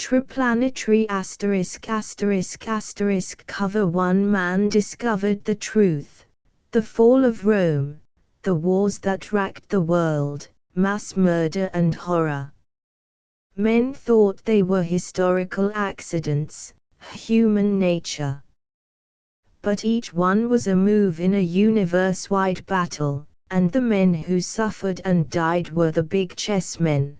Triplanetary ****** cover. One man discovered the truth. The fall of Rome. The wars that racked the world, mass murder and horror. Men thought they were historical accidents, human nature. But each one was a move in a universe-wide battle, and the men who suffered and died were the big chessmen.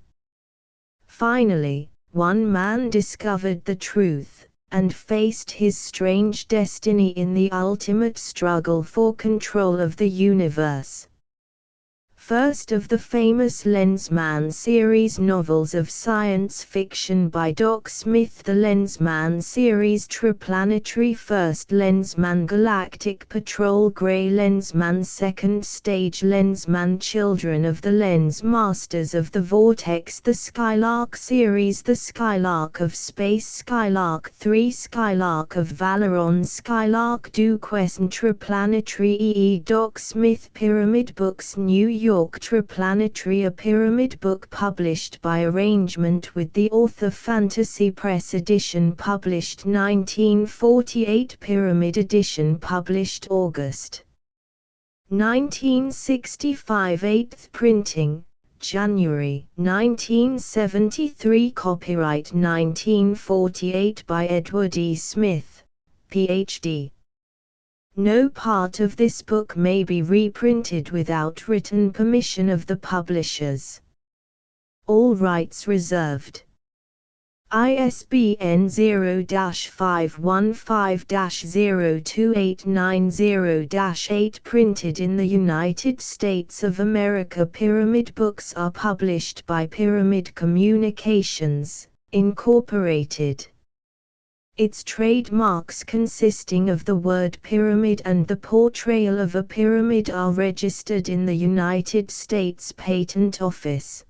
Finally, one man discovered the truth, and faced his strange destiny in the ultimate struggle for control of the universe. First of the famous Lensman series novels of science fiction by Doc Smith. The Lensman series Triplanetary. First Lensman Galactic Patrol. Grey Lensman. Second Stage Lensman Children of the Lens. Masters of the Vortex. The Skylark series. The Skylark of Space. Skylark 3. Skylark of Valoron. Skylark Du Quest. Triplanetary. Doc Smith. Pyramid Books. New York. Triplanetary, a pyramid book published by arrangement with the author. Fantasy Press edition published 1948. Pyramid edition published August 1965. 8th printing, January 1973. Copyright 1948 by Edward E. Smith, Ph.D. No part of this book may be reprinted without written permission of the publishers. All rights reserved. ISBN 0-515-02890-8. Printed in the United States of America. Pyramid books are published by Pyramid Communications, Incorporated. Its trademarks consisting of the word pyramid and the portrayal of a pyramid are registered in the United States Patent Office.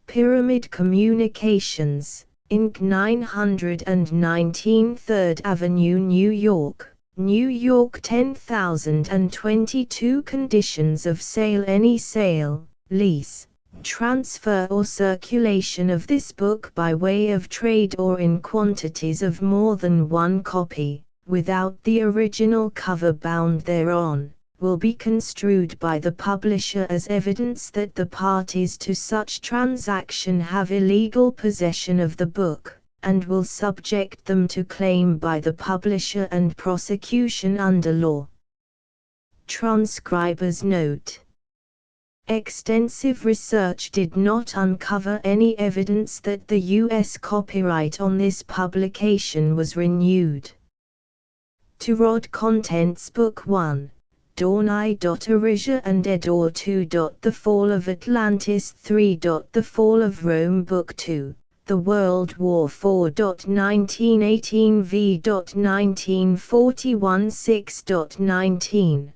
Pyramid Communications, Inc. 919 3rd Avenue, New York, New York 10022. Conditions of sale. Any sale, lease, transfer or circulation of this book by way of trade or in quantities of more than one copy, without the original cover bound thereon, will be construed by the publisher as evidence that the parties to such transaction have illegal possession of the book, and will subject them to claim by the publisher and prosecution under law. Transcriber's note: extensive research did not uncover any evidence that the U.S. copyright on this publication was renewed. To Rod Contents Book 1, Dawn I. Erasure and Edor 2. The Fall of Atlantis 3. The Fall of Rome Book 2, The World War 4. 1918 v. 1941 6.19.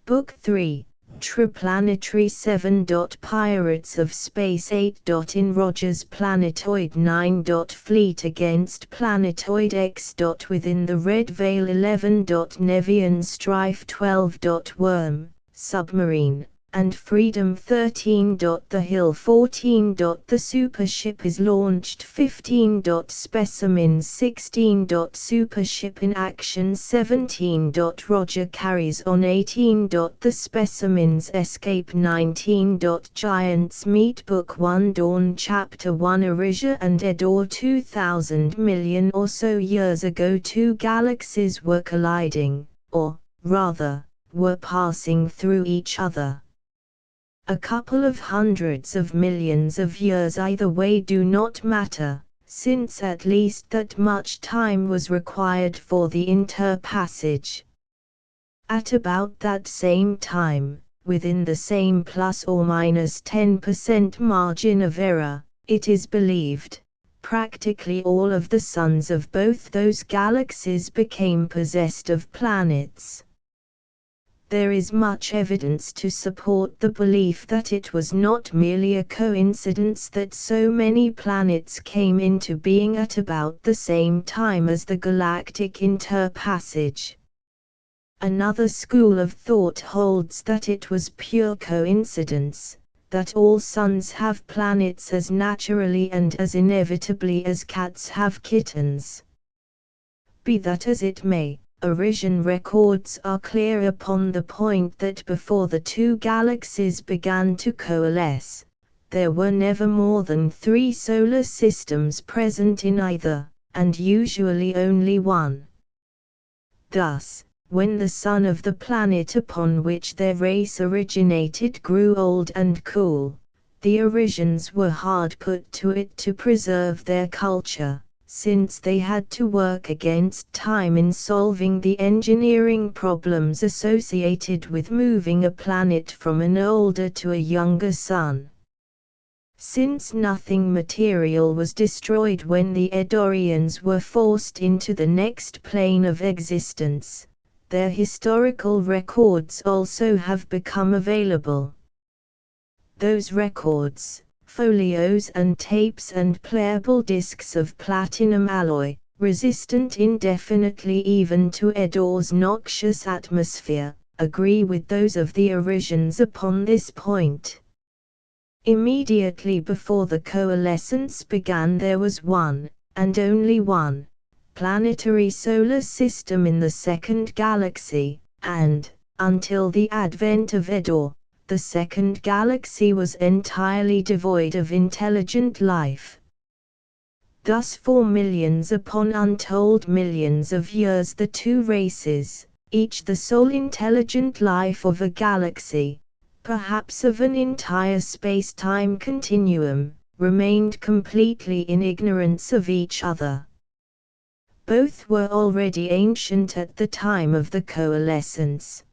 Book 3, Triplanetary 7. Pirates of Space 8. In Rogers Planetoid 9. Fleet Against Planetoid X. Within the Red Veil 11. Nevian Strife 12. Worm, Submarine, and Freedom 13. The Hill 14. The Supership is launched 15. Specimens 16. Supership in action 17. Roger carries on 18. The Specimens escape 19. Giants meet Book 1 Dawn Chapter 1 Erasure and Edor 2000 million or so years ago two galaxies were colliding, or, rather, were passing through each other. A couple of hundreds of millions of years either way do not matter, since at least that much time was required for the interpassage. At about that same time, within the same plus or minus 10% margin of error, it is believed, practically all of the suns of both those galaxies became possessed of planets. There is much evidence to support the belief that it was not merely a coincidence that so many planets came into being at about the same time as the galactic interpassage. Another school of thought holds that it was pure coincidence, that all suns have planets as naturally and as inevitably as cats have kittens. Be that as it may, origin records are clear upon the point that before the two galaxies began to coalesce, there were never more than 3 solar systems present in either, and usually only one. Thus, when the sun of the planet upon which their race originated grew old and cool, the Orisians were hard put to it to preserve their culture, since they had to work against time in solving the engineering problems associated with moving a planet from an older to a younger sun. Since nothing material was destroyed when the Eddorians were forced into the next plane of existence, their historical records also have become available. Those records, folios and tapes and playable discs of platinum alloy, resistant indefinitely even to Eddor's noxious atmosphere, agree with those of the Orisians upon this point. Immediately before the coalescence began there was one, and only one, planetary solar system in the second galaxy, and, until the advent of Eddor, the second galaxy was entirely devoid of intelligent life. Thus for millions upon untold millions of years the two races, each the sole intelligent life of a galaxy, perhaps of an entire space-time continuum, remained completely in ignorance of each other. Both were already ancient at the time of the coalescence.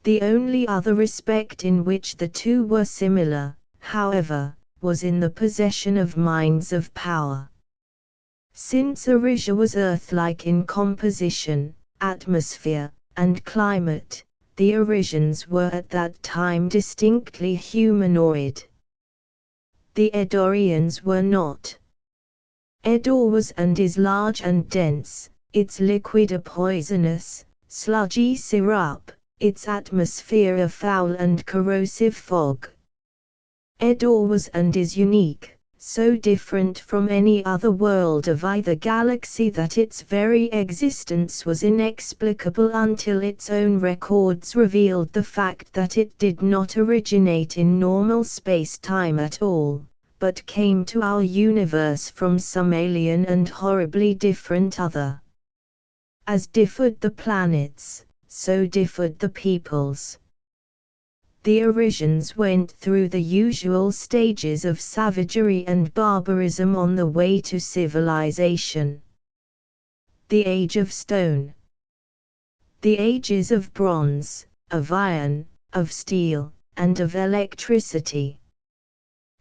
The only other respect in which the two were similar, however, was in the possession of minds of power. Since Orisia was Earth-like in composition, atmosphere, and climate, the Orisians were at that time distinctly humanoid. The Eddorians were not. Eddor was and is large and dense, its liquid a poisonous, sludgy syrup, its atmosphere a foul and corrosive fog. Eddor was and is unique, so different from any other world of either galaxy that its very existence was inexplicable until its own records revealed the fact that it did not originate in normal space-time at all, but came to our universe from some alien and horribly different other. As differed the planets, so differed the peoples. The Orisians went through the usual stages of savagery and barbarism on the way to civilization. The Age of Stone. The ages of bronze, of iron, of steel, and of electricity.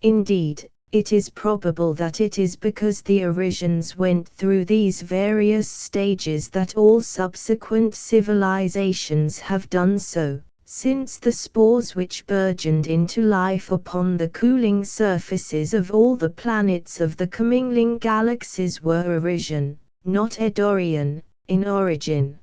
Indeed, it is probable that it is because the Orisians went through these various stages that all subsequent civilizations have done so, since the spores which burgeoned into life upon the cooling surfaces of all the planets of the commingling galaxies were Orisian, not Eddorian, in origin.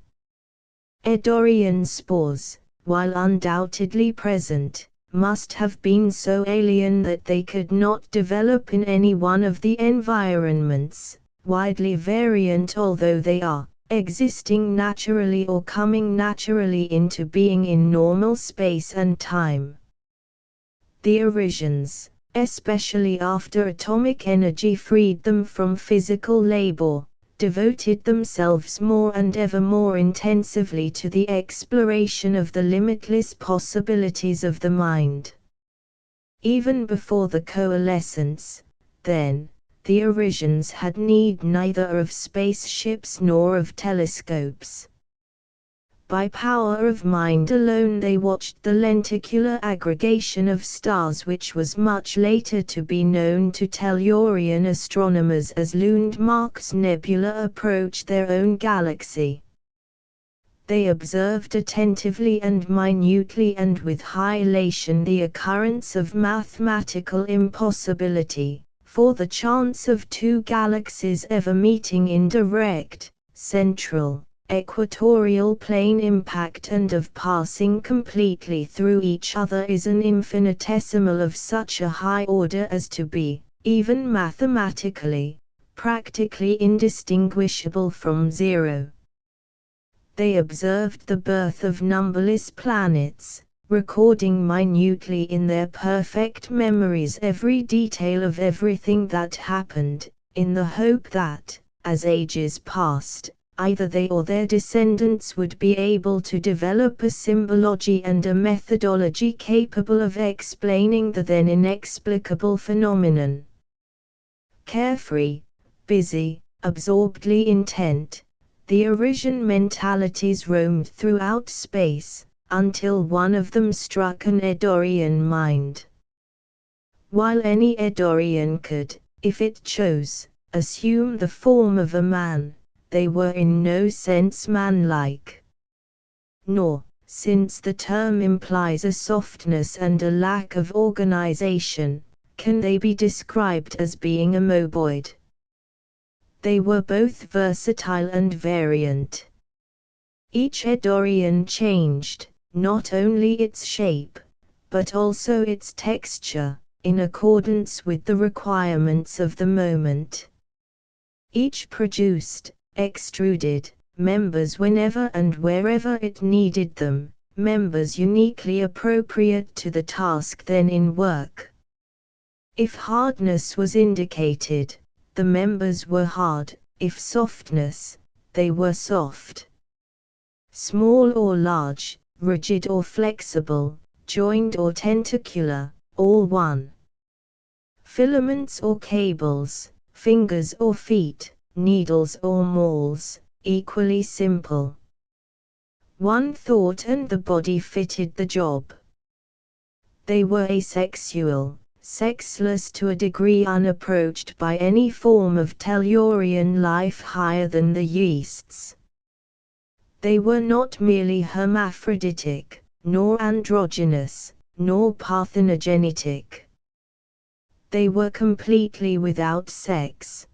Eddorian spores, while undoubtedly present, must have been so alien that they could not develop in any one of the environments, widely variant although they are, existing naturally or coming naturally into being in normal space and time. The Orisians, especially after atomic energy freed them from physical labor, devoted themselves more and ever more intensively to the exploration of the limitless possibilities of the mind. Even before the coalescence, then, the Orisians had need neither of spaceships nor of telescopes. By power of mind alone they watched the lenticular aggregation of stars which was much later to be known to Tellurian astronomers as Lundmark's nebula approach their own galaxy. They observed attentively and minutely and with high elation the occurrence of mathematical impossibility, for the chance of two galaxies ever meeting in direct, central, equatorial plane impact and of passing completely through each other is an infinitesimal of such a high order as to be, even mathematically, practically indistinguishable from zero. They observed the birth of numberless planets, recording minutely in their perfect memories every detail of everything that happened, in the hope that, as ages passed, either they or their descendants would be able to develop a symbology and a methodology capable of explaining the then inexplicable phenomenon. Carefree, busy, absorbedly intent, the Arisian mentalities roamed throughout space, until one of them struck an Eddorian mind. While any Eddorian could, if it chose, assume the form of a man, they were in no sense man-like. Nor, since the term implies a softness and a lack of organization, can they be described as being amoeboid. They were both versatile and variant. Each Eddorian changed, not only its shape, but also its texture, in accordance with the requirements of the moment. Each produced, extruded, members whenever and wherever it needed them, members uniquely appropriate to the task then in work. If hardness was indicated, the members were hard; if softness, they were soft. Small or large, rigid or flexible, joined or tentacular, all one. Filaments or cables, fingers or feet, needles or mauls, equally simple. One thought and the body fitted the job. They were asexual, sexless to a degree unapproached by any form of Tellurian life higher than the yeasts. They were not merely hermaphroditic, nor androgynous, nor parthenogenetic. They were completely without sex.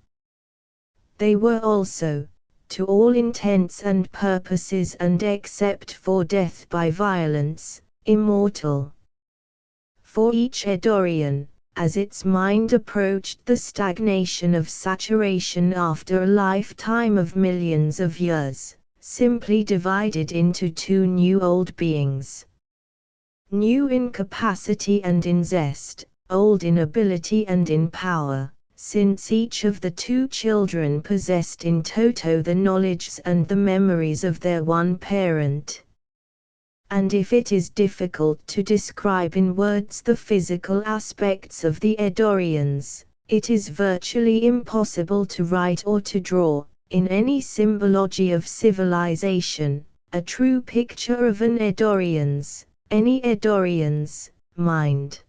They were also, to all intents and purposes and except for death by violence, immortal. For each Eddorian, as its mind approached the stagnation of saturation after a lifetime of millions of years, simply divided into two new old beings. New in capacity and in zest, old in ability and in power, since each of the two children possessed in toto the knowledge and the memories of their one parent. And if it is difficult to describe in words the physical aspects of the Eddorians, it is virtually impossible to write or to draw, in any symbology of civilization, a true picture of any Eddorian's, mind.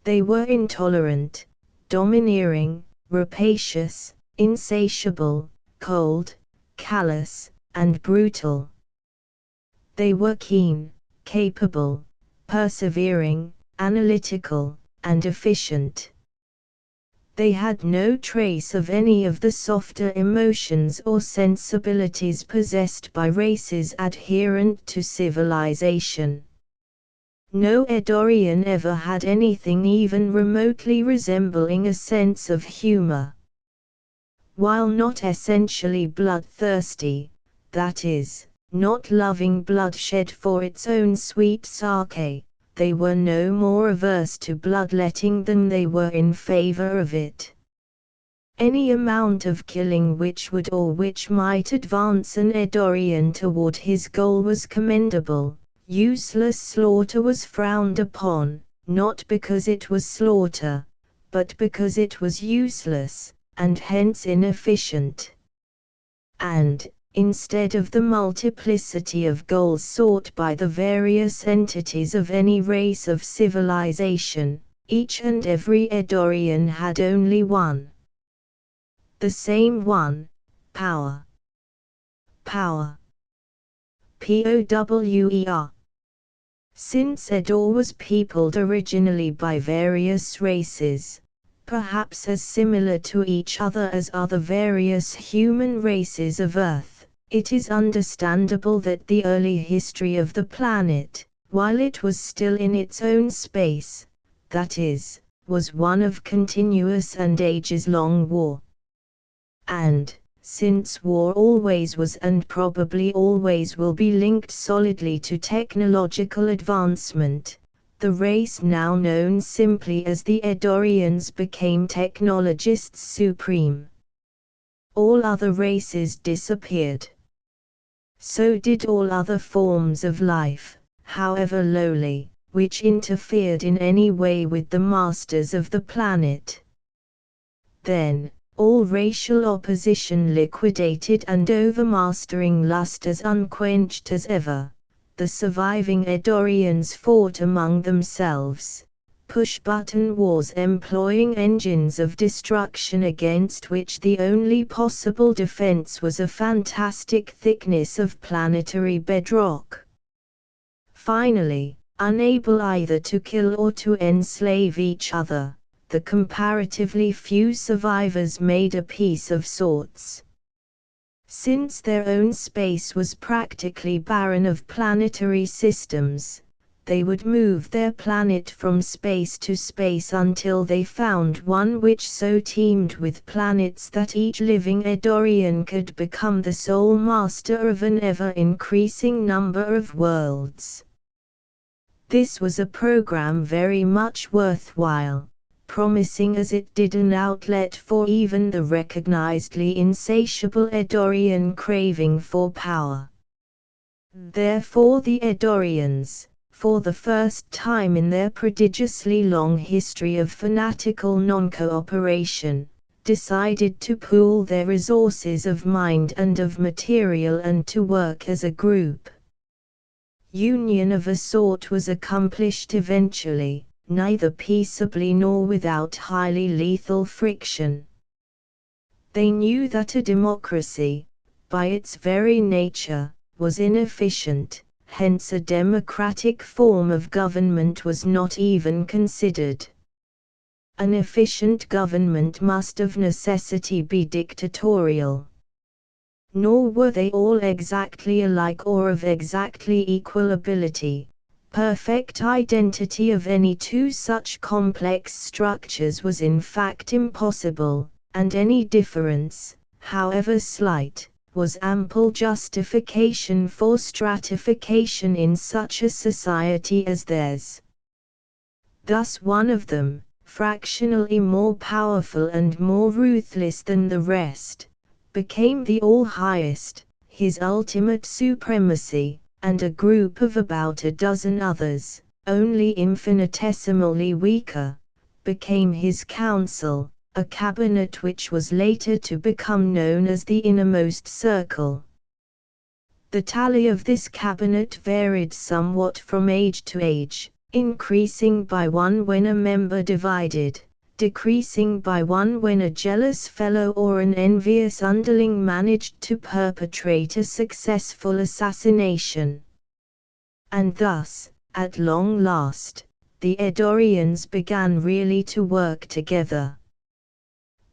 They were intolerant, domineering, rapacious, insatiable, cold, callous, and brutal. They were keen, capable, persevering, analytical, and efficient. They had no trace of any of the softer emotions or sensibilities possessed by races adherent to civilization. No Eddorian ever had anything even remotely resembling a sense of humor. While not essentially bloodthirsty, that is, not loving bloodshed for its own sweet sake, they were no more averse to bloodletting than they were in favor of it. Any amount of killing which would or which might advance an Eddorian toward his goal was commendable. Useless slaughter was frowned upon, not because it was slaughter, but because it was useless, and hence inefficient. And, instead of the multiplicity of goals sought by the various entities of any race of civilization, each and every Eddorian had only one. The same one: power. Power. Power. Since Eddor was peopled originally by various races, perhaps as similar to each other as are the various human races of Earth, It is understandable that the early history of the planet, while it was still in its own space, that is, was one of continuous and ages-long war. And, since war always was and probably always will be linked solidly to technological advancement, the race now known simply as the Eddorians became technologists supreme. All other races disappeared. So did all other forms of life, however lowly, which interfered in any way with the masters of the planet. Then, all racial opposition liquidated and overmastering lust as unquenched as ever, the surviving Eddorians fought among themselves, push-button wars employing engines of destruction against which the only possible defense was a fantastic thickness of planetary bedrock. Finally, unable either to kill or to enslave each other, the comparatively few survivors made a peace of sorts. Since their own space was practically barren of planetary systems, they would move their planet from space to space until they found one which so teemed with planets that each living Eddorian could become the sole master of an ever-increasing number of worlds. This was a program very much worthwhile, promising as it did an outlet for even the recognizedly insatiable Eddorian craving for power. Therefore the Eddorians, for the first time in their prodigiously long history of fanatical non-cooperation, decided to pool their resources of mind and of material and to work as a group. Union of a sort was accomplished eventually, neither peaceably nor without highly lethal friction. They knew that a democracy, by its very nature, was inefficient, hence a democratic form of government was not even considered. An efficient government must of necessity be dictatorial. Nor were they all exactly alike or of exactly equal ability. Perfect identity of any two such complex structures was in fact impossible, and any difference, however slight, was ample justification for stratification in such a society as theirs. Thus one of them, fractionally more powerful and more ruthless than the rest, became the all-highest, his ultimate supremacy, and a group of about a dozen others, only infinitesimally weaker, became his council, a cabinet which was later to become known as the Innermost Circle. The tally of this cabinet varied somewhat from age to age, increasing by one when a member divided, decreasing by one when a jealous fellow or an envious underling managed to perpetrate a successful assassination. And thus, at long last, the Eddorians began really to work together.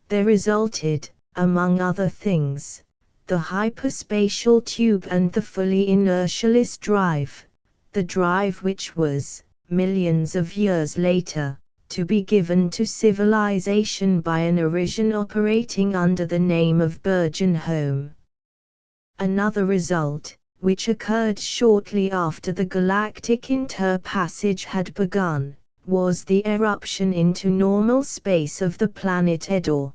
There resulted, among other things, the hyperspatial tube and the fully inertialess drive, the drive which was, millions of years later, to be given to civilization by an Arisian operating under the name of Bergenholm. Another result, which occurred shortly after the galactic interpassage had begun, was the eruption into normal space of the planet Eddor.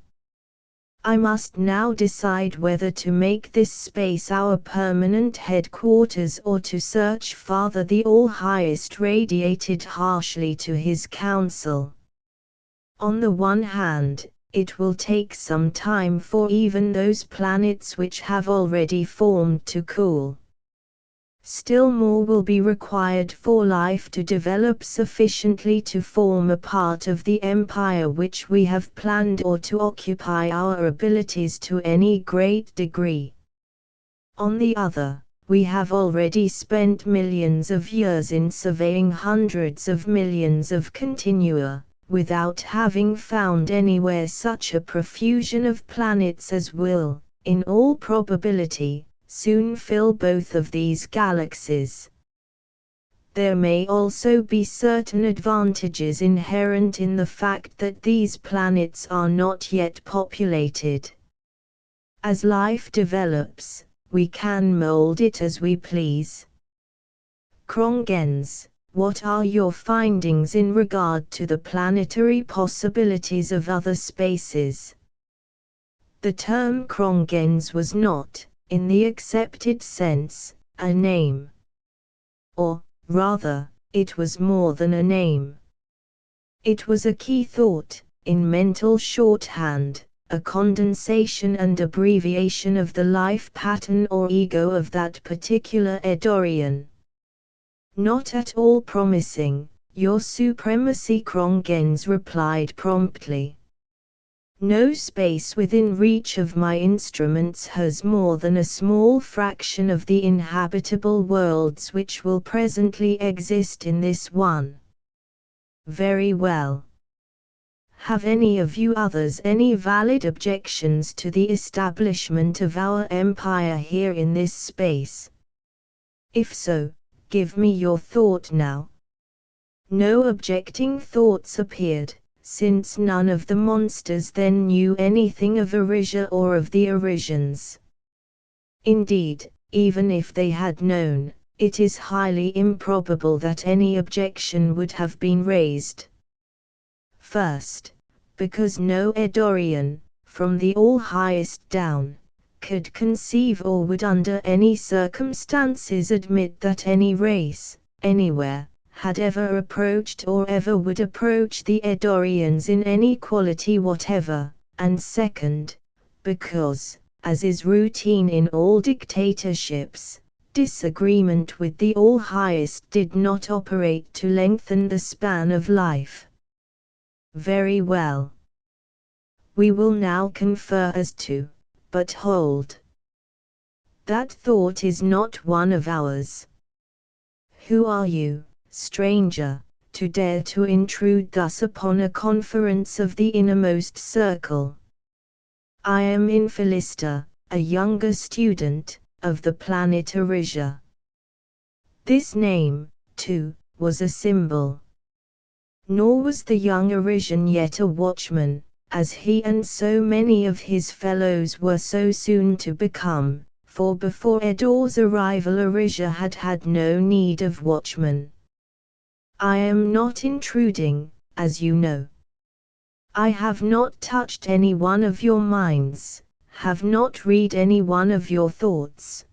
I must now decide whether to make this space our permanent headquarters or to search farther. The All-Highest radiated harshly to his council. On the one hand, it will take some time for even those planets which have already formed to cool. Still more will be required for life to develop sufficiently to form a part of the empire which we have planned or to occupy our abilities to any great degree. On the other, we have already spent millions of years in surveying hundreds of millions of continua, without having found anywhere such a profusion of planets as will, in all probability, soon fill both of these galaxies. There may also be certain advantages inherent in the fact that these planets are not yet populated. As life develops, we can mold it as we please. Krongens, what are your findings in regard to the planetary possibilities of other spaces? The term Krongens was not, in the accepted sense, a name. Or, rather, it was more than a name. It was a key thought, in mental shorthand, a condensation and abbreviation of the life pattern or ego of that particular Eddorian. Not at all promising, Your Supremacy, Krongens replied promptly. No space within reach of my instruments has more than a small fraction of the inhabitable worlds which will presently exist in this one. Very well. Have any of you others any valid objections to the establishment of our empire here in this space? If so, give me your thought now. No objecting thoughts appeared, since none of the monsters then knew anything of Arisia or of the Arisians. Indeed, even if they had known, it is highly improbable that any objection would have been raised. First, because no Eddorian, from the all-highest down, could conceive or would under any circumstances admit that any race, anywhere, had ever approached or ever would approach the Eddorians in any quality whatever, and second, because, as is routine in all dictatorships, disagreement with the All-Highest did not operate to lengthen the span of life. Very well. We will now confer as to, but hold. That thought is not one of ours. Who are you, stranger, to dare to intrude thus upon a conference of the innermost circle? I am Infilista, a younger student, of the planet Arisia. This name, too, was a symbol. Nor was the young Arisian yet a watchman, as he and so many of his fellows were so soon to become, for before Eddor's arrival Arisia had had no need of watchmen. I am not intruding, as you know. I have not touched any one of your minds, have not read any one of your thoughts.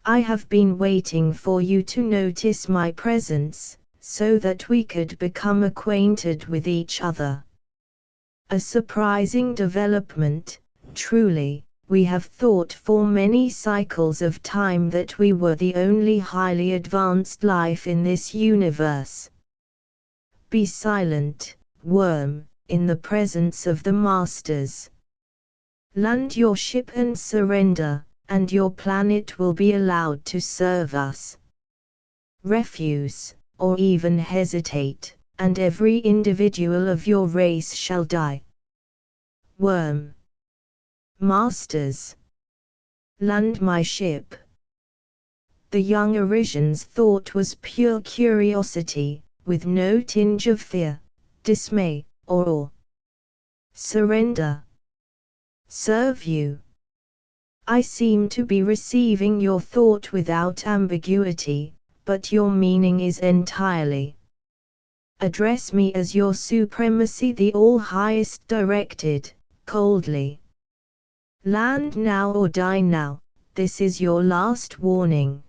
I have been waiting for you to notice my presence, so that we could become acquainted with each other. A surprising development, truly. We have thought for many cycles of time that we were the only highly advanced life in this universe. Be silent, worm, in the presence of the masters. Land your ship and surrender, and your planet will be allowed to serve us. Refuse, or even hesitate, and every individual of your race shall die. Worm. Masters. Land my ship. The young Arisian's thought was pure curiosity, with no tinge of fear, dismay, or awe. Surrender. Serve you. I seem to be receiving your thought without ambiguity, but your meaning is entirely. Address me as your Supremacy the All-Highest directed, coldly. Land now or die now, this is your last warning.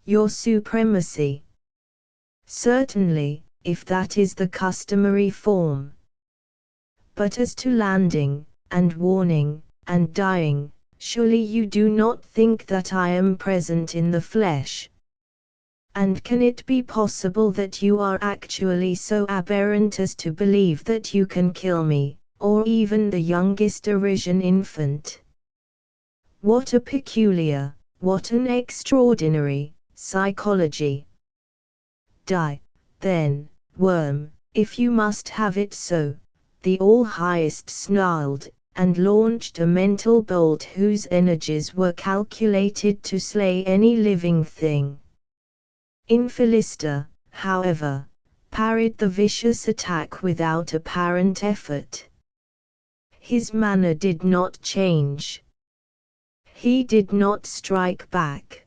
Your Supremacy. Certainly, if that is the customary form. But as to landing, and warning, and dying, surely you do not think that I am present in the flesh? And can it be possible that you are actually so aberrant as to believe that you can kill me, or even the youngest Arisian infant? What a peculiar, what an extraordinary, psychology! Die, then, worm, if you must have it so, the All-Highest snarled, and launched a mental bolt whose energies were calculated to slay any living thing. Infelister, however, parried the vicious attack without apparent effort. His manner did not change. He did not strike back.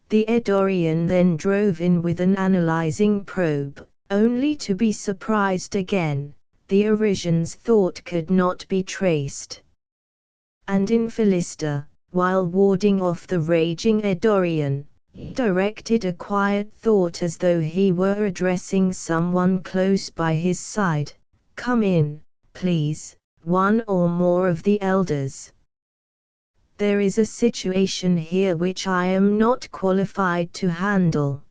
The Eddorian then drove in with an analyzing probe, only to be surprised again. The Arisian's thought could not be traced. And Infelister, while warding off the raging Eddorian, directed a quiet thought as though he were addressing someone close by his side. "Come in, please, one or more of the elders. There is a situation here which I am not qualified to handle.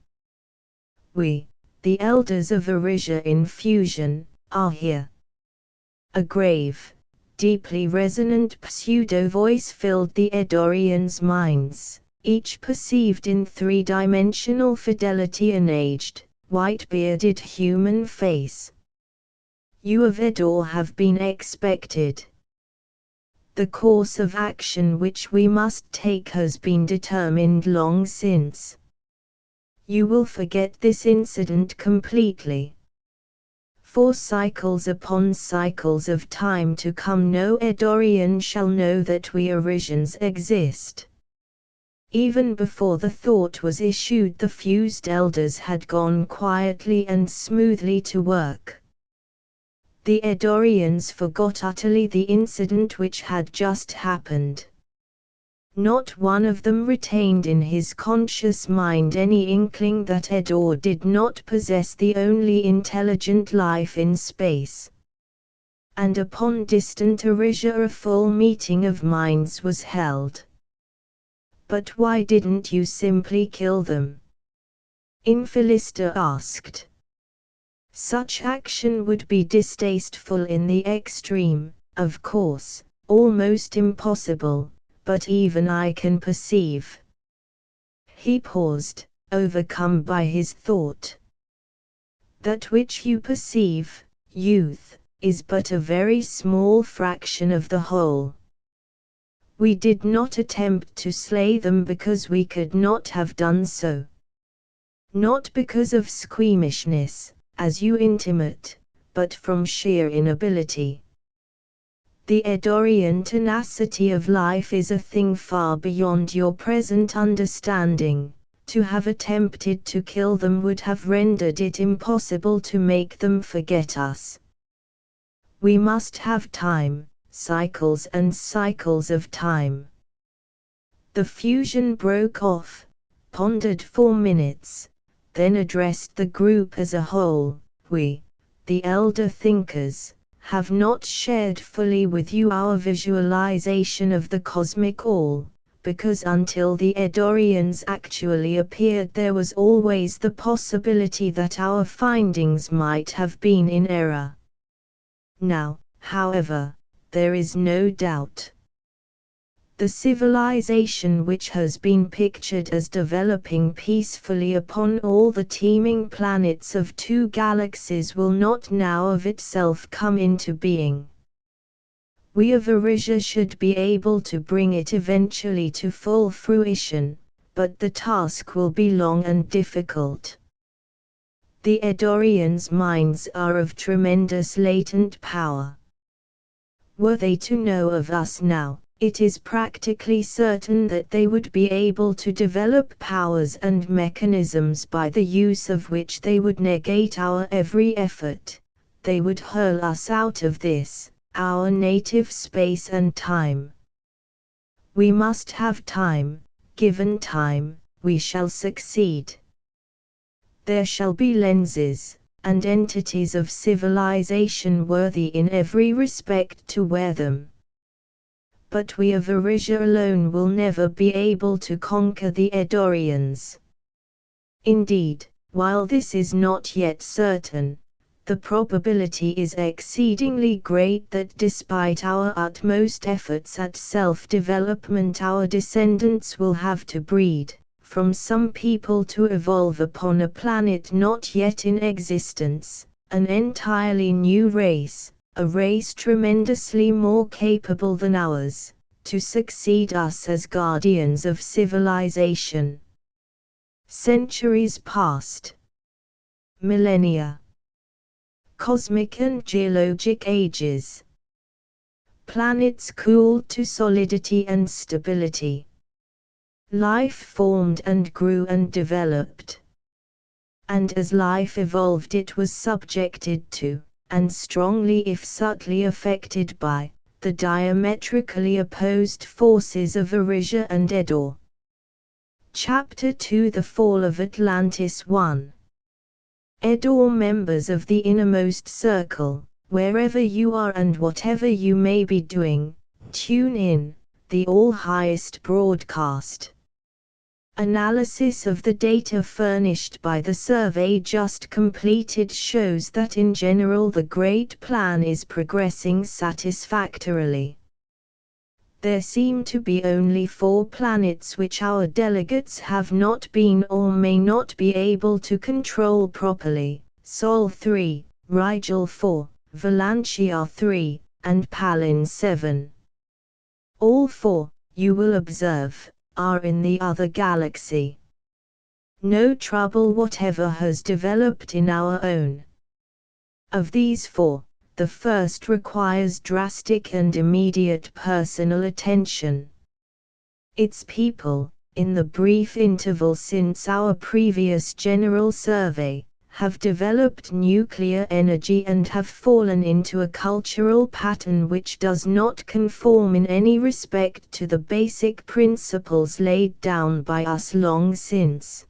We, the elders of Arisia in fusion, are here." A grave, deeply resonant pseudo-voice filled the Eddorians' minds, each perceived in three-dimensional fidelity an aged, white-bearded human face. "You of Eddor have been expected. The course of action which we must take has been determined long since. You will forget this incident completely. For cycles upon cycles of time to come no Eddorian shall know that we Arisians exist." Even before the thought was issued, the fused elders had gone quietly and smoothly to work. The Eddorians forgot utterly the incident which had just happened. Not one of them retained in his conscious mind any inkling that Eddor did not possess the only intelligent life in space. And upon distant Arisia a full meeting of minds was held. "But why didn't you simply kill them?" Infelister asked. "Such action would be distasteful in the extreme, of course, almost impossible. But even I can perceive." He paused, overcome by his thought. "That which you perceive, youth, is but a very small fraction of the whole. We did not attempt to slay them because we could not have done so. Not because of squeamishness, as you intimate, but from sheer inability. The Eddorian tenacity of life is a thing far beyond your present understanding. To have attempted to kill them would have rendered it impossible to make them forget us. We must have time, cycles and cycles of time." The fusion broke off, pondered for minutes, then addressed the group as a whole. "We, the elder thinkers, have not shared fully with you our visualization of the cosmic all, because until the Eddorians actually appeared there was always the possibility that our findings might have been in error. Now, however, there is no doubt. The civilization which has been pictured as developing peacefully upon all the teeming planets of 2 galaxies will not now of itself come into being. We of Arisia should be able to bring it eventually to full fruition, but the task will be long and difficult. The Eddorians' minds are of tremendous latent power. Were they to know of us now, it is practically certain that they would be able to develop powers and mechanisms by the use of which they would negate our every effort. They would hurl us out of this, our native space and time. We must have time. Given time, we shall succeed. There shall be lenses, and entities of civilization worthy in every respect to wear them. But we of Arisia alone will never be able to conquer the Eddorians. Indeed, while this is not yet certain, the probability is exceedingly great that despite our utmost efforts at self-development our descendants will have to breed, from some people to evolve upon a planet not yet in existence, an entirely new race, a race tremendously more capable than ours, to succeed us as guardians of civilization. Centuries past. Millennia. Cosmic and geologic ages. Planets cooled to solidity and stability. Life formed and grew and developed. And as life evolved, it was subjected to, and strongly if subtly affected by, the diametrically opposed forces of Erisha and Edor. Chapter 2: The Fall of Atlantis. 1. Edor. Members of the innermost circle, wherever you are and whatever you may be doing, tune in, the all-highest broadcast. Analysis of the data furnished by the survey just completed shows that in general the Great Plan is progressing satisfactorily. There seem to be only 4 planets which our delegates have not been or may not be able to control properly: Sol 3, Rigel 4, Valantia 3, and Palin 7. All 4, you will observe, are in the other galaxy. No trouble whatever has developed in our own. Of these 4, the first requires drastic and immediate personal attention. Its people, in the brief interval since our previous general survey, have developed nuclear energy and have fallen into a cultural pattern which does not conform in any respect to the basic principles laid down by us long since.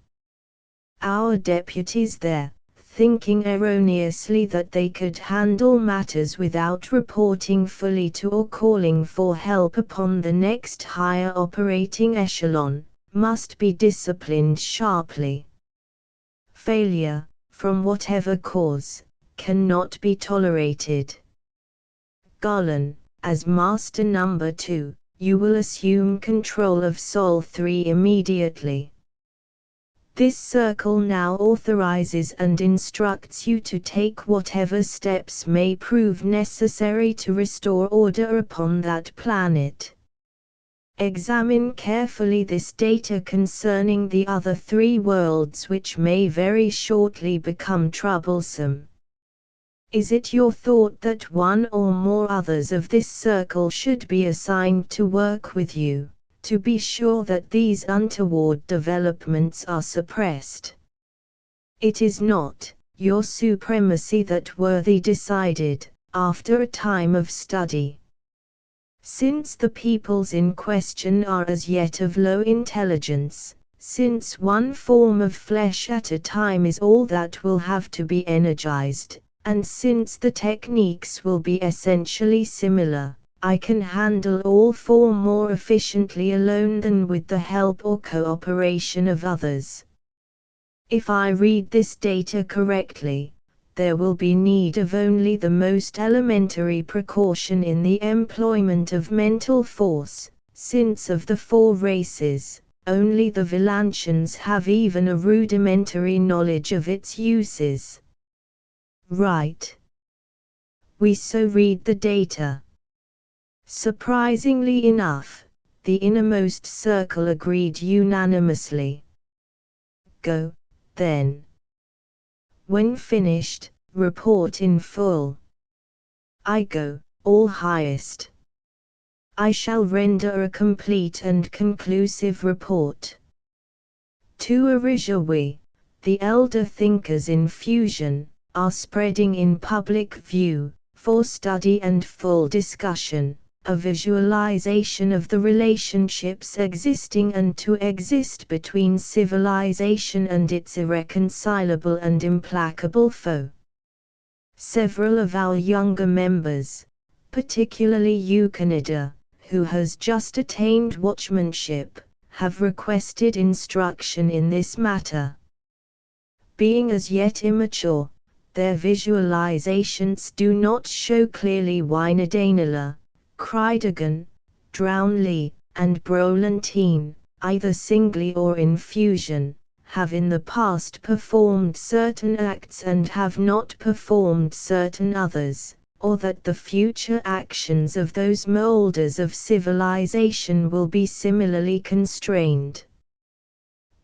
Our deputies there, thinking erroneously that they could handle matters without reporting fully to or calling for help upon the next higher operating echelon, must be disciplined sharply. Failure, from whatever cause, cannot be tolerated. Garland, as Master Number 2, you will assume control of Sol 3 immediately. This circle now authorizes and instructs you to take whatever steps may prove necessary to restore order upon that planet. Examine carefully this data concerning the other 3 worlds which may very shortly become troublesome. Is it your thought that one or more others of this circle should be assigned to work with you, to be sure that these untoward developments are suppressed? It is not, your supremacy that worthy decided, after a time of study. Since the peoples in question are as yet of low intelligence, since one form of flesh at a time is all that will have to be energized, and since the techniques will be essentially similar, I can handle all 4 more efficiently alone than with the help or cooperation of others. If I read this data correctly, there will be need of only the most elementary precaution in the employment of mental force, since of the 4 races, only the Valantians have even a rudimentary knowledge of its uses. Right. We so read the data. Surprisingly enough, the innermost circle agreed unanimously. Go, then. When finished, report in full. I go, all highest. I shall render a complete and conclusive report. To Erisha we, the elder thinkers in fusion, are spreading in public view, for study and full discussion, a visualization of the relationships existing and to exist between civilization and its irreconcilable and implacable foe. Several of our younger members, particularly Eucnida, who has just attained watchmanship, have requested instruction in this matter. Being as yet immature, their visualizations do not show clearly why Nadanala, Cridegan, Drownley, and Brolantine, either singly or in fusion, have in the past performed certain acts and have not performed certain others, or that the future actions of those molders of civilization will be similarly constrained.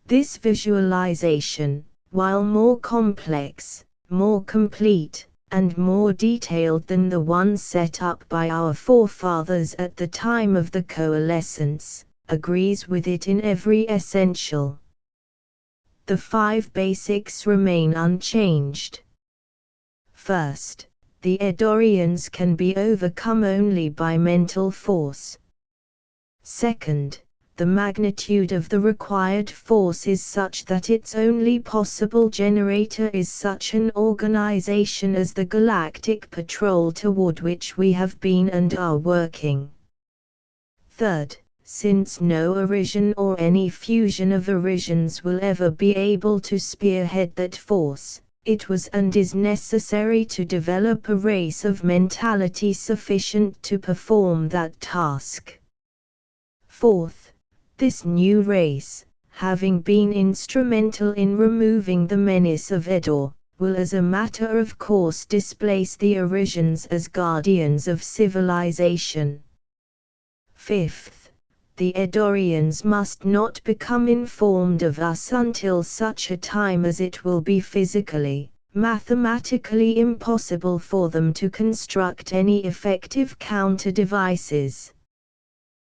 This visualization, while more complex, more complete, and more detailed than the one set up by our forefathers at the time of the coalescence, agrees with it in every essential. The 5 basics remain unchanged. First, the Eddorians can be overcome only by mental force. Second, the magnitude of the required force is such that its only possible generator is such an organization as the Galactic Patrol toward which we have been and are working. Third, since no Arisian or any fusion of Arisians will ever be able to spearhead that force, it was and is necessary to develop a race of mentality sufficient to perform that task. Fourth, this new race, having been instrumental in removing the menace of Eddor, will as a matter of course displace the Arisians as guardians of civilization. Fifth, the Eddorians must not become informed of us until such a time as it will be physically, mathematically impossible for them to construct any effective counter-devices.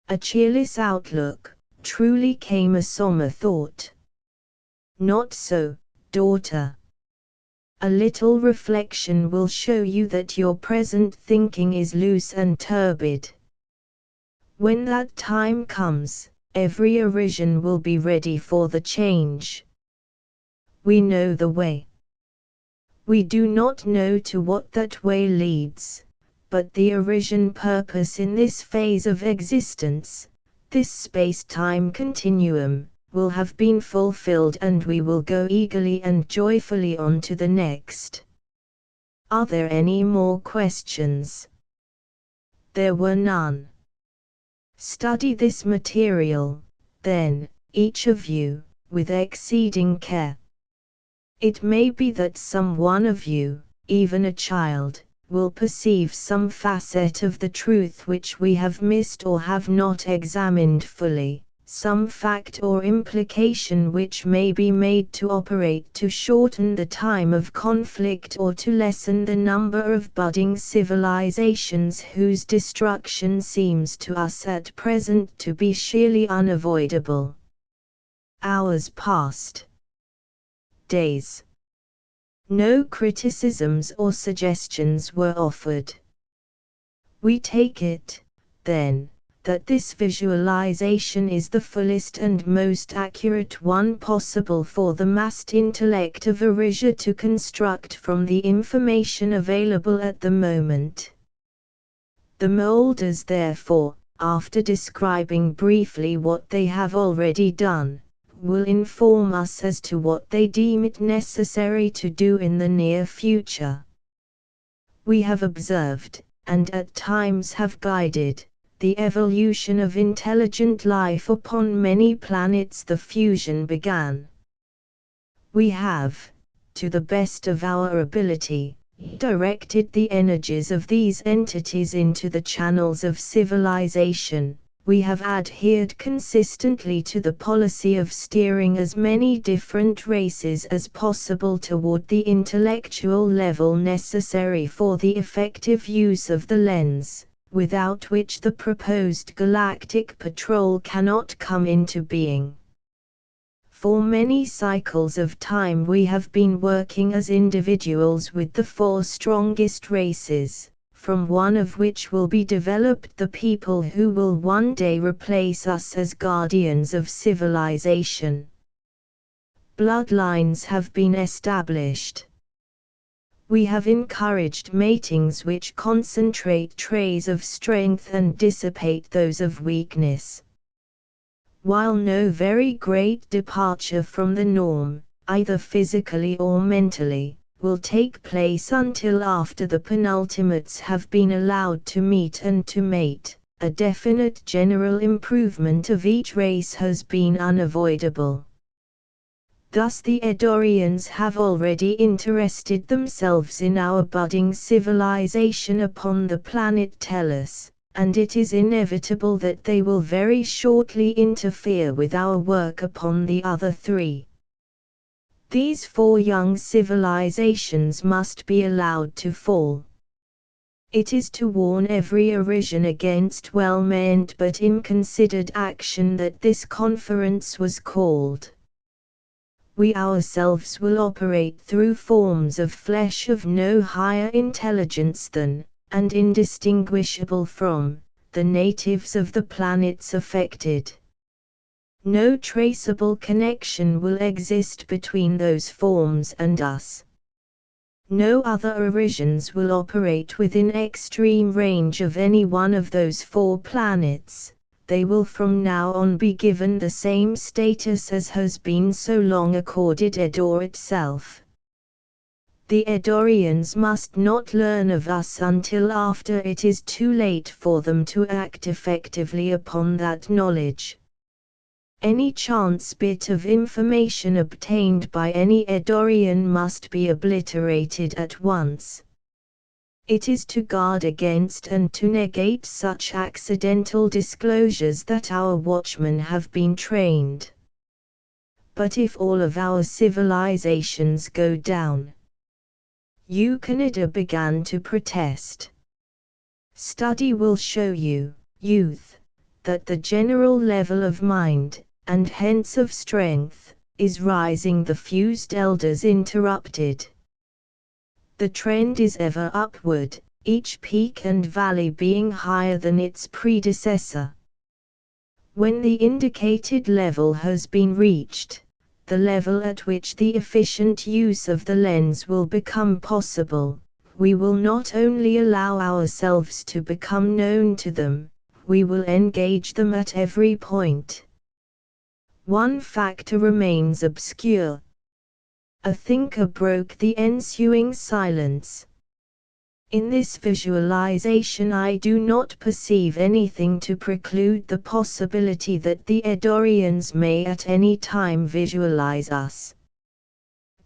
A cheerless outlook, truly came a sombre thought. Not so, daughter. A little reflection will show you that your present thinking is loose and turbid. When that time comes, every Arisian will be ready for the change. We know the way. We do not know to what that way leads, but the Arisian purpose in this phase of existence, this space-time continuum, will have been fulfilled and we will go eagerly and joyfully on to the next. Are there any more questions? There were none. Study this material, then, each of you, with exceeding care. It may be that some one of you, even a child, will perceive some facet of the truth which we have missed or have not examined fully, some fact or implication which may be made to operate to shorten the time of conflict or to lessen the number of budding civilizations whose destruction seems to us at present to be sheerly unavoidable. Hours passed. Days. No criticisms or suggestions were offered. We take it, then, that this visualization is the fullest and most accurate one possible for the massed intellect of Arisia to construct from the information available at the moment. The molders therefore, after describing briefly what they have already done, will inform us as to what they deem it necessary to do in the near future. We have observed, and at times have guided, the evolution of intelligent life upon many planets the fusion began. We have, to the best of our ability, directed the energies of these entities into the channels of civilization. We have adhered consistently to the policy of steering as many different races as possible toward the intellectual level necessary for the effective use of the lens, without which the proposed Galactic Patrol cannot come into being. For many cycles of time we have been working as individuals with the 4 strongest races, from one of which will be developed the people who will one day replace us as guardians of civilization. Bloodlines have been established. We have encouraged matings which concentrate traits of strength and dissipate those of weakness. While no very great departure from the norm, either physically or mentally, will take place until after the penultimates have been allowed to meet and to mate, a definite general improvement of each race has been unavoidable. Thus the Eddorians have already interested themselves in our budding civilization upon the planet Tellus, and it is inevitable that they will very shortly interfere with our work upon the other three. These 4 young civilizations must be allowed to fall. It is to warn every Arisian against well-meant but ill-considered action that this conference was called. We ourselves will operate through forms of flesh of no higher intelligence than, and indistinguishable from, the natives of the planets affected. No traceable connection will exist between those forms and us. No other Arisians will operate within extreme range of any one of those 4 planets. They will from now on be given the same status as has been so long accorded Eddor itself. The Eddorians must not learn of us until after it is too late for them to act effectively upon that knowledge. Any chance bit of information obtained by any Eddorian must be obliterated at once. It is to guard against and to negate such accidental disclosures that our watchmen have been trained. But if all of our civilizations go down, Canada began to protest. Study will show you, youth, that the general level of mind, and hence of strength, is rising. The fused elders interrupted. The trend is ever upward, each peak and valley being higher than its predecessor. When the indicated level has been reached, the level at which the efficient use of the lens will become possible, we will not only allow ourselves to become known to them, we will engage them at every point. One factor remains obscure. A thinker broke the ensuing silence. In this visualization I do not perceive anything to preclude the possibility that the Eddorians may at any time visualize us.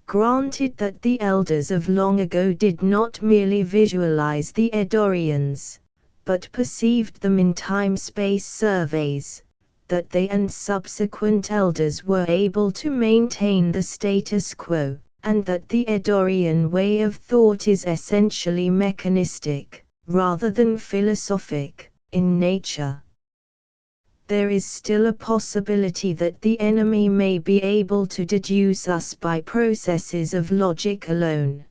Granted that the elders of long ago did not merely visualize the Eddorians, but perceived them in time-space surveys, that they and subsequent elders were able to maintain the status quo, and that the Eddorian way of thought is essentially mechanistic, rather than philosophic, in nature. There is still a possibility that the enemy may be able to deduce us by processes of logic alone.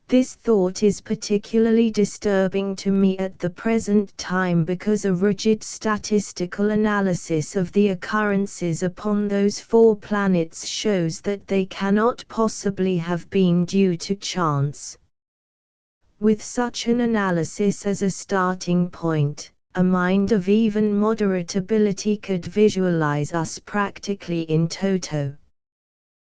This thought is particularly disturbing to me at the present time because a rigid statistical analysis of the occurrences upon those 4 planets shows that they cannot possibly have been due to chance. With such an analysis as a starting point, a mind of even moderate ability could visualize us practically in toto.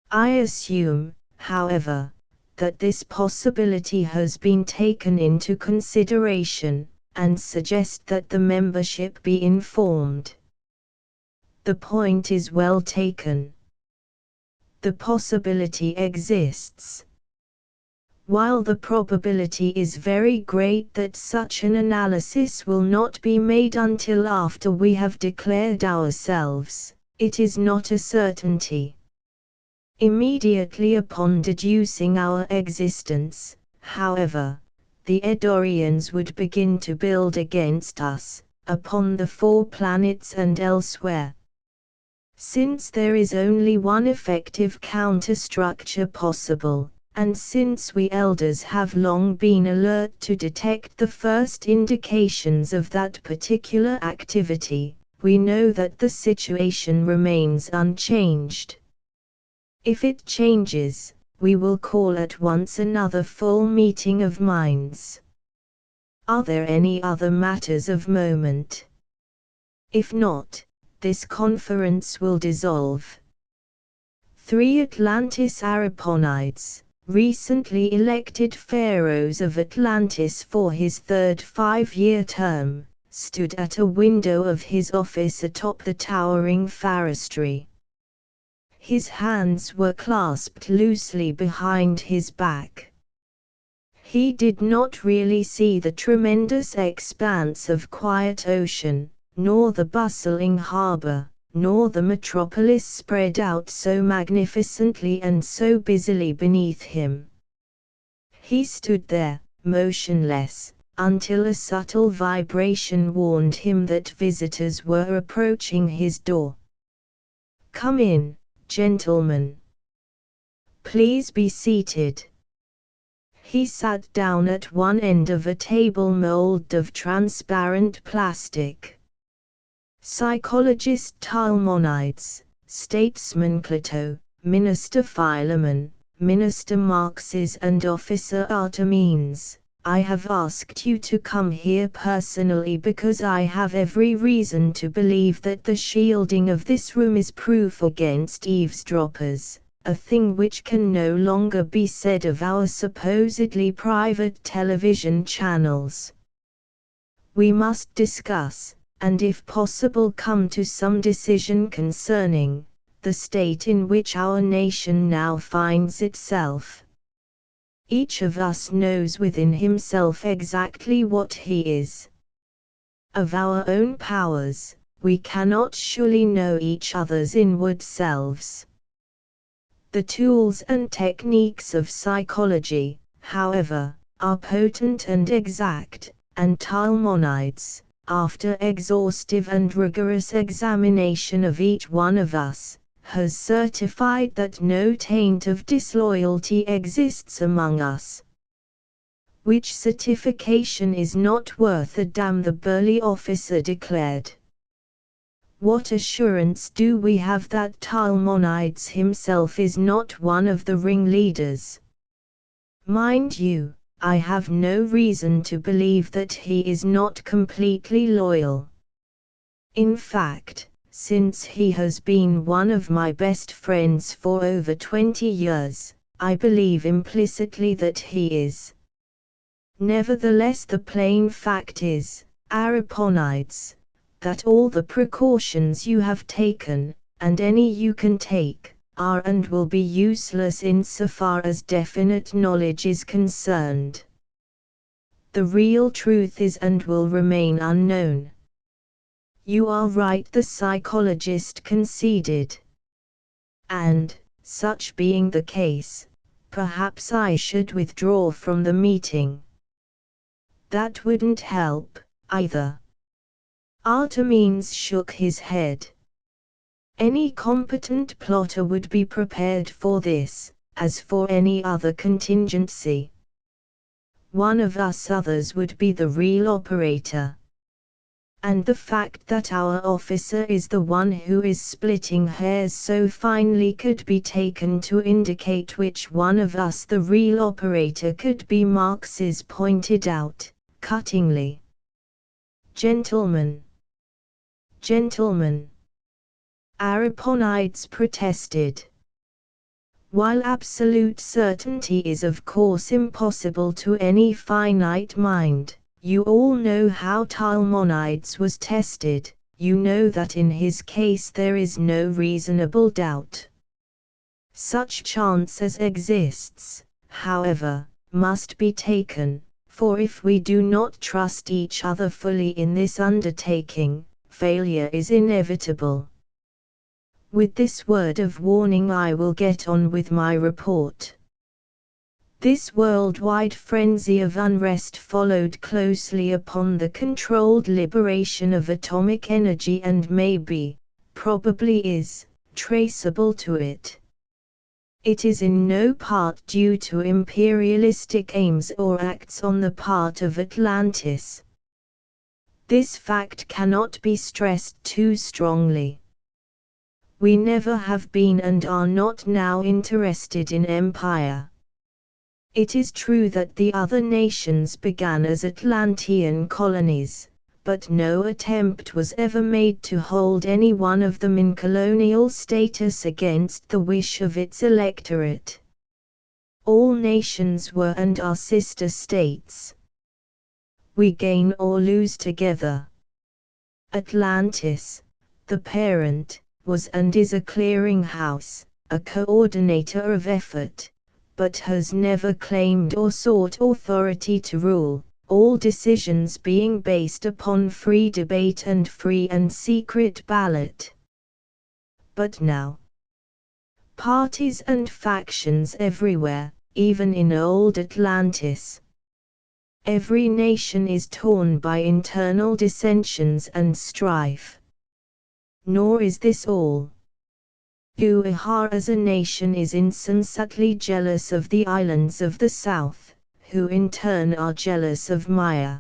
I assume, however, that this possibility has been taken into consideration, and suggest that the membership be informed. The point is well taken. The possibility exists. While the probability is very great that such an analysis will not be made until after we have declared ourselves, it is not a certainty. Immediately upon deducing our existence, however, the Eddorians would begin to build against us, upon the 4 planets and elsewhere. Since there is only one effective counterstructure possible, and since we elders have long been alert to detect the first indications of that particular activity, we know that the situation remains unchanged. If it changes, we will call at once another full meeting of minds. Are there any other matters of moment? If not, this conference will dissolve. 3 Atlantis Araponides, recently elected pharaohs of Atlantis for his 3rd 5-year term, stood at a window of his office atop the towering pharos tree. His hands were clasped loosely behind his back. He did not really see the tremendous expanse of quiet ocean, nor the bustling harbor, nor the metropolis spread out so magnificently and so busily beneath him. He stood there, motionless, until a subtle vibration warned him that visitors were approaching his door. "Come in, gentlemen. Please be seated." He sat down at one end of a table molded of transparent plastic. Psychologist Talmonides, statesman Plato, Minister Philemon, Minister Marxes and Officer Artemenes, I have asked you to come here personally because I have every reason to believe that the shielding of this room is proof against eavesdroppers, a thing which can no longer be said of our supposedly private television channels. We must discuss, and if possible come to some decision concerning, the state in which our nation now finds itself. Each of us knows within himself exactly what he is. Of our own powers, we cannot surely know each other's inward selves. The tools and techniques of psychology, however, are potent and exact, and Talmonides, after exhaustive and rigorous examination of each one of us, has certified that no taint of disloyalty exists among us. Which certification is not worth a damn, the burly officer declared. What assurance do we have that Talmonides himself is not one of the ringleaders? Mind you, I have no reason to believe that he is not completely loyal. In fact, since he has been one of my best friends for over 20 years, I believe implicitly that he is. Nevertheless, the plain fact is, Ariponides, that all the precautions you have taken, and any you can take, are and will be useless insofar as definite knowledge is concerned. The real truth is and will remain unknown. You are right, the psychologist conceded. And, such being the case, perhaps I should withdraw from the meeting. That wouldn't help, either. Artemenes shook his head. Any competent plotter would be prepared for this, as for any other contingency. One of us others would be the real operator. And the fact that our officer is the one who is splitting hairs so finely could be taken to indicate which one of us the real operator could be, Marxes pointed out, cuttingly. Gentlemen! Gentlemen! Ariponides protested. While absolute certainty is of course impossible to any finite mind, you all know how Talmonides was tested, you know that in his case there is no reasonable doubt. Such chance as exists, however, must be taken, for if we do not trust each other fully in this undertaking, failure is inevitable. With this word of warning I will get on with my report. This worldwide frenzy of unrest followed closely upon the controlled liberation of atomic energy and may be, probably is, traceable to it. It is in no part due to imperialistic aims or acts on the part of Atlantis. This fact cannot be stressed too strongly. We never have been and are not now interested in empire. It is true that the other nations began as Atlantean colonies, but no attempt was ever made to hold any one of them in colonial status against the wish of its electorate. All nations were and are sister states. We gain or lose together. Atlantis, the parent, was and is a clearing house, a coordinator of effort, but has never claimed or sought authority to rule, all decisions being based upon free debate and free and secret ballot. But now, parties and factions everywhere, even in old Atlantis. Every nation is torn by internal dissensions and strife. Nor is this all. Uiha as a nation is insensately jealous of the islands of the south, who in turn are jealous of Maya.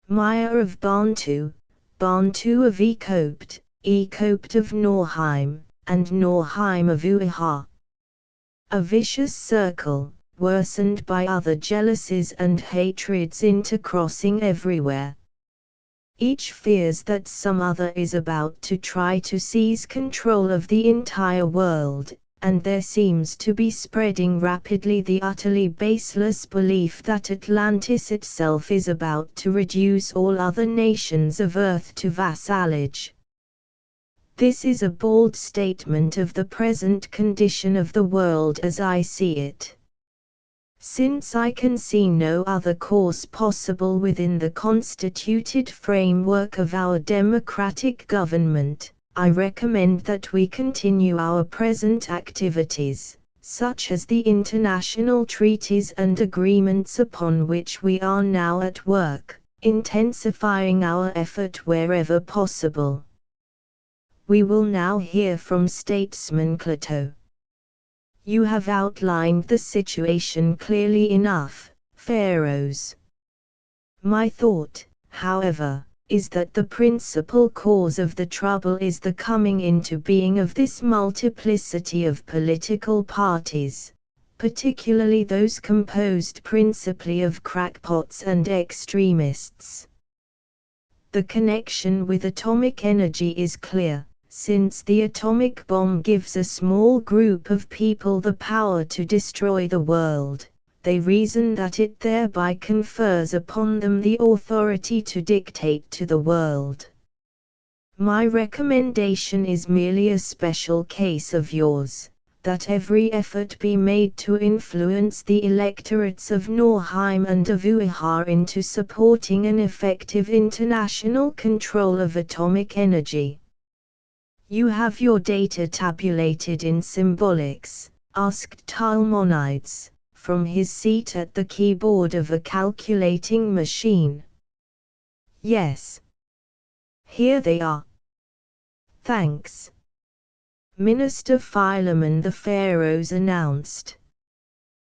Maya of Bantu, Bantu of Ekopt, Ekopt of Norheim, and Norheim of Uiha. A vicious circle, worsened by other jealousies and hatreds intercrossing everywhere. Each fears that some other is about to try to seize control of the entire world, and there seems to be spreading rapidly the utterly baseless belief that Atlantis itself is about to reduce all other nations of Earth to vassalage. This is a bold statement of the present condition of the world as I see it. Since I can see no other course possible within the constituted framework of our democratic government, I recommend that we continue our present activities, such as the international treaties and agreements upon which we are now at work, intensifying our effort wherever possible. We will now hear from statesman Plato. You have outlined the situation clearly enough, pharaohs. My thought, however, is that the principal cause of the trouble is the coming into being of this multiplicity of political parties, particularly those composed principally of crackpots and extremists. The connection with atomic energy is clear. Since the atomic bomb gives a small group of people the power to destroy the world, they reason that it thereby confers upon them the authority to dictate to the world. My recommendation is merely a special case of yours, that every effort be made to influence the electorates of Norheim and of Uiha into supporting an effective international control of atomic energy. You have your data tabulated in symbolics, asked Talmonides, from his seat at the keyboard of a calculating machine. Yes. Here they are. Thanks. Minister Philemon the Pharaohs announced.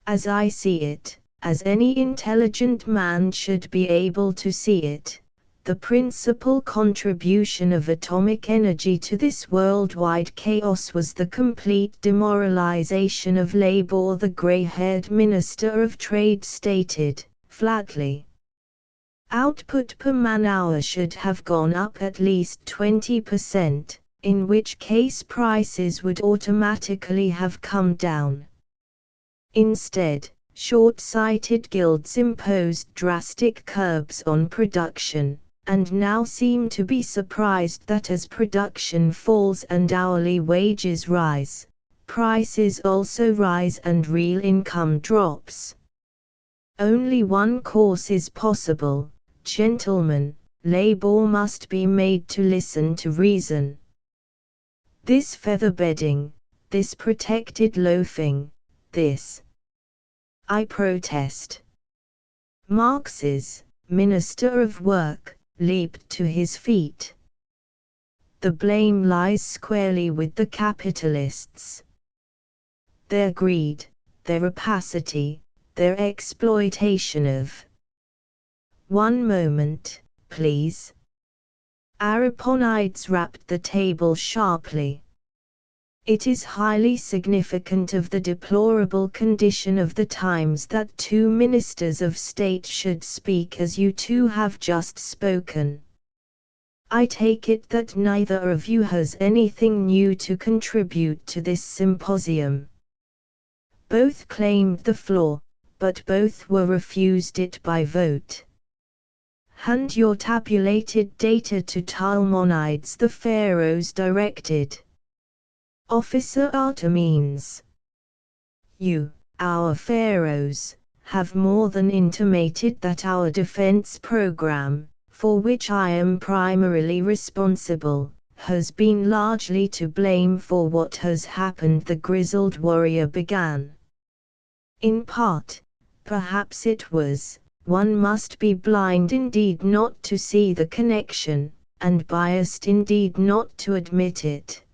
As I see it, as any intelligent man should be able to see it, the principal contribution of atomic energy to this worldwide chaos was the complete demoralization of labor. The gray-haired Minister of Trade stated, flatly. Output per man-hour should have gone up at least 20%, in which case prices would automatically have come down. Instead, short-sighted guilds imposed drastic curbs on production, and now seem to be surprised that as production falls and hourly wages rise, prices also rise and real income drops. Only one course is possible, gentlemen, labor must be made to listen to reason. This featherbedding, this protected loafing, this. I protest. Marx's Minister of Work leaped to his feet. The blame lies squarely with the capitalists. Their greed, their rapacity, their exploitation of. One moment, please. Ariponides rapped the table sharply. It is highly significant of the deplorable condition of the times that two ministers of state should speak as you two have just spoken. I take it that neither of you has anything new to contribute to this symposium. Both claimed the floor, but both were refused it by vote. Hand your tabulated data to Talmonides the Pharaohs directed. Officer Artemenes. You, our pharaohs, have more than intimated that our defense program, for which I am primarily responsible, has been largely to blame for what has happened. The grizzled warrior began. In part, perhaps it was. One must be blind indeed not to see the connection, and biased indeed not to admit it.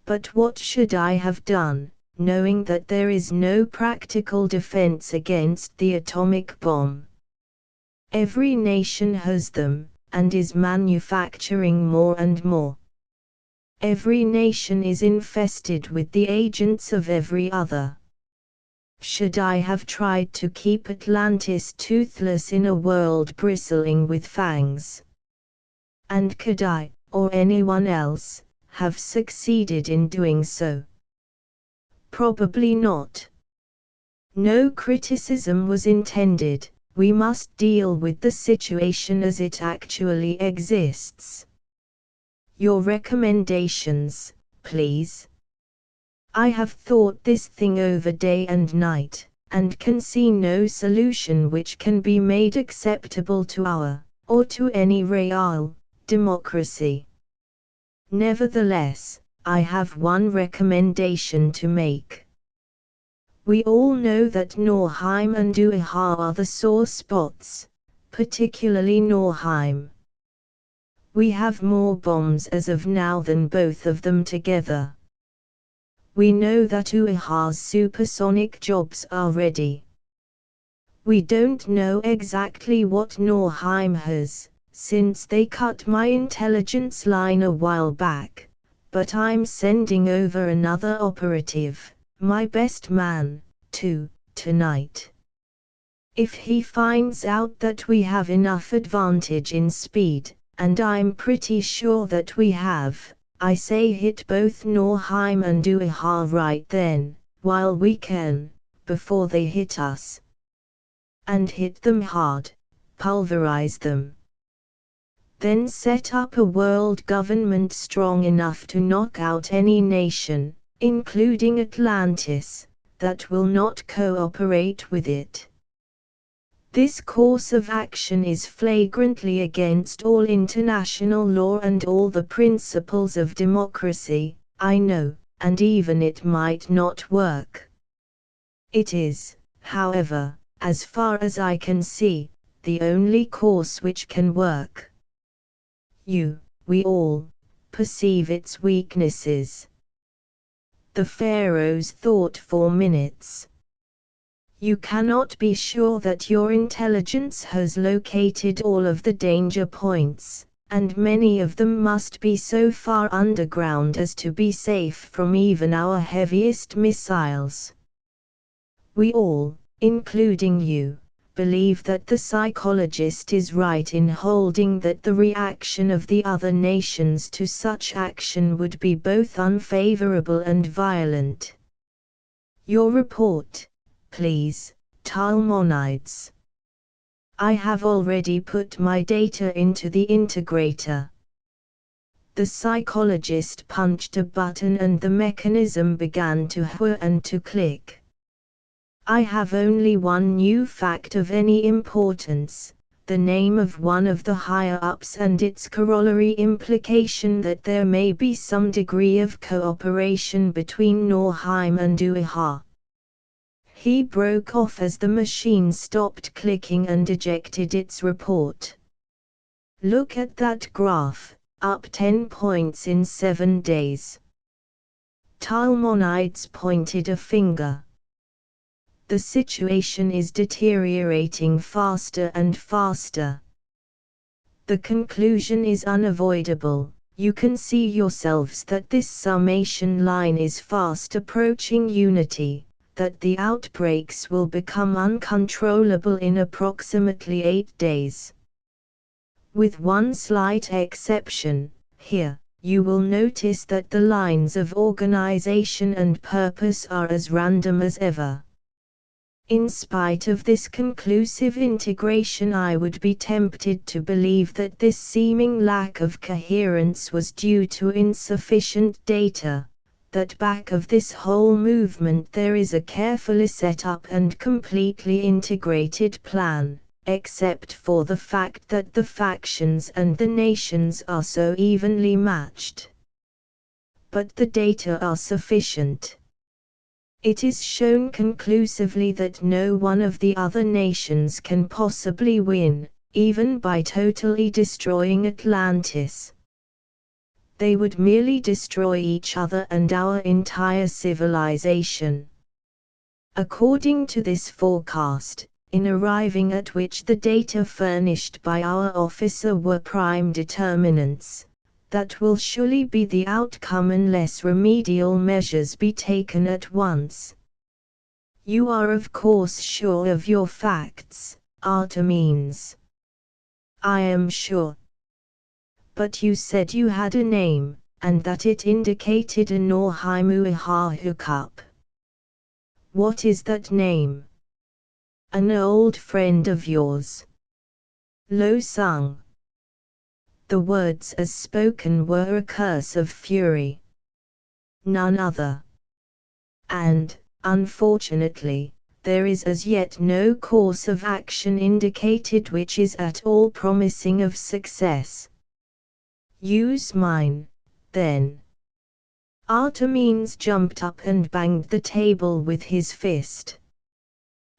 But what should I have done, knowing that there is no practical defense against the atomic bomb? Every nation has them, and is manufacturing more and more. Every nation is infested with the agents of every other. Should I have tried to keep Atlantis toothless in a world bristling with fangs? And could I, or anyone else, have succeeded in doing so? Probably not. No criticism was intended. We must deal with the situation as it actually exists. Your recommendations, please. I have thought this thing over day and night, and can see no solution which can be made acceptable to our, or to any real, democracy. Nevertheless, I have one recommendation to make. We all know that Norheim and Uiha are the sore spots, particularly Norheim. We have more bombs as of now than both of them together. We know that Uiha's supersonic jobs are ready. We don't know exactly what Norheim has, since they cut my intelligence line a while back, but I'm sending over another operative, my best man, tonight. If he finds out that we have enough advantage in speed, and I'm pretty sure that we have, I say hit both Norheim and Uiha right then, while we can, before they hit us. And hit them hard, pulverize them. Then set up a world government strong enough to knock out any nation, including Atlantis, that will not cooperate with it. This course of action is flagrantly against all international law and all the principles of democracy, I know, and even it might not work. It is, however, as far as I can see, the only course which can work. We all, perceive its weaknesses. The pharaohs thought for minutes. You cannot be sure that your intelligence has located all of the danger points, and many of them must be so far underground as to be safe from even our heaviest missiles. We all, including you, believe that the psychologist is right in holding that the reaction of the other nations to such action would be both unfavorable and violent. Your report, please, Talmonides. I have already put my data into the integrator. The psychologist punched a button and the mechanism began to whir and to click. I have only one new fact of any importance, the name of one of the higher-ups and its corollary implication that there may be some degree of cooperation between Norheim and Uiha. He broke off as the machine stopped clicking and ejected its report. Look at that graph, up 10 points in 7 days. Talmonides pointed a finger. The situation is deteriorating faster and faster. The conclusion is unavoidable. You can see yourselves that this summation line is fast approaching unity, that the outbreaks will become uncontrollable in approximately 8 days. With one slight exception, here, you will notice that the lines of organization and purpose are as random as ever. In spite of this conclusive integration, I would be tempted to believe that this seeming lack of coherence was due to insufficient data, that back of this whole movement there is a carefully set up and completely integrated plan, except for the fact that the factions and the nations are so evenly matched. But the data are sufficient. It is shown conclusively that no one of the other nations can possibly win, even by totally destroying Atlantis. They would merely destroy each other and our entire civilization. According to this forecast, in arriving at which the data furnished by our officer were prime determinants, that will surely be the outcome unless remedial measures be taken at once. You are of course sure of your facts, Artemis. I am sure. But you said you had a name, and that it indicated a Norheimuaha hookup. What is that name? An old friend of yours. Lo Sung. The words as spoken were a curse of fury. None other. And, unfortunately, there is as yet no course of action indicated which is at all promising of success. Use mine, then. Artemis jumped up and banged the table with his fist.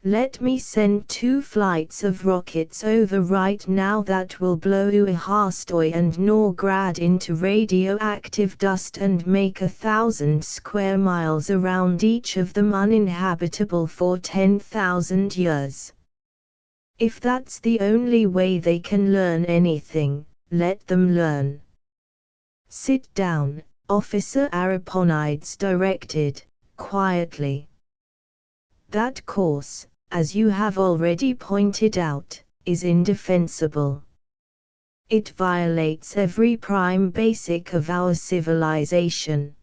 Let me send 2 flights of rockets over right now that will blow Uahastoy and Norgrad into radioactive dust and make 1,000 square miles around each of them uninhabitable for 10,000 years. If that's the only way they can learn anything, let them learn. Sit down, Officer Ariponides directed, quietly. That course, as you have already pointed out, is indefensible. It violates every prime basic of our civilization.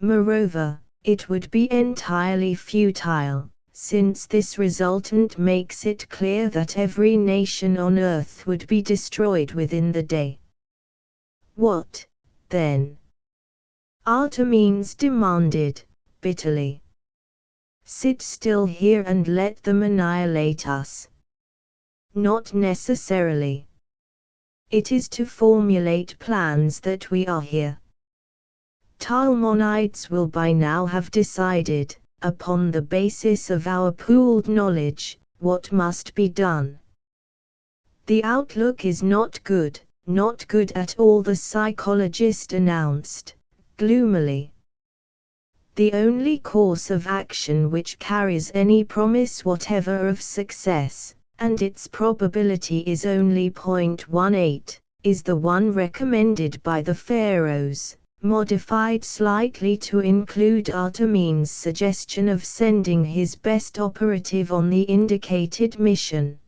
Moreover, it would be entirely futile, since this resultant makes it clear that every nation on Earth would be destroyed within the day. What, then? Artemis demanded, bitterly. Sit still here and let them annihilate us. Not necessarily. It is to formulate plans that we are here. Talmonides will by now have decided, upon the basis of our pooled knowledge, what must be done. The outlook is not good at all, the psychologist announced, gloomily. The only course of action which carries any promise whatever of success, and its probability is only 0.18, is the one recommended by the pharaohs, modified slightly to include Artemis' suggestion of sending his best operative on the indicated mission.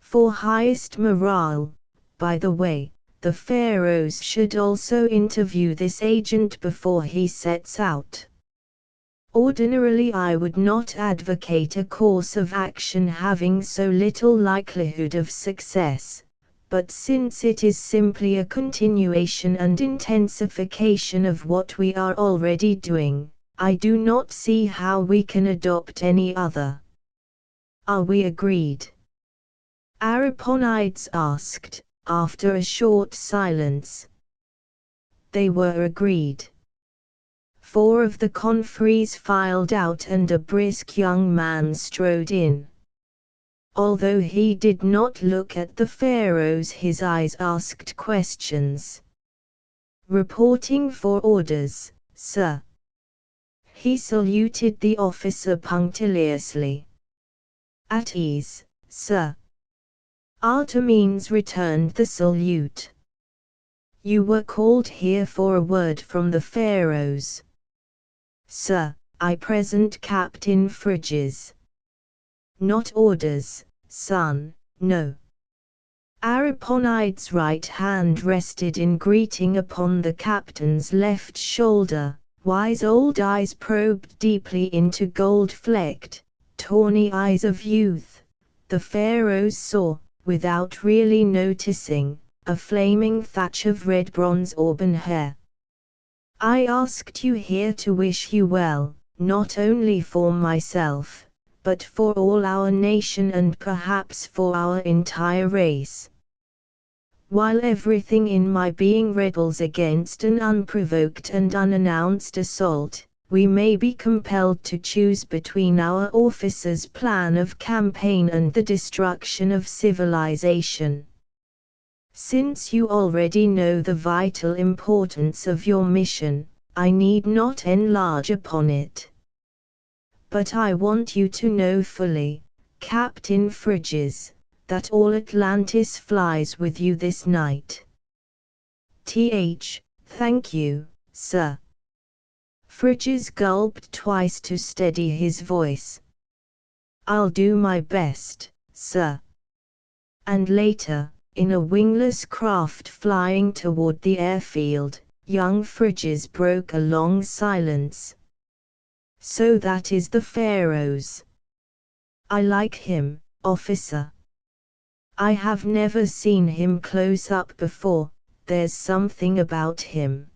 For highest morale, by the way, the pharaohs should also interview this agent before he sets out. Ordinarily I would not advocate a course of action having so little likelihood of success, but since it is simply a continuation and intensification of what we are already doing, I do not see how we can adopt any other. Are we agreed? Ariponides asked, after a short silence. They were agreed. 4 of the confreres filed out and a brisk young man strode in. Although he did not look at the pharaohs, his eyes asked questions. Reporting for orders, sir. He saluted the officer punctiliously. At ease, sir. Artemis returned the salute. You were called here for a word from the pharaohs. Sir, I present Captain Fridges. Not orders, son, no. Ariponides' right hand rested in greeting upon the captain's left shoulder, wise old eyes probed deeply into gold-flecked, tawny eyes of youth. The pharaohs saw, without really noticing, a flaming thatch of red bronze auburn hair. I asked you here to wish you well, not only for myself, but for all our nation and perhaps for our entire race. While everything in my being rebels against an unprovoked and unannounced assault, we may be compelled to choose between our officer's plan of campaign and the destruction of civilization. Since you already know the vital importance of your mission, I need not enlarge upon it. But I want you to know fully, Captain Fridges, that all Atlantis flies with you this night. Thank you, sir. Fridges gulped twice to steady his voice. I'll do my best, sir. And later, in a wingless craft flying toward the airfield, young Fridges broke a long silence. So that is the Pharaoh's. I like him, officer. I have never seen him close up before, there's something about him.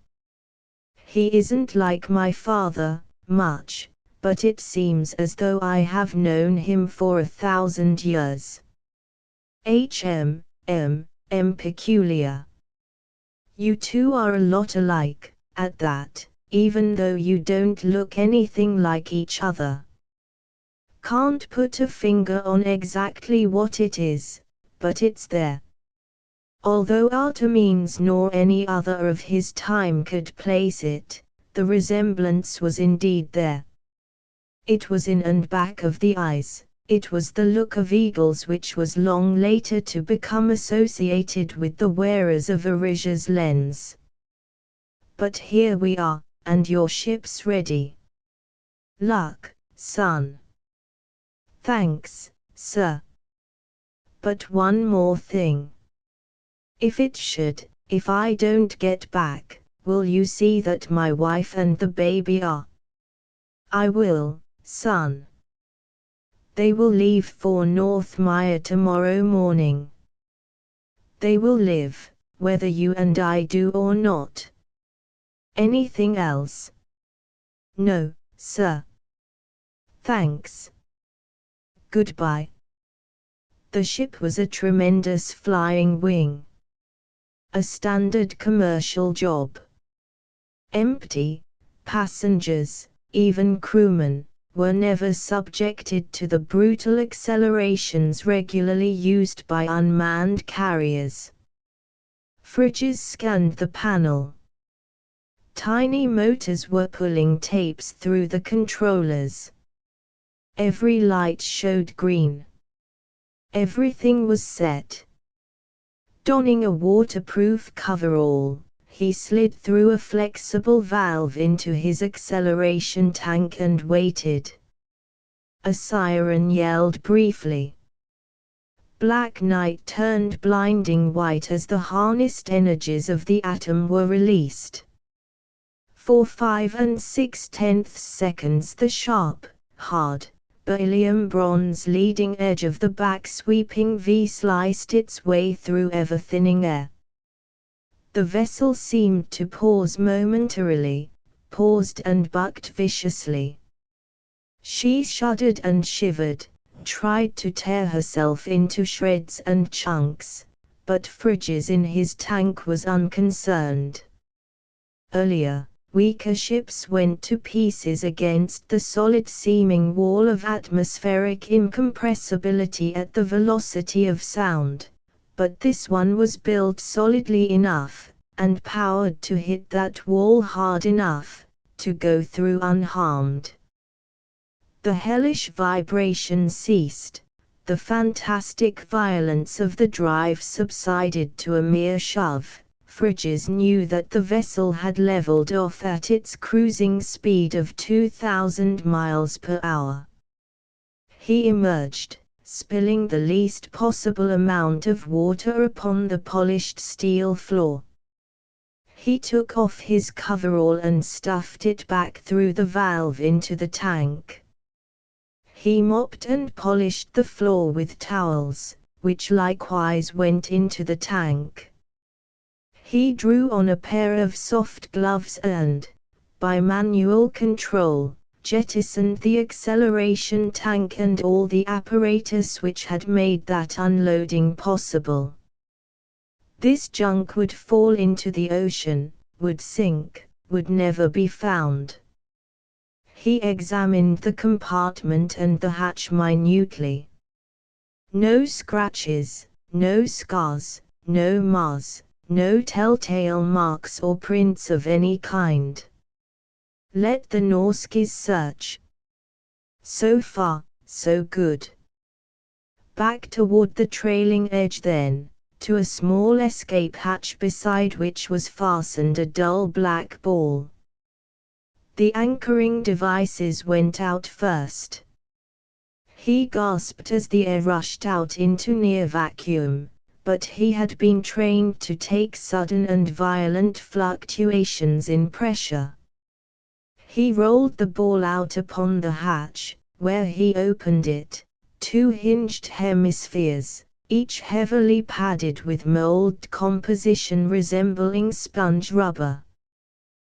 He isn't like my father, much, but it seems as though I have known him for 1,000 years. Peculiar. You two are a lot alike, at that, even though you don't look anything like each other. Can't put a finger on exactly what it is, but it's there. Although Artemenes nor any other of his time could place it, the resemblance was indeed there. It was in and back of the eyes, it was the look of eagles which was long later to become associated with the wearers of Orisha's lens. But here we are, and your ship's ready. Luck, son. Thanks, sir. But one more thing. If I don't get back, will you see that my wife and the baby are? I will, son. They will leave for North Maya tomorrow morning. They will live, whether you and I do or not. Anything else? No, sir. Thanks. Goodbye. The ship was a tremendous flying wing. A standard commercial job. Empty, passengers, even crewmen, were never subjected to the brutal accelerations regularly used by unmanned carriers. Fridges scanned the panel. Tiny motors were pulling tapes through the controllers. Every light showed green. Everything was set. Donning a waterproof coverall, he slid through a flexible valve into his acceleration tank and waited. A siren yelled briefly. Black night turned blinding white as the harnessed energies of the atom were released. For 5 6/10 seconds the sharp, hard, beryllium bronze leading edge of the back-sweeping V sliced its way through ever-thinning air. The vessel seemed to pause momentarily, paused and bucked viciously. She shuddered and shivered, tried to tear herself into shreds and chunks, but Fridges in his tank was unconcerned. Earlier, weaker ships went to pieces against the solid-seeming wall of atmospheric incompressibility at the velocity of sound, but this one was built solidly enough, and powered to hit that wall hard enough, to go through unharmed. The hellish vibration ceased, the fantastic violence of the drive subsided to a mere shove. Fridges knew that the vessel had leveled off at its cruising speed of 2,000 miles per hour. He emerged, spilling the least possible amount of water upon the polished steel floor. He took off his coverall and stuffed it back through the valve into the tank. He mopped and polished the floor with towels, which likewise went into the tank. He drew on a pair of soft gloves and, by manual control, jettisoned the acceleration tank and all the apparatus which had made that unloading possible. This junk would fall into the ocean, would sink, would never be found. He examined the compartment and the hatch minutely. No scratches, no scars, no marks, no telltale marks or prints of any kind. Let the Norskis search. So far, so good. Back toward the trailing edge then, to a small escape hatch beside which was fastened a dull black ball. The anchoring devices went out first. He gasped as the air rushed out into near vacuum, but he had been trained to take sudden and violent fluctuations in pressure. He rolled the ball out upon the hatch, where he opened it, two hinged hemispheres, each heavily padded with mold composition resembling sponge rubber.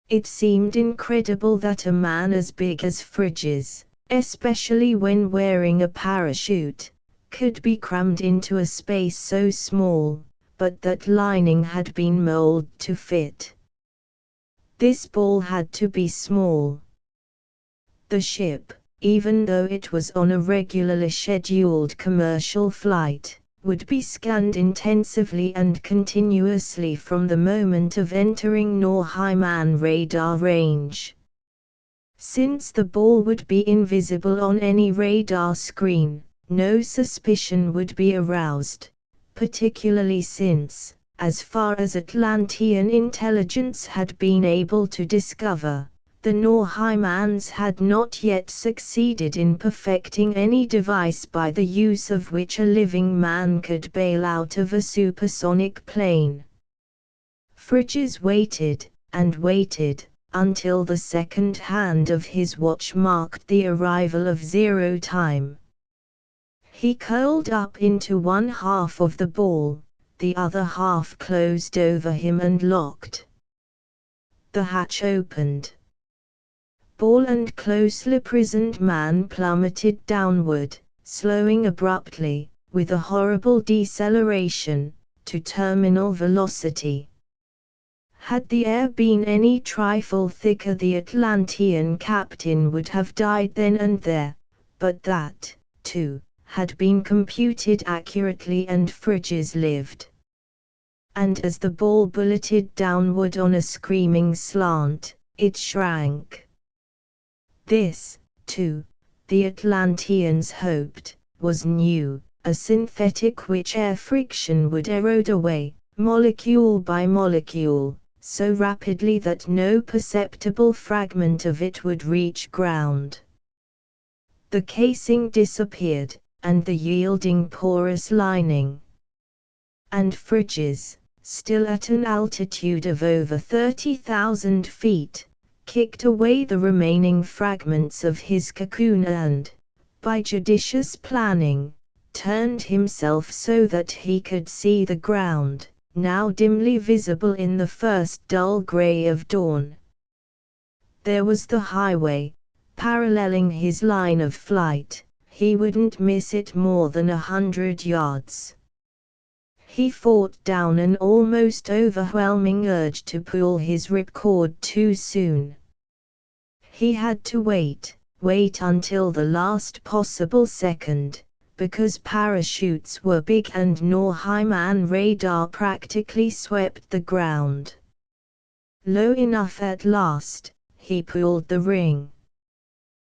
It seemed incredible that a man as big as Fridges, especially when wearing a parachute, could be crammed into a space so small, but that lining had been molded to fit. This ball had to be small. The ship, even though it was on a regularly scheduled commercial flight, would be scanned intensively and continuously from the moment of entering Norheiman radar range. Since the ball would be invisible on any radar screen, no suspicion would be aroused, particularly since, as far as Atlantean intelligence had been able to discover, the Norheimans had not yet succeeded in perfecting any device by the use of which a living man could bail out of a supersonic plane. Fridges waited, and waited, until the second hand of his watch marked the arrival of 0 time. He curled up into one half of the ball, the other half closed over him and locked. The hatch opened. Ball and closely prisoned man plummeted downward, slowing abruptly, with a horrible deceleration, to terminal velocity. Had the air been any trifle thicker, the Atlantean captain would have died then and there, but that, too, had been computed accurately and Fridges lived. And as the ball bulleted downward on a screaming slant, it shrank. This, too, the Atlanteans hoped, was new, a synthetic which air friction would erode away, molecule by molecule, so rapidly that no perceptible fragment of it would reach ground. The casing disappeared, and the yielding porous lining. And Fridges, still at an altitude of over 30,000 feet, kicked away the remaining fragments of his cocoon and, by judicious planning, turned himself so that he could see the ground, now dimly visible in the first dull gray of dawn. There was the highway, paralleling his line of flight. He wouldn't miss it more than 100 yards. He fought down an almost overwhelming urge to pull his ripcord too soon. He had to wait until the last possible second, because parachutes were big and Norheiman radar practically swept the ground. Low enough at last, he pulled the ring.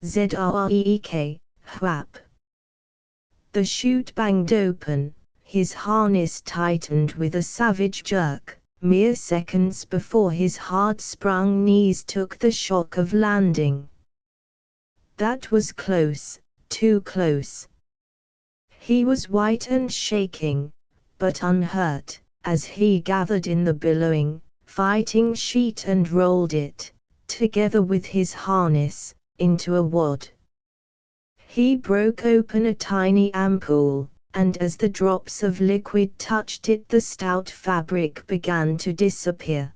Zreek, whap. The chute banged open, his harness tightened with a savage jerk, mere seconds before his hard-sprung knees took the shock of landing. That was close, too close. He was white and shaking, but unhurt, as he gathered in the billowing, fighting sheet and rolled it, together with his harness, into a wad. He broke open a tiny ampoule, and as the drops of liquid touched it, the stout fabric began to disappear.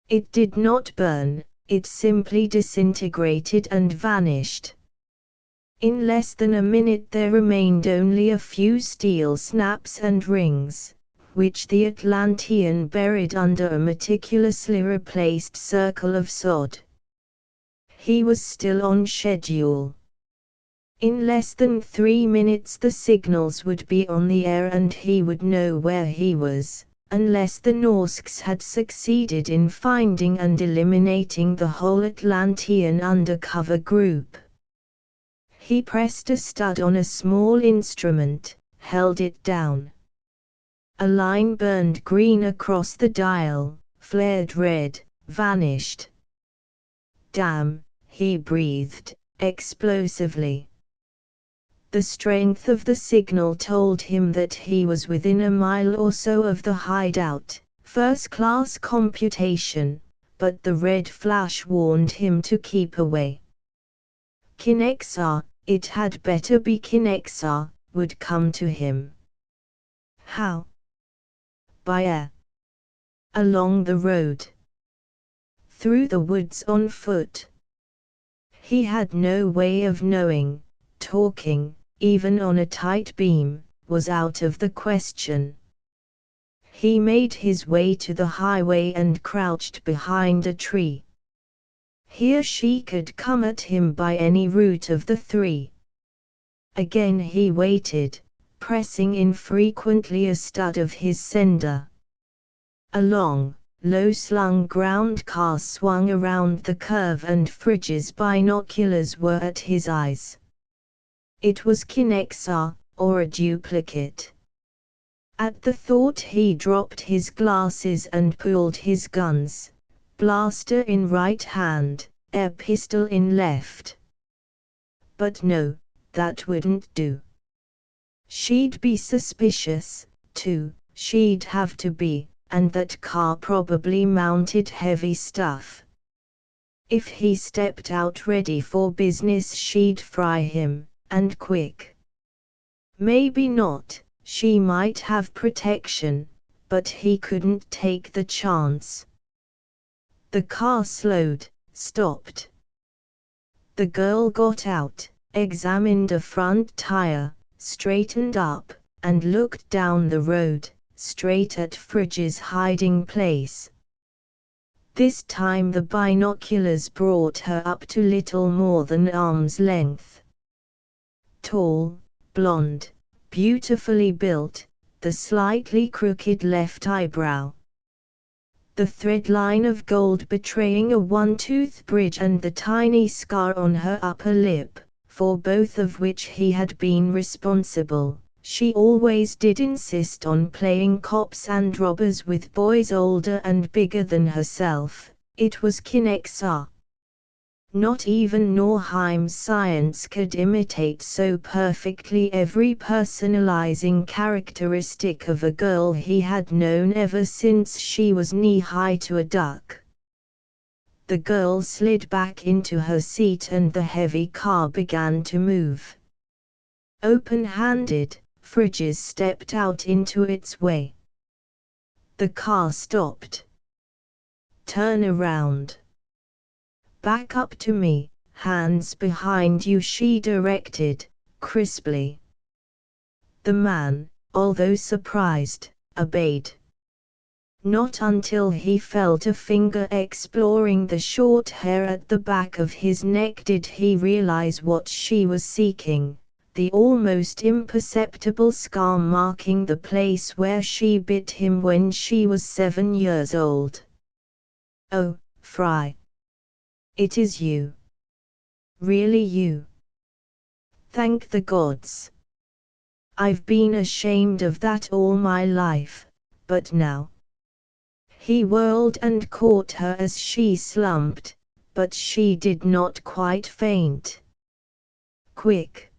It did not burn, it simply disintegrated and vanished. In less than a minute there remained only a few steel snaps and rings, which the Atlantean buried under a meticulously replaced circle of sod. He was still on schedule. In less than 3 minutes the signals would be on the air and he would know where he was, unless the Norsks had succeeded in finding and eliminating the whole Atlantean undercover group. He pressed a stud on a small instrument, held it down. A line burned green across the dial, flared red, vanished. "Damn," he breathed, explosively. The strength of the signal told him that he was within a mile or so of the hideout, first-class computation, but the red flash warned him to keep away. Kinexar, it had better be Kinexar, would come to him. How? By air. Along the road. Through the woods on foot. He had no way of knowing. Talking, even on a tight beam, was out of the question. He made his way to the highway and crouched behind a tree. Here she could come at him by any route of the three. Again he waited, pressing infrequently a stud of his sender. A long, low-slung ground car swung around the curve and Fridge's binoculars were at his eyes. It was Kinexar, or a duplicate. At the thought he dropped his glasses and pulled his guns, blaster in right hand, air pistol in left. But no, that wouldn't do. She'd be suspicious, too, she'd have to be, and that car probably mounted heavy stuff. If he stepped out ready for business she'd fry him, and quick. Maybe not, she might have protection, but he couldn't take the chance. The car slowed, stopped. The girl got out, examined a front tire, straightened up, and looked down the road, straight at Fridge's hiding place. This time the binoculars brought her up to little more than arm's length. Tall, blonde, beautifully built, the slightly crooked left eyebrow. The threadline of gold betraying a one-tooth bridge and the tiny scar on her upper lip, for both of which he had been responsible. She always did insist on playing cops and robbers with boys older and bigger than herself. It was Kinexar. Not even Norheim's science could imitate so perfectly every personalizing characteristic of a girl he had known ever since she was knee-high to a duck. The girl slid back into her seat and the heavy car began to move. Open-handed, Fridges stepped out into its way. The car stopped. "Turn around. Back up to me, hands behind you," she directed, crisply. The man, although surprised, obeyed. Not until he felt a finger exploring the short hair at the back of his neck did he realize what she was seeking, the almost imperceptible scar marking the place where she bit him when she was 7 years old. "Oh, Fry. It is you. Really you. Thank the gods. I've been ashamed of that all my life, but now." He whirled and caught her as she slumped, but she did not quite faint. "Quick.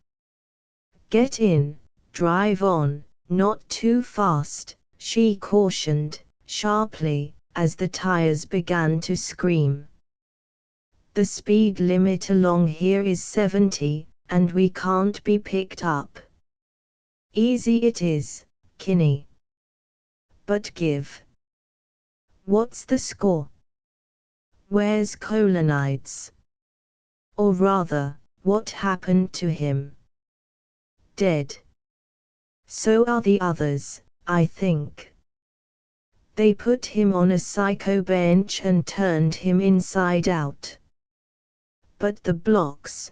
Get in, drive on, not too fast," she cautioned, sharply, as the tires began to scream. "The speed limit along here is 70, and we can't be picked up." Easy it is, Kinney. But give. What's the score? Where's Colonides? Or rather, what happened to him? Dead. So are the others, I think. They put him on a psycho bench and turned him inside out. But the blocks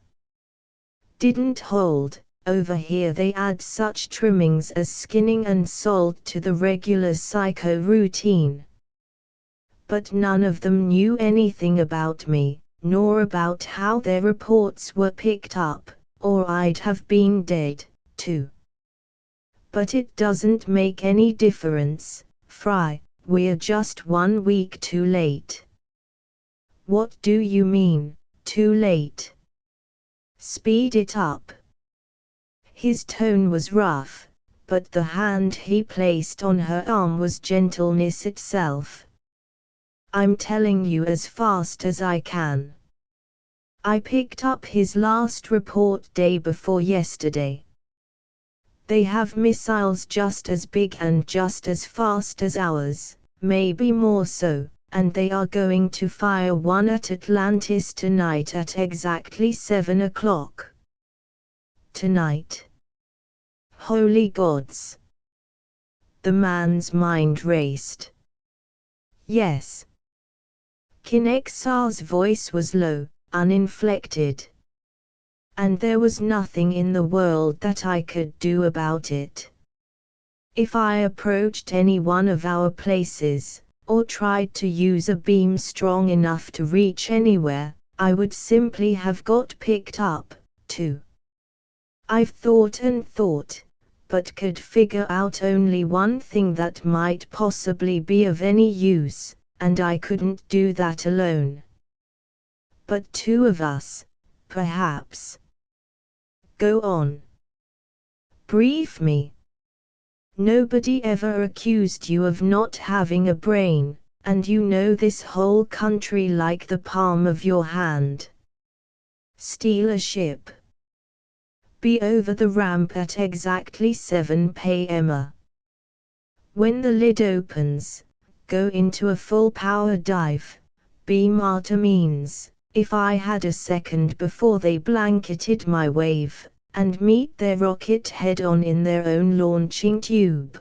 didn't hold. Over here they add such trimmings as skinning and salt to the regular psycho routine. But none of them knew anything about me, nor about how their reports were picked up, or I'd have been dead, too. But it doesn't make any difference, Fry, we're just 1 week too late. What do you mean, too late? Speed it up. His tone was rough, but the hand he placed on her arm was gentleness itself. I'm telling you as fast as I can. I picked up his last report day before yesterday. They have missiles just as big and just as fast as ours, maybe more so, and they are going to fire one at Atlantis tonight at exactly 7 o'clock. Tonight. Holy gods! The man's mind raced. Yes. Kinexar's voice was low, uninflected. And there was nothing in the world that I could do about it. If I approached any one of our places, or tried to use a beam strong enough to reach anywhere, I would simply have got picked up, too. I've thought and thought, but could figure out only one thing that might possibly be of any use, and I couldn't do that alone. But 2 of us, perhaps. Go on. Brief me. Nobody ever accused you of not having a brain, and you know this whole country like the palm of your hand. Steal a ship. Be over the ramp at exactly 7 p.m. When the lid opens, go into a full power dive. Beam Artemis. If I had a second before they blanketed my wave, and meet their rocket head-on in their own launching tube.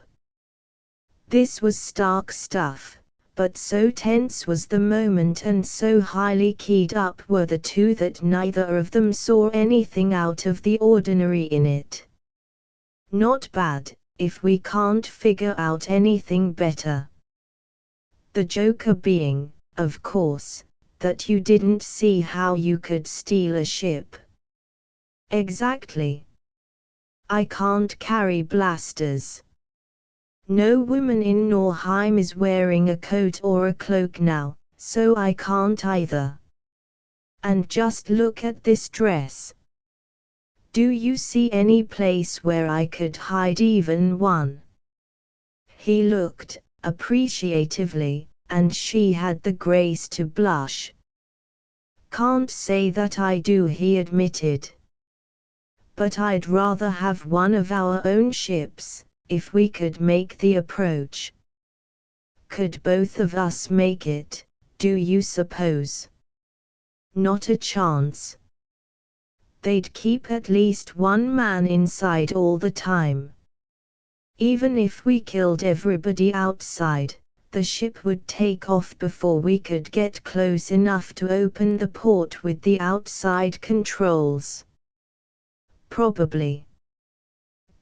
This was stark stuff, but so tense was the moment and so highly keyed up were the 2 that neither of them saw anything out of the ordinary in it. Not bad, if we can't figure out anything better. The joker being, of course, that you didn't see how you could steal a ship. Exactly. I can't carry blasters. No woman in Norheim is wearing a coat or a cloak now, so I can't either. And just look at this dress. Do you see any place where I could hide even one? He looked, appreciatively, and she had the grace to blush. Can't say that I do, he admitted. But I'd rather have one of our own ships, if we could make the approach. Could both of us make it, do you suppose? Not a chance. They'd keep at least one man inside all the time. Even if we killed everybody outside, the ship would take off before we could get close enough to open the port with the outside controls. Probably.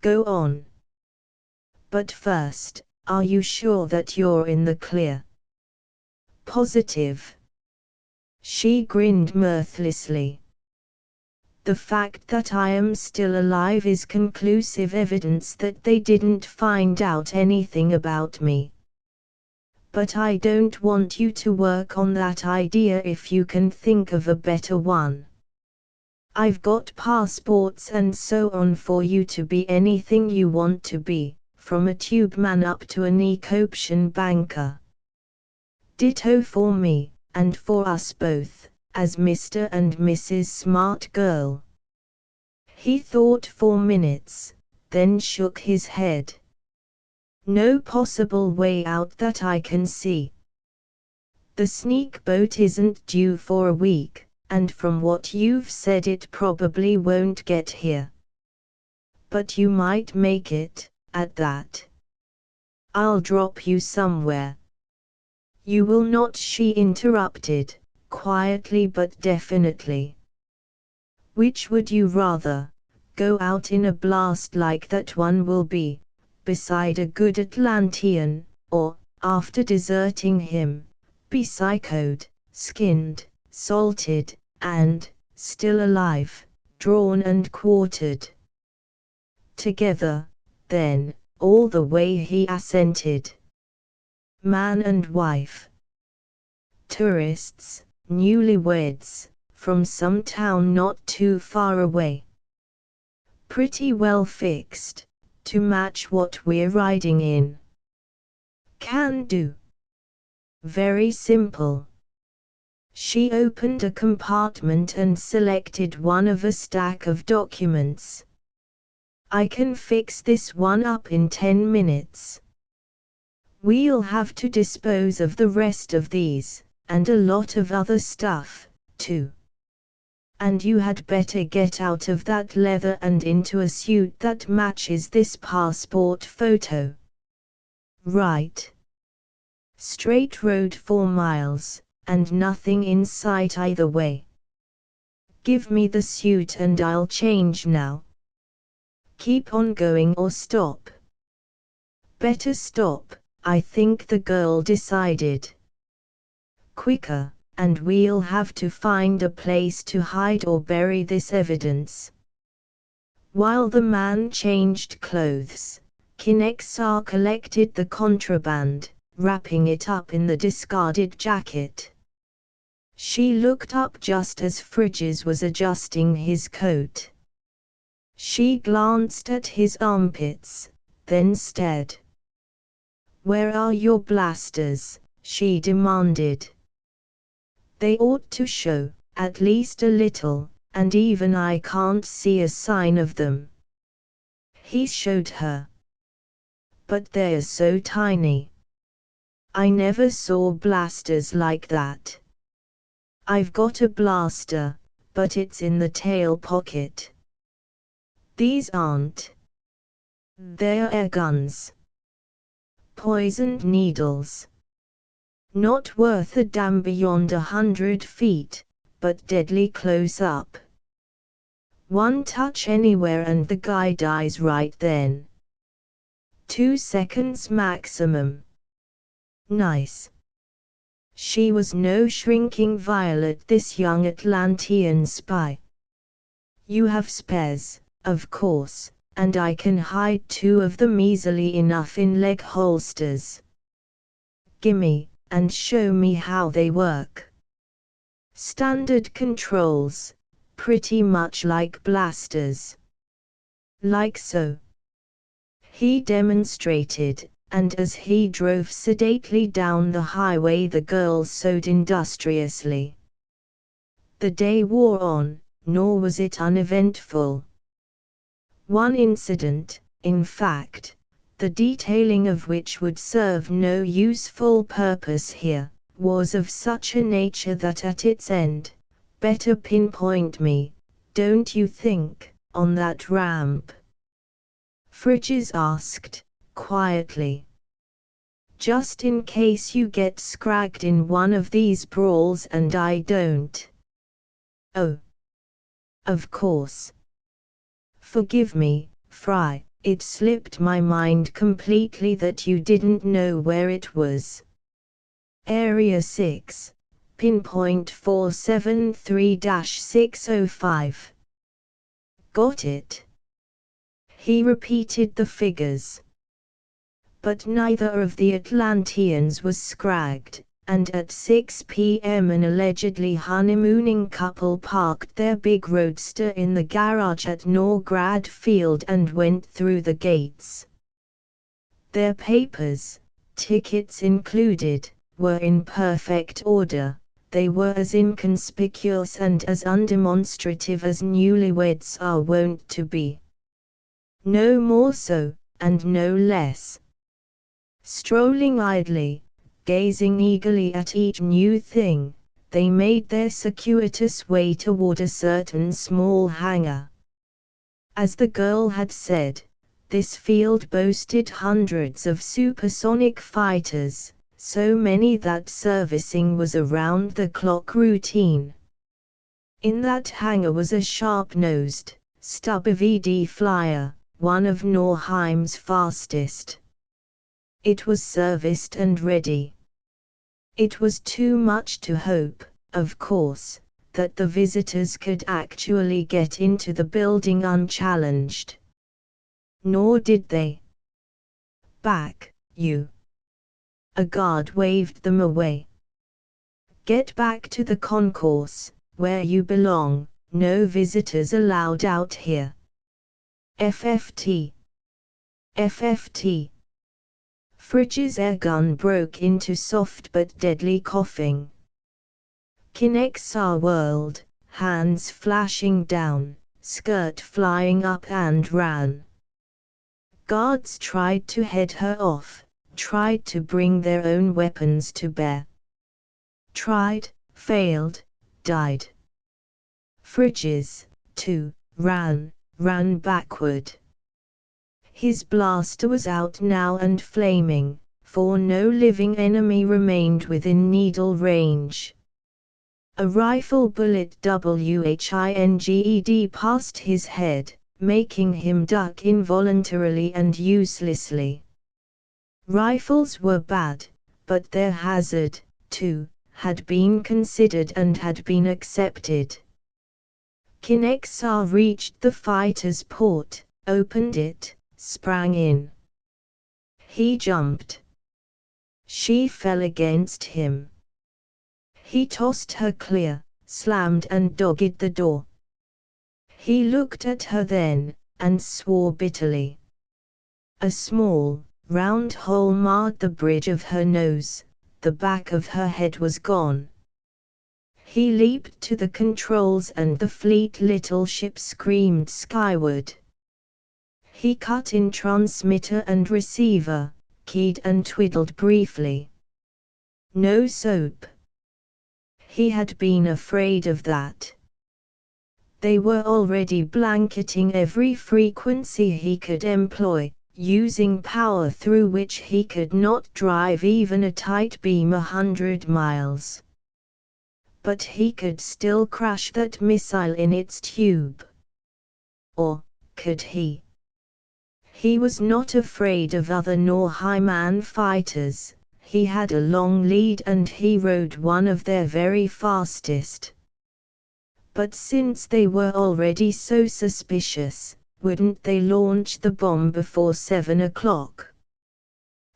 Go on. But first, are you sure that you're in the clear? Positive. She grinned mirthlessly. The fact that I am still alive is conclusive evidence that they didn't find out anything about me. But I don't want you to work on that idea if you can think of a better one. I've got passports and so on for you to be anything you want to be, from a tube man up to an Ecoption banker. Ditto for me, and for us both, as Mr. and Mrs. Smart Girl. He thought for minutes, then shook his head. No possible way out that I can see. The sneak boat isn't due for a week, and from what you've said it probably won't get here. But you might make it, at that. I'll drop you somewhere. You will not, she interrupted, quietly but definitely. Which would you rather, go out in a blast like that one will be, beside a good Atlantean, or, after deserting him, be psychoed, skinned, salted, and, still alive, drawn and quartered? Together, then, all the way, he assented. Man and wife. Tourists, newlyweds, from some town not too far away. Pretty well fixed, to match what we're riding in. Can do. Very simple. She opened a compartment and selected one of a stack of documents. I can fix this one up in 10 minutes. We'll have to dispose of the rest of these, and a lot of other stuff, too. And you had better get out of that leather and into a suit that matches this passport photo. Right. Straight road 4 miles, and nothing in sight either way. Give me the suit and I'll change now. Keep on going or stop. Better stop, I think the girl decided. Quicker, and we'll have to find a place to hide or bury this evidence. While the man changed clothes, Kinexar collected the contraband, wrapping it up in the discarded jacket. She looked up just as Fridges was adjusting his coat. She glanced at his armpits, then stared. Where are your blasters? She demanded. They ought to show, at least a little, and even I can't see a sign of them. He showed her. But they're so tiny. I never saw blasters like that. I've got a blaster, but it's in the tail pocket. These aren't. They're air guns. Poisoned needles. Not worth a damn beyond 100 feet, but deadly close up. One touch anywhere and the guy dies right then. 2 seconds maximum. Nice. She was no shrinking violet, this young Atlantean spy. You have spares, of course, and I can hide 2 of them easily enough in leg holsters. Gimme, and show me how they work. Standard controls, pretty much like blasters. Like so. He demonstrated, and as he drove sedately down the highway the girl sewed industriously. The day wore on, nor was it uneventful. One incident, in fact, the detailing of which would serve no useful purpose here, was of such a nature that at its end, better pinpoint me, don't you think, on that ramp? Fridges asked, quietly. Just in case you get scragged in one of these brawls and I don't. Oh. Of course. Forgive me, Fry, it slipped my mind completely that you didn't know where it was. Area 6, pinpoint 473-605. Got it. He repeated the figures. But neither of the Atlanteans was scragged, and at 6 p.m. an allegedly honeymooning couple parked their big roadster in the garage at Norgrad Field and went through the gates. Their papers, tickets included, were in perfect order. They were as inconspicuous and as undemonstrative as newlyweds are wont to be. No more so, and no less. Strolling idly, gazing eagerly at each new thing, they made their circuitous way toward a certain small hangar. As the girl had said, this field boasted hundreds of supersonic fighters, so many that servicing was a round-the-clock routine. In that hangar was a sharp-nosed, stubborn flyer, one of Norheim's fastest. It was serviced and ready. It was too much to hope, of course, that the visitors could actually get into the building unchallenged. Nor did they. Back, you! A guard waved them away. Get back to the concourse, where you belong, no visitors allowed out here. FFT. FFT. Fridge's airgun broke into soft but deadly coughing. Kinexar whirled, hands flashing down, skirt flying up and ran. Guards tried to head her off, tried to bring their own weapons to bear. Tried, failed, died. Fridges, too, ran backward. His blaster was out now and flaming, for no living enemy remained within needle range. A rifle bullet whinged past his head, making him duck involuntarily and uselessly. Rifles were bad, but their hazard, too, had been considered and had been accepted. Kinexar reached the fighter's port, opened it, sprang in. He jumped. She fell against him. He tossed her clear, slammed and dogged the door. He looked at her then, and swore bitterly. A small, round hole marred the bridge of her nose, the back of her head was gone. He leaped to the controls and the fleet little ship screamed skyward. He cut in transmitter and receiver, keyed and twiddled briefly. No soap. He had been afraid of that. They were already blanketing every frequency he could employ, using power through which he could not drive even a tight beam 100 miles. But he could still crash that missile in its tube. Or, could he? He was not afraid of other Norheiman fighters. He had a long lead and he rode one of their very fastest. But since they were already so suspicious, wouldn't they launch the bomb before 7 o'clock?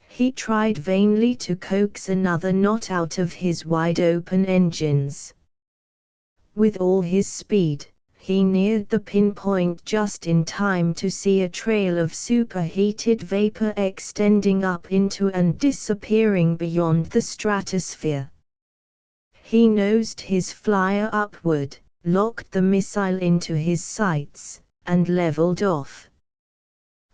He tried vainly to coax another knot out of his wide-open engines. With all his speed, he neared the pinpoint just in time to see a trail of superheated vapor extending up into and disappearing beyond the stratosphere. He nosed his flyer upward, locked the missile into his sights, and leveled off.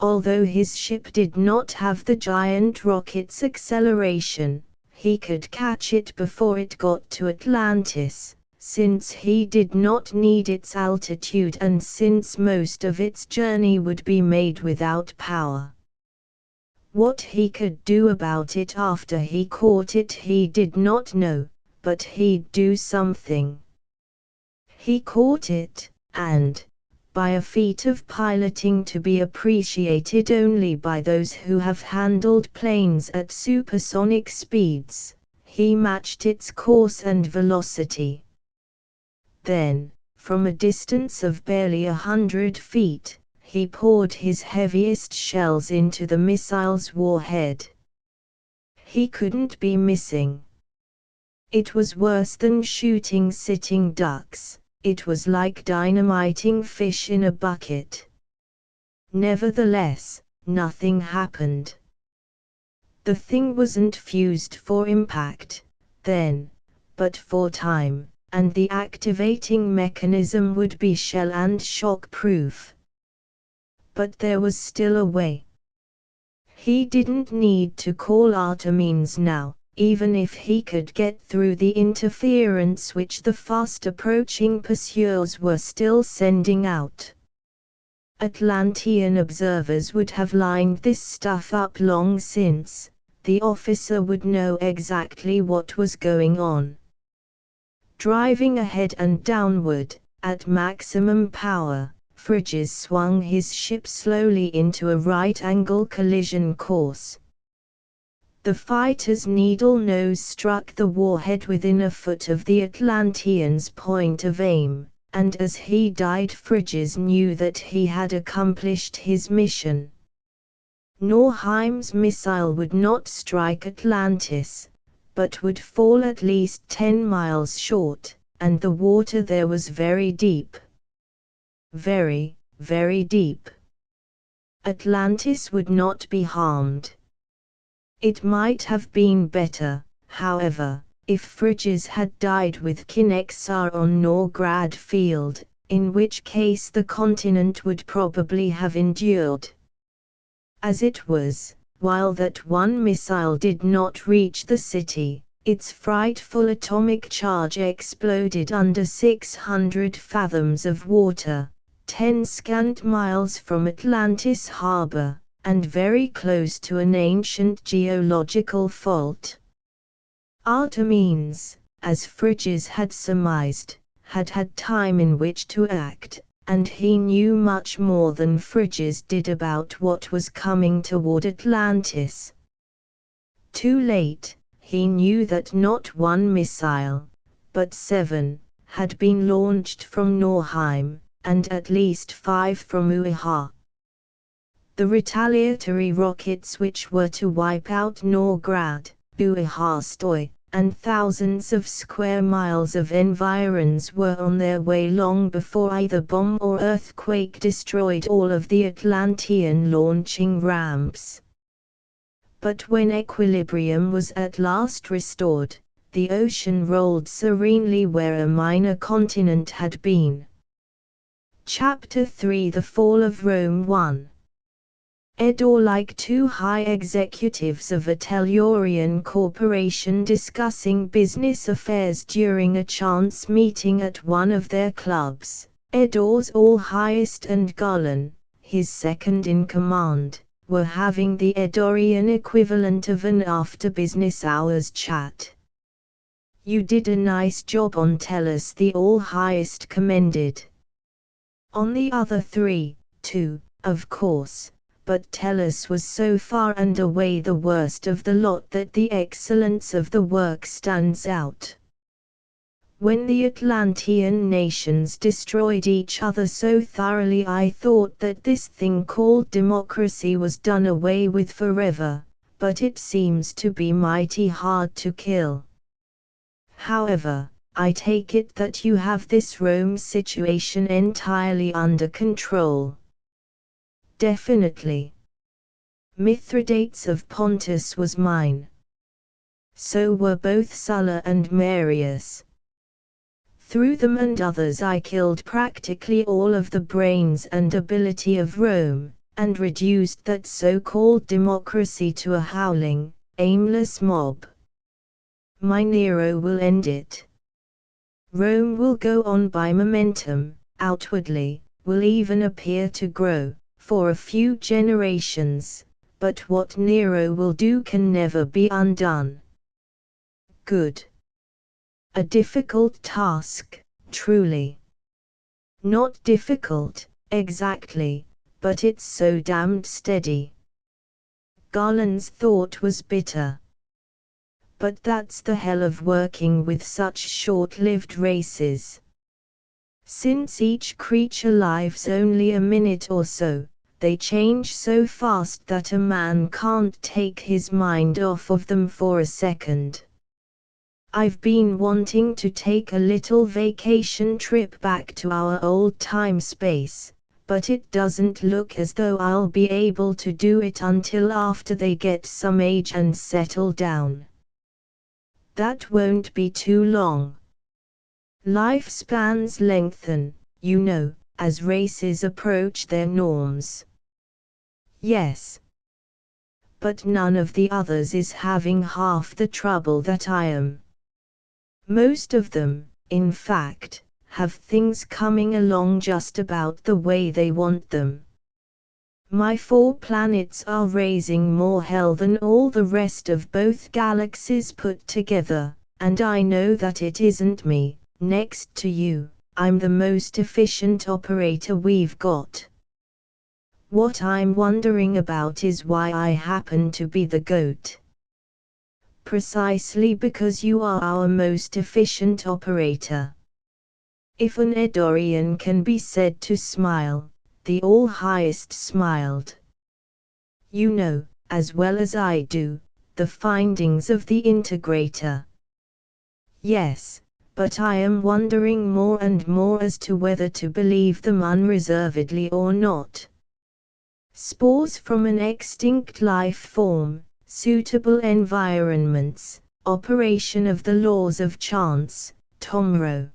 Although his ship did not have the giant rocket's acceleration, he could catch it before it got to Atlantis, since he did not need its altitude and since most of its journey would be made without power. What he could do about it after he caught it he did not know, but he'd do something. He caught it, and, by a feat of piloting to be appreciated only by those who have handled planes at supersonic speeds, he matched its course and velocity. Then, from a distance of barely 100 feet, he poured his heaviest shells into the missile's warhead. He couldn't be missing. It was worse than shooting sitting ducks. It was like dynamiting fish in a bucket. Nevertheless, nothing happened. The thing wasn't fused for impact, then, but for time, and the activating mechanism would be shell and shock proof. but there was still a way. He didn't need to call Artemis now, even if he could get through the interference which the fast-approaching pursuers were still sending out. Atlantean observers would have lined this stuff up long since. The officer would know exactly what was going on. Driving ahead and downward, at maximum power, Fridges swung his ship slowly into a right-angle collision course. The fighter's needle nose struck the warhead within a foot of the Atlantean's point of aim, and as he died, Fridges knew that he had accomplished his mission. Norheim's missile would not strike Atlantis, but would fall at least 10 miles short, and the water there was very deep. Very, very deep. Atlantis would not be harmed. It might have been better, however, if Fridges had died with Kinexar on Norgrad Field, in which case the continent would probably have endured. As it was, while that one missile did not reach the city, its frightful atomic charge exploded under 600 fathoms of water, 10 scant miles from Atlantis harbor, and very close to an ancient geological fault. Artemis, as Fridges had surmised, had had time in which to act, and he knew much more than Fridges did about what was coming toward Atlantis. Too late, he knew that not one missile, but 7, had been launched from Norheim, and at least 5 from Uiha. The retaliatory rockets which were to wipe out Norgrad, Uiha-Stoi, and thousands of square miles of environs were on their way long before either bomb or earthquake destroyed all of the Atlantean launching ramps. But when equilibrium was at last restored, the ocean rolled serenely where a minor continent had been. Chapter 3: The Fall of Rome 1. Edor, like two high executives of a Tellurian corporation discussing business affairs during a chance meeting at one of their clubs, Edor's all-highest and Garland, his second-in-command, were having the Edorian equivalent of an after-business-hours chat. "You did a nice job on Tellus," the all-highest commended. On the other 3, too, of course, but Tellus was so far and away the worst of the lot that the excellence of the work stands out. When the Atlantean nations destroyed each other so thoroughly, I thought that this thing called democracy was done away with forever, but it seems to be mighty hard to kill. However, I take it that you have this Rome situation entirely under control. Definitely. Mithridates of Pontus was mine. So were both Sulla and Marius. Through them and others I killed practically all of the brains and ability of Rome, and reduced that so-called democracy to a howling, aimless mob. My Nero will end it. Rome will go on by momentum, outwardly, will even appear to grow, for a few generations, but what Nero will do can never be undone. Good. A difficult task, truly. Not difficult, exactly, but it's so damned steady. Garland's thought was bitter. But that's the hell of working with such short-lived races. Since each creature lives only a minute or so, they change so fast that a man can't take his mind off of them for a second. I've been wanting to take a little vacation trip back to our old time space, but it doesn't look as though I'll be able to do it until after they get some age and settle down. That won't be too long. Lifespans lengthen, you know, as races approach their norms. Yes. But none of the others is having half the trouble that I am. Most of them, in fact, have things coming along just about the way they want them. My 4 planets are raising more hell than all the rest of both galaxies put together, and I know that it isn't me. Next to you, I'm the most efficient operator we've got. What I'm wondering about is why I happen to be the GOAT. Precisely because you are our most efficient operator. If an Eddorian can be said to smile, the All-Highest smiled. You know, as well as I do, the findings of the integrator. Yes, but I am wondering more and more as to whether to believe them unreservedly or not. Spores from an extinct life form, suitable environments, operation of the laws of chance, Tomro.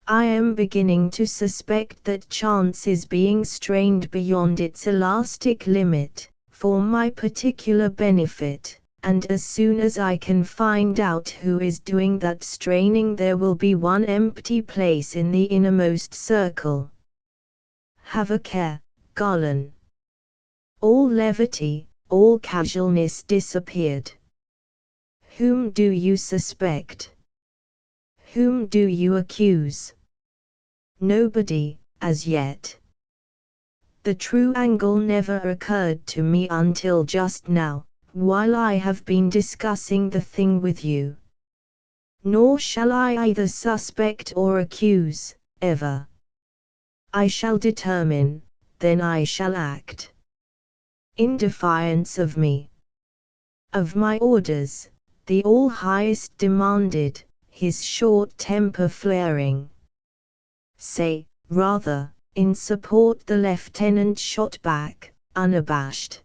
I am beginning to suspect that chance is being strained beyond its elastic limit, for my particular benefit, and as soon as I can find out who is doing that straining, there will be one empty place in the innermost circle. Have a care, Garland. All levity, all casualness disappeared. Whom do you suspect? Whom do you accuse? Nobody, as yet. The true angle never occurred to me until just now, while I have been discussing the thing with you. Nor shall I either suspect or accuse, ever. I shall determine, then I shall act. In defiance of me. Of my orders, the All-Highest demanded, his short temper flaring. Say, rather, in support, the lieutenant shot back, unabashed.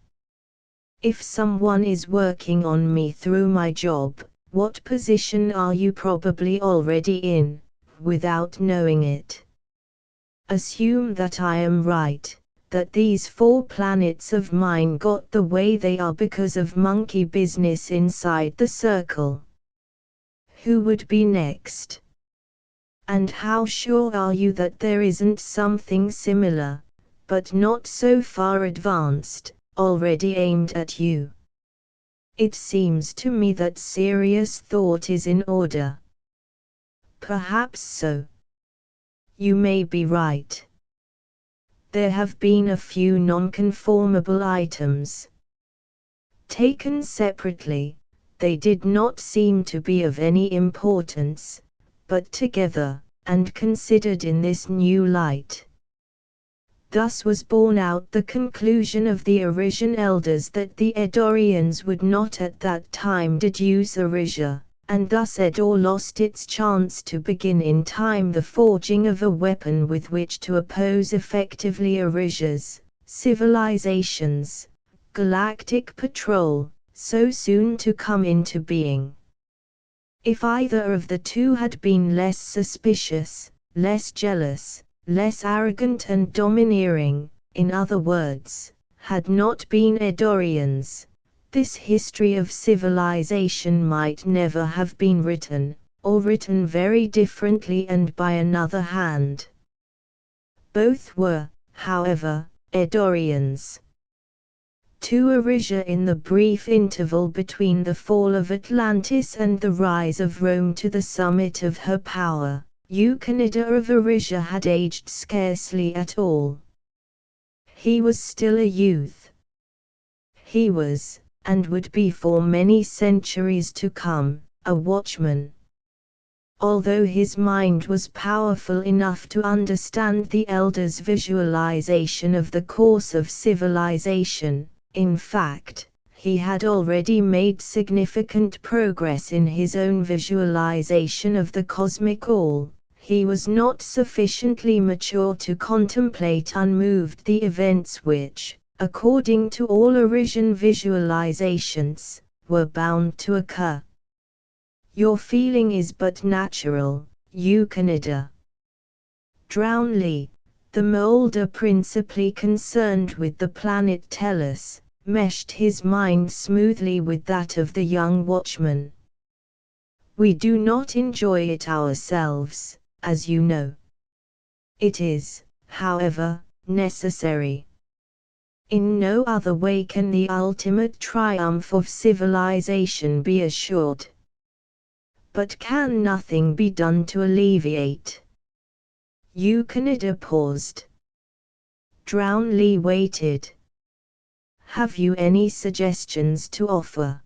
If someone is working on me through my job, what position are you probably already in, without knowing it? Assume that I am right, that these 4 planets of mine got the way they are because of monkey business inside the circle. Who would be next? And how sure are you that there isn't something similar, but not so far advanced, already aimed at you? It seems to me that serious thought is in order. Perhaps so. You may be right. There have been a few non-conformable items. Taken separately, they did not seem to be of any importance, but together, and considered in this new light. Thus was borne out the conclusion of the Arisian elders that the Eddorians would not at that time deduce Arisia, and thus Eddor lost its chance to begin in time the forging of a weapon with which to oppose effectively Arisia's civilizations, galactic patrol, so soon to come into being. If either of the two had been less suspicious, less jealous, less arrogant and domineering, in other words, had not been Eddorians, this history of civilization might never have been written, or written very differently and by another hand. Both were, however, Eddorians. To Arisia, in the brief interval between the fall of Atlantis and the rise of Rome to the summit of her power, Eucnida of Arisia had aged scarcely at all. He was still a youth. He was, and would be for many centuries to come, a watchman. Although his mind was powerful enough to understand the elders' visualization of the course of civilization, in fact, he had already made significant progress in his own visualization of the cosmic all. He was not sufficiently mature to contemplate unmoved the events which, according to all Arisian visualizations, were bound to occur. Your feeling is but natural, Eucnida. Drownley, The molder, principally concerned with the planet Tellus, meshed his mind smoothly with that of the young watchman. We do not enjoy it ourselves, as you know. It is, however, necessary. In no other way can the ultimate triumph of civilization be assured. But can nothing be done to alleviate? Eucnida paused. Drownley waited. Have you any suggestions to offer?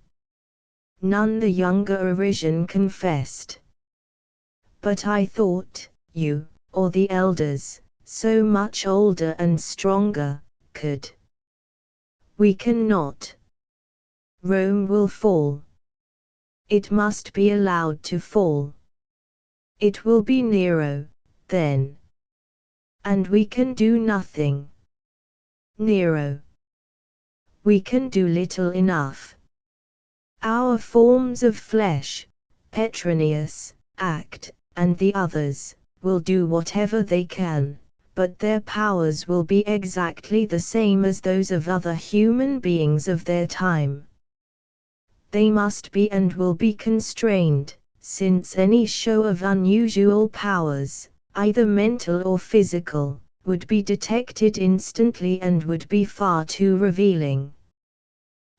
None, the younger Arisian confessed. But I thought, you, or the elders, so much older and stronger, could. We cannot. Rome will fall. It must be allowed to fall. It will be Nero, then. And we can do nothing. Nero. We can do little enough. Our forms of flesh, Petronius, Act, and the others, will do whatever they can, but their powers will be exactly the same as those of other human beings of their time. They must be and will be constrained, since any show of unusual powers, either mental or physical, would be detected instantly and would be far too revealing.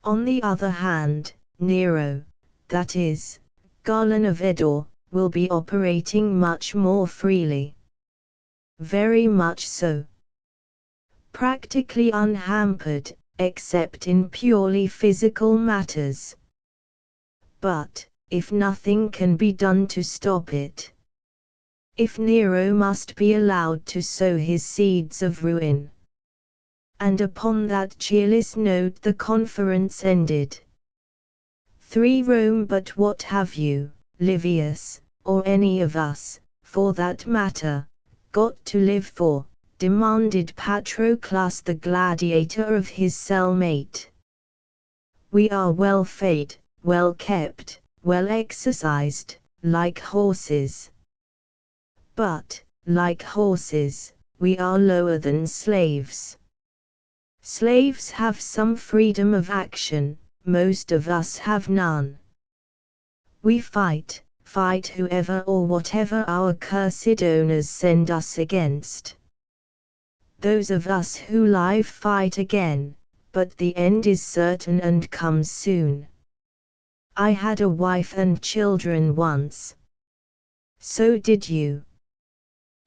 On the other hand, Nero, that is, Garland of Edor, will be operating much more freely. Very much so. Practically unhampered, except in purely physical matters. But, if nothing can be done to stop it, if Nero must be allowed to sow his seeds of ruin. And upon that cheerless note the conference ended. 3 Rome. But what have you, Livius, or any of us, for that matter, got to live for? Demanded Patroclus, the gladiator, of his cellmate. We are well fed, well kept, well exercised, like horses. But, like horses, we are lower than slaves. Slaves have some freedom of action, most of us have none. We fight whoever or whatever our cursed owners send us against. Those of us who live fight again, but the end is certain and comes soon. I had a wife and children once. So did you.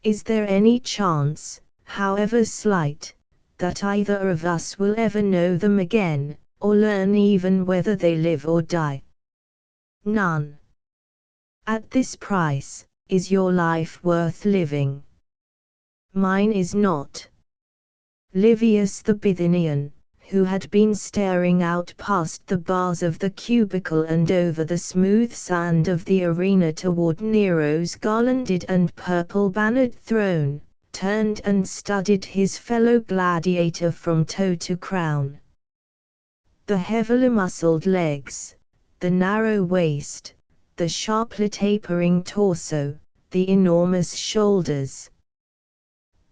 Is there any chance, however slight, that either of us will ever know them again, or learn even whether they live or die? None. At this price, is your life worth living? Mine is not. Livius the Bithynian, who had been staring out past the bars of the cubicle and over the smooth sand of the arena toward Nero's garlanded and purple-bannered throne, turned and studied his fellow gladiator from toe to crown. The heavily muscled legs, the narrow waist, the sharply tapering torso, the enormous shoulders.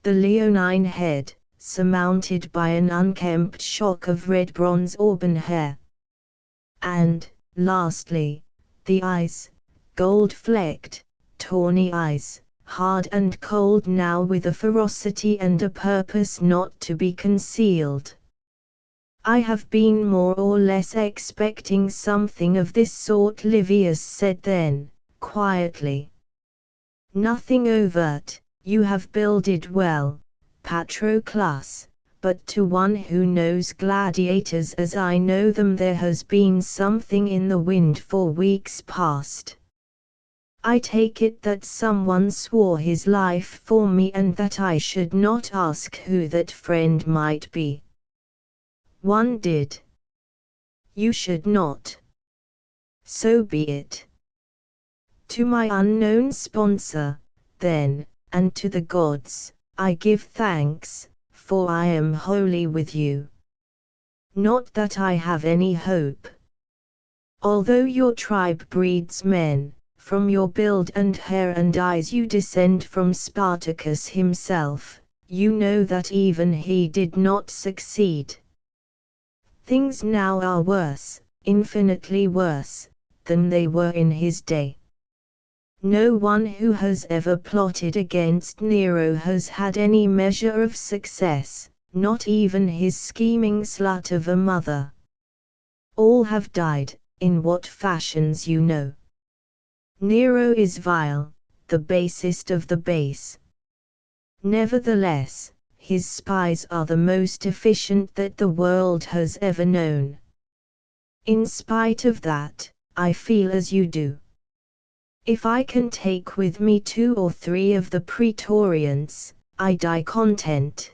The leonine head, surmounted by an unkempt shock of red bronze auburn hair. And, lastly, the eyes, gold-flecked, tawny eyes, hard and cold now with a ferocity and a purpose not to be concealed. I have been more or less expecting something of this sort, Livius said then, quietly. Nothing overt, you have builded well, Patroclus, but to one who knows gladiators as I know them there has been something in the wind for weeks past. I take it that someone swore his life for me and that I should not ask who that friend might be. One did. You should not. So be it. To my unknown sponsor, then, and to the gods, I give thanks, for I am wholly with you. Not that I have any hope. Although your tribe breeds men, from your build and hair and eyes you descend from Spartacus himself, you know that even he did not succeed. Things now are worse, infinitely worse, than they were in his day. No one who has ever plotted against Nero has had any measure of success, not even his scheming slut of a mother. All have died, in what fashions you know. Nero is vile, the basest of the base. Nevertheless, his spies are the most efficient that the world has ever known. In spite of that, I feel as you do. If I can take with me 2 or 3 of the Praetorians, I die content.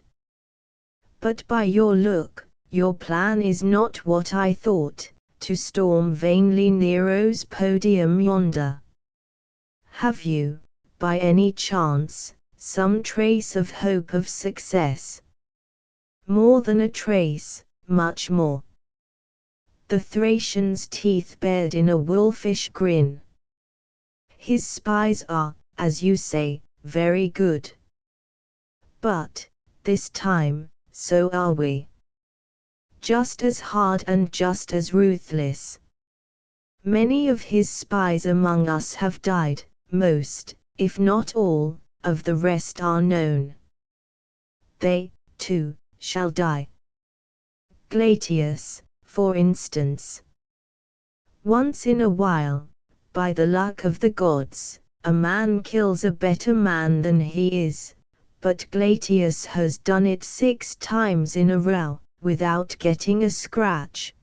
But by your look, your plan is not what I thought, to storm vainly Nero's podium yonder. Have you, by any chance, some trace of hope of success? More than a trace, much more. The Thracian's teeth bared in a wolfish grin. His spies are, as you say, very good. But, this time, so are we. Just as hard and just as ruthless. Many of his spies among us have died, most, if not all, of the rest are known. They, too, shall die. Gladius, for instance. Once in a while, by the luck of the gods, a man kills a better man than he is, but Gladius has done it 6 times in a row, without getting a scratch.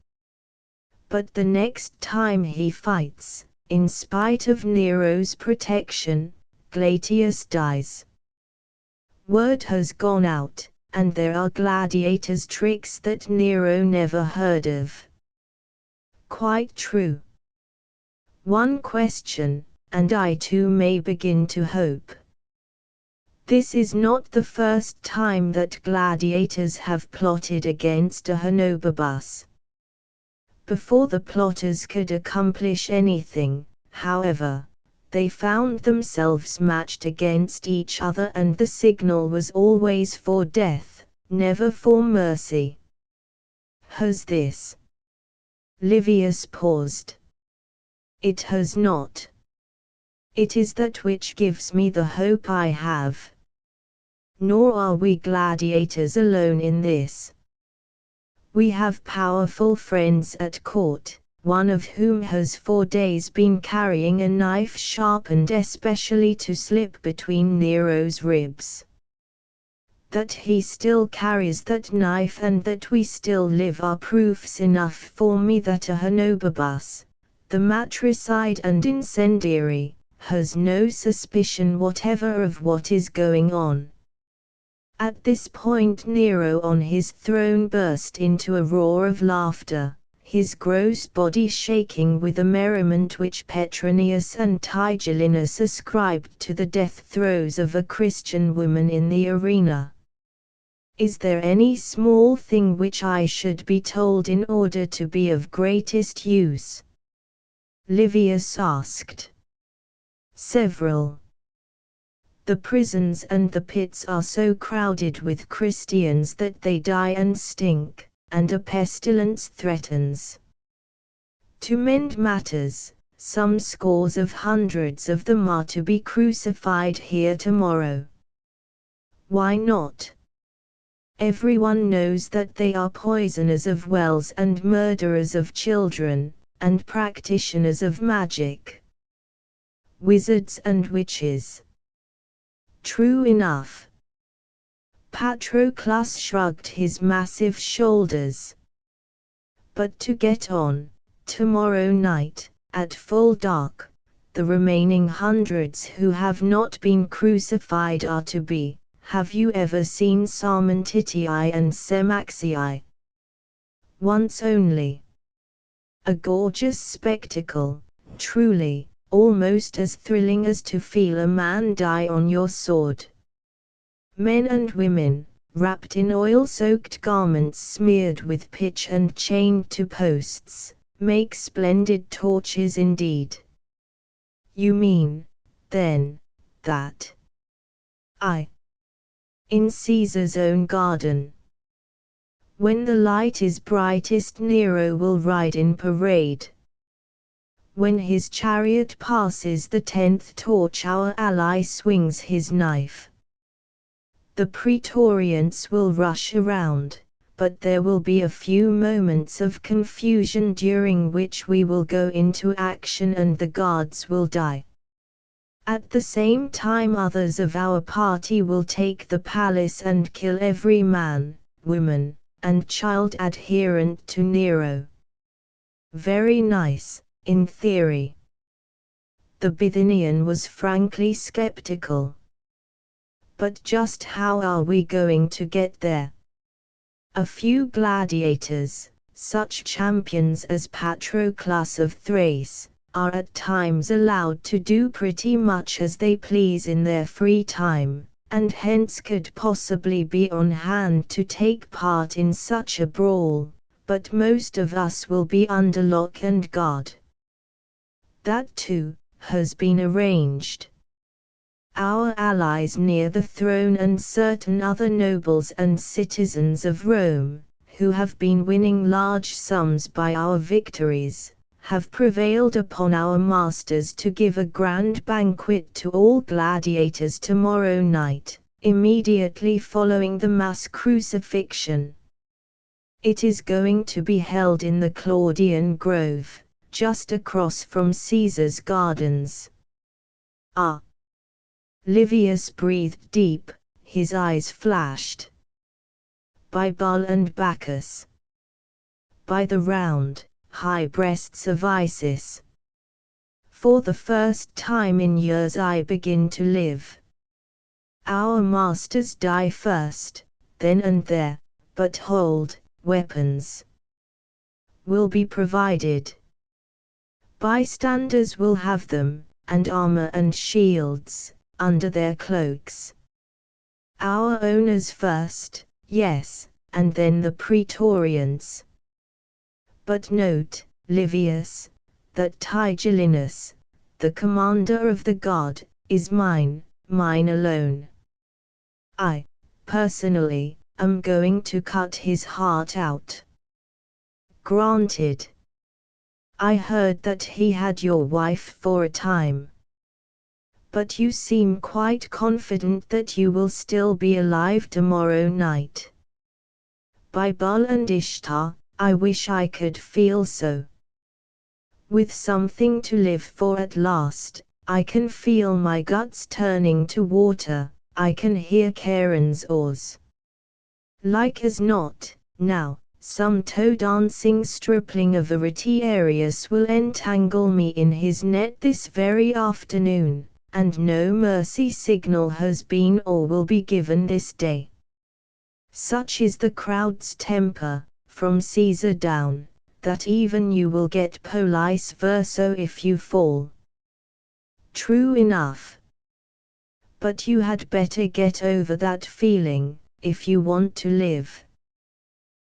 But the next time he fights, in spite of Nero's protection, Gladius dies. Word has gone out, and there are gladiators' tricks that Nero never heard of. Quite true. One question, and I too may begin to hope. This is not the first time that gladiators have plotted against a Honobarbus. Before the plotters could accomplish anything, however, they found themselves matched against each other, and the signal was always for death, never for mercy. Has this? Livius paused. It has not. It is that which gives me the hope I have. Nor are we gladiators alone in this. We have powerful friends at court, one of whom has for days been carrying a knife sharpened especially to slip between Nero's ribs. That he still carries that knife and that we still live are proofs enough for me that a Honobarbus, the matricide and incendiary, has no suspicion whatever of what is going on. At this point Nero on his throne burst into a roar of laughter, his gross body shaking with a merriment which Petronius and Tigellinus ascribed to the death throes of a Christian woman in the arena. Is there any small thing which I should be told in order to be of greatest use? Livius asked. Several. The prisons and the pits are so crowded with Christians that they die and stink, and a pestilence threatens. To mend matters, some scores of hundreds of them are to be crucified here tomorrow. Why not? Everyone knows that they are poisoners of wells and murderers of children, and practitioners of magic. Wizards and witches. True enough. Patroclus shrugged his massive shoulders. But to get on, tomorrow night, at full dark, the remaining hundreds who have not been crucified are to be. Have you ever seen Sarmentitii and Semaxii? Once only. A gorgeous spectacle, truly, almost as thrilling as to feel a man die on your sword. Men and women, wrapped in oil-soaked garments smeared with pitch and chained to posts, make splendid torches indeed. You mean, then, that in Caesar's own garden. When the light is brightest, Nero will ride in parade. When his chariot passes the 10th torch, our ally swings his knife. The praetorians will rush around, but there will be a few moments of confusion during which we will go into action and the guards will die. At the same time, others of our party will take the palace and kill every man, woman, and child adherent to Nero. Very nice, in theory. The Bithynian was frankly skeptical. But just how are we going to get there? A few gladiators, such champions as Patroclus of Thrace, are at times allowed to do pretty much as they please in their free time, and hence could possibly be on hand to take part in such a brawl, but most of us will be under lock and guard. That too has been arranged. Our allies near the throne and certain other nobles and citizens of Rome, who have been winning large sums by our victories, have prevailed upon our masters to give a grand banquet to all gladiators tomorrow night, immediately following the mass crucifixion. It is going to be held in the Claudian Grove, just across from Caesar's gardens. Ah! Livius breathed deep, his eyes flashed. By Baal and Bacchus. By the round, high breasts of Isis. For the first time in years I begin to live. Our masters die first, then and there, but hold, weapons will be provided. Bystanders will have them, and armor and shields, under their cloaks. Our owners first, yes, and then the praetorians. But note, Livius, that Tigellinus, the commander of the guard, is mine, mine alone. I, personally, am going to cut his heart out. Granted. I heard that he had your wife for a time. But you seem quite confident that you will still be alive tomorrow night. By Baal and Ishtar, I wish I could feel so. With something to live for at last, I can feel my guts turning to water, I can hear Charon's oars. Like as not, now, some toe-dancing stripling of Aretiarius will entangle me in his net this very afternoon, and no mercy signal has been or will be given this day. Such is the crowd's temper, from Caesar down, that even you will get police verso if you fall. True enough. But you had better get over that feeling, if you want to live.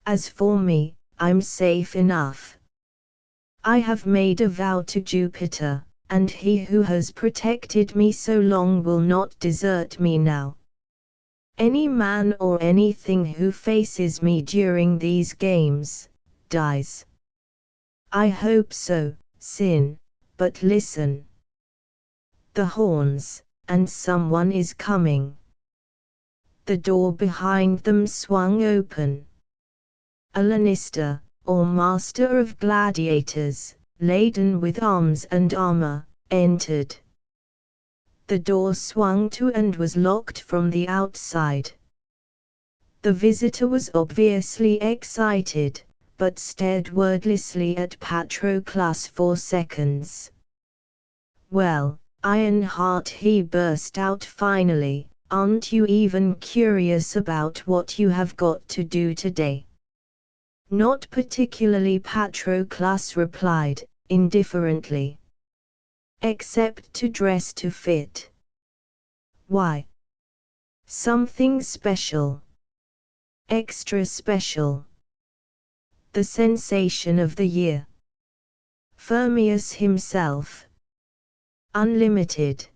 As for me, I'm safe enough. I have made a vow to Jupiter, and he who has protected me so long will not desert me now. Any man or anything who faces me during these games, dies. I hope so, Sin, but listen. The horns, and someone is coming. The door behind them swung open. A Lannister, or master of gladiators, laden with arms and armor, entered. The door swung to and was locked from the outside. The visitor was obviously excited, but stared wordlessly at Patroclus for seconds. Well, Ironheart, he burst out finally, aren't you even curious about what you have got to do today? Not particularly, Patroclus replied, indifferently. Except to dress to fit. Why? Something special. Extra special. The sensation of the year. Firmius himself. Unlimited.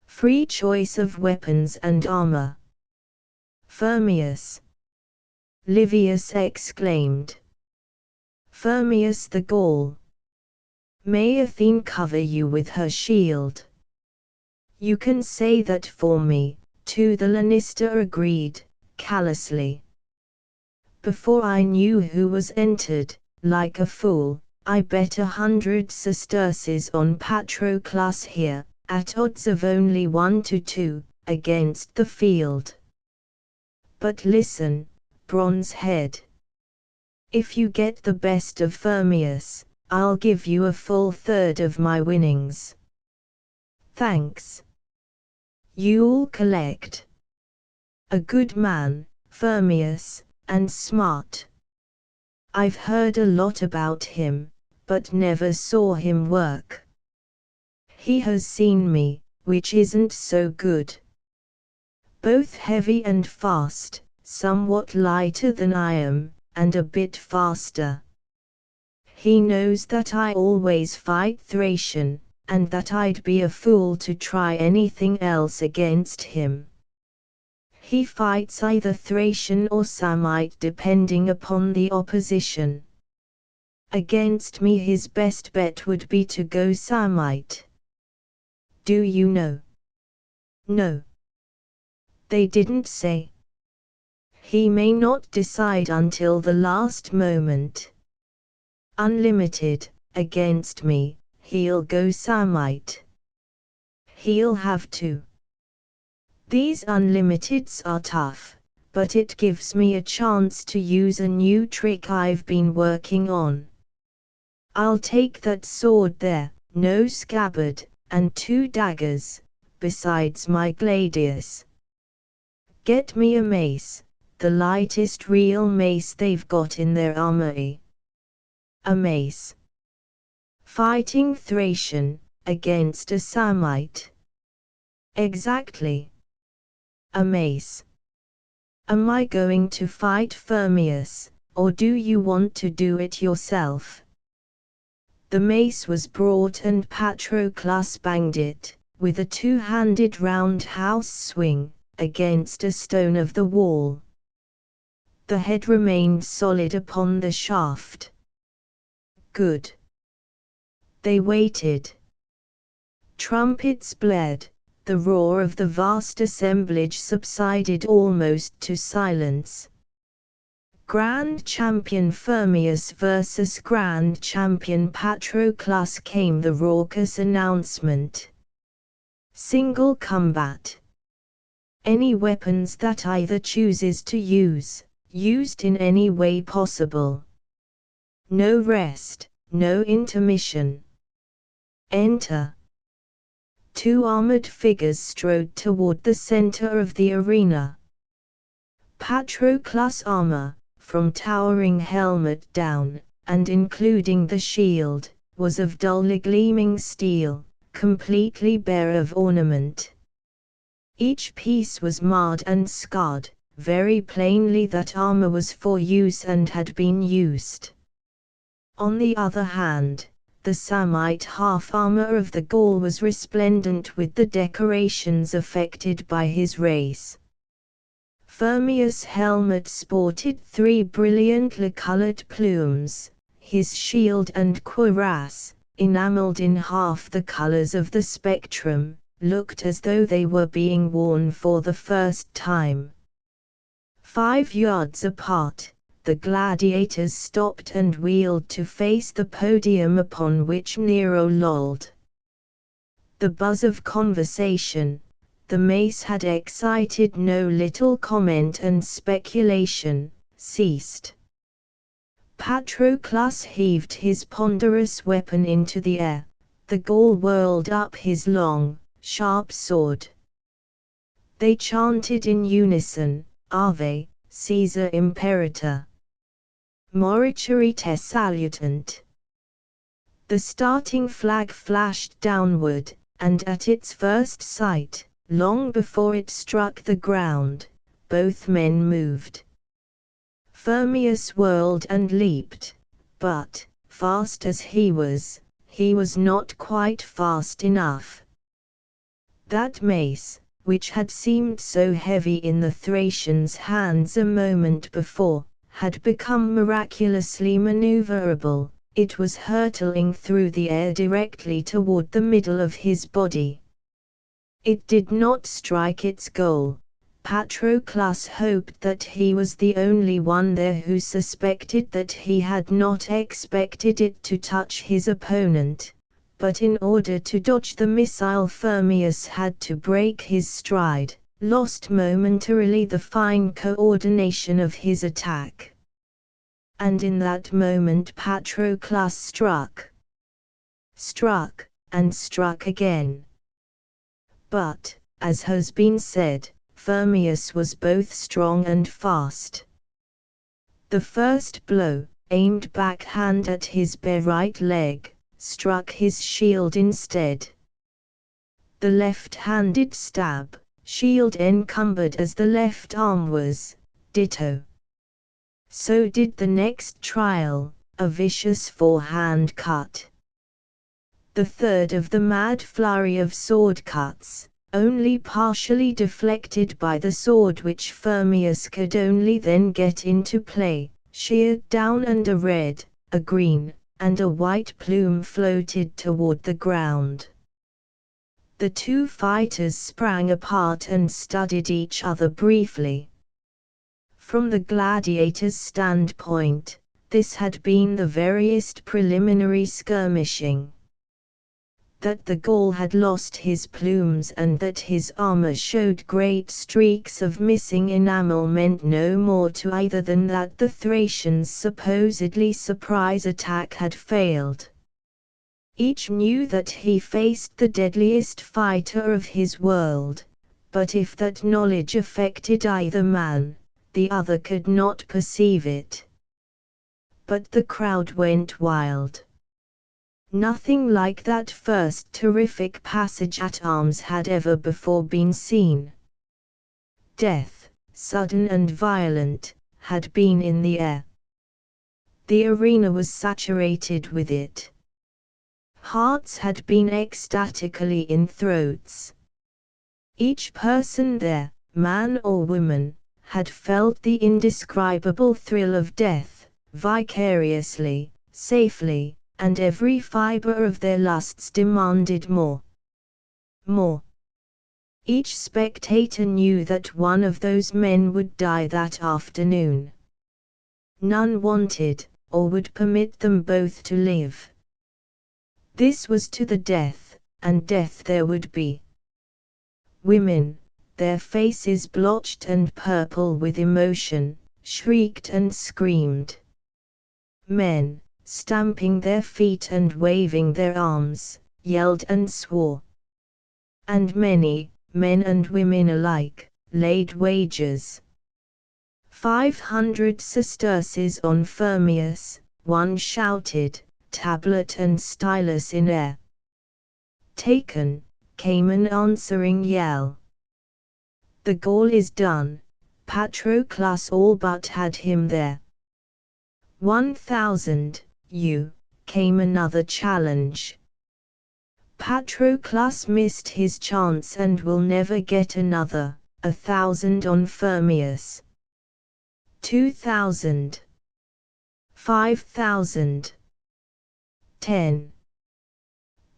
Free choice of weapons and armor. Firmius! Livius exclaimed. Firmius the Gaul! May Athene cover you with her shield. You can say that for me, too, the Lannister agreed, callously. Before I knew who was entered, like a fool, I bet 100 sesterces on Patroclus here, at odds of only 1 to 2, against the field. But listen, Bronze Head. If you get the best of Firmius, I'll give you a full third of my winnings. Thanks. You'll collect. A good man, Firmius, and smart. I've heard a lot about him, but never saw him work. He has seen me, which isn't so good. Both heavy and fast, somewhat lighter than I am, and a bit faster. He knows that I always fight Thracian, and that I'd be a fool to try anything else against him. He fights either Thracian or Samite depending upon the opposition. Against me his best bet would be to go Samite. Do you know? No. They didn't say. He may not decide until the last moment. Unlimited, against me, he'll go Samite. He'll have to. These unlimiteds are tough, but it gives me a chance to use a new trick I've been working on. I'll take that sword there, no scabbard, and 2 daggers, besides my gladius. Get me a mace, the lightest real mace they've got in their armory. A mace. Fighting Thracian, against a Samite. Exactly. A mace. Am I going to fight Firmius, or do you want to do it yourself? The mace was brought and Patroclus banged it, with a 2-handed roundhouse swing, against a stone of the wall. The head remained solid upon the shaft. Good. They waited. Trumpets blared. The roar of the vast assemblage subsided almost to silence. Grand Champion Firmius versus Grand Champion Patroclus, came the raucous announcement. Single combat. Any weapons that either chooses to use, used in any way possible. No rest, no intermission. Enter. 2 armored figures strode toward the center of the arena. Patroclus' armor, from towering helmet down, and including the shield, was of dully gleaming steel, completely bare of ornament. Each piece was marred and scarred, very plainly that armor was for use and had been used. On the other hand, the Samite half-armor of the Gaul was resplendent with the decorations affected by his race. Firmius' helmet sported 3 brilliantly colored plumes, his shield and cuirass, enameled in half the colors of the spectrum, looked as though they were being worn for the first time. 5 yards apart, the gladiators stopped and wheeled to face the podium upon which Nero lolled. The buzz of conversation, the mace had excited no little comment and speculation, ceased. Patroclus heaved his ponderous weapon into the air. The Gaul whirled up his long, sharp sword. They chanted in unison, Ave, Caesar Imperator. Morituary te salutant. The starting flag flashed downward, and at its first sight, long before it struck the ground, both men moved. Firmius whirled and leaped, but, fast as he was not quite fast enough. That mace, which had seemed so heavy in the Thracians' hands a moment before, had become miraculously maneuverable. It was hurtling through the air directly toward the middle of his body. It did not strike its goal. Patroclus hoped that he was the only one there who suspected that he had not expected it to touch his opponent, but in order to dodge the missile Firmius had to break his stride, lost momentarily the fine coordination of his attack. And in that moment Patroclus struck, and struck again. But, as has been said, Firmius was both strong and fast. The first blow, aimed backhand at his bare right leg, struck his shield instead. The left-handed stab, shield encumbered as the left arm was, ditto. So did the next trial, a vicious forehand cut. The third of the mad flurry of sword cuts, only partially deflected by the sword which Firmius could only then get into play, sheared down, and a red, a green, and a white plume floated toward the ground. The two fighters sprang apart and studied each other briefly. From the gladiator's standpoint, this had been the veriest preliminary skirmishing. That the Gaul had lost his plumes and that his armor showed great streaks of missing enamel meant no more to either than that the Thracians' supposedly surprise attack had failed. Each knew that he faced the deadliest fighter of his world, but if that knowledge affected either man, the other could not perceive it. But the crowd went wild. Nothing like that first terrific passage at arms had ever before been seen. Death, sudden and violent, had been in the air. The arena was saturated with it. Hearts had been ecstatically in throats. Each person there, man or woman, had felt the indescribable thrill of death, vicariously, safely, and every fiber of their lusts demanded more. More. Each spectator knew that one of those men would die that afternoon. None wanted, or would permit them both to live. This was to the death, and death there would be. Women, their faces blotched and purple with emotion, shrieked and screamed. Men, stamping their feet and waving their arms, yelled and swore. And many, men and women alike, laid wagers. 500 sesterces on Firmius, one shouted, tablet and stylus in air. Taken, came an answering yell. The Gaul is done, Patroclus all but had him there. 1,000, came another challenge. Patroclus missed his chance and will never get another, 1,000 on Firmius. 2,000. 5,000. 10.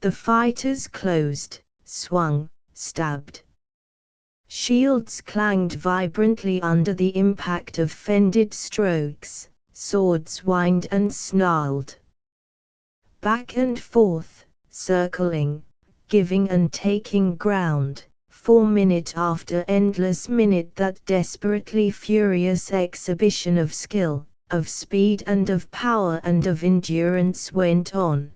The fighters closed, swung, stabbed. Shields clanged vibrantly under the impact of fended strokes, swords whined and snarled. Back and forth, circling, giving and taking ground, for minute after endless minute that desperately furious exhibition of skill, of speed and of power and of endurance went on.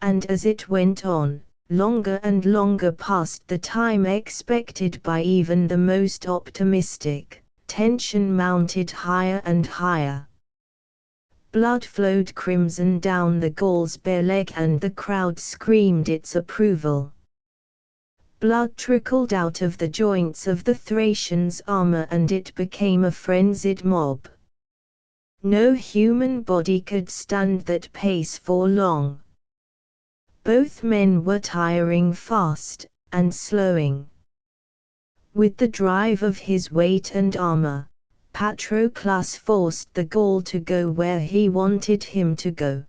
And as it went on, longer and longer past the time expected by even the most optimistic, tension mounted higher and higher. Blood flowed crimson down the Gaul's bare leg and the crowd screamed its approval. Blood trickled out of the joints of the Thracians' armor and it became a frenzied mob. No human body could stand that pace for long. Both men were tiring fast, and slowing. With the drive of his weight and armor, Patroclus forced the Gaul to go where he wanted him to go.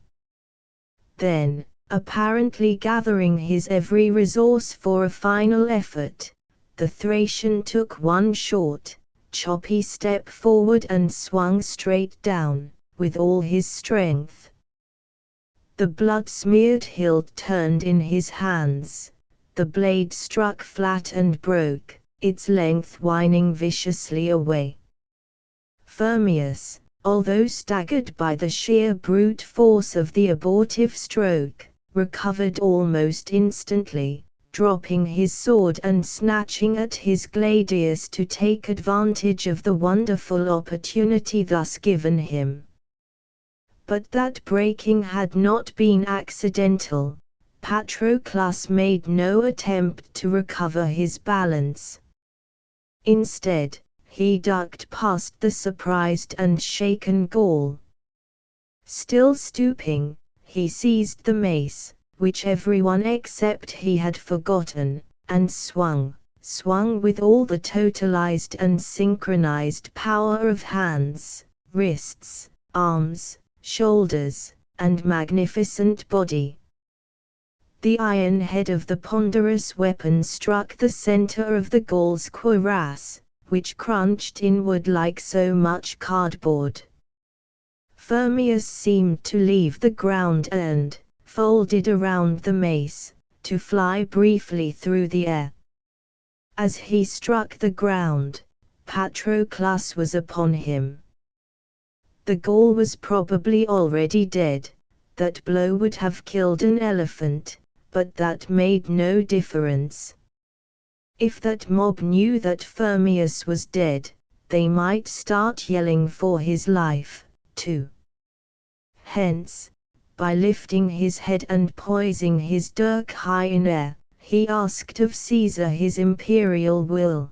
Then, apparently gathering his every resource for a final effort, the Thracian took one short, choppy step forward and swung straight down, with all his strength. The blood-smeared hilt turned in his hands, the blade struck flat and broke, its length whining viciously away. Firmius, although staggered by the sheer brute force of the abortive stroke, recovered almost instantly, dropping his sword and snatching at his gladius to take advantage of the wonderful opportunity thus given him. But that breaking had not been accidental. Patroclus made no attempt to recover his balance. Instead, he ducked past the surprised and shaken Gaul. Still stooping, he seized the mace, which everyone except he had forgotten, and swung with all the totalized and synchronized power of hands, wrists, arms, shoulders, and magnificent body. The iron head of the ponderous weapon struck the center of the Gaul's cuirass, which crunched inward like so much cardboard. Firmius seemed to leave the ground and, folded around the mace, to fly briefly through the air. As he struck the ground, Patroclus was upon him. The Gaul was probably already dead. That blow would have killed an elephant, but that made no difference. If that mob knew that Firmius was dead, they might start yelling for his life, too. Hence, by lifting his head and poising his dirk high in air, he asked of Caesar his imperial will.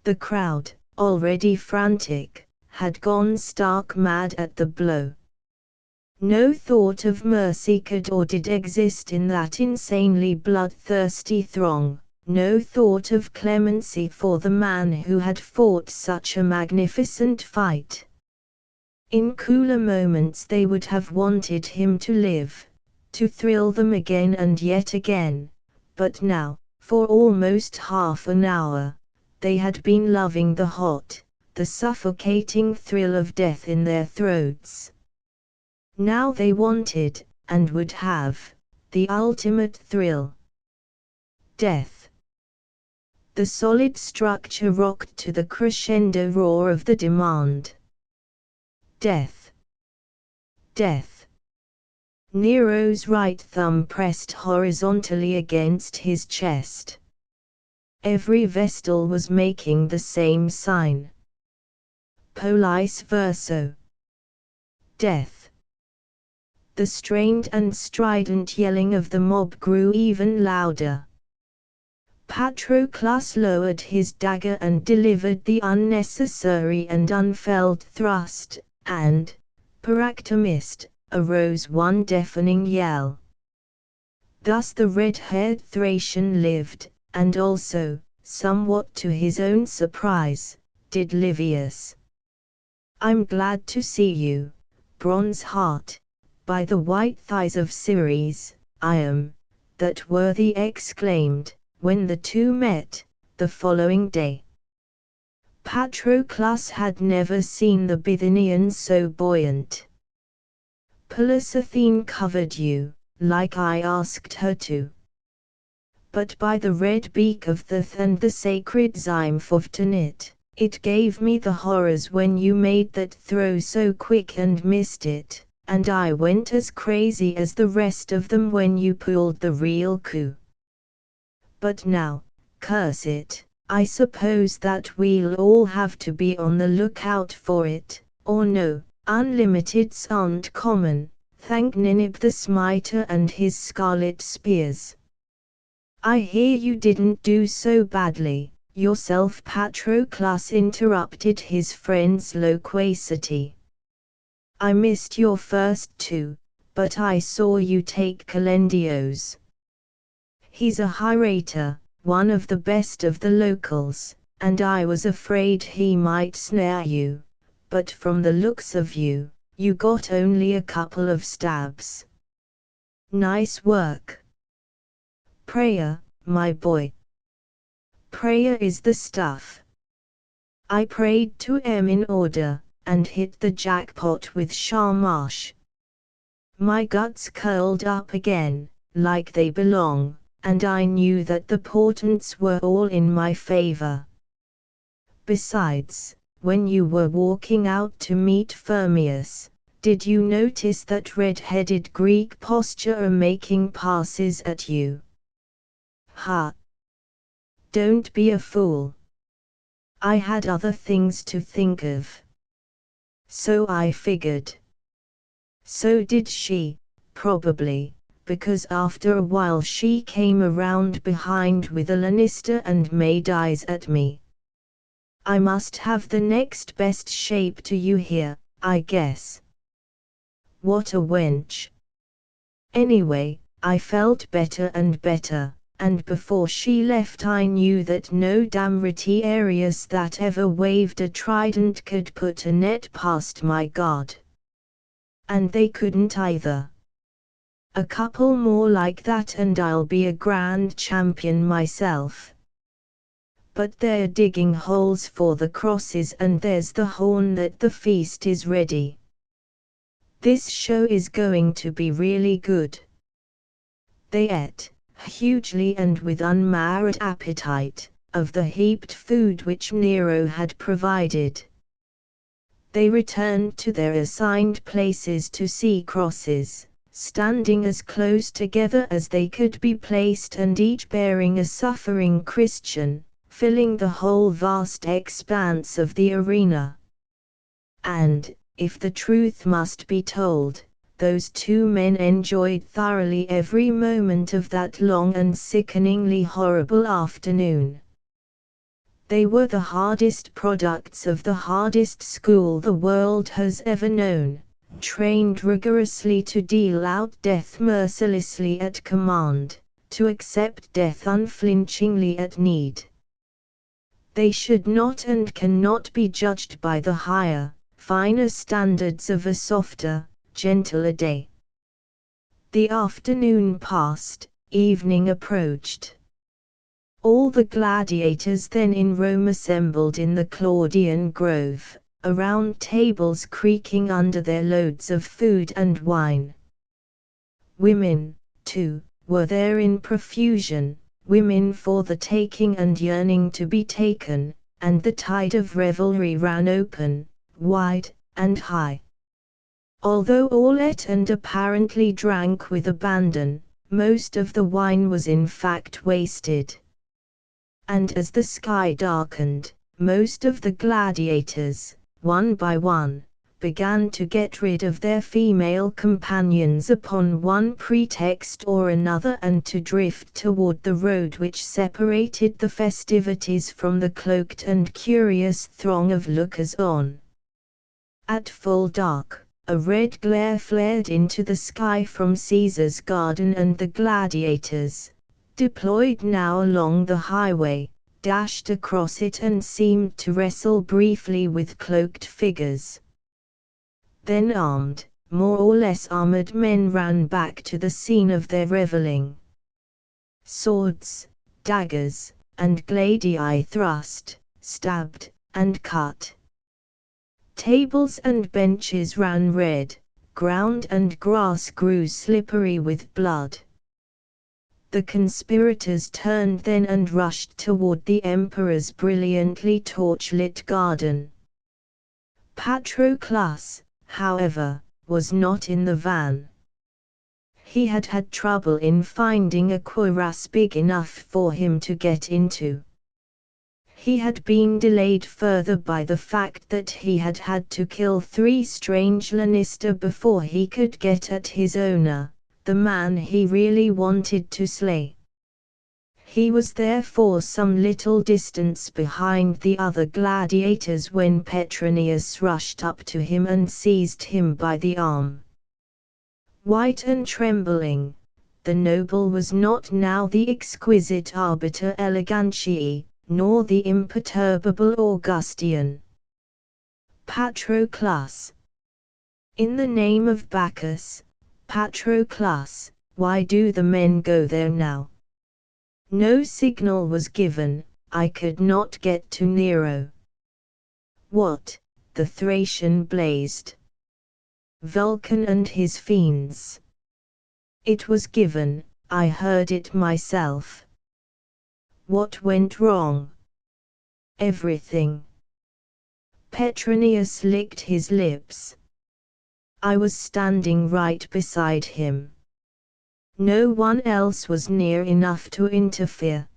The crowd, already frantic, had gone stark mad at the blow. No thought of mercy could or did exist in that insanely bloodthirsty throng, no thought of clemency for the man who had fought such a magnificent fight. In cooler moments they would have wanted him to live, to thrill them again and yet again, but now, for almost half an hour, they had been loving the hot, the suffocating thrill of death in their throats. Now they wanted, and would have, the ultimate thrill. Death. The solid structure rocked to the crescendo roar of the demand. Death. Death. Nero's right thumb pressed horizontally against his chest. Every Vestal was making the same sign. Police verso. Death. The strained and strident yelling of the mob grew even louder. Patroclus lowered his dagger and delivered the unnecessary and unfelt thrust, and, paractomist, arose one deafening yell. Thus the red-haired Thracian lived, and also, somewhat to his own surprise, did Livius. "I'm glad to see you, Bronze Heart, by the white thighs of Ceres, I am," that worthy exclaimed, when the two met, the following day. Patroclus had never seen the Bithynians so buoyant. "Pallas Athene covered you, like I asked her to. But by the red beak of Thoth and the sacred Zymphophtonit, it gave me the horrors when you made that throw so quick and missed it, and I went as crazy as the rest of them when you pulled the real coup. But now, curse it, I suppose that we'll all have to be on the lookout for it, or no, unlimiteds aren't common, thank Ninib the Smiter and his scarlet spears. I hear you didn't do so badly, yourself." Patroclus interrupted his friend's loquacity. "I missed your first two, but I saw you take Calendios. He's a high rater, one of the best of the locals, and I was afraid he might snare you, but from the looks of you, you got only a couple of stabs. Nice work. Prayer, my boy. Prayer is the stuff. I prayed to M in order, and hit the jackpot with Shamash. My guts curled up again, like they belong, and I knew that the portents were all in my favor. Besides, when you were walking out to meet Firmius, did you notice that red-headed Greek posture making passes at you? Ha! Don't be a fool. I had other things to think of. So I figured. So did she, probably, because after a while she came around behind with a Lannister and made eyes at me. I must have the next best shape to you here, I guess. What a wench. Anyway, I felt better and better, and before she left I knew that no damn Retiarius that ever waved a trident could put a net past my guard. And they couldn't either. A couple more like that and I'll be a grand champion myself. But they're digging holes for the crosses and there's the horn that the feast is ready. This show is going to be really good. They ate, hugely and with unmarred appetite, of the heaped food which Nero had provided. They returned to their assigned places to see crosses, standing as close together as they could be placed and each bearing a suffering Christian, filling the whole vast expanse of the arena. And, if the truth must be told, those two men enjoyed thoroughly every moment of that long and sickeningly horrible afternoon. They were the hardest products of the hardest school the world has ever known, trained rigorously to deal out death mercilessly at command, to accept death unflinchingly at need. They should not and cannot be judged by the higher, finer standards of a softer, gentler day. The afternoon passed, evening approached. All the gladiators then in Rome assembled in the Claudian Grove, around tables creaking under their loads of food and wine. Women, too, were there in profusion, women for the taking and yearning to be taken, and the tide of revelry ran open, wide, and high. Although all ate and apparently drank with abandon, most of the wine was in fact wasted. And as the sky darkened, most of the gladiators, one by one, began to get rid of their female companions upon one pretext or another and to drift toward the road which separated the festivities from the cloaked and curious throng of lookers-on. At full dark, a red glare flared into the sky from Caesar's garden and the gladiators, deployed now along the highway, dashed across it and seemed to wrestle briefly with cloaked figures. Then armed, more or less armored men ran back to the scene of their reveling. Swords, daggers, and gladii thrust, stabbed, and cut. Tables and benches ran red, ground and grass grew slippery with blood. The conspirators turned then and rushed toward the emperor's brilliantly torch-lit garden. Patroclus, however, was not in the van. He had had trouble in finding a cuirass big enough for him to get into. He had been delayed further by the fact that he had had to kill 3 strange Lannister before he could get at his owner, the man he really wanted to slay. He was therefore some little distance behind the other gladiators when Petronius rushed up to him and seized him by the arm. White and trembling, the noble was not now the exquisite arbiter elegantiae, nor the imperturbable Augustian Patroclus. In the name of Bacchus, Patroclus, why do the men go there now? No signal was given, I could not get to Nero. What, the Thracian blazed. Vulcan and his fiends. It was given, I heard it myself. What went wrong? Everything. Petronius licked his lips. I was standing right beside him. No one else was near enough to interfere.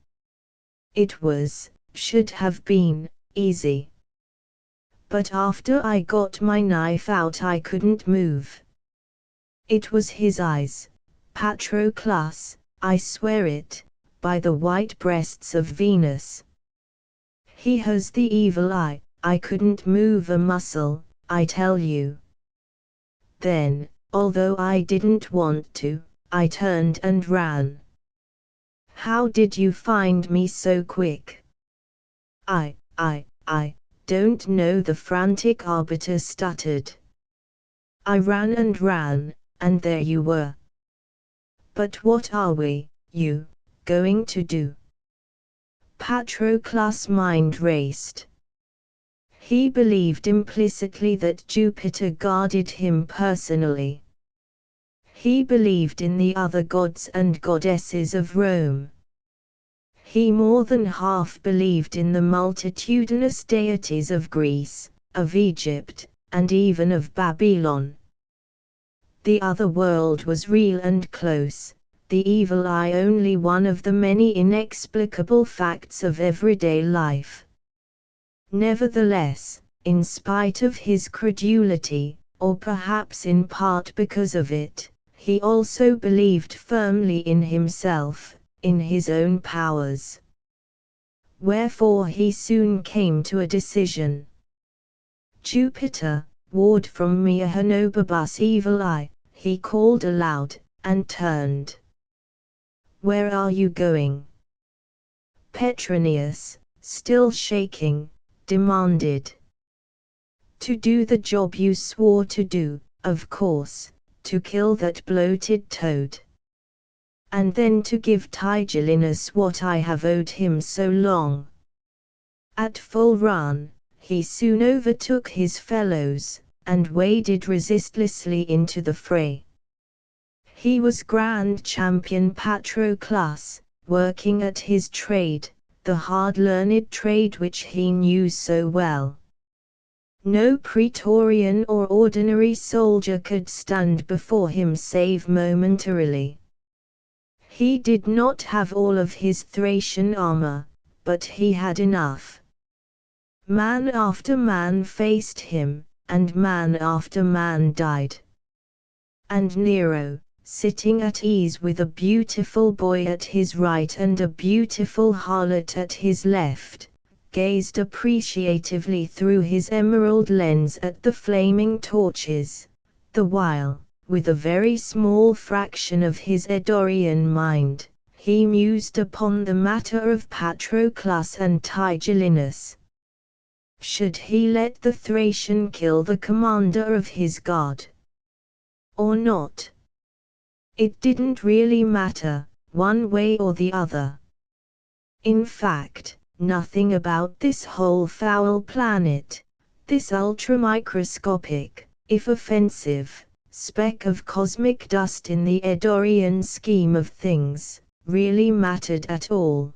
It was, should have been, easy. But after I got my knife out I couldn't move. It was his eyes, Patroclus, I swear it, by the white breasts of Venus. He has the evil eye, I couldn't move a muscle, I tell you. Then, although I didn't want to, I turned and ran. How did you find me so quick? I don't know, the frantic arbiter stuttered. I ran, and there you were. But what are we, you, going to do? Patroclus' mind raced. He believed implicitly that Jupiter guarded him personally. He believed in the other gods and goddesses of Rome. He more than half believed in the multitudinous deities of Greece, of Egypt, and even of Babylon. The other world was real and close, the evil eye only one of the many inexplicable facts of everyday life. Nevertheless, in spite of his credulity, or perhaps in part because of it, he also believed firmly in himself, in his own powers. Wherefore he soon came to a decision. Jupiter, ward from me a Hanobabus evil eye, he called aloud, and turned. Where are you going? Petronius, still shaking, demanded. To do the job you swore to do, of course, to kill that bloated toad. And then to give Tigellinus what I have owed him so long. At full run, he soon overtook his fellows, and waded resistlessly into the fray. He was Grand Champion Patroclus, working at his trade, the hard-learned trade which he knew so well. No praetorian or ordinary soldier could stand before him save momentarily. He did not have all of his Thracian armor, but he had enough. Man after man faced him, and man after man died. And Nero, sitting at ease with a beautiful boy at his right and a beautiful harlot at his left, gazed appreciatively through his emerald lens at the flaming torches, the while, with a very small fraction of his Eddorian mind, he mused upon the matter of Patroclus and Tigellinus. Should he let the Thracian kill the commander of his guard? Or not? It didn't really matter, one way or the other. In fact, nothing about this whole foul planet, this ultramicroscopic, if offensive, speck of cosmic dust in the Eddorian scheme of things, really mattered at all.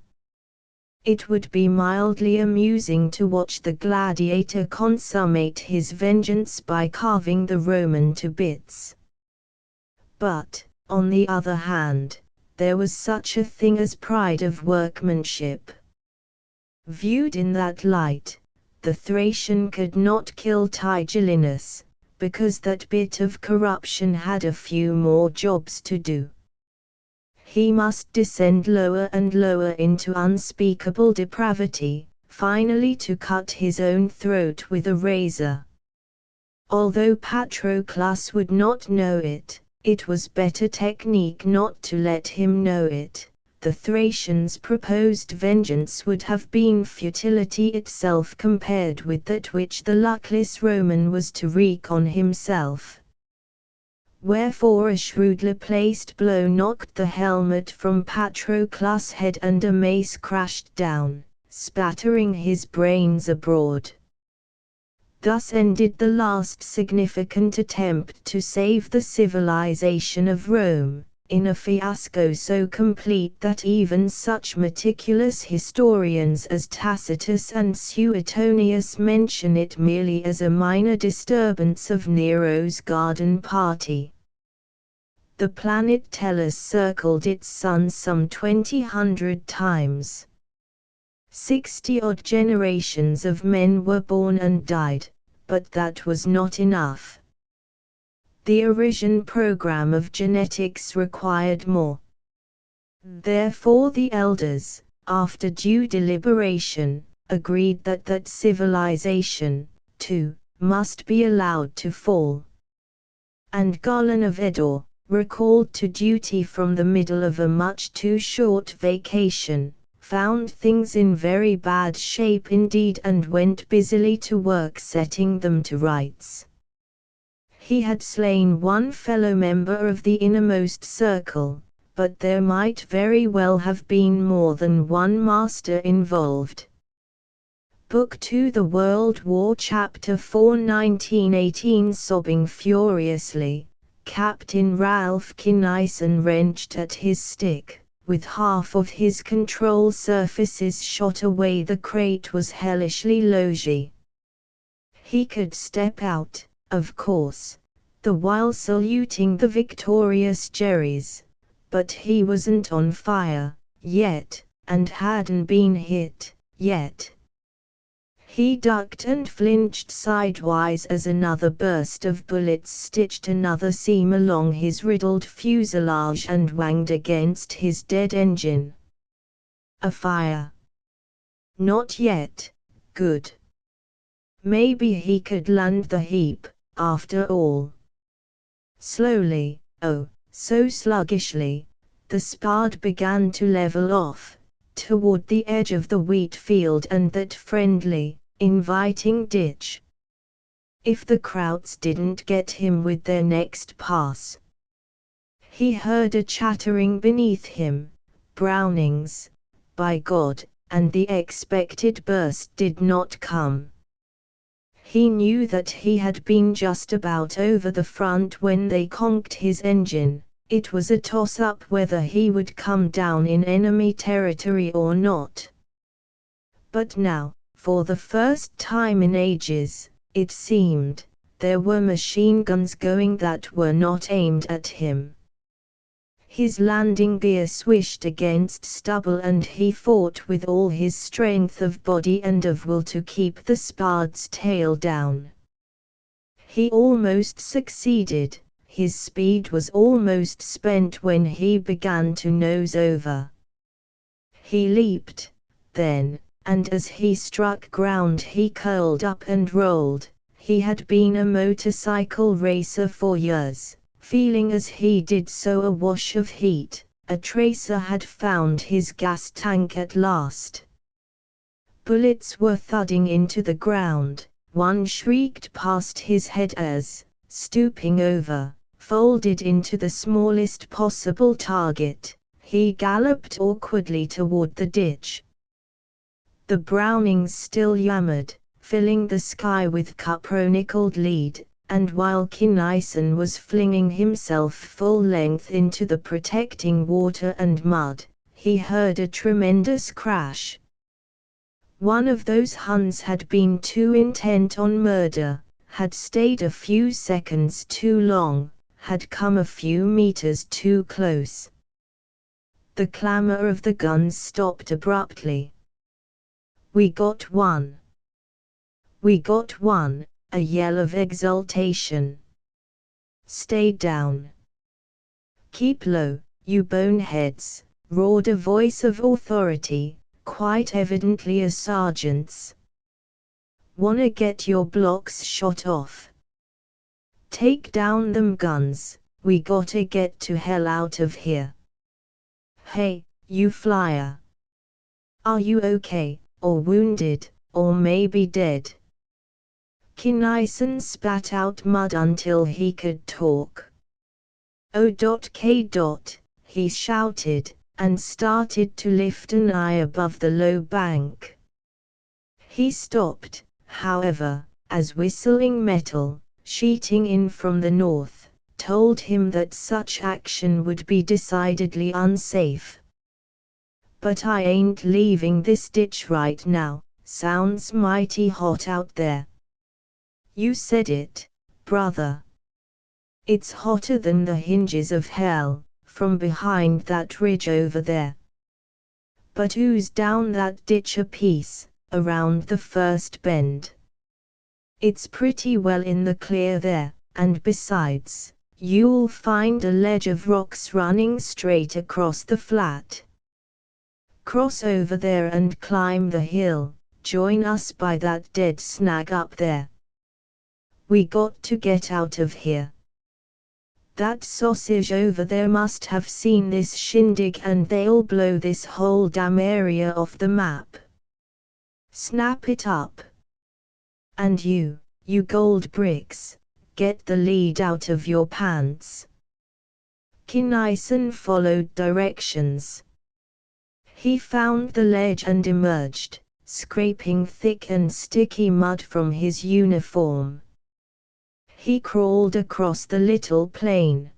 It would be mildly amusing to watch the gladiator consummate his vengeance by carving the Roman to bits. But, on the other hand, there was such a thing as pride of workmanship. Viewed in that light, the Thracian could not kill Tigellinus, because that bit of corruption had a few more jobs to do. He must descend lower and lower into unspeakable depravity, finally to cut his own throat with a razor. Although Patroclus would not know it, It was better technique not to let him know it. The Thracians' proposed vengeance would have been futility itself compared with that which the luckless Roman was to wreak on himself. Wherefore a shrewdly placed blow knocked the helmet from Patroclus' head and a mace crashed down, spattering his brains abroad. Thus ended the last significant attempt to save the civilization of Rome, in a fiasco so complete that even such meticulous historians as Tacitus and Suetonius mention it merely as a minor disturbance of Nero's garden party. The planet Tellus circled its sun some 2,000 times. 60-odd generations of men were born and died, but that was not enough. The Arisian program of genetics required more. Therefore the elders, after due deliberation, agreed that civilization, too, must be allowed to fall. And Galen of Edor, recalled to duty from the middle of a much too short vacation, found things in very bad shape indeed and went busily to work setting them to rights. He had slain one fellow member of the innermost circle, but there might very well have been more than one master involved. Book 2 The World War Chapter 4 1918 Sobbing furiously, Captain Ralph Kinison wrenched at his stick. With half of his control surfaces shot away, the crate was hellishly logy. He could step out, of course, the while saluting the victorious Jerrys, but he wasn't on fire, yet, and hadn't been hit, yet. He ducked and flinched sidewise as another burst of bullets stitched another seam along his riddled fuselage and wanged against his dead engine. A fire. Not yet. Good. Maybe he could land the heap, after all. Slowly, oh, so sluggishly, the Spad began to level off, toward the edge of the wheat field and that friendly, inviting ditch. If the Krauts didn't get him with their next pass. He heard a chattering beneath him, Brownings, by God, and the expected burst did not come. He knew that he had been just about over the front when they conked his engine. It was a toss-up whether he would come down in enemy territory or not. But now, for the first time in ages, it seemed, there were machine guns going that were not aimed at him. His landing gear swished against stubble and he fought with all his strength of body and of will to keep the Spad's tail down. He almost succeeded. His speed was almost spent when he began to nose over. He leaped, then, and as he struck ground he curled up and rolled. He had been a motorcycle racer for years, feeling as he did so a wash of heat. A tracer had found his gas tank at last. Bullets were thudding into the ground. One shrieked past his head as, stooping over, folded into the smallest possible target, he galloped awkwardly toward the ditch. The Brownings still yammered, filling the sky with cupronicled lead, and while Kinison was flinging himself full length into the protecting water and mud, he heard a tremendous crash. One of those Huns had been too intent on murder, had stayed a few seconds too long, had come a few meters too close. The clamor of the guns stopped abruptly. "We got one! We got one!" A yell of exultation. "Stay down! Keep low, you boneheads!" roared a voice of authority, quite evidently a sergeant's. "Wanna get your blocks shot off? Take down them guns, we gotta get to hell out of here. Hey, you flyer. Are you okay, or wounded, or maybe dead? Kinison spat out mud until he could talk. O.K. He shouted, and started to lift an eye above the low bank. He stopped, however, as whistling metal, sheeting in from the north, told him that such action would be decidedly unsafe. But I ain't leaving this ditch right now, sounds mighty hot out there. You said it, brother. It's hotter than the hinges of hell, from behind that ridge over there. But ooze down that ditch a piece, around the first bend. It's pretty well in the clear there, and besides, you'll find a ledge of rocks running straight across the flat. Cross over there and climb the hill, join us by that dead snag up there. We got to get out of here. That sausage over there must have seen this shindig and they'll blow this whole damn area off the map. Snap it up. And you gold bricks, get the lead out of your pants. Kinison followed directions. He found the ledge and emerged, scraping thick and sticky mud from his uniform. He crawled across the little plain.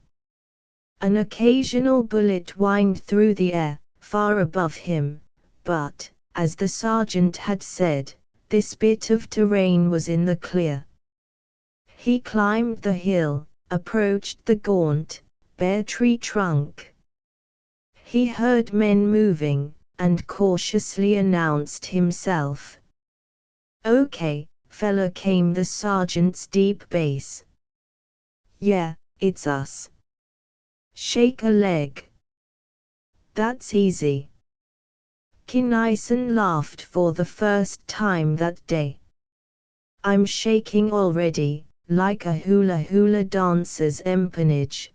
An occasional bullet whined through the air, far above him, but, as the sergeant had said, this bit of terrain was in the clear. He climbed the hill, approached the gaunt, bare tree trunk. He heard men moving, and cautiously announced himself. "Okay, fella," came the sergeant's deep bass. "Yeah, it's us." "Shake a leg." "That's easy." Kinison laughed for the first time that day. "I'm shaking already, like a hula dancer's empennage."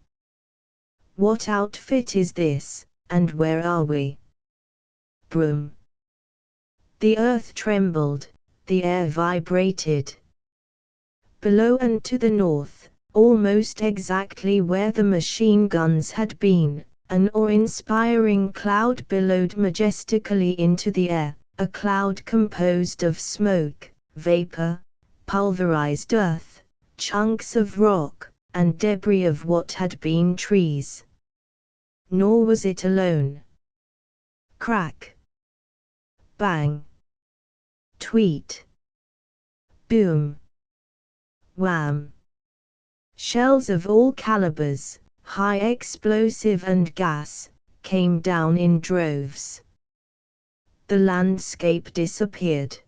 "What outfit is this, and where are we?" Broom. The earth trembled, the air vibrated. Below and to the north, almost exactly where the machine guns had been, an awe-inspiring cloud billowed majestically into the air, a cloud composed of smoke, vapor, pulverized earth, chunks of rock, and debris of what had been trees. Nor was it alone. Crack. Bang. Tweet. Boom. Wham. Shells of all calibers, high explosive and gas, came down in droves. The landscape disappeared.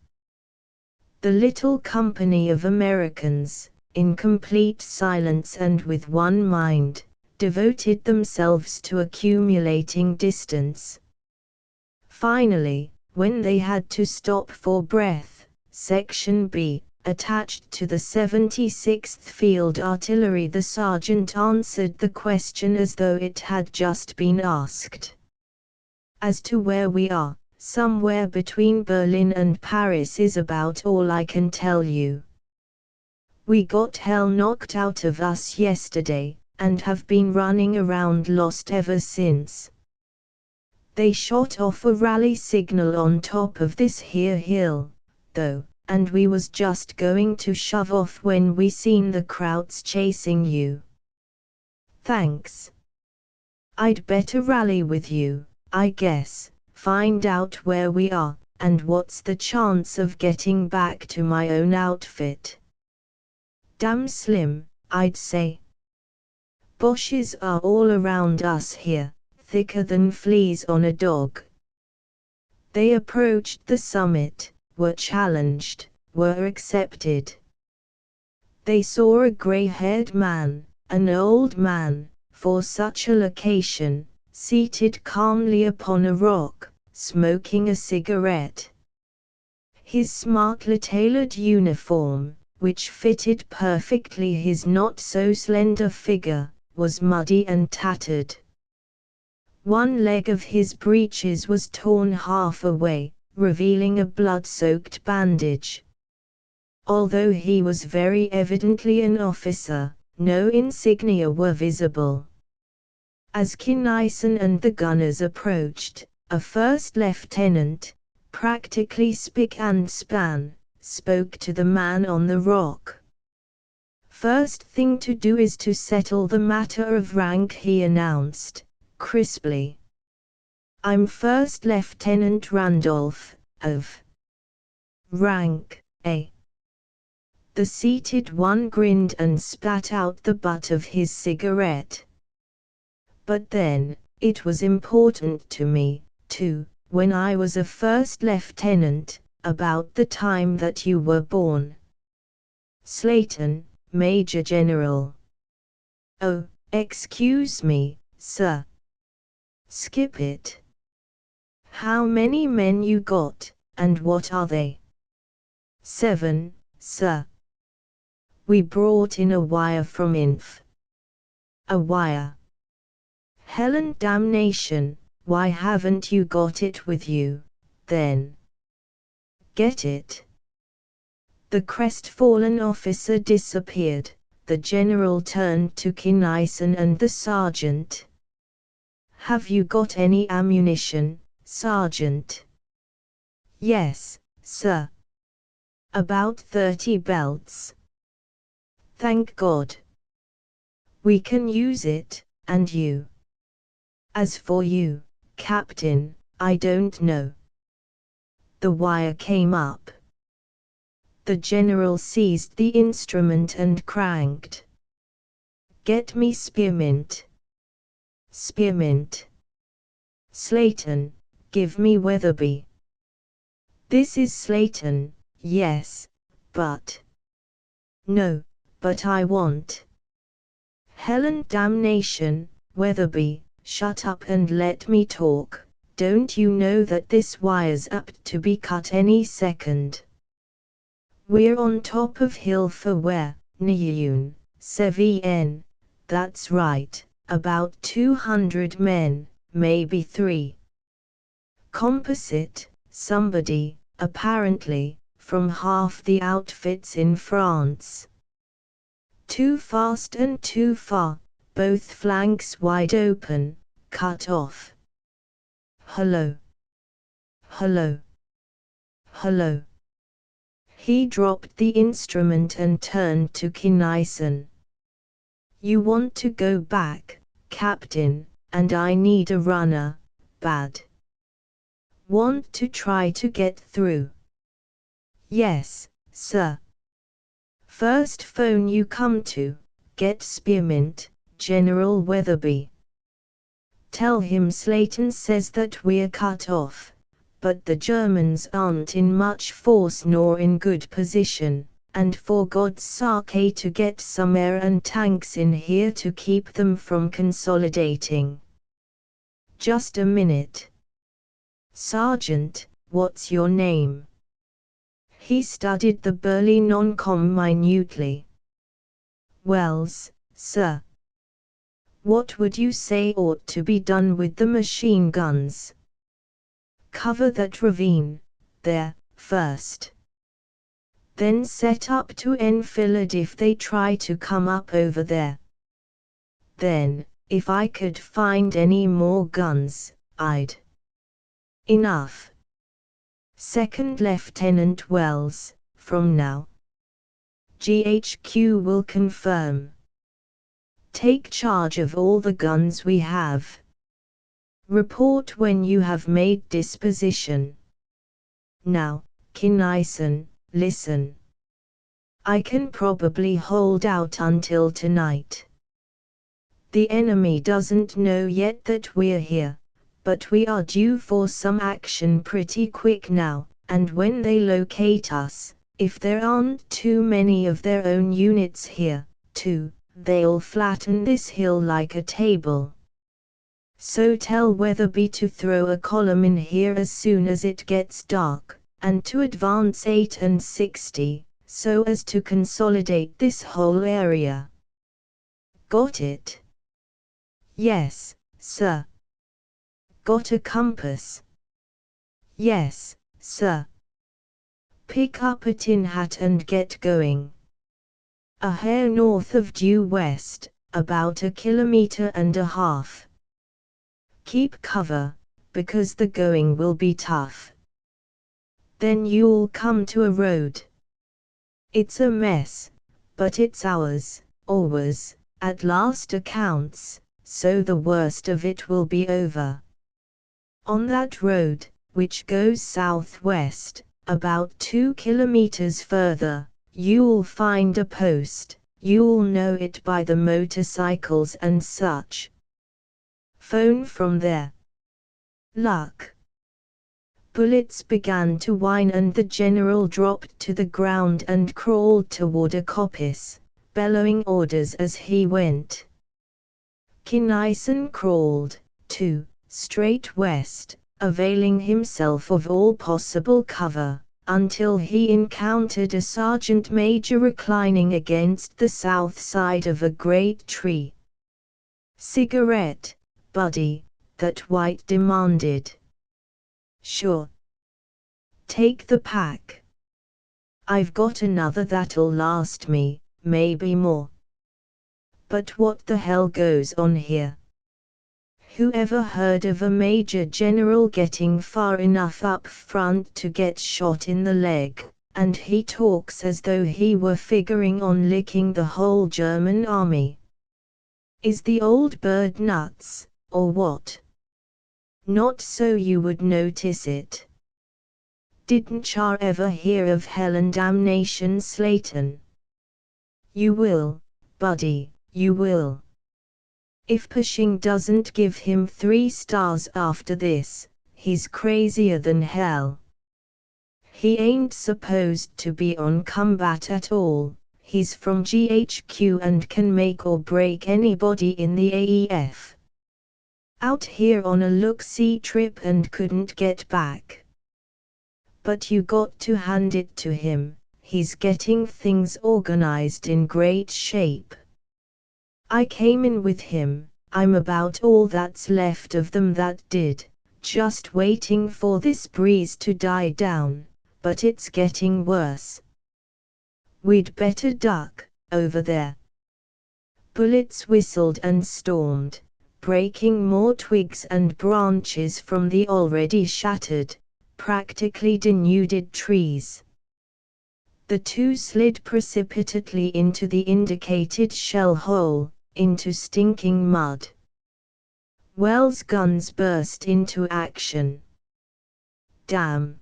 The little company of Americans, in complete silence and with one mind, devoted themselves to accumulating distance. Finally, when they had to stop for breath, Section B, attached to the 76th Field Artillery, the sergeant answered the question as though it had just been asked. "As to where we are, somewhere between Berlin and Paris is about all I can tell you. We got hell knocked out of us yesterday, and have been running around lost ever since. They shot off a rally signal on top of this here hill, though, and we was just going to shove off when we seen the crowds chasing you." "Thanks. I'd better rally with you, I guess, find out where we are, and what's the chance of getting back to my own outfit." "Damn slim, I'd say. Boches are all around us here, thicker than fleas on a dog." They approached the summit, were challenged, were accepted. They saw a gray-haired man, an old man, for such a location, seated calmly upon a rock, smoking a cigarette. His smartly tailored uniform, which fitted perfectly his not-so-slender figure, was muddy and tattered. One leg of his breeches was torn half away, revealing a blood-soaked bandage. Although he was very evidently an officer, no insignia were visible. As Kinison and the gunners approached, a first lieutenant, practically spick and span, spoke to the man on the rock. "First thing to do is to settle the matter of rank," he announced, crisply. "I'm First Lieutenant Randolph, of rank A." The seated one grinned and spat out the butt of his cigarette. "But then, it was important to me, too, when I was a first lieutenant, about the time that you were born." "Slayton, Major General." "Oh, excuse me, sir." "Skip it." "How many men you got, and what are they?" "7, sir." "We brought in a wire from Inf." "A wire? Helen damnation, why haven't you got it with you, then?" "Get it." The crestfallen officer disappeared. The general turned to Kinison and the sergeant. "Have you got any ammunition, sergeant?" "Yes, sir. About 30 belts." "Thank God. We can use it, and you?" "As for you, Captain, I don't know." The wire came up. The general seized the instrument and cranked. "Get me spearmint." "Spearmint." "Slayton, give me Weatherby." "This is Slayton, yes, but—" "No, but I want—" "Helen damnation, Weatherby, shut up and let me talk. Don't you know that this wire's apt to be cut any second?" "We're on top of hill for where, Nyun, Sevien." "That's right, about 200 men, maybe 3. Composite, somebody, apparently, from half the outfits in France. Too fast and too far, both flanks wide open, cut off." "Hello. Hello. Hello." He dropped the instrument and turned to Kinison. "You want to go back, Captain, and I need a runner, bad." "Want to try to get through?" "Yes, sir." "First phone you come to, get spearmint, General Weatherby. Tell him Slayton says that we're cut off, but the Germans aren't in much force nor in good position, and for God's sake to get some air and tanks in here to keep them from consolidating." "Just a minute. Sergeant, what's your name?" He studied the burly non-com minutely. "Wells, sir." "What would you say ought to be done with the machine guns?" "Cover that ravine, there, first. Then set up to enfilade if they try to come up over there. Then, if I could find any more guns, I'd—" "Enough. Second Lieutenant Wells, from now. GHQ will confirm. Take charge of all the guns we have. Report when you have made disposition. Now, Kinison, listen. I can probably hold out until tonight. The enemy doesn't know yet that we're here, but we are due for some action pretty quick now, and when they locate us, if there aren't too many of their own units here, too, they'll flatten this hill like a table. So tell Weatherby to throw a column in here as soon as it gets dark, and to advance 8 and 60, so as to consolidate this whole area." "Got it." Yes, sir. Got a compass? Yes, sir. Pick up a tin hat and get going. A hair north of due west, about 1.5 kilometers. Keep cover, because the going will be tough. Then you'll come to a road. It's a mess, but it's ours, always, at last accounts, so the worst of it will be over. On that road, which goes southwest, about 2 kilometers further, you'll find a post. You'll know it by the motorcycles and such. Phone from there. Luck. Bullets began to whine and the general dropped to the ground and crawled toward a coppice, bellowing orders as he went. Kinnison crawled, too, straight west, availing himself of all possible cover, until he encountered a sergeant major reclining against the south side of a great tree. "Cigarette, buddy," that white demanded. "Sure. Take the pack. I've got another that'll last me, maybe more. But what the hell goes on here? Who ever heard of a major general getting far enough up front to get shot in the leg, and he talks as though he were figuring on licking the whole German army? Is the old bird nuts, or what? Not so you would notice it. Didn't ya ever hear of hell and damnation, Slayton? You will, buddy, you will. If Pershing doesn't give him 3 stars after this, he's crazier than hell. He ain't supposed to be on combat at all, he's from GHQ and can make or break anybody in the AEF. Out here on a look-see trip and couldn't get back. But you got to hand it to him, he's getting things organized in great shape. I came in with him, I'm about all that's left of them that did, just waiting for this breeze to die down, but it's getting worse. We'd better duck, over there. Bullets whistled and stormed, breaking more twigs and branches from the already shattered, practically denuded trees. The two slid precipitately into the indicated shell hole, into stinking mud. Wells' guns burst into action. Damn.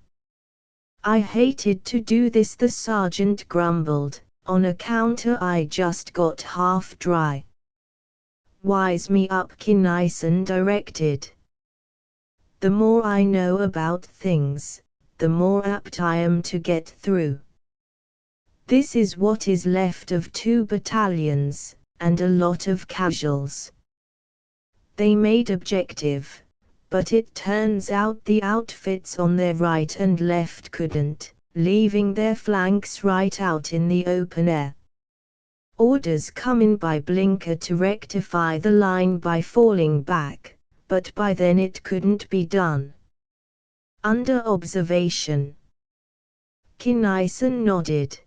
I hated to do this, the sergeant grumbled, on account I just got half dry. Wise me up, Kinnison directed. The more I know about things, the more apt I am to get through. This is what is left of 2 battalions, and a lot of casuals. They made objective, but it turns out the outfits on their right and left couldn't, leaving their flanks right out in the open air. Orders come in by blinker to rectify the line by falling back, but by then it couldn't be done. Under observation. Kinnison nodded.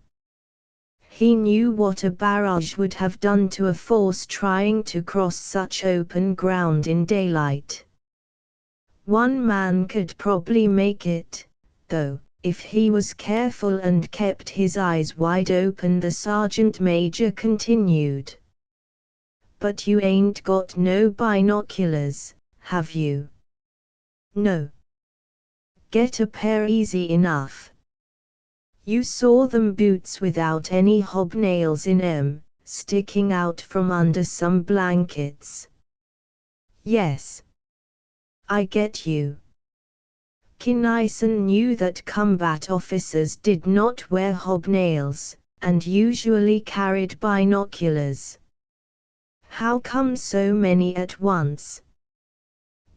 He knew what a barrage would have done to a force trying to cross such open ground in daylight. One man could probably make it, though, if he was careful and kept his eyes wide open, the sergeant major continued. But you ain't got no binoculars, have you? No. Get a pair easy enough. You saw them boots without any hobnails in 'em, sticking out from under some blankets. Yes. I get you. Kinnison knew that combat officers did not wear hobnails, and usually carried binoculars. How come so many at once?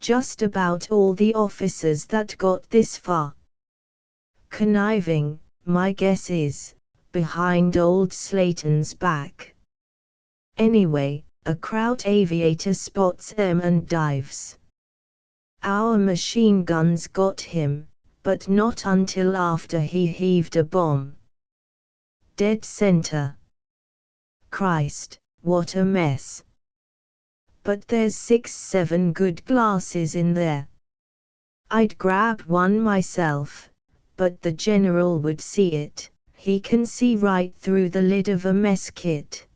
Just about all the officers that got this far. Conniving, my guess is, behind old Slayton's back. Anyway, a Kraut aviator spots him and dives. Our machine guns got him, but not until after he heaved a bomb. Dead center. Christ, what a mess. But there's 6-7 good glasses in there. I'd grab one myself, but the general would see it. He can see right through the lid of a mess kit.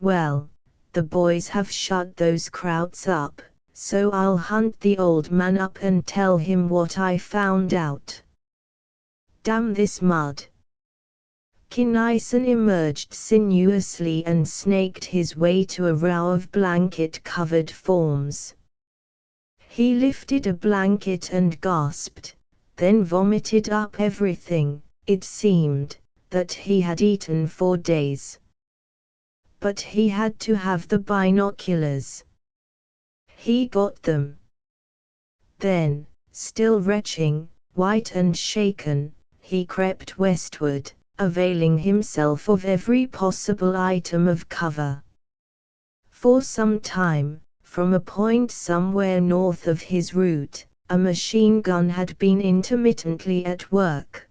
Well, the boys have shut those Krauts up, so I'll hunt the old man up and tell him what I found out. Damn this mud. Kinnison emerged sinuously and snaked his way to a row of blanket-covered forms. He lifted a blanket and gasped, then vomited up everything, it seemed, that he had eaten for days. But he had to have the binoculars. He got them. Then, still retching, white and shaken, he crept westward, availing himself of every possible item of cover. For some time, from a point somewhere north of his route, a machine gun had been intermittently at work.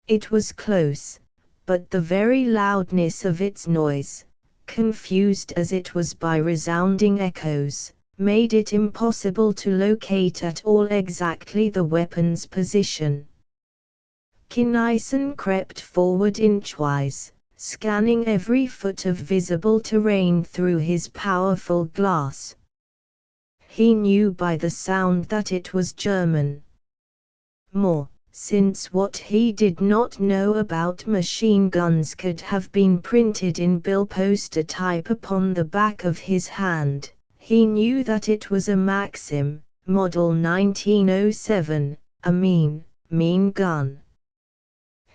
It was close, but the very loudness of its noise, confused as it was by resounding echoes, made it impossible to locate at all exactly the weapon's position. Kinnison crept forward inchwise, scanning every foot of visible terrain through his powerful glass. He knew by the sound that it was German. More, since what he did not know about machine guns could have been printed in bill poster type upon the back of his hand, he knew that it was a Maxim, model 1907, a mean gun.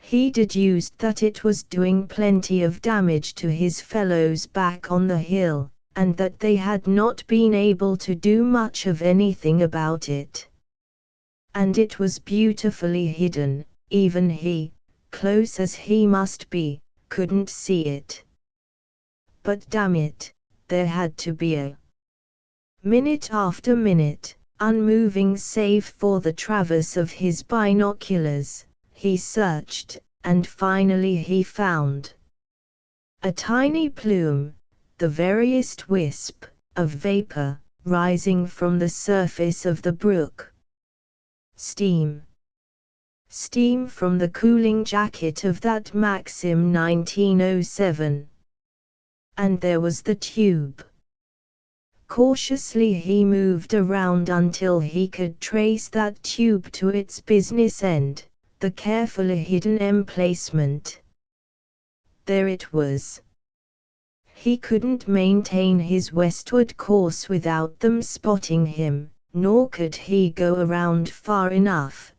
He deduced that it was doing plenty of damage to his fellows back on the hill, and that they had not been able to do much of anything about it. And it was beautifully hidden, even he, close as he must be, couldn't see it. But damn it, there had to be a. Minute after minute, unmoving save for the traverse of his binoculars, he searched, and finally he found a tiny plume, the veriest wisp, of vapor, rising from the surface of the brook. Steam. Steam from the cooling jacket of that Maxim 1907. And there was the tube. Cautiously he moved around until he could trace that tube to its business end, the carefully hidden emplacement. There it was. He couldn't maintain his westward course without them spotting him, nor could he go around far enough.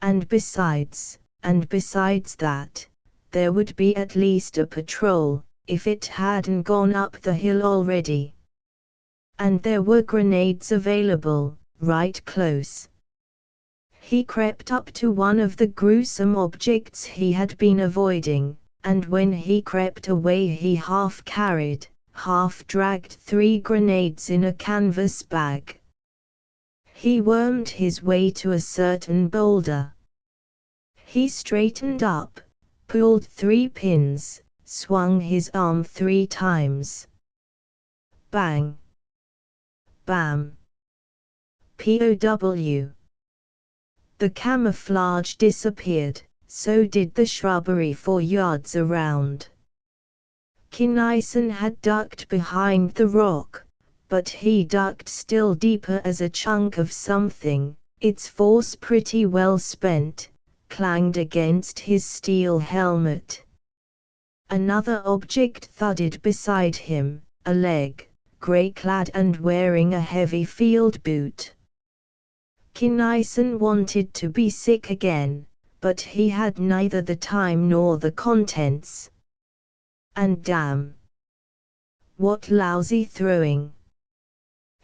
And besides that, there would be at least a patrol, if it hadn't gone up the hill already. And there were grenades available, right close. He crept up to one of the gruesome objects he had been avoiding, and when he crept away he half carried, half dragged 3 grenades in a canvas bag. He wormed his way to a certain boulder. He straightened up, pulled 3 pins, swung his arm 3 times. Bang! Bam! POW! The camouflage disappeared, so did the shrubbery for yards around. Kinnison had ducked behind the rock, but he ducked still deeper as a chunk of something, its force pretty well spent, clanged against his steel helmet. Another object thudded beside him, a leg, grey-clad and wearing a heavy field boot. Kinnison wanted to be sick again, but he had neither the time nor the contents. And damn! What lousy throwing!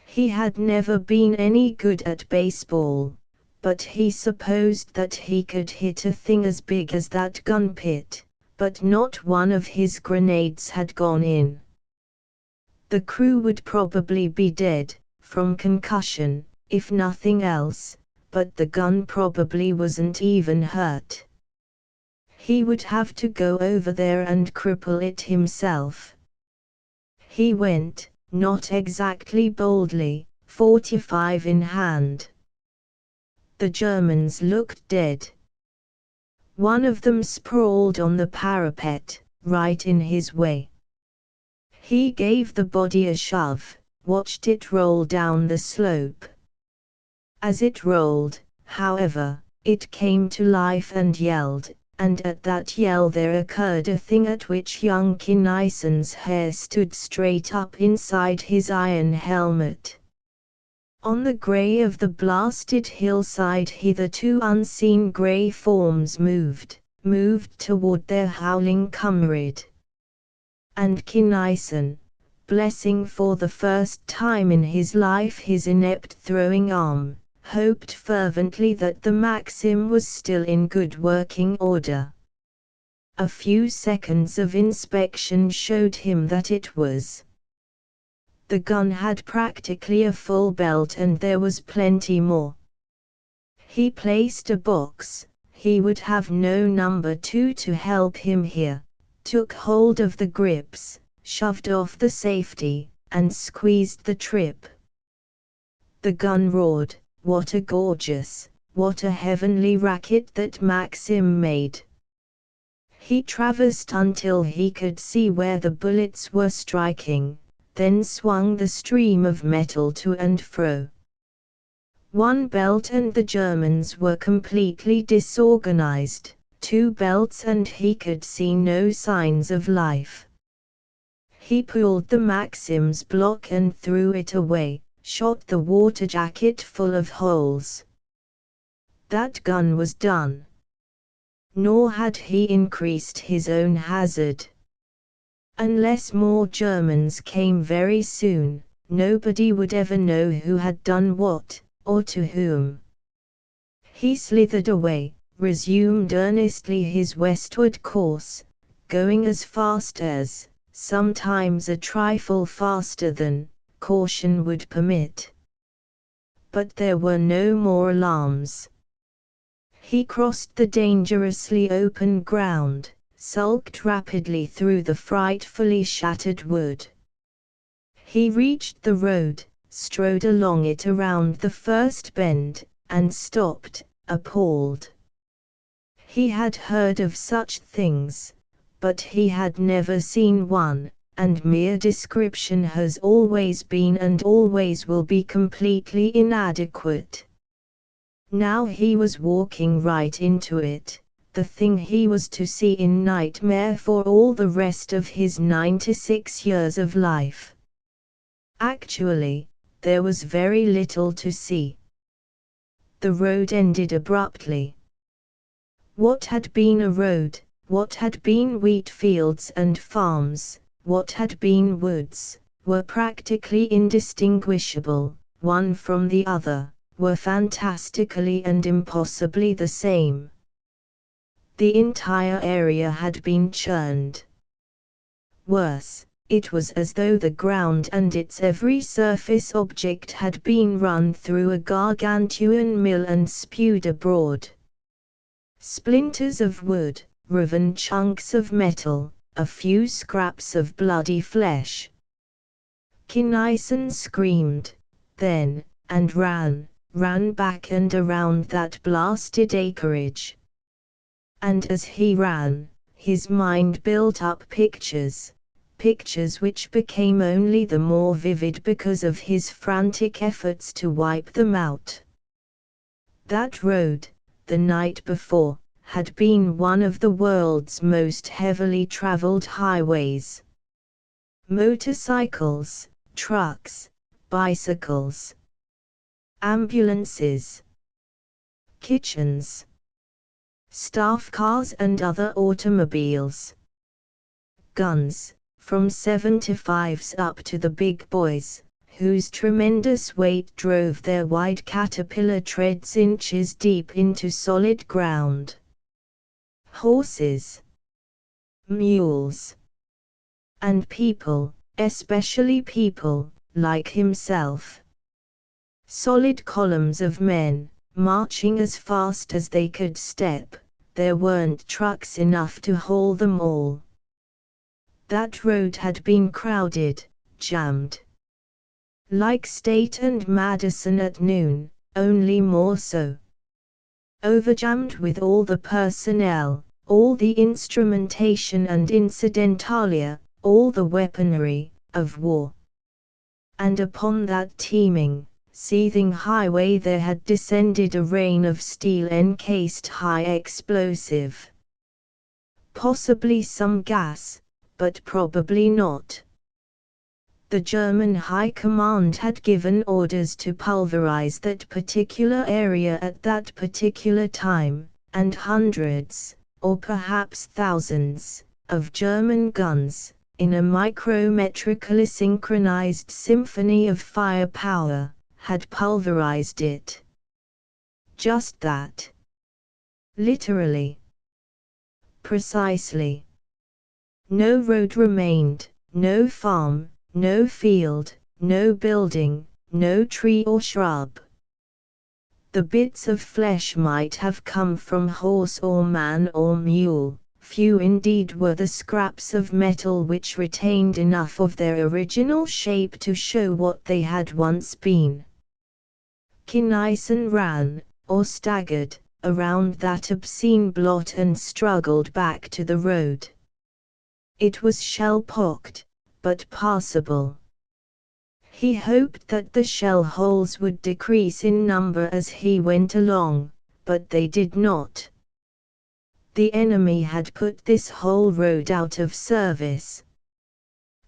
He had never been any good at baseball, but he supposed that he could hit a thing as big as that gun pit, but not one of his grenades had gone in. The crew would probably be dead, from concussion, if nothing else, but the gun probably wasn't even hurt. He would have to go over there and cripple it himself. He went, not exactly boldly, 45 in hand. The Germans looked dead. One of them sprawled on the parapet, right in his way. He gave the body a shove, watched it roll down the slope. As it rolled, however, it came to life and yelled, and at that yell there occurred a thing at which young Kinnison's hair stood straight up inside his iron helmet. On the grey of the blasted hillside hitherto unseen grey forms moved toward their howling comrade. And Kinnison, blessing for the first time in his life his inept throwing arm, hoped fervently that the Maxim was still in good working order. A few seconds of inspection showed him that it was. The gun had practically a full belt and there was plenty more. He placed a box, he would have no number 2 to help him here, took hold of the grips, shoved off the safety, and squeezed the trip. The gun roared. What a gorgeous, what a heavenly racket that Maxim made. He traversed until he could see where the bullets were striking, then swung the stream of metal to and fro. One belt and the Germans were completely disorganized, 2 belts and he could see no signs of life. He pulled the Maxim's block and threw it away, shot the water jacket full of holes. That gun was done. Nor had he increased his own hazard. Unless more Germans came very soon, nobody would ever know who had done what, or to whom. He slithered away, resumed earnestly his westward course, going as fast as, sometimes a trifle faster than, caution would permit. But there were no more alarms. He crossed the dangerously open ground, sulked rapidly through the frightfully shattered wood. He reached the road, strode along it around the first bend, and stopped, appalled. He had heard of such things, but he had never seen one, and mere description has always been and always will be completely inadequate. Now he was walking right into it, the thing he was to see in nightmare for all the rest of his 96 years of life. Actually, there was very little to see. The road ended abruptly. What had been a road, what had been wheat fields and farms, what had been woods, were practically indistinguishable, one from the other, were fantastically and impossibly the same. The entire area had been churned. Worse, it was as though the ground and its every surface object had been run through a gargantuan mill and spewed abroad. Splinters of wood, riven chunks of metal, a few scraps of bloody flesh. Kinnison screamed, then, and ran back and around that blasted acreage. And as he ran, his mind built up pictures which became only the more vivid because of his frantic efforts to wipe them out. That road, the night before, had been one of the world's most heavily traveled highways. Motorcycles, trucks, bicycles, ambulances, kitchens, staff cars and other automobiles, guns, from 75s up to the big boys, whose tremendous weight drove their wide caterpillar treads inches deep into solid ground. Horses, mules, and people, especially people, like himself. Solid columns of men, marching as fast as they could step. There weren't trucks enough to haul them all. That road had been crowded, jammed. Like State and Madison at noon, only more so. Overjammed with all the personnel, all the instrumentation and incidentalia, all the weaponry of war. And upon that teeming, seething highway there had descended a rain of steel-encased high explosive. Possibly some gas, but probably not. The German High Command had given orders to pulverize that particular area at that particular time, and hundreds, or perhaps thousands, of German guns, in a micrometrically synchronized symphony of firepower, had pulverized it. Just that. Literally. Precisely. No road remained, no farm, no field, no building, no tree or shrub. The bits of flesh might have come from horse or man or mule, few indeed were the scraps of metal which retained enough of their original shape to show what they had once been. Kniesen ran, or staggered, around that obscene blot and struggled back to the road. It was shell-pocked, but passable. He hoped that the shell holes would decrease in number as he went along, but they did not. The enemy had put this whole road out of service.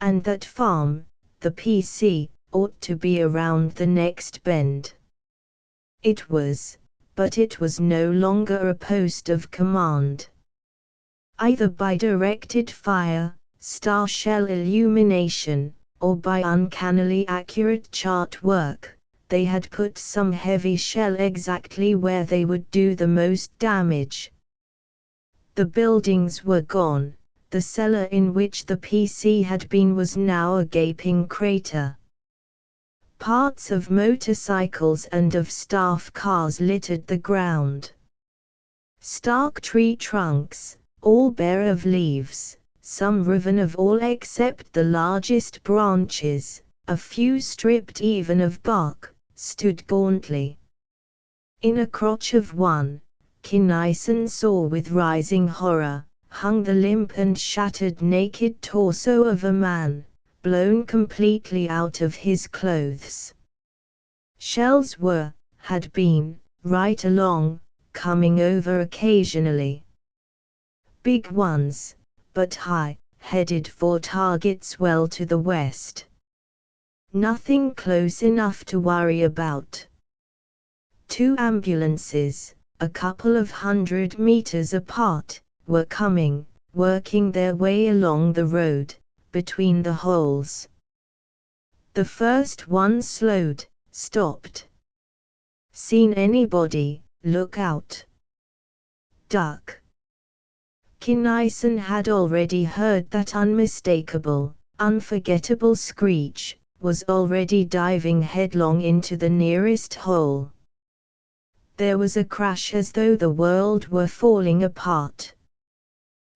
And that farm, the PC, ought to be around the next bend. It was, but it was no longer a post of command. Either by directed fire, star shell illumination, or by uncannily accurate chart work, they had put some heavy shell exactly where they would do the most damage. The buildings were gone, the cellar in which the PC had been was now a gaping crater. Parts of motorcycles and of staff cars littered the ground. Stark tree trunks, all bare of leaves, some riven of all except the largest branches, a few stripped even of bark, stood gauntly. In a crotch of one, Kniesen saw with rising horror, hung the limp and shattered naked torso of a man, blown completely out of his clothes. Shells had been, right along, coming over occasionally. Big ones, but high, headed for targets well to the west. Nothing close enough to worry about. 2 ambulances, a couple of 100 meters apart, were coming, working their way along the road, between the holes. The first one slowed, stopped. Seen anybody? Look out. Duck. Kniesen had already heard that unmistakable, unforgettable screech, was already diving headlong into the nearest hole. There was a crash as though the world were falling apart.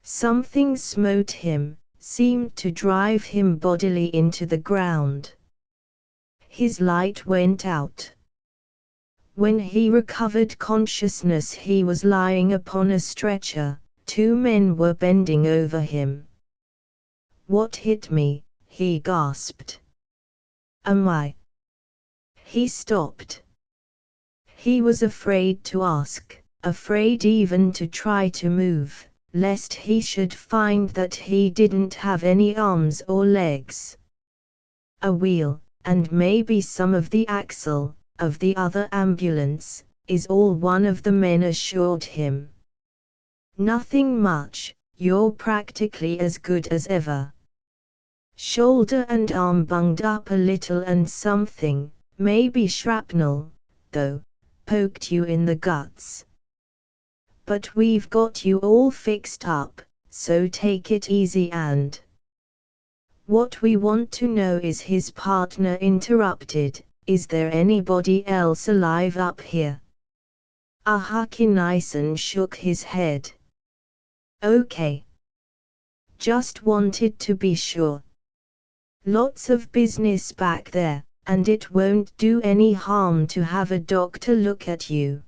Something smote him, seemed to drive him bodily into the ground. His light went out. When he recovered consciousness he was lying upon a stretcher. 2 men were bending over him. "What hit me?" he gasped. "Am I?" He stopped. He was afraid to ask, afraid even to try to move, lest he should find that he didn't have any arms or legs. A wheel, and maybe some of the axle, of the other ambulance, is all one of the men assured him. Nothing much, you're practically as good as ever. Shoulder and arm bunged up a little and something, maybe shrapnel, though, poked you in the guts. But we've got you all fixed up, so take it easy and What we want to know is, his partner interrupted, is there anybody else alive up here? Kinison shook his head. Okay. Just wanted to be sure. Lots of business back there, and it won't do any harm to have a doctor look at you.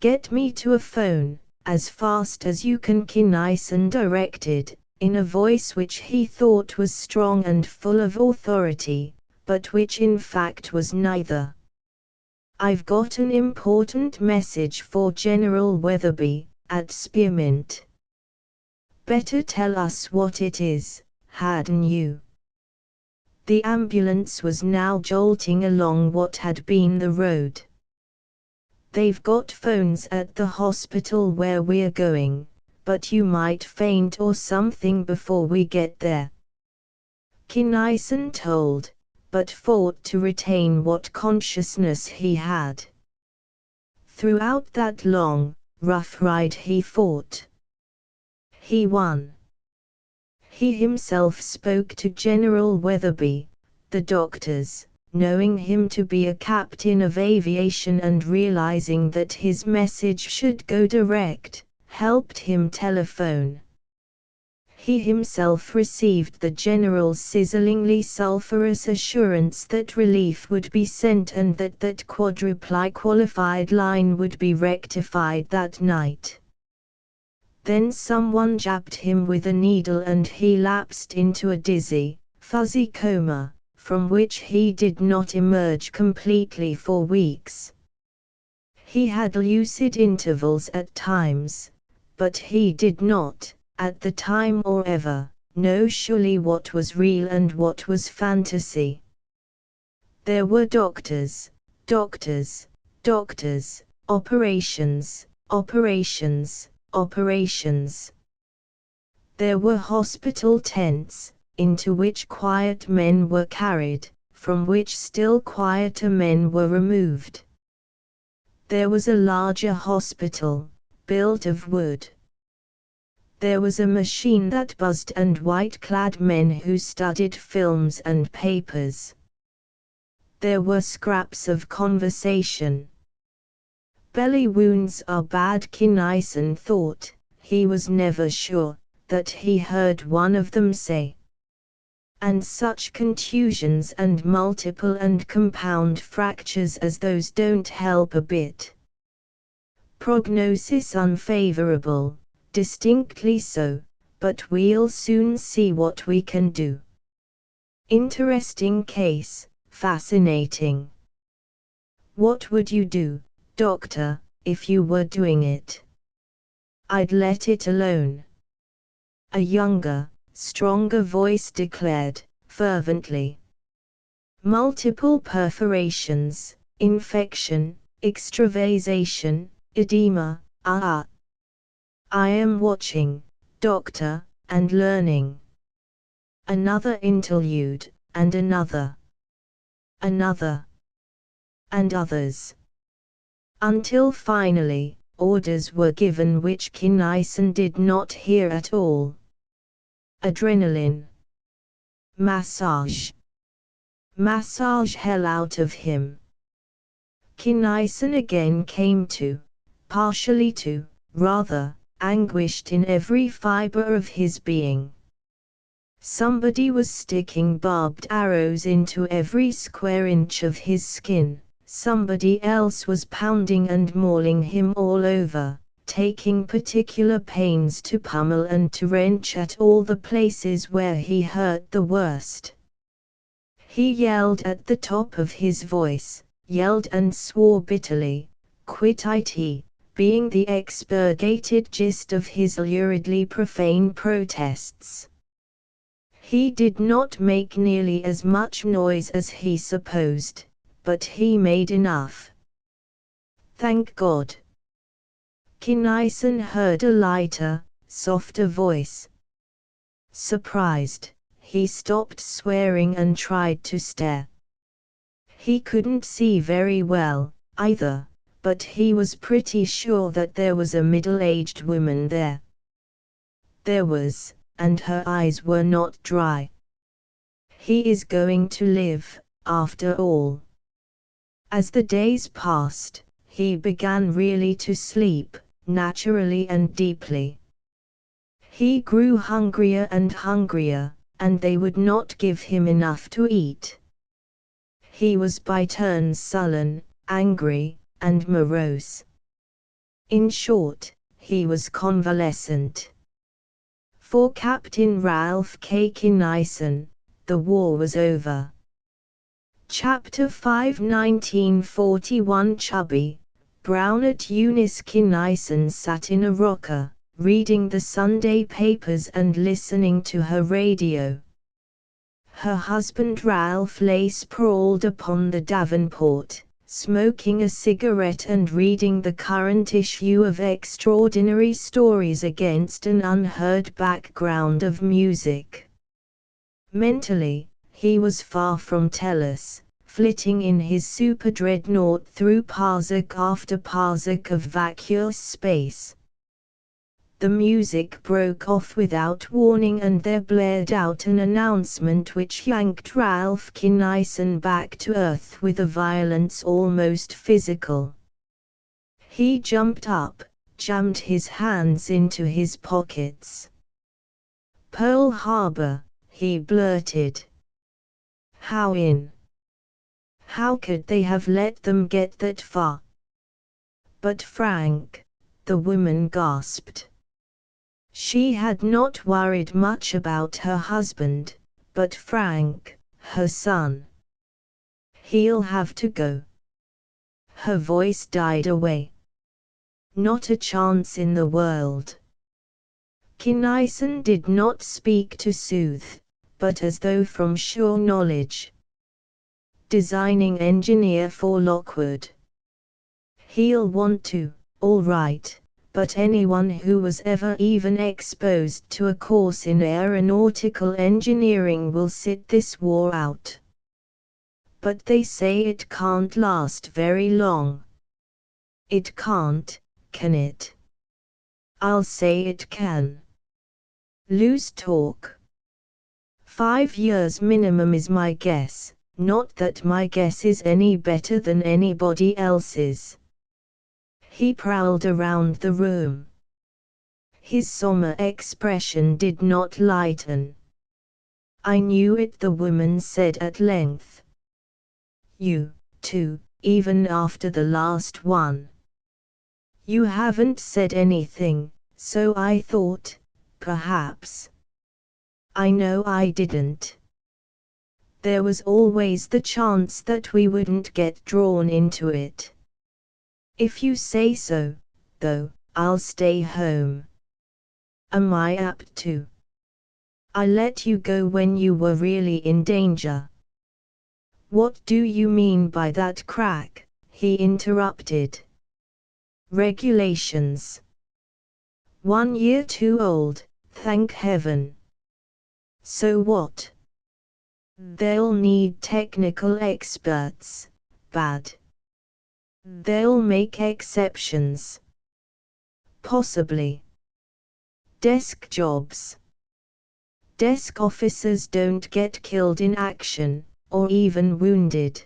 Get me to a phone, as fast as you can, Kinison directed, in a voice which he thought was strong and full of authority, but which in fact was neither. I've got an important message for General Weatherby, at Spearmint. Better tell us what it is, hadn't you? The ambulance was now jolting along what had been the road. They've got phones at the hospital where we're going, but you might faint or something before we get there. Kinison told, but fought to retain what consciousness he had. Throughout that long, rough ride he fought. He won. He himself spoke to General Weatherby, the doctors, knowing him to be a captain of aviation and realizing that his message should go direct, helped him telephone. He himself received the general's sizzlingly sulphurous assurance that relief would be sent and that quadruply qualified line would be rectified that night. Then someone jabbed him with a needle and he lapsed into a dizzy, fuzzy coma, from which he did not emerge completely for weeks. He had lucid intervals at times, but he did not, at the time or ever, know surely what was real and what was fantasy. There were doctors, doctors, doctors, operations, operations, operations. There were hospital tents, into which quiet men were carried, from which still quieter men were removed. There was a larger hospital, built of wood. There was a machine that buzzed and white-clad men who studied films and papers. There were scraps of conversation. Belly wounds are bad, Kinison thought. He was never sure that he heard one of them say. And such contusions and multiple and compound fractures as those don't help a bit. Prognosis unfavorable, distinctly so, but we'll soon see what we can do. Interesting case, fascinating. What would you do, Doctor, if you were doing it? I'd let it alone. A younger, stronger voice declared, fervently. Multiple perforations, infection, extravasation, edema, I am watching, Doctor, and learning. Another interlude, and another. Another. And others. Until finally, orders were given which Kinison did not hear at all. Adrenaline. Massage. Massage hell out of him. Kinison again came to, partially to, rather, anguished in every fiber of his being. Somebody was sticking barbed arrows into every square inch of his skin. Somebody else was pounding and mauling him all over, taking particular pains to pummel and to wrench at all the places where he hurt the worst. He yelled at the top of his voice, yelled and swore bitterly, quit it, being the expurgated gist of his luridly profane protests. He did not make nearly as much noise as he supposed, but he made enough. Thank God. Kinison heard a lighter, softer voice. Surprised, he stopped swearing and tried to stare. He couldn't see very well, either, but he was pretty sure that there was a middle-aged woman there. There was, and her eyes were not dry. He is going to live, after all. As the days passed, he began really to sleep, naturally and deeply. He grew hungrier and hungrier, and they would not give him enough to eat. He was by turns sullen, angry, and morose. In short, he was convalescent. For Captain Ralph K. Kinison, the war was over. Chapter 5 1941 Chubby, brownet Eunice Kinison sat in a rocker, reading the Sunday papers and listening to her radio. Her husband Ralph lay sprawled upon the davenport, smoking a cigarette and reading the current issue of Extraordinary Stories against an unheard background of music. Mentally, he was far from Tellus, flitting in his super-dreadnought through parsec after parsec of vacuous space. The music broke off without warning and there blared out an announcement which yanked Ralph Kinison back to earth with a violence almost physical. He jumped up, jammed his hands into his pockets. "Pearl Harbor," he blurted. "How in? How could they have let them get that far?" "But Frank," the woman gasped. She had not worried much about her husband, but Frank, her son. "He'll have to go." Her voice died away. "Not a chance in the world." Kinison did not speak to soothe, but as though from sure knowledge. "Designing engineer for Lockwood. He'll want to, all right. But anyone who was ever even exposed to a course in aeronautical engineering will sit this war out. But they say it can't last very long." "It can't, can it?" "I'll say it can. Loose talk. 5 years minimum is my guess, not that my guess is any better than anybody else's." He prowled around the room. His somber expression did not lighten. "I knew it," the woman said at length. "You, too, even after the last one. You haven't said anything, so I thought, perhaps." "I know I didn't. There was always the chance that we wouldn't get drawn into it. If you say so, though, I'll stay home." "Am I apt to? I let you go when you were really in danger." "What do you mean by that crack?" he interrupted. "Regulations. 1 year too old, thank heaven." "So what? They'll need technical experts, bad. They'll make exceptions. Possibly. Desk jobs. Desk officers don't get killed in action, or even wounded.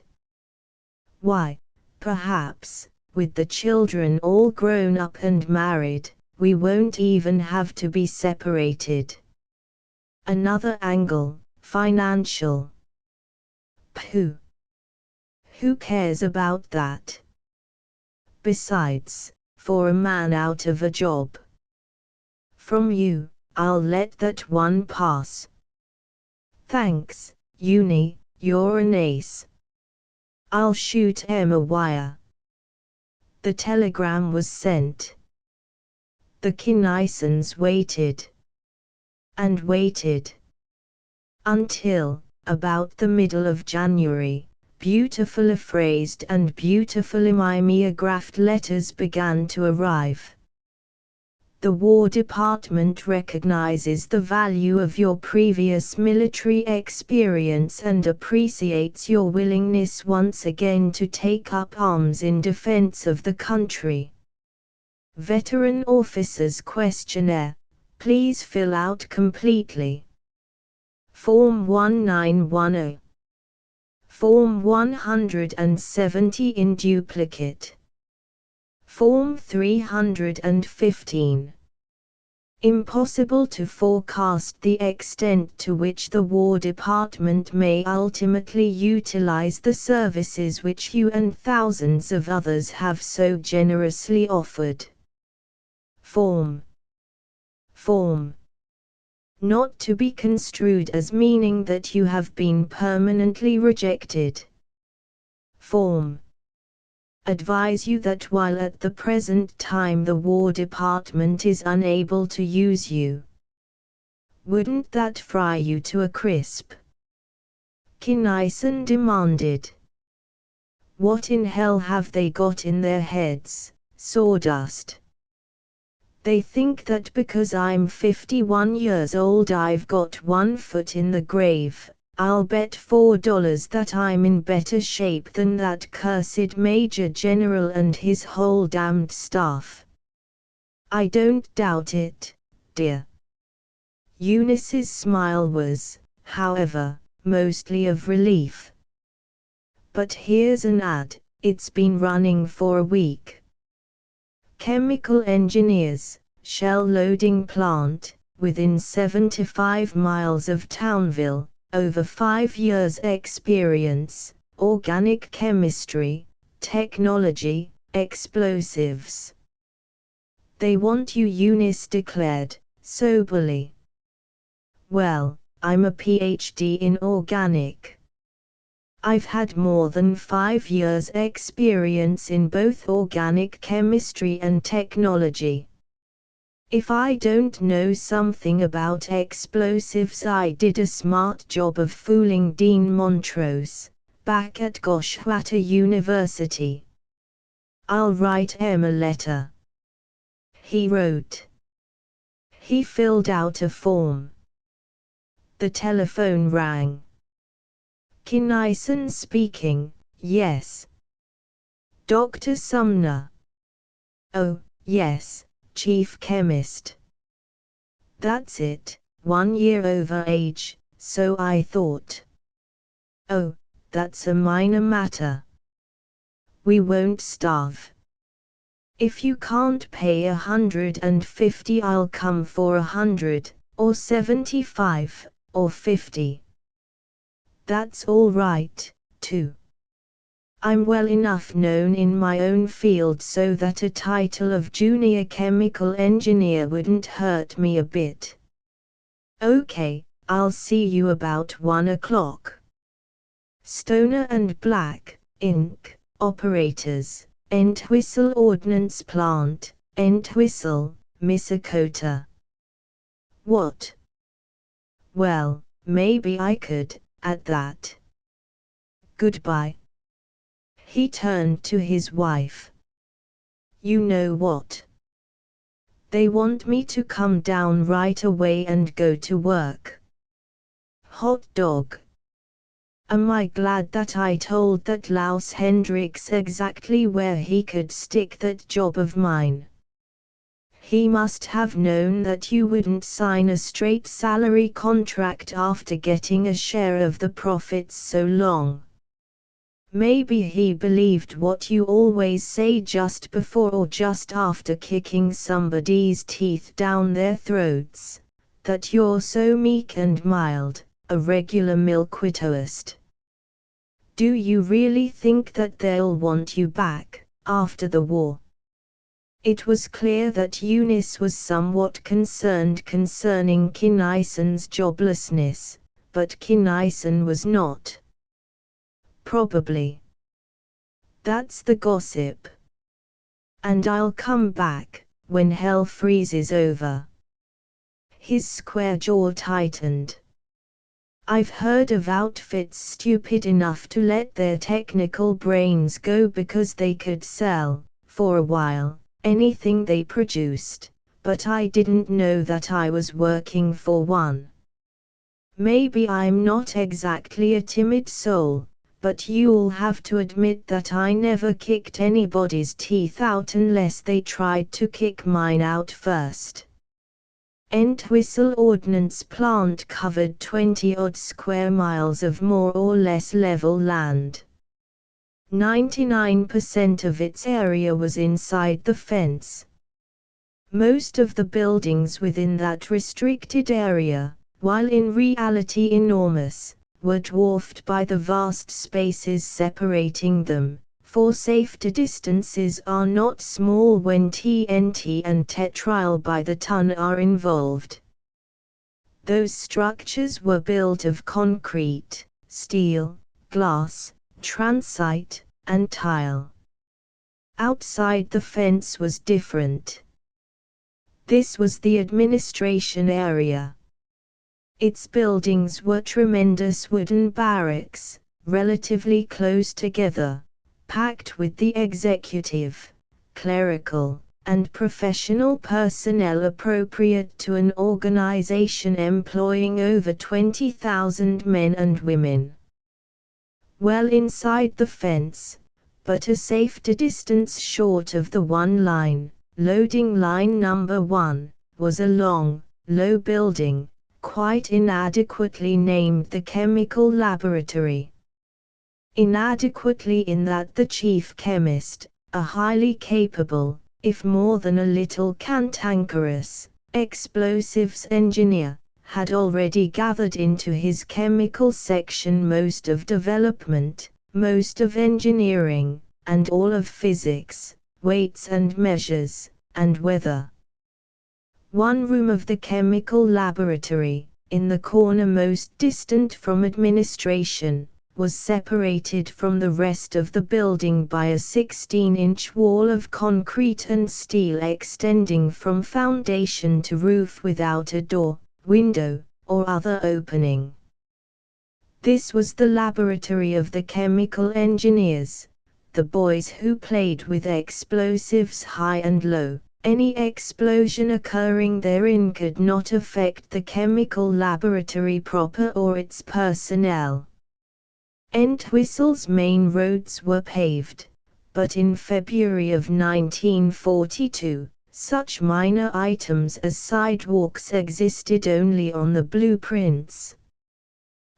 Why, perhaps, with the children all grown up and married, we won't even have to be separated." Another angle, financial. Pooh. Who cares about that? Besides, for a man out of a job. From you, I'll let that one pass. Thanks, Uni, you're an ace. I'll shoot Emma a wire. The telegram was sent. The Kinisons waited. And waited. Until, about the middle of January, beautifully phrased and beautifully mimeographed letters began to arrive. The War Department recognizes the value of your previous military experience and appreciates your willingness once again to take up arms in defense of the country. Veteran Officers Questionnaire, please fill out completely. Form 1910. Form 170 in duplicate. Form 315. Impossible to forecast the extent to which the War Department may ultimately utilize the services which you and thousands of others have so generously offered. Form. Not to be construed as meaning that you have been permanently rejected. Form. Advise you that while at the present time the War Department is unable to use you. Wouldn't that fry you to a crisp? Kinnison demanded. What in hell have they got in their heads, sawdust? They think that because I'm 51 years old I've got one foot in the grave. I'll bet $4 that I'm in better shape than that cursed Major General and his whole damned staff. I don't doubt it, dear. Eunice's smile was, however, mostly of relief. But here's an ad, it's been running for a week. Chemical engineers, shell loading plant, within 75 miles of Townville, over 5 years experience, organic chemistry, technology, explosives. They want you, Eunice declared, soberly. Well, I'm a PhD in organic. I've had more than 5 years experience in both organic chemistry and technology. If I don't know something about explosives, I did a smart job of fooling Dean Montrose, back at Goshwater University. I'll write him a letter. He wrote. He filled out a form. The telephone rang. Kinnison speaking, yes. Dr. Sumner. Oh, yes, Chief Chemist. That's it, 1 year over age, so I thought. Oh, that's a minor matter. We won't starve. If you can't pay 150, I'll come for 100, or 75, or 50. That's all right, too. I'm well enough known in my own field so that a title of junior chemical engineer wouldn't hurt me a bit. Okay, I'll see you about 1 o'clock. Stoner and Black, Inc., operators, Entwistle Ordnance Plant, Entwistle, Missakota. What? Well, maybe I could, at that. Goodbye. He turned to his wife. You know what? They want me to come down right away and go to work. Hot dog. Am I glad that I told that louse Hendricks exactly where he could stick that job of mine. He must have known that you wouldn't sign a straight salary contract after getting a share of the profits so long. Maybe he believed what you always say just before or just after kicking somebody's teeth down their throats, that you're so meek and mild, a regular milquitoist. Do you really think that they'll want you back, after the war? It was clear that Eunice was somewhat concerned concerning Kinnison's joblessness, but Kinnison was not. Probably. That's the gossip. And I'll come back, when hell freezes over. His square jaw tightened. I've heard of outfits stupid enough to let their technical brains go because they could sell, for a while, anything they produced, but I didn't know that I was working for one. Maybe I'm not exactly a timid soul, but you'll have to admit that I never kicked anybody's teeth out unless they tried to kick mine out first. Entwistle Ordnance Plant covered 20-odd square miles of more or less level land. 99% of its area was inside the fence. Most of the buildings within that restricted area, while in reality enormous, were dwarfed by the vast spaces separating them, for safety distances are not small when TNT and tetryl by the ton are involved. Those structures were built of concrete, steel, glass, transite, and tile. Outside the fence was different. This was the administration area. Its buildings were tremendous wooden barracks, relatively close together, packed with the executive, clerical, and professional personnel appropriate to an organization employing over 20,000 men and women. Well inside the fence, but a safety distance short of the one line, loading line number 1, was a long, low building, quite inadequately named the Chemical Laboratory. Inadequately in that the chief chemist, a highly capable, if more than a little cantankerous, explosives engineer, had already gathered into his chemical section most of development, most of engineering, and all of physics, weights and measures, and weather. One room of the chemical laboratory, in the corner most distant from administration, was separated from the rest of the building by a 16-inch wall of concrete and steel extending from foundation to roof without a door, window, or other opening. This was the laboratory of the chemical engineers, the boys who played with explosives high and low. Any explosion occurring therein could not affect the chemical laboratory proper or its personnel. Entwistle's main roads were paved, but in February of 1942, such minor items as sidewalks existed only on the blueprints.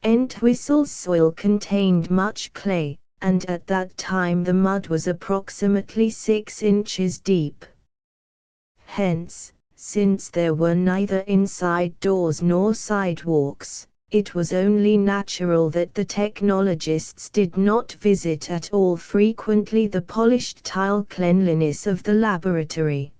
Entwistle's soil contained much clay, and at that time the mud was approximately 6 inches deep. Hence, since there were neither inside doors nor sidewalks, it was only natural that the technologists did not visit at all frequently the polished tile cleanliness of the laboratory.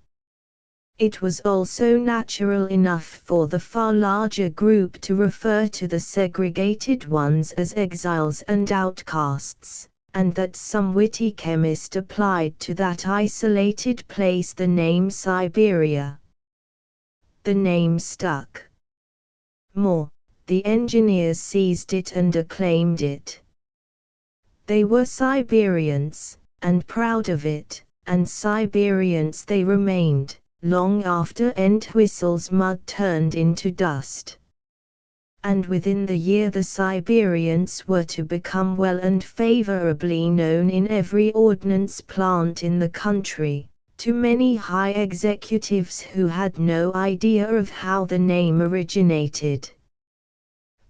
It was also natural enough for the far larger group to refer to the segregated ones as exiles and outcasts, and that some witty chemist applied to that isolated place the name Siberia. The name stuck. More, the engineers seized it and acclaimed it. They were Siberians, and proud of it, and Siberians they remained, long after Entwistle's mud turned into dust. And within the year the Siberians were to become well and favorably known in every ordnance plant in the country, to many high executives who had no idea of how the name originated.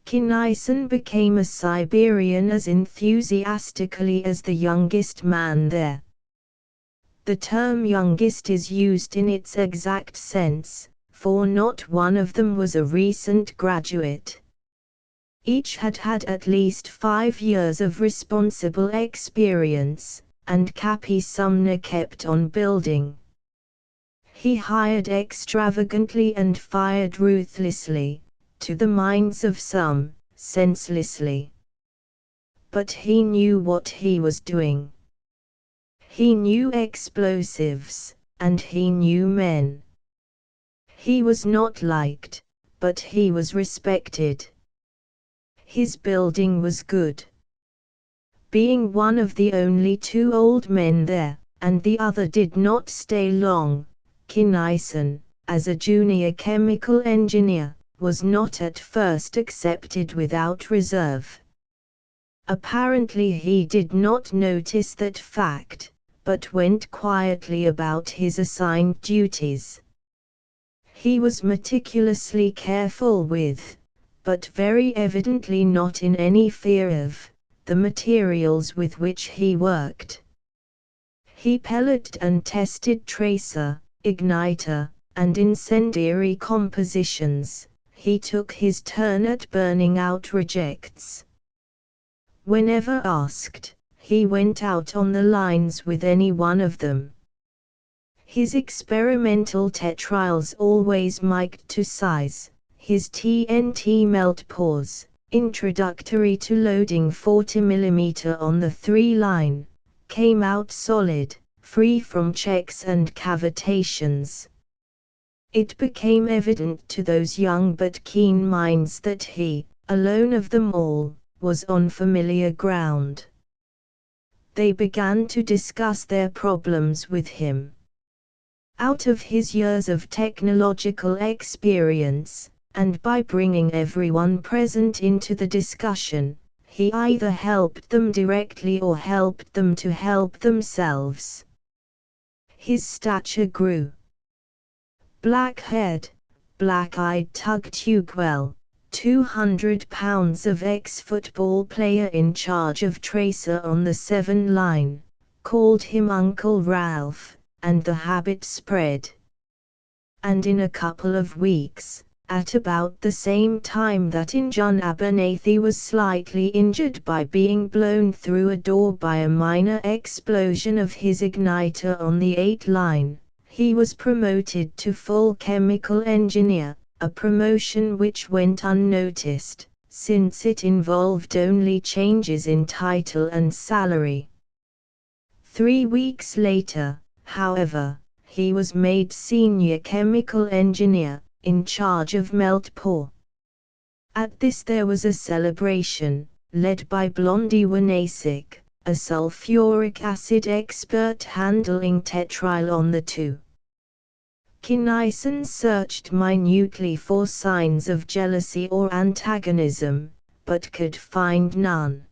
Kinnison became a Siberian as enthusiastically as the youngest man there. The term youngest is used in its exact sense, for not one of them was a recent graduate. Each had had at least 5 years of responsible experience, and Cappy Sumner kept on building. He hired extravagantly and fired ruthlessly, to the minds of some, senselessly. But he knew what he was doing. He knew explosives, and he knew men. He was not liked, but he was respected. His building was good. Being one of the only 2 old men there, and the other did not stay long, Kinnison, as a junior chemical engineer, was not at first accepted without reserve. Apparently he did not notice that fact, but went quietly about his assigned duties. He was meticulously careful with, but very evidently not in any fear of, the materials with which he worked. He pelleted and tested tracer, igniter, and incendiary compositions. He took his turn at burning out rejects. Whenever asked, he went out on the lines with any one of them. His experimental tetriles always mic'd to size, his TNT melt pores, introductory to loading 40mm on the 3 line, came out solid, free from checks and cavitations. It became evident to those young but keen minds that he, alone of them all, was on familiar ground. They began to discuss their problems with him. Out of his years of technological experience, and by bringing everyone present into the discussion, he either helped them directly or helped them to help themselves. His stature grew. Black-haired, black-eyed Tug Tugwell, 200 pounds of ex-football player in charge of tracer on the 7 line, called him Uncle Ralph, and the habit spread. And in a couple of weeks, at about the same time that Injun Abernathy was slightly injured by being blown through a door by a minor explosion of his igniter on the 8 line, he was promoted to full chemical engineer, a promotion which went unnoticed, since it involved only changes in title and salary. 3 weeks later, however, he was made senior chemical engineer, in charge of melt pour. At this there was a celebration, led by Blondie Wanasik, a sulfuric acid expert handling tetryl on the 2. Kinison searched minutely for signs of jealousy or antagonism, but could find none.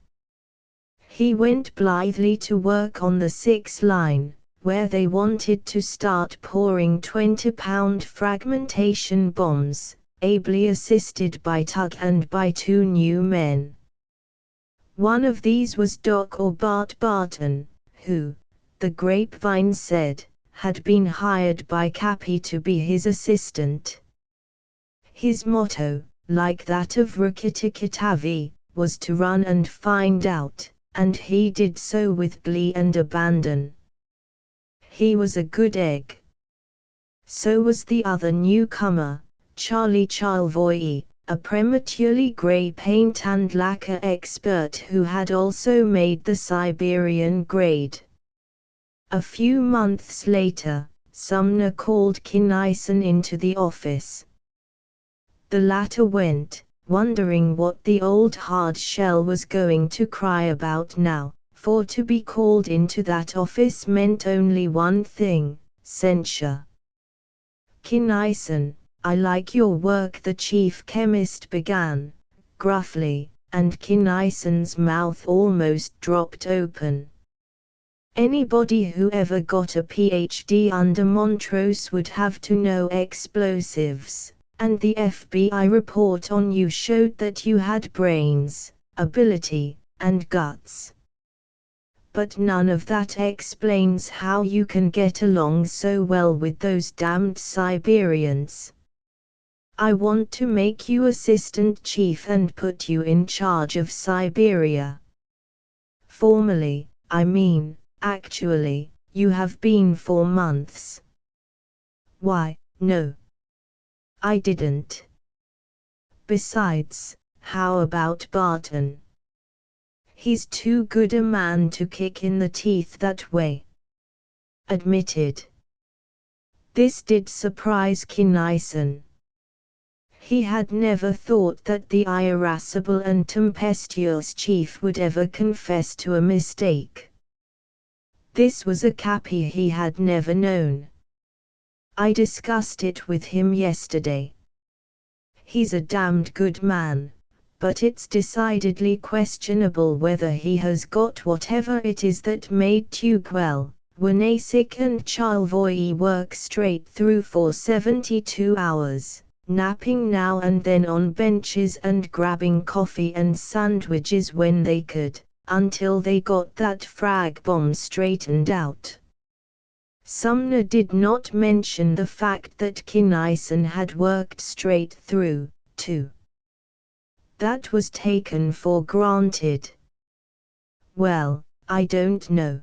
He went blithely to work on the 6 line, where they wanted to start pouring 20-pound fragmentation bombs, ably assisted by Tug and by 2 new men. One of these was Doc or Bart Barton, who, the grapevine said, had been hired by Cappy to be his assistant. His motto, like that of Rukkitikitavi, was to run and find out, and he did so with glee and abandon. He was a good egg. So was the other newcomer, Charlie Charlevoix, a prematurely grey paint and lacquer expert who had also made the Siberian grade. A few months later, Sumner called Kinison into the office. The latter went, wondering what the old hard shell was going to cry about now, for to be called into that office meant only one thing, censure. Kinison, I like your work, the chief chemist began, gruffly, and Kinison's mouth almost dropped open. Anybody who ever got a PhD under Montrose would have to know explosives, and the FBI report on you showed that you had brains, ability, and guts. But none of that explains how you can get along so well with those damned Siberians. I want to make you assistant chief and put you in charge of Siberia. Formally, I mean. Actually, you have been for months. Why, no. I didn't. Besides, how about Barton? He's too good a man to kick in the teeth that way. Admitted. This did surprise Kinison. He had never thought that the irascible and tempestuous chief would ever confess to a mistake. This was a Cappy he had never known. I discussed it with him yesterday. He's a damned good man, but it's decidedly questionable whether he has got whatever it is that made Tugwell, Wanasik and Charlevoix work straight through for 72 hours, napping now and then on benches and grabbing coffee and sandwiches when they could, until they got that frag bomb straightened out. Sumner did not mention the fact that Kinnison had worked straight through, too. That was taken for granted. Well, I don't know.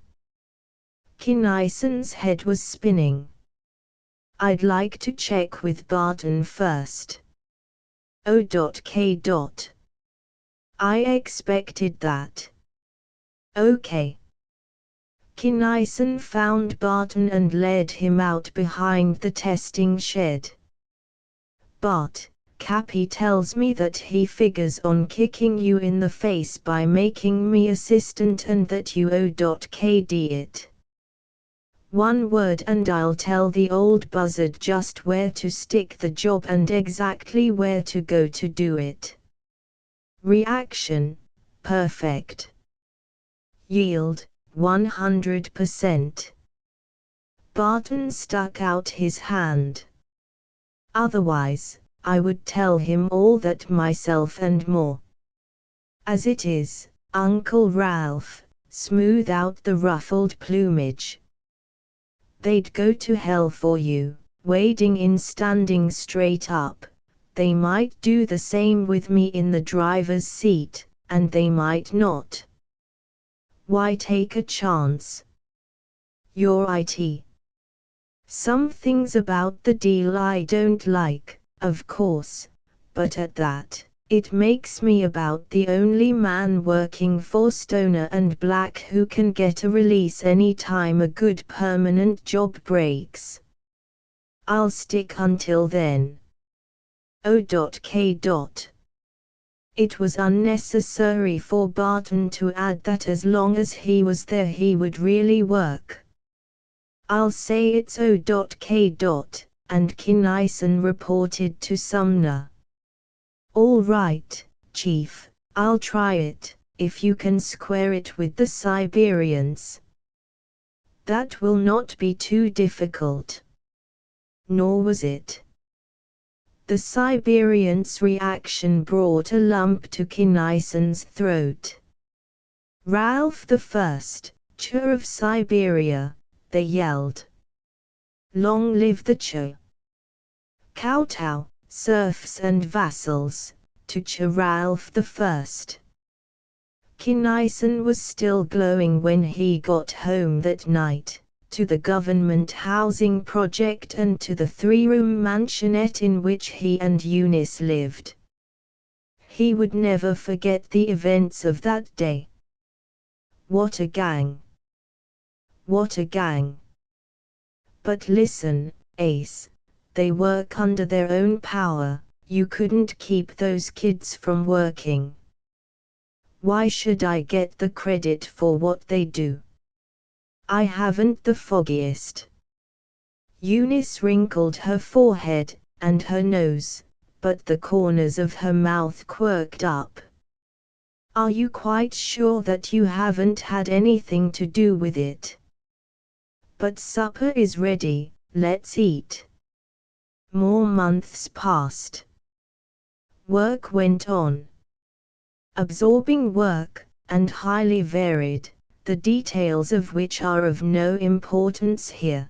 Kinnison's head was spinning. I'd like to check with Barton first. O.K. I expected that. Okay. Kinnison found Barton and led him out behind the testing shed. Bart, Cappy tells me that he figures on kicking you in the face by making me assistant and that you O.K.D. it. One word and I'll tell the old buzzard just where to stick the job and exactly where to go to do it. Reaction, perfect. Yield, 100%. Barton stuck out his hand. Otherwise, I would tell him all that myself and more. As it is, Uncle Ralph, smooth out the ruffled plumage. They'd go to hell for you, wading in standing straight up. They might do the same with me in the driver's seat, and they might not. Why take a chance? You're IT. Some things about the deal I don't like, of course, but at that, it makes me about the only man working for Stoner and Black who can get a release any time a good permanent job breaks. I'll stick until then. O.K. It was unnecessary for Barton to add that as long as he was there he would really work. I'll say it's O.K. and Kinnison reported to Sumner. All right, Chief, I'll try it, if you can square it with the Siberians. That will not be too difficult. Nor was it. The Siberian's reaction brought a lump to Kinnison's throat. Ralph the First, Tsar of Siberia, they yelled. Long live the Tsar! Kowtow, serfs and vassals, to Tsar Ralph the First. Kinnison was still glowing when he got home that night, to the government housing project and to the three-room mansionette in which he and Eunice lived. He would never forget the events of that day. What a gang! What a gang! But listen, Ace, they work under their own power, you couldn't keep those kids from working. Why should I get the credit for what they do? I haven't the foggiest. Eunice wrinkled her forehead, and her nose, but the corners of her mouth quirked up. Are you quite sure that you haven't had anything to do with it? But supper is ready, let's eat. More months passed. Work went on. Absorbing work, and highly varied, the details of which are of no importance here.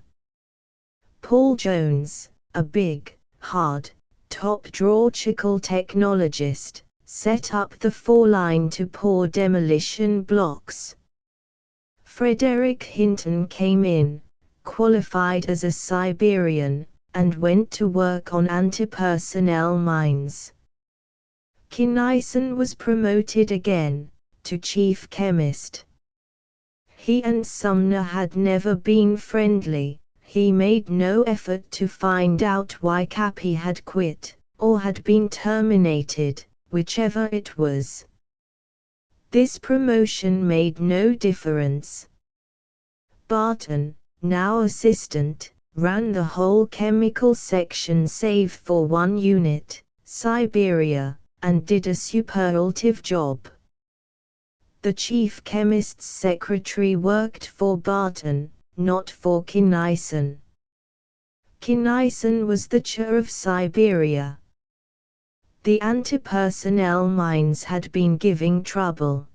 Paul Jones, a big, hard, top-drawer chicle technologist, set up the four-line to pour demolition blocks. Frederick Hinton came in, qualified as a Siberian, and went to work on anti-personnel mines. Kinnison was promoted again, to chief chemist. He and Sumner had never been friendly. He made no effort to find out why Cappy had quit, or had been terminated, whichever it was. This promotion made no difference. Barton, now assistant, ran the whole chemical section save for one unit, Siberia, and did a superlative job. The chief chemist's secretary worked for Barton, not for Kinnison. Kinnison was the Tsar of Siberia. The anti-personnel mines had been giving trouble.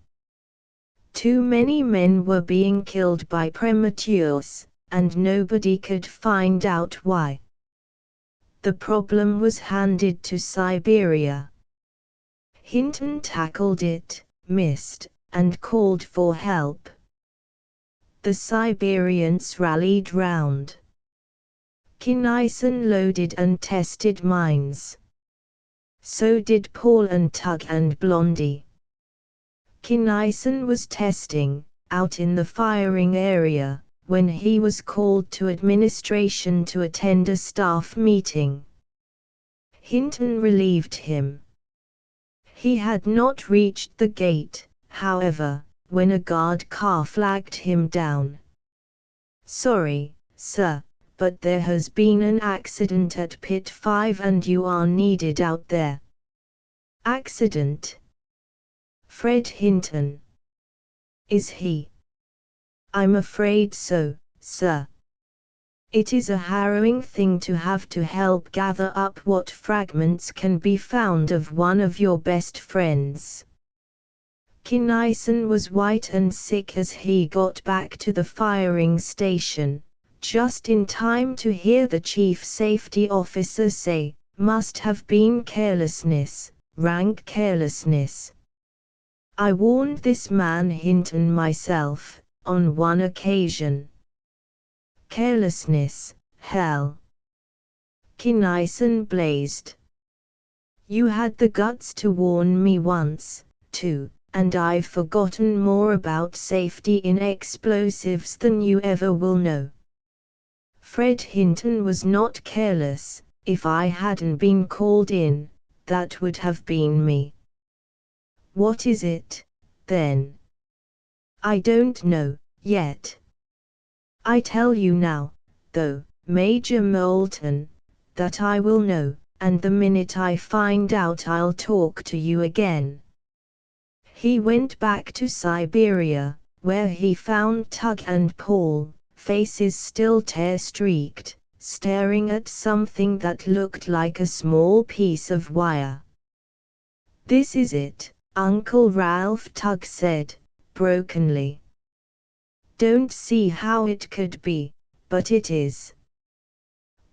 Too many men were being killed by prematures, and nobody could find out why. The problem was handed to Siberia. Hinton tackled it, missed, and called for help. The Siberians rallied round. Kinnison loaded and tested mines. So did Paul and Tug and Blondie. Kinnison was testing, out in the firing area, when he was called to administration to attend a staff meeting. Hinton relieved him. He had not reached the gate, however, when a guard car flagged him down. "Sorry, sir, but there has been an accident at Pit 5 and you are needed out there." "Accident?" "Fred Hinton." "Is he?" "I'm afraid so, sir. It is a harrowing thing to have to help gather up what fragments can be found of one of your best friends." Kinnison was white and sick as he got back to the firing station, just in time to hear the chief safety officer say, "Must have been carelessness, rank carelessness. I warned this man Hinton myself, on one occasion." "Carelessness, hell!" Kinnison blazed. "You had the guts to warn me once, too, and I've forgotten more about safety in explosives than you ever will know. Fred Hinton was not careless. If I hadn't been called in, that would have been me." "What is it, then?" "I don't know, yet. I tell you now, though, Major Moulton, that I will know, and the minute I find out I'll talk to you again." He went back to Siberia, where he found Tug and Paul, faces still tear-streaked, staring at something that looked like a small piece of wire. "This is it," Uncle Ralph Tug said, brokenly. "Don't see how it could be, but it is."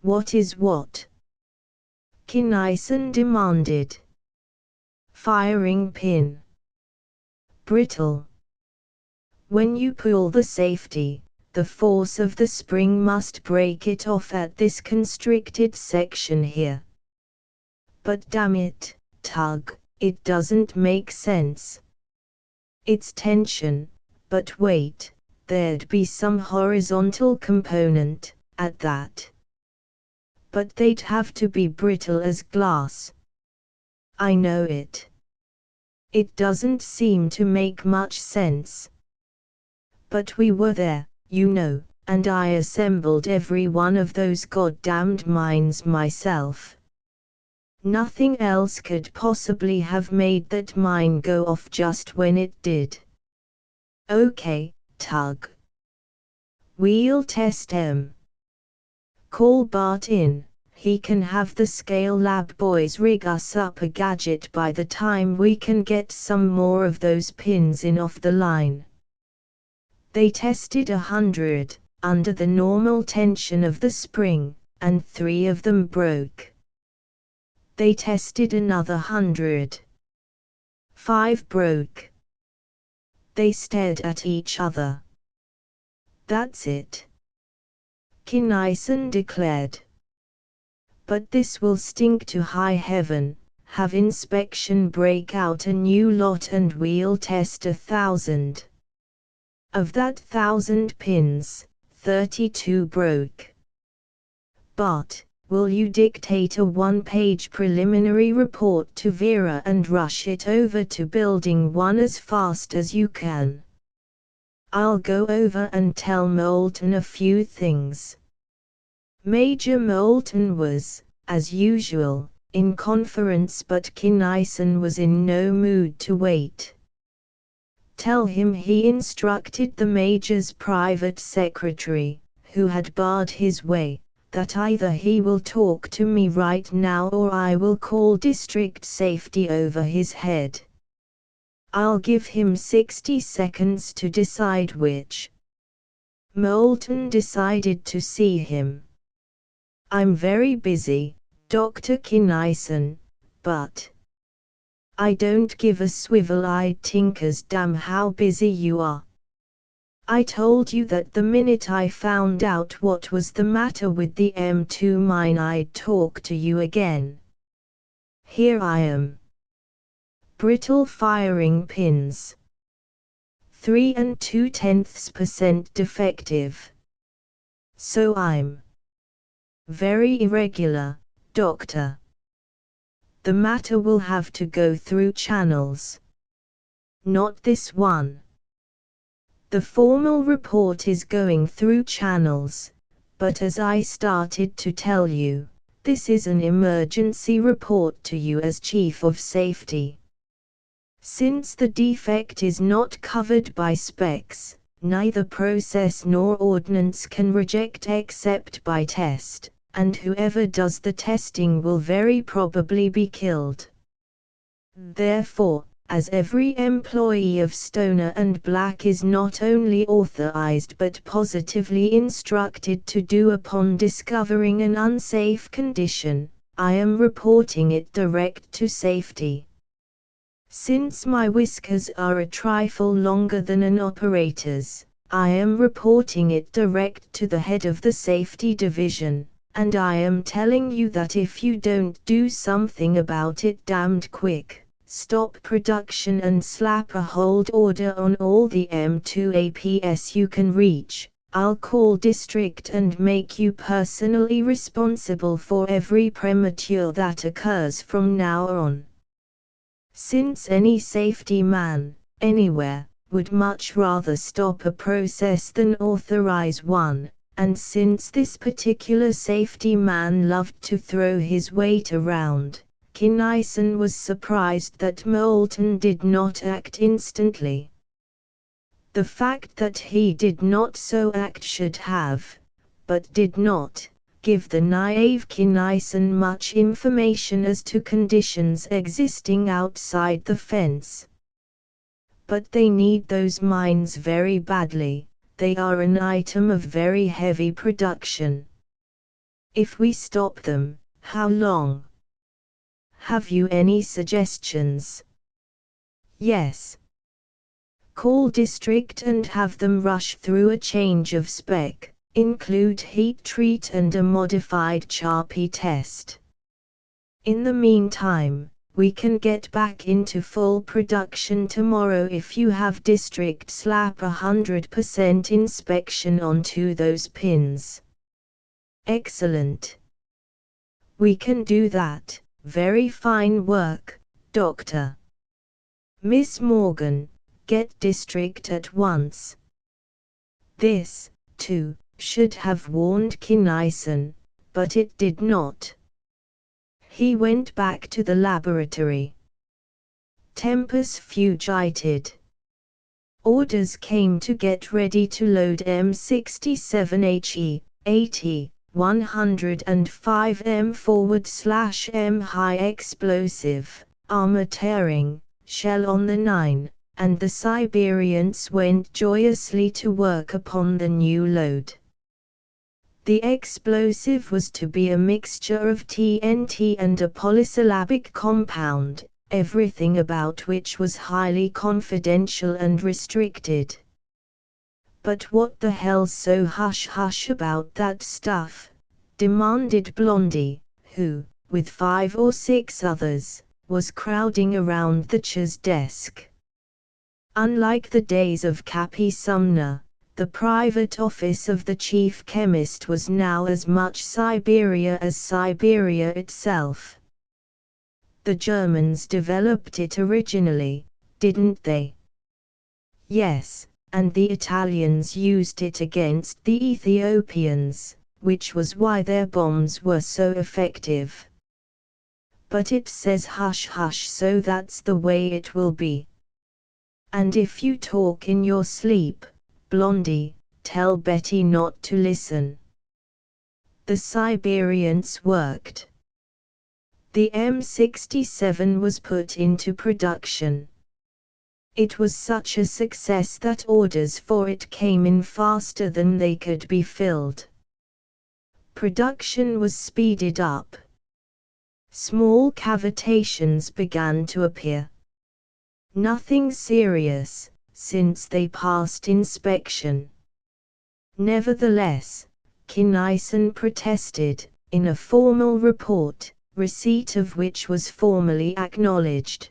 "What is what?" Kinnison demanded. "Firing pin. Brittle. When you pull the safety, the force of the spring must break it off at this constricted section here." "But damn it, Tug, it doesn't make sense." "It's tension, but wait, there'd be some horizontal component, at that. But they'd have to be brittle as glass." "I know it. It doesn't seem to make much sense. But we were there, you know, and I assembled every one of those goddamned mines myself. Nothing else could possibly have made that mine go off just when it did." "Okay, Tug. We'll test 'em. Call Bart in. He can have the Scale Lab boys rig us up a gadget by the time we can get some more of those pins in off the line." They tested 100, under the normal tension of the spring, and 3 of them broke. They tested another 100. 5 broke. They stared at each other. "That's it," Kinnison declared. "But this will stink to high heaven. Have inspection break out a new lot and we'll test 1,000. Of that 1,000 pins, 32 broke. Bart, will you dictate a 1-page preliminary report to Vera and rush it over to Building 1 as fast as you can? I'll go over and tell Moulton a few things." Major Moulton was, as usual, in conference, but Kinnison was in no mood to wait. Tell him he instructed the Major's private secretary, who had barred his way, that either he will talk to me right now or I will call district safety over his head. I'll give him 60 seconds to decide which. Moulton decided to see him. I'm very busy, Dr. Kinnison, but I don't give a swivel-eyed tinker's damn how busy you are. I told you that the minute I found out what was the matter with the M2 mine I'd talk to you again. Here I am. Brittle firing pins. 3 2/10% defective. So I'm very irregular, Doctor. The matter will have to go through channels. Not this one. The formal report is going through channels, but as I started to tell you, this is an emergency report to you as Chief of Safety. Since the defect is not covered by specs, neither process nor ordnance can reject except by test, and whoever does the testing will very probably be killed. Therefore, as every employee of Stoner and Black is not only authorized but positively instructed to do upon discovering an unsafe condition, I am reporting it direct to safety. Since my whiskers are a trifle longer than an operator's, I am reporting it direct to the head of the safety division, and I am telling you that if you don't do something about it damned quick, stop production and slap a hold order on all the M2 APS you can reach, I'll call district and make you personally responsible for every premature that occurs from now on. Since any safety man, anywhere, would much rather stop a process than authorize one, and since this particular safety man loved to throw his weight around, Kinnison was surprised that Moulton did not act instantly. The fact that he did not so act should have, but did not, give the naive Kinnison much information as to conditions existing outside the fence. But they need those mines very badly, they are an item of very heavy production. If we stop them, how long? Have you any suggestions? Yes. Call district and have them rush through a change of spec. Include heat treat and a modified Charpy test. In the meantime, we can get back into full production tomorrow if you have district slap 100% inspection onto those pins. Excellent. We can do that. Very fine work, Doctor. Miss Morgan, get district at once. This, too, should have warned Kinnison, but it did not. He went back to the laboratory. Tempers fugited. Orders came to get ready to load M67HE, 80, 105 M/M high explosive, armor-tearing, shell on the 9, and the Siberians went joyously to work upon the new load. The explosive was to be a mixture of TNT and a polysyllabic compound, everything about which was highly confidential and restricted. But what the hell's so hush-hush about that stuff? Demanded Blondie, who, with 5 or 6 others, was crowding around the chair's desk. Unlike the days of Cappy Sumner, the private office of the chief chemist was now as much Siberia as Siberia itself. The Germans developed it originally, didn't they? Yes, and the Italians used it against the Ethiopians, which was why their bombs were so effective. But it says hush hush, so that's the way it will be. And if you talk in your sleep, Blondie, tell Betty not to listen. The Siberians worked. The M67 was put into production. It was such a success that orders for it came in faster than they could be filled. Production was speeded up. Small cavitations began to appear. Nothing serious, since they passed inspection. Nevertheless, Knysen protested, in a formal report, receipt of which was formally acknowledged.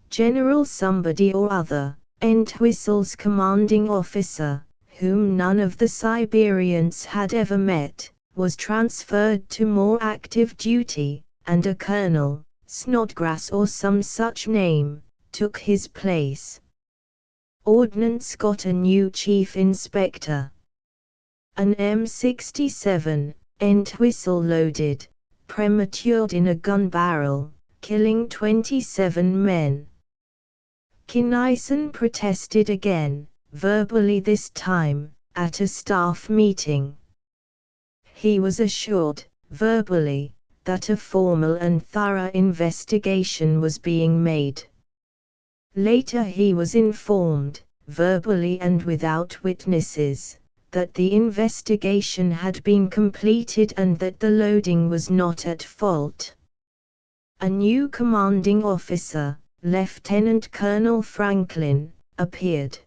General somebody or other, Entwistle's commanding officer, whom none of the Siberians had ever met, was transferred to more active duty, and a colonel, Snodgrass or some such name, took his place. Ordnance got a new chief inspector. An M67, Entwistle loaded, prematured in a gun barrel, killing 27 men. Knysen protested again, verbally this time, at a staff meeting. He was assured, verbally, that a formal and thorough investigation was being made. Later he was informed, verbally and without witnesses, that the investigation had been completed and that the loading was not at fault. A new commanding officer, Lieutenant Colonel Franklin, appeared.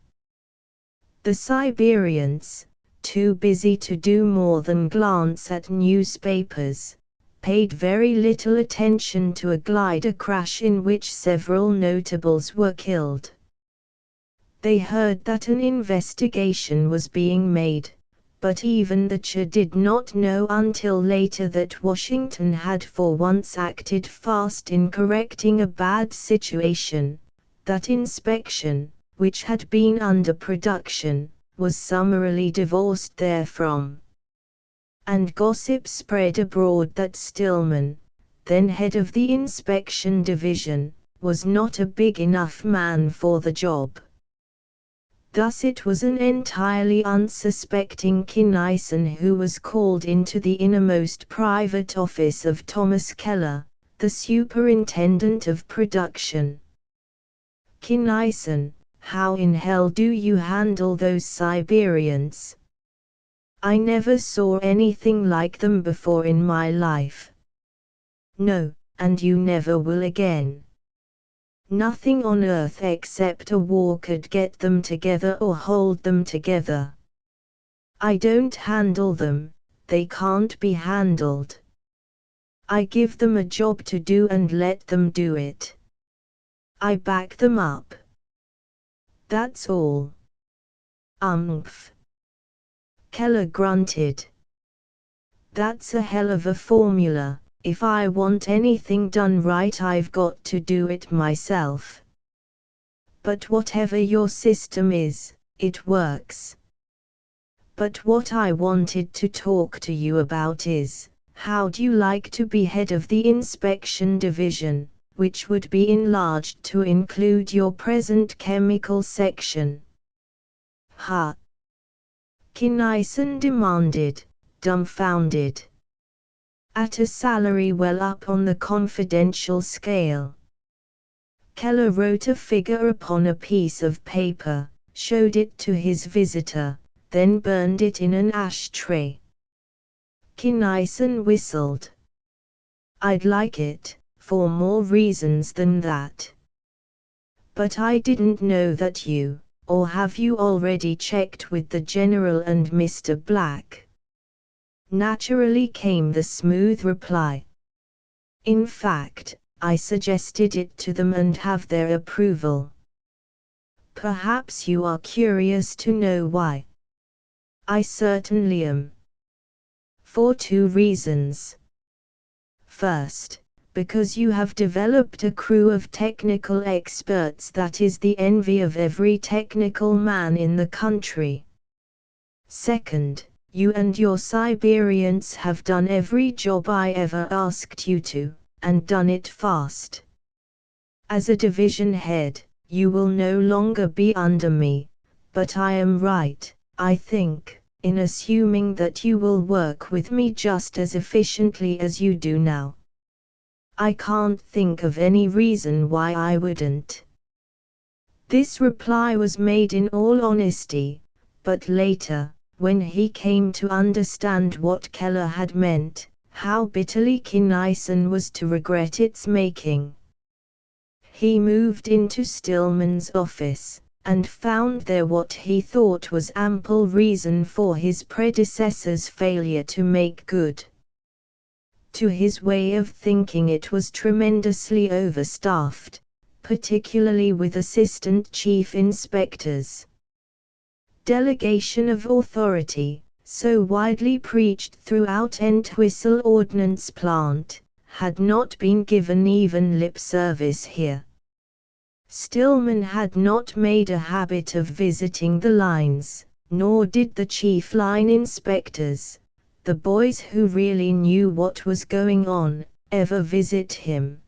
The Siberians, too busy to do more than glance at newspapers, paid very little attention to a glider crash in which several notables were killed. They heard that an investigation was being made, but even the CHA did not know until later that Washington had for once acted fast in correcting a bad situation, that inspection, which had been under production, was summarily divorced therefrom. And gossip spread abroad that Stillman, then head of the inspection division, was not a big enough man for the job. Thus it was an entirely unsuspecting Knysen who was called into the innermost private office of Thomas Keller, the superintendent of production. Knysen, how in hell do you handle those Siberians? I never saw anything like them before in my life. No, and you never will again. Nothing on earth except a war could get them together or hold them together. I don't handle them, they can't be handled. I give them a job to do and let them do it. I back them up. That's all. Umph. Keller grunted. That's a hell of a formula. If I want anything done right, I've got to do it myself. But whatever your system is, it works. But what I wanted to talk to you about is, how'd you like to be head of the inspection division, which would be enlarged to include your present chemical section? Ha! Knysen demanded, dumbfounded. At a salary well up on the confidential scale. Keller wrote a figure upon a piece of paper, showed it to his visitor, then burned it in an ashtray. Knysen whistled. I'd like it, for more reasons than that. But I didn't know that you, or have you already checked with the General and Mr. Black? Naturally came the smooth reply. In fact, I suggested it to them and have their approval. Perhaps you are curious to know why. I certainly am. For two reasons. First, because you have developed a crew of technical experts that is the envy of every technical man in the country. Second, you and your Siberians have done every job I ever asked you to, and done it fast. As a division head, you will no longer be under me, but I am right, I think, in assuming that you will work with me just as efficiently as you do now. I can't think of any reason why I wouldn't." This reply was made in all honesty, but later, when he came to understand what Keller had meant, how bitterly Kinnison was to regret its making. He moved into Stillman's office, and found there what he thought was ample reason for his predecessor's failure to make good. To his way of thinking, it was tremendously overstaffed, particularly with assistant chief inspectors. Delegation of authority, so widely preached throughout Entwistle Ordnance Plant, had not been given even lip service here. Stillman had not made a habit of visiting the lines, nor did the chief line inspectors, the boys who really knew what was going on, ever visit him.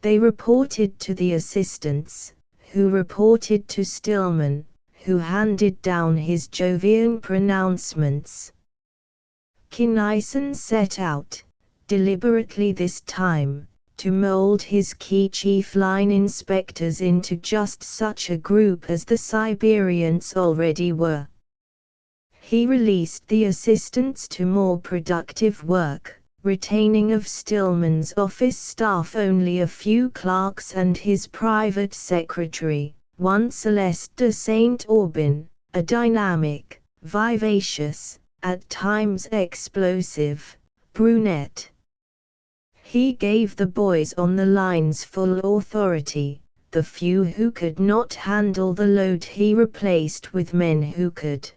They reported to the assistants, who reported to Stillman, who handed down his Jovian pronouncements. Kinnison set out, deliberately this time, to mold his key chief line inspectors into just such a group as the Siberians already were. He released the assistants to more productive work, retaining of Stillman's office staff only a few clerks and his private secretary, one Celeste de Saint Aubin, a dynamic, vivacious, at times explosive, brunette. He gave the boys on the lines full authority. The few who could not handle the load he replaced with men who could.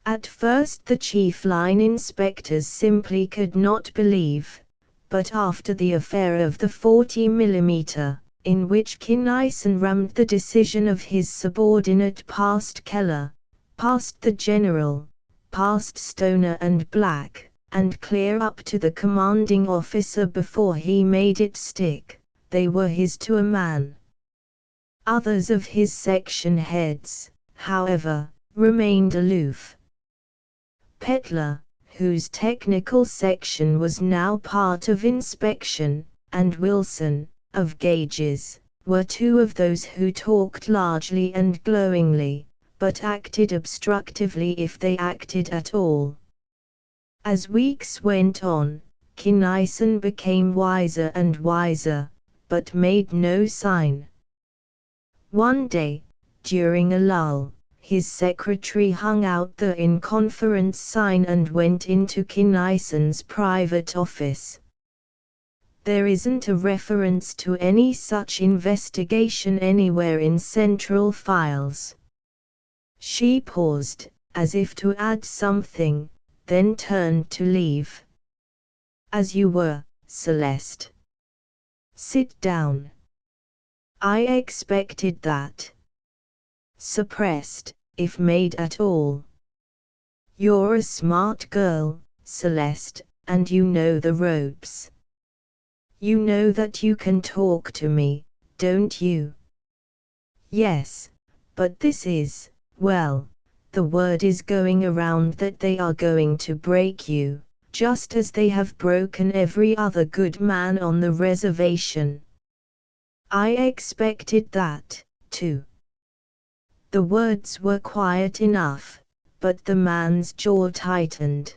At first the chief line inspectors simply could not believe, but after the affair of the 40mm, in which Kinnison rammed the decision of his subordinate past Keller, past the general, past Stoner and Black, and clear up to the commanding officer before he made it stick, they were his to a man. Others of his section heads, however, remained aloof. Petler, whose technical section was now part of inspection, and Wilson, of gauges, were two of those who talked largely and glowingly, but acted obstructively if they acted at all. As weeks went on, Kinnison became wiser and wiser, but made no sign. One day, during a lull, his secretary hung out the "in conference" sign and went into Kinnison's private office. "There isn't a reference to any such investigation anywhere in Central Files." She paused, as if to add something, then turned to leave. "As you were, Celeste. Sit down." "I expected that." "Suppressed, if made at all." "You're a smart girl, Celeste, and you know the ropes. You know that you can talk to me, don't you?" "Yes, but this is, well, the word is going around that they are going to break you, just as they have broken every other good man on the reservation." "I expected that, too." The words were quiet enough, but the man's jaw tightened.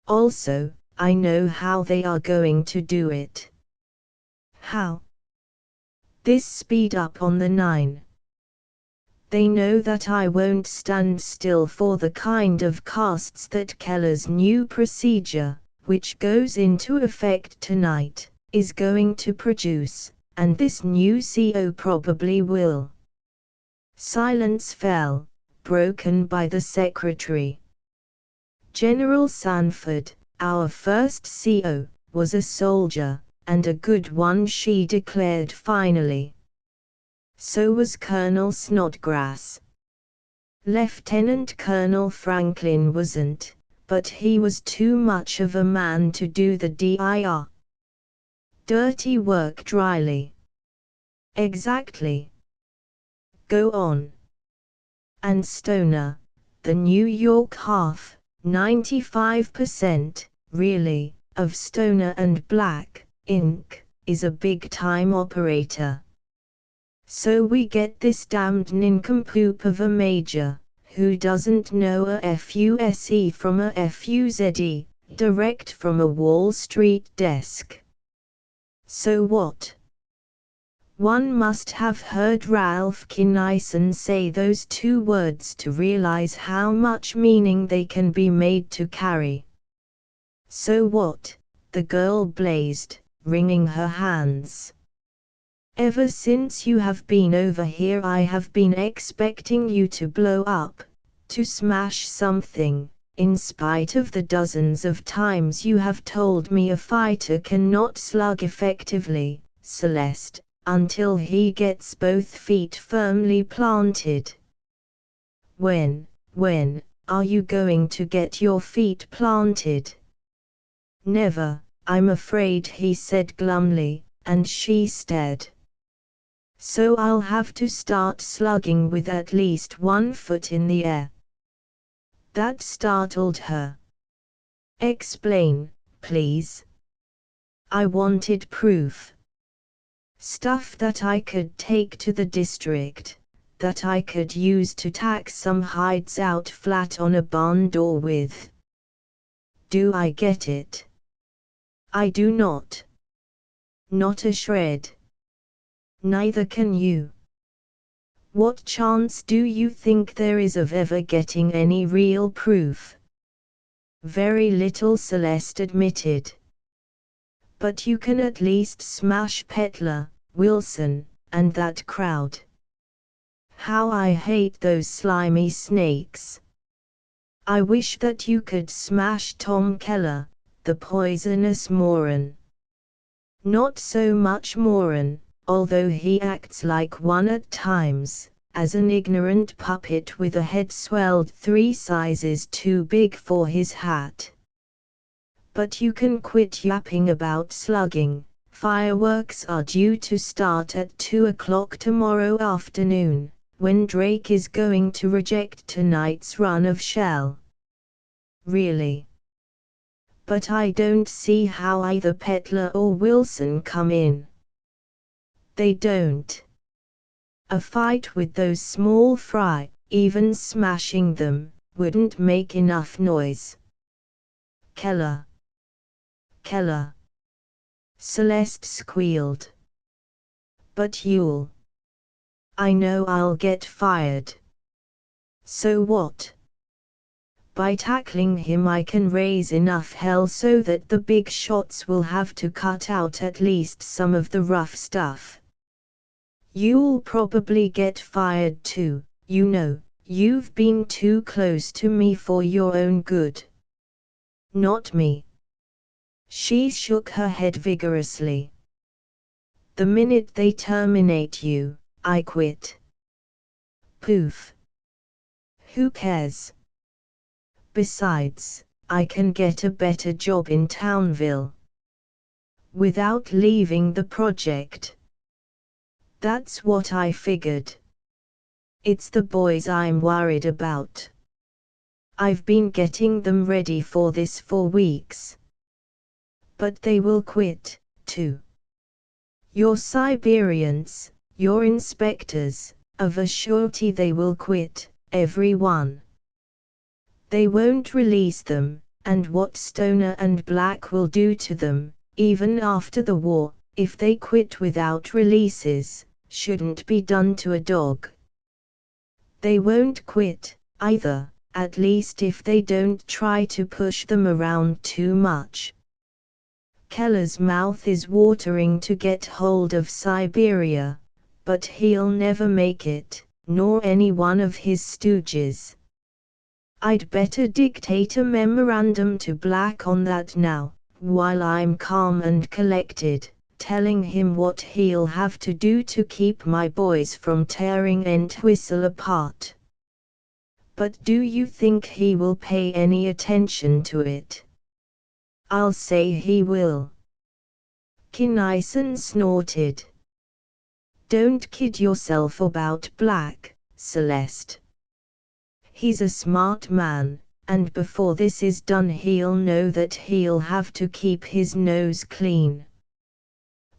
"Also, I know how they are going to do it." "How?" "This speed up on the 9. They know that I won't stand still for the kind of casts that Keller's new procedure, which goes into effect tonight, is going to produce, and this new CO probably will." Silence fell, broken by the secretary. "General Sanford, our first CO, was a soldier, and a good one," she declared finally. "So was Colonel Snodgrass. Lieutenant Colonel Franklin wasn't, but he was too much of a man to do the dirty work dryly. Exactly. Go on. And Stoner, the New York half, 95%, really, of Stoner and Black, Inc., is a big-time operator. So we get this damned nincompoop of a major, who doesn't know a FUSE from a FUZE, direct from a Wall Street desk. So what? One must have heard Ralph Kinison say those two words to realize how much meaning they can be made to carry. So what? The girl blazed, wringing her hands. Ever since you have been over here I have been expecting you to blow up, to smash something, in spite of the dozens of times you have told me a fighter cannot slug effectively, Celeste, until he gets both feet firmly planted. When are you going to get your feet planted? Never, I'm afraid, he said glumly, and she stared. So I'll have to start slugging with at least 1 foot in the air. That startled her. Explain, please. I wanted proof. Stuff that I could take to the district, that I could use to tack some hides out flat on a barn door with. Do I get it? I do not. Not a shred. Neither can you. What chance do you think there is of ever getting any real proof? Very little, Celeste admitted. But you can at least smash Petler, Wilson, and that crowd. How I hate those slimy snakes. I wish that you could smash Tom Keller, the poisonous moron. Not so much moron, although he acts like one at times, as an ignorant puppet with a head swelled 3 sizes too big for his hat. But you can quit yapping about slugging. Fireworks are due to start at 2 o'clock tomorrow afternoon, when Drake is going to reject tonight's run of shell. Really? But I don't see how either Petler or Wilson come in. They don't. A fight with those small fry, even smashing them, wouldn't make enough noise. Keller. Celeste squealed. But you'll. I know I'll get fired. So what? By tackling him I can raise enough hell so that the big shots will have to cut out at least some of the rough stuff. You'll probably get fired too, you know, you've been too close to me for your own good. Not me. She shook her head vigorously. The minute they terminate you, I quit. Poof. Who cares? Besides, I can get a better job in Townville. Without leaving the project. That's what I figured. It's the boys I'm worried about. I've been getting them ready for this for weeks. But they will quit, too. Your Siberians, your inspectors, of a surety they will quit, every one. They won't release them, and what Stoner and Black will do to them, even after the war, if they quit without releases, shouldn't be done to a dog. They won't quit, either, at least if they don't try to push them around too much. Keller's mouth is watering to get hold of Siberia, but he'll never make it, nor any one of his stooges. I'd better dictate a memorandum to Black on that now, while I'm calm and collected, telling him what he'll have to do to keep my boys from tearing Entwistle apart. But do you think he will pay any attention to it? I'll say he will. Kinison snorted. Don't kid yourself about Black, Celeste. He's a smart man, and before this is done he'll know that he'll have to keep his nose clean.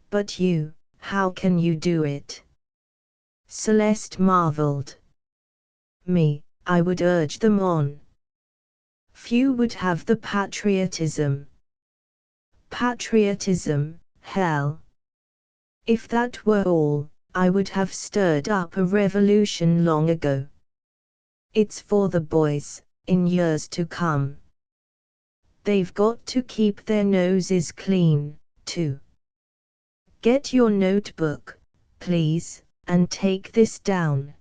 But you, how can you do it? Celeste marveled. Me, I would urge them on. Few would have the patriotism. Patriotism, hell. If that were all, I would have stirred up a revolution long ago. It's for the boys, in years to come. They've got to keep their noses clean, too. Get your notebook, please, and take this down.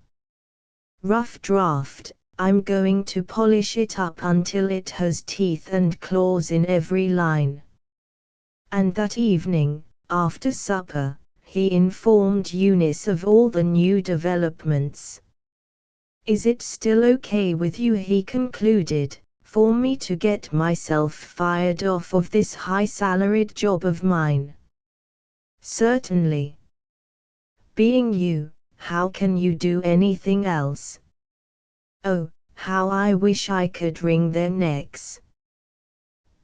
Rough draft. I'm going to polish it up until it has teeth and claws in every line. And that evening, after supper, he informed Eunice of all the new developments. Is it still okay with you, he concluded, for me to get myself fired off of this high-salaried job of mine? Certainly. Being you, how can you do anything else? Oh, how I wish I could wring their necks.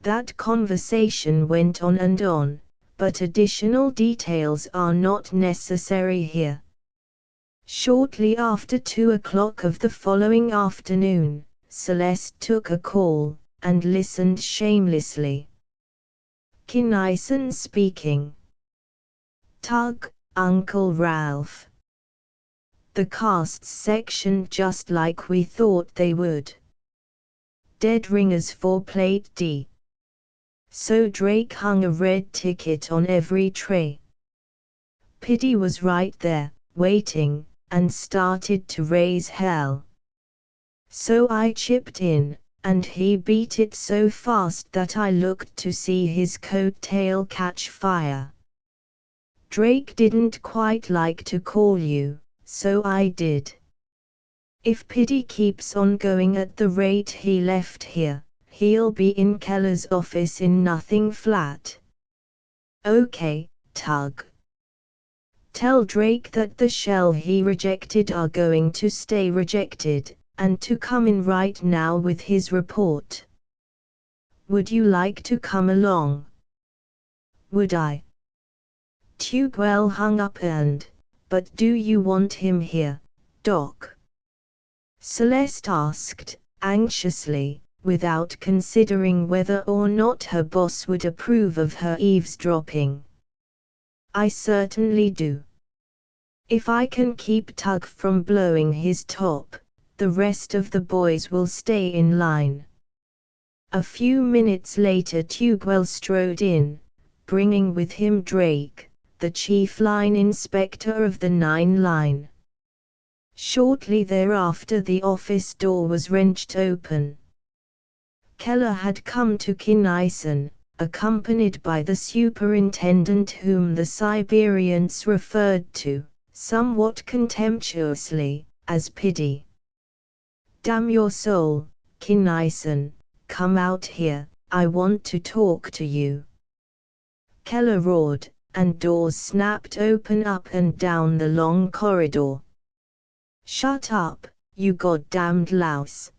That conversation went on and on, but additional details are not necessary here. Shortly after 2 o'clock of the following afternoon, Celeste took a call, and listened shamelessly. Kinnison speaking. Tug, Uncle Ralph. The casts sectioned just like we thought they would. Dead ringers for plate D. So Drake hung a red ticket on every tray. Piddy was right there, waiting, and started to raise hell. So I chipped in, and he beat it so fast that I looked to see his coat-tail catch fire. Drake didn't quite like to call you, so I did. If Piddy keeps on going at the rate he left here, he'll be in Keller's office in nothing flat. Okay, Tug. Tell Drake that the shell he rejected are going to stay rejected, and to come in right now with his report. Would you like to come along? Would I? Tugwell hung up and, but do you want him here, Doc? Celeste asked, anxiously, without considering whether or not her boss would approve of her eavesdropping. I certainly do. If I can keep Tug from blowing his top, the rest of the boys will stay in line. A few minutes later Tugwell strode in, bringing with him Drake, the chief line inspector of the 9 line. Shortly thereafter the office door was wrenched open. Keller had come to Kinnison, accompanied by the superintendent whom the Siberians referred to, somewhat contemptuously, as Piddy. Damn your soul, Kinnison, come out here, I want to talk to you. Keller roared, and doors snapped open up and down the long corridor. Shut up, you goddamned louse.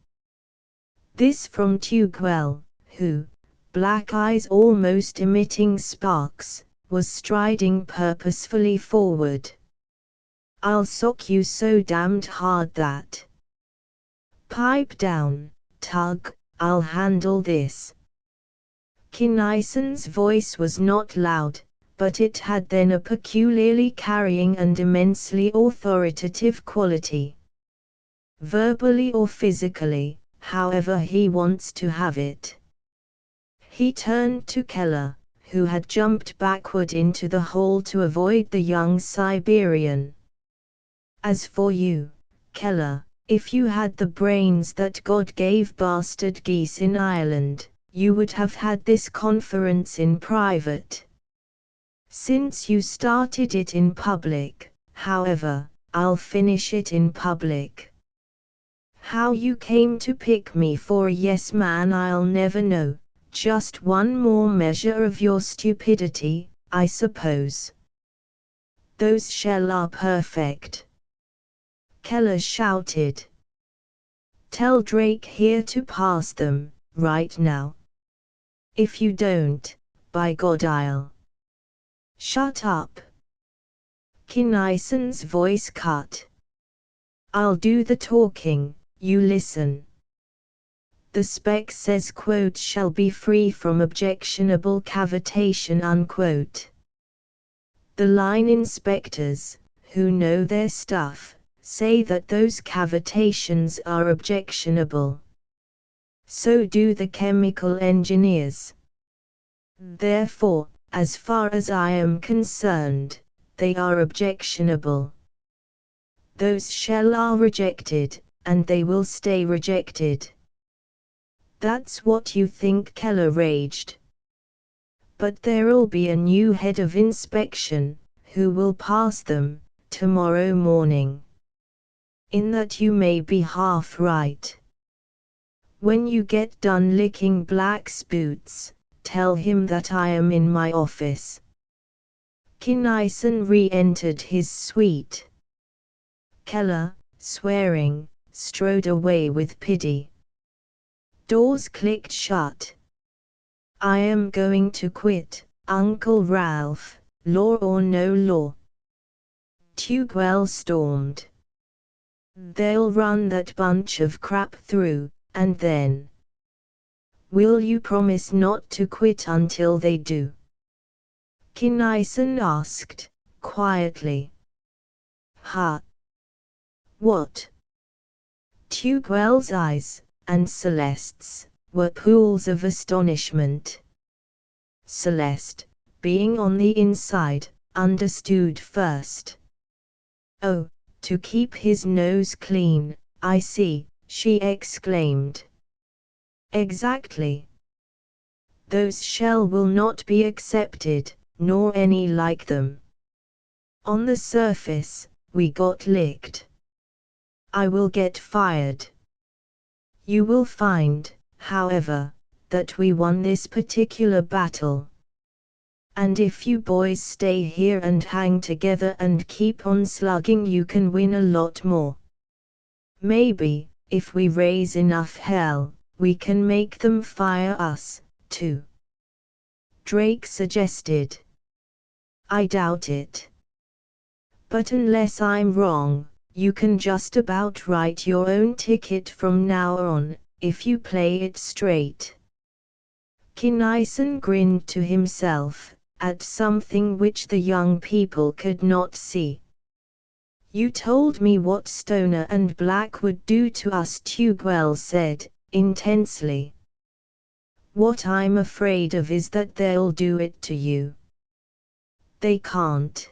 This from Tugwell, who, black eyes almost emitting sparks, was striding purposefully forward. I'll sock you so damned hard that. Pipe down, Tug, I'll handle this. Kinnison's voice was not loud, but it had then a peculiarly carrying and immensely authoritative quality. Verbally or physically, however he wants to have it. He turned to Keller, who had jumped backward into the hall to avoid the young Siberian. As for you, Keller, if you had the brains that God gave bastard geese in Ireland, you would have had this conference in private. Since you started it in public, however, I'll finish it in public. How you came to pick me for a yes man I'll never know, just one more measure of your stupidity, I suppose. Those shell are perfect. Keller shouted. Tell Drake here to pass them, right now. If you don't, by God I'll. Shut up. Kinnison's voice cut. I'll do the talking, you listen. The spec says quote shall be free from objectionable cavitation unquote. The line inspectors, who know their stuff, say that those cavitations are objectionable. So do the chemical engineers. Therefore, as far as I am concerned, they are objectionable. Those shall are rejected, and they will stay rejected. That's what you think, Keller raged. But there'll be a new head of inspection, who will pass them, tomorrow morning. In that you may be half right. When you get done licking Black's boots, tell him that I am in my office. Kinnison re-entered his suite. Keller, swearing, strode away with pity. Doors clicked shut. I am going to quit, Uncle Ralph, law or no law. Tugwell stormed. They'll run that bunch of crap through, and then. Will you promise not to quit until they do? Kinnison asked, quietly. Ha! What? Tugwell's eyes, and Celeste's, were pools of astonishment. Celeste, being on the inside, understood first. Oh, to keep his nose clean, I see, she exclaimed. Exactly. Those shell will not be accepted, nor any like them. On the surface, we got licked. I will get fired. You will find, however, that we won this particular battle. And if you boys stay here and hang together and keep on slugging, you can win a lot more. Maybe, if we raise enough hell, we can make them fire us, too. Drake suggested. I doubt it. But unless I'm wrong, you can just about write your own ticket from now on, if you play it straight. Kinnison grinned to himself, at something which the young people could not see. You told me what Stoner and Black would do to us, Tugwell said, intensely. What I'm afraid of is that they'll do it to you. They can't.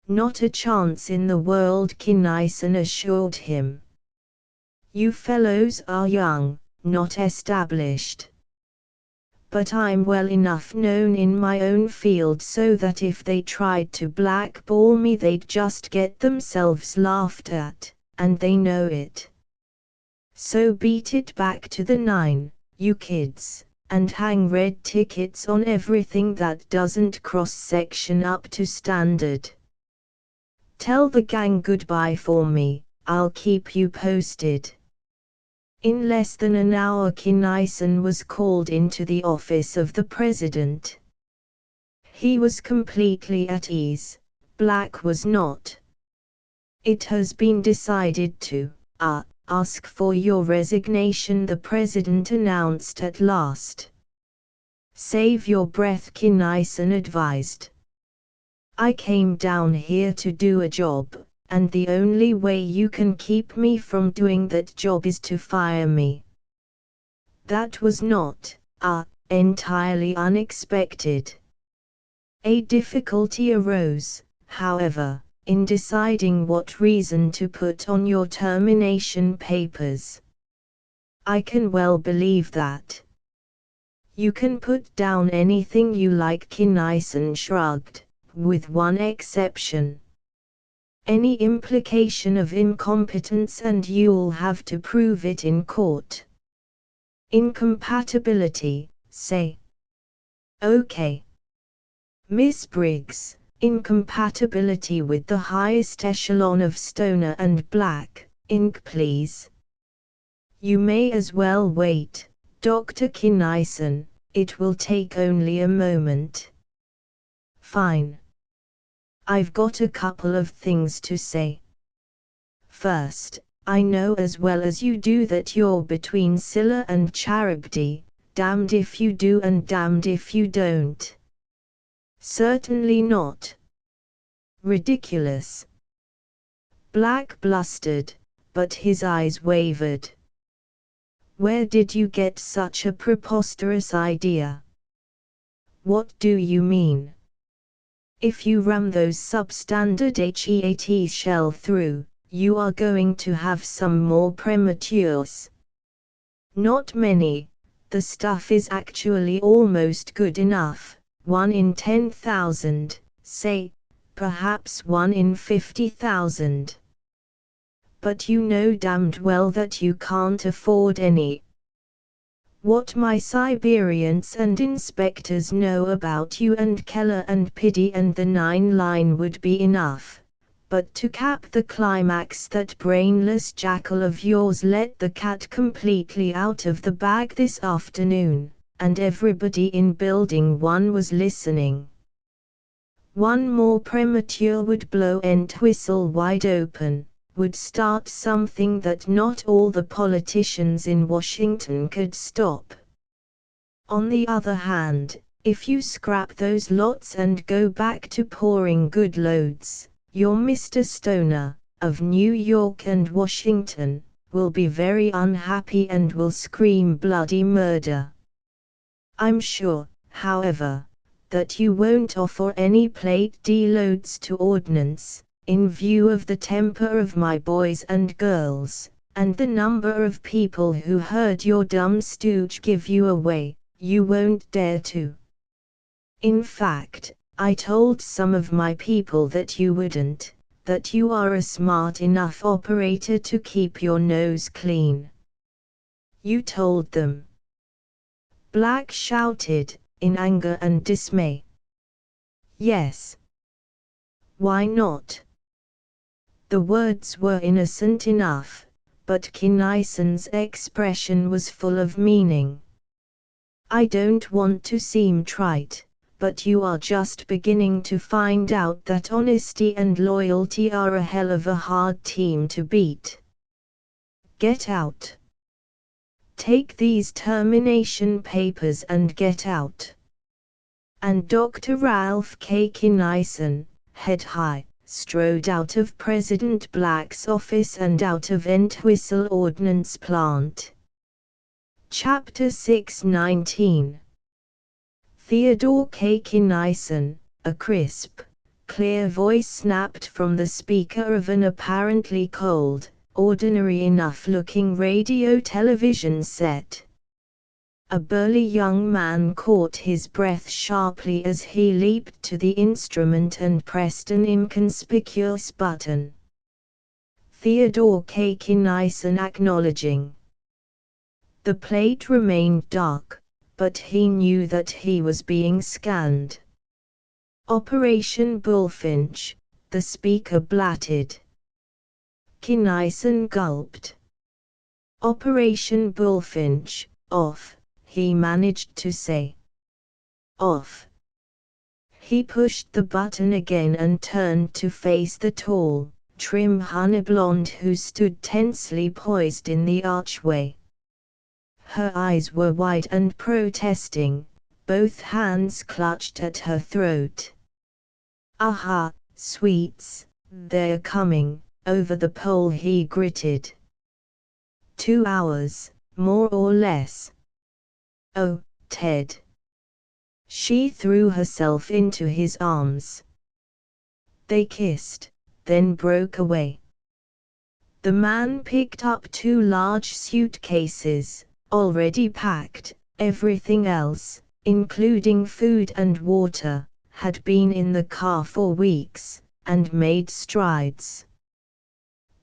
Not a chance in the world, Kinnison assured him. You fellows are young, not established. But I'm well enough known in my own field so that if they tried to blackball me they'd just get themselves laughed at, and they know it. So beat it back to the 9, you kids, and hang red tickets on everything that doesn't cross-section up to standard. Tell the gang goodbye for me, I'll keep you posted. In less than an hour Kinnison was called into the office of the president. He was completely at ease, Black was not. It has been decided to, ask for your resignation, the president announced at last. Save your breath, Kinnison advised. I came down here to do a job, and the only way you can keep me from doing that job is to fire me. That was not, entirely unexpected. A difficulty arose, however, in deciding what reason to put on your termination papers. I can well believe that. You can put down anything you like, Kinnison shrugged. With one exception. Any implication of incompetence, and you'll have to prove it in court. Incompatibility, say. Okay. Miss Briggs, Incompatibility with the highest echelon of stoner and black ink, please. You may as well wait, Dr. Kinnison, it will take only a moment. Fine. I've got a couple of things to say. First, I know as well as you do that you're between Scylla and Charybdis, damned if you do and damned if you don't. Certainly not. Ridiculous. Black blustered, but his eyes wavered. Where did you get such a preposterous idea? What do you mean? If you ram those substandard HEAT shell through, you are going to have some more prematures. Not many, the stuff is actually almost good enough, 1 in 10,000, say, perhaps 1 in 50,000. But you know damned well that you can't afford any. What my Siberians and inspectors know about you and Keller and Piddy and the 9-line would be enough. But to cap the climax, that brainless jackal of yours let the cat completely out of the bag this afternoon, and everybody in Building 1 was listening. One more premature would blow Entwistle wide open, would start something that not all the politicians in Washington could stop. On the other hand, if you scrap those lots and go back to pouring good loads, your Mr. Stoner, of New York and Washington, will be very unhappy and will scream bloody murder. I'm sure, however, that you won't offer any plate D loads to ordnance, in view of the temper of my boys and girls, and the number of people who heard your dumb stooge give you away, you won't dare to. In fact, I told some of my people that you wouldn't, that you are a smart enough operator to keep your nose clean. You told them. Black shouted, in anger and dismay. Yes. Why not? The words were innocent enough, but Kinnison's expression was full of meaning. I don't want to seem trite, but you are just beginning to find out that honesty and loyalty are a hell of a hard team to beat. Get out. Take these termination papers and get out. And Dr. Ralph K. Kinnison, head high, strode out of President Black's office and out of Entwistle Ordnance Plant. Chapter 619. Theodore K. Kinnison, a crisp, clear voice snapped from the speaker of an apparently cold, ordinary enough-looking radio-television set. A burly young man caught his breath sharply as he leaped to the instrument and pressed an inconspicuous button. Theodore K. Kinnison acknowledging. The plate remained dark, but he knew that he was being scanned. Operation Bullfinch, the speaker blatted. Kinnison gulped. Operation Bullfinch, off, he managed to say. Off. He pushed the button again and turned to face the tall, trim honey blonde who stood tensely poised in the archway. Her eyes were wide and protesting, both hands clutched at her throat. Aha, sweets, they're coming, over the pole, he gritted. 2 hours, more or less. Oh, Ted. She threw herself into his arms. They kissed, then broke away. The man picked up 2 large suitcases, already packed. Everything else, including food and water, had been in the car for weeks, and made strides.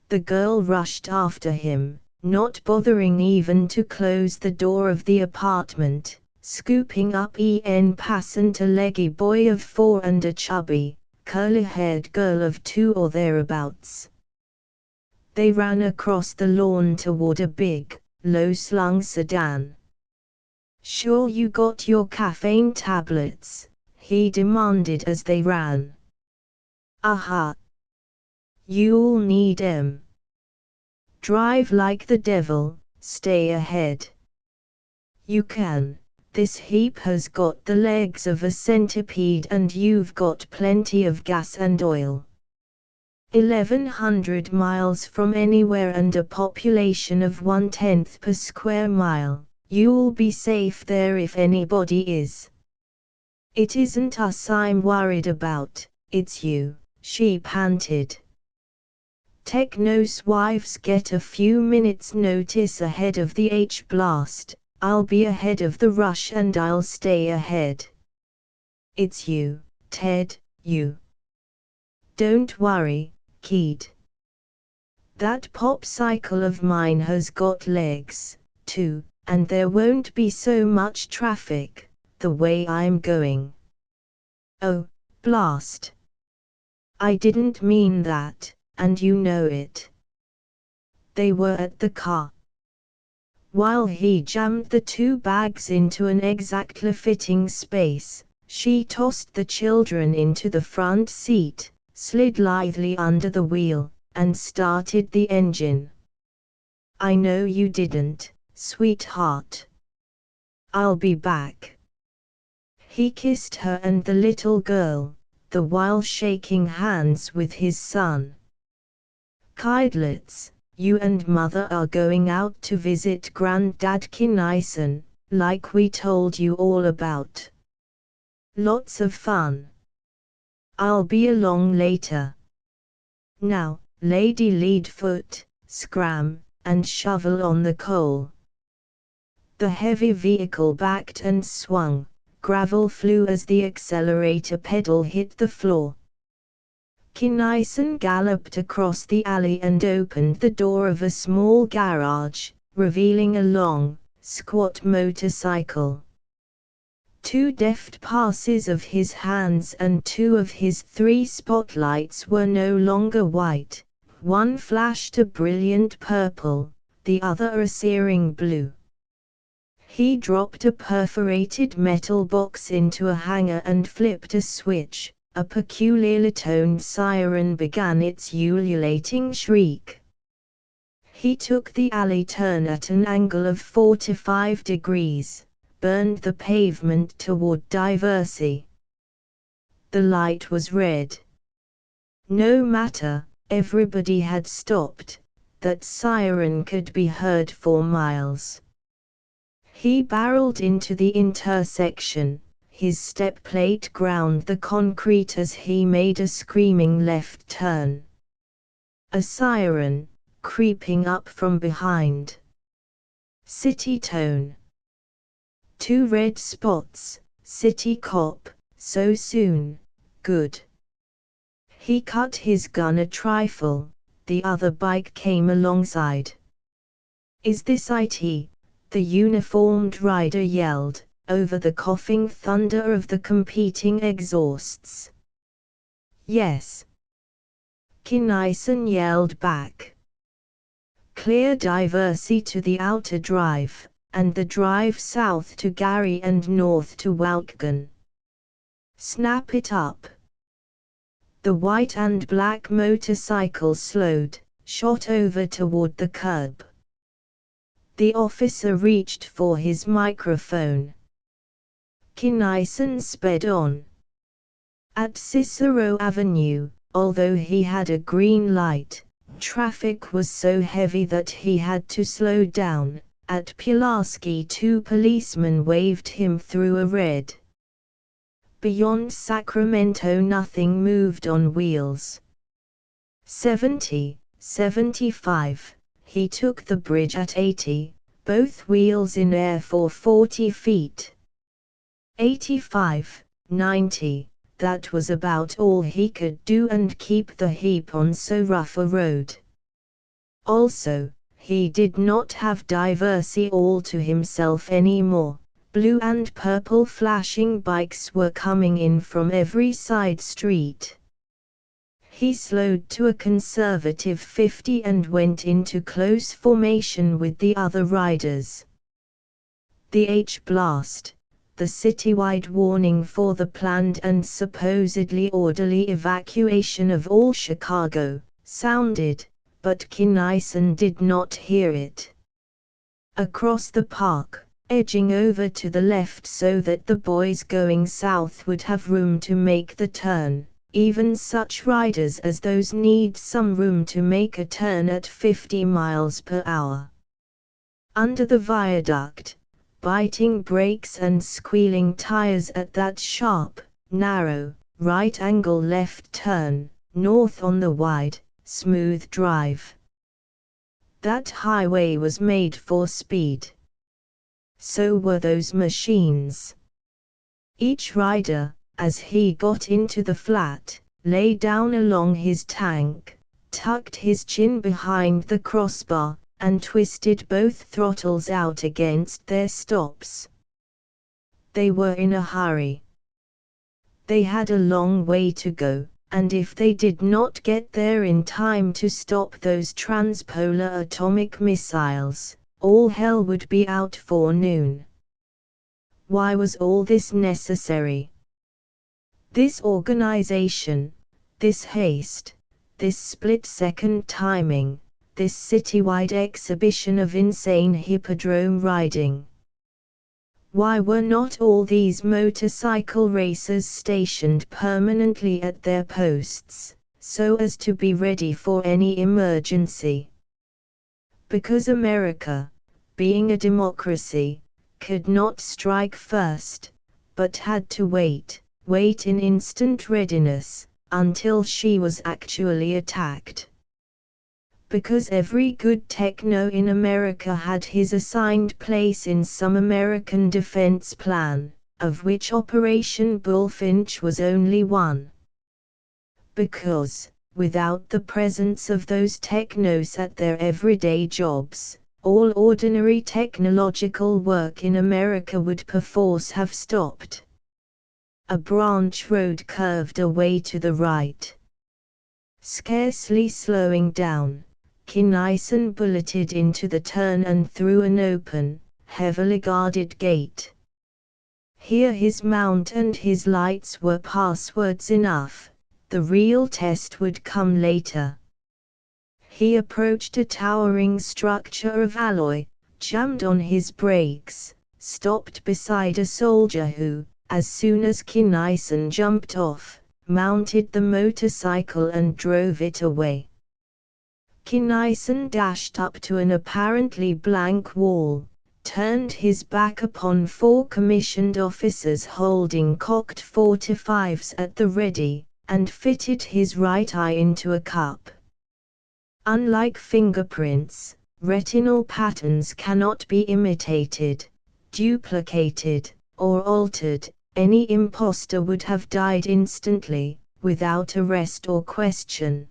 The girl rushed after him, not bothering even to close the door of the apartment, scooping up en passant a leggy boy of 4 and a chubby, curly-haired girl of 2 or thereabouts. They ran across the lawn toward a big, low-slung sedan. "Sure you got your caffeine tablets?" he demanded as they ran. "Aha! You'll need 'em. Drive like the devil, stay ahead. You can. This heap has got the legs of a centipede and you've got plenty of gas and oil. 1,100 miles from anywhere and a population of 1/10 per square mile. You'll be safe there if anybody is." "It isn't us I'm worried about, it's you," she panted. "Technos wives get a few minutes notice ahead of the H-blast. I'll be ahead of the rush and I'll stay ahead. It's you, Ted, you. Don't worry, kid. That pop cycle of mine has got legs, too, and there won't be so much traffic, the way I'm going." "Oh, blast. I didn't mean that, and you know it." They were at the car. While he jammed the 2 bags into an exactly fitting space, she tossed the children into the front seat, slid lithely under the wheel, and started the engine. "I know you didn't, sweetheart. I'll be back." He kissed her and the little girl, the while shaking hands with his son. "Kidlets, you and Mother are going out to visit Granddad Kinison, like we told you all about. Lots of fun. I'll be along later. Now, Lady Leadfoot, scram, and shovel on the coal." The heavy vehicle backed and swung, gravel flew as the accelerator pedal hit the floor. Kinison galloped across the alley and opened the door of a small garage, revealing a long, squat motorcycle. 2 deft passes of his hands and 2 of his 3 spotlights were no longer white, one flashed a brilliant purple, the other a searing blue. He dropped a perforated metal box into a hanger and flipped a switch. A peculiarly toned siren began its ululating shriek. He took the alley turn at an angle of 45 degrees, burned the pavement toward Diversey. The light was red. No matter, everybody had stopped, that siren could be heard for miles. He barreled into the intersection. His step plate ground the concrete as he made a screaming left turn. A siren, creeping up from behind. City tone. 2 red spots, city cop, so soon, good. He cut his gun a trifle, the other bike came alongside. "Is this IT?" the uniformed rider yelled, over the coughing thunder of the competing exhausts. "Yes." Kinison yelled back. "Clear Diversey to the outer drive, and the drive south to Gary and north to Walkden. Snap it up." The white and black motorcycle slowed, shot over toward the curb. The officer reached for his microphone. Kinison sped on. At Cicero Avenue, although he had a green light, traffic was so heavy that he had to slow down. At Pulaski 2 policemen waved him through a red. Beyond Sacramento nothing moved on wheels. 70, 75, he took the bridge at 80, both wheels in air for 40 feet. 85, 90, that was about all he could do and keep the heap on so rough a road. Also, he did not have Diversey all to himself anymore. Blue and purple flashing bikes were coming in from every side street. He slowed to a conservative 50 and went into close formation with the other riders. The H-blast, the citywide warning for the planned and supposedly orderly evacuation of all Chicago, sounded, but Kinison did not hear it. Across the park, edging over to the left so that the boys going south would have room to make the turn. Even such riders as those need some room to make a turn at 50 miles per hour. Under the viaduct, biting brakes and squealing tires at that sharp, narrow, right-angle left turn, north on the wide, smooth drive. That highway was made for speed. So were those machines. Each rider, as he got into the flat, lay down along his tank, tucked his chin behind the crossbar, and twisted both throttles out against their stops. They were in a hurry. They had a long way to go, and if they did not get there in time to stop those transpolar atomic missiles, all hell would be out for noon. Why was all this necessary? This organization, this haste, this split-second timing, this citywide exhibition of insane hippodrome riding. Why were not all these motorcycle racers stationed permanently at their posts, so as to be ready for any emergency? Because America, being a democracy, could not strike first, but had to wait in instant readiness, until she was actually attacked. Because every good techno in America had his assigned place in some American defense plan, of which Operation Bullfinch was only one. Because, without the presence of those technos at their everyday jobs, all ordinary technological work in America would perforce have stopped. A branch road curved away to the right. Scarcely slowing down, Kinison bulleted into the turn and through an open, heavily guarded gate. Here his mount and his lights were passwords enough, the real test would come later. He approached a towering structure of alloy, jammed on his brakes, stopped beside a soldier who, as soon as Kinison jumped off, mounted the motorcycle and drove it away. Kinison dashed up to an apparently blank wall, turned his back upon 4 commissioned officers holding cocked 45s at the ready, and fitted his right eye into a cup. Unlike fingerprints, retinal patterns cannot be imitated, duplicated, or altered. Any imposter would have died instantly, without arrest or question.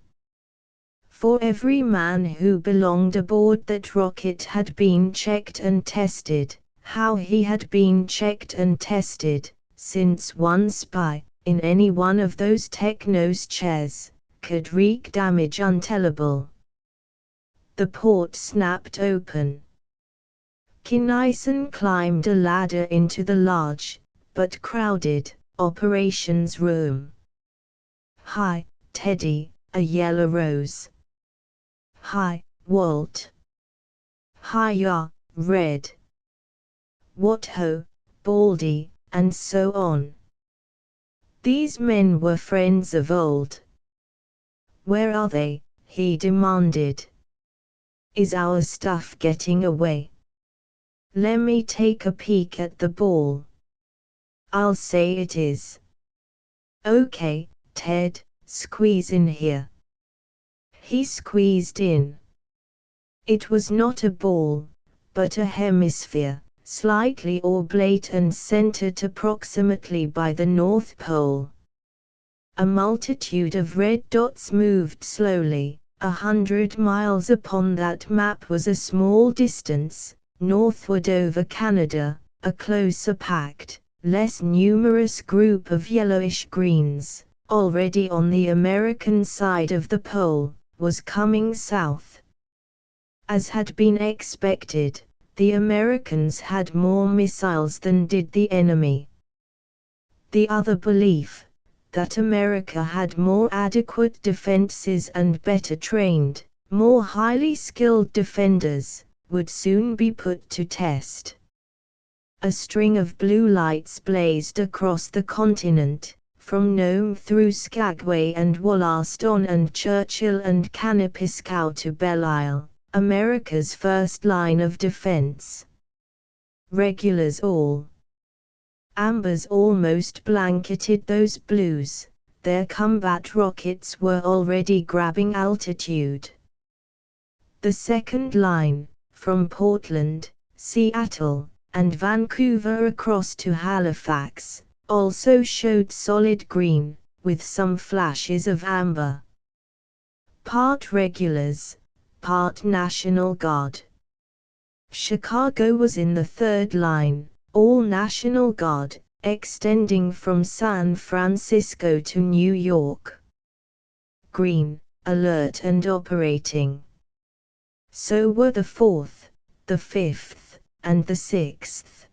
For every man who belonged aboard that rocket had been checked and tested, how he had been checked and tested, since one spy, in any one of those technos' chairs, could wreak damage untellable. The port snapped open. Kinison climbed a ladder into the large, but crowded, operations room. "Hi, Teddy," a yellow rose. "Hi, Walt." "Hiya, Red." "What ho, Baldy," and so on. These men were friends of old. "Where are they?" he demanded. "Is our stuff getting away? Lemme take a peek at the ball." "I'll say it is." "Okay, Ted, squeeze in here." He squeezed in. It was not a ball, but a hemisphere, slightly oblate and centered approximately by the North Pole. A multitude of red dots moved slowly. 100 miles upon that map was a small distance, northward over Canada, a closer packed, less numerous group of yellowish greens, already on the American side of the pole, was coming south. As had been expected, the Americans had more missiles than did the enemy. The other belief, that America had more adequate defenses and better trained, more highly skilled defenders, would soon be put to test. A string of blue lights blazed across the continent, from Nome through Skagway and Wollaston and Churchill and Kanapiscau to Belle-Isle, America's first line of defense. Regulars all. Ambers almost blanketed those blues, their combat rockets were already grabbing altitude. The second line, from Portland, Seattle, and Vancouver across to Halifax, also showed solid green, with some flashes of amber. Part regulars, part National Guard. Chicago was in the third line, all National Guard, extending from San Francisco to New York. Green, alert and operating. So were the 4th, the 5th, and the 6th.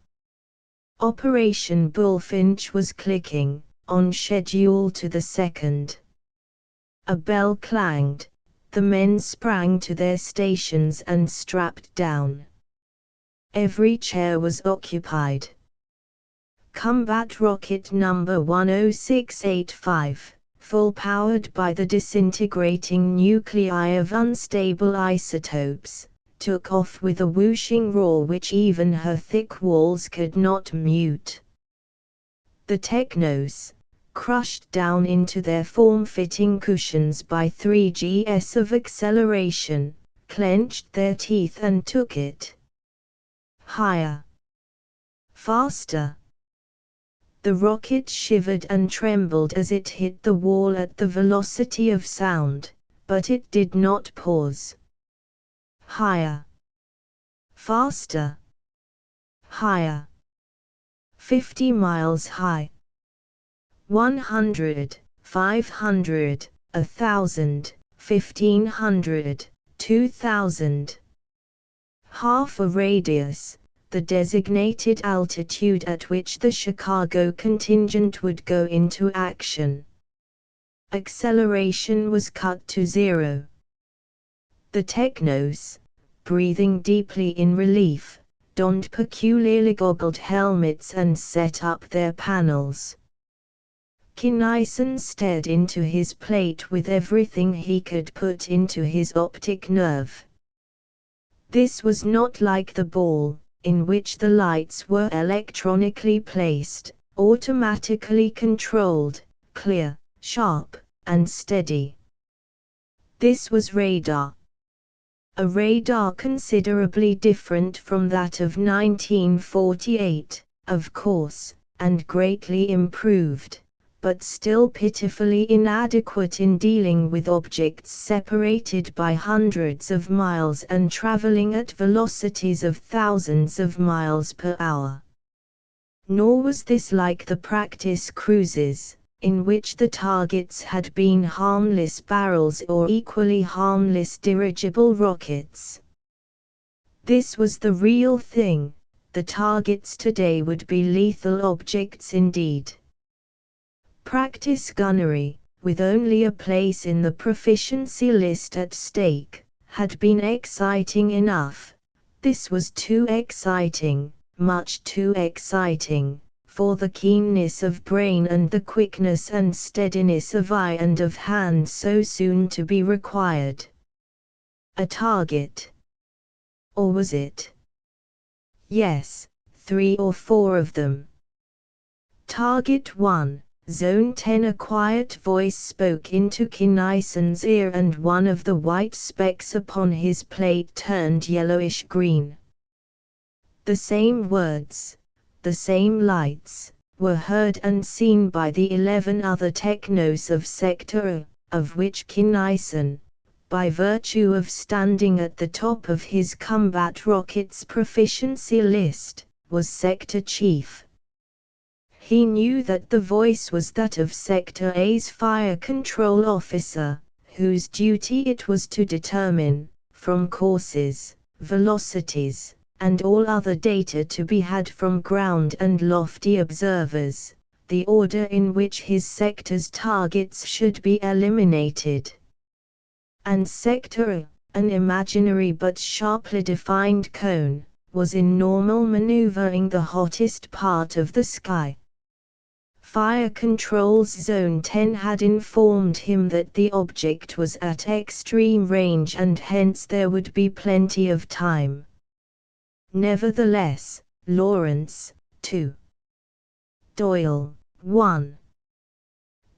Operation Bullfinch was clicking, on schedule to the 2nd. A bell clanged, the men sprang to their stations and strapped down. Every chair was occupied. Combat rocket number 10685, full-powered by the disintegrating nuclei of unstable isotopes, took off with a whooshing roar which even her thick walls could not mute. The Technos, crushed down into their form-fitting cushions by 3 Gs of acceleration, clenched their teeth and took it. Higher. Faster. The rocket shivered and trembled as it hit the wall at the velocity of sound, but it did not pause. Higher. Faster. Higher. 50 miles high. 100, 500, 1,000, 1,500, 2,000. Half a radius, the designated altitude at which the Chicago contingent would go into action. Acceleration was cut to 0. The Technos, breathing deeply in relief, donned peculiarly goggled helmets and set up their panels. Kinison stared into his plate with everything he could put into his optic nerve. This was not like the ball, in which the lights were electronically placed, automatically controlled, clear, sharp, and steady. This was radar. A radar considerably different from that of 1948, of course, and greatly improved, but still pitifully inadequate in dealing with objects separated by hundreds of miles and traveling at velocities of thousands of miles per hour. Nor was this like the practice cruises, in which the targets had been harmless barrels or equally harmless dirigible rockets. This was the real thing. The targets today would be lethal objects indeed. Practice gunnery, with only a place in the proficiency list at stake, had been exciting enough. This was too exciting, much too exciting, for the keenness of brain and the quickness and steadiness of eye and of hand so soon to be required. A target. Or was it? Yes, 3 or 4 of them. Target 1. Zone 10. A quiet voice spoke into Kinison's ear and one of the white specks upon his plate turned yellowish-green. The same words, the same lights, were heard and seen by the 11 other Technos of Sector A, of which Kinison, by virtue of standing at the top of his combat rockets proficiency list, was sector chief. He knew that the voice was that of Sector A's fire control officer, whose duty it was to determine, from courses, velocities, and all other data to be had from ground and lofty observers, the order in which his sector's targets should be eliminated. And Sector A, an imaginary but sharply defined cone, was in normal maneuvering the hottest part of the sky. Fire Control's Zone 10 had informed him that the object was at extreme range and hence there would be plenty of time. Nevertheless, Lawrence, 2. Doyle, 1.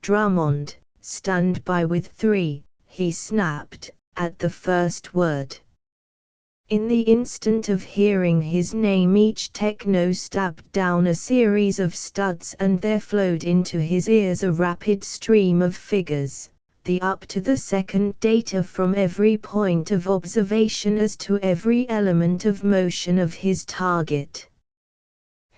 Drummond, stand by with 3, he snapped, at the first word. In the instant of hearing his name, each techno stabbed down a series of studs and there flowed into his ears a rapid stream of figures, the up-to-the-second data from every point of observation as to every element of motion of his target.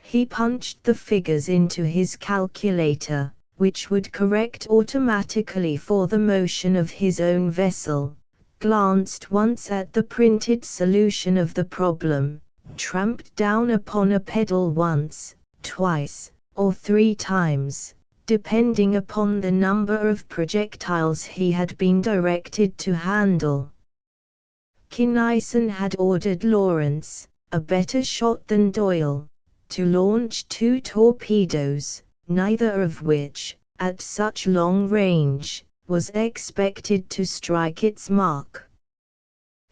He punched the figures into his calculator, which would correct automatically for the motion of his own vessel, glanced once at the printed solution of the problem, tramped down upon a pedal once, twice, or 3 times, depending upon the number of projectiles he had been directed to handle. Kinnison had ordered Lawrence, a better shot than Doyle, to launch 2 torpedoes, neither of which, at such long range, was expected to strike its mark.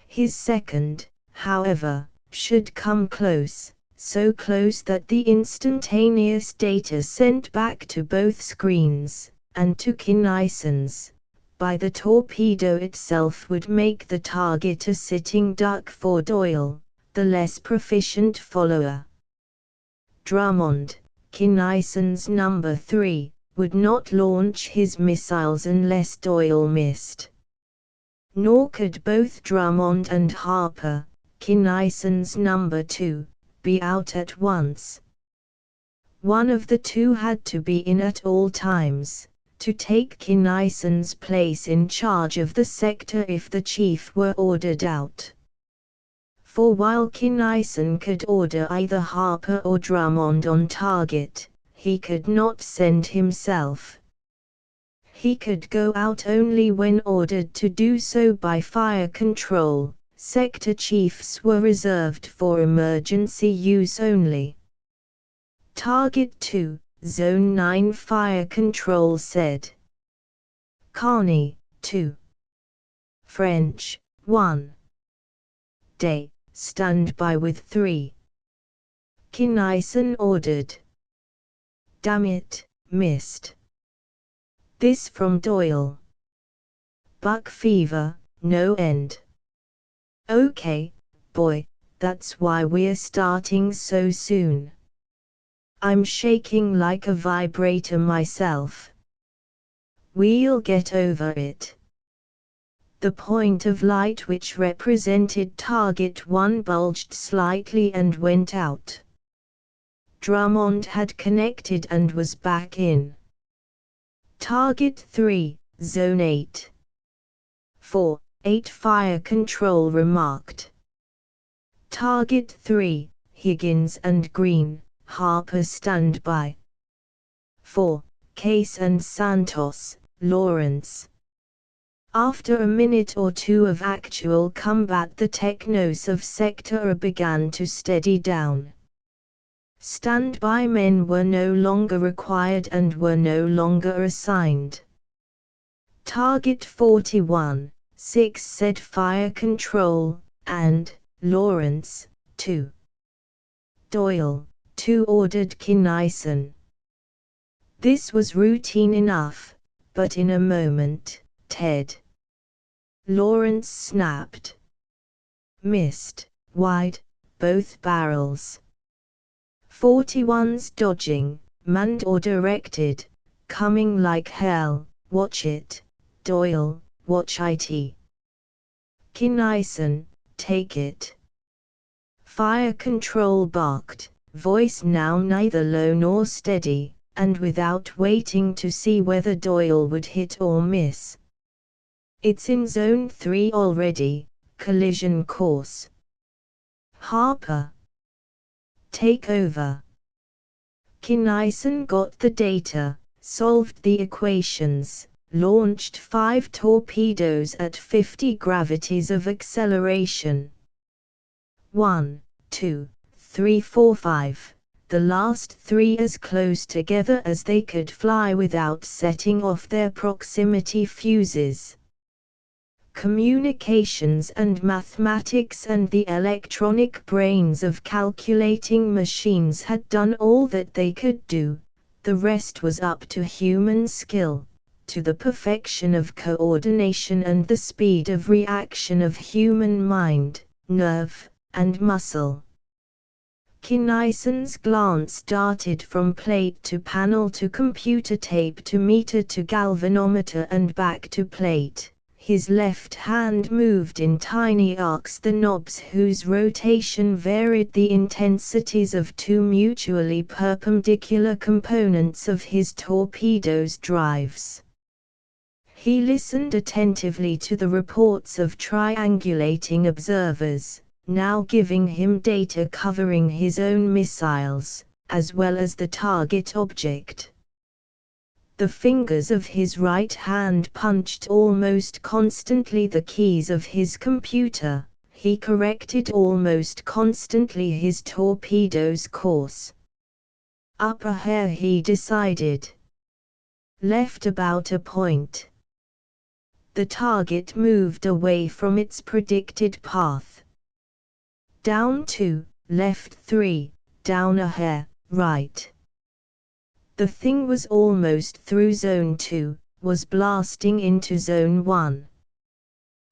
His second, however, should come close, so close that the instantaneous data sent back to both screens, and to Kinnison's, by the torpedo itself would make the target a sitting duck for Doyle, the less proficient follower. Drummond, Kinnison's number 3, would not launch his missiles unless Doyle missed. Nor could both Drummond and Harper, Kinnison's number 2, be out at once. One of the two had to be in at all times, to take Kinnison's place in charge of the sector if the chief were ordered out. For while Kinnison could order either Harper or Drummond on target, he could not send himself. He could go out only when ordered to do so by fire control. Sector chiefs were reserved for emergency use only. Target 2, Zone 9 Fire Control said. Carney, 2. French, 1. Day, stand by with 3. Kinnison ordered. Damn it, missed. This from Doyle. Buck fever, no end. Okay, boy, that's why we're starting so soon. I'm shaking like a vibrator myself. We'll get over it. The point of light which represented target 1 bulged slightly and went out. Drummond had connected and was back in. Target 3, Zone 8. 4, 8 Fire Control remarked. Target 3, Higgins and Green, Harper stand by. 4, Case and Santos, Lawrence. After a minute or two of actual combat, the technos of Sector A began to steady down. Standby men were no longer required and were no longer assigned. Target 41, 6 said fire control, and Lawrence, 2. Doyle, 2 ordered Kinnison. This was routine enough, but in a moment, Ted. Lawrence snapped. Missed, wide, both barrels. 41's dodging, manned or directed, coming like hell, watch it, Doyle, watch it. Kinnison, take it. Fire control barked, voice now neither low nor steady, and without waiting to see whether Doyle would hit or miss. It's in Zone 3 already, collision course. Harper. Take over. Kinnison got the data, solved the equations, launched 5 torpedoes at 50 gravities of acceleration. 1, 2, 3, 4, 5. The last 3 as close together as they could fly without setting off their proximity fuses. Communications and mathematics and the electronic brains of calculating machines had done all that they could do. The rest was up to human skill, to the perfection of coordination and the speed of reaction of human mind, nerve, and muscle. Kinnison's glance darted from plate to panel to computer tape to meter to galvanometer and back to plate. His left hand moved in tiny arcs the knobs whose rotation varied the intensities of 2 mutually perpendicular components of his torpedo's drives. He listened attentively to the reports of triangulating observers, now giving him data covering his own missiles, as well as the target object. The fingers of his right hand punched almost constantly the keys of his computer. He corrected almost constantly his torpedo's course. Up a hair, he decided. Left about a point. The target moved away from its predicted path. Down 2, left 3, down a hair, right. The thing was almost through Zone 2, was blasting into Zone 1.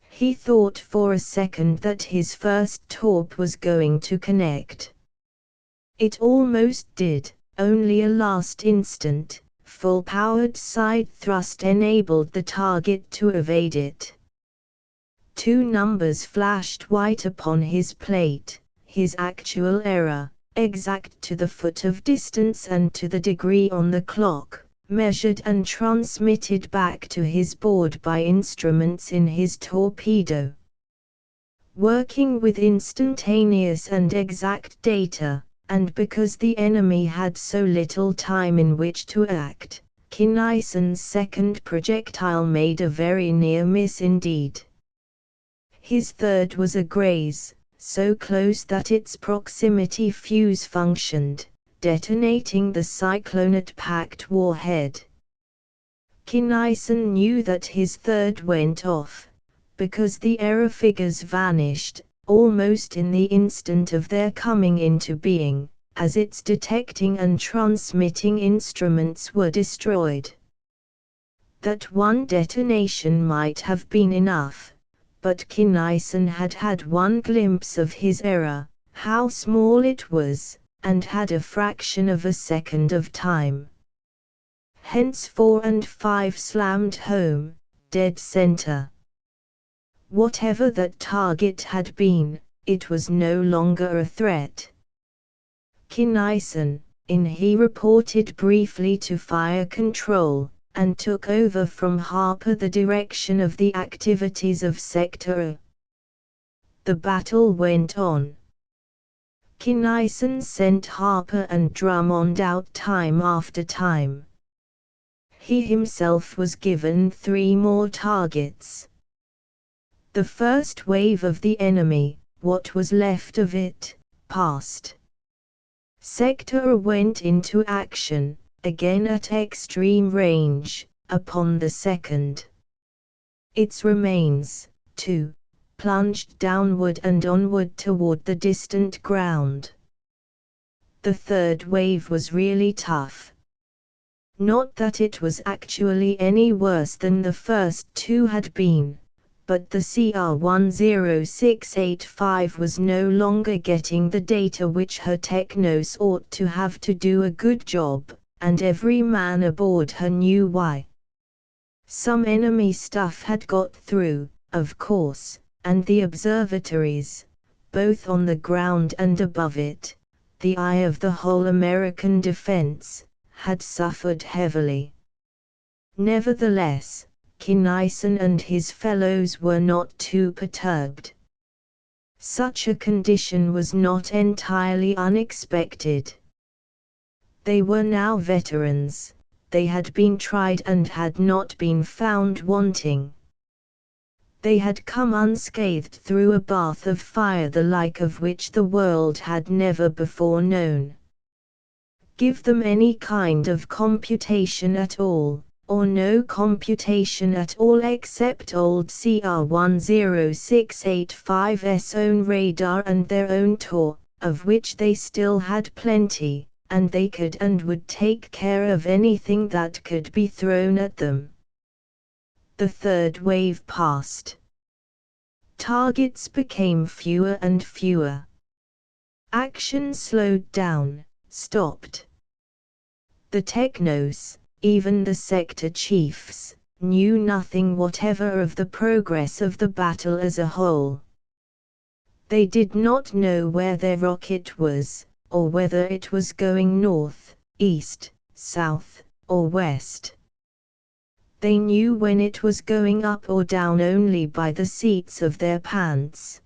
He thought for a second that his first torp was going to connect. It almost did, only a last instant, full-powered side thrust enabled the target to evade it. 2 numbers flashed white upon his plate, his actual error, exact to the foot of distance and to the degree on the clock, measured and transmitted back to his board by instruments in his torpedo. Working with instantaneous and exact data, and because the enemy had so little time in which to act, Kinnison's second projectile made a very near miss indeed. His third was a graze, so close that its proximity fuse functioned, detonating the cyclonet-packed warhead. Kinnison knew that his third went off, because the error figures vanished, almost in the instant of their coming into being, as its detecting and transmitting instruments were destroyed. That one detonation might have been enough. But Kinnison had had one glimpse of his error, how small it was, and had a fraction of a second of time. Hence 4 and 5 slammed home, dead center. Whatever that target had been, it was no longer a threat. Kinnison, he reported briefly to fire control, and took over from Harper the direction of the activities of Sector A. The battle went on. Kinnison sent Harper and Drummond out time after time. He himself was given 3 more targets. The first wave of the enemy, what was left of it, passed. Sector A went into action, again at extreme range, upon the second. Its remains, too, plunged downward and onward toward the distant ground. The third wave was really tough. Not that it was actually any worse than the first 2 had been, but the CR-10685 was no longer getting the data which her technos ought to have to do a good job, and every man aboard her knew why. Some enemy stuff had got through, of course, and the observatories, both on the ground and above it, the eye of the whole American defense, had suffered heavily. Nevertheless, Kinnison and his fellows were not too perturbed. Such a condition was not entirely unexpected. They were now veterans, they had been tried and had not been found wanting. They had come unscathed through a bath of fire the like of which the world had never before known. Give them any kind of computation at all, or no computation at all except old CR-10685's own radar and their own TOR, of which they still had plenty, and they could and would take care of anything that could be thrown at them. The third wave passed. Targets became fewer and fewer. Action slowed down, stopped. The technos, even the sector chiefs, knew nothing whatever of the progress of the battle as a whole. They did not know where their rocket was, or whether it was going north, east, south, or west. They knew when it was going up or down only by the seats of their pants.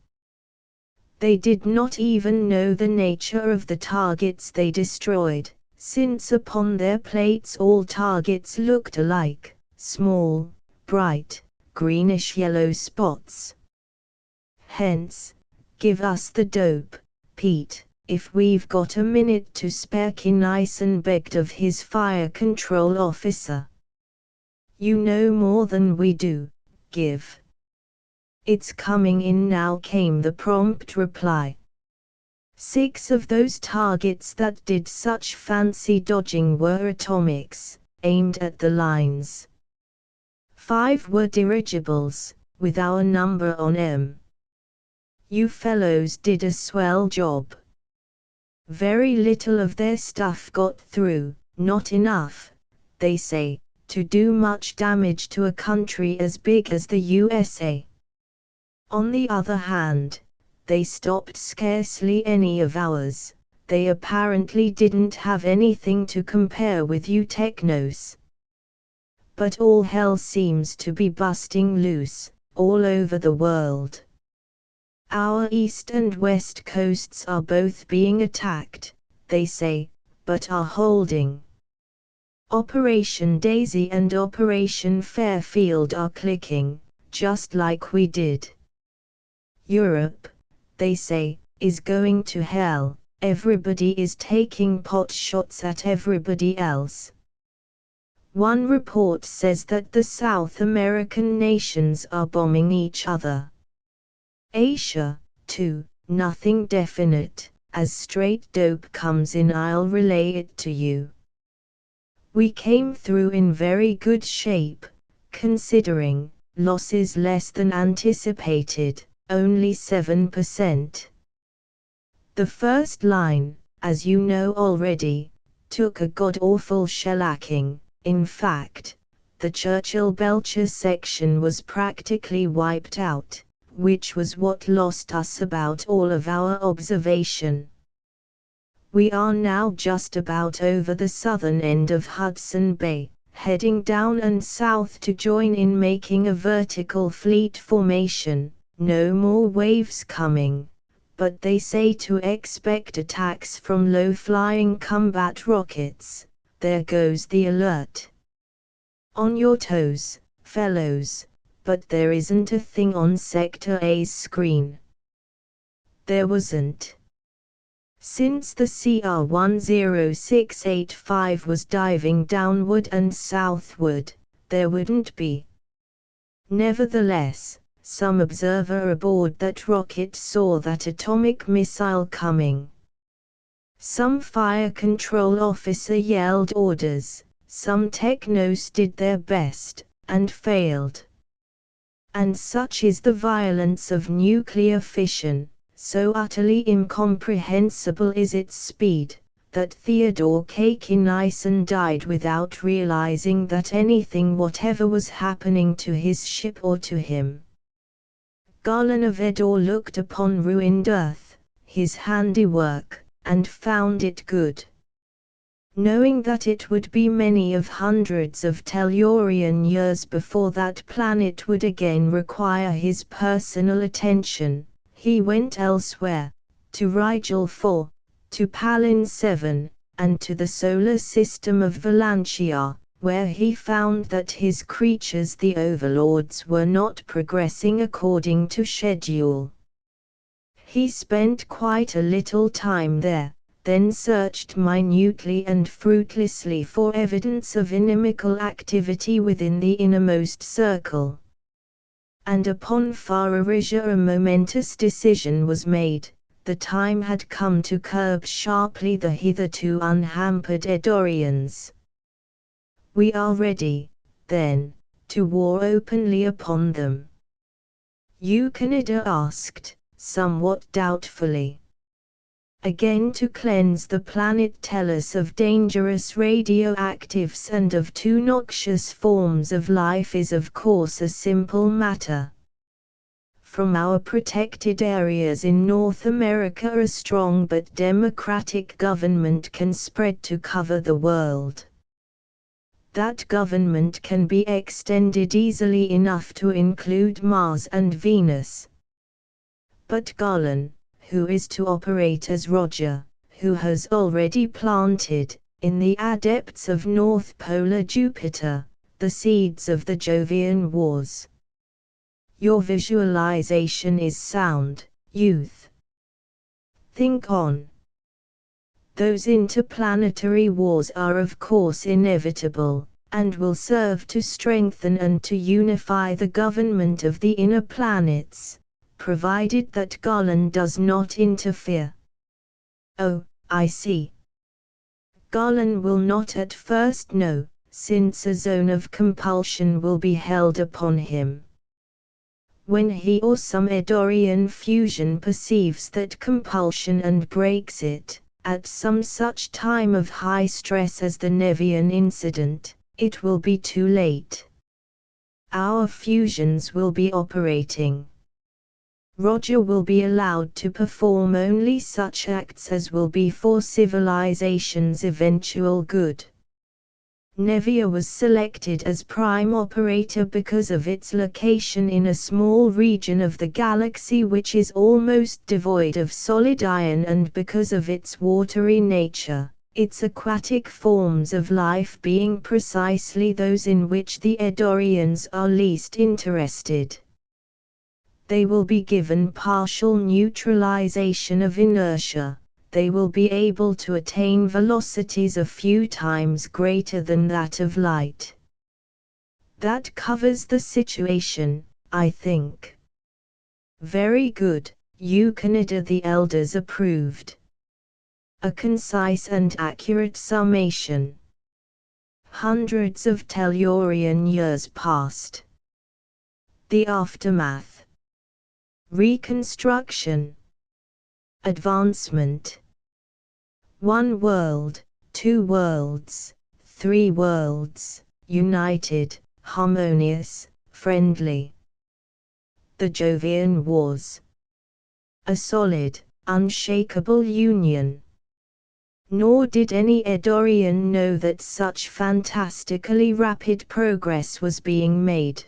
They did not even know the nature of the targets they destroyed, since upon their plates all targets looked alike, small, bright, greenish-yellow spots. Hence, give us the dope, Pete, if we've got a minute to spare, Kinnison begged of his fire control officer. You know more than we do, give. It's coming in now, came the prompt reply. 6 of those targets that did such fancy dodging were atomics, aimed at the lines. 5 were dirigibles, with our number on 'em. You fellows did a swell job. Very little of their stuff got through, not enough, they say, to do much damage to a country as big as the USA. On the other hand, they stopped scarcely any of ours. They apparently didn't have anything to compare with you technos. But all hell seems to be busting loose, all over the world. Our east and west coasts are both being attacked, they say, but are holding. Operation Daisy and Operation Fairfield are clicking, just like we did. Europe, they say, is going to hell. Everybody is taking pot shots at everybody else. One report says that the South American nations are bombing each other. Asia, too, nothing definite. As straight dope comes in, I'll relay it to you. We came through in very good shape, considering losses less than anticipated, only 7%. The first line, as you know already, took a god-awful shellacking. In fact, the Churchill-Belcher section was practically wiped out, which was what lost us about all of our observation. We are now just about over the southern end of Hudson Bay, heading down and south to join in making a vertical fleet formation. No more waves coming, but they say to expect attacks from low-flying combat rockets. There goes the alert. On your toes, fellows, but there isn't a thing on Sector A's screen. There wasn't. Since the CR-10685 was diving downward and southward, there wouldn't be. Nevertheless, some observer aboard that rocket saw that atomic missile coming. Some fire control officer yelled orders, some technos did their best, and failed. And such is the violence of nuclear fission, so utterly incomprehensible is its speed, that Theodore K. Kinnison died without realizing that anything whatever was happening to his ship or to him. Garlanavedor looked upon ruined earth, his handiwork, and found it good. knowing that it would be many of hundreds of Tellurian years before that planet would again require his personal attention. He went elsewhere, to Rigel 4, to Palin 7, and to the solar system of Valantia, where he found that his creatures, the overlords, were not progressing according to schedule. He spent quite a little time there, then searched minutely and fruitlessly for evidence of inimical activity within the innermost circle. And upon far erasure a momentous decision was made. The time had come to curb sharply the hitherto unhampered Eddorians. We are ready, then, to war openly upon them? Eucnida asked, somewhat doubtfully. Again to cleanse the planet Tellus of dangerous radioactives and of too noxious forms of life is of course a simple matter. From our protected areas in North America a strong but democratic government can spread to cover the world. That government can be extended easily enough to include Mars and Venus. But Garland, who is to operate as Roger, who has already planted, in the adepts of North Polar Jupiter, the seeds of the Jovian Wars. Your visualization is sound, youth. Think on. Those interplanetary wars are of course inevitable, and will serve to strengthen and to unify the government of the inner planets, provided that Garland does not interfere. Oh, I see. Garland will not at first know, since a zone of compulsion will be held upon him. When he or some Eddorian fusion perceives that compulsion and breaks it, at some such time of high stress as the Nevian incident, it will be too late. Our fusions will be operating. Roger will be allowed to perform only such acts as will be for civilization's eventual good. Nevia was selected as prime operator because of its location in a small region of the galaxy which is almost devoid of solid iron, and because of its watery nature, its aquatic forms of life being precisely those in which the Eddorians are least interested. They will be given partial neutralization of inertia. They will be able to attain velocities a few times greater than that of light. That covers the situation, I think. Very good, Eucnida, the elders approved. A concise and accurate summation. Hundreds of Tellurian years passed. The aftermath. Reconstruction. Advancement. 1 world, 2 worlds, 3 worlds, united, harmonious, friendly. The Jovian Wars. A solid, unshakable union. Nor did any Eddorian know that such fantastically rapid progress was being made.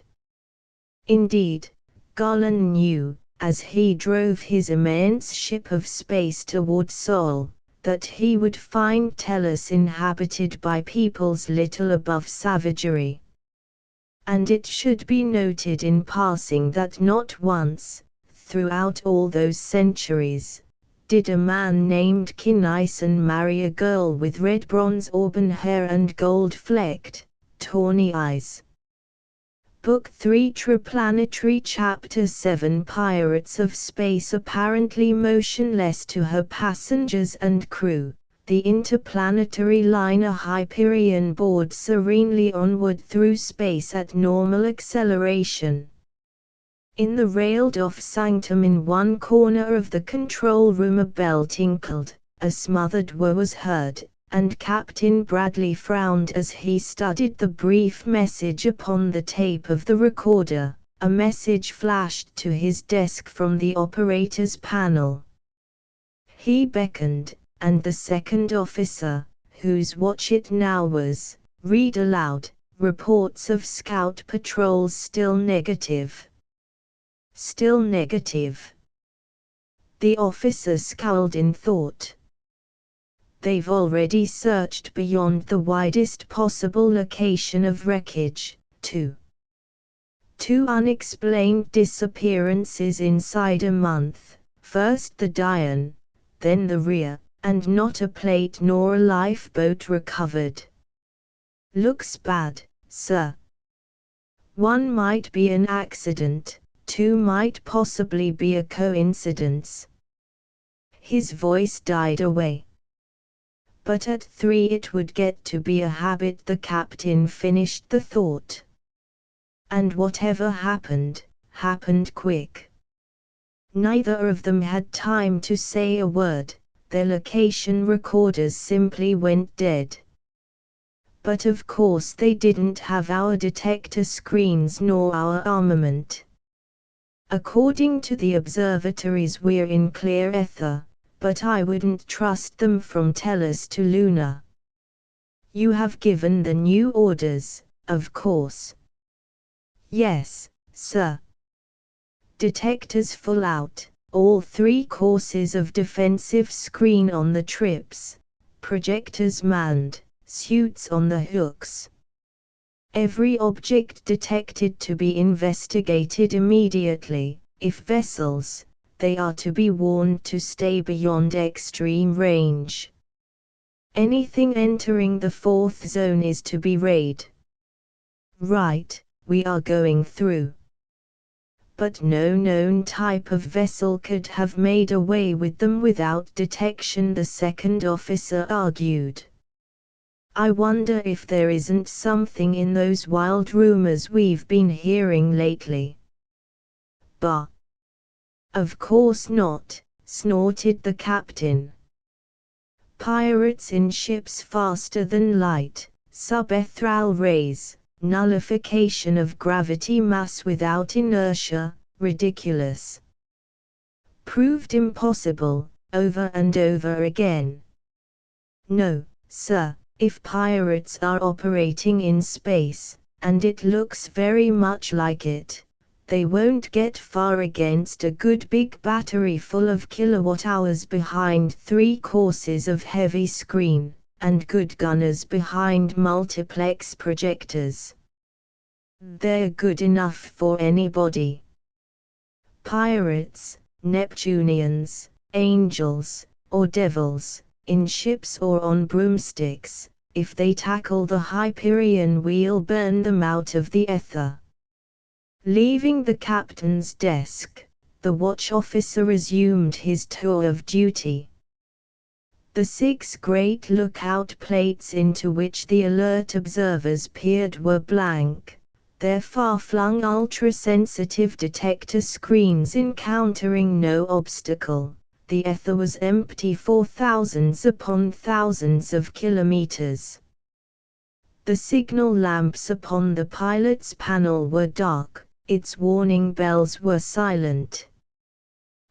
Indeed, Garland knew, as he drove his immense ship of space toward Sol, that he would find Tellus inhabited by peoples little above savagery. And it should be noted in passing that not once, throughout all those centuries, did a man named Kinnison marry a girl with red bronze auburn hair and gold-flecked, tawny eyes. Book 3 Triplanetary Chapter 7 Pirates of Space. Apparently motionless to her passengers and crew, the interplanetary liner Hyperion bored serenely onward through space at normal acceleration. In the railed-off sanctum in one corner of the control room a bell tinkled, a smothered whir was heard, and Captain Bradley frowned as he studied the brief message upon the tape of the recorder. A message flashed to his desk from the operator's panel. He beckoned, and the second officer, whose watch it now was, read aloud, reports of scout patrols still negative. Still negative. The officer scowled in thought. They've already searched beyond the widest possible location of wreckage, too. 2 unexplained disappearances inside a month, first the Diane, then the rear, and not a plate nor a lifeboat recovered. Looks bad, sir. 1 might be an accident, 2 might possibly be a coincidence. His voice died away. But at 3 it would get to be a habit. The captain finished the thought. And whatever happened, happened quick. Neither of them had time to say a word, their location recorders simply went dead. But of course they didn't have our detector screens nor our armament. According to the observatories we're in clear ether, but I wouldn't trust them from Tellus to Luna. You have given the new orders, of course. Yes, sir. Detectors full out, all 3 courses of defensive screen on the trips, projectors manned, suits on the hooks. Every object detected to be investigated immediately. If vessels, they are to be warned to stay beyond extreme range. Anything entering the 4th zone is to be raid. Right, we are going through. But no known type of vessel could have made away with them without detection, the second officer argued. I wonder if there isn't something in those wild rumors we've been hearing lately. Bah! Of course not, snorted the captain. Pirates in ships faster than light, subethereal rays, nullification of gravity mass without inertia, ridiculous. Proved impossible, over and over again. No, sir. If pirates are operating in space, and it looks very much like it, they won't get far against a good big battery full of kilowatt-hours behind 3 courses of heavy screen, and good gunners behind multiplex projectors. They're good enough for anybody. Pirates, Neptunians, angels, or devils, in ships or on broomsticks, if they tackle the Hyperion we'll burn them out of the ether. Leaving the captain's desk, the watch officer resumed his tour of duty. The 6 great lookout plates into which the alert observers peered were blank, their far-flung ultra-sensitive detector screens encountering no obstacle. The ether was empty for thousands upon thousands of kilometers. The signal lamps upon the pilot's panel were dark, its warning bells were silent.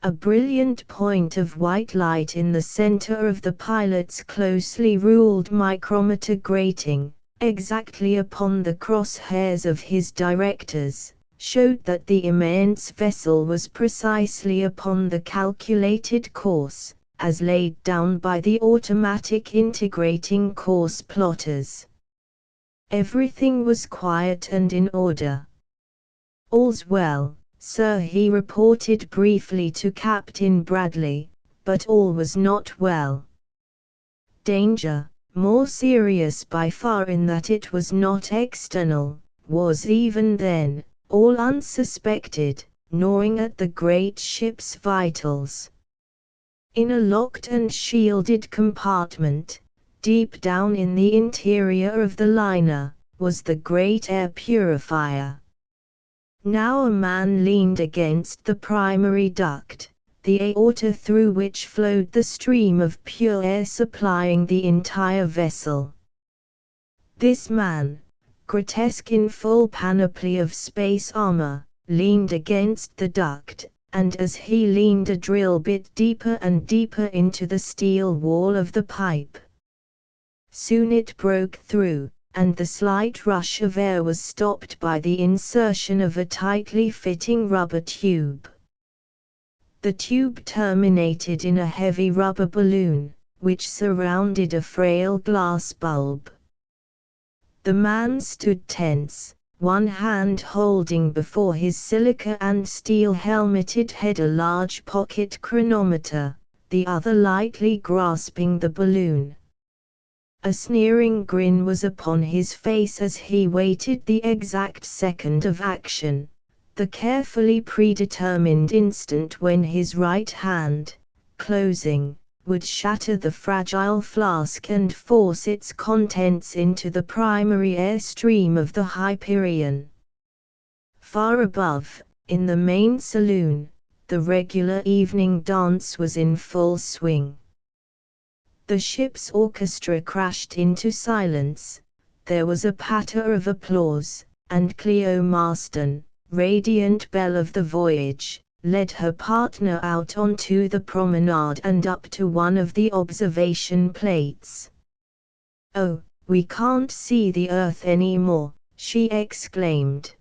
A brilliant point of white light in the center of the pilot's closely ruled micrometer grating, exactly upon the crosshairs of his directors, showed that the immense vessel was precisely upon the calculated course, as laid down by the automatic integrating course plotters. Everything was quiet and in order. All's well, sir, he reported briefly to Captain Bradley, but all was not well. Danger, more serious by far in that it was not external, was even then, all unsuspected, gnawing at the great ship's vitals. In a locked and shielded compartment, deep down in the interior of the liner, was the great air purifier. Now a man leaned against the primary duct, the aorta through which flowed the stream of pure air supplying the entire vessel. This man, grotesque in full panoply of space armor, leaned against the duct, and as he leaned a drill bit deeper and deeper into the steel wall of the pipe. Soon it broke through, and the slight rush of air was stopped by the insertion of a tightly fitting rubber tube. The tube terminated in a heavy rubber balloon, which surrounded a frail glass bulb. The man stood tense, one hand holding before his silica and steel helmeted head a large pocket chronometer, the other lightly grasping the balloon. A sneering grin was upon his face as he waited the exact second of action, the carefully predetermined instant when his right hand, closing, would shatter the fragile flask and force its contents into the primary airstream of the Hyperion. Far above, in the main saloon, the regular evening dance was in full swing. The ship's orchestra crashed into silence. There was a patter of applause, and Cleo Marston, radiant belle of the voyage, led her partner out onto the promenade and up to one of the observation plates. "Oh, we can't see the Earth anymore," she exclaimed.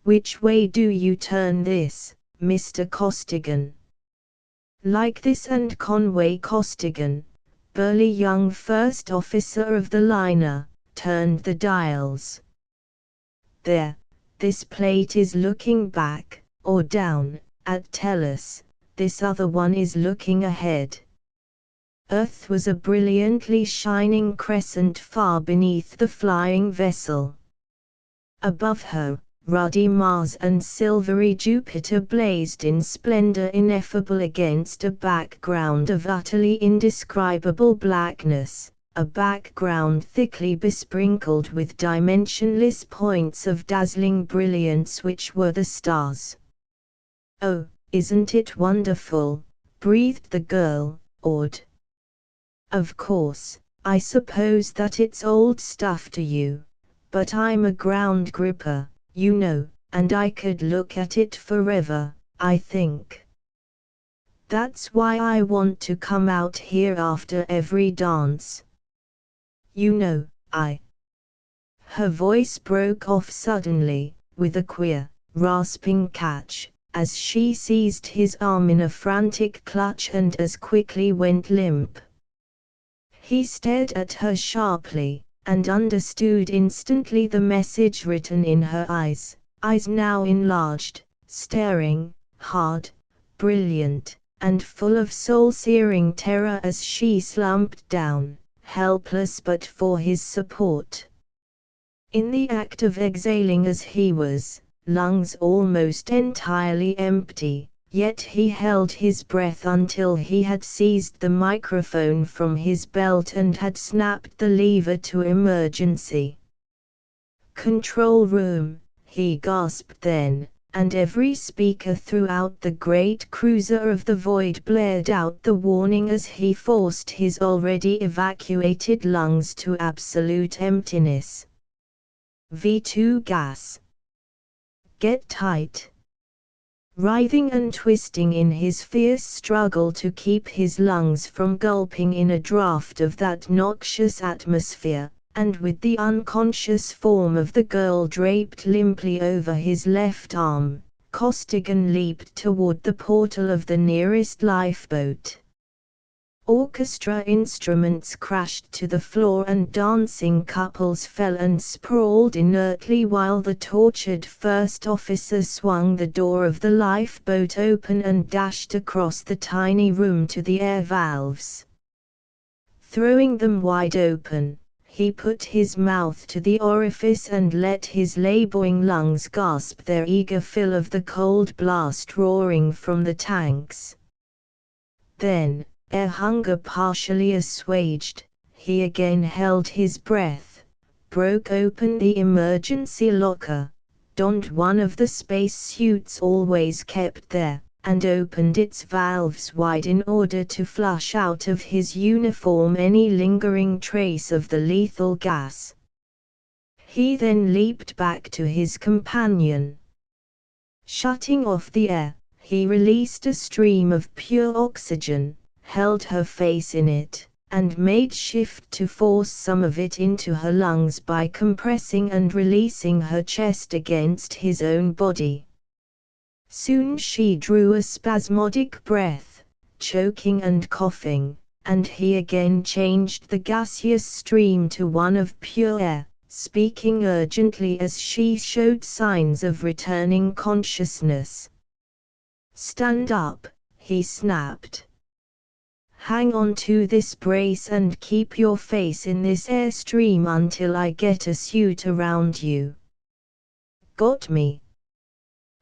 "Which way do you turn this, Mr. Costigan?" Like this, and Conway Costigan, burly young first officer of the liner, turned the dials. "There, this plate is looking back, or down, at Tellus, this other one is looking ahead." Earth was a brilliantly shining crescent far beneath the flying vessel. Above her, ruddy Mars and silvery Jupiter blazed in splendor ineffable against a background of utterly indescribable blackness, a background thickly besprinkled with dimensionless points of dazzling brilliance which were the stars. "Oh, isn't it wonderful?" breathed the girl, awed. "Of course, I suppose that it's old stuff to you, but I'm a ground gripper, you know, and I could look at it forever, I think. That's why I want to come out here after every dance. You know, Her voice broke off suddenly, with a queer, rasping catch, as she seized his arm in a frantic clutch and as quickly went limp. He stared at her sharply, and understood instantly the message written in her eyes now enlarged, staring, hard, brilliant, and full of soul-searing terror as she slumped down, helpless but for his support. In the act of exhaling as he was, lungs almost entirely empty, yet he held his breath until he had seized the microphone from his belt and had snapped the lever to emergency. "Control room," he gasped then, and every speaker throughout the great cruiser of the void blared out the warning as he forced his already evacuated lungs to absolute emptiness. "V2 gas. Get tight." Writhing and twisting in his fierce struggle to keep his lungs from gulping in a draught of that noxious atmosphere, and with the unconscious form of the girl draped limply over his left arm, Costigan leaped toward the portal of the nearest lifeboat. Orchestra instruments crashed to the floor and dancing couples fell and sprawled inertly while the tortured first officer swung the door of the lifeboat open and dashed across the tiny room to the air valves. Throwing them wide open, he put his mouth to the orifice and let his laboring lungs gasp their eager fill of the cold blast roaring from the tanks. Then, air hunger partially assuaged, he again held his breath, broke open the emergency locker, donned one of the space suits always kept there, and opened its valves wide in order to flush out of his uniform any lingering trace of the lethal gas. He then leaped back to his companion. Shutting off the air, he released a stream of pure oxygen, held her face in it, and made shift to force some of it into her lungs by compressing and releasing her chest against his own body. Soon she drew a spasmodic breath, choking and coughing, and he again changed the gaseous stream to one of pure air, speaking urgently as she showed signs of returning consciousness. "Stand up," he snapped. "Hang on to this brace and keep your face in this airstream until I get a suit around you." "Got me?"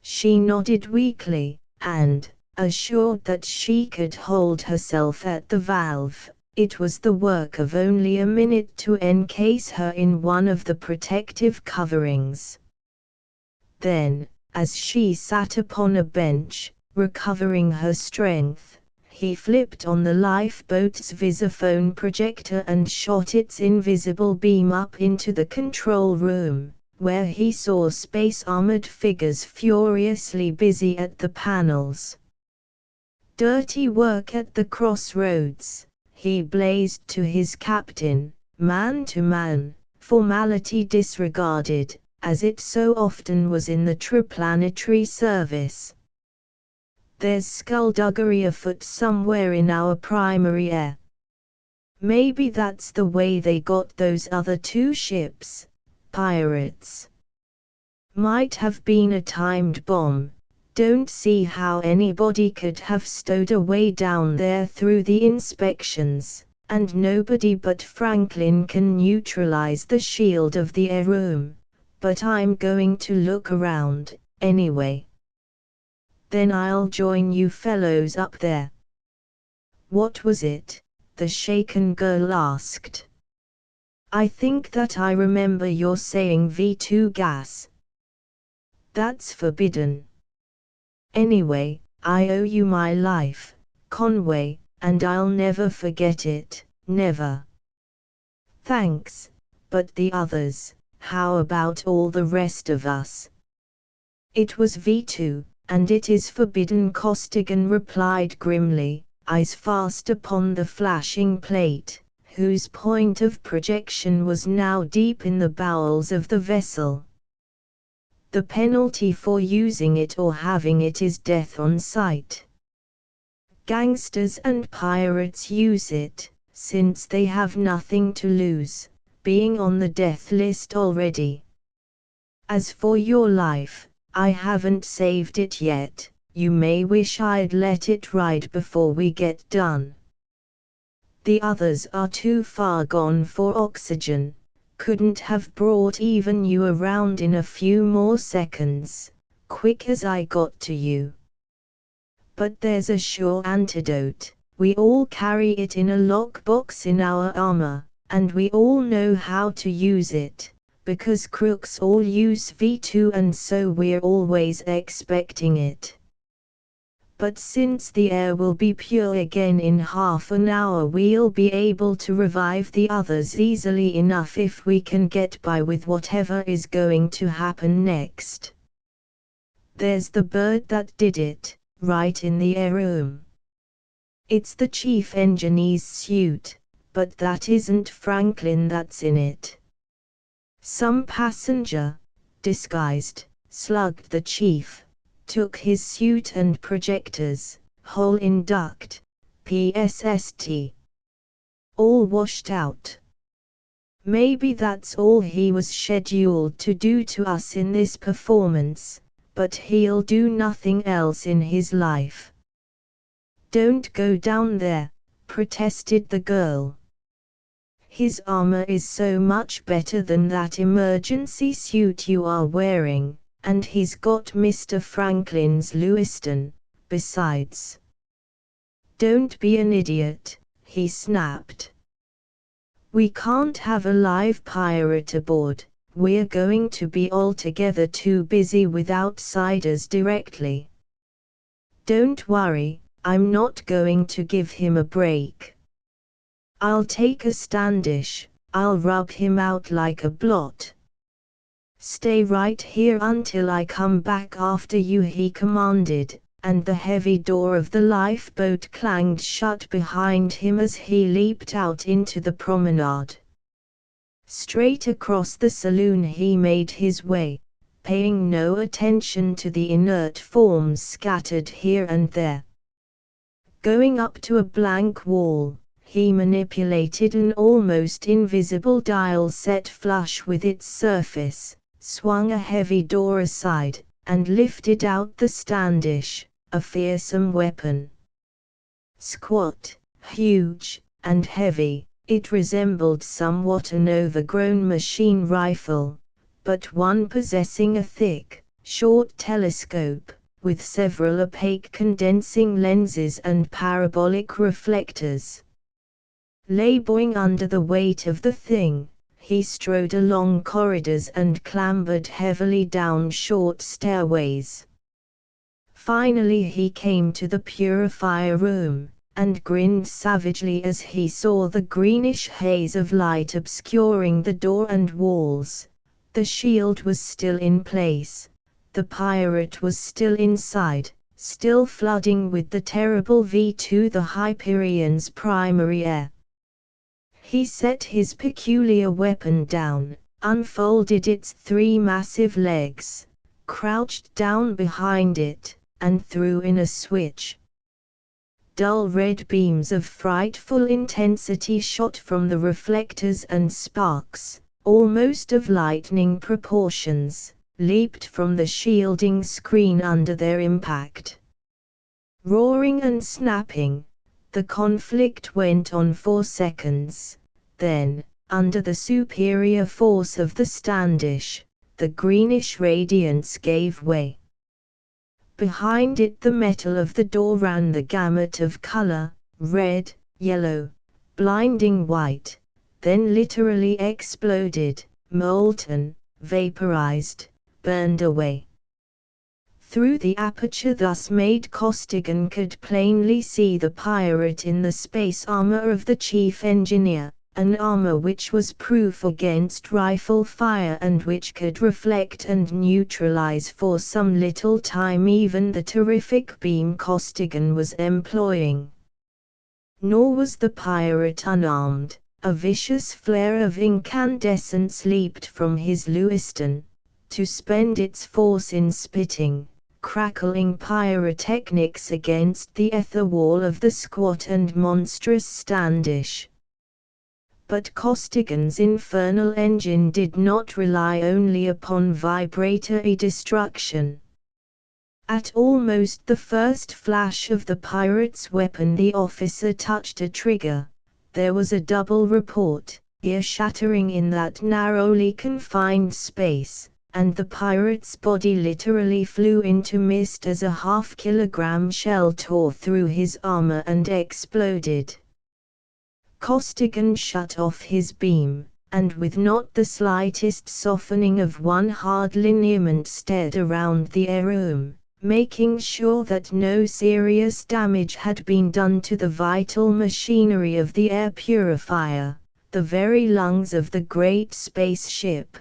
She nodded weakly, and, assured that she could hold herself at the valve, it was the work of only a minute to encase her in one of the protective coverings. Then, as she sat upon a bench, recovering her strength, he flipped on the lifeboat's visiphone projector and shot its invisible beam up into the control room, where he saw space-armored figures furiously busy at the panels. "Dirty work at the crossroads," he blazed to his captain, man to man, formality disregarded, as it so often was in the Triplanetary service. "There's skullduggery afoot somewhere in our primary air. Maybe that's the way they got those other two ships, pirates. Might have been a timed bomb. Don't see how anybody could have stowed away down there through the inspections, and nobody but Franklin can neutralize the shield of the air room, but I'm going to look around, anyway. Then I'll join you fellows up there." "What was it?" the shaken girl asked. "I think that I remember you're saying V2 gas." "That's forbidden. Anyway, I owe you my life, Conway, and I'll never forget it, never." "Thanks, but the others, how about all the rest of us?" "It was V2, and it is forbidden," Costigan replied grimly, eyes fast upon the flashing plate, whose point of projection was now deep in the bowels of the vessel. "The penalty for using it or having it is death on sight. Gangsters and pirates use it, since they have nothing to lose, being on the death list already. As for your life, I haven't saved it yet. You may wish I'd let it ride before we get done. The others are too far gone for oxygen. Couldn't have brought even you around in a few more seconds, quick as I got to you. But there's a sure antidote. We all carry it in a lockbox in our armor, and we all know how to use it, because crooks all use V2 and so we're always expecting it. But since the air will be pure again in half an hour, we'll be able to revive the others easily enough if we can get by with whatever is going to happen next. There's the bird that did it, right in the air room. It's the chief engineer's suit, but that isn't Franklin that's in it. Some passenger, disguised, slugged the chief, took his suit and projectors, hole in duct, PSST. All washed out. Maybe that's all he was scheduled to do to us in this performance, but he'll do nothing else in his life." "Don't go down there," protested the girl. "His armor is so much better than that emergency suit you are wearing. And he's got Mr. Franklin's Lewiston, besides." "Don't be an idiot," he snapped. "We can't have a live pirate aboard, we're going to be altogether too busy with outsiders directly. Don't worry, I'm not going to give him a break. I'll take a Standish, I'll rub him out like a blot." "Stay right here until I come back after you," he commanded, and the heavy door of the lifeboat clanged shut behind him as he leaped out into the promenade. Straight across the saloon he made his way, paying no attention to the inert forms scattered here and there. Going up to a blank wall, he manipulated an almost invisible dial set flush with its surface, swung a heavy door aside, and lifted out the Standish, a fearsome weapon. Squat, huge, and heavy, it resembled somewhat an overgrown machine rifle, but one possessing a thick, short telescope, with several opaque condensing lenses and parabolic reflectors. Laboring under the weight of the thing, he strode along corridors and clambered heavily down short stairways. Finally he came to the purifier room, and grinned savagely as he saw the greenish haze of light obscuring the door and walls. The shield was still in place. The pirate was still inside, still flooding with the terrible V2 the Hyperion's primary air. He set his peculiar weapon down, unfolded its three massive legs, crouched down behind it, and threw in a switch. Dull red beams of frightful intensity shot from the reflectors, and sparks, almost of lightning proportions, leaped from the shielding screen under their impact. Roaring and snapping, the conflict went on for seconds. Then, under the superior force of the Standish, the greenish radiance gave way. Behind it the metal of the door ran the gamut of color, red, yellow, blinding white, then literally exploded, molten, vaporized, burned away. Through the aperture thus made, Costigan could plainly see the pirate in the space armor of the chief engineer, an armor which was proof against rifle fire and which could reflect and neutralize for some little time even the terrific beam Costigan was employing. Nor was the pirate unarmed. A vicious flare of incandescence leaped from his Lewiston, to spend its force in spitting, crackling pyrotechnics against the ether wall of the squat and monstrous Standish. But Costigan's infernal engine did not rely only upon vibratory destruction. At almost the first flash of the pirate's weapon the officer touched a trigger. There was a double report, ear-shattering in that narrowly confined space, and the pirate's body literally flew into mist as a half-kilogram shell tore through his armor and exploded. Costigan shut off his beam, and with not the slightest softening of one hard lineament stared around the air room, making sure that no serious damage had been done to the vital machinery of the air purifier, the very lungs of the great spaceship.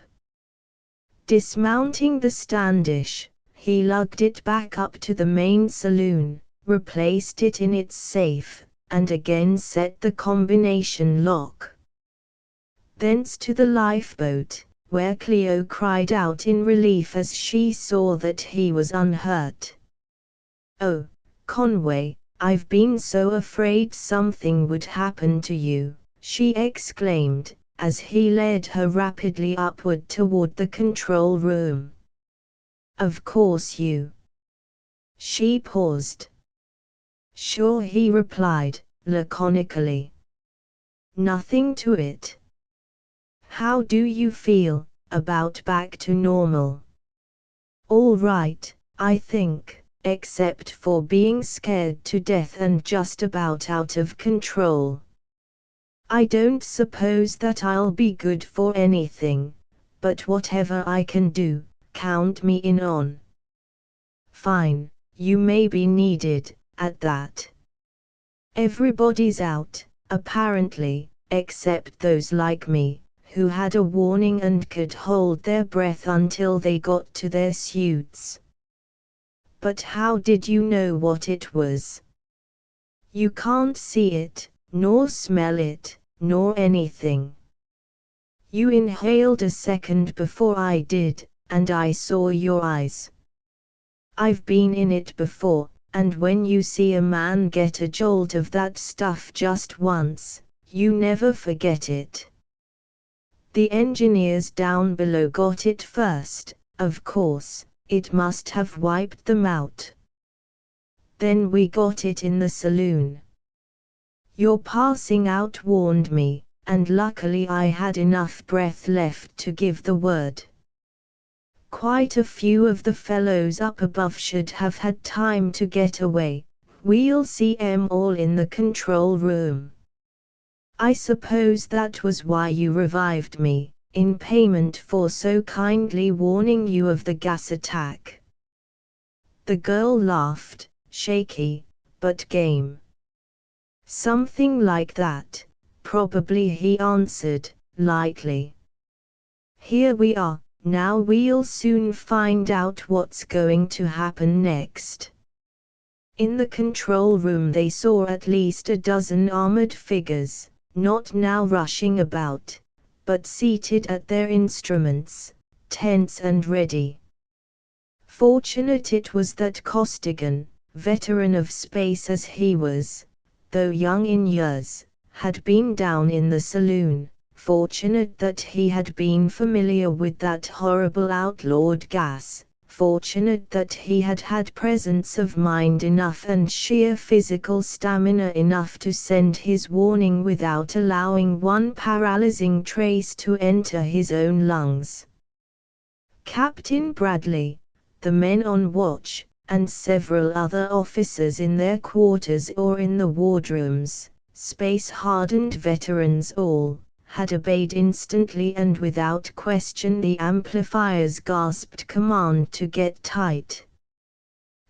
Dismounting the Standish, he lugged it back up to the main saloon, replaced it in its safe, and again set the combination lock. Thence to the lifeboat, where Cleo cried out in relief as she saw that he was unhurt. "Oh, Conway, I've been so afraid something would happen to you," she exclaimed, as he led her rapidly upward toward the control room. "Of course you." She paused. "Sure," he replied, laconically. "Nothing to it. How do you feel? About back to normal?" "All right, I think, except for being scared to death and just about out of control. I don't suppose that I'll be good for anything, but whatever I can do, count me in on." "Fine, you may be needed, at that. Everybody's out, apparently, except those like me, who had a warning and could hold their breath until they got to their suits. But how did you know what it was? You can't see it, nor smell it, nor anything. You inhaled a second before I did, and I saw your eyes. I've been in it before, and when you see a man get a jolt of that stuff just once, you never forget it. The engineers down below got it first, of course, it must have wiped them out. Then we got it in the saloon. Your passing out warned me, and luckily I had enough breath left to give the word. Quite a few of the fellows up above should have had time to get away. We'll see 'em all in the control room. I suppose that was why you revived me, in payment for so kindly warning you of the gas attack. The girl laughed, shaky, but game. Something like that, probably, he answered, lightly. Here we are, now we'll soon find out what's going to happen next. In the control room they saw at least a dozen armored figures, not now rushing about, but seated at their instruments, tense and ready. Fortunate it was that Costigan, veteran of space as he was, though young in years, had been down in the saloon, fortunate that he had been familiar with that horrible outlawed gas, fortunate that he had had presence of mind enough and sheer physical stamina enough to send his warning without allowing one paralyzing trace to enter his own lungs. Captain Bradley, the men on watch, and several other officers in their quarters or in the wardrooms, space-hardened veterans all, had obeyed instantly and without question the amplifier's gasped command to get tight.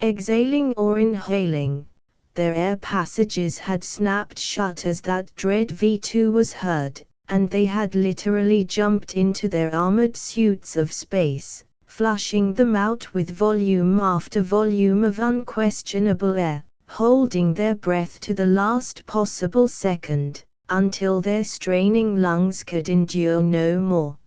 Exhaling or inhaling, their air passages had snapped shut as that dread V2 was heard, and they had literally jumped into their armored suits of space, flushing them out with volume after volume of unquestionable air, holding their breath to the last possible second, until their straining lungs could endure no more.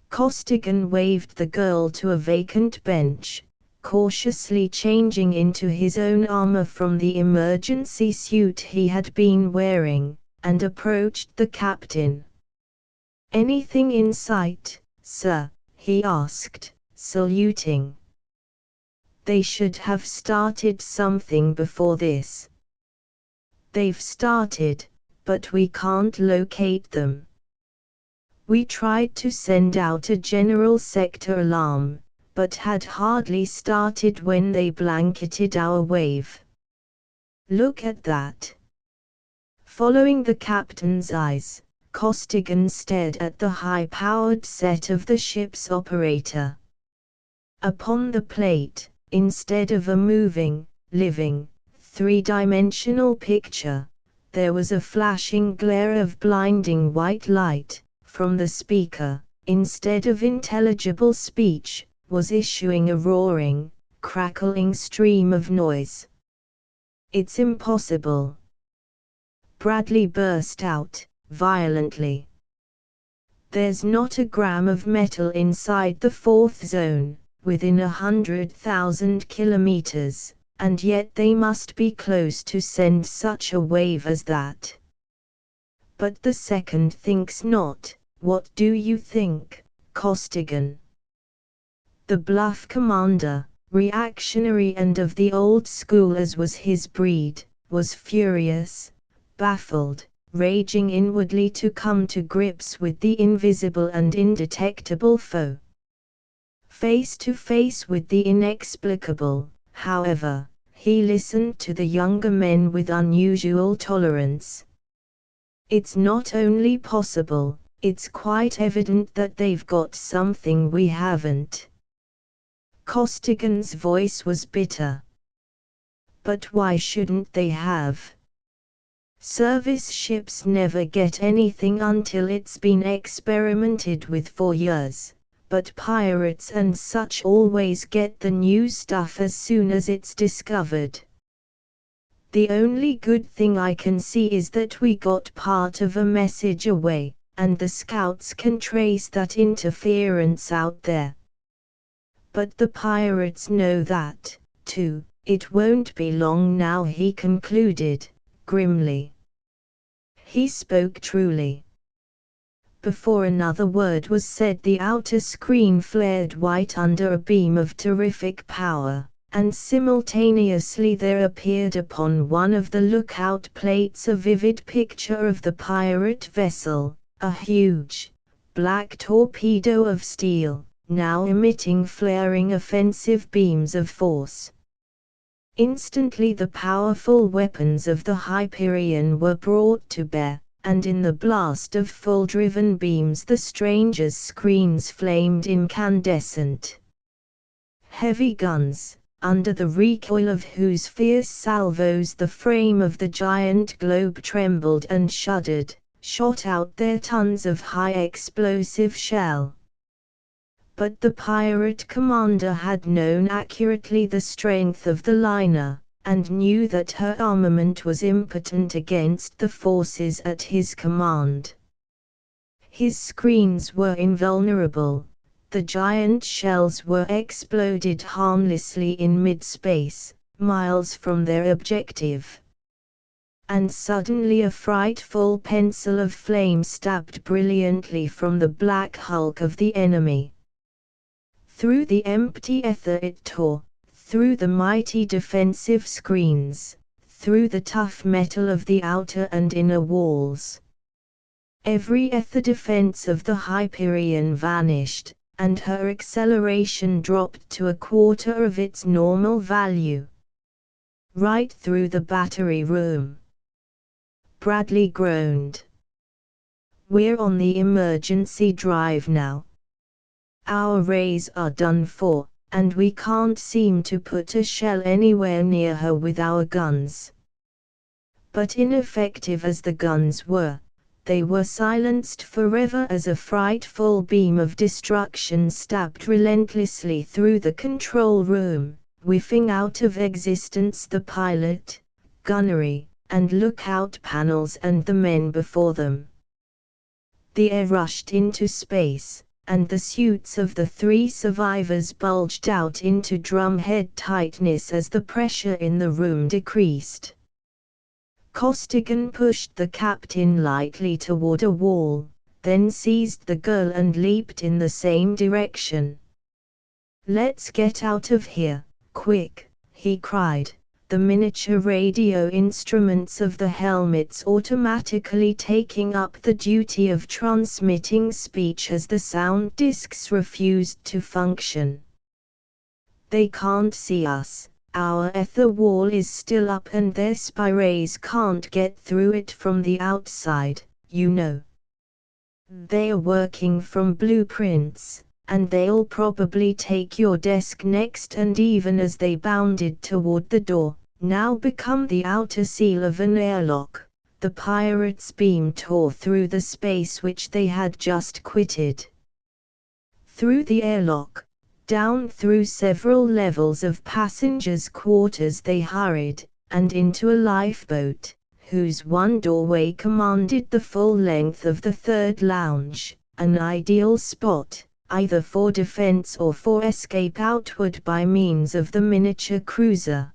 Costigan waved the girl to a vacant bench, cautiously changing into his own armor from the emergency suit he had been wearing, and approached the captain. "Anything in sight, sir?" he asked, saluting. "They should have started something before this." "They've started, but we can't locate them. We tried to send out a general sector alarm, but had hardly started when they blanketed our wave. Look at that." Following the captain's eyes, Costigan stared at the high-powered set of the ship's operator. Upon the plate, instead of a moving, living, three-dimensional picture, there was a flashing glare of blinding white light. From the speaker, instead of intelligible speech, was issuing a roaring, crackling stream of noise. "It's impossible!" Bradley burst out, violently. "There's not a gram of metal inside the fourth zone, within 100,000 kilometers, and yet they must be close to send such a wave as that." "But the second thinks not. What do you think, Costigan?" The bluff commander, reactionary and of the old school as was his breed, was furious, baffled, raging inwardly to come to grips with the invisible and indetectable foe. Face to face with the inexplicable, however, he listened to the younger men with unusual tolerance. "It's not only possible, it's quite evident that they've got something we haven't." Costigan's voice was bitter. "But why shouldn't they have? Service ships never get anything until it's been experimented with for years, but pirates and such always get the new stuff as soon as it's discovered. The only good thing I can see is that we got part of a message away, and the scouts can trace that interference out there. But the pirates know that, too. It won't be long now, he concluded, grimly. He spoke truly. Before another word was said, the outer screen flared white under a beam of terrific power, and simultaneously there appeared upon one of the lookout plates a vivid picture of the pirate vessel, a huge, black torpedo of steel, now emitting flaring offensive beams of force. Instantly the powerful weapons of the Hyperion were brought to bear, and in the blast of full-driven beams the stranger's screens flamed incandescent. Heavy guns, under the recoil of whose fierce salvos the frame of the giant globe trembled and shuddered, shot out their tons of high-explosive shell. But the pirate commander had known accurately the strength of the liner, and knew that her armament was impotent against the forces at his command. His screens were invulnerable. The giant shells were exploded harmlessly in mid-space, miles from their objective. And suddenly a frightful pencil of flame stabbed brilliantly from the black hulk of the enemy. Through the empty ether it tore, through the mighty defensive screens, through the tough metal of the outer and inner walls. Every ether defense of the Hyperion vanished, and her acceleration dropped to a quarter of its normal value. Right through the battery room. Bradley groaned. "We're on the emergency drive now. Our rays are done for, and we can't seem to put a shell anywhere near her with our guns." But ineffective as the guns were, they were silenced forever as a frightful beam of destruction stabbed relentlessly through the control room, whiffing out of existence the pilot, gunnery, and lookout panels and the men before them. The air rushed into space, and the suits of the three survivors bulged out into drumhead tightness as the pressure in the room decreased. Costigan pushed the captain lightly toward a wall, then seized the girl and leaped in the same direction. "Let's get out of here, quick," he cried, the miniature radio instruments of the helmets automatically taking up the duty of transmitting speech as the sound discs refused to function. "They can't see us. Our ether wall is still up and their spy rays can't get through it from the outside, you know. They're working from blueprints, and they'll probably take your desk next." And even as they bounded toward the door, now become the outer seal of an airlock, the pirate's beam tore through the space which they had just quitted. Through the airlock, down through several levels of passengers' quarters they hurried, and into a lifeboat, whose one doorway commanded the full length of the third lounge, an ideal spot, either for defense or for escape outward by means of the miniature cruiser.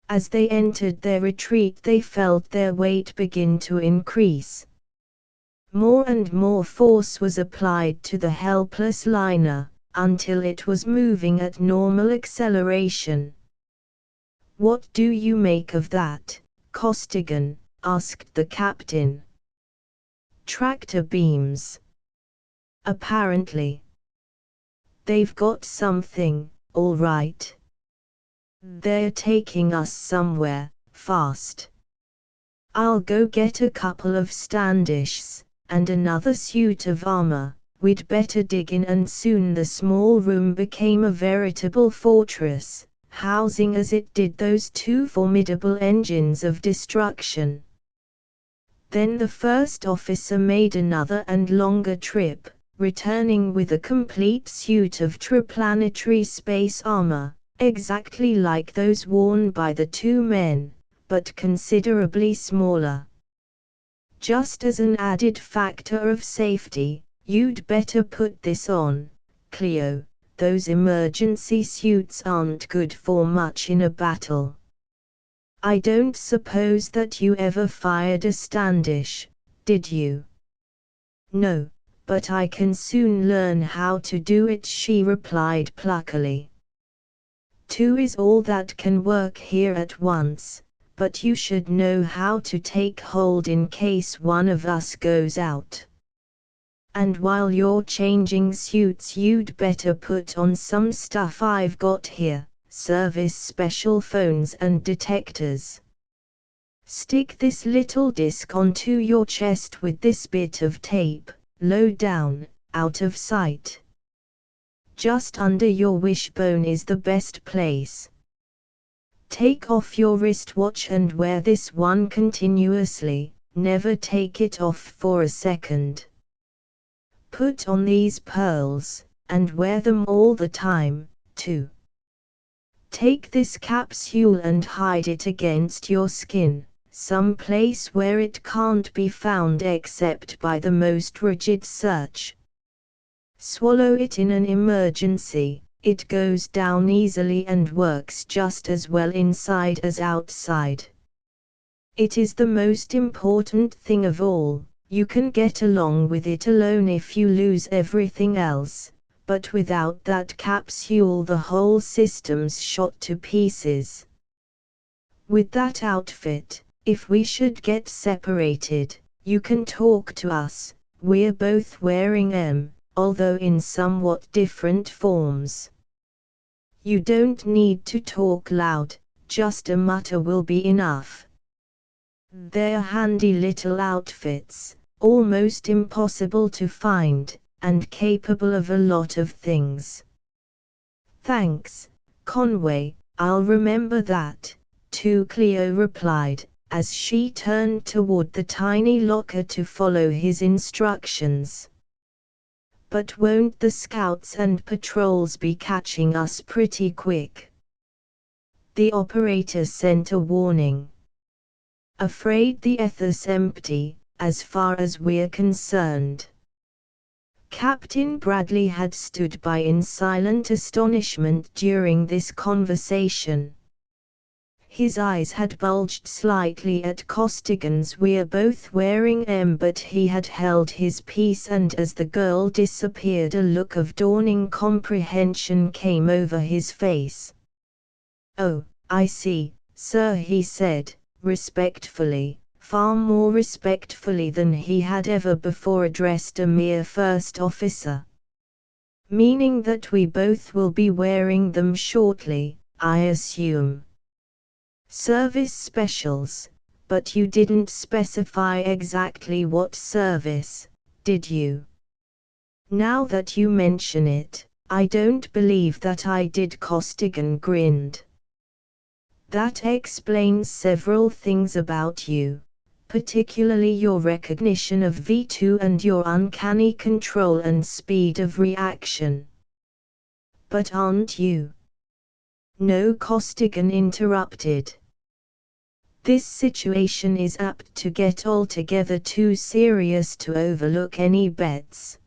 As they entered their retreat they felt their weight begin to increase. More and more force was applied to the helpless liner, until it was moving at normal acceleration. "What do you make of that, Costigan?" asked the captain. "Tractor beams. Apparently. They've got something, all right. They're taking us somewhere, fast. I'll go get a couple of Standishs, and another suit of armor. We'd better dig in." And soon the small room became a veritable fortress, housing as it did those two formidable engines of destruction. Then the first officer made another and longer trip, returning with a complete suit of triplanetary space armor, exactly like those worn by the two men, but considerably smaller. Just as an added factor of safety, you'd better put this on, Cleo. Those emergency suits aren't good for much in a battle. I don't suppose that you ever fired a Standish, did you? No, but I can soon learn how to do it, she replied pluckily. Two is all that can work here at once, but you should know how to take hold in case one of us goes out. And while you're changing suits, you'd better put on some stuff I've got here, service special phones and detectors. Stick this little disc onto your chest with this bit of tape, low down, out of sight. Just under your wishbone is the best place. Take off your wristwatch and wear this one continuously, never take it off for a second. Put on these pearls, and wear them all the time, too. Take this capsule and hide it against your skin, some place where it can't be found except by the most rigid search. Swallow it in an emergency, it goes down easily and works just as well inside as outside. It is the most important thing of all. You can get along with it alone if you lose everything else, but without that capsule the whole system's shot to pieces. With that outfit, if we should get separated, you can talk to us. We're both wearing them, although in somewhat different forms. You don't need to talk loud, just a mutter will be enough. They're handy little outfits, almost impossible to find, and capable of a lot of things. Thanks, Conway, I'll remember that, too, Cleo replied, as she turned toward the tiny locker to follow his instructions. But won't the scouts and patrols be catching us pretty quick? The operator sent a warning. Afraid the ether's empty, as far as we're concerned. Captain Bradley had stood by in silent astonishment during this conversation. His eyes had bulged slightly at Costigan's "We're both wearing them," but he had held his peace, and as the girl disappeared a look of dawning comprehension came over his face. "Oh, I see, sir," he said, respectfully, far more respectfully than he had ever before addressed a mere first officer. "Meaning that we both will be wearing them shortly, I assume. Service specials, but you didn't specify exactly what service, did you?" "Now that you mention it, I don't believe that I did." Costigan grinned. "That explains several things about you, particularly your recognition of V2 and your uncanny control and speed of reaction." "But aren't you?" "No," Costigan interrupted. "This situation is apt to get altogether too serious to overlook any bets.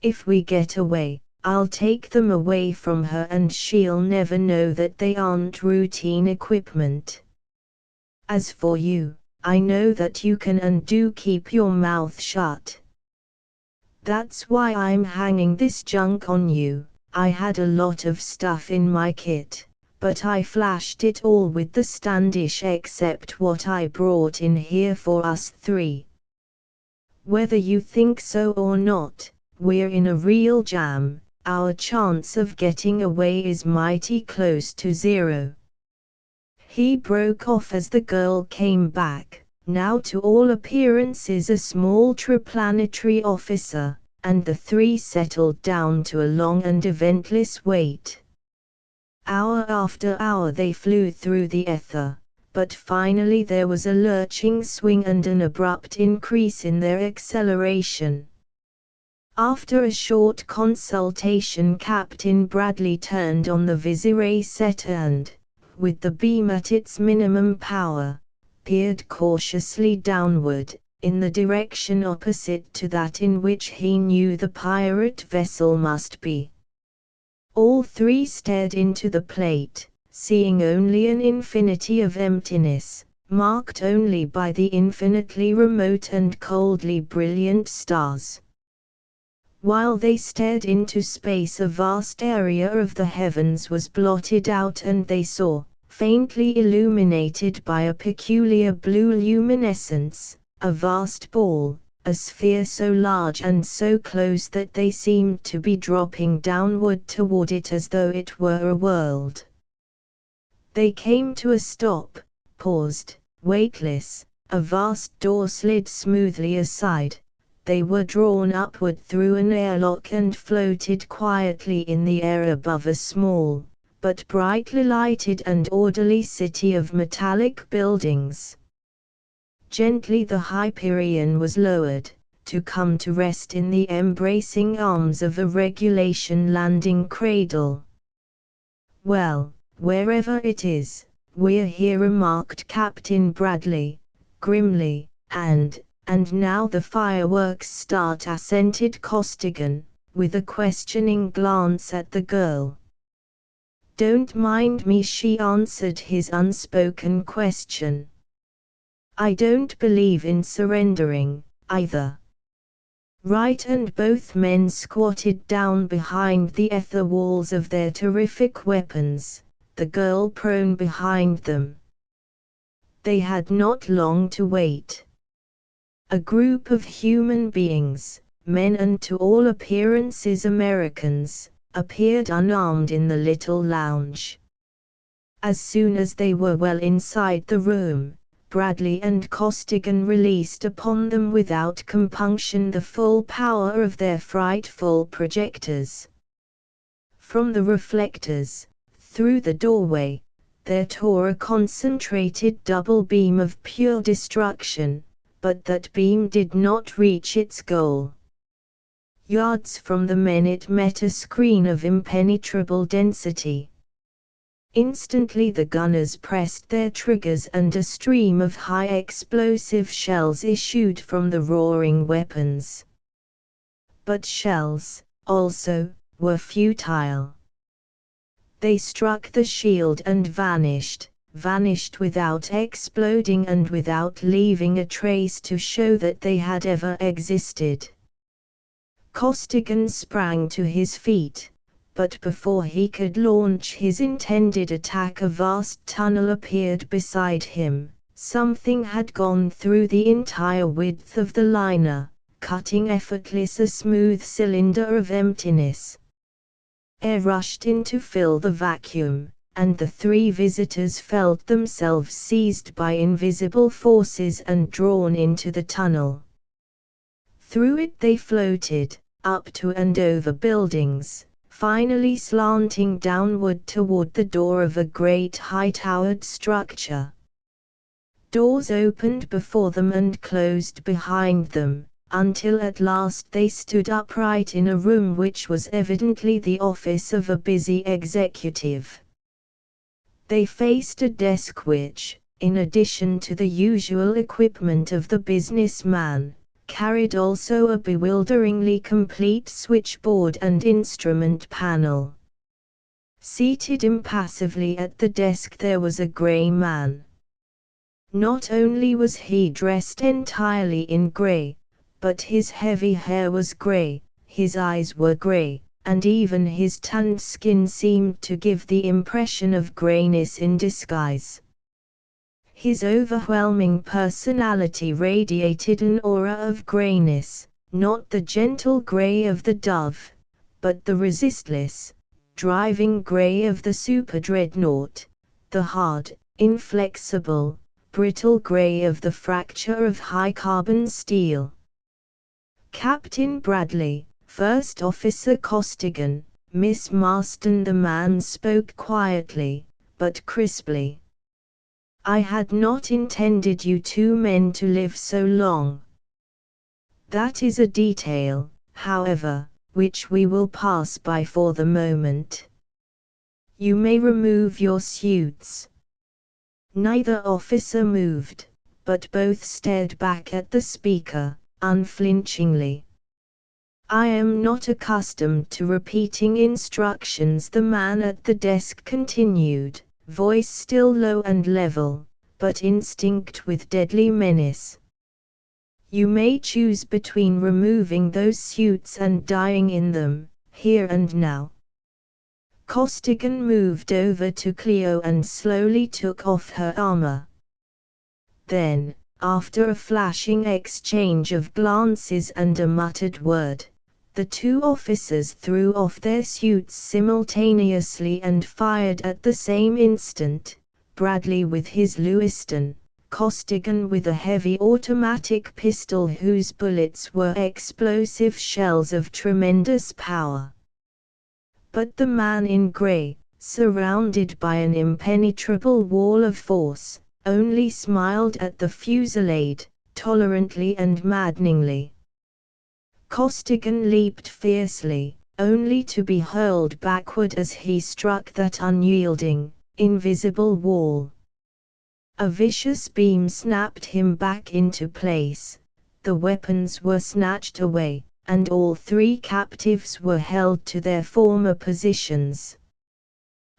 If we get away, I'll take them away from her and she'll never know that they aren't routine equipment. As for you, I know that you can and do keep your mouth shut. That's why I'm hanging this junk on you. I had a lot of stuff in my kit, but I flashed it all with the Standish except what I brought in here for us three. Whether you think so or not, we're in a real jam. Our chance of getting away is mighty close to zero." He broke off as the girl came back, now to all appearances a small triplanetary officer, and the three settled down to a long and eventless wait. Hour after hour they flew through the ether, but finally there was a lurching swing and an abrupt increase in their acceleration. After a short consultation, Captain Bradley turned on the visiray set and, with the beam at its minimum power, peered cautiously downward, in the direction opposite to that in which he knew the pirate vessel must be. All three stared into the plate, seeing only an infinity of emptiness, marked only by the infinitely remote and coldly brilliant stars. While they stared into space, a vast area of the heavens was blotted out, and they saw, faintly illuminated by a peculiar blue luminescence, a vast ball, a sphere so large and so close that they seemed to be dropping downward toward it as though it were a world. They came to a stop, paused, weightless, a vast door slid smoothly aside, they were drawn upward through an airlock and floated quietly in the air above a small, but brightly lighted and orderly city of metallic buildings. Gently the Hyperion was lowered, to come to rest in the embracing arms of a regulation landing cradle. "Well, wherever it is, we're here," remarked Captain Bradley, grimly, and now the fireworks start," assented Costigan, with a questioning glance at the girl. "Don't mind me," she answered his unspoken question. "I don't believe in surrendering, either." Right, and both men squatted down behind the ether walls of their terrific weapons, the girl prone behind them. They had not long to wait. A group of human beings, men and to all appearances Americans, appeared unarmed in the little lounge. As soon as they were well inside the room, Bradley and Costigan released upon them without compunction the full power of their frightful projectors. From the reflectors, through the doorway, there tore a concentrated double beam of pure destruction, but that beam did not reach its goal. Yards from the men it met a screen of impenetrable density. Instantly the gunners pressed their triggers and a stream of high explosive shells issued from the roaring weapons. But shells, also, were futile. They struck the shield and vanished without exploding and without leaving a trace to show that they had ever existed. Costigan sprang to his feet, but before he could launch his intended attack a vast tunnel appeared beside him. Something had gone through the entire width of the liner, cutting effortless a smooth cylinder of emptiness. Air rushed in to fill the vacuum, and the three visitors felt themselves seized by invisible forces and drawn into the tunnel. Through it they floated, up to and over buildings, finally slanting downward toward the door of a great high-towered structure. Doors opened before them and closed behind them, until at last they stood upright in a room which was evidently the office of a busy executive. They faced a desk which, in addition to the usual equipment of the businessman, carried also a bewilderingly complete switchboard and instrument panel. Seated impassively at the desk there was a gray man. Not only was he dressed entirely in gray, but his heavy hair was gray, his eyes were gray, and even his tanned skin seemed to give the impression of grayness in disguise. His overwhelming personality radiated an aura of grayness, not the gentle gray of the dove, but the resistless, driving gray of the super-dreadnought, the hard, inflexible, brittle gray of the fracture of high-carbon steel. "Captain Bradley, First Officer Costigan, Miss Marston," the man spoke quietly, but crisply. "I had not intended you two men to live so long." "That is a detail," however, which we will pass by for the moment. You may remove your suits." Neither officer moved, but both stared back at the speaker, unflinchingly. "I am not accustomed to repeating instructions," the man at the desk continued, voice still low and level, but instinct with deadly menace. "You may choose between removing those suits and dying in them, here and now." Costigan moved over to Cleo and slowly took off her armor. Then, after a flashing exchange of glances and a muttered word, the two officers threw off their suits simultaneously and fired at the same instant, Bradley with his Lewiston, Costigan with a heavy automatic pistol whose bullets were explosive shells of tremendous power. But the man in gray, surrounded by an impenetrable wall of force, only smiled at the fusillade, tolerantly and maddeningly. Costigan leaped fiercely, only to be hurled backward as he struck that unyielding, invisible wall. A vicious beam snapped him back into place, the weapons were snatched away, and all three captives were held to their former positions.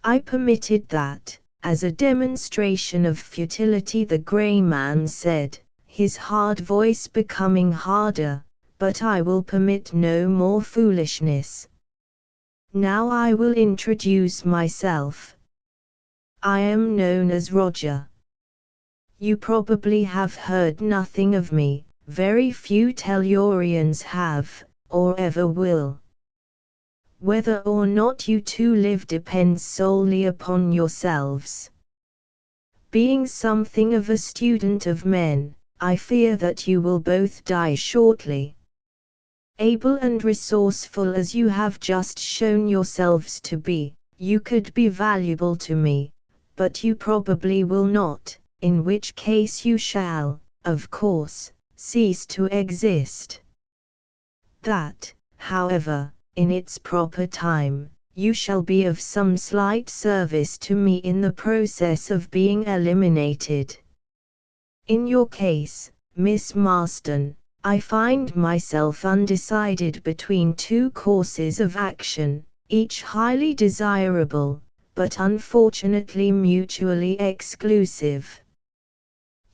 "I permitted that, as a demonstration of futility," the gray man said, his hard voice becoming harder, "but I will permit no more foolishness. Now I will introduce myself. I am known as Roger. You probably have heard nothing of me. Very few Tellurians have, or ever will. Whether or not you two live depends solely upon yourselves. Being something of a student of men, I fear that you will both die shortly. Able and resourceful as you have just shown yourselves to be, you could be valuable to me, but you probably will not, in which case you shall, of course, cease to exist. That, however, in its proper time, you shall be of some slight service to me in the process of being eliminated. In your case, Miss Marston, I find myself undecided between two courses of action, each highly desirable, but unfortunately mutually exclusive.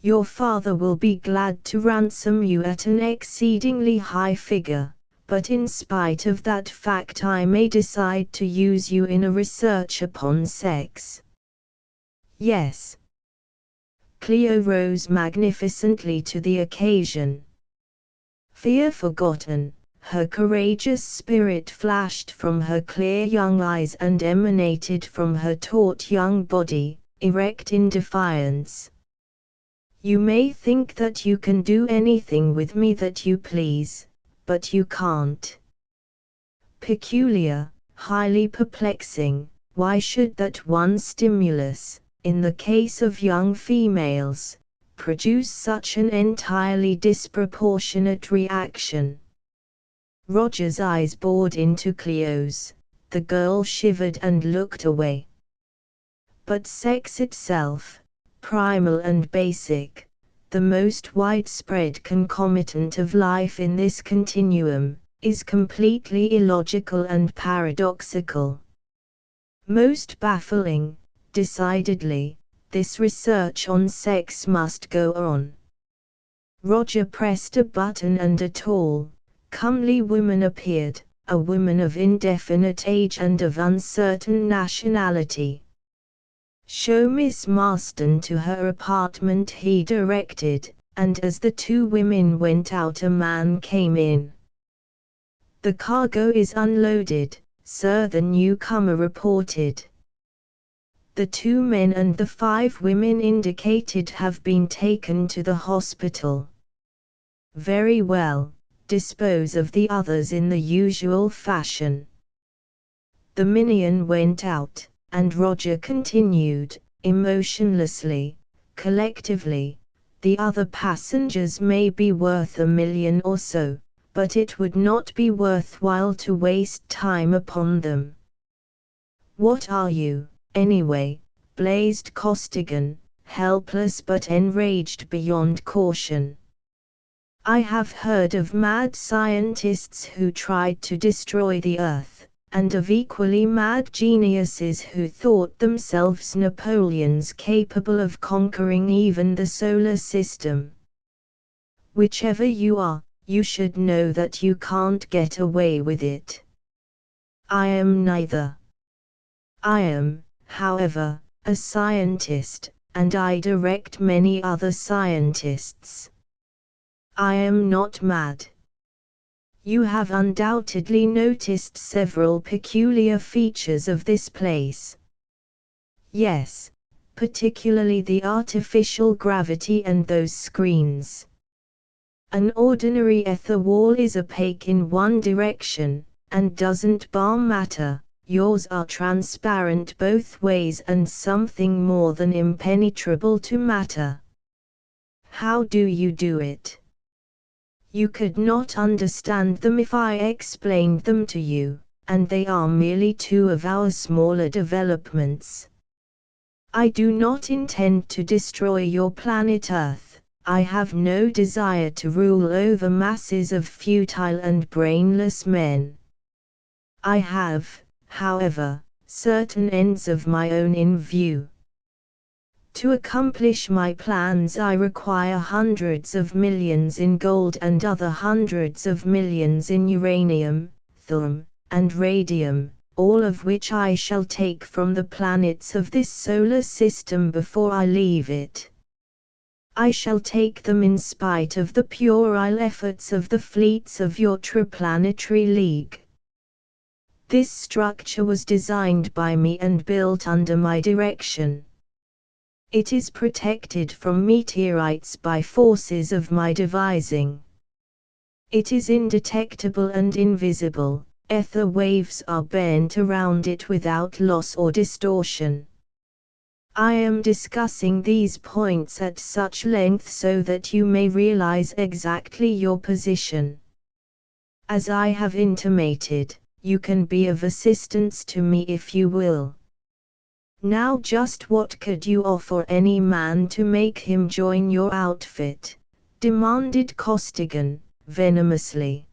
Your father will be glad to ransom you at an exceedingly high figure, but in spite of that fact I may decide to use you in a research upon sex. Yes. Cleo rose magnificently to the occasion. Fear forgotten, her courageous spirit flashed from her clear young eyes and emanated from her taut young body, erect in defiance. You may think that you can do anything with me that you please, but you can't. Peculiar, highly perplexing, why should that one stimulus, in the case of young females, produce such an entirely disproportionate reaction? Roger's eyes bored into Cleo's, the girl shivered and looked away. But sex itself, primal and basic, the most widespread concomitant of life in this continuum, is completely illogical and paradoxical. Most baffling, decidedly, this research on sex must go on. Roger pressed a button and a tall, comely woman appeared, a woman of indefinite age and of uncertain nationality. "Show Miss Marston to her apartment," he directed, and as the two women went out a man came in. "The cargo is unloaded, sir," the newcomer reported. "The two men and the 5 women indicated have been taken to the hospital." "Very well, dispose of the others in the usual fashion." The minion went out, and Roger continued, emotionlessly, "Collectively, the other passengers may be worth $1 million or so, but it would not be worthwhile to waste time upon them. What are you, anyway? Blazed Costigan, helpless but enraged beyond caution. I have heard of mad scientists who tried to destroy the Earth, and of equally mad geniuses who thought themselves Napoleons capable of conquering even the solar system. Whichever you are, you should know that you can't get away with it. I am neither. I am, however, a scientist, and I direct many other scientists. I am not mad. You have undoubtedly noticed several peculiar features of this place. Yes, particularly the artificial gravity and those screens. An ordinary ether wall is opaque in one direction, and doesn't bar matter. Yours are transparent both ways and something more than impenetrable to matter. How do you do it? You could not understand them if I explained them to you, and they are merely two of our smaller developments. I do not intend to destroy your planet Earth. I have no desire to rule over masses of futile and brainless men. I have, however, certain ends of my own in view. To accomplish my plans I require hundreds of millions in gold and other hundreds of millions in uranium, thorium, and radium, all of which I shall take from the planets of this solar system before I leave it. I shall take them in spite of the puerile efforts of the fleets of your Triplanetary League. This structure was designed by me and built under my direction. It is protected from meteorites by forces of my devising. It is indetectable and invisible. Ether waves are bent around it without loss or distortion. I am discussing these points at such length so that you may realize exactly your position. As I have intimated, you can be of assistance to me if you will. Now just what could you offer any man to make him join your outfit? Demanded Costigan, venomously.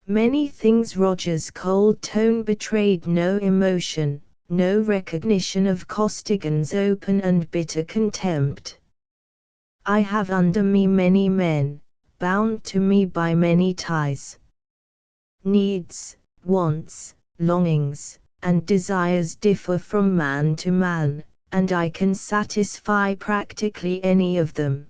Many things. Roger's cold tone betrayed no emotion, no recognition of Costigan's open and bitter contempt. I have under me many men, bound to me by many ties. Needs, wants, longings, and desires differ from man to man, and I can satisfy practically any of them.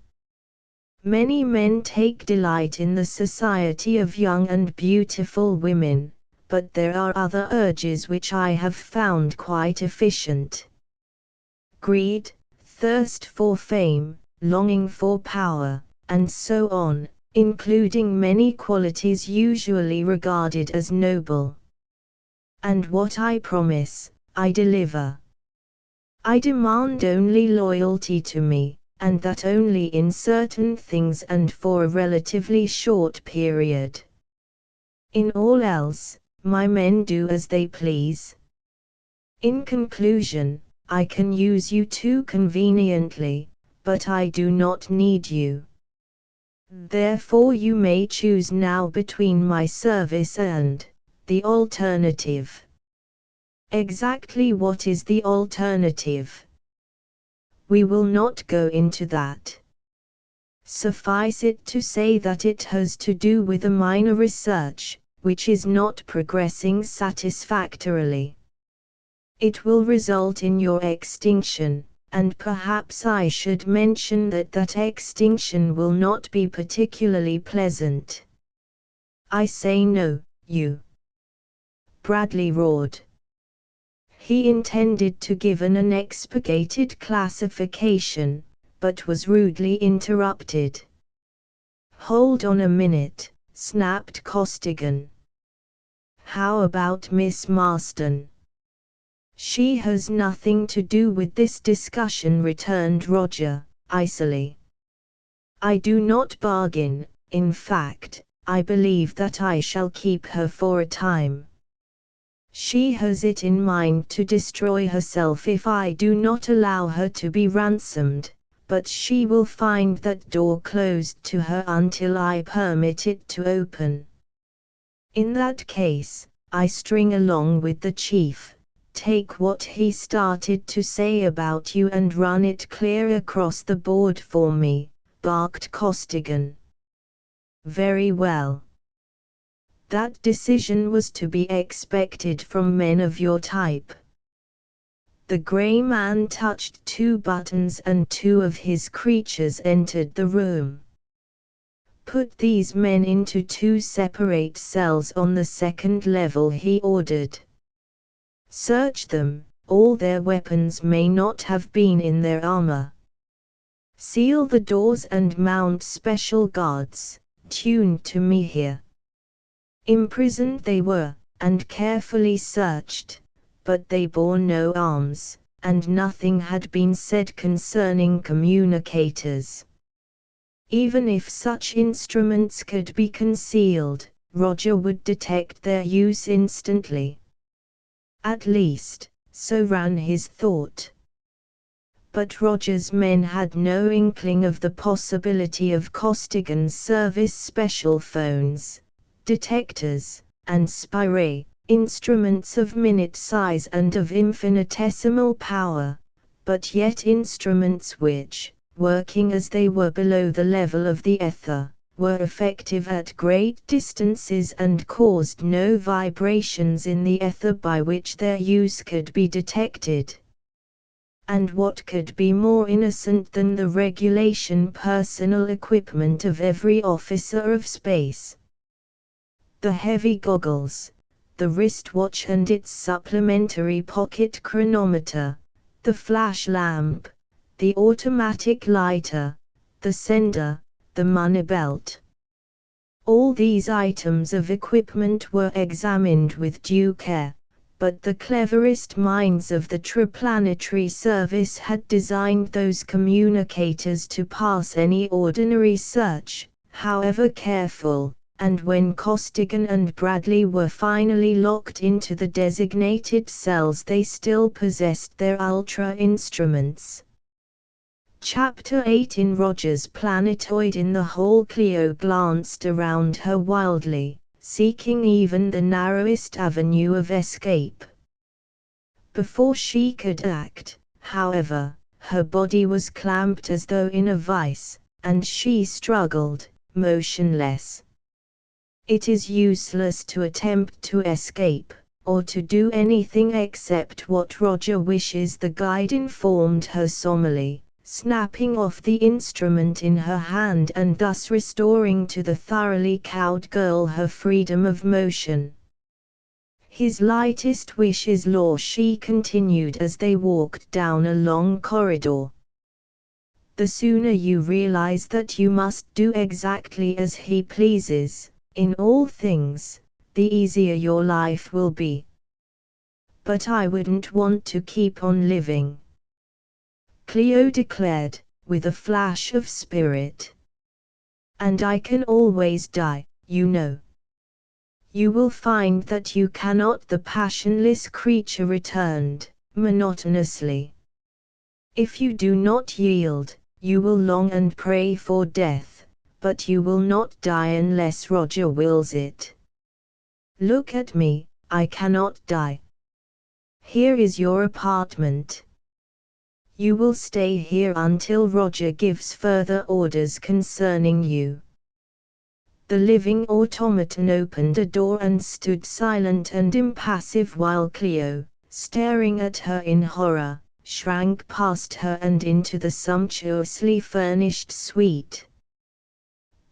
Many men take delight in the society of young and beautiful women, but there are other urges which I have found quite efficient. Greed, thirst for fame, longing for power, and so on, including many qualities usually regarded as noble. And what I promise, I deliver. I demand only loyalty to me, and that only in certain things and for a relatively short period. In all else, my men do as they please. In conclusion, I can use you too conveniently, but I do not need you. Therefore you may choose now between my service and the alternative. Exactly what is the alternative? We will not go into that. Suffice it to say that it has to do with a minor research, which is not progressing satisfactorily. It will result in your extinction, and perhaps I should mention that extinction will not be particularly pleasant. I say no, you. Bradley roared. He intended to give an unexpurgated classification, but was rudely interrupted. Hold on a minute, snapped Costigan. How about Miss Marston? She has nothing to do with this discussion, returned Roger, icily. I do not bargain, in fact, I believe that I shall keep her for a time. She has it in mind to destroy herself if I do not allow her to be ransomed, but she will find that door closed to her until I permit it to open. In that case, I string along with the chief, take what he started to say about you and run it clear across the board for me, barked Costigan. Very well. That decision was to be expected from men of your type. The grey man touched 2 buttons and 2 of his creatures entered the room. Put these men into 2 separate cells on the 2nd level, he ordered. Search them, all their weapons may not have been in their armor. Seal the doors and mount special guards, tuned to me here. Imprisoned they were, and carefully searched, but they bore no arms, and nothing had been said concerning communicators. Even if such instruments could be concealed, Roger would detect their use instantly. At least, so ran his thought. But Roger's men had no inkling of the possibility of Costigan's service special phones, detectors, and spirae, instruments of minute size and of infinitesimal power, but yet instruments which, working as they were below the level of the ether, were effective at great distances and caused no vibrations in the ether by which their use could be detected. And what could be more innocent than the regulation personal equipment of every officer of space? The heavy goggles, the wristwatch and its supplementary pocket chronometer, the flash lamp, the automatic lighter, the sender, the money belt. All these items of equipment were examined with due care, but the cleverest minds of the Triplanetary service had designed those communicators to pass any ordinary search, however careful, and when Costigan and Bradley were finally locked into the designated cells they still possessed their ultra-instruments. Chapter 8 In Roger's planetoid in the hall, Cleo glanced around her wildly, seeking even the narrowest avenue of escape. Before she could act, however, her body was clamped as though in a vice, and she struggled, motionless. It is useless to attempt to escape, or to do anything except what Roger wishes, the guide informed her solemnly, snapping off the instrument in her hand and thus restoring to the thoroughly cowed girl her freedom of motion. His lightest wish is law, she continued as they walked down a long corridor. The sooner you realize that you must do exactly as he pleases, in all things, the easier your life will be. But I wouldn't want to keep on living, Cleo declared, with a flash of spirit. And I can always die, you know. You will find that you cannot, the passionless creature returned, monotonously. If you do not yield, you will long and pray for death, but you will not die unless Roger wills it. Look at me, I cannot die. Here is your apartment. You will stay here until Roger gives further orders concerning you. The living automaton opened a door and stood silent and impassive while Cleo, staring at her in horror, shrank past her and into the sumptuously furnished suite.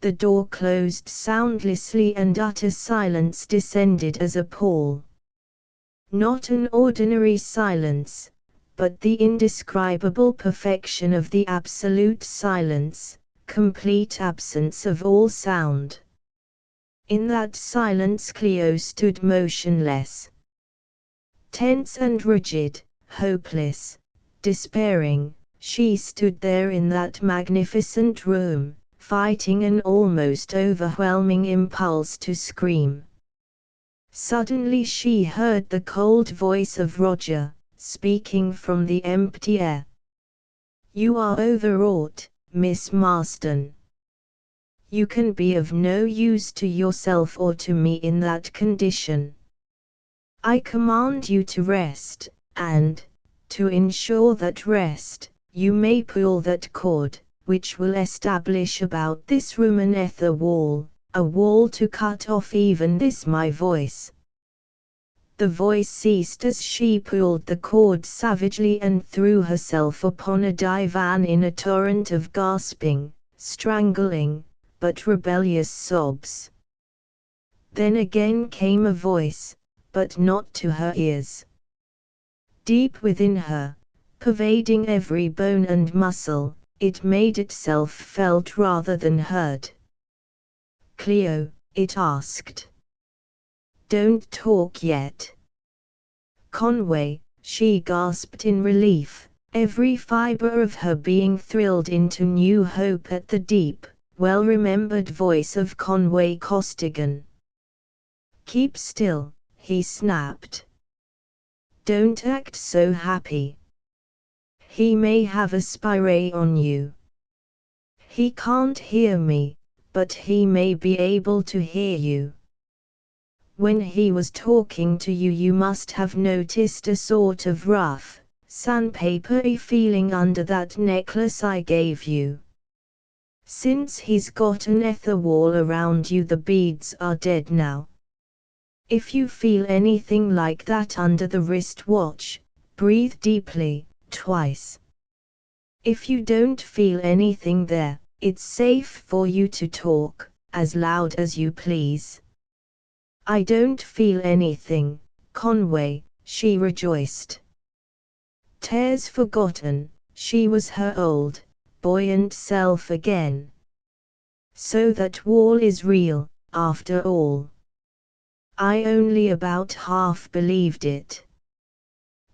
The door closed soundlessly and utter silence descended as a pall. Not an ordinary silence, but the indescribable perfection of the absolute silence, complete absence of all sound. In that silence Cleo stood motionless. Tense and rigid, hopeless, despairing, she stood there in that magnificent room, fighting an almost overwhelming impulse to scream. Suddenly she heard the cold voice of Roger, speaking from the empty air. "You are overwrought, Miss Marston. You can be of no use to yourself or to me in that condition. I command you to rest, and, to ensure that rest, you may pull that cord, which will establish about this room an ether wall, a wall to cut off even this my voice." The voice ceased as she pulled the cord savagely and threw herself upon a divan in a torrent of gasping, strangling, but rebellious sobs. Then again came a voice, but not to her ears. Deep within her, pervading every bone and muscle, it made itself felt rather than heard. "Cleo," it asked. "Don't talk yet." "Conway," she gasped in relief, every fiber of her being thrilled into new hope at the deep, well-remembered voice of Conway Costigan. "Keep still," he snapped. "Don't act so happy. He may have a spy on you. He can't hear me, but he may be able to hear you. When he was talking to you, you must have noticed a sort of rough, sandpapery feeling under that necklace I gave you. Since he's got an ether wall around you, the beads are dead now. If you feel anything like that under the wristwatch, breathe deeply, twice. If you don't feel anything there, it's safe for you to talk, as loud as you please." "I don't feel anything, Conway," she rejoiced. Tears forgotten, she was her old, buoyant self again. "So that wall is real, after all. I only about half believed it.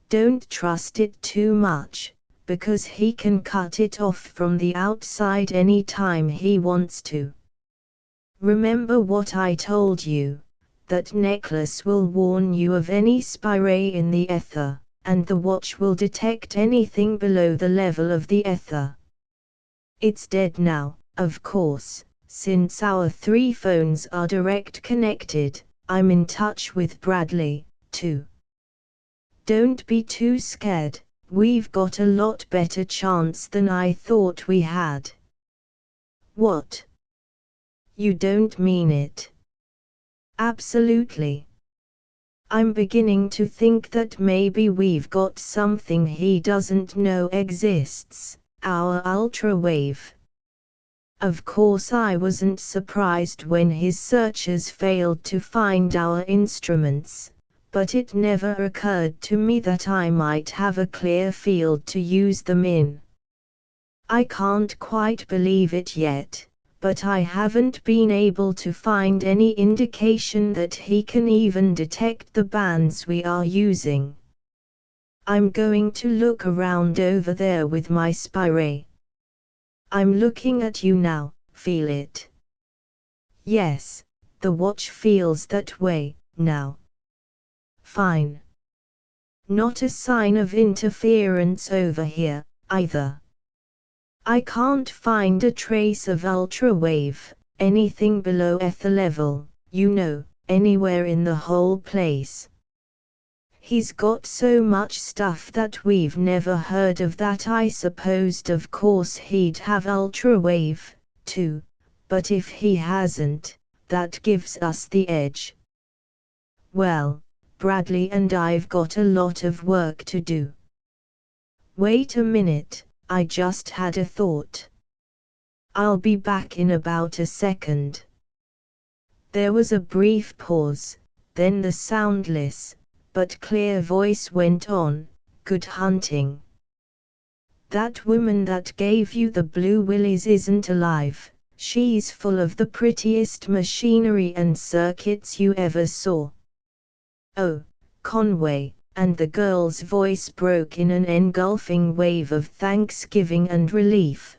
Don't trust it too much, because he can cut it off from the outside any time he wants to. Remember what I told you. That necklace will warn you of any spy in the ether, and the watch will detect anything below the level of the ether. It's dead now, of course, since our 3 phones are direct connected. I'm in touch with Bradley, too. Don't be too scared, we've got a lot better chance than I thought we had." "What? You don't mean it?" "Absolutely. I'm beginning to think that maybe we've got something he doesn't know exists, our ultrawave." Of course I wasn't surprised when his searchers failed to find our instruments, but it never occurred to me that I might have a clear field to use them in. I can't quite believe it yet, but I haven't been able to find any indication that he can even detect the bands we are using. I'm going to look around over there with my spy. I'm looking at you now, feel it?" "Yes, the watch feels that way, now." "Fine. Not a sign of interference over here, either. I can't find a trace of ultrawave, anything below ether level, anywhere in the whole place. He's got so much stuff that we've never heard of that I supposed of course he'd have ultrawave, too, but if he hasn't, that gives us the edge. Well, Bradley and I've got a lot of work to do." "Wait a minute, I just had a thought. I'll be back in about a second." There was a brief pause, then the soundless, but clear voice went on, "Good hunting. That woman that gave you the blue willies isn't alive, she's full of the prettiest machinery and circuits you ever saw." "Oh, Conway," and the girl's voice broke in an engulfing wave of thanksgiving and relief.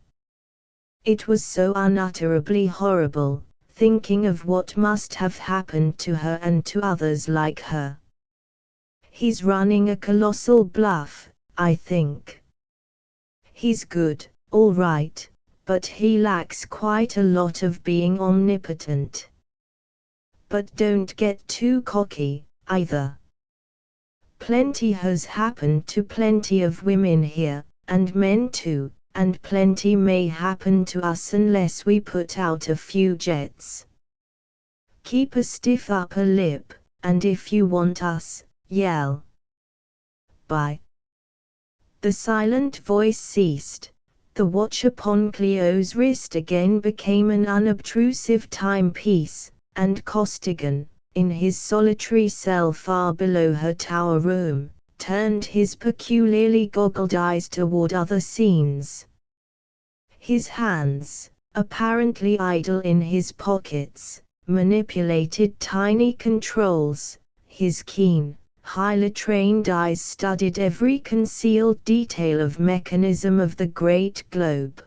It was so unutterably horrible, thinking of what must have happened to her and to others like her. He's running a colossal bluff, I think. He's good, all right, but he lacks quite a lot of being omnipotent. But don't get too cocky, either. Plenty has happened to plenty of women here, and men too, and plenty may happen to us unless we put out a few jets. Keep a stiff upper lip, and if you want us, yell. Bye. The silent voice ceased. The watch upon Cleo's wrist again became an unobtrusive timepiece, and Costigan, in his solitary cell far below her tower room, turned his peculiarly goggled eyes toward other scenes. His hands, apparently idle in his pockets, manipulated tiny controls. His keen, highly trained eyes studied every concealed detail of mechanism of the great globe.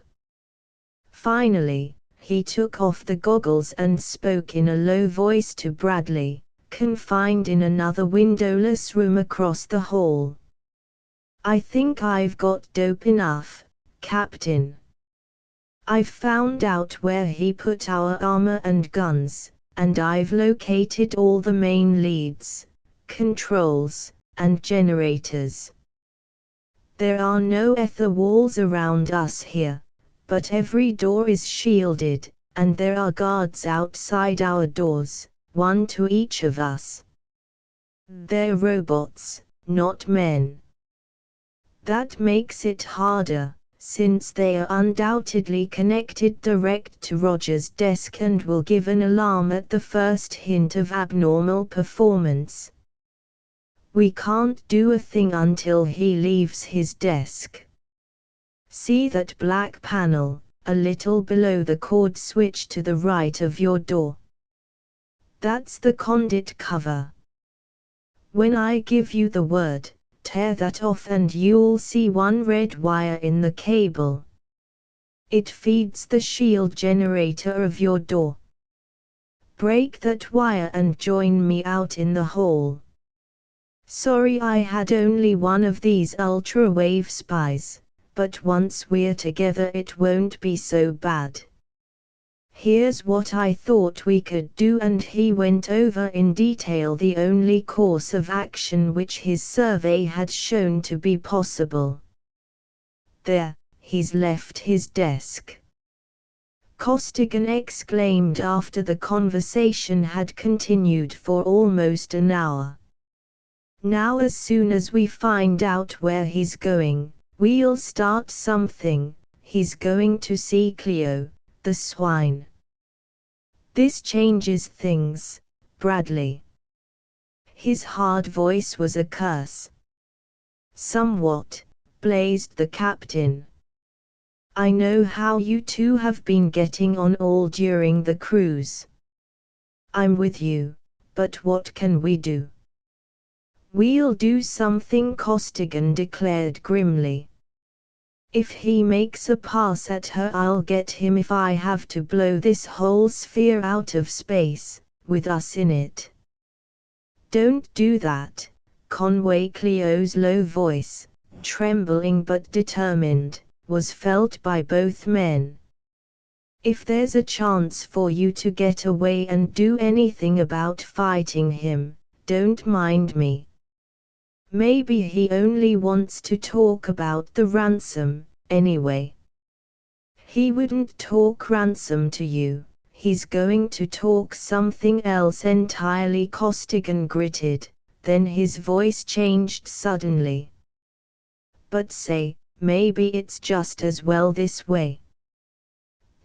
Finally, he took off the goggles and spoke in a low voice to Bradley, confined in another windowless room across the hall. "I think I've got dope enough, Captain. I've found out where he put our armor and guns, and I've located all the main leads, controls, and generators. There are no ether walls around us here, but every door is shielded, and there are guards outside our doors, one to each of us. They're robots, not men. That makes it harder, since they are undoubtedly connected direct to Roger's desk and will give an alarm at the first hint of abnormal performance. We can't do a thing until he leaves his desk. See that black panel, a little below the cord switch to the right of your door? That's the conduit cover. When I give you the word, tear that off and you'll see one red wire in the cable. It feeds the shield generator of your door. Break that wire and join me out in the hall. Sorry I had only one of these ultra-wave spies, but once we're together it won't be so bad. Here's what I thought we could do, and he went over in detail the only course of action which his survey had shown to be possible. There, he's left his desk. Costigan exclaimed after the conversation had continued for almost an hour. Now as soon as we find out where he's going, we'll start something. He's going to see Cleo, the swine. This changes things, Bradley. His hard voice was a curse. Somewhat, blazed the captain. I know how you two have been getting on all during the cruise. I'm with you, but what can we do? We'll do something, Costigan declared grimly. If he makes a pass at her, I'll get him if I have to blow this whole sphere out of space, with us in it. Don't do that, Conway. Cleo's low voice, trembling but determined, was felt by both men. If there's a chance for you to get away and do anything about fighting him, don't mind me. Maybe he only wants to talk about the ransom, anyway. He wouldn't talk ransom to you, he's going to talk something else entirely. Costigan gritted, then his voice changed suddenly. But say, maybe it's just as well this way.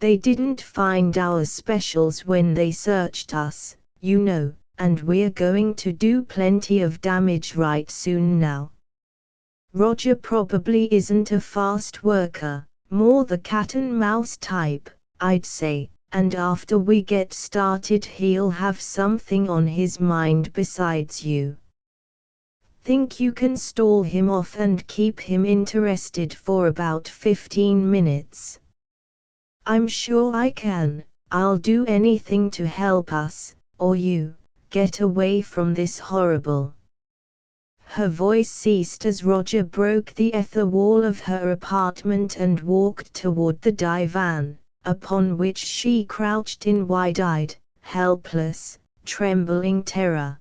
They didn't find our specials when they searched us, you know, and we're going to do plenty of damage right soon now. Roger probably isn't a fast worker, more the cat and mouse type, I'd say, and after we get started he'll have something on his mind besides you. Think you can stall him off and keep him interested for about 15 minutes? I'm sure I can. I'll do anything to help us, or you, get away from this horrible. Her voice ceased as Roger broke the ether wall of her apartment and walked toward the divan, upon which she crouched in wide-eyed, helpless, trembling terror.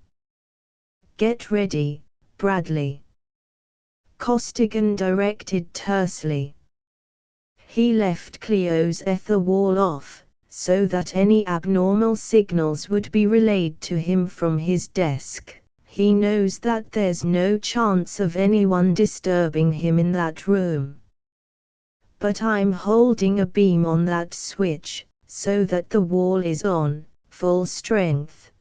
Get ready, Bradley, Costigan directed tersely. He left Cleo's ether wall off, so that any abnormal signals would be relayed to him from his desk. He knows that there's no chance of anyone disturbing him in that room. But I'm holding a beam on that switch, so that the wall is on, full strength.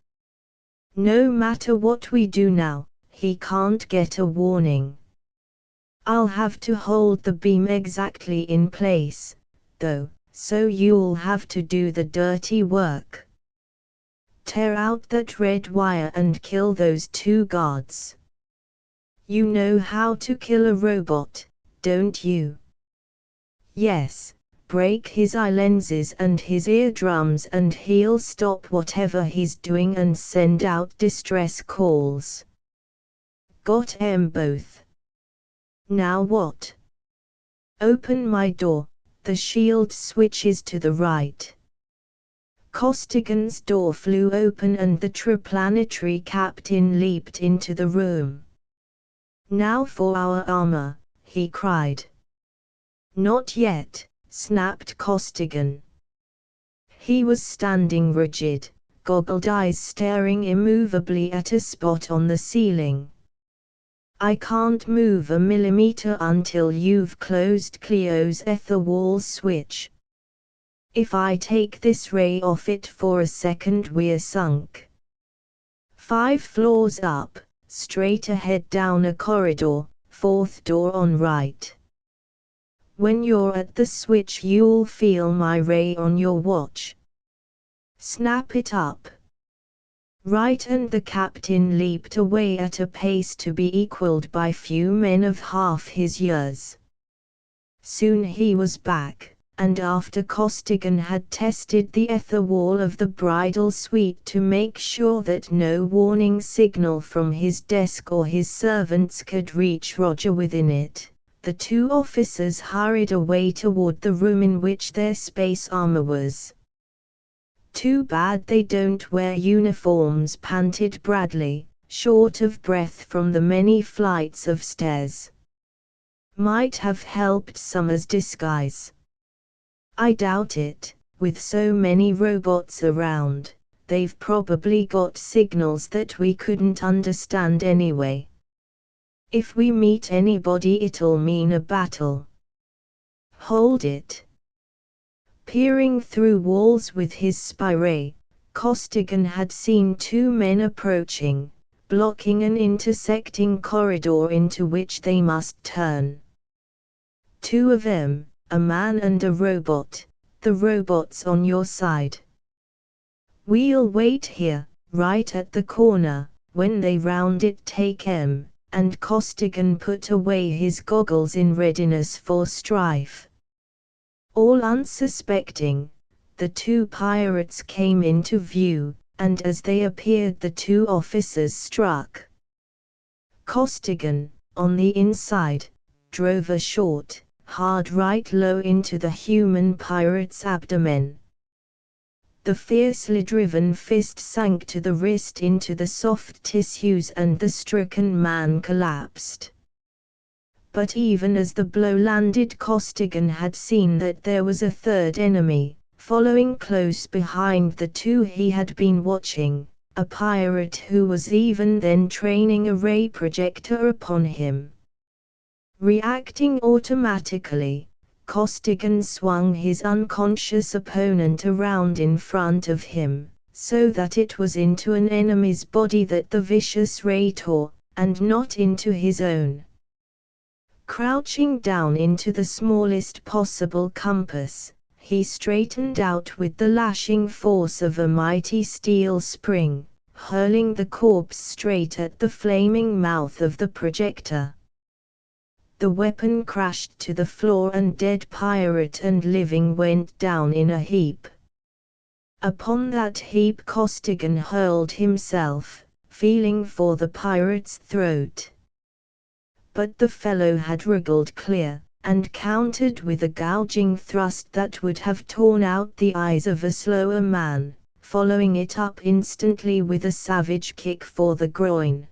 No matter what we do now, he can't get a warning. I'll have to hold the beam exactly in place, though, so you'll have to do the dirty work. Tear out that red wire and kill those 2 guards. You know how to kill a robot, don't you? Yes, break his eye lenses and his eardrums and he'll stop whatever he's doing and send out distress calls. Got 'em both. Now what? Open my door, the shield switch is to the right. Costigan's door flew open and the Triplanetary captain leaped into the room. Now for our armor, he cried. Not yet, snapped Costigan. He was standing rigid, goggled eyes staring immovably at a spot on the ceiling. I can't move a millimeter until you've closed Cleo's ether wall switch. If I take this ray off it for a second we're sunk. 5 floors up, straight ahead down a corridor, 4th door on right. When you're at the switch you'll feel my ray on your watch. Snap it up. Right, and the captain leaped away at a pace to be equaled by few men of half his years. Soon he was back, and after Costigan had tested the ether wall of the bridal suite to make sure that no warning signal from his desk or his servants could reach Roger within it, the 2 officers hurried away toward the room in which their space armor was. Too bad they don't wear uniforms, panted Bradley, short of breath from the many flights of stairs. Might have helped some as disguise. I doubt it, with so many robots around, they've probably got signals that we couldn't understand anyway. If we meet anybody it'll mean a battle. Hold it. Peering through walls with his spy ray, Costigan had seen 2 men approaching, blocking an intersecting corridor into which they must turn. 2 of them, a man and a robot, the robot's on your side. We'll wait here, right at the corner, when they round it take 'em, and Costigan put away his goggles in readiness for strife. All unsuspecting, the 2 pirates came into view, and as they appeared the 2 officers struck. Costigan, on the inside, drove a short, hard right low into the human pirate's abdomen. The fiercely driven fist sank to the wrist into the soft tissues and the stricken man collapsed. But even as the blow landed, Costigan had seen that there was a 3rd enemy, following close behind the 2 he had been watching, a pirate who was even then training a ray projector upon him. Reacting automatically, Costigan swung his unconscious opponent around in front of him, so that it was into an enemy's body that the vicious ray tore, and not into his own. Crouching down into the smallest possible compass, he straightened out with the lashing force of a mighty steel spring, hurling the corpse straight at the flaming mouth of the projector. The weapon crashed to the floor and dead pirate and living went down in a heap. Upon that heap Costigan hurled himself, feeling for the pirate's throat. But the fellow had wriggled clear, and countered with a gouging thrust that would have torn out the eyes of a slower man, following it up instantly with a savage kick for the groin.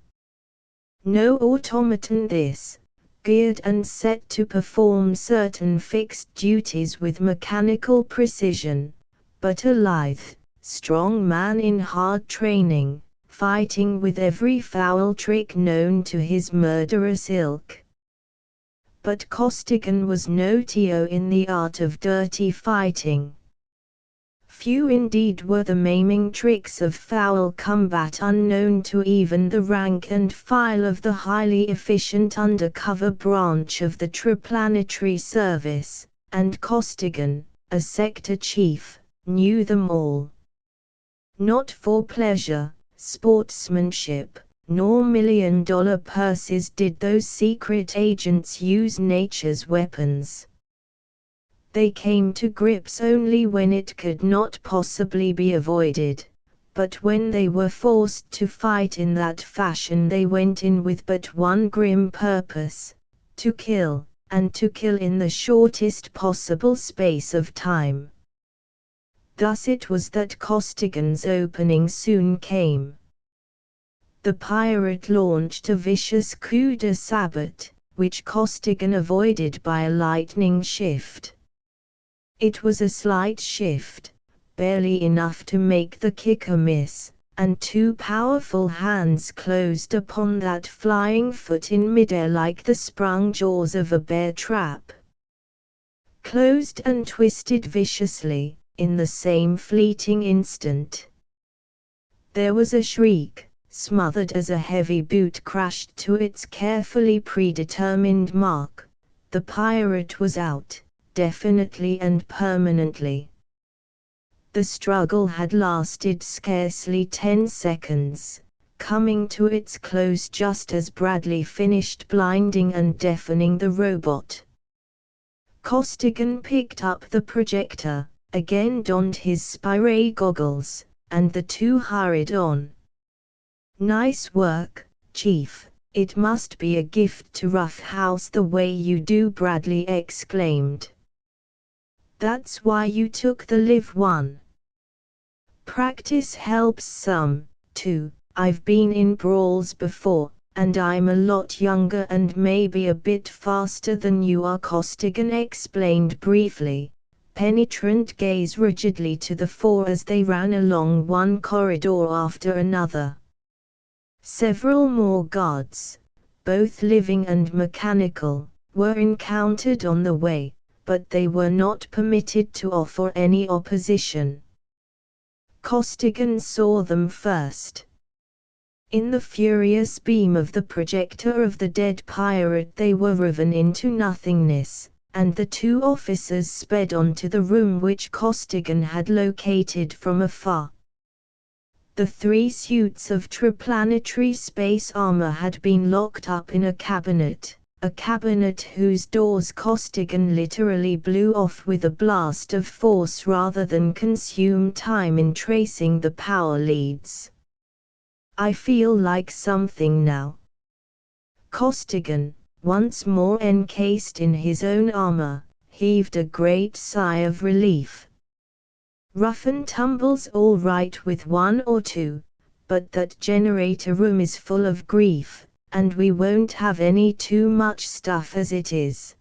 No automaton this, geared and set to perform certain fixed duties with mechanical precision, but a lithe, strong man in hard training, fighting with every foul trick known to his murderous ilk. But Costigan was no TO in the art of dirty fighting. Few indeed were the maiming tricks of foul combat unknown to even the rank and file of the highly efficient undercover branch of the Triplanetary service, and Costigan, a sector chief, knew them all. Not for pleasure, sportsmanship, nor million-dollar purses did those secret agents use nature's weapons. They came to grips only when it could not possibly be avoided, but when they were forced to fight in that fashion they went in with but one grim purpose: to kill, and to kill in the shortest possible space of time. Thus it was that Costigan's opening soon came. The pirate launched a vicious coup de sabot, which Costigan avoided by a lightning shift. It was a slight shift, barely enough to make the kicker miss, and two powerful hands closed upon that flying foot in midair like the sprung jaws of a bear trap. Closed and twisted viciously, in the same fleeting instant. There was a shriek, smothered as a heavy boot crashed to its carefully predetermined mark. The pirate was out, definitely and permanently. The struggle had lasted scarcely 10 seconds, coming to its close just as Bradley finished blinding and deafening the robot. Costigan picked up the projector, again donned his spy goggles, and the two hurried on. "Nice work, Chief. It must be a gift to roughhouse the way you do," Bradley exclaimed. "That's why you took the live one." "Practice helps some, too. I've been in brawls before, and I'm a lot younger and maybe a bit faster than you are," Costigan explained briefly, penetrant gaze rigidly to the fore as they ran along one corridor after another. Several more guards, both living and mechanical, were encountered on the way, but they were not permitted to offer any opposition. Costigan saw them first. In the furious beam of the projector of the dead pirate they were riven into nothingness, and the two officers sped on to the room which Costigan had located from afar. The 3 suits of triplanetary space armor had been locked up in a cabinet whose doors Costigan literally blew off with a blast of force rather than consume time in tracing the power leads. "I feel like something now." Costigan, once more encased in his own armor, heaved a great sigh of relief. "Rough and tumble's all right with 1 or 2, but that generator room is full of grief, and we won't have any too much stuff as it is.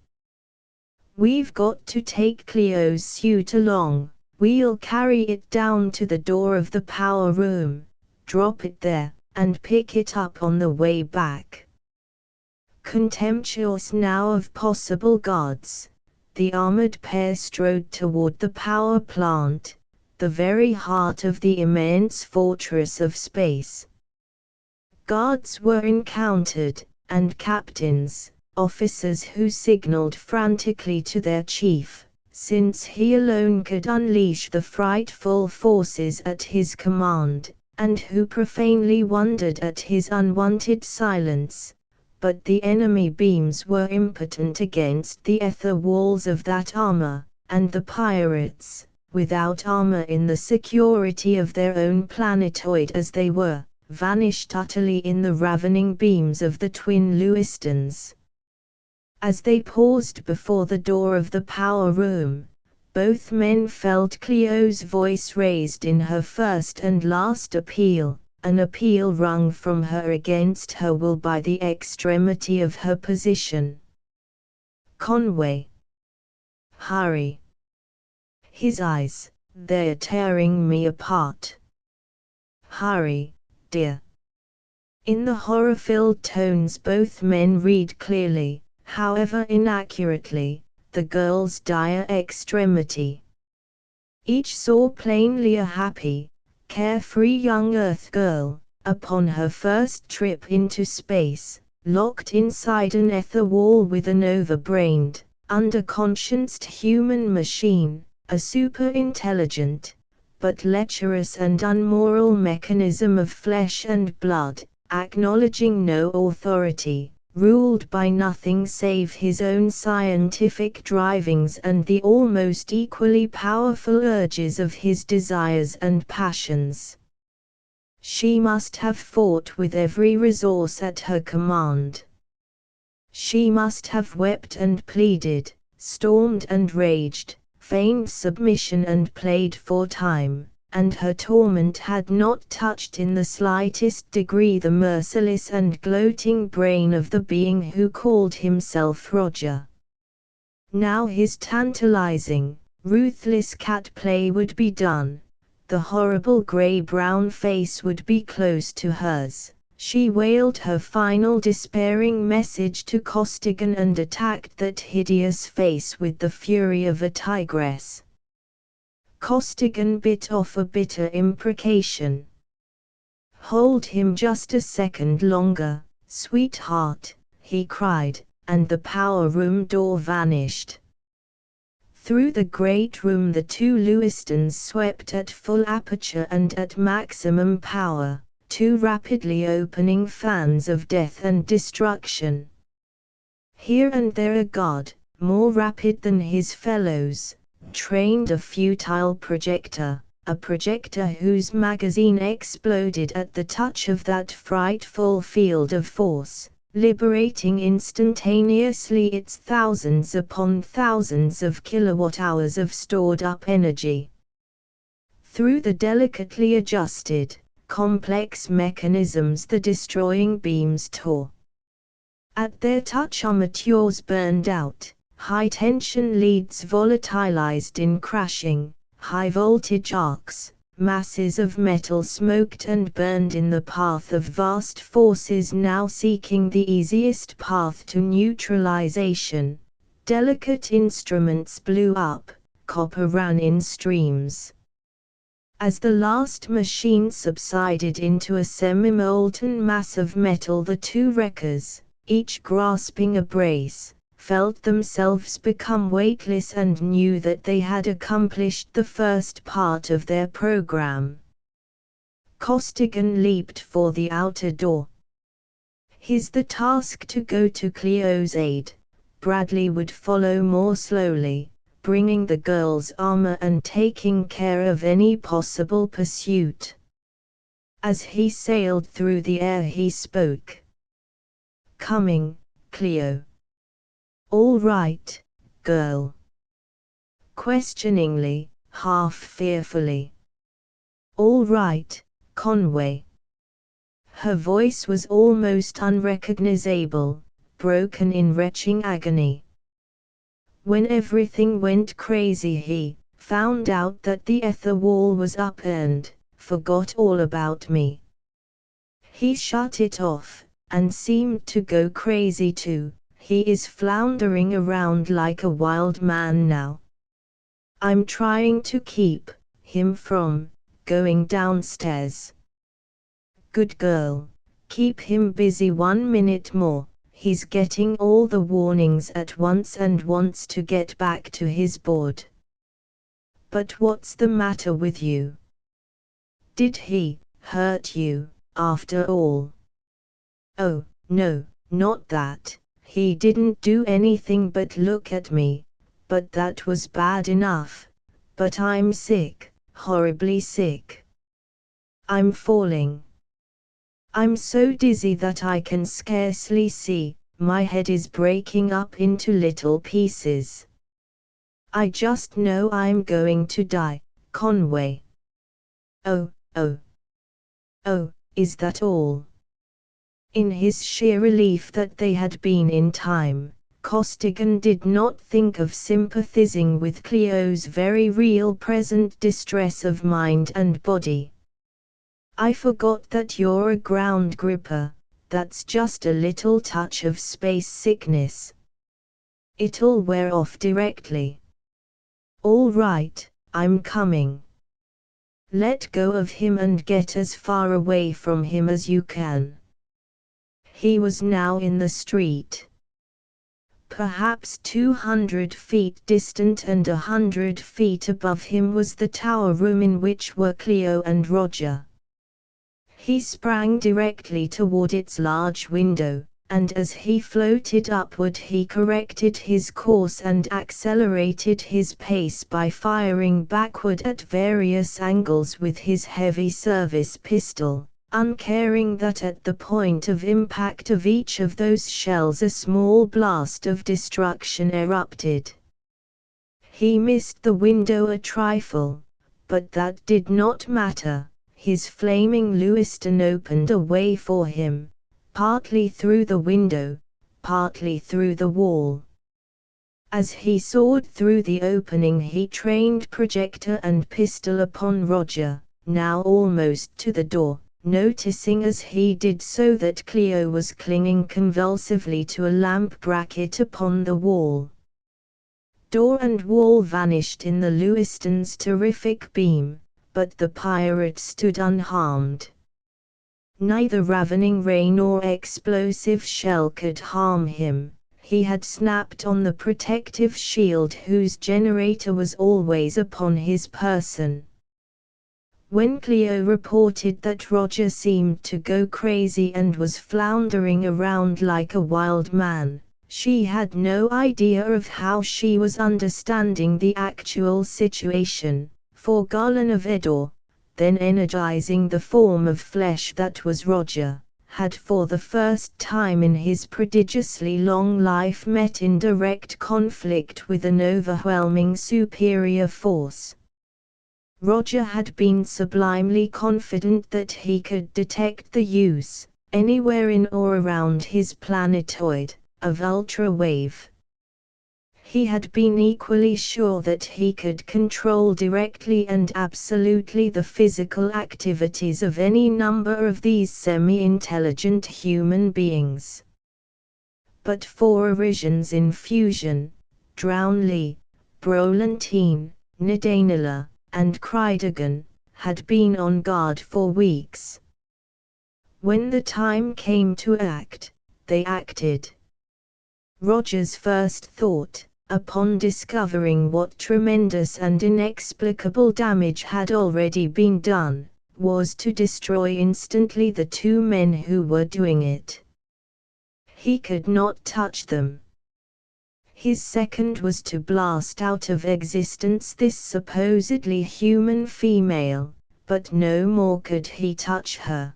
We've got to take Cleo's suit along. We'll carry it down to the door of the power room, drop it there, and pick it up on the way back." Contemptuous now of possible guards, the armored pair strode toward the power plant, the very heart of the immense fortress of space. Guards were encountered, and captains, officers who signaled frantically to their chief, since he alone could unleash the frightful forces at his command, and who profanely wondered at his unwanted silence, but the enemy beams were impotent against the ether walls of that armor, and the pirates, without armor in the security of their own planetoid as they were, vanished utterly in the ravening beams of the twin Lewistons. As they paused before the door of the power room, both men felt Cleo's voice raised in her first and last appeal, an appeal wrung from her against her will by the extremity of her position. "Conway! Hurry! His eyes, they're tearing me apart. Hurry, dear." In the horror-filled tones both men read clearly, however inaccurately, the girl's dire extremity. Each saw plainly a happy, carefree young Earth girl, upon her first trip into space, locked inside an ether wall with an over-brained, under-conscienced human machine, a super-intelligent, but lecherous and unmoral mechanism of flesh and blood, acknowledging no authority, ruled by nothing save his own scientific drivings and the almost equally powerful urges of his desires and passions. She must have fought with every resource at her command. She must have wept and pleaded, stormed and raged, feigned submission and played for time, and her torment had not touched in the slightest degree the merciless and gloating brain of the being who called himself Roger. Now his tantalizing, ruthless cat play would be done. The horrible grey-brown face would be close to hers. She wailed her final despairing message to Costigan and attacked that hideous face with the fury of a tigress. Costigan bit off a bitter imprecation. "Hold him just a second longer, sweetheart," he cried, and the power room door vanished. Through the great room the two Lewistons swept at full aperture and at maximum power, two rapidly opening fans of death and destruction. Here and there a god, more rapid than his fellows, trained a futile projector, a projector whose magazine exploded at the touch of that frightful field of force, liberating instantaneously its thousands upon thousands of kilowatt-hours of stored-up energy. Through the delicately adjusted, complex mechanisms the destroying beams tore. At their touch armatures burned out, high-tension leads volatilized in crashing, high-voltage arcs, masses of metal smoked and burned in the path of vast forces now seeking the easiest path to neutralization. Delicate instruments blew up, copper ran in streams. As the last machine subsided into a semi-molten mass of metal, the two wreckers, each grasping a brace, felt themselves become weightless and knew that they had accomplished the first part of their program. Costigan leaped for the outer door. His the task to go to Cleo's aid. Bradley would follow more slowly, bringing the girl's armor and taking care of any possible pursuit. As he sailed through the air he spoke. "Coming, Cleo." "All right, girl." Questioningly, half fearfully. "All right, Conway." Her voice was almost unrecognizable, broken in retching agony. When everything went crazy he found out that the ether wall was up and forgot all about me. He shut it off, and seemed to go crazy too. He is floundering around like a wild man now. I'm trying to keep him from going downstairs. Good girl, keep him busy 1 minute more. He's getting all the warnings at once and wants to get back to his board. But what's the matter with you? Did he hurt you, after all? Oh, no, Not that he didn't do anything but look at me, but that was bad enough. But I'm sick, horribly sick. I'm falling. I'm so dizzy that I can scarcely see, my head is breaking up into little pieces. I just know I'm going to die, Conway. Oh, oh. Oh, is that all? In his sheer relief that they had been in time, Costigan did not think of sympathizing with Cleo's very real present distress of mind and body. I forgot that you're a ground gripper, that's just a little touch of space sickness. It'll wear off directly. All right, I'm coming. Let go of him and get as far away from him as you can. He was now in the street. Perhaps 200 feet distant and 100 feet above him was the tower room in which were Cleo and Roger. He sprang directly toward its large window, and as he floated upward he corrected his course and accelerated his pace by firing backward at various angles with his heavy service pistol, uncaring that at the point of impact of each of those shells a small blast of destruction erupted. He missed the window a trifle, but that did not matter. His flaming Lewiston opened a way for him, partly through the window, partly through the wall. As he soared through the opening he trained projector and pistol upon Roger, now almost to the door, noticing as he did so that Cleo was clinging convulsively to a lamp bracket upon the wall. Door and wall vanished in the Lewiston's terrific beam, but the pirate stood unharmed. Neither ravening ray nor explosive shell could harm him. He had snapped on the protective shield whose generator was always upon his person. When Cleo reported that Roger seemed to go crazy and was floundering around like a wild man, she had no idea of how she was understanding the actual situation, for Garland of Edor, then energizing the form of flesh that was Roger, had for the first time in his prodigiously long life met in direct conflict with an overwhelming superior force. Roger had been sublimely confident that he could detect the use, anywhere in or around his planetoid, of ultra-wave. He had been equally sure that he could control directly and absolutely the physical activities of any number of these semi-intelligent human beings. But for Arisians in fusion, Drownley, Brolantine, Nidanila, and Krydagan, had been on guard for weeks. When the time came to act, they acted. Roger's first thought, upon discovering what tremendous and inexplicable damage had already been done, was to destroy instantly the two men who were doing it. He could not touch them. His second was to blast out of existence this supposedly human female, but no more could he touch her.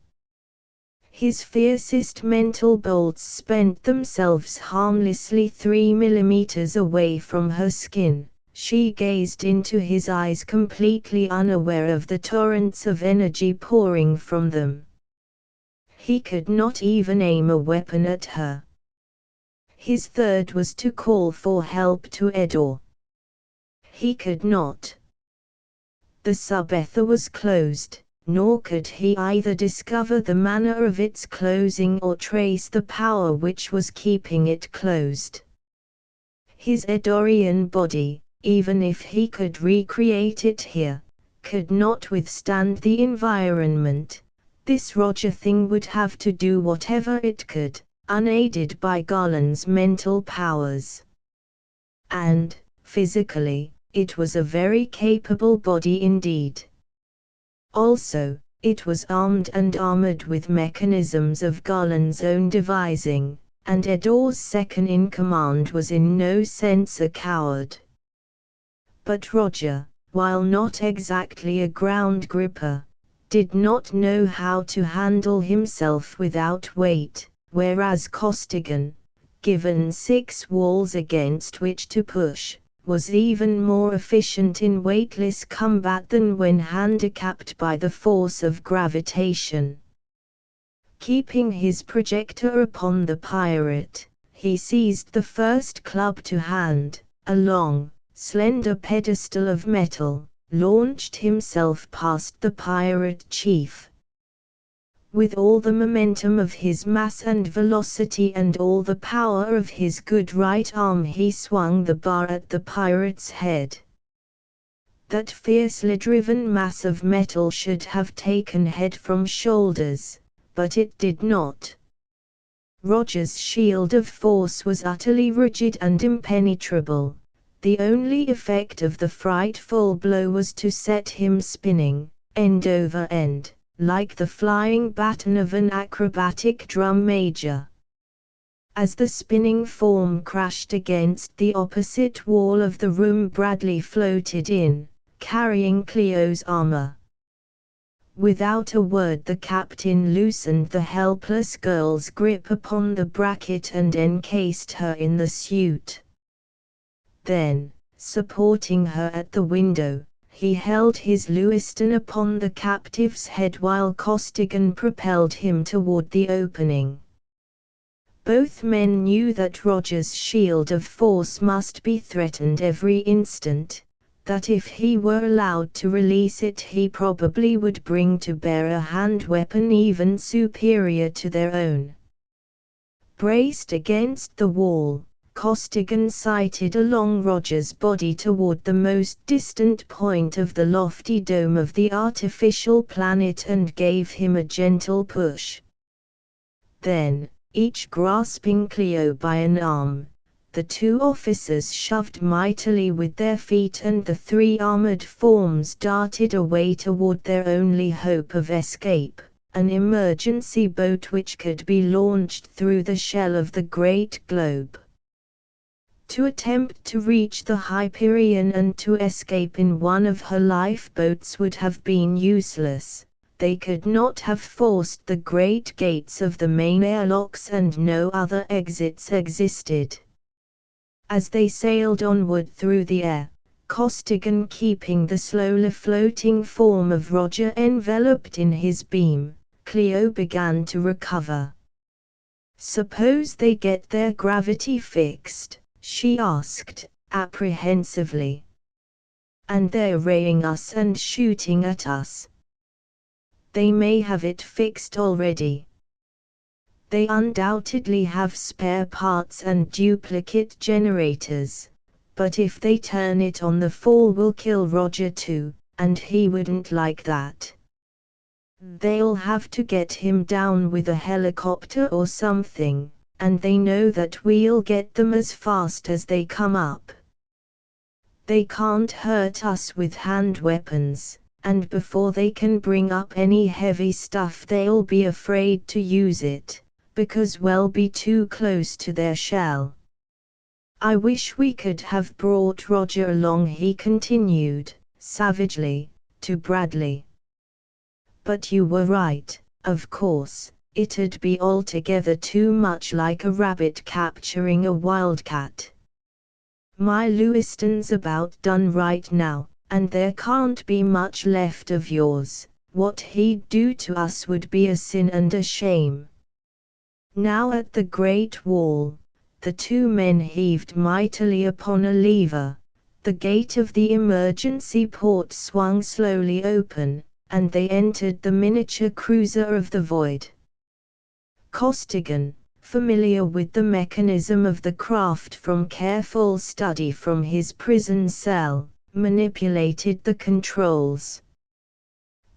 His fiercest mental bolts spent themselves harmlessly 3 millimeters away from her skin. She gazed into his eyes completely unaware of the torrents of energy pouring from them. He could not even aim a weapon at her. His third was to call for help to Edor. He could not. The sub-ether was closed, nor could he either discover the manner of its closing or trace the power which was keeping it closed. His Edorian body, even if he could recreate it here, could not withstand the environment. This Roger thing would have to do whatever it could, unaided by Garland's mental powers. And, physically, it was a very capable body indeed. Also, it was armed and armored with mechanisms of Garland's own devising, and Edor's second-in-command was in no sense a coward. But Roger, while not exactly a ground gripper, did not know how to handle himself without weight, whereas Costigan, given 6 walls against which to push, was even more efficient in weightless combat than when handicapped by the force of gravitation. Keeping his projector upon the pirate, he seized the first club to hand, a long, slender pedestal of metal, launched himself past the pirate chief. With all the momentum of his mass and velocity and all the power of his good right arm, he swung the bar at the pirate's head. That fiercely driven mass of metal should have taken head from shoulders, but it did not. Roger's shield of force was utterly rigid and impenetrable. The only effect of the frightful blow was to set him spinning, end over end, like the flying baton of an acrobatic drum major. As the spinning form crashed against the opposite wall of the room, Bradley floated in, carrying Cleo's armor. Without a word, the captain loosened the helpless girl's grip upon the bracket and encased her in the suit. Then, supporting her at the window, he held his Lewiston upon the captive's head while Costigan propelled him toward the opening. Both men knew that Roger's shield of force must be threatened every instant, that if he were allowed to release it he probably would bring to bear a hand weapon even superior to their own. Braced against the wall, Costigan sighted along Roger's body toward the most distant point of the lofty dome of the artificial planet and gave him a gentle push. Then, each grasping Cleo by an arm, the 2 officers shoved mightily with their feet and the 3 armored forms darted away toward their only hope of escape, an emergency boat which could be launched through the shell of the great globe. To attempt to reach the Hyperion and to escape in one of her lifeboats would have been useless. They could not have forced the great gates of the main airlocks and no other exits existed. As they sailed onward through the air, Costigan keeping the slowly floating form of Roger enveloped in his beam, Cleo began to recover. "Suppose they get their gravity fixed?" she asked, apprehensively. "And they're raying us and shooting at us." "They may have it fixed already. They undoubtedly have spare parts and duplicate generators, but if they turn it on, the fall will kill Roger too, and he wouldn't like that. They'll have to get him down with a helicopter or something, and they know that we'll get them as fast as they come up. They can't hurt us with hand weapons, and before they can bring up any heavy stuff they'll be afraid to use it, because we'll be too close to their shell." "I wish we could have brought Roger along," he continued, savagely, to Bradley. "But you were right, of course. It'd be altogether too much like a rabbit capturing a wildcat. My Lewiston's about done right now, and there can't be much left of yours. What he'd do to us would be a sin and a shame." Now at the Great Wall, the 2 men heaved mightily upon a lever. The gate of the emergency port swung slowly open, and they entered the miniature cruiser of the void. Costigan, familiar with the mechanism of the craft from careful study from his prison cell, manipulated the controls.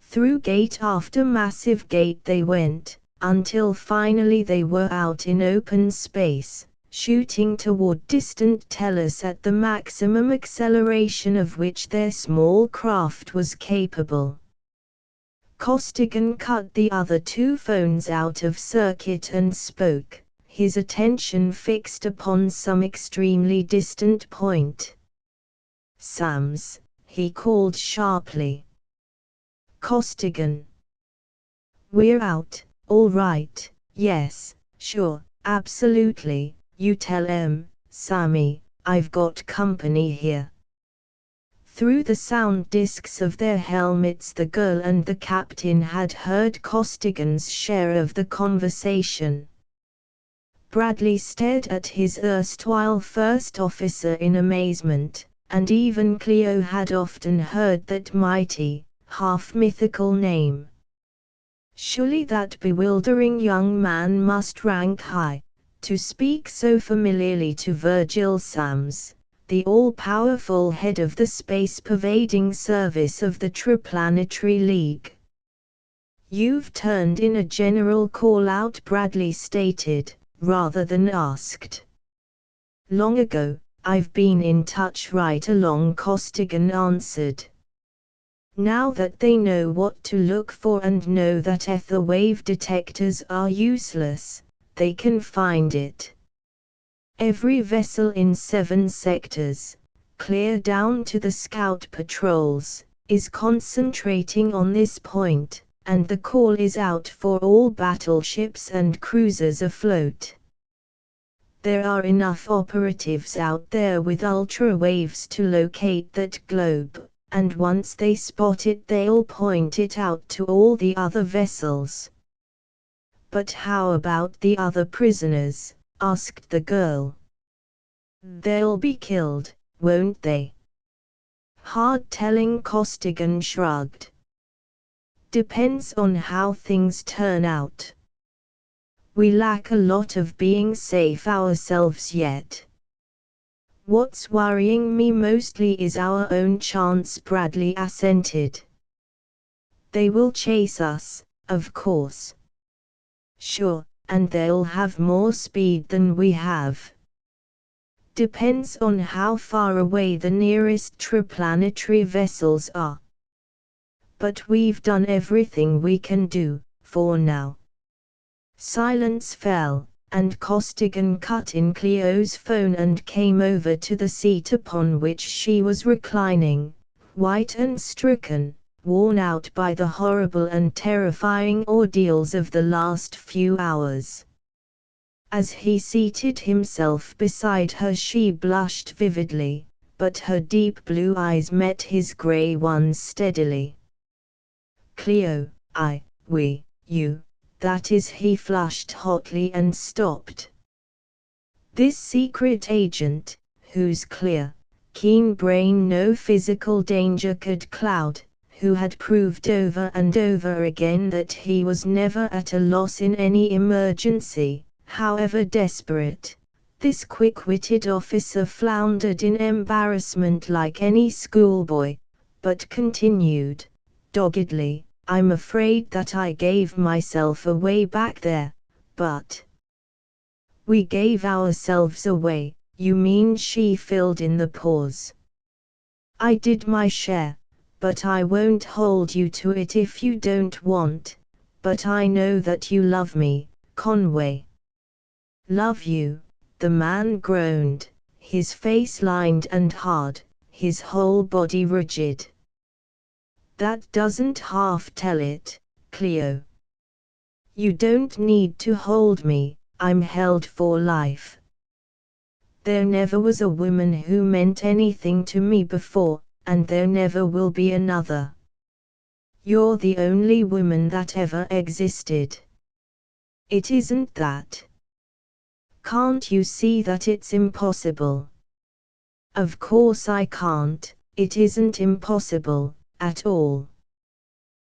Through gate after massive gate they went, until finally they were out in open space, shooting toward distant Tellus at the maximum acceleration of which their small craft was capable. Costigan cut the other 2 phones out of circuit and spoke, his attention fixed upon some extremely distant point. "Sams," he called sharply. "Costigan. We're out, all right, yes, sure, absolutely, you tell 'em, Sammy, I've got company here." Through the sound discs of their helmets the girl and the captain had heard Costigan's share of the conversation. Bradley stared at his erstwhile first officer in amazement, and even Cleo had often heard that mighty, half-mythical name. Surely that bewildering young man must rank high, to speak so familiarly to Virgil Sams, the all-powerful head of the space-pervading service of the Triplanetary League. "You've turned in a general call-out," Bradley stated, rather than asked. "Long ago, I've been in touch right along," Costigan answered. "Now that they know what to look for and know that ether wave detectors are useless, they can find it. Every vessel in 7 sectors, clear down to the scout patrols, is concentrating on this point, and the call is out for all battleships and cruisers afloat. There are enough operatives out there with ultrawaves to locate that globe, and once they spot it they'll point it out to all the other vessels." "But how about the other prisoners?" asked the girl. "They'll be killed, won't they?" "Hard telling," Costigan shrugged. "Depends on how things turn out. We lack a lot of being safe ourselves yet. What's worrying me mostly is our own chance," Bradley assented. "They will chase us, of course." "Sure, and they'll have more speed than we have." "Depends on how far away the nearest triplanetary vessels are. But we've done everything we can do, for now." Silence fell, and Costigan cut in Cleo's phone and came over to the seat upon which she was reclining, white and stricken, worn out by the horrible and terrifying ordeals of the last few hours. As he seated himself beside her she blushed vividly, but her deep blue eyes met his grey ones steadily. "Cleo, we, you, that is," he flushed hotly and stopped. This secret agent, whose clear, keen brain no physical danger could cloud, who had proved over and over again that he was never at a loss in any emergency, however desperate, this quick-witted officer floundered in embarrassment like any schoolboy, but continued, doggedly, "I'm afraid that I gave myself away back there, but—" "We gave ourselves away, you mean?" she filled in the pause. "I did my share, but I won't hold you to it if you don't want, but I know that you love me, Conway." "Love you?" the man groaned, his face lined and hard, his whole body rigid. "That doesn't half tell it, Cleo. You don't need to hold me, I'm held for life. There never was a woman who meant anything to me before, and there never will be another. You're the only woman that ever existed." "It isn't that. Can't you see that it's impossible?" "Of course I can't, it isn't impossible, at all."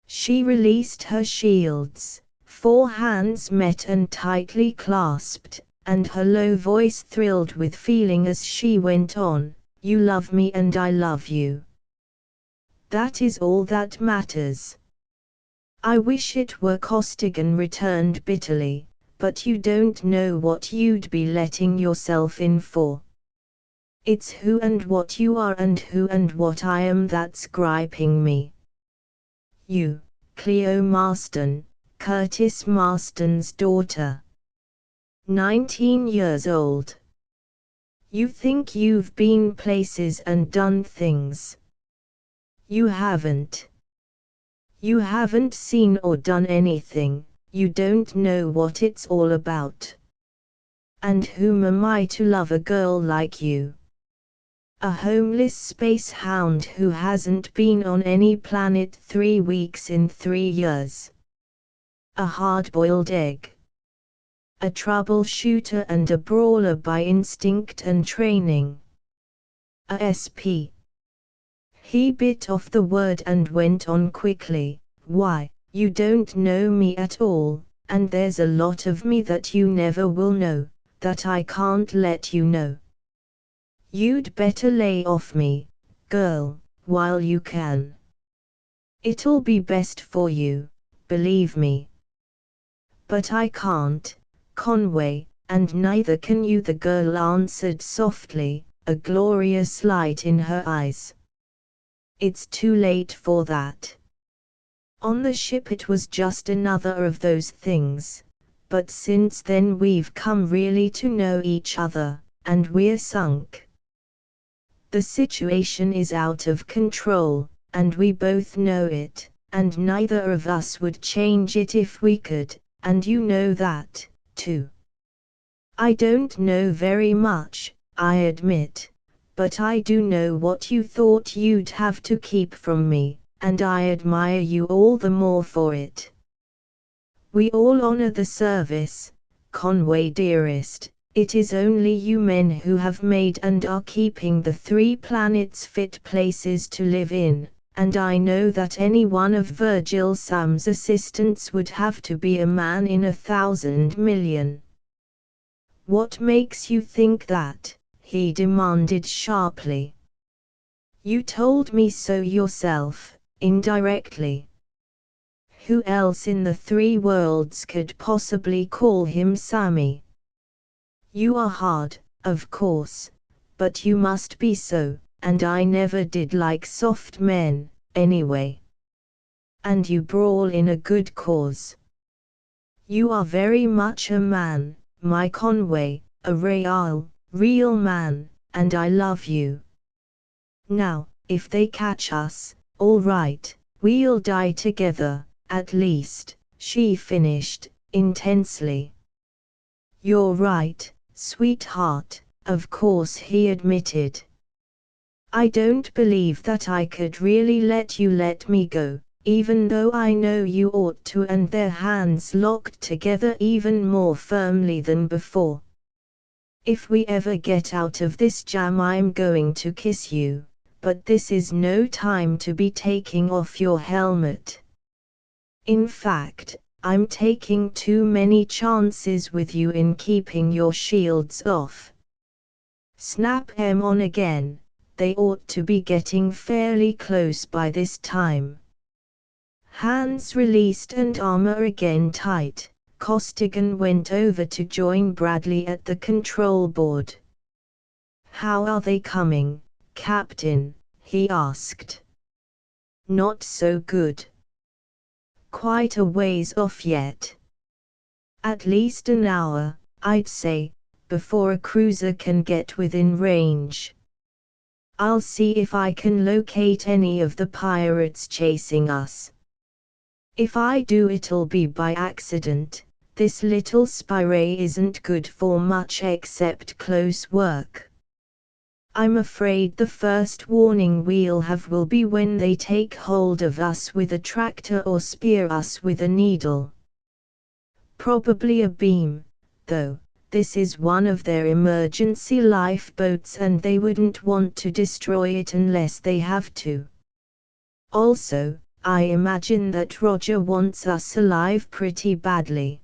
She released her shields, 4 hands met and tightly clasped, and her low voice thrilled with feeling as she went on, "You love me and I love you. That is all that matters." "I wish it were," Costigan returned bitterly, "but you don't know what you'd be letting yourself in for. It's who and what you are and who and what I am that's griping me. You, Cleo Marston, Curtis Marston's daughter. 19 years old. You think you've been places and done things. You haven't. You haven't seen or done anything, you don't know what it's all about. And whom am I to love a girl like you? A homeless space hound who hasn't been on any planet 3 weeks in 3 years. A hard-boiled egg. A troubleshooter and a brawler by instinct and training. A SP. He bit off the word and went on quickly. Why, you don't know me at all, and there's a lot of me that you never will know, that I can't let you know. You'd better lay off me, girl, while you can. It'll be best for you, believe me. But I can't, Conway, and neither can you, the girl answered softly, a glorious light in her eyes. It's too late for that. On the ship it was just another of those things, but since then we've come really to know each other, and we're sunk. The situation is out of control, and we both know it, and neither of us would change it if we could, and you know that, too. I don't know very much, I admit, but I do know what you thought you'd have to keep from me, and I admire you all the more for it. We all honor the service, Conway dearest. It is only you men who have made and are keeping the 3 planets fit places to live in, and I know that any one of Virgil Sam's assistants would have to be a man in 1,000 million. What makes you think that? He demanded sharply. You told me so yourself, indirectly. Who else in the 3 worlds could possibly call him Sammy? You are hard, of course, but you must be so, and I never did like soft men, anyway. And you brawl in a good cause. You are very much a man, my Conway, a real man, and I love you. Now, if they catch us, all right, we'll die together, at least, she finished, intensely. You're right, sweetheart, of course, he admitted. I don't believe that I could really let you let me go, even though I know you ought to, and their hands locked together even more firmly than before. If we ever get out of this jam I'm going to kiss you, but this is no time to be taking off your helmet. In fact, I'm taking too many chances with you in keeping your shields off. Snap 'em on again, they ought to be getting fairly close by this time. Hands released and armor again tight, Costigan went over to join Bradley at the control board. How are they coming, Captain? He asked. Not so good. Quite a ways off yet. At least an hour, I'd say, before a cruiser can get within range. I'll see if I can locate any of the pirates chasing us. If I do, it'll be by accident. This little spy isn't good for much except close work. I'm afraid the first warning we'll have will be when they take hold of us with a tractor or spear us with a needle. Probably a beam, though. This is one of their emergency lifeboats and they wouldn't want to destroy it unless they have to. Also, I imagine that Roger wants us alive pretty badly.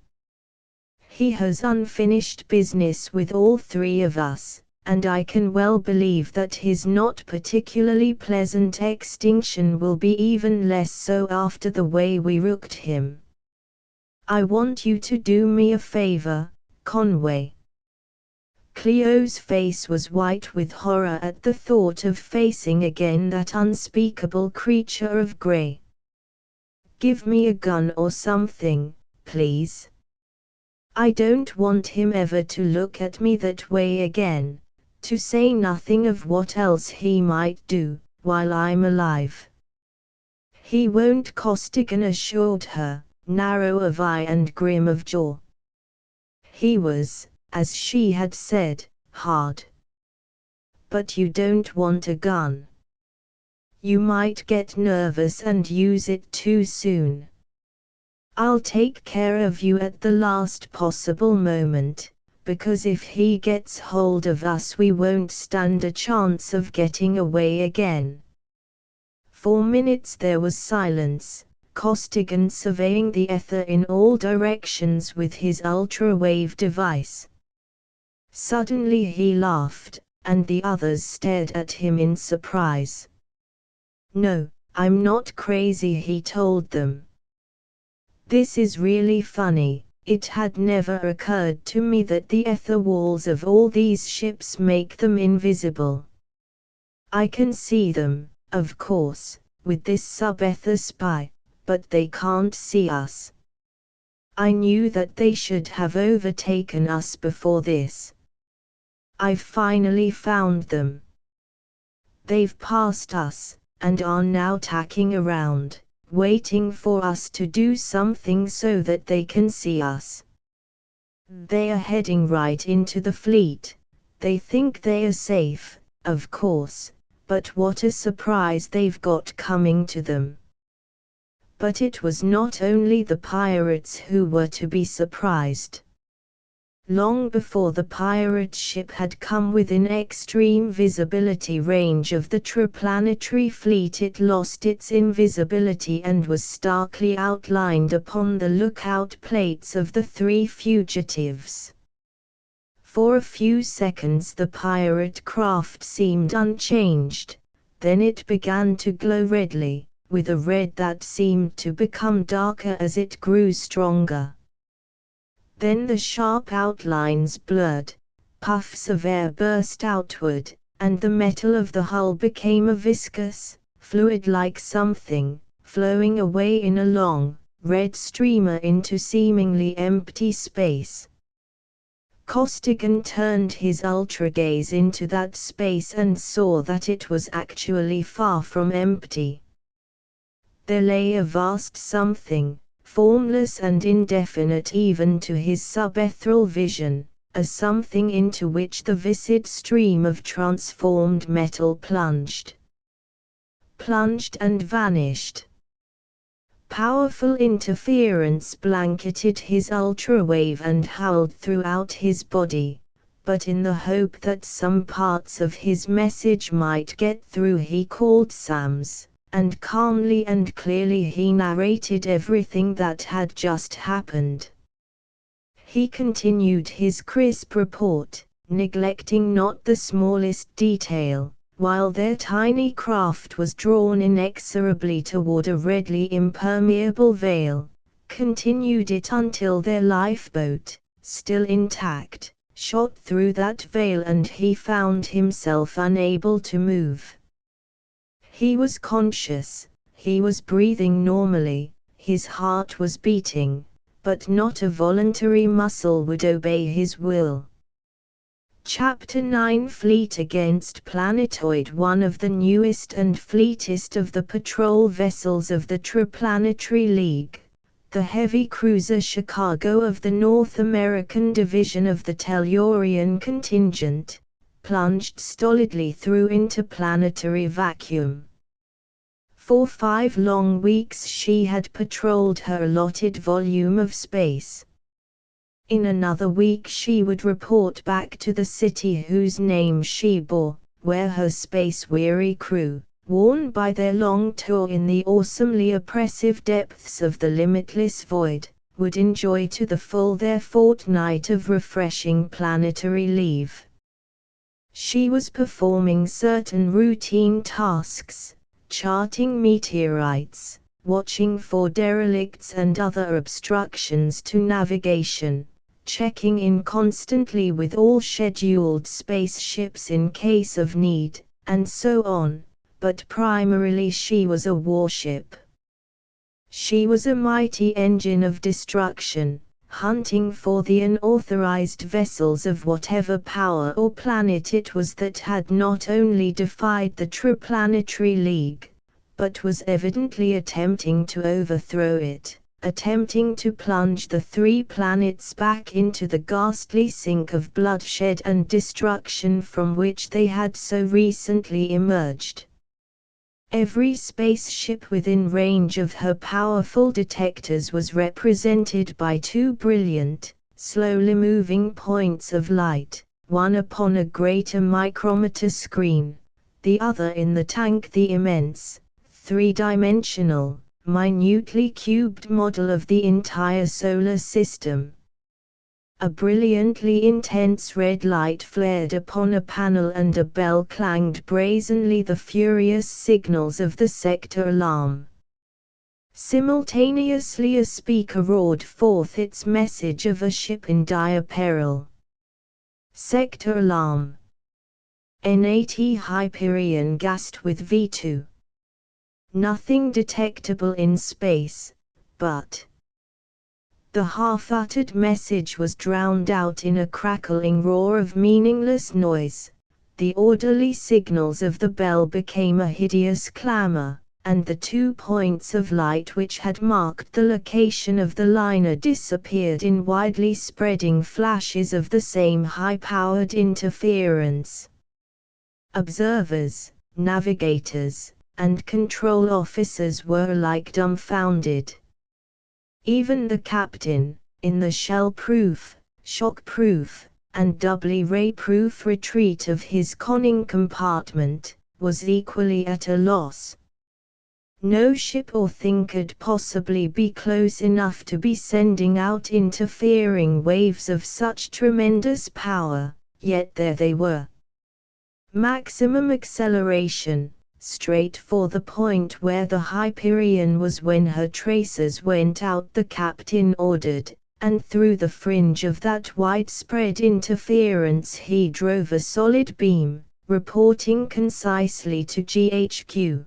He has unfinished business with all 3 of us, and I can well believe that his not particularly pleasant extinction will be even less so after the way we rooked him. I want you to do me a favor, Conway. Cleo's face was white with horror at the thought of facing again that unspeakable creature of grey. Give me a gun or something, please. I don't want him ever to look at me that way again, to say nothing of what else he might do, while I'm alive." "He won't," Costigan assured her, narrow of eye and grim of jaw. He was, as she had said, hard. "But you don't want a gun. You might get nervous and use it too soon. I'll take care of you at the last possible moment, because if he gets hold of us we won't stand a chance of getting away again." For minutes there was silence, Costigan surveying the ether in all directions with his ultrawave device. Suddenly he laughed, and the others stared at him in surprise. "No, I'm not crazy," he told them. "This is really funny. It had never occurred to me that the ether walls of all these ships make them invisible. I can see them, of course, with this sub-ether spy, but they can't see us. I knew that they should have overtaken us before this. I've finally found them. They've passed us, and are now tacking around, waiting for us to do something so that they can see us. They are heading right into the fleet. They think they are safe, of course, but what a surprise they've got coming to them." But it was not only the pirates who were to be surprised. Long before the pirate ship had come within extreme visibility range of the Triplanetary fleet, it lost its invisibility and was starkly outlined upon the lookout plates of the three fugitives. For a few seconds the pirate craft seemed unchanged, then it began to glow redly, with a red that seemed to become darker as it grew stronger. Then the sharp outlines blurred, puffs of air burst outward, and the metal of the hull became a viscous, fluid-like something, flowing away in a long, red streamer into seemingly empty space. Costigan turned his ultragaze into that space and saw that it was actually far from empty. There lay a vast something, formless and indefinite even to his subethereal vision, a something into which the viscid stream of transformed metal plunged and vanished. Powerful interference blanketed his ultrawave and howled throughout his body, but in the hope that some parts of his message might get through he called Sams, and calmly and clearly he narrated everything that had just happened. He continued his crisp report, neglecting not the smallest detail, while their tiny craft was drawn inexorably toward a redly impermeable veil, continued it until their lifeboat, still intact, shot through that veil and he found himself unable to move. He was conscious, he was breathing normally, his heart was beating, but not a voluntary muscle would obey his will. Chapter 9 Fleet Against Planetoid. One of the newest and fleetest of the patrol vessels of the Triplanetary League, the heavy cruiser Chicago of the North American Division of the Tellurian contingent, plunged stolidly through interplanetary vacuum. For 5 long weeks she had patrolled her allotted volume of space. In another week she would report back to the city whose name she bore, where her space-weary crew, worn by their long tour in the awesomely oppressive depths of the limitless void, would enjoy to the full their fortnight of refreshing planetary leave. She was performing certain routine tasks, charting meteorites, watching for derelicts and other obstructions to navigation, checking in constantly with all scheduled spaceships in case of need, and so on, but primarily she was a warship. She was a mighty engine of destruction, hunting for the unauthorized vessels of whatever power or planet it was that had not only defied the Triplanetary League, but was evidently attempting to overthrow it, attempting to plunge the three planets back into the ghastly sink of bloodshed and destruction from which they had so recently emerged. Every spaceship within range of her powerful detectors was represented by two brilliant, slowly moving points of light, one upon a greater micrometer screen, the other in the tank, the immense, three-dimensional, minutely cubed model of the entire solar system. A brilliantly intense red light flared upon a panel and a bell clanged brazenly the furious signals of the sector alarm. Simultaneously a speaker roared forth its message of a ship in dire peril. Sector alarm. N80 Hyperion gassed with V2. Nothing detectable in space, but the half-uttered message was drowned out in a crackling roar of meaningless noise. The orderly signals of the bell became a hideous clamor, and the 2 points of light which had marked the location of the liner disappeared in widely spreading flashes of the same high-powered interference. Observers, navigators, and control officers were alike dumbfounded. Even the captain, in the shell-proof, shock-proof, and doubly ray-proof retreat of his conning compartment, was equally at a loss. No ship or thing could possibly be close enough to be sending out interfering waves of such tremendous power, yet there they were. Maximum acceleration, straight for the point where the Hyperion was when her tracers went out, the captain ordered, and through the fringe of that widespread interference he drove a solid beam, reporting concisely to GHQ.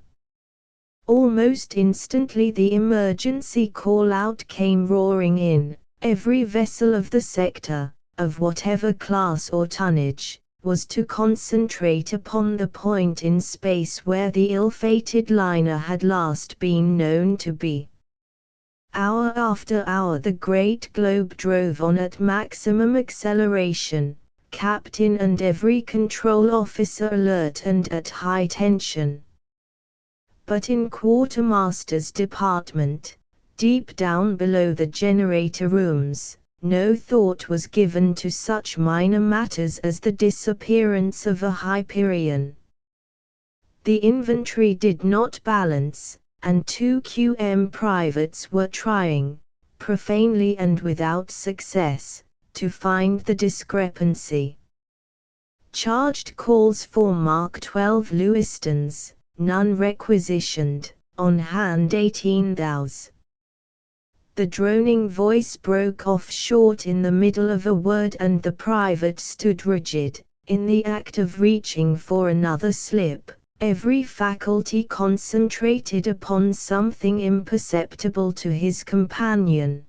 Almost instantly the emergency call-out came roaring in. Every vessel of the sector, of whatever class or tonnage, was to concentrate upon the point in space where the ill-fated liner had last been known to be. Hour after hour the great globe drove on at maximum acceleration, captain and every control officer alert and at high tension. But in quartermaster's department, deep down below the generator rooms, no thought was given to such minor matters as the disappearance of a Hyperion. The inventory did not balance, and 2 QM privates were trying, profanely and without success, to find the discrepancy. Charged calls for Mark 12 Lewistons, none requisitioned, on hand 18 thous. The droning voice broke off short in the middle of a word and the private stood rigid, in the act of reaching for another slip, every faculty concentrated upon something imperceptible to his companion.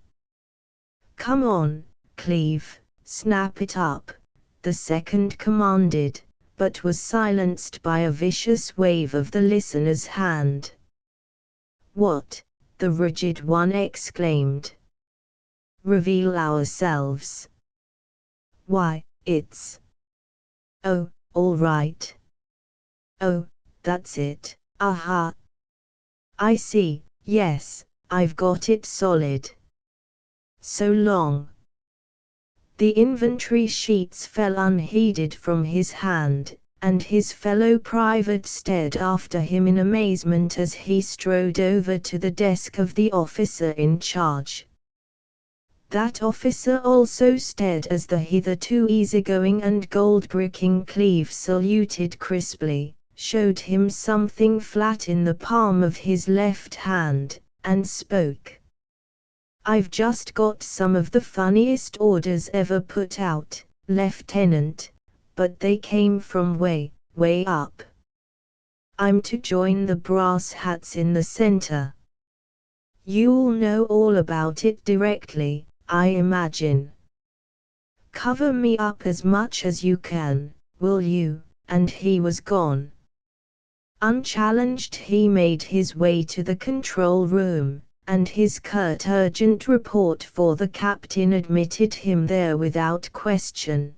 "Come on, Cleve, snap it up," the second commanded, but was silenced by a vicious wave of the listener's hand. "What?" the rigid one exclaimed. "Reveal ourselves." "Why, it's—" "Oh, all right." "Oh, that's it, aha. I see, yes, I've got it solid. So long." The inventory sheets fell unheeded from his hand, and his fellow private stared after him in amazement as he strode over to the desk of the officer in charge. That officer also stared as the hitherto easygoing and gold-bricking Cleve saluted crisply, showed him something flat in the palm of his left hand, and spoke. "I've just got some of the funniest orders ever put out, Lieutenant, but they came from way, way up. I'm to join the brass hats in the center. You'll know all about it directly, I imagine. Cover me up as much as you can, will you?" And he was gone. Unchallenged he made his way to the control room, and his curt urgent report for the captain admitted him there without question.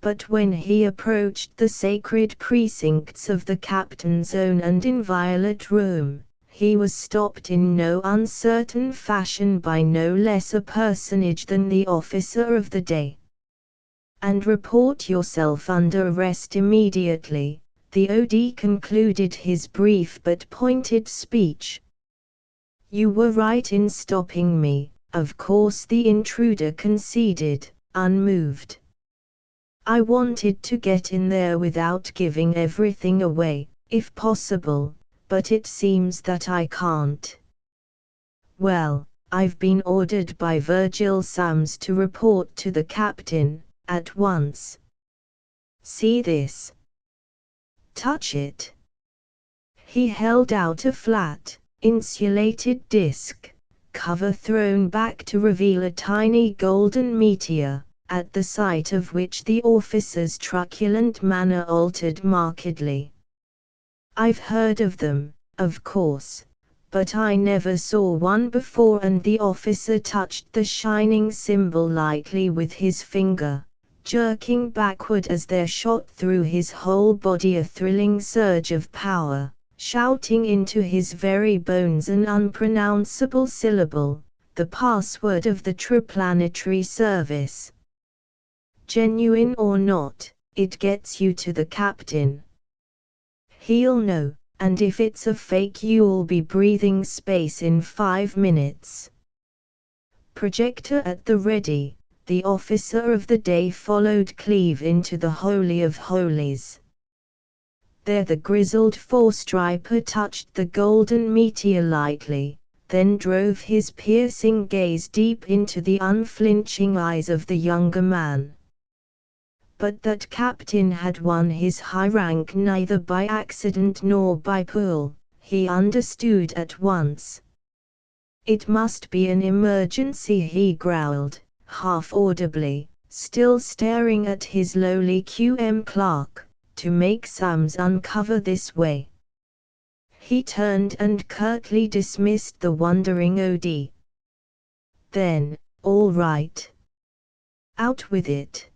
But when he approached the sacred precincts of the captain's own and inviolate room, he was stopped in no uncertain fashion by no less a personage than the officer of the day. "And report yourself under arrest immediately," the OD concluded his brief but pointed speech. "You were right in stopping me," of course the intruder conceded, unmoved. "I wanted to get in there without giving everything away, if possible, but it seems that I can't." "Well, I've been ordered by Virgil Sams to report to the captain, at once. See this. Touch it." He held out a flat, insulated disc, cover thrown back to reveal a tiny golden meteor, at the sight of which the officer's truculent manner altered markedly. "I've heard of them, of course, but I never saw one before," and the officer touched the shining symbol lightly with his finger, jerking backward as there shot through his whole body a thrilling surge of power, shouting into his very bones an unpronounceable syllable, the password of the Triplanetary service. "Genuine or not, it gets you to the captain. He'll know, and if it's a fake you'll be breathing space in 5 minutes." Projector at the ready, the officer of the day followed Cleve into the Holy of Holies. There the grizzled four-striper touched the golden meteor lightly, then drove his piercing gaze deep into the unflinching eyes of the younger man. But that captain had won his high rank neither by accident nor by pull, he understood at once. "It must be an emergency," he growled, half audibly, still staring at his lowly QM clerk, "to make Sams uncover this way." He turned and curtly dismissed the wondering OD. Then, "All right. Out with it.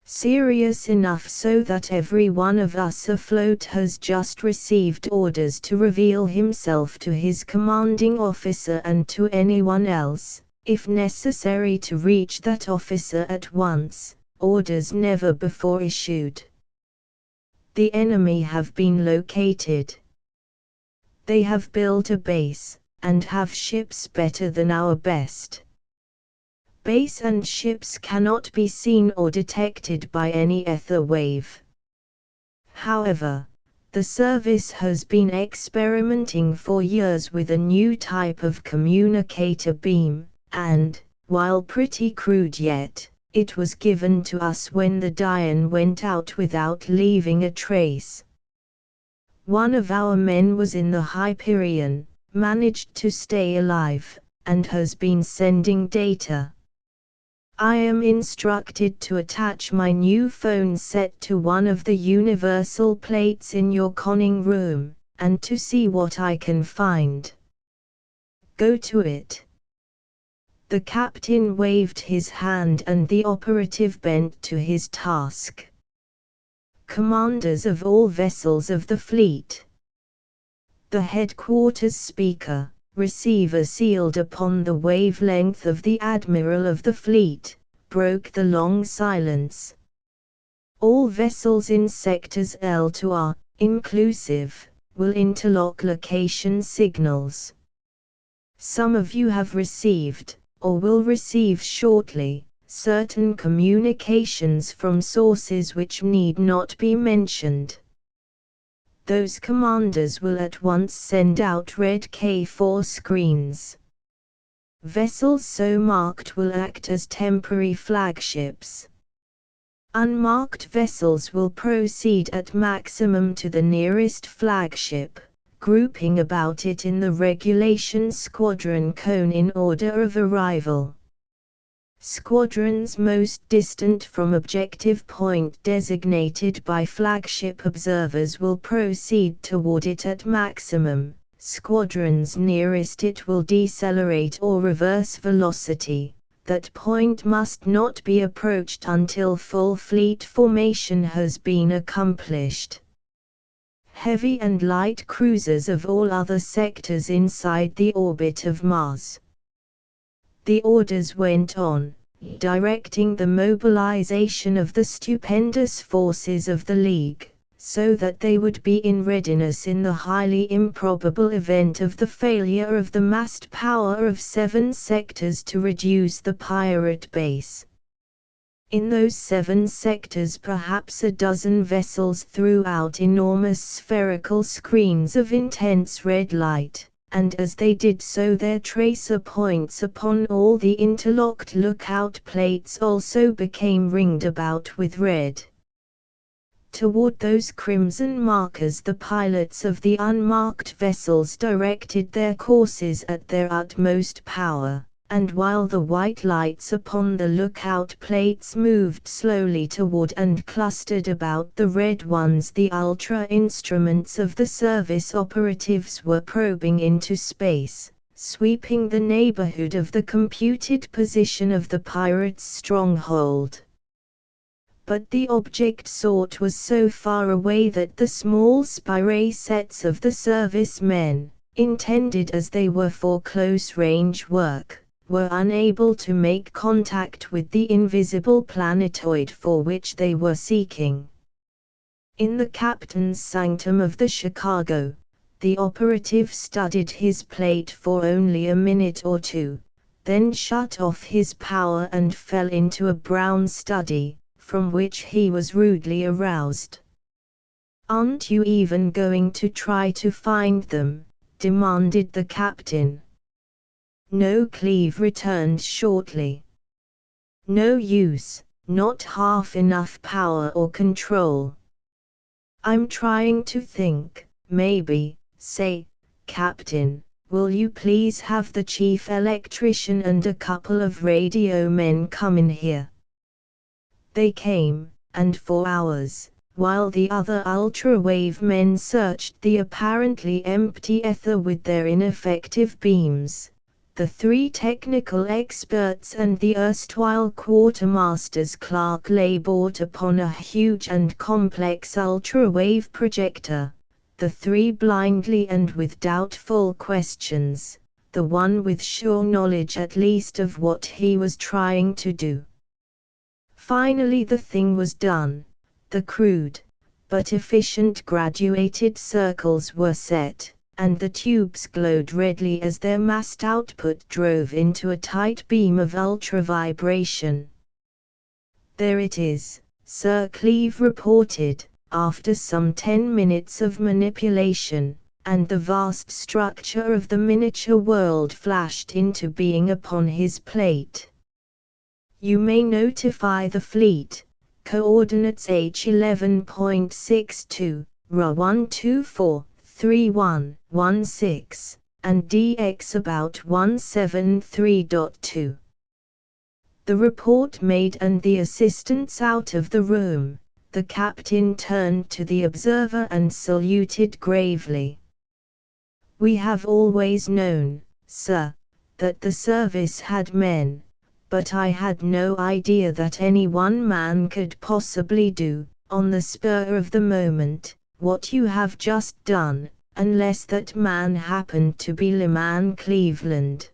Serious enough so that every one of us afloat has just received orders to reveal himself to his commanding officer and to anyone else, if necessary to reach that officer at once, orders never before issued. The enemy have been located. They have built a base, and have ships better than our best. Base and ships cannot be seen or detected by any ether wave. However, the service has been experimenting for years with a new type of communicator beam, and, while pretty crude yet, it was given to us when the Dian went out without leaving a trace. One of our men was in the Hyperion, managed to stay alive, and has been sending data. I am instructed to attach my new phone set to one of the universal plates in your conning room, and to see what I can find. Go to it." The captain waved his hand and the operative bent to his task. "Commanders of all vessels of the fleet." The headquarters speaker, receiver sealed upon the wavelength of the Admiral of the Fleet, broke the long silence. "All vessels in sectors L to R, inclusive, will interlock location signals. Some of you have received, or will receive shortly, certain communications from sources which need not be mentioned. Those commanders will at once send out red K4 screens. Vessels so marked will act as temporary flagships. Unmarked vessels will proceed at maximum to the nearest flagship, grouping about it in the regulation squadron cone in order of arrival. Squadrons most distant from objective point designated by flagship observers will proceed toward it at maximum. Squadrons nearest it will decelerate or reverse velocity. That point must not be approached until full fleet formation has been accomplished. Heavy and light cruisers of all other sectors inside the orbit of Mars. The orders went on, directing the mobilization of the stupendous forces of the League, so that they would be in readiness in the highly improbable event of the failure of the massed power of 7 sectors to reduce the pirate base. In those 7 sectors perhaps a dozen vessels threw out enormous spherical screens of intense red light, and as they did so their tracer points upon all the interlocked lookout plates also became ringed about with red. Toward those crimson markers the pilots of the unmarked vessels directed their courses at their utmost power, and while the white lights upon the lookout plates moved slowly toward and clustered about the red ones, the ultra-instruments of the service operatives were probing into space, sweeping the neighborhood of the computed position of the pirates' stronghold. But the object sought was so far away that the small spy sets of the servicemen, intended as they were for close-range work, were unable to make contact with the invisible planetoid for which they were seeking. In the captain's sanctum of the Chicago, the operative studied his plate for only a minute or two, then shut off his power and fell into a brown study, from which he was rudely aroused. "Aren't you even going to try to find them?" demanded the captain. "No," Cleve returned shortly. "No use, not half enough power or control." "I'm trying to think, maybe, say, Captain, will you please have the chief electrician and a couple of radio men come in here?" They came, and for hours, while the other ultrawave men searched the apparently empty ether with their ineffective beams, the 3 technical experts and the erstwhile quartermaster's clerk labored upon a huge and complex ultrawave projector, the 3 blindly and with doubtful questions, the one with sure knowledge at least of what he was trying to do. Finally the thing was done. The crude, but efficient graduated circles were set, and the tubes glowed redly as their massed output drove into a tight beam of ultravibration. "There it is," Sir Cleve reported, after some 10 minutes of manipulation, and the vast structure of the miniature world flashed into being upon his plate. "You may notify the fleet. Coordinates H11.62, RA 1243116, and DX about 173.2. The report made and the assistants out of the room, the captain turned to the observer and saluted gravely. "We have always known, sir, that the service had men, but I had no idea that any one man could possibly do, on the spur of the moment, what you have just done, unless that man happened to be Lyman Cleveland."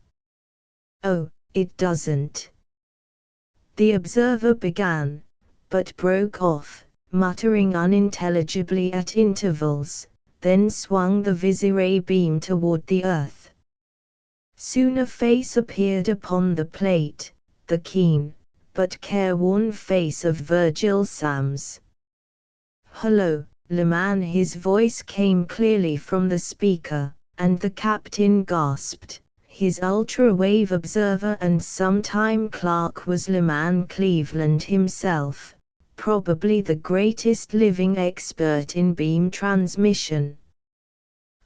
"Oh, it doesn't," the observer began, but broke off, muttering unintelligibly at intervals, then swung the visiray beam toward the earth. Soon a face appeared upon the plate, the keen, but careworn face of Virgil Sams. "Hello, Lyman." His voice came clearly from the speaker, and the captain gasped. His ultrawave observer and sometime clerk was Lyman Cleveland himself, probably the greatest living expert in beam transmission.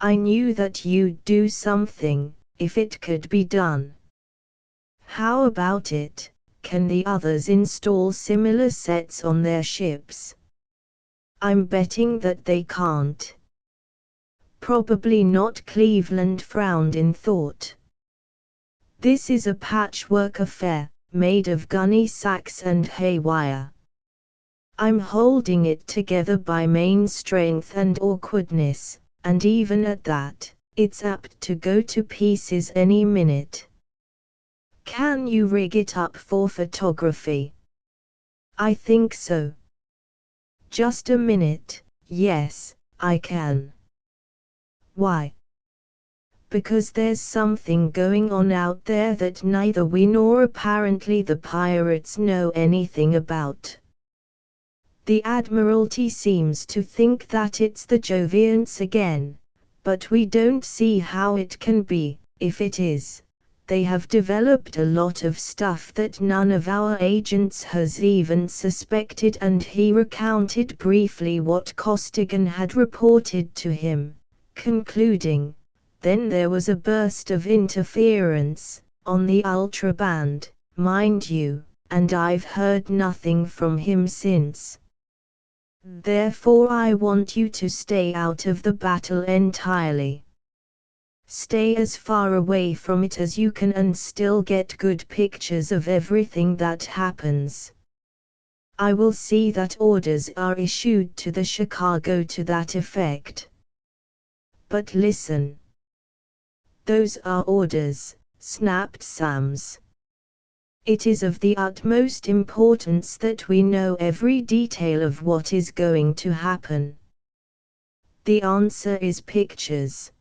"I knew that you'd do something, if it could be done." "How about it, can the others install similar sets on their ships? I'm betting that they can't. Probably not. Cleveland frowned in thought. This is a patchwork affair, made of gunny sacks and hay wire. I'm holding it together by main strength and awkwardness, and even at that, it's apt to go to pieces any minute. Can you rig it up for photography? I think so. Just a minute. Yes, I can. Why? Because there's something going on out there that neither we nor apparently the pirates know anything about. The Admiralty seems to think that it's the Jovians again, but we don't see how it can be. If it is, they have developed a lot of stuff that none of our agents has even suspected. And he recounted briefly what Costigan had reported to him, concluding, then there was a burst of interference, on the ultraband, mind you, and I've heard nothing from him since. Therefore I want you to stay out of the battle entirely. Stay as far away from it as you can and still get good pictures of everything that happens. I will see that orders are issued to the Chicago to that effect. But listen. Those are orders, snapped Sams. It is of the utmost importance that we know every detail of what is going to happen. The answer is pictures.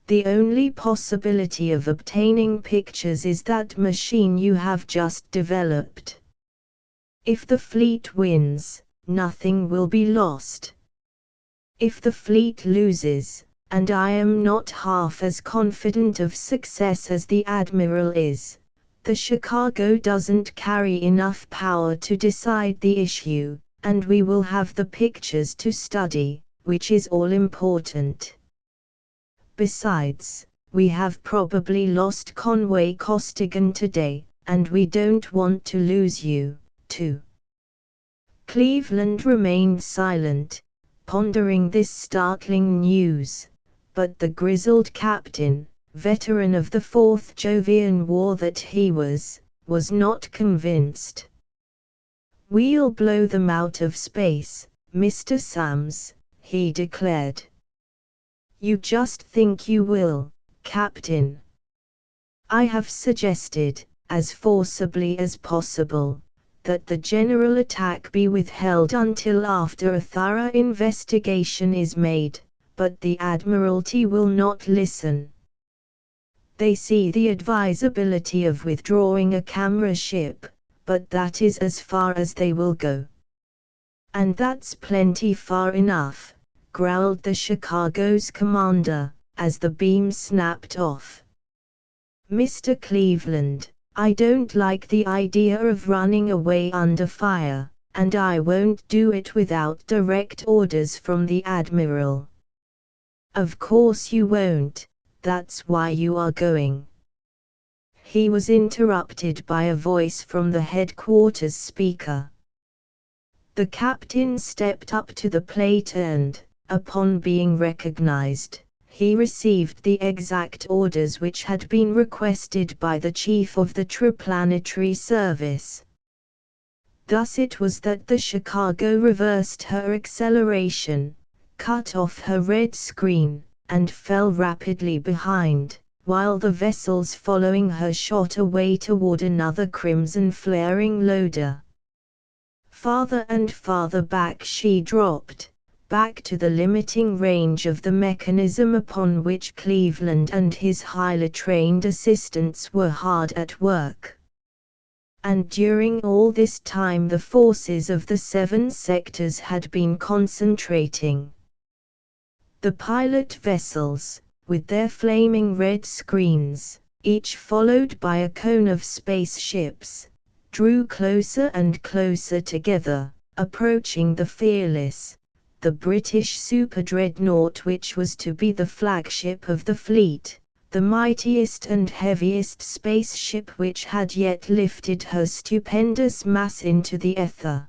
The only possibility of obtaining pictures is that machine you have just developed. If the fleet wins, nothing will be lost. If the fleet loses, and I am not half as confident of success as the Admiral is, the Chicago doesn't carry enough power to decide the issue, and we will have the pictures to study, which is all important. Besides, we have probably lost Conway Costigan today, and we don't want to lose you, too. Cleveland remained silent, pondering this startling news, but the grizzled captain, veteran of the Fourth Jovian War that he was not convinced. We'll blow them out of space, Mr. Sams, he declared. You just think you will, Captain. I have suggested, as forcibly as possible, that the general attack be withheld until after a thorough investigation is made, but the Admiralty will not listen. They see the advisability of withdrawing a camera ship, but that is as far as they will go. And that's plenty far enough, growled the Chicago's commander, as the beam snapped off. Mr. Cleveland, I don't like the idea of running away under fire, and I won't do it without direct orders from the Admiral. Of course you won't, that's why you are going. He was interrupted by a voice from the headquarters speaker. The captain stepped up to the plate and, upon being recognized, he received the exact orders which had been requested by the chief of the Triplanetary service. Thus it was that the Chicago reversed her acceleration, cut off her red screen, and fell rapidly behind, while the vessels following her shot away toward another crimson flaring loader. Farther and farther back she dropped, back to the limiting range of the mechanism upon which Cleveland and his highly trained assistants were hard at work. And during all this time the forces of the 7 sectors had been concentrating. The pilot vessels, with their flaming red screens, each followed by a cone of spaceships, drew closer and closer together, approaching the Fearless, the British super-dreadnought which was to be the flagship of the fleet, the mightiest and heaviest spaceship which had yet lifted her stupendous mass into the ether.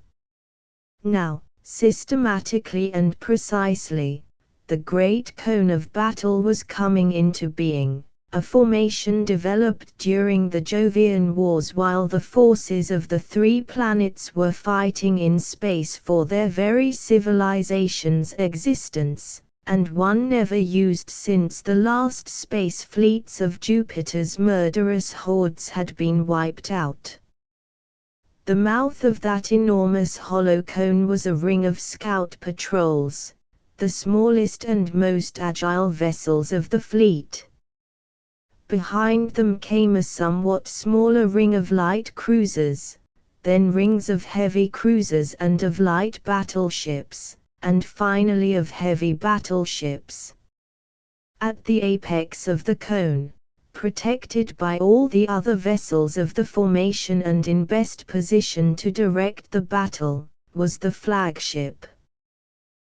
Now, systematically and precisely, the great cone of battle was coming into being, a formation developed during the Jovian Wars while the forces of the three planets were fighting in space for their very civilization's existence, and one never used since the last space fleets of Jupiter's murderous hordes had been wiped out. The mouth of that enormous hollow cone was a ring of scout patrols, the smallest and most agile vessels of the fleet. Behind them came a somewhat smaller ring of light cruisers, then rings of heavy cruisers and of light battleships, and finally of heavy battleships. At the apex of the cone, protected by all the other vessels of the formation and in best position to direct the battle, was the flagship.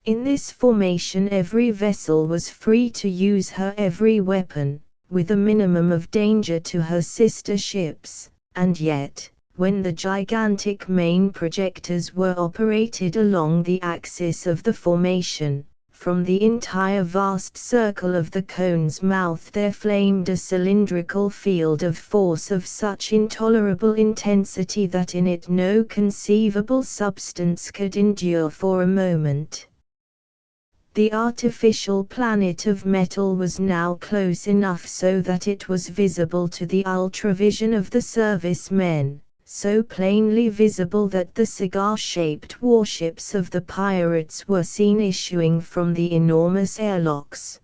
In this formation every vessel was free to use her every weapon, with a minimum of danger to her sister ships, and yet, when the gigantic main projectors were operated along the axis of the formation, from the entire vast circle of the cone's mouth there flamed a cylindrical field of force of such intolerable intensity that in it no conceivable substance could endure for a moment. The artificial planet of metal was now close enough so that it was visible to the ultravision of the servicemen, so plainly visible that the cigar-shaped warships of the pirates were seen issuing from the enormous airlocks.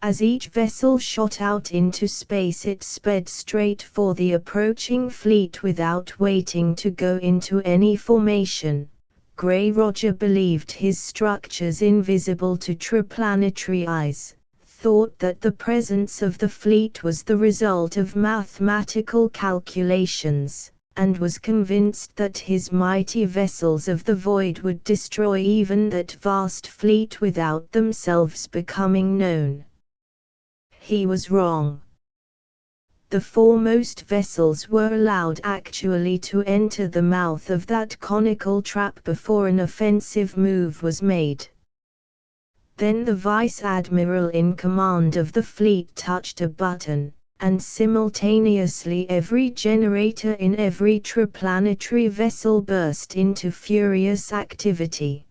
As each vessel shot out into space it sped straight for the approaching fleet without waiting to go into any formation. Gray Roger believed his structures invisible to triplanetary eyes, thought that the presence of the fleet was the result of mathematical calculations, and was convinced that his mighty vessels of the void would destroy even that vast fleet without themselves becoming known. He was wrong. The foremost vessels were allowed actually to enter the mouth of that conical trap before an offensive move was made. Then the vice-admiral in command of the fleet touched a button, and simultaneously every generator in every triplanetary vessel burst into furious activity.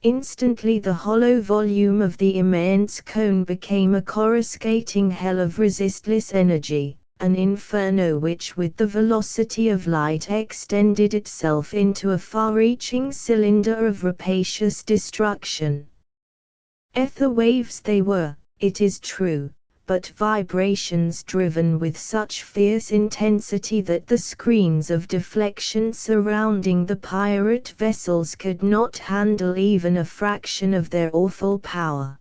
Instantly the hollow volume of the immense cone became a coruscating hell of resistless energy, an inferno which with the velocity of light extended itself into a far-reaching cylinder of rapacious destruction. Ether waves they were, it is true, but vibrations driven with such fierce intensity that the screens of deflection surrounding the pirate vessels could not handle even a fraction of their awful power.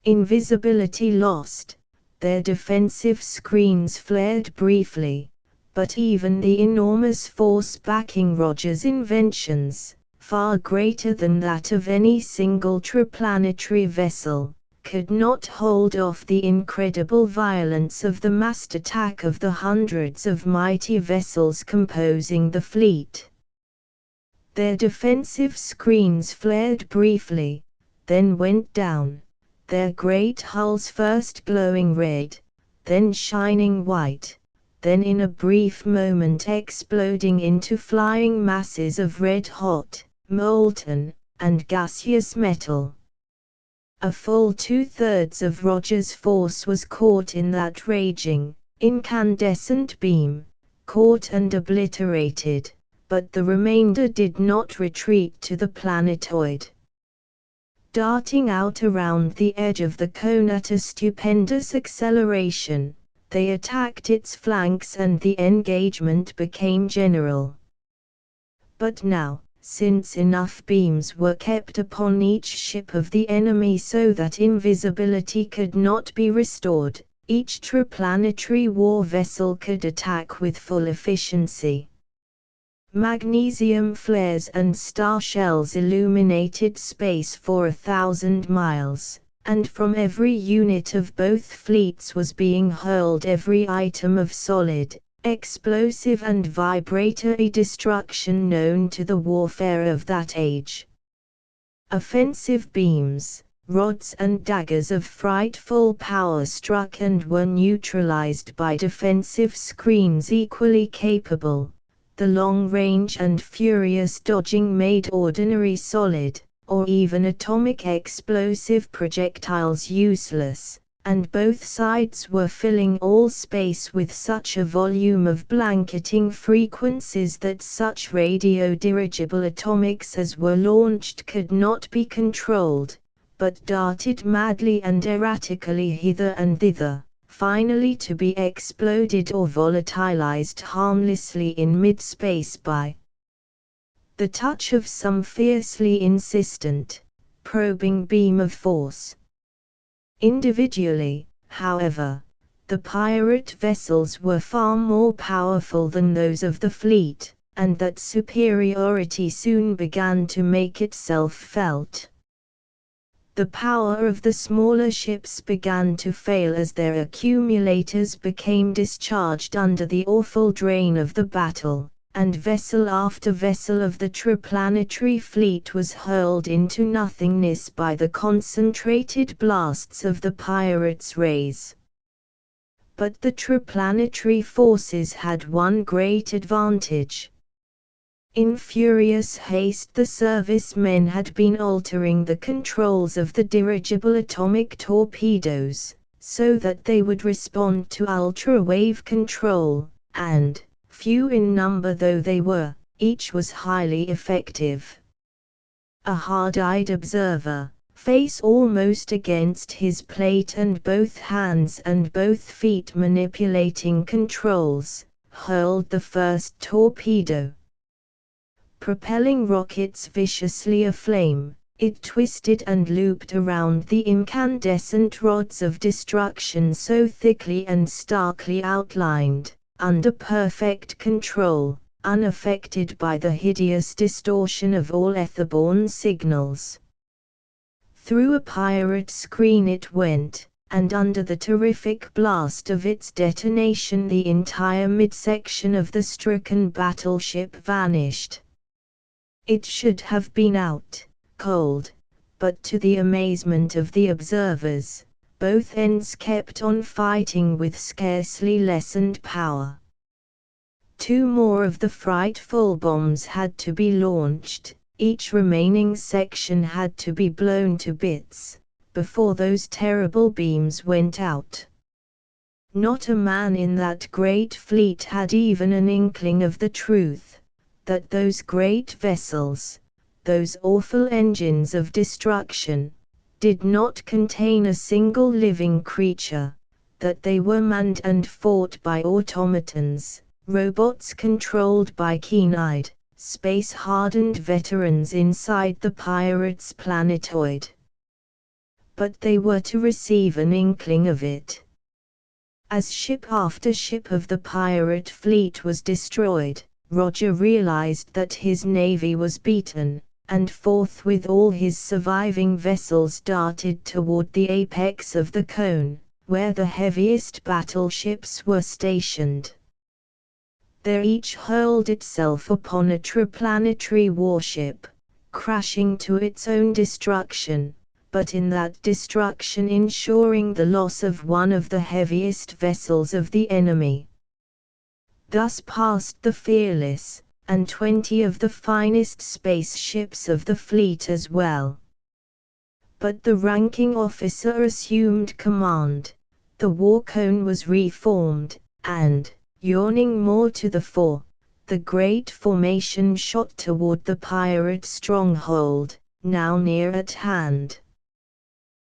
Invisibility lost, their defensive screens flared briefly, but even the enormous force backing Roger's inventions, far greater than that of any single triplanetary vessel, could not hold off the incredible violence of the massed attack of the hundreds of mighty vessels composing the fleet. Their defensive screens flared briefly, then went down, their great hulls first glowing red, then shining white, then in a brief moment exploding into flying masses of red-hot, molten, and gaseous metal. A full 2/3 of Roger's force was caught in that raging, incandescent beam, caught and obliterated, but the remainder did not retreat to the planetoid. Darting out around the edge of the cone at a stupendous acceleration, they attacked its flanks and the engagement became general. But now, since enough beams were kept upon each ship of the enemy so that invisibility could not be restored, each triplanetary war vessel could attack with full efficiency. Magnesium flares and star shells illuminated space for 1,000 miles, and from every unit of both fleets was being hurled every item of solid, explosive and vibratory destruction known to the warfare of that age. Offensive beams, rods and daggers of frightful power struck and were neutralized by defensive screens equally capable. The long-range and furious dodging made ordinary solid, or even atomic explosive projectiles useless, and both sides were filling all space with such a volume of blanketing frequencies that such radio-dirigible atomics as were launched could not be controlled, but darted madly and erratically hither and thither, finally to be exploded or volatilized harmlessly in mid-space by the touch of some fiercely insistent, probing beam of force. Individually, however, the pirate vessels were far more powerful than those of the fleet, and that superiority soon began to make itself felt. The power of the smaller ships began to fail as their accumulators became discharged under the awful drain of the battle, and vessel after vessel of the Triplanetary fleet was hurled into nothingness by the concentrated blasts of the pirates' rays. But the Triplanetary forces had one great advantage. In furious haste the servicemen had been altering the controls of the dirigible atomic torpedoes, so that they would respond to ultra-wave control, and, few in number though they were, each was highly effective. A hard-eyed observer, face almost against his plate and both hands and both feet manipulating controls, hurled the first torpedo. Propelling rockets viciously aflame, it twisted and looped around the incandescent rods of destruction so thickly and starkly outlined, under perfect control, unaffected by the hideous distortion of all etherborne signals. Through a pirate screen it went, and under the terrific blast of its detonation the entire midsection of the stricken battleship vanished. It should have been out, cold, but to the amazement of the observers, both ends kept on fighting with scarcely lessened power. 2 more of the frightful bombs had to be launched, each remaining section had to be blown to bits, before those terrible beams went out. Not a man in that great fleet had even an inkling of the truth, that those great vessels, those awful engines of destruction, did not contain a single living creature, that they were manned and fought by automatons, robots controlled by keen-eyed, space-hardened veterans inside the pirates' planetoid. But they were to receive an inkling of it. As ship after ship of the pirate fleet was destroyed, Roger realized that his navy was beaten, and forthwith all his surviving vessels darted toward the apex of the cone, where the heaviest battleships were stationed. There each hurled itself upon a triplanetary warship, crashing to its own destruction, but in that destruction ensuring the loss of one of the heaviest vessels of the enemy. Thus passed the Fearless, and 20 of the finest spaceships of the fleet as well. But the ranking officer assumed command, the war cone was reformed, and, yawning more to the fore, the great formation shot toward the pirate stronghold, now near at hand.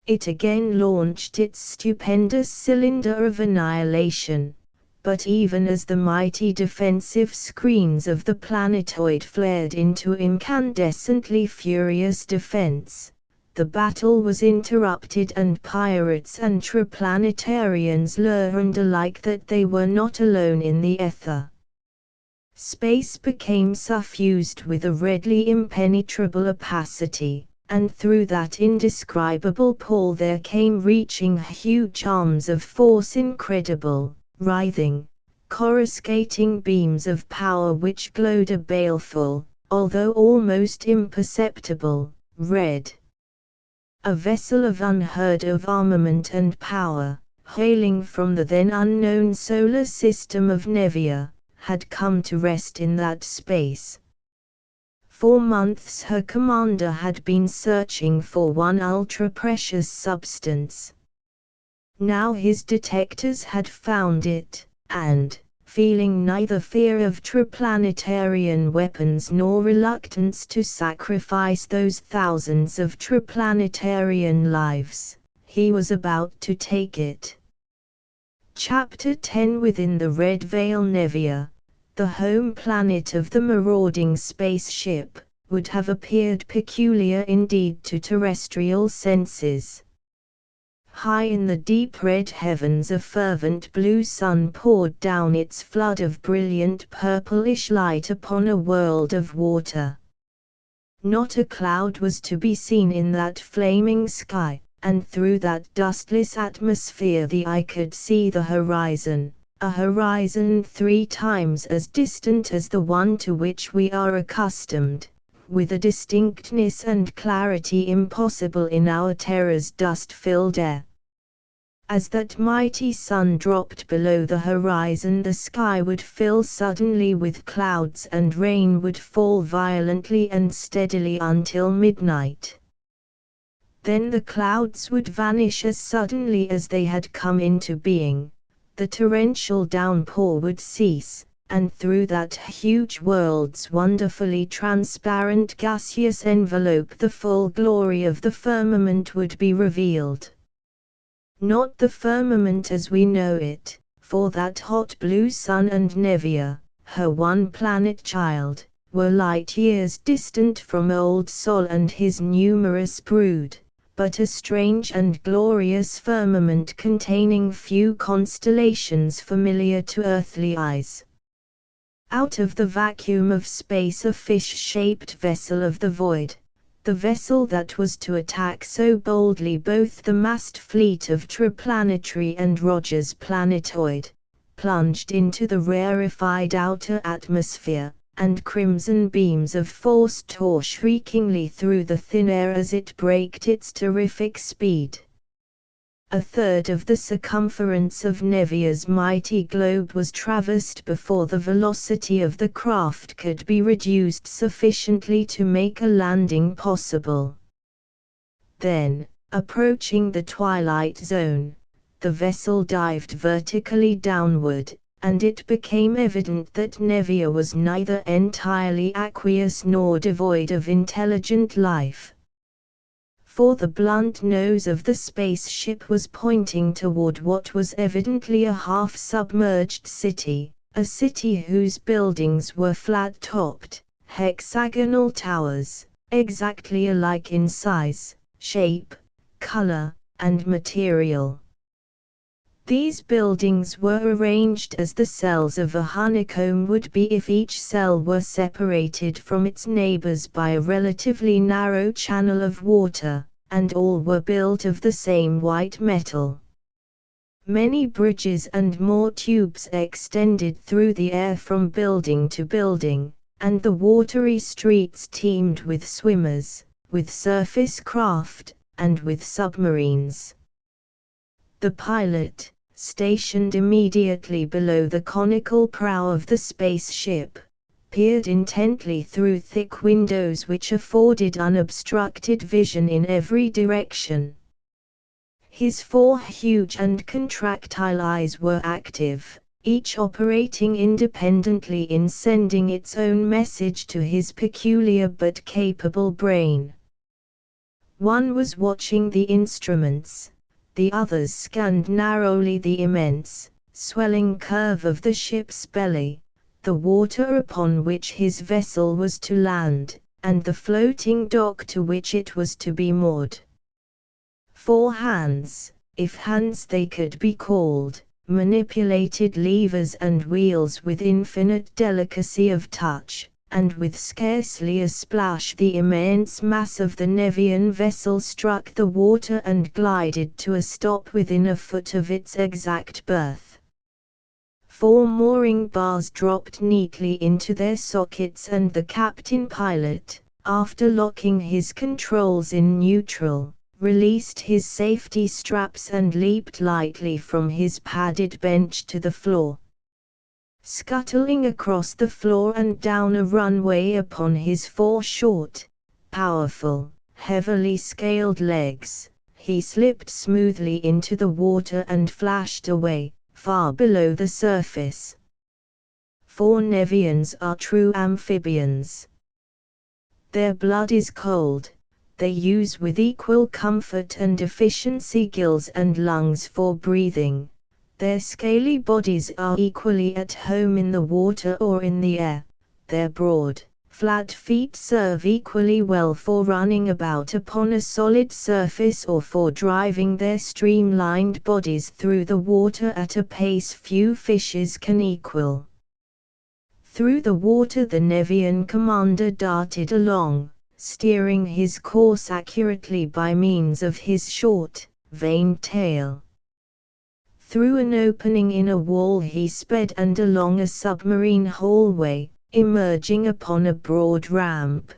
It again launched its stupendous cylinder of annihilation, but even as the mighty defensive screens of the planetoid flared into incandescently furious defense, the battle was interrupted and pirates and triplanetarians learned alike that they were not alone in the ether. Space became suffused with a redly impenetrable opacity, and through that indescribable pull there came reaching huge arms of force, incredible, writhing, coruscating beams of power which glowed a baleful, although almost imperceptible, red. A vessel of unheard of armament and power, hailing from the then unknown solar system of Nevia, had come to rest in that space. For months her commander had been searching for one ultra-precious substance. Now his detectors had found it, and, feeling neither fear of triplanetarian weapons nor reluctance to sacrifice those thousands of triplanetarian lives, he was about to take it. Chapter 10. Within the Red Veil. Nevia, the home planet of the marauding spaceship, would have appeared peculiar indeed to terrestrial senses. High in the deep red heavens a fervent blue sun poured down its flood of brilliant purplish light upon a world of water. Not a cloud was to be seen in that flaming sky, and through that dustless atmosphere the eye could see the horizon, a horizon 3 times as distant as the one to which we are accustomed, with a distinctness and clarity impossible in our Terra's dust-filled air. As that mighty sun dropped below the horizon, the sky would fill suddenly with clouds and rain would fall violently and steadily until midnight. Then the clouds would vanish as suddenly as they had come into being, the torrential downpour would cease, and through that huge world's wonderfully transparent gaseous envelope the full glory of the firmament would be revealed. Not the firmament as we know it, for that hot blue sun and Nevia, her one planet child, were light years distant from Old Sol and his numerous brood, but a strange and glorious firmament containing few constellations familiar to earthly eyes. Out of the vacuum of space a fish-shaped vessel of the void, the vessel that was to attack so boldly both the massed fleet of Triplanetary and Roger's planetoid, plunged into the rarefied outer atmosphere, and crimson beams of force tore shriekingly through the thin air as it braked its terrific speed. A third of the circumference of Nevia's mighty globe was traversed before the velocity of the craft could be reduced sufficiently to make a landing possible. Then, approaching the twilight zone, the vessel dived vertically downward, and it became evident that Nevia was neither entirely aqueous nor devoid of intelligent life. For the blunt nose of the spaceship was pointing toward what was evidently a half-submerged city, a city whose buildings were flat-topped, hexagonal towers, exactly alike in size, shape, color, and material. These buildings were arranged as the cells of a honeycomb would be if each cell were separated from its neighbors by a relatively narrow channel of water, and all were built of the same white metal. Many bridges and more tubes extended through the air from building to building, and the watery streets teemed with swimmers, with surface craft, and with submarines. The pilot, stationed immediately below the conical prow of the spaceship, peered intently through thick windows which afforded unobstructed vision in every direction. His 4 huge and contractile eyes were active, each operating independently in sending its own message to his peculiar but capable brain. One was watching the instruments, the others scanned narrowly the immense, swelling curve of the ship's belly, the water upon which his vessel was to land, and the floating dock to which it was to be moored. 4 hands, if hands they could be called, manipulated levers and wheels with infinite delicacy of touch, and with scarcely a splash the immense mass of the Nevian vessel struck the water and glided to a stop within a foot of its exact berth. 4 mooring bars dropped neatly into their sockets, and the captain pilot, after locking his controls in neutral, released his safety straps and leaped lightly from his padded bench to the floor. Scuttling across the floor and down a runway upon his 4 short, powerful, heavily scaled legs, he slipped smoothly into the water and flashed away, far below the surface. 4 Nevians are true amphibians. Their blood is cold. They use with equal comfort and efficiency gills and lungs for breathing. Their scaly bodies are equally at home in the water or in the air. Their broad, flat feet serve equally well for running about upon a solid surface or for driving their streamlined bodies through the water at a pace few fishes can equal. Through the water the Nevian commander darted along, steering his course accurately by means of his short, veined tail. Through an opening in a wall he sped, and along a submarine hallway, emerging upon a broad ramp.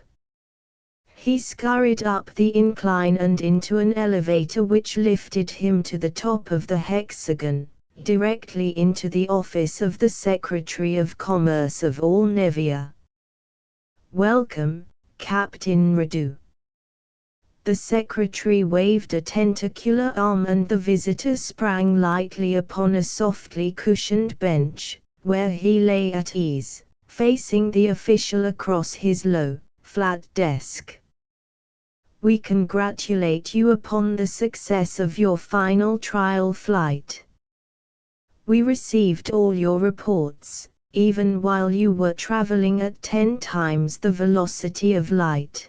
He scurried up the incline and into an elevator which lifted him to the top of the hexagon, directly into the office of the Secretary of Commerce of all Nevia. "Welcome, Captain Radu." The secretary waved a tentacular arm, and the visitor sprang lightly upon a softly cushioned bench, where he lay at ease, facing the official across his low, flat desk. "We congratulate you upon the success of your final trial flight. We received all your reports, even while you were traveling at 10 times the velocity of light.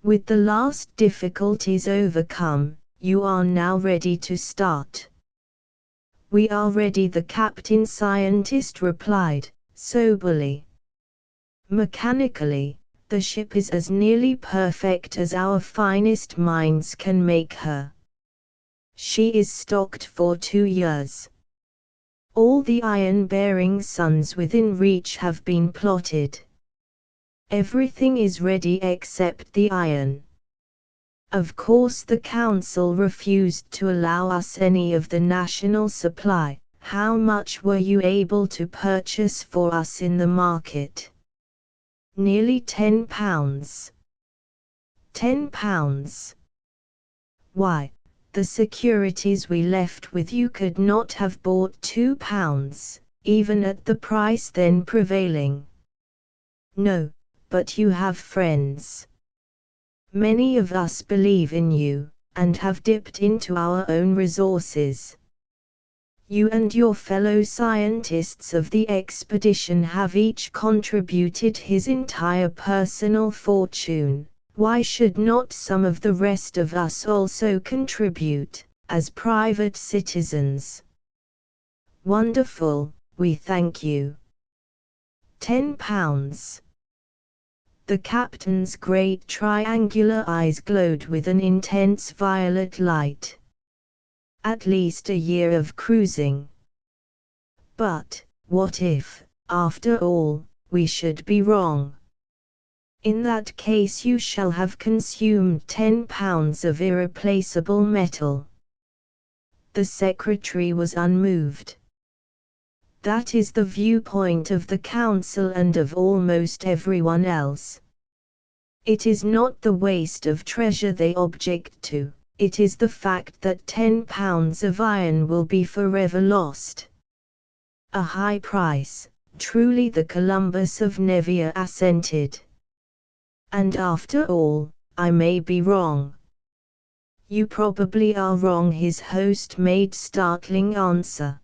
With the last difficulties overcome, you are now ready to start." "We are ready," the captain scientist replied, soberly. "Mechanically, the ship is as nearly perfect as our finest minds can make her. She is stocked for 2 years. All the iron-bearing suns within reach have been plotted. Everything is ready except the iron. Of course the Council refused to allow us any of the national supply. How much were you able to purchase for us in the market?" "Nearly £10. £10? Why, the securities we left with you could not have bought £2, even at the price then prevailing." "No, but you have friends. Many of us believe in you, and have dipped into our own resources. You and your fellow scientists of the expedition have each contributed his entire personal fortune. Why should not some of the rest of us also contribute, as private citizens?" "Wonderful, we thank you." £10. The captain's great triangular eyes glowed with an intense violet light. "At least a year of cruising. But, what if, after all, we should be wrong? In that case you shall have consumed £10 of irreplaceable metal." The secretary was unmoved. "That is the viewpoint of the Council and of almost everyone else. It is not the waste of treasure they object to, it is the fact that £10 of iron will be forever lost. A high price, truly," the Columbus of Nevia assented. "And after all, I may be wrong." "You probably are wrong," his host made startling answer.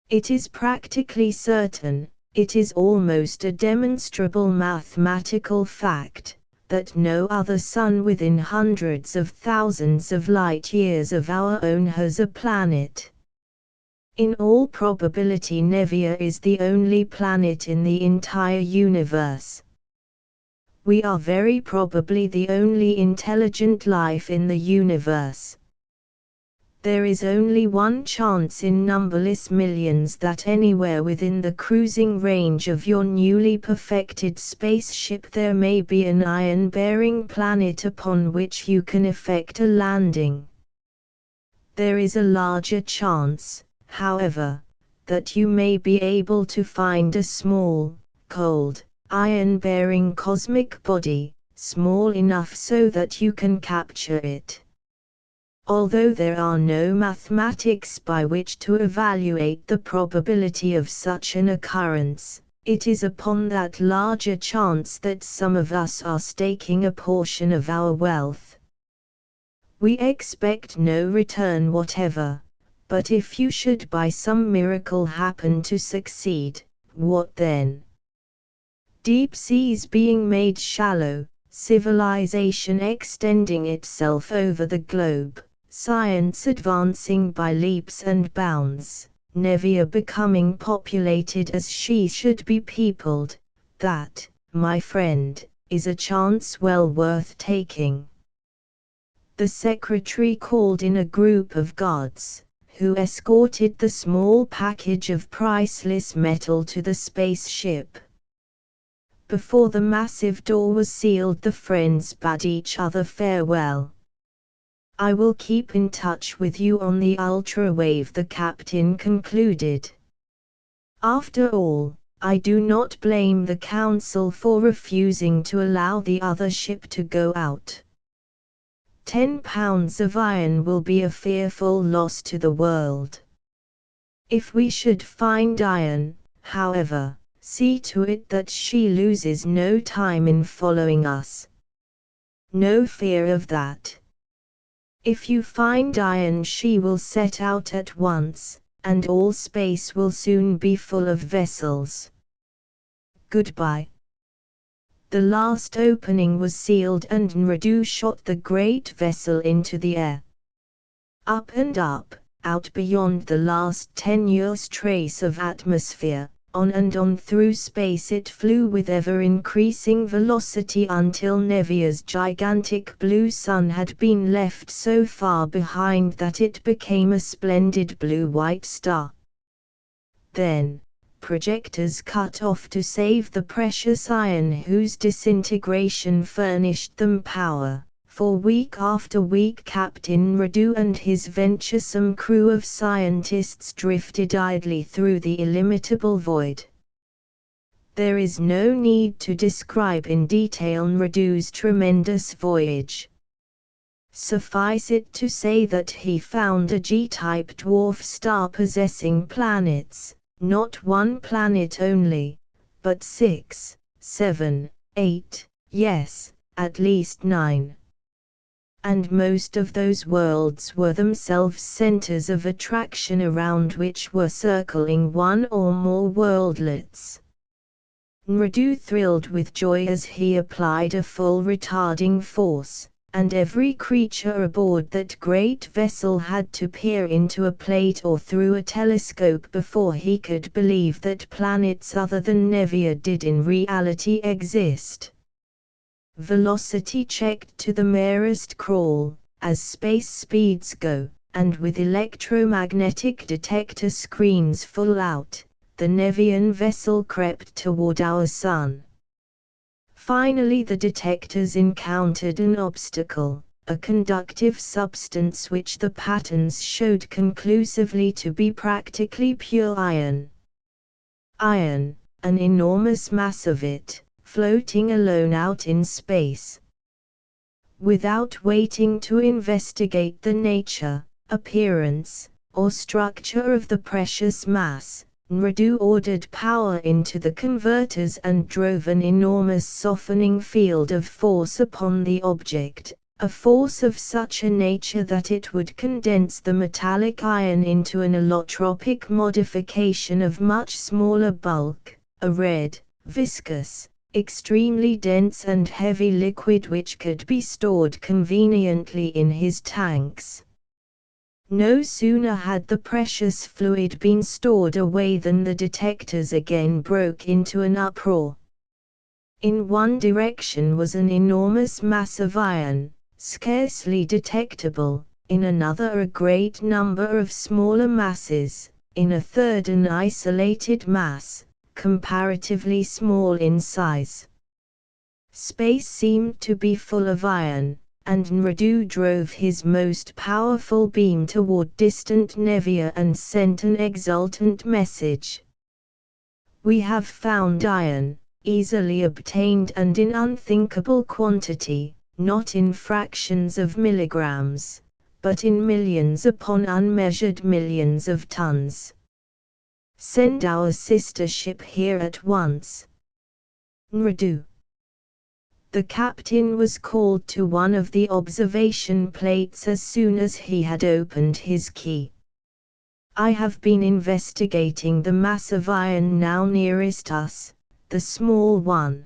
"It is practically certain, it is almost a demonstrable mathematical fact, that no other sun within hundreds of thousands of light-years of our own has a planet. In all probability Nevia is the only planet in the entire universe. We are very probably the only intelligent life in the universe. There is only one chance in numberless millions that anywhere within the cruising range of your newly perfected spaceship there may be an iron-bearing planet upon which you can effect a landing. There is a larger chance, however, that you may be able to find a small, cold, iron-bearing cosmic body, small enough so that you can capture it. Although there are no mathematics by which to evaluate the probability of such an occurrence, it is upon that larger chance that some of us are staking a portion of our wealth. We expect no return whatever, but if you should by some miracle happen to succeed, what then? Deep seas being made shallow, civilization extending itself over the globe, science advancing by leaps and bounds, Nevia becoming populated as she should be peopled, that, my friend, is a chance well worth taking. The secretary called in a group of guards, who escorted the small package of priceless metal to the spaceship. Before the massive door was sealed, the friends bade each other farewell. I will keep in touch with you on the ultrawave, the captain concluded. After all, I do not blame the council for refusing to allow the other ship to go out. 10 pounds of iron will be a fearful loss to the world. If we should find iron, however, see to it that she loses no time in following us. No fear of that. If you find iron, she will set out at once, and all space will soon be full of vessels. Goodbye. The last opening was sealed and Nradu shot the great vessel into the air. Up and up, out beyond the last tenuous trace of atmosphere, on and on through space it flew with ever-increasing velocity until Nevia's gigantic blue sun had been left so far behind that it became a splendid blue-white star. Then, projectors cut off to save the precious iron whose disintegration furnished them power. For week after week Captain Nradu and his venturesome crew of scientists drifted idly through the illimitable void. There is no need to describe in detail Nradu's tremendous voyage. Suffice it to say that he found a G-type dwarf star possessing planets, not one planet only, but 6, 7, 8, yes, at least 9. And most of those worlds were themselves centers of attraction around which were circling one or more worldlets. Nradu thrilled with joy as he applied a full retarding force, and every creature aboard that great vessel had to peer into a plate or through a telescope before he could believe that planets other than Nevia did in reality exist. Velocity checked to the merest crawl, as space speeds go, and with electromagnetic detector screens full out, the Nevian vessel crept toward our sun. Finally the detectors encountered an obstacle, a conductive substance which the patterns showed conclusively to be practically pure iron. Iron, an enormous mass of it, floating alone out in space. Without waiting to investigate the nature, appearance, or structure of the precious mass, Nradu ordered power into the converters and drove an enormous softening field of force upon the object, a force of such a nature that it would condense the metallic iron into an allotropic modification of much smaller bulk, a red, viscous, extremely dense and heavy liquid which could be stored conveniently in his tanks. No sooner had the precious fluid been stored away than the detectors again broke into an uproar. In one direction was an enormous mass of iron, scarcely detectable, in another a great number of smaller masses, in a third an isolated mass, comparatively small in size. Space seemed to be full of iron, and Nradu drove his most powerful beam toward distant Nevia and sent an exultant message. "We have found iron, easily obtained and in unthinkable quantity, not in fractions of milligrams, but in millions upon unmeasured millions of tons. Send our sister ship here at once." Nradu. The captain was called to one of the observation plates as soon as he had opened his key. "I have been investigating the mass of iron now nearest us, the small one.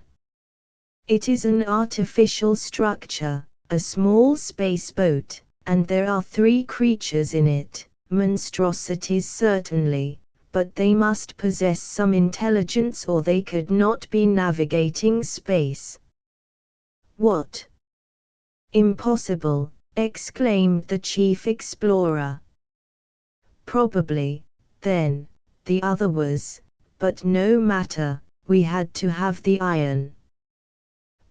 It is an artificial structure, a small space boat, and there are 3 creatures in it, monstrosities certainly, but they must possess some intelligence or they could not be navigating space." "What? Impossible!" exclaimed the chief explorer. "Probably, then, the other was, but no matter, we had to have the iron.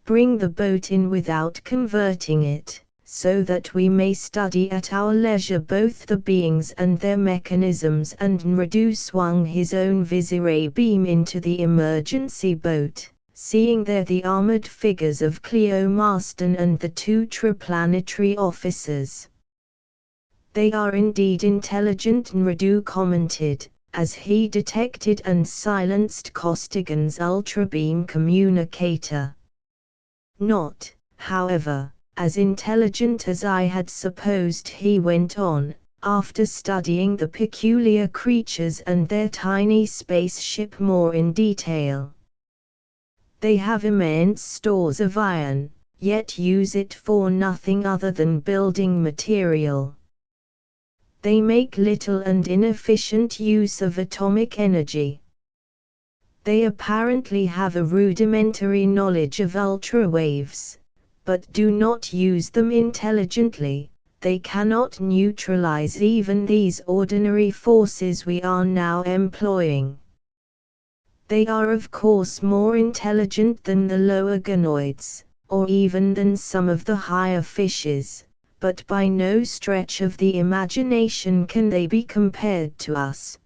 Bring the boat in without converting it, so that we may study at our leisure both the beings and their mechanisms." And Nradu swung his own visiray beam into the emergency boat, seeing there the armored figures of Cleo Marston and the 2 Triplanetary officers. "They are indeed intelligent," Nradu commented, as he detected and silenced Costigan's ultrabeam communicator. "Not, however, as intelligent as I had supposed," he went on, after studying the peculiar creatures and their tiny spaceship more in detail. "They have immense stores of iron, yet use it for nothing other than building material. They make little and inefficient use of atomic energy. They apparently have a rudimentary knowledge of ultrawaves, but do not use them intelligently. They cannot neutralize even these ordinary forces we are now employing. They are of course more intelligent than the lower gonoids, or even than some of the higher fishes, but by no stretch of the imagination can they be compared to us.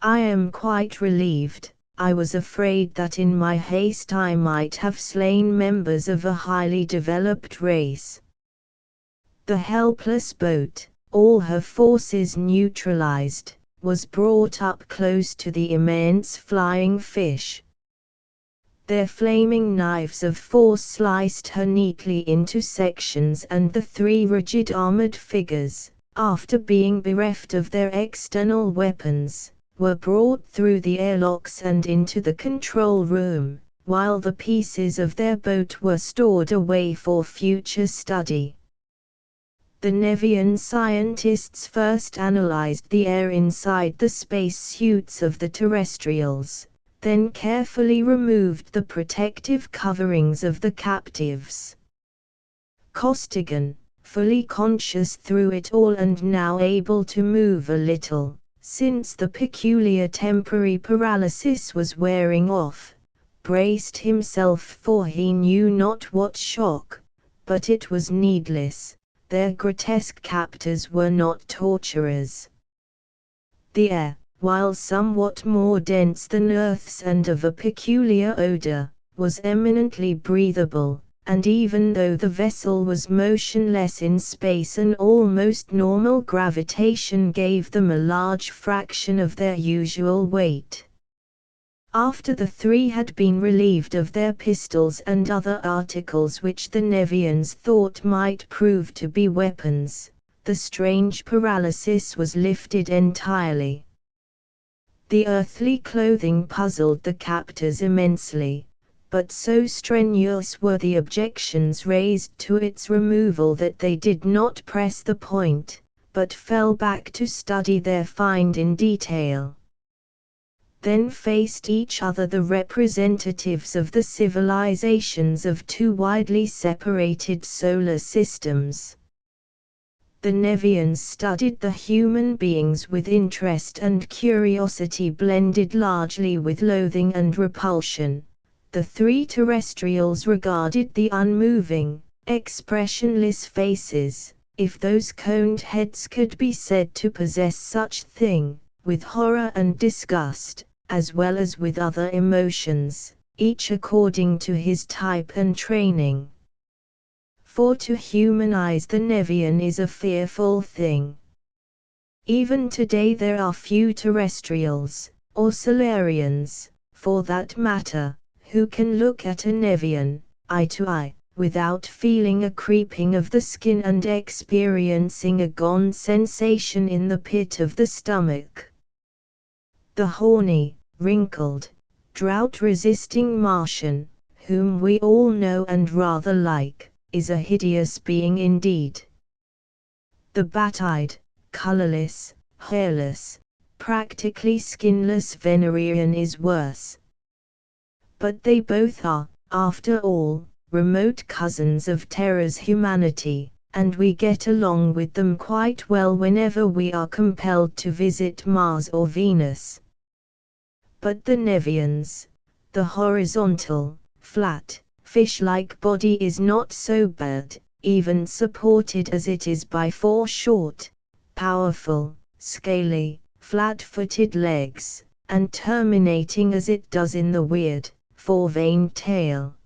I am quite relieved. I was afraid that in my haste I might have slain members of a highly developed race." The helpless boat, all her forces neutralized, was brought up close to the immense flying fish. Their flaming knives of force sliced her neatly into sections, and the 3 rigid armored figures, after being bereft of their external weapons, were brought through the airlocks and into the control room, while the pieces of their boat were stored away for future study. The Nevian scientists first analyzed the air inside the space suits of the terrestrials, then carefully removed the protective coverings of the captives. Costigan, fully conscious through it all and now able to move a little, since the peculiar temporary paralysis was wearing off, braced himself for he knew not what shock, but it was needless. Their grotesque captors were not torturers. The air, while somewhat more dense than Earth's and of a peculiar odor, was eminently breathable, and even though the vessel was motionless in space, an almost normal gravitation gave them a large fraction of their usual weight. After the 3 had been relieved of their pistols and other articles which the Nevians thought might prove to be weapons, the strange paralysis was lifted entirely. The earthly clothing puzzled the captors immensely, but so strenuous were the objections raised to its removal that they did not press the point. but fell back to study their find in detail. Then faced each other the representatives of the civilizations of two widely separated solar systems. The Nevians studied the human beings with interest and curiosity blended largely with loathing and repulsion. The three terrestrials regarded the unmoving, expressionless faces, if those coned heads could be said to possess such thing, with horror and disgust, as well as with other emotions, each according to his type and training. For to humanize the Nevian is a fearful thing. Even today there are few terrestrials, or Solarians, for that matter, who can look at a Nevian, eye to eye, without feeling a creeping of the skin and experiencing a gone sensation in the pit of the stomach. The horny, wrinkled, drought-resisting Martian, whom we all know and rather like, is a hideous being indeed. The bat-eyed, colorless, hairless, practically skinless Venerian is worse. But they both are, after all, remote cousins of Terra's humanity, and we get along with them quite well whenever we are compelled to visit Mars or Venus. But the Nevians, the horizontal, flat, fish-like body is not so bad, even supported as it is by four short, powerful, scaly, flat-footed legs, and terminating as it does in the weird, four-veined tail.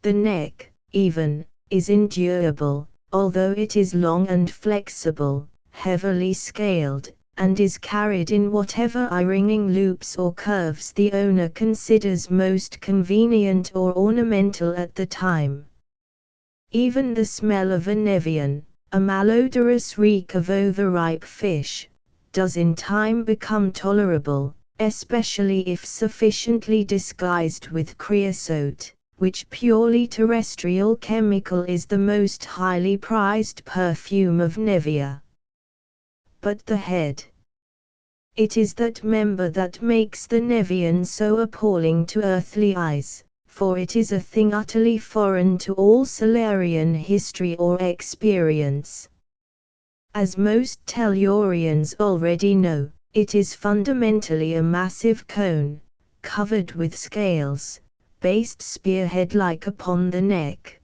The neck, even, is endurable, although it is long and flexible, heavily scaled, and is carried in whatever eye-wringing loops or curves the owner considers most convenient or ornamental at the time. Even the smell of a Nevian, a malodorous reek of overripe fish, does in time become tolerable, especially if sufficiently disguised with creosote, which purely terrestrial chemical is the most highly prized perfume of Nevia. But the head. It is that member that makes the Nevian so appalling to earthly eyes, for it is a thing utterly foreign to all Solarian history or experience. As most Tellurians already know, it is fundamentally a massive cone, covered with scales, based spearhead-like upon the neck.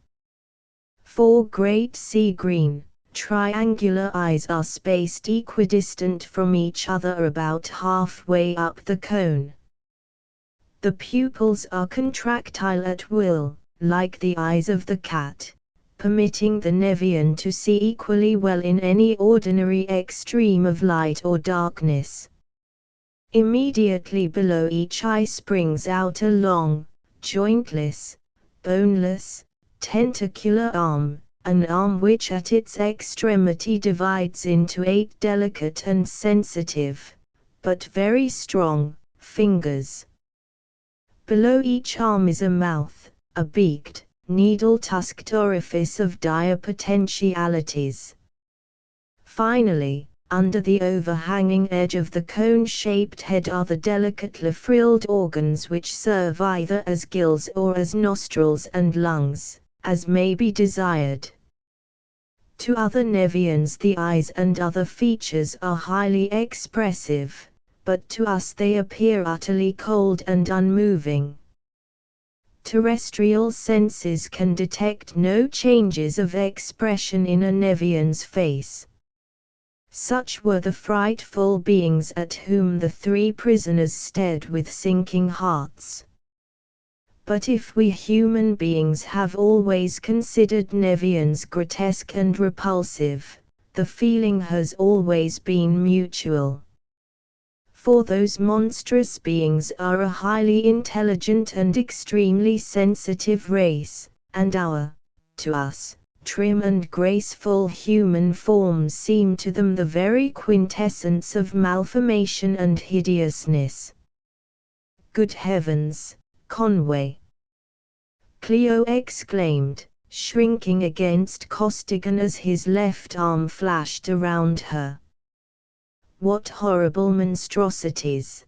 Four great sea-green, triangular eyes are spaced equidistant from each other about halfway up the cone. The pupils are contractile at will, like the eyes of the cat, permitting the Nevian to see equally well in any ordinary extreme of light or darkness. Immediately below each eye springs out a long, jointless, boneless, tentacular arm, an arm which at its extremity divides into 8 delicate and sensitive, but very strong, fingers. Below each arm is a mouth, a beaked, needle-tusked orifice of dire potentialities. Finally, under the overhanging edge of the cone-shaped head are the delicately frilled organs which serve either as gills or as nostrils and lungs, as may be desired. To other Nevians the eyes and other features are highly expressive, but to us they appear utterly cold and unmoving. Terrestrial senses can detect no changes of expression in a Nevian's face. Such were the frightful beings at whom the three prisoners stared with sinking hearts. But if we human beings have always considered Nevians grotesque and repulsive, the feeling has always been mutual. For those monstrous beings are a highly intelligent and extremely sensitive race, and to us, trim and graceful human forms seem to them the very quintessence of malformation and hideousness. Good heavens, Conway! Cleo exclaimed, shrinking against Costigan as his left arm flashed around her. What horrible monstrosities!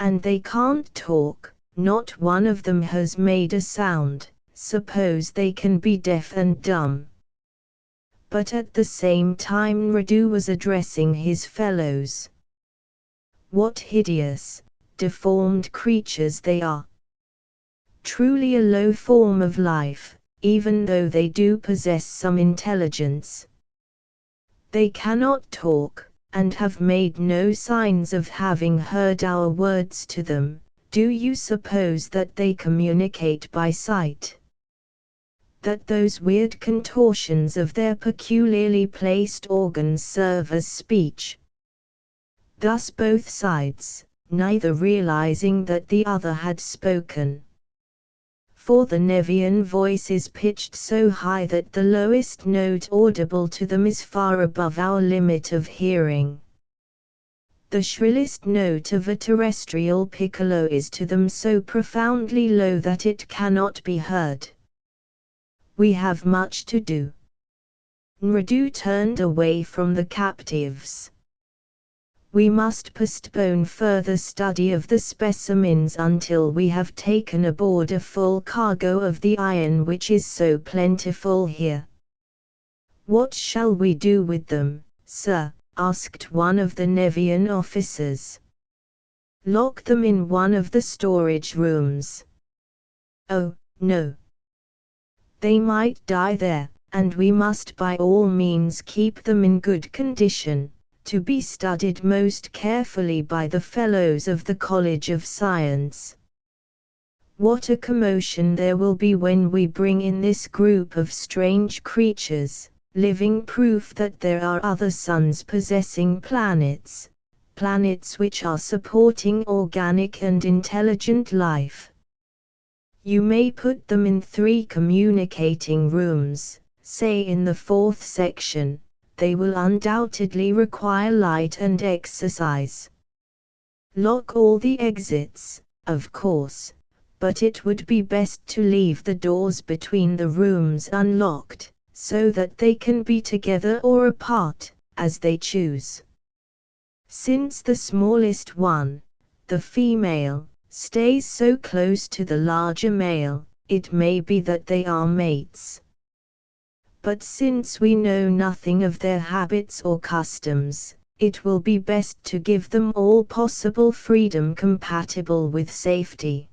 And they can't talk, not one of them has made a sound. Suppose they can be deaf and dumb. But at the same time Radu was addressing his fellows. What hideous, deformed creatures they are! Truly a low form of life, even though they do possess some intelligence. They cannot talk, and have made no signs of having heard our words to them. Do you suppose that they communicate by sight? That those weird contortions of their peculiarly placed organs serve as speech? Thus both sides, neither realizing that the other had spoken. For the Nevian voice is pitched so high that the lowest note audible to them is far above our limit of hearing. The shrillest note of a terrestrial piccolo is to them so profoundly low that it cannot be heard. We have much to do. Nradu turned away from the captives. We must postpone further study of the specimens until we have taken aboard a full cargo of the iron which is so plentiful here. What shall we do with them, sir? Asked one of the Nevian officers. Lock them in one of the storage rooms. Oh, no. They might die there, and we must by all means keep them in good condition, to be studied most carefully by the fellows of the College of Science. What a commotion there will be when we bring in this group of strange creatures, living proof that there are other suns possessing planets, planets which are supporting organic and intelligent life. You may put them in 3 communicating rooms, say in the 4th section. They will undoubtedly require light and exercise. Lock all the exits, of course, but it would be best to leave the doors between the rooms unlocked, so that they can be together or apart, as they choose. Since the smallest one, the female, stays so close to the larger male, it may be that they are mates. But since we know nothing of their habits or customs, it will be best to give them all possible freedom compatible with safety.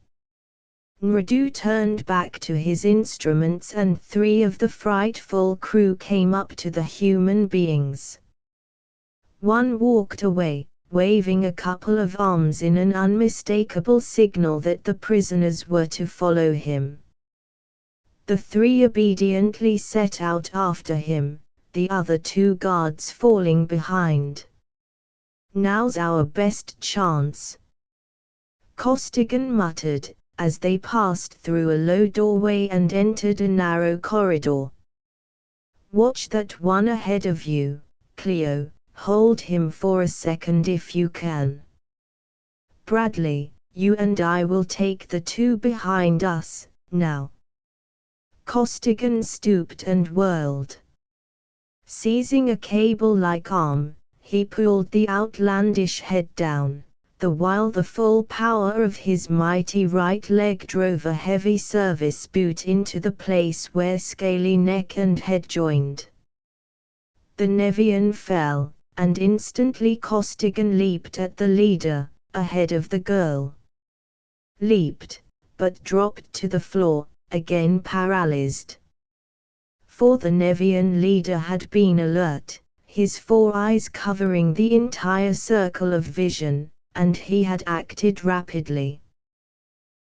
Nradu turned back to his instruments and 3 of the frightful crew came up to the human beings. One walked away, waving a couple of arms in an unmistakable signal that the prisoners were to follow him. The 3 obediently set out after him, the other 2 guards falling behind. Now's our best chance, Costigan muttered, as they passed through a low doorway and entered a narrow corridor. Watch that one ahead of you, Cleo, hold him for a second if you can. Bradley, you and I will take the 2 behind us, now. Costigan stooped and whirled. Seizing a cable-like arm, he pulled the outlandish head down, the while the full power of his mighty right leg drove a heavy service boot into the place where scaly neck and head joined. The Nevian fell, and instantly Costigan leaped at the leader, ahead of the girl. Leaped, but dropped to the floor, again paralyzed. For the Nevian leader had been alert, his 4 eyes covering the entire circle of vision, and he had acted rapidly.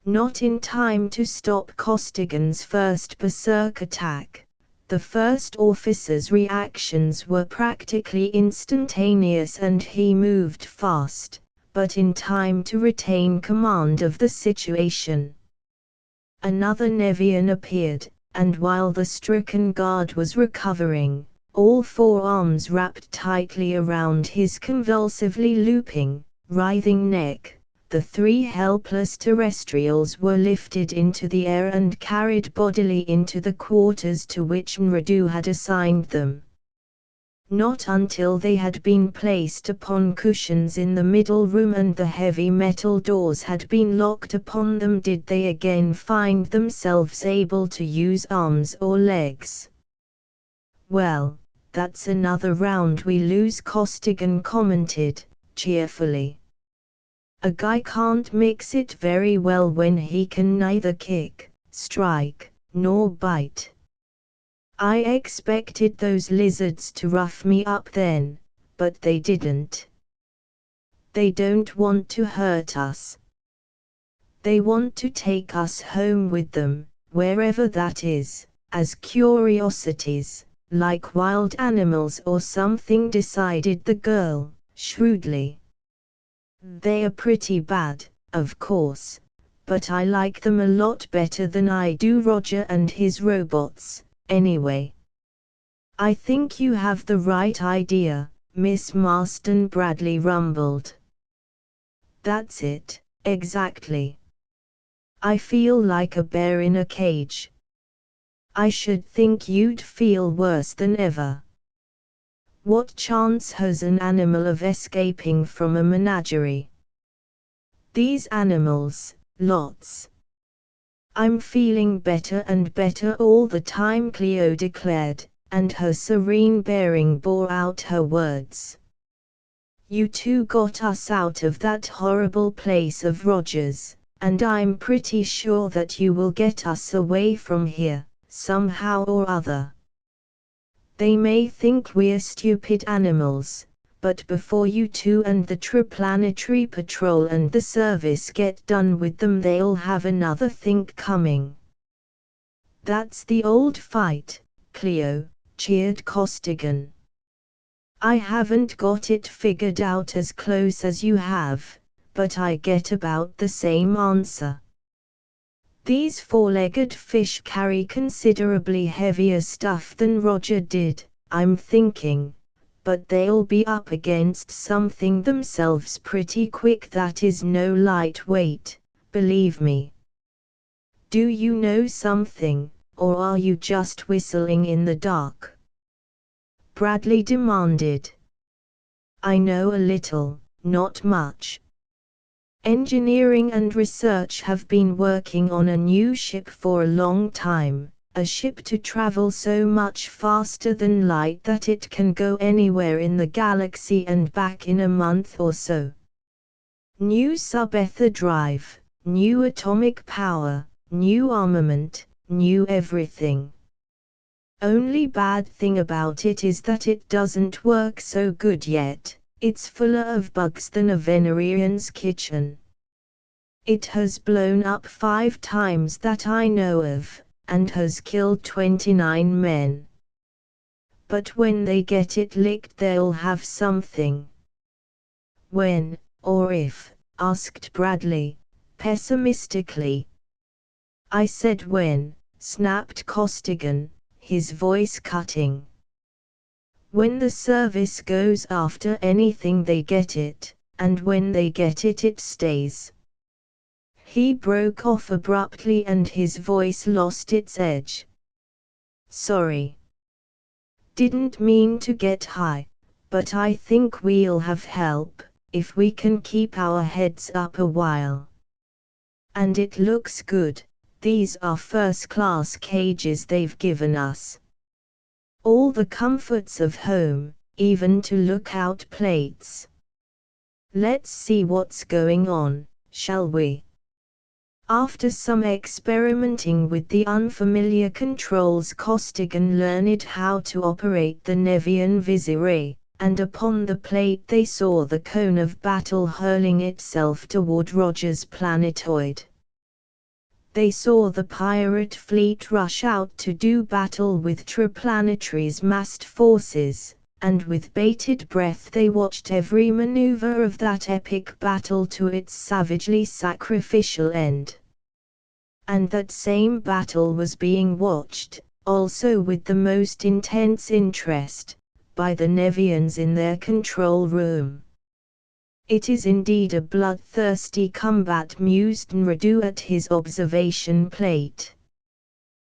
Not in time to stop Costigan's first berserk attack. The first officer's reactions were practically instantaneous and he moved fast, but in time to retain command of the situation. Another Nevian appeared, and while the stricken guard was recovering, all 4 arms wrapped tightly around his convulsively looping, writhing neck, the 3 helpless terrestrials were lifted into the air and carried bodily into the quarters to which Mrdu had assigned them. Not until they had been placed upon cushions in the middle room and the heavy metal doors had been locked upon them did they again find themselves able to use arms or legs. "Well, that's another round we lose," Costigan commented, cheerfully. "A guy can't mix it very well when he can neither kick, strike, nor bite. I expected those lizards to rough me up then, but they didn't. They don't want to hurt us. They want to take us home with them, wherever that is, as curiosities, like wild animals or something," decided the girl, shrewdly. "They're pretty bad, of course, but I like them a lot better than I do Roger and his robots. Anyway, I think you have the right idea," Miss Marston Bradley rumbled. "That's it, exactly. I feel like a bear in a cage. I should think you'd feel worse than ever. What chance has an animal of escaping from a menagerie? These animals, lots. I'm feeling better and better all the time," Cleo declared, and her serene bearing bore out her words. "You two got us out of that horrible place of Roger's, and I'm pretty sure that you will get us away from here, somehow or other. They may think we're stupid animals, but before you two and the Triplanetary Patrol and the service get done with them they'll have another think coming." "That's the old fight, Cleo," cheered Costigan. "I haven't got it figured out as close as you have, but I get about the same answer. These 4-legged fish carry considerably heavier stuff than Roger did, I'm thinking, but they'll be up against something themselves pretty quick that is no lightweight, believe me." "Do you know something, or are you just whistling in the dark?" Bradley demanded. "I know a little, not much. Engineering and research have been working on a new ship for a long time, a ship to travel so much faster than light that it can go anywhere in the galaxy and back in a month or so. New sub-ether drive, new atomic power, new armament, new everything. Only bad thing about it is that it doesn't work so good yet. It's fuller of bugs than a Venerian's kitchen. It has blown up 5 times that I know of, and has killed 29 men. But when they get it licked they'll have something." "When, or if?" asked Bradley, pessimistically. "I said when," snapped Costigan, his voice cutting. "When the service goes after anything they get it, and when they get it it stays." He broke off abruptly and his voice lost its edge. "Sorry. Didn't mean to get high, but I think we'll have help, if we can keep our heads up a while. And it looks good, these are first-class cages they've given us. All the comforts of home, even to lookout plates. Let's see what's going on, shall we?" After some experimenting with the unfamiliar controls Costigan learned how to operate the Nevian visiray, and upon the plate they saw the cone of battle hurling itself toward Roger's planetoid. They saw the pirate fleet rush out to do battle with Triplanetary's massed forces, and with bated breath they watched every maneuver of that epic battle to its savagely sacrificial end. And that same battle was being watched, also with the most intense interest, by the Nevians in their control room. It is indeed a bloodthirsty combat, mused Nradu at his observation plate.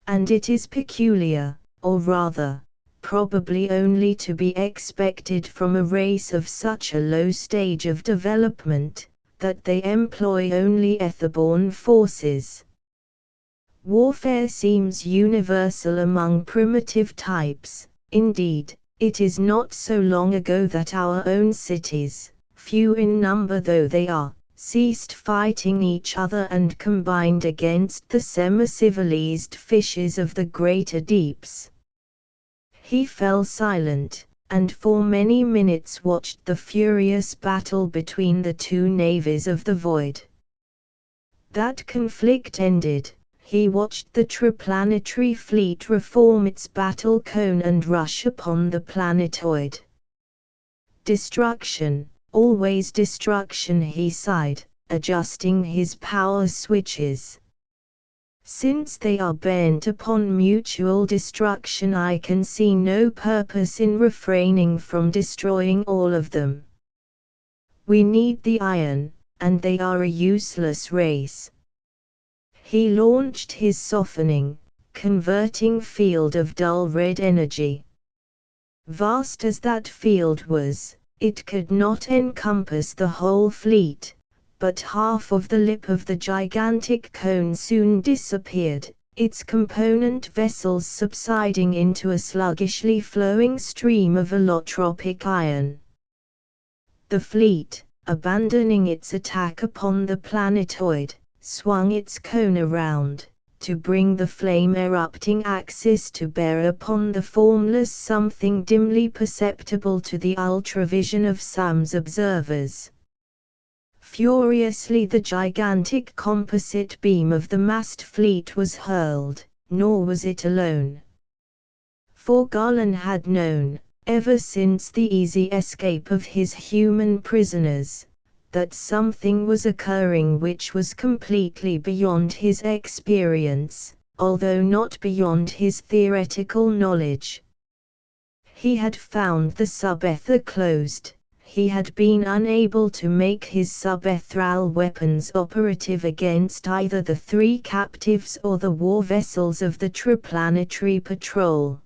And it is peculiar, or rather, probably only to be expected from a race of such a low stage of development, that they employ only ether-born forces. Warfare seems universal among primitive types. Indeed, it is not so long ago that our own cities, few in number though they are, ceased fighting each other and combined against the semi-civilized fishes of the greater deeps. He fell silent, and for many minutes watched the furious battle between the two navies of the void. That conflict ended, he watched the Triplanetary fleet reform its battle cone and rush upon the planetoid. Destruction, always destruction, he sighed, adjusting his power switches. Since they are bent upon mutual destruction, I can see no purpose in refraining from destroying all of them. We need the iron, and they are a useless race. He launched his softening, converting field of dull red energy. Vast as that field was, it could not encompass the whole fleet, but half of the lip of the gigantic cone soon disappeared, its component vessels subsiding into a sluggishly flowing stream of allotropic iron. The fleet, abandoning its attack upon the planetoid, swung its cone around, to bring the flame-erupting axis to bear upon the formless something dimly perceptible to the ultravision of Sam's observers. Furiously the gigantic composite beam of the massed fleet was hurled, nor was it alone. For Garland had known, ever since the easy escape of his human prisoners, that something was occurring which was completely beyond his experience, although not beyond his theoretical knowledge. He had found the subether closed, he had been unable to make his subetheral weapons operative against either the three captives or the war vessels of the Triplanetary patrol.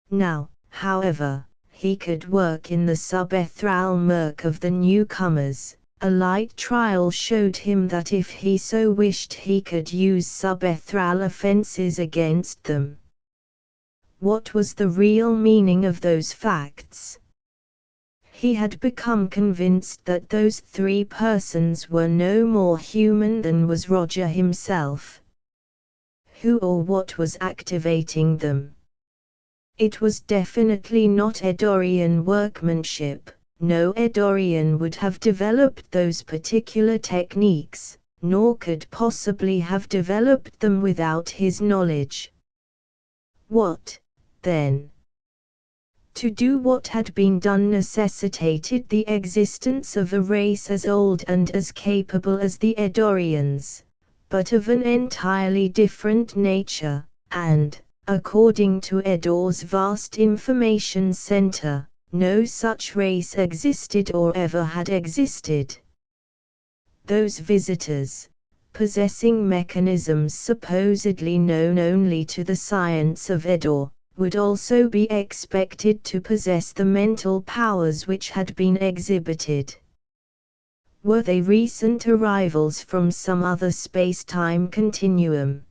Now, however, he could work in the subetheral murk of the newcomers. A light trial showed him that if he so wished he could use subetheral offenses against them. What was the real meaning of those facts? He had become convinced that those three persons were no more human than was Roger himself. Who or what was activating them? It was definitely not Edorian workmanship. No Edorian would have developed those particular techniques, nor could possibly have developed them without his knowledge. What, then? To do what had been done necessitated the existence of a race as old and as capable as the Edorians, but of an entirely different nature, and, according to Edor's vast information center, no such race existed or ever had existed. Those visitors, possessing mechanisms supposedly known only to the science of Edor, would also be expected to possess the mental powers which had been exhibited. Were they recent arrivals from some other space-time continuum?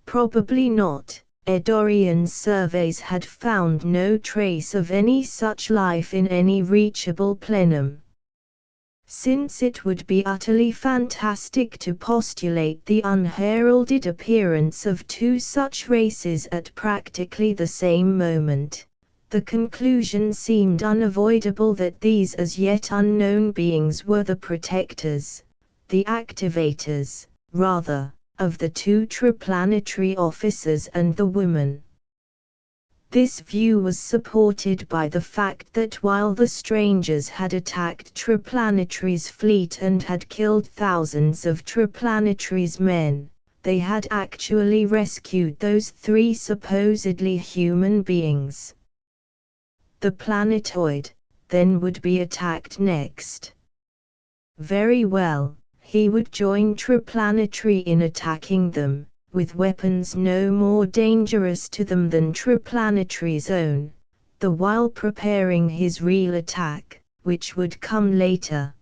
Probably not. Edorian surveys had found no trace of any such life in any reachable plenum. Since it would be utterly fantastic to postulate the unheralded appearance of two such races at practically the same moment, the conclusion seemed unavoidable that these as yet unknown beings were the protectors, the activators, rather, of the two Triplanetary officers and the woman. This view was supported by the fact that while the strangers had attacked Triplanetary's fleet and had killed thousands of Triplanetary's men, they had actually rescued those three supposedly human beings. The planetoid, then would be attacked next. Very well, he would join Triplanetary in attacking them, with weapons no more dangerous to them than Triplanetary's own, the while preparing his real attack, which would come later.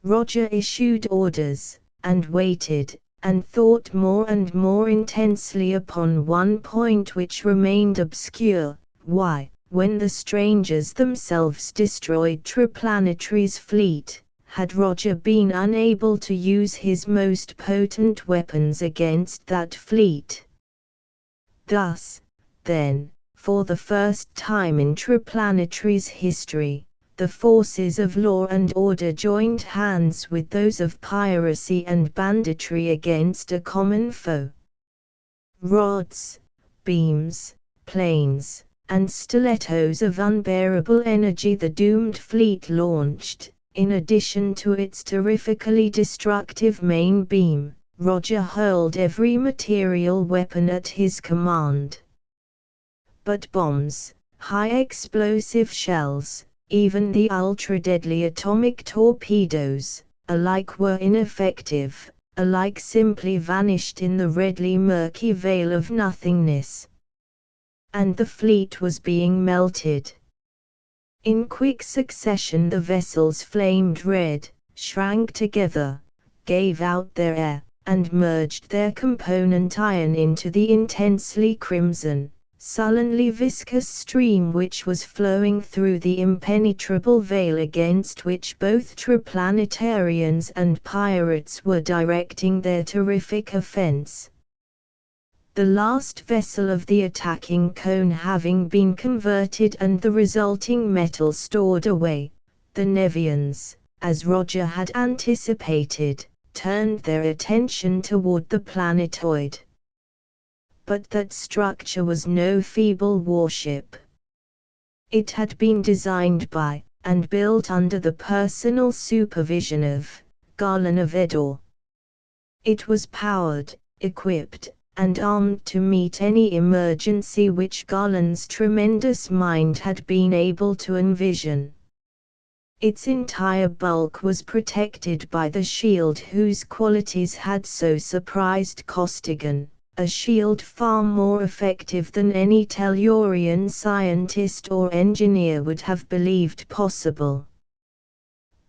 Roger issued orders, and waited, and thought more and more intensely upon one point which remained obscure: why, when the strangers themselves destroyed Triplanetary's fleet, had Roger been unable to use his most potent weapons against that fleet? Thus, then, for the first time in Triplanetary's history, the forces of law and order joined hands with those of piracy and banditry against a common foe. Rods, beams, planes, and stilettos of unbearable energy the doomed fleet launched. In addition to its terrifically destructive main beam, Roger hurled every material weapon at his command. But bombs, high-explosive shells, even the ultra-deadly atomic torpedoes, alike were ineffective, alike simply vanished in the redly murky veil of nothingness. And the fleet was being melted. In quick succession the vessels flamed red, shrank together, gave out their air, and merged their component iron into the intensely crimson, sullenly viscous stream which was flowing through the impenetrable veil against which both Triplanetarians and pirates were directing their terrific offense. The last vessel of the attacking cone having been converted and the resulting metal stored away, the Nevians, as Roger had anticipated, turned their attention toward the planetoid. But that structure was no feeble warship. It had been designed by, and built under the personal supervision of, Garland of Edor. It was powered, equipped, and armed to meet any emergency which Garland's tremendous mind had been able to envision. Its entire bulk was protected by the shield whose qualities had so surprised Costigan, a shield far more effective than any Tellurian scientist or engineer would have believed possible.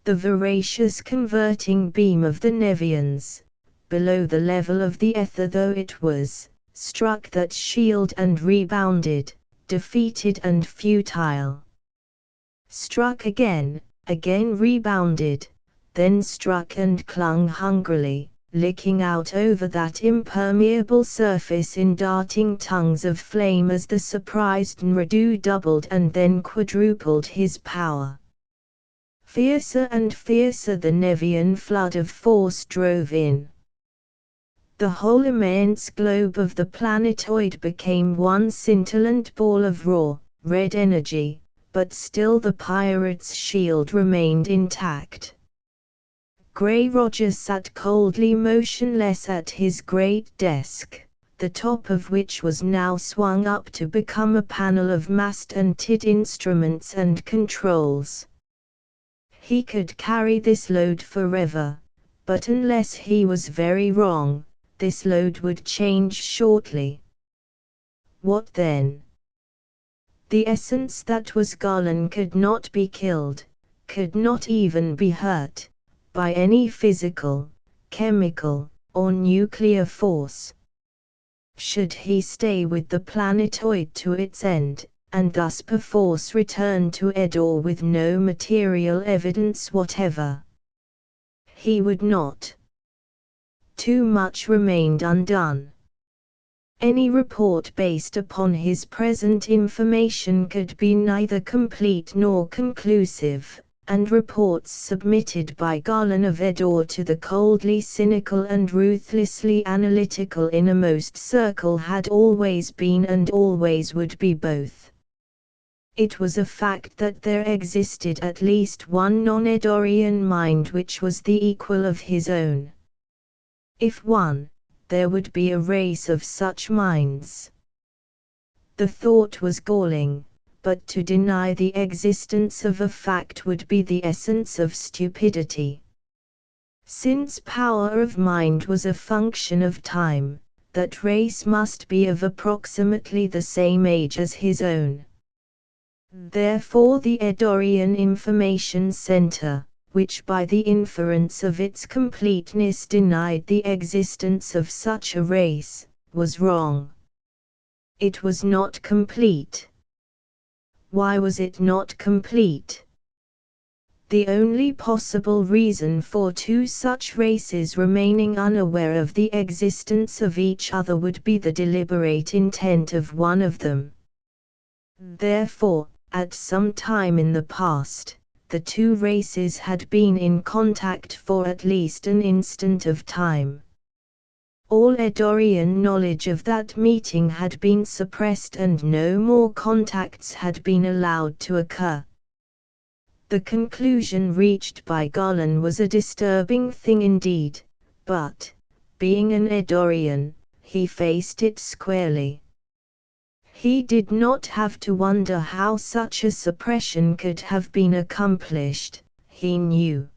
The voracious converting beam of the Nevians, below the level of the ether though it was, struck that shield and rebounded, defeated and futile. Struck again, again rebounded, then struck and clung hungrily, licking out over that impermeable surface in darting tongues of flame as the surprised Nradu doubled and then quadrupled his power. Fiercer and fiercer the Nevian flood of force drove in. The whole immense globe of the planetoid became one scintillant ball of raw, red energy, but still the pirate's shield remained intact. Grey Roger sat coldly motionless at his great desk, the top of which was now swung up to become a panel of mast-and-tid instruments and controls. He could carry this load forever, but unless he was very wrong, this load would change shortly. What then? The essence that was Garland could not be killed, could not even be hurt, by any physical, chemical, or nuclear force. Should he stay with the planetoid to its end, and thus perforce return to Edor with no material evidence whatever? He would not. Too much remained undone. Any report based upon his present information could be neither complete nor conclusive, and reports submitted by Garland of Edor to the coldly cynical and ruthlessly analytical innermost circle had always been and always would be both. It was a fact that there existed at least one non-Edorian mind which was the equal of his own. If one, there would be a race of such minds. The thought was galling, but to deny the existence of a fact would be the essence of stupidity. Since power of mind was a function of time, that race must be of approximately the same age as his own. Therefore the Eddorian Information Center, which by the inference of its completeness denied the existence of such a race, was wrong. It was not complete. Why was it not complete? The only possible reason for two such races remaining unaware of the existence of each other would be the deliberate intent of one of them. Therefore, at some time in the past, the two races had been in contact for at least an instant of time. All Eddorian knowledge of that meeting had been suppressed and no more contacts had been allowed to occur. The conclusion reached by Golan was a disturbing thing indeed, but, being an Eddorian, he faced it squarely. He did not have to wonder how such a suppression could have been accomplished, he knew.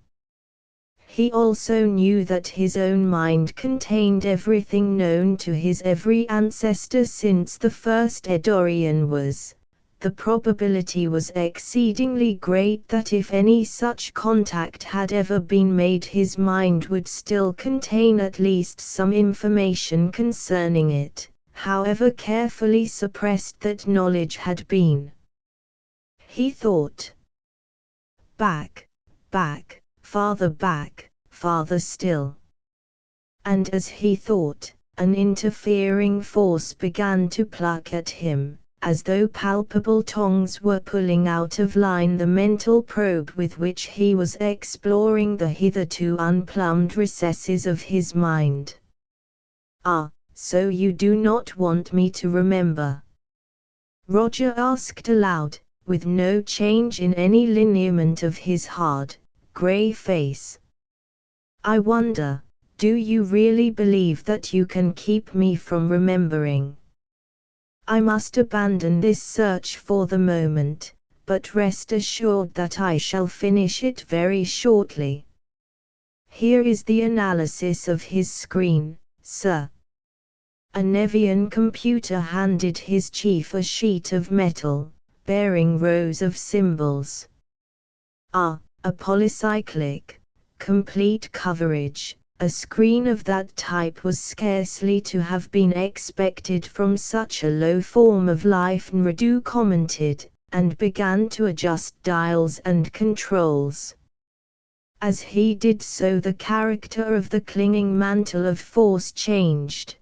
He also knew that his own mind contained everything known to his every ancestor since the first Eddorian was. The probability was exceedingly great that if any such contact had ever been made, his mind would still contain at least some information concerning it, however carefully suppressed that knowledge had been. He thought. Back, farther still. And as he thought, an interfering force began to pluck at him, as though palpable tongs were pulling out of line the mental probe with which he was exploring the hitherto unplumbed recesses of his mind. "Ah, so you do not want me to remember?" Roger asked aloud, with no change in any lineament of his hard, grey face. "I wonder, do you really believe that you can keep me from remembering? I must abandon this search for the moment, but rest assured that I shall finish it very shortly. Here is the analysis of his screen, sir." A Nevian computer handed his chief a sheet of metal, bearing rows of symbols. "Ah, a polycyclic, complete coverage." A screen of that type was scarcely to have been expected from such a low form of life, Nradu commented, and began to adjust dials and controls. As he did so, the character of the clinging mantle of force changed.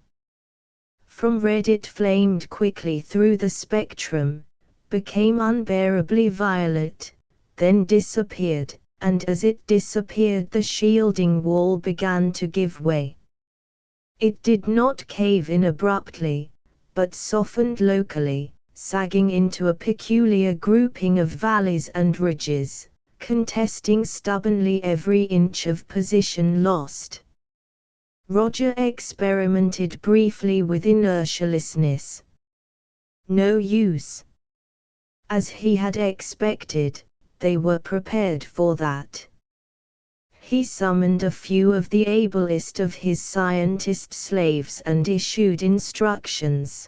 From red it flamed quickly through the spectrum, became unbearably violet, then disappeared. And as it disappeared, the shielding wall began to give way. It did not cave in abruptly, but softened locally, sagging into a peculiar grouping of valleys and ridges, contesting stubbornly every inch of position lost. Roger experimented briefly with inertialessness. No use. As he had expected, they were prepared for that. He summoned a few of the ablest of his scientist slaves and issued instructions.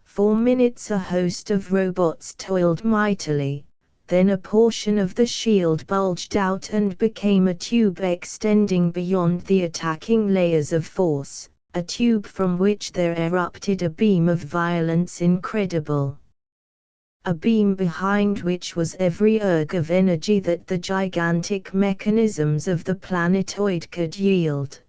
For minutes a host of robots toiled mightily, then a portion of the shield bulged out and became a tube extending beyond the attacking layers of force, a tube from which there erupted a beam of violence incredible. A beam behind which was every erg of energy that the gigantic mechanisms of the planetoid could yield.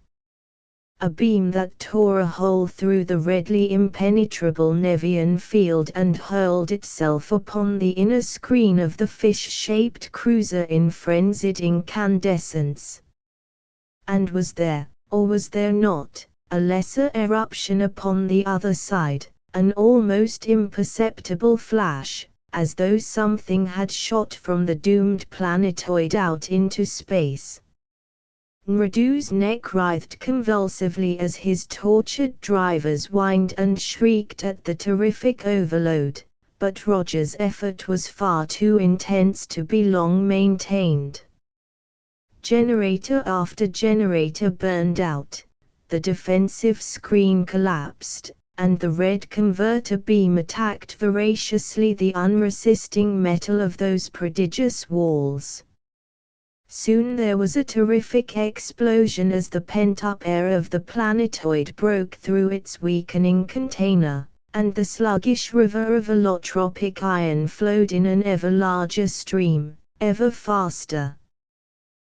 A beam that tore a hole through the redly impenetrable Nevian field and hurled itself upon the inner screen of the fish-shaped cruiser in frenzied incandescence. And was there, or was there not, a lesser eruption upon the other side? An almost imperceptible flash, as though something had shot from the doomed planetoid out into space. Nradu's neck writhed convulsively as his tortured drivers whined and shrieked at the terrific overload, but Roger's effort was far too intense to be long maintained. Generator after generator burned out, the defensive screen collapsed, and the red converter beam attacked voraciously the unresisting metal of those prodigious walls. Soon there was a terrific explosion as the pent-up air of the planetoid broke through its weakening container, and the sluggish river of allotropic iron flowed in an ever larger stream, ever faster.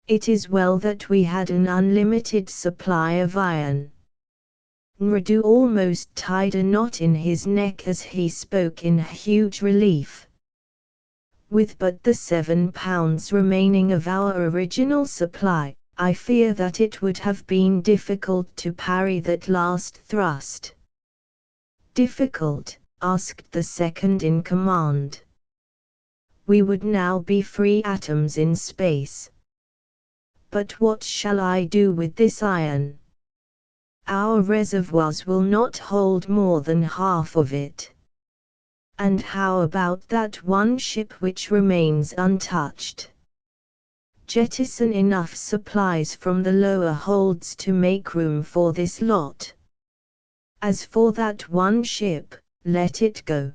It is well that we had an unlimited supply of iron. Nradu almost tied a knot in his neck as he spoke in huge relief. With but the 7 pounds remaining of our original supply, I fear that it would have been difficult to parry that last thrust. Difficult? Asked the second in command. We would now be free atoms in space. But what shall I do with this iron? Our reservoirs will not hold more than half of it. And how about that one ship which remains untouched? Jettison enough supplies from the lower holds to make room for this lot. As for that one ship, let it go.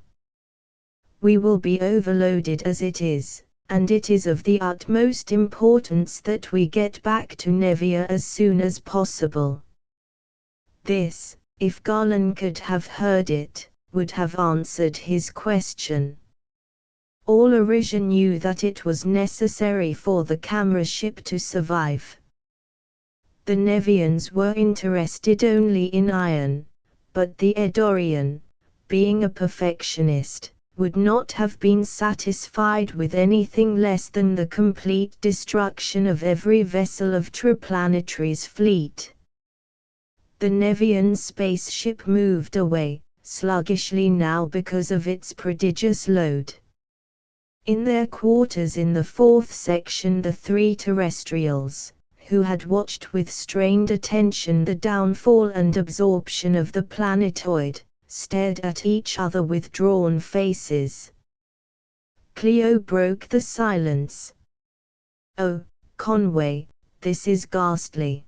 We will be overloaded as it is, and it is of the utmost importance that we get back to Nevia as soon as possible. This, if Garland could have heard it, would have answered his question. All Arisia knew that it was necessary for the camera ship to survive. The Nevians were interested only in iron, but the Eddorian, being a perfectionist, would not have been satisfied with anything less than the complete destruction of every vessel of Triplanetary's fleet. The Nevian spaceship moved away, sluggishly now because of its prodigious load. In their quarters in the fourth section the three terrestrials, who had watched with strained attention the downfall and absorption of the planetoid, stared at each other with drawn faces. Cleo broke the silence. "Oh, Conway, this is ghastly.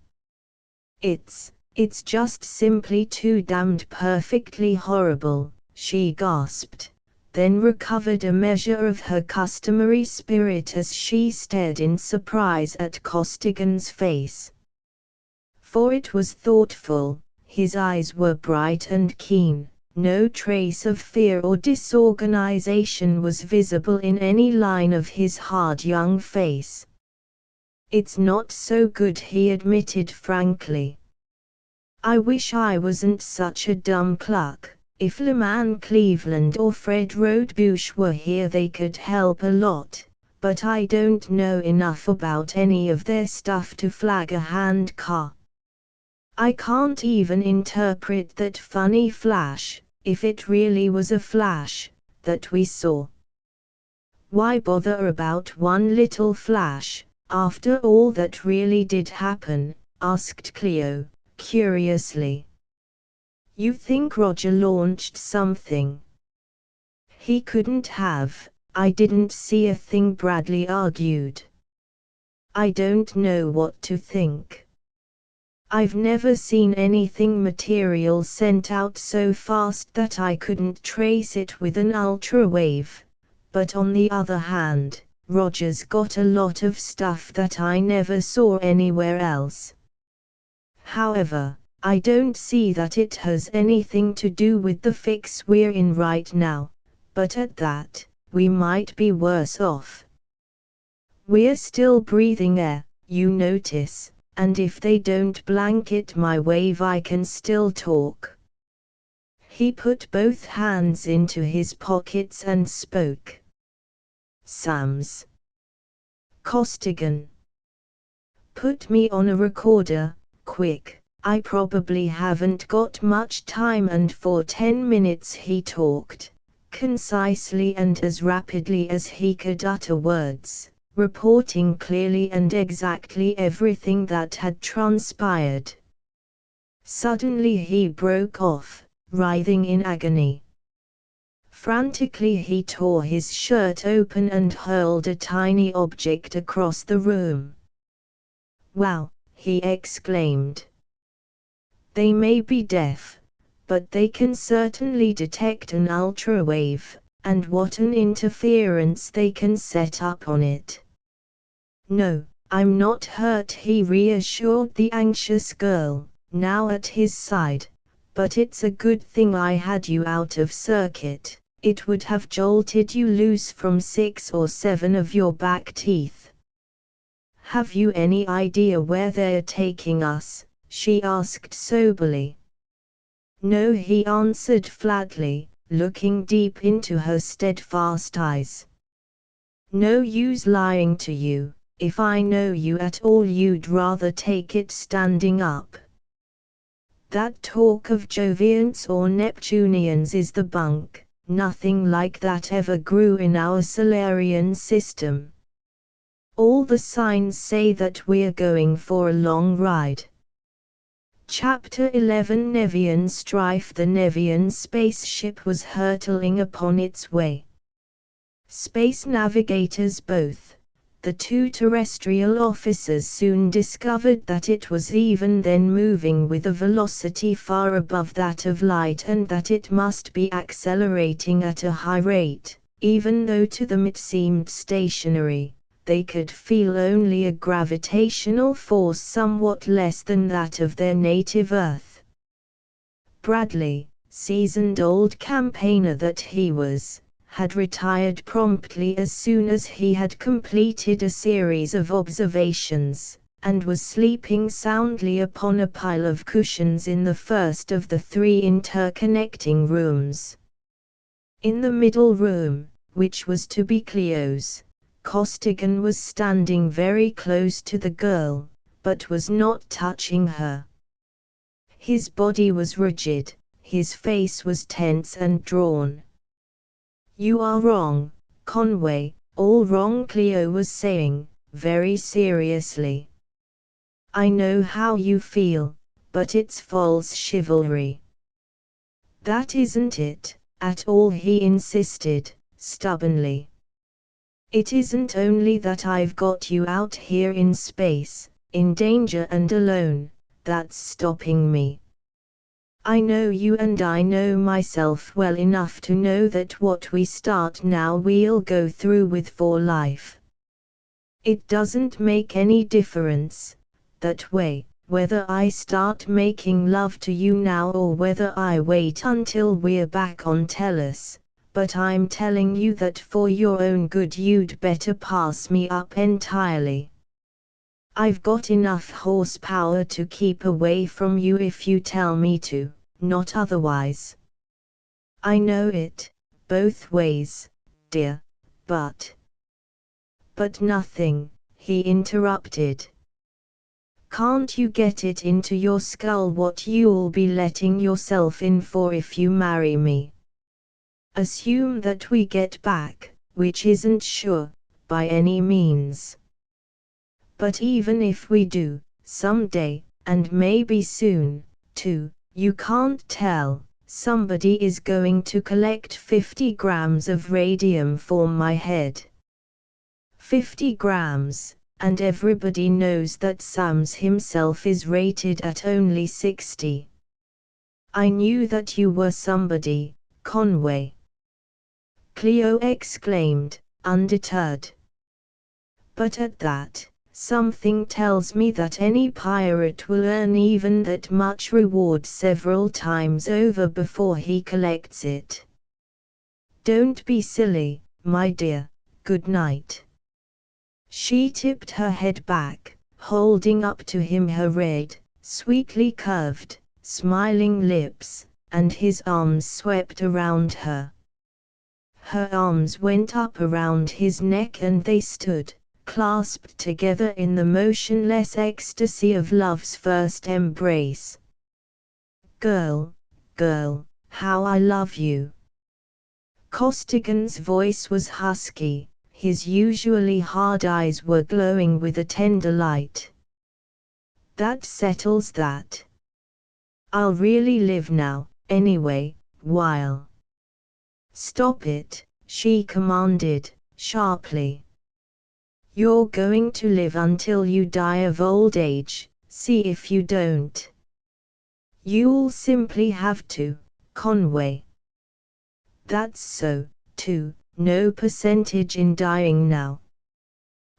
It's just simply too damned perfectly horrible," she gasped, then recovered a measure of her customary spirit as she stared in surprise at Costigan's face. For it was thoughtful, his eyes were bright and keen, no trace of fear or disorganization was visible in any line of his hard young face. "It's not so good," he admitted frankly. "I wish I wasn't such a dumb cluck. If Leman Cleveland or Fred Rodebush were here they could help a lot, but I don't know enough about any of their stuff to flag a hand car. I can't even interpret that funny flash, if it really was a flash, that we saw." "Why bother about one little flash, after all that really did happen?" asked Cleo, curiously. "You think Roger launched something?" "He couldn't have, I didn't see a thing," Bradley argued. "I don't know what to think. I've never seen anything material sent out so fast that I couldn't trace it with an ultrawave, but on the other hand, Roger's got a lot of stuff that I never saw anywhere else. However, I don't see that it has anything to do with the fix we're in right now, but at that, we might be worse off. We're still breathing air, you notice, and if they don't blanket my wave I can still talk." He put both hands into his pockets and spoke. "Sams. Costigan. Put me on a recorder, quick. I probably haven't got much time." And for 10 minutes he talked, concisely and as rapidly as he could utter words, reporting clearly and exactly everything that had transpired. Suddenly he broke off, writhing in agony. Frantically he tore his shirt open and hurled a tiny object across the room. "Wow!" he exclaimed. "They may be deaf, but they can certainly detect an ultrawave, and what an interference they can set up on it." "No, I'm not hurt," he reassured the anxious girl, now at his side, "but it's a good thing I had you out of circuit. It would have jolted you loose from 6 or 7 of your back teeth." "Have you any idea where they're taking us?" she asked soberly. "No," he answered flatly, looking deep into her steadfast eyes. "No use lying to you. If I know you at all, you'd rather take it standing up. That talk of Jovians or Neptunians is the bunk. Nothing like that ever grew in our Solarian system. All the signs say that we're going for a long ride." Chapter 11 Nevian Strife. The Nevian spaceship was hurtling upon its way. Space navigators both, the two terrestrial officers, soon discovered that it was even then moving with a velocity far above that of light, and that it must be accelerating at a high rate, even though to them it seemed stationary. They could feel only a gravitational force somewhat less than that of their native Earth. Bradley, seasoned old campaigner that he was, had retired promptly as soon as he had completed a series of observations, and was sleeping soundly upon a pile of cushions in the first of the 3 interconnecting rooms. In the middle room, which was to be Cleo's, Costigan was standing very close to the girl, but was not touching her. His body was rigid, his face was tense and drawn. "You are wrong, Conway, all wrong," Cleo was saying, very seriously. "I know how you feel, but it's false chivalry." "That isn't it, at all," he insisted, stubbornly. "It isn't only that I've got you out here in space, in danger and alone, that's stopping me. I know you and I know myself well enough to know that what we start now we'll go through with for life. It doesn't make any difference, that way, whether I start making love to you now or whether I wait until we're back on Tellus. But I'm telling you that for your own good you'd better pass me up entirely. I've got enough horsepower to keep away from you if you tell me to, not otherwise. I know it, both ways, dear, but nothing," he interrupted. "Can't you get it into your skull what you'll be letting yourself in for if you marry me? Assume that we get back, which isn't sure, by any means. But even if we do, someday, and maybe soon, too, you can't tell, somebody is going to collect 50 grams of radium for my head. 50 grams, and everybody knows that Sams himself is rated at only 60. I knew that you were somebody, Conway," Cleo exclaimed, undeterred. "But at that, something tells me that any pirate will earn even that much reward several times over before he collects it. Don't be silly, my dear, good night." She tipped her head back, holding up to him her red, sweetly curved, smiling lips, and his arms swept around her. Her arms went up around his neck and they stood, clasped together in the motionless ecstasy of love's first embrace. "Girl, girl, how I love you." Costigan's voice was husky, his usually hard eyes were glowing with a tender light. "That settles that. I'll really live now, anyway, while "Stop it," she commanded, sharply. "You're going to live until you die of old age, see if you don't. You'll simply have to, Conway." "That's so, too, no percentage in dying now.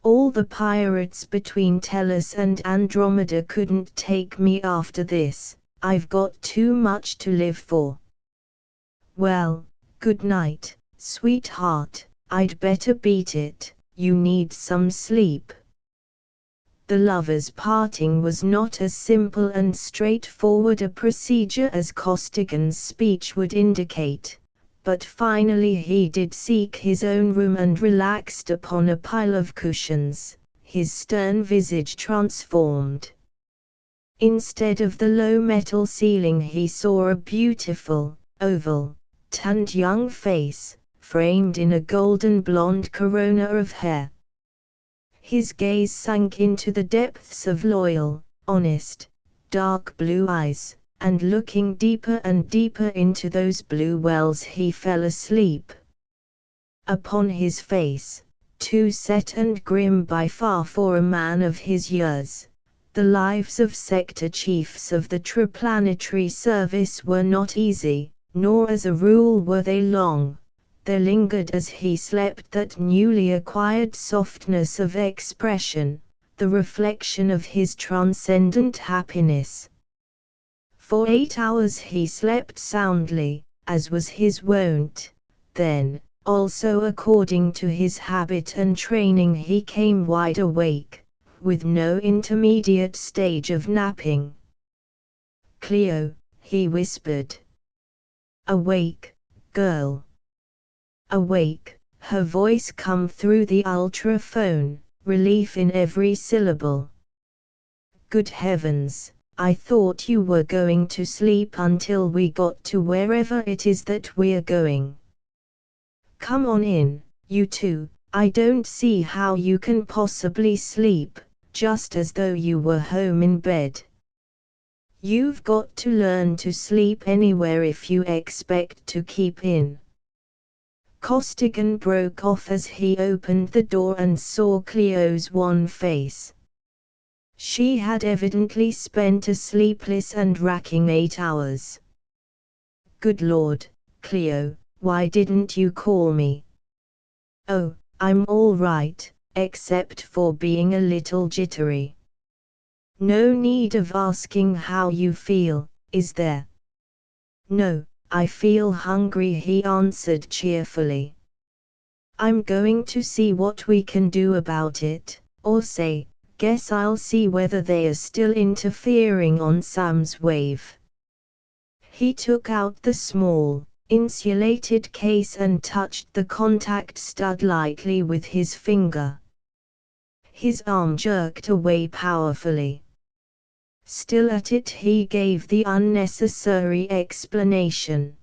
All the pirates between Tellus and Andromeda couldn't take me after this, I've got too much to live for." "Well, good night, sweetheart, I'd better beat it, you need some sleep." The lovers' parting was not as simple and straightforward a procedure as Costigan's speech would indicate, but finally he did seek his own room and relaxed upon a pile of cushions, his stern visage transformed. Instead of the low metal ceiling he saw a beautiful, oval, tanned young face, framed in a golden blonde corona of hair. His gaze sank into the depths of loyal, honest, dark blue eyes, and looking deeper and deeper into those blue wells he fell asleep. Upon his face, too set and grim by far for a man of his years, the lives of sector chiefs of the Triplanetary service were not easy, nor as a rule were they long. There lingered as he slept that newly acquired softness of expression, the reflection of his transcendent happiness. For 8 hours he slept soundly, as was his wont. Then, also according to his habit and training, he came wide awake, with no intermediate stage of napping. "Cleo," he whispered. "Awake, girl." "Awake," her voice come through the ultraphone, relief in every syllable. "Good heavens, I thought you were going to sleep until we got to wherever it is that we're going. Come on in, you two, I don't see how you can possibly sleep, just as though you were home in bed. You've got to learn to sleep anywhere if you expect to keep in." Costigan broke off as he opened the door and saw Cleo's wan face. She had evidently spent a sleepless and racking 8 hours. "Good Lord, Cleo, why didn't you call me?" "Oh, I'm all right, except for being a little jittery." "No need of asking how you feel, is there?" "No, I feel hungry," he answered cheerfully. "I'm going to see what we can do about it, or say, guess I'll see whether they are still interfering on Sam's wave." He took out the small, insulated case and touched the contact stud lightly with his finger. His arm jerked away powerfully. Still at it, he gave the unnecessary explanation.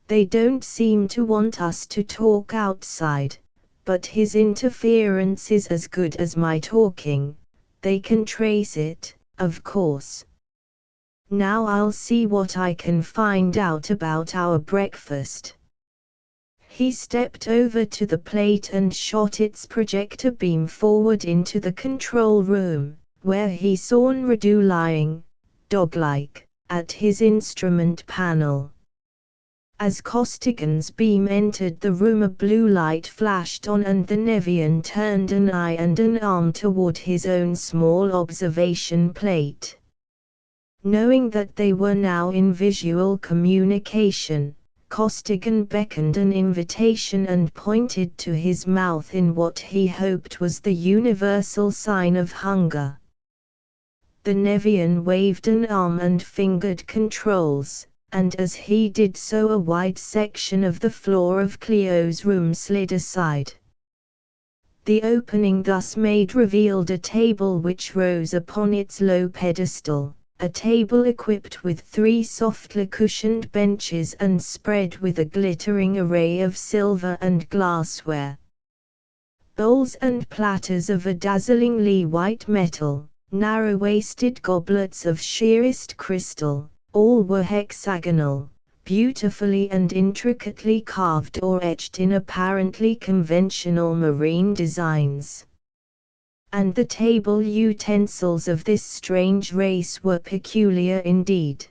"They don't seem to want us to talk outside, but his interference is as good as my talking. They can trace it, of course. Now I'll see what I can find out about our breakfast." He stepped over to the plate and shot its projector beam forward into the control room, where he saw Nradu lying, dog-like, at his instrument panel. As Costigan's beam entered the room, a blue light flashed on and the Nevian turned an eye and an arm toward his own small observation plate. Knowing that they were now in visual communication, Costigan beckoned an invitation and pointed to his mouth in what he hoped was the universal sign of hunger. The Nevian waved an arm and fingered controls, and as he did so a wide section of the floor of Cleo's room slid aside. The opening thus made revealed a table which rose upon its low pedestal, a table equipped with 3 softly cushioned benches and spread with a glittering array of silver and glassware. Bowls and platters of a dazzlingly white metal, narrow-waisted goblets of sheerest crystal, all were hexagonal, beautifully and intricately carved or etched in apparently conventional marine designs. And the table utensils of this strange race were peculiar indeed.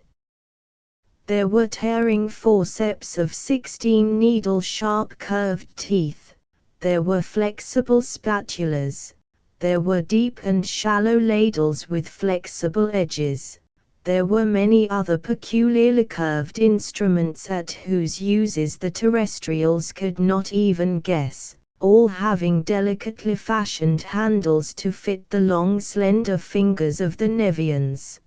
There were tearing forceps of 16 needle-sharp curved teeth, there were flexible spatulas, there were deep and shallow ladles with flexible edges, there were many other peculiarly curved instruments at whose uses the terrestrials could not even guess, all having delicately fashioned handles to fit the long slender fingers of the Nevians.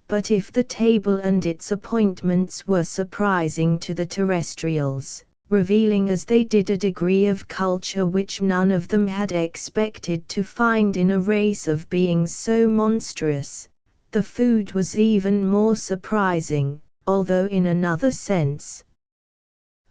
But if the table and its appointments were surprising to the terrestrials, revealing as they did a degree of culture which none of them had expected to find in a race of beings so monstrous, the food was even more surprising, although in another sense.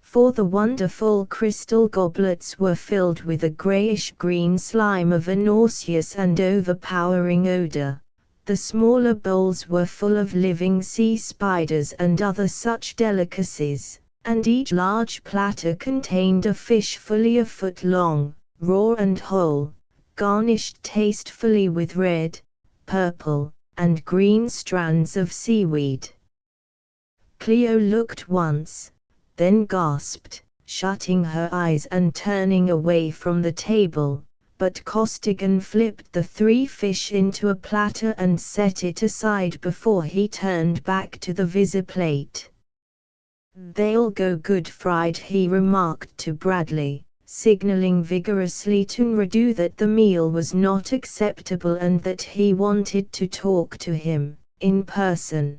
For the wonderful crystal goblets were filled with a grayish-green slime of a nauseous and overpowering odor. The smaller bowls were full of living sea spiders and other such delicacies, and each large platter contained a fish fully a foot long, raw and whole, garnished tastefully with red, purple, and green strands of seaweed. Cleo looked once, then gasped, shutting her eyes and turning away from the table. But Costigan flipped the 3 fish into a platter and set it aside before he turned back to the visiplate. "They'll go good fried," he remarked to Bradley, signaling vigorously to Nradu that the meal was not acceptable and that he wanted to talk to him, in person.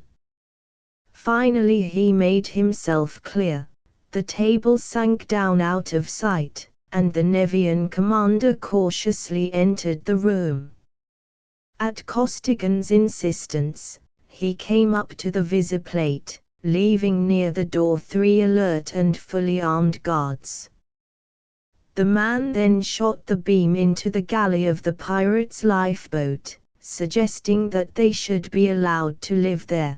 Finally he made himself clear. The table sank down out of sight, and the Nevian commander cautiously entered the room. At Costigan's insistence, he came up to the visiplate, leaving near the door 3 alert and fully armed guards. The man then shot the beam into the galley of the pirates' lifeboat, suggesting that they should be allowed to live there.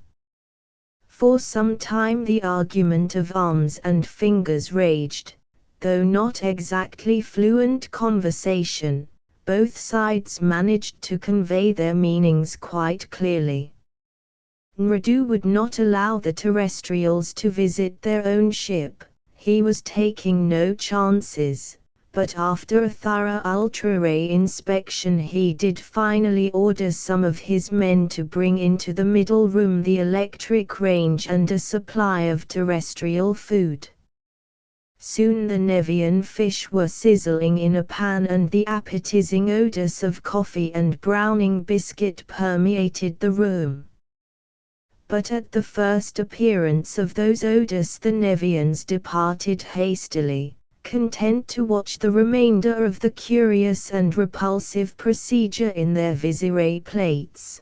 For some time the argument of arms and fingers raged. Though not exactly fluent conversation, both sides managed to convey their meanings quite clearly. Nradu would not allow the terrestrials to visit their own ship, he was taking no chances, but after a thorough ultra-ray inspection he did finally order some of his men to bring into the middle room the electric range and a supply of terrestrial food. Soon the Nevian fish were sizzling in a pan and the appetizing odors of coffee and browning biscuit permeated the room. But at the first appearance of those odors the Nevians departed hastily, content to watch the remainder of the curious and repulsive procedure in their visiray plates.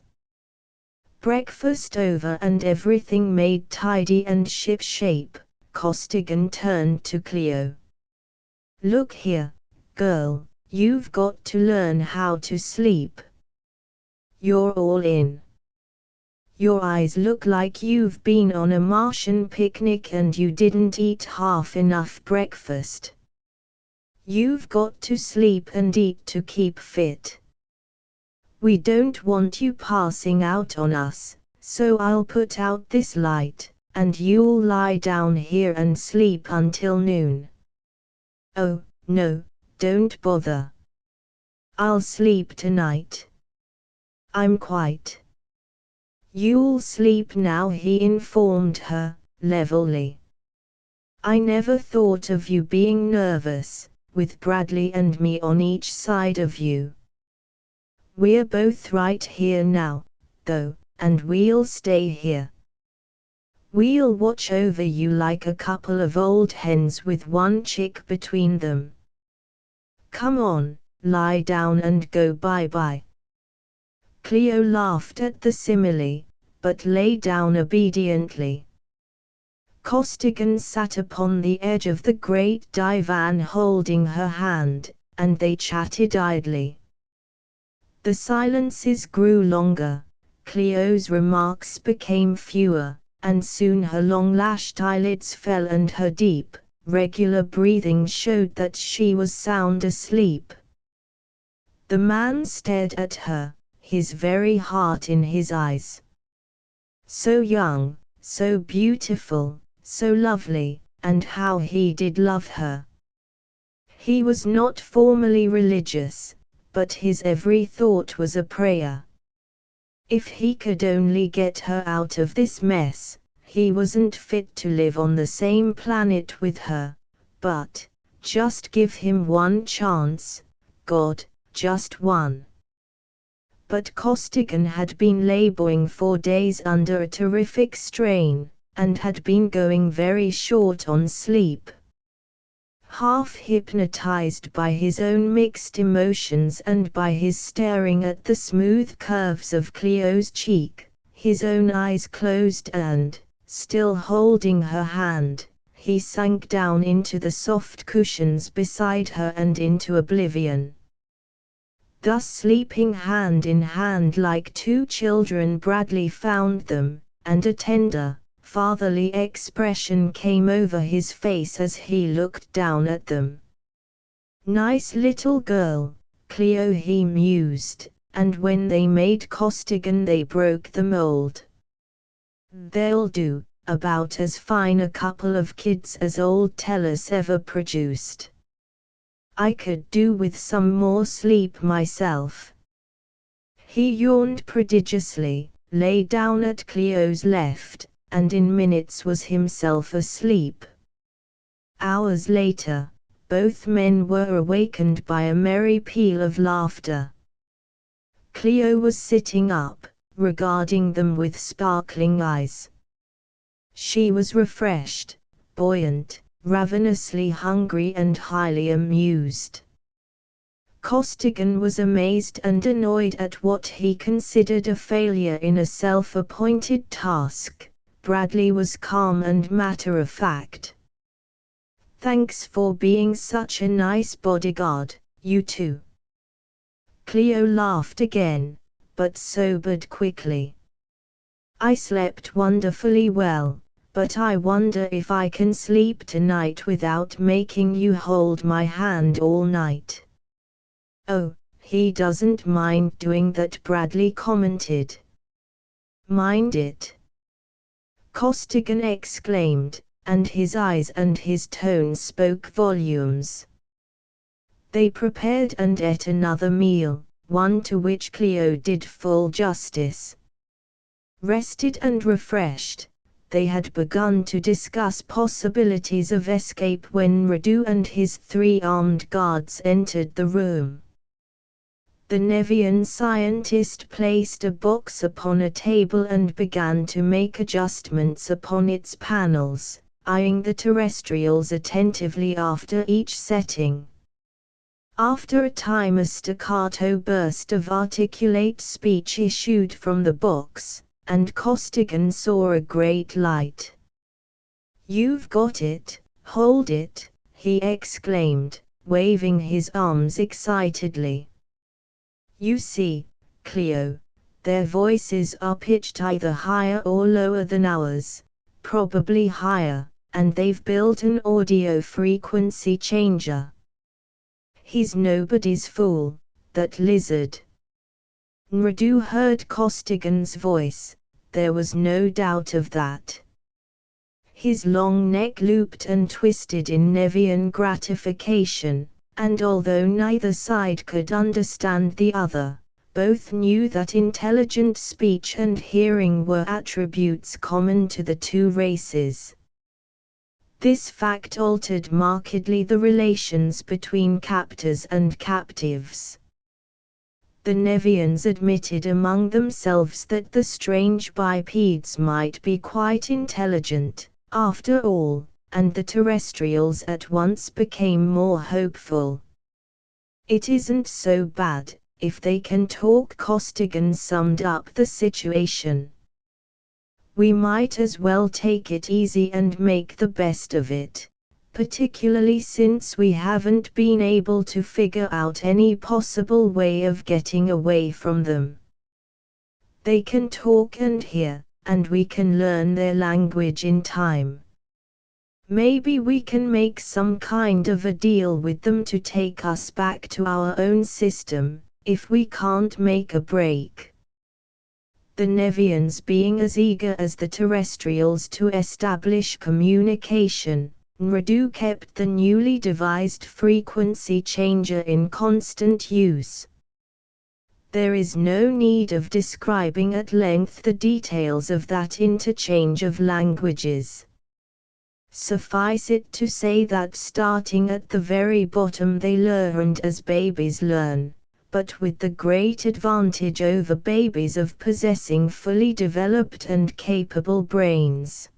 Breakfast over and everything made tidy and ship-shape, Costigan turned to Cleo. "Look here, girl, you've got to learn how to sleep. You're all in. Your eyes look like you've been on a Martian picnic and you didn't eat half enough breakfast. You've got to sleep and eat to keep fit. We don't want you passing out on us, so I'll put out this light, and you'll lie down here and sleep until noon." "Oh, no, don't bother. I'll sleep tonight. I'm quite." "You'll sleep now," he informed her, levelly. "I never thought of you being nervous, with Bradley and me on each side of you. We're both right here now, though, and we'll stay here. We'll watch over you like a couple of old hens with one chick between them. Come on, lie down and go bye-bye." Cleo laughed at the simile, but lay down obediently. Costigan sat upon the edge of the great divan holding her hand, and they chatted idly. The silences grew longer, Cleo's remarks became fewer, and soon her long-lashed eyelids fell and her deep, regular breathing showed that she was sound asleep. The man stared at her, his very heart in his eyes. So young, so beautiful, so lovely, and how he did love her. He was not formally religious, but his every thought was a prayer. If he could only get her out of this mess, he wasn't fit to live on the same planet with her, but, just give him one chance, God, just one. But Costigan had been laboring for days under a terrific strain, and had been going very short on sleep. Half hypnotized by his own mixed emotions and by his staring at the smooth curves of Cleo's cheek, his own eyes closed and, still holding her hand, he sank down into the soft cushions beside her and into oblivion. Thus sleeping hand in hand like two children, Bradley found them, and a tender, fatherly expression came over his face as he looked down at them. Nice little girl, Cleo, he mused, and when they made Costigan they broke the mold. They'll do, about as fine a couple of kids as old Tellus ever produced. I could do with some more sleep myself. He yawned prodigiously, lay down at Cleo's left, and in minutes was himself asleep. Hours later, both men were awakened by a merry peal of laughter. Cleo was sitting up, regarding them with sparkling eyes. She was refreshed, buoyant, ravenously hungry and highly amused. Costigan was amazed and annoyed at what he considered a failure in a self-appointed task. Bradley was calm and matter-of-fact. Thanks for being such a nice bodyguard, you two. Cleo laughed again, but sobered quickly. I slept wonderfully well, but I wonder if I can sleep tonight without making you hold my hand all night. Oh, he doesn't mind doing that, Bradley commented. Mind it? Costigan exclaimed, and his eyes and his tone spoke volumes. They prepared and ate another meal, one to which Cleo did full justice. Rested and refreshed, they had begun to discuss possibilities of escape when Radu and his 3 armed guards entered the room. The Nevian scientist placed a box upon a table and began to make adjustments upon its panels, eyeing the terrestrials attentively after each setting. After a time a staccato burst of articulate speech issued from the box, and Costigan saw a great light. "You've got it, hold it," he exclaimed, waving his arms excitedly. "You see, Cleo, their voices are pitched either higher or lower than ours, probably higher, and they've built an audio frequency changer. He's nobody's fool, that lizard." Radu heard Costigan's voice, there was no doubt of that. His long neck looped and twisted in Nevian gratification, and although neither side could understand the other, both knew that intelligent speech and hearing were attributes common to the two races. This fact altered markedly the relations between captors and captives. The Nevians admitted among themselves that the strange bipeds might be quite intelligent, after all, and the terrestrials at once became more hopeful. "It isn't so bad, if they can talk," Costigan summed up the situation. "We might as well take it easy and make the best of it, particularly since we haven't been able to figure out any possible way of getting away from them. They can talk and hear, and we can learn their language in time. Maybe we can make some kind of a deal with them to take us back to our own system, if we can't make a break. The Nevians, being as eager as the terrestrials to establish communication, Nradu kept the newly devised frequency changer in constant use. There is no need of describing at length the details of that interchange of languages. Suffice it to say that starting at the very bottom they learned as babies learn, but with the great advantage over babies of possessing fully developed and capable brains.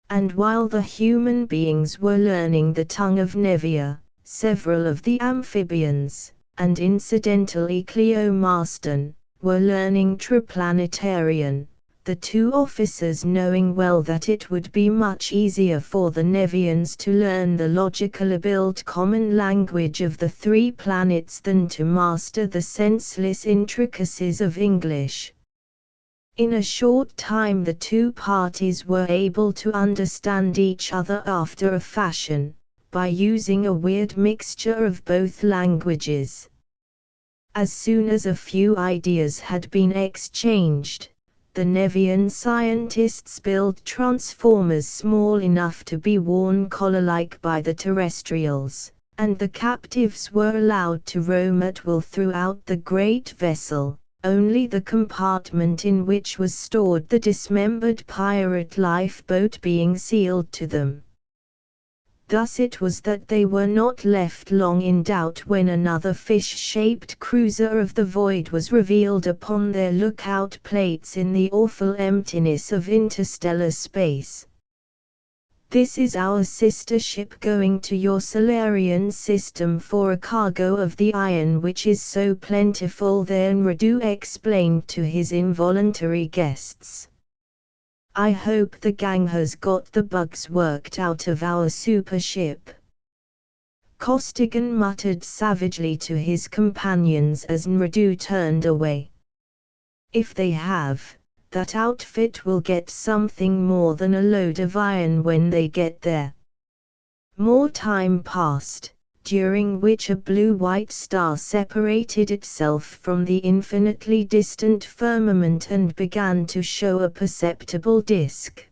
And while the human beings were learning the tongue of Nevia, several of the amphibians, and incidentally Cleomaston, were learning Triplanetarian, the two officers knowing well that it would be much easier for the Nevians to learn the logically built common language of the 3 planets than to master the senseless intricacies of English. In a short time the two parties were able to understand each other after a fashion, by using a weird mixture of both languages. As soon as a few ideas had been exchanged, the Nevian scientists built transformers small enough to be worn collar-like by the terrestrials, and the captives were allowed to roam at will throughout the great vessel, only the compartment in which was stored the dismembered pirate lifeboat being sealed to them. Thus it was that they were not left long in doubt when another fish-shaped cruiser of the void was revealed upon their lookout plates in the awful emptiness of interstellar space. "This is our sister ship going to your Solarian system for a cargo of the iron which is so plentiful there," Nradu explained to his involuntary guests. "I hope the gang has got the bugs worked out of our super ship." Costigan muttered savagely to his companions as Nradu turned away. "If they have, that outfit will get something more than a load of iron when they get there." More time passed, during which a blue-white star separated itself from the infinitely distant firmament and began to show a perceptible disk.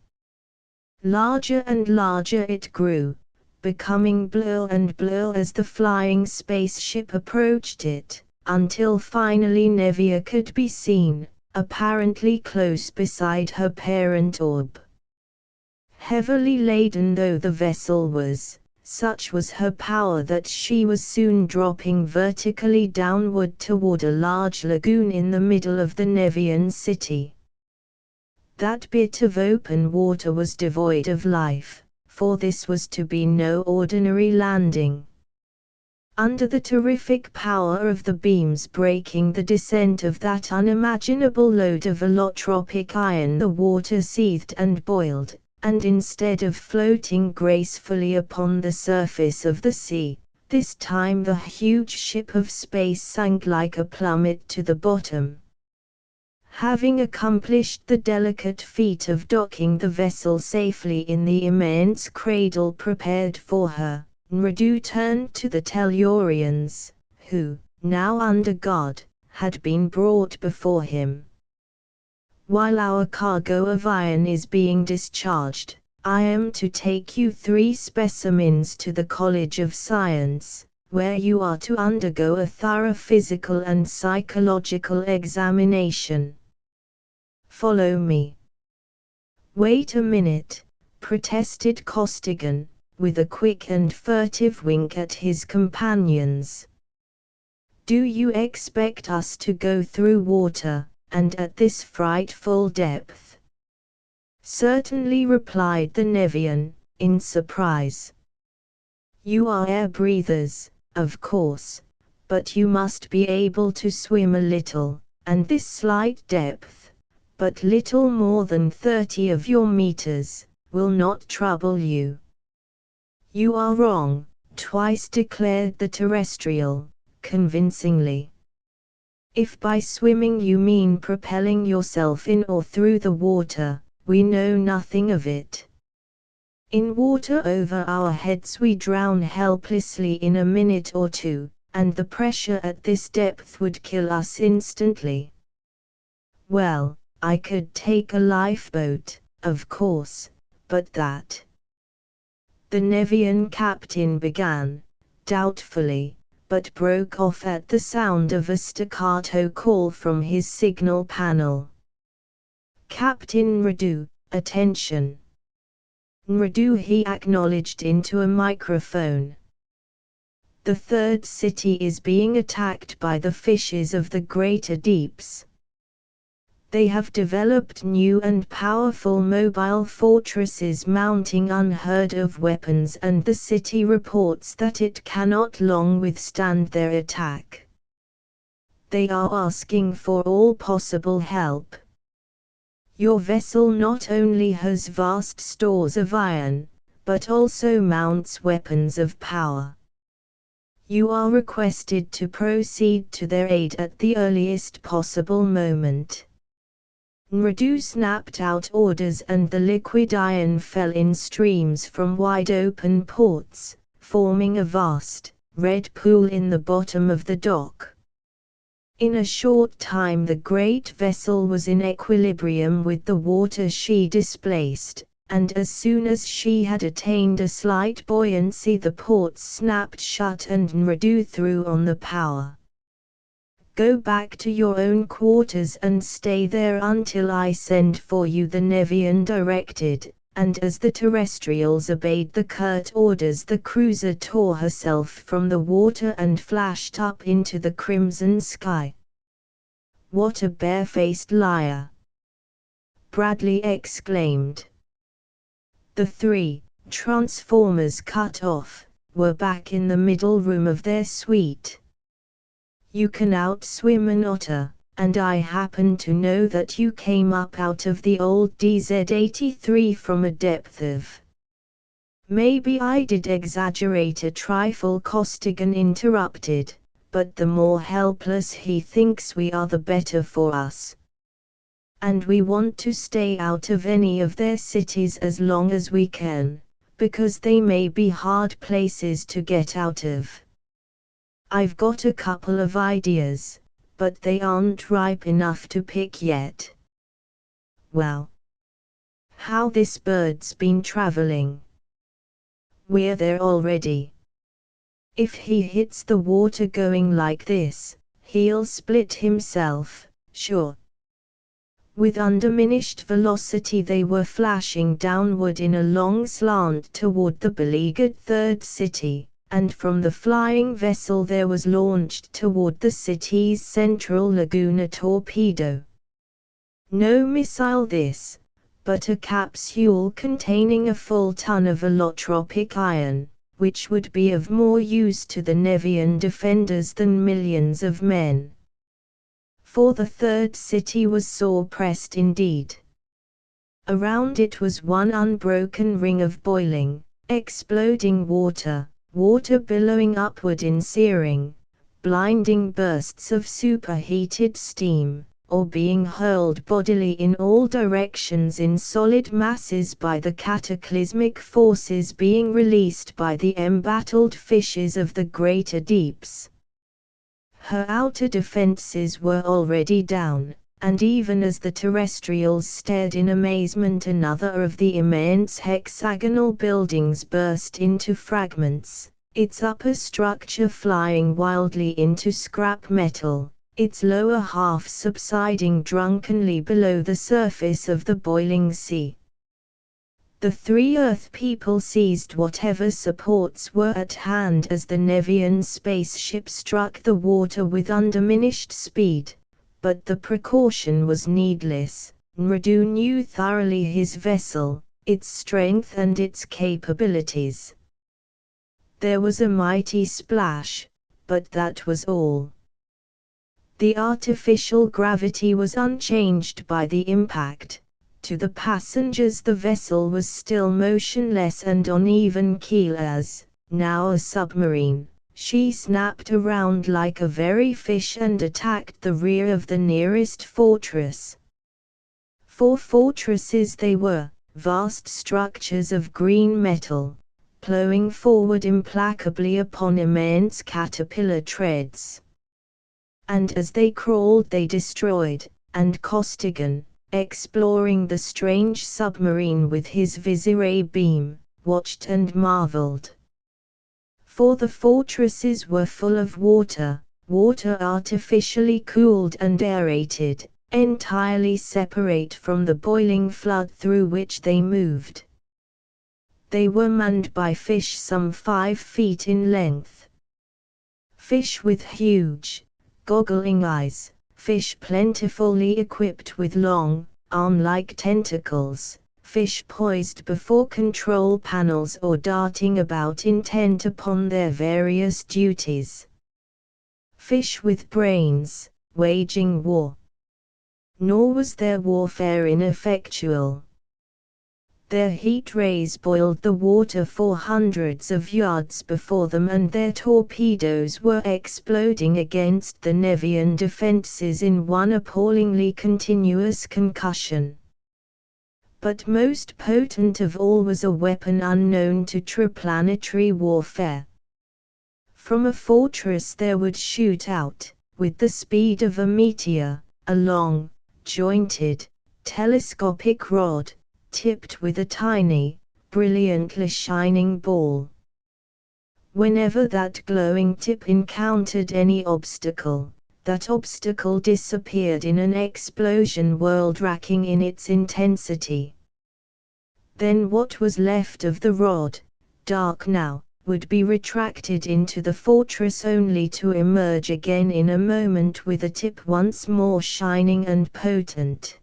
Larger and larger it grew, becoming bluer and bluer as the flying spaceship approached it, until finally Nevia could be seen, apparently close beside her parent orb. Heavily laden though the vessel was, such was her power that she was soon dropping vertically downward toward a large lagoon in the middle of the Nevian city. That bit of open water was devoid of life, for this was to be no ordinary landing. Under the terrific power of the beams breaking the descent of that unimaginable load of allotropic iron, the water seethed and boiled, and instead of floating gracefully upon the surface of the sea, this time the huge ship of space sank like a plummet to the bottom. Having accomplished the delicate feat of docking the vessel safely in the immense cradle prepared for her, Nradu turned to the Tellurians, who, now under guard, had been brought before him. "While our cargo of iron is being discharged, I am to take you 3 specimens to the College of Science, where you are to undergo a thorough physical and psychological examination. Follow me." "Wait a minute," protested Costigan, with a quick and furtive wink at his companions. "Do you expect us to go through water, and at this frightful depth?" "Certainly," replied the Nevian, in surprise. "You are air breathers, of course, but you must be able to swim a little, and this slight depth, but little more than 30 of your meters, will not trouble you." "You are wrong," twice declared the terrestrial, convincingly. If by swimming you mean propelling yourself in or through the water, we know nothing of it. In water over our heads we drown helplessly in a minute or two, and the pressure at this depth would kill us instantly. Well, I could take a lifeboat, of course, but that... The Nevian captain began, doubtfully, but broke off at the sound of a staccato call from his signal panel. "Captain Nradu, attention." "Nradu," he acknowledged into a microphone. "The third city is being attacked by the fishes of the greater deeps. They have developed new and powerful mobile fortresses mounting unheard of weapons, and the city reports that it cannot long withstand their attack. They are asking for all possible help. Your vessel not only has vast stores of iron, but also mounts weapons of power. You are requested to proceed to their aid at the earliest possible moment." Nradu snapped out orders, and the liquid iron fell in streams from wide-open ports, forming a vast, red pool in the bottom of the dock. In a short time the great vessel was in equilibrium with the water she displaced, and as soon as she had attained a slight buoyancy the ports snapped shut and Nradu threw on the power. "Go back to your own quarters and stay there until I send for you," the Nevian directed, and as the terrestrials obeyed the curt orders the cruiser tore herself from the water and flashed up into the crimson sky. "What a barefaced liar!" Bradley exclaimed. The three, transformers cut off, were back in the middle room of their suite. "You can outswim an otter, and I happen to know that you came up out of the old DZ-83 from a depth of..." "Maybe I did exaggerate a trifle," Costigan interrupted, "but the more helpless he thinks we are the better for us. And we want to stay out of any of their cities as long as we can, because they may be hard places to get out of. I've got a couple of ideas, but they aren't ripe enough to pick yet." "Well, how this bird's been traveling?" "We're there already. If he hits the water going like this, he'll split himself, sure." With undiminished velocity they were flashing downward in a long slant toward the beleaguered third city, and from the flying vessel there was launched toward the city's central lagoon a torpedo. No missile this, but a capsule containing a full ton of allotropic iron, which would be of more use to the Nevian defenders than millions of men. For the third city was sore pressed indeed. Around it was one unbroken ring of boiling, exploding water, water billowing upward in searing, blinding bursts of superheated steam, or being hurled bodily in all directions in solid masses by the cataclysmic forces being released by the embattled fishes of the greater deeps. Her outer defenses were already down, and even as the terrestrials stared in amazement another of the immense hexagonal buildings burst into fragments, its upper structure flying wildly into scrap metal, its lower half subsiding drunkenly below the surface of the boiling sea. The three Earth people seized whatever supports were at hand as the Nevian spaceship struck the water with undiminished speed, but the precaution was needless. Nradu knew thoroughly his vessel, its strength and its capabilities. There was a mighty splash, but that was all. The artificial gravity was unchanged by the impact. To the passengers the vessel was still motionless and on even keel as, now a submarine, She snapped around like a very fish and attacked the rear of the nearest fortress. 4 fortresses they were, vast structures of green metal, plowing forward implacably upon immense caterpillar treads. And as they crawled they destroyed, and Costigan, exploring the strange submarine with his visiray beam, watched and marveled. For the fortresses were full of water, water artificially cooled and aerated, entirely separate from the boiling flood through which they moved. They were manned by fish some 5 feet in length. Fish with huge, goggling eyes, fish plentifully equipped with long, arm-like tentacles, fish poised before control panels or darting about intent upon their various duties. Fish with brains, waging war. Nor was their warfare ineffectual. Their heat rays boiled the water for hundreds of yards before them, and their torpedoes were exploding against the Nevian defenses in one appallingly continuous concussion. But most potent of all was a weapon unknown to triplanetary warfare. From a fortress there would shoot out, with the speed of a meteor, a long, jointed, telescopic rod, tipped with a tiny, brilliantly shining ball. Whenever that glowing tip encountered any obstacle, that obstacle disappeared in an explosion world-racking in its intensity. Then what was left of the rod, dark now, would be retracted into the fortress only to emerge again in a moment with a tip once more shining and potent.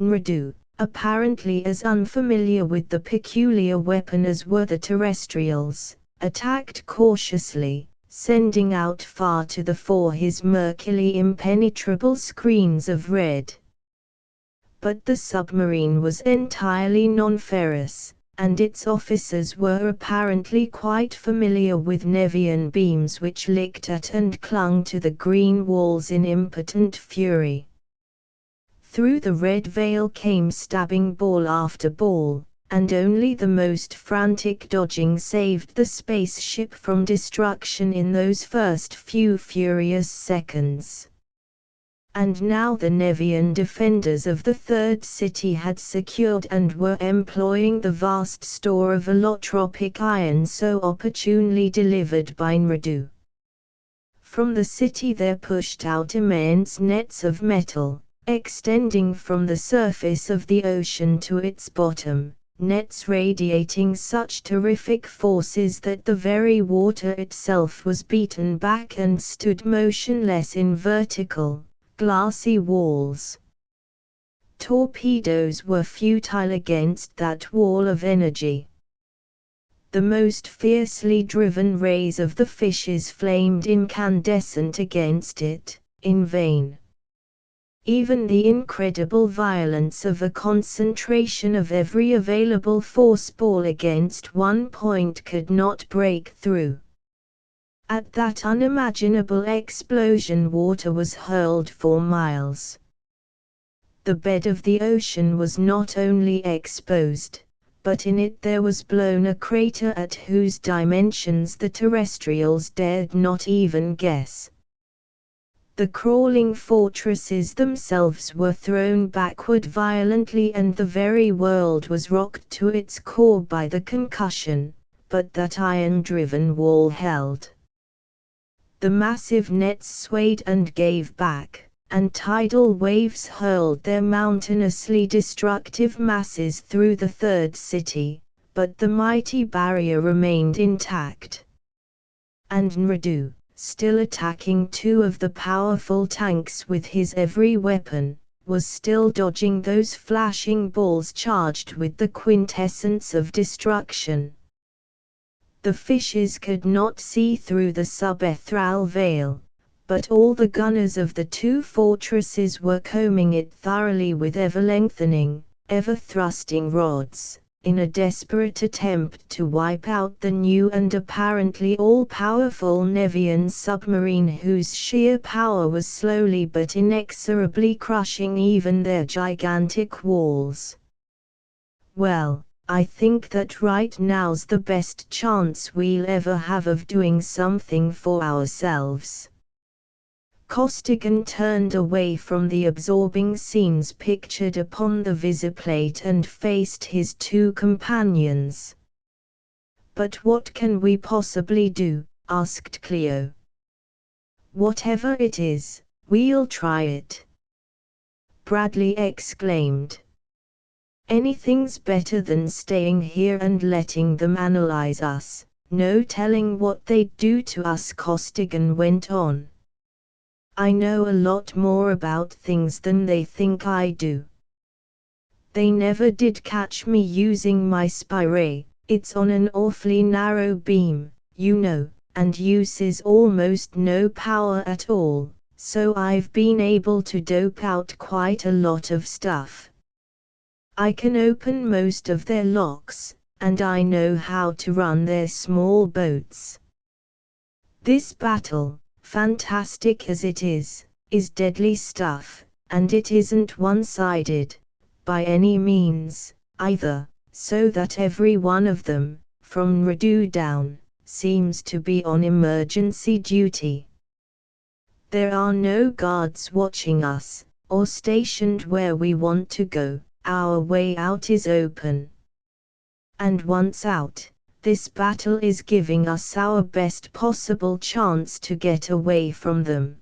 Nradu, apparently as unfamiliar with the peculiar weapon as were the terrestrials, attacked cautiously, sending out far to the fore his murkily impenetrable screens of red. But the submarine was entirely non-ferrous, and its officers were apparently quite familiar with Nevian beams which licked at and clung to the green walls in impotent fury. Through the red veil came stabbing ball after ball, and only the most frantic dodging saved the spaceship from destruction in those first few furious seconds. And now the Nevian defenders of the third city had secured and were employing the vast store of allotropic iron so opportunely delivered by Nradu. From the city there pushed out immense nets of metal, extending from the surface of the ocean to its bottom, nets radiating such terrific forces that the very water itself was beaten back and stood motionless in vertical, glassy walls. Torpedoes were futile against that wall of energy. The most fiercely driven rays of the fishes flamed incandescent against it, in vain. Even the incredible violence of a concentration of every available force ball against one point could not break through. At that unimaginable explosion water was hurled for miles. The bed of the ocean was not only exposed, but in it there was blown a crater at whose dimensions the terrestrials dared not even guess. The crawling fortresses themselves were thrown backward violently and the very world was rocked to its core by the concussion, but that iron-driven wall held. The massive nets swayed and gave back, and tidal waves hurled their mountainously destructive masses through the third city, but the mighty barrier remained intact. And Nradu, still attacking 2 of the powerful tanks with his every weapon, was still dodging those flashing balls charged with the quintessence of destruction. The fishes could not see through the subethereal veil, but all the gunners of the 2 fortresses were combing it thoroughly with ever-lengthening, ever-thrusting rods, in a desperate attempt to wipe out the new and apparently all-powerful Nevian submarine whose sheer power was slowly but inexorably crushing even their gigantic walls. Well, I think that right now's the best chance we'll ever have of doing something for ourselves. Costigan turned away from the absorbing scenes pictured upon the visiplate and faced his two companions. "But what can we possibly do?" asked Cleo. "Whatever it is, we'll try it," Bradley exclaimed. "Anything's better than staying here and letting them analyze us. No telling what they'd do to us," Costigan went on. "I know a lot more about things than they think I do. They never did catch me using my spy ray. It's on an awfully narrow beam, you know, and uses almost no power at all, so I've been able to dope out quite a lot of stuff. I can open most of their locks, and I know how to run their small boats. This battle, fantastic as it is deadly stuff, and it isn't one-sided, by any means, either, so that every one of them, from Radu down, seems to be on emergency duty. There are no guards watching us, or stationed where we want to go. Our way out is open. And once out, this battle is giving us our best possible chance to get away from them.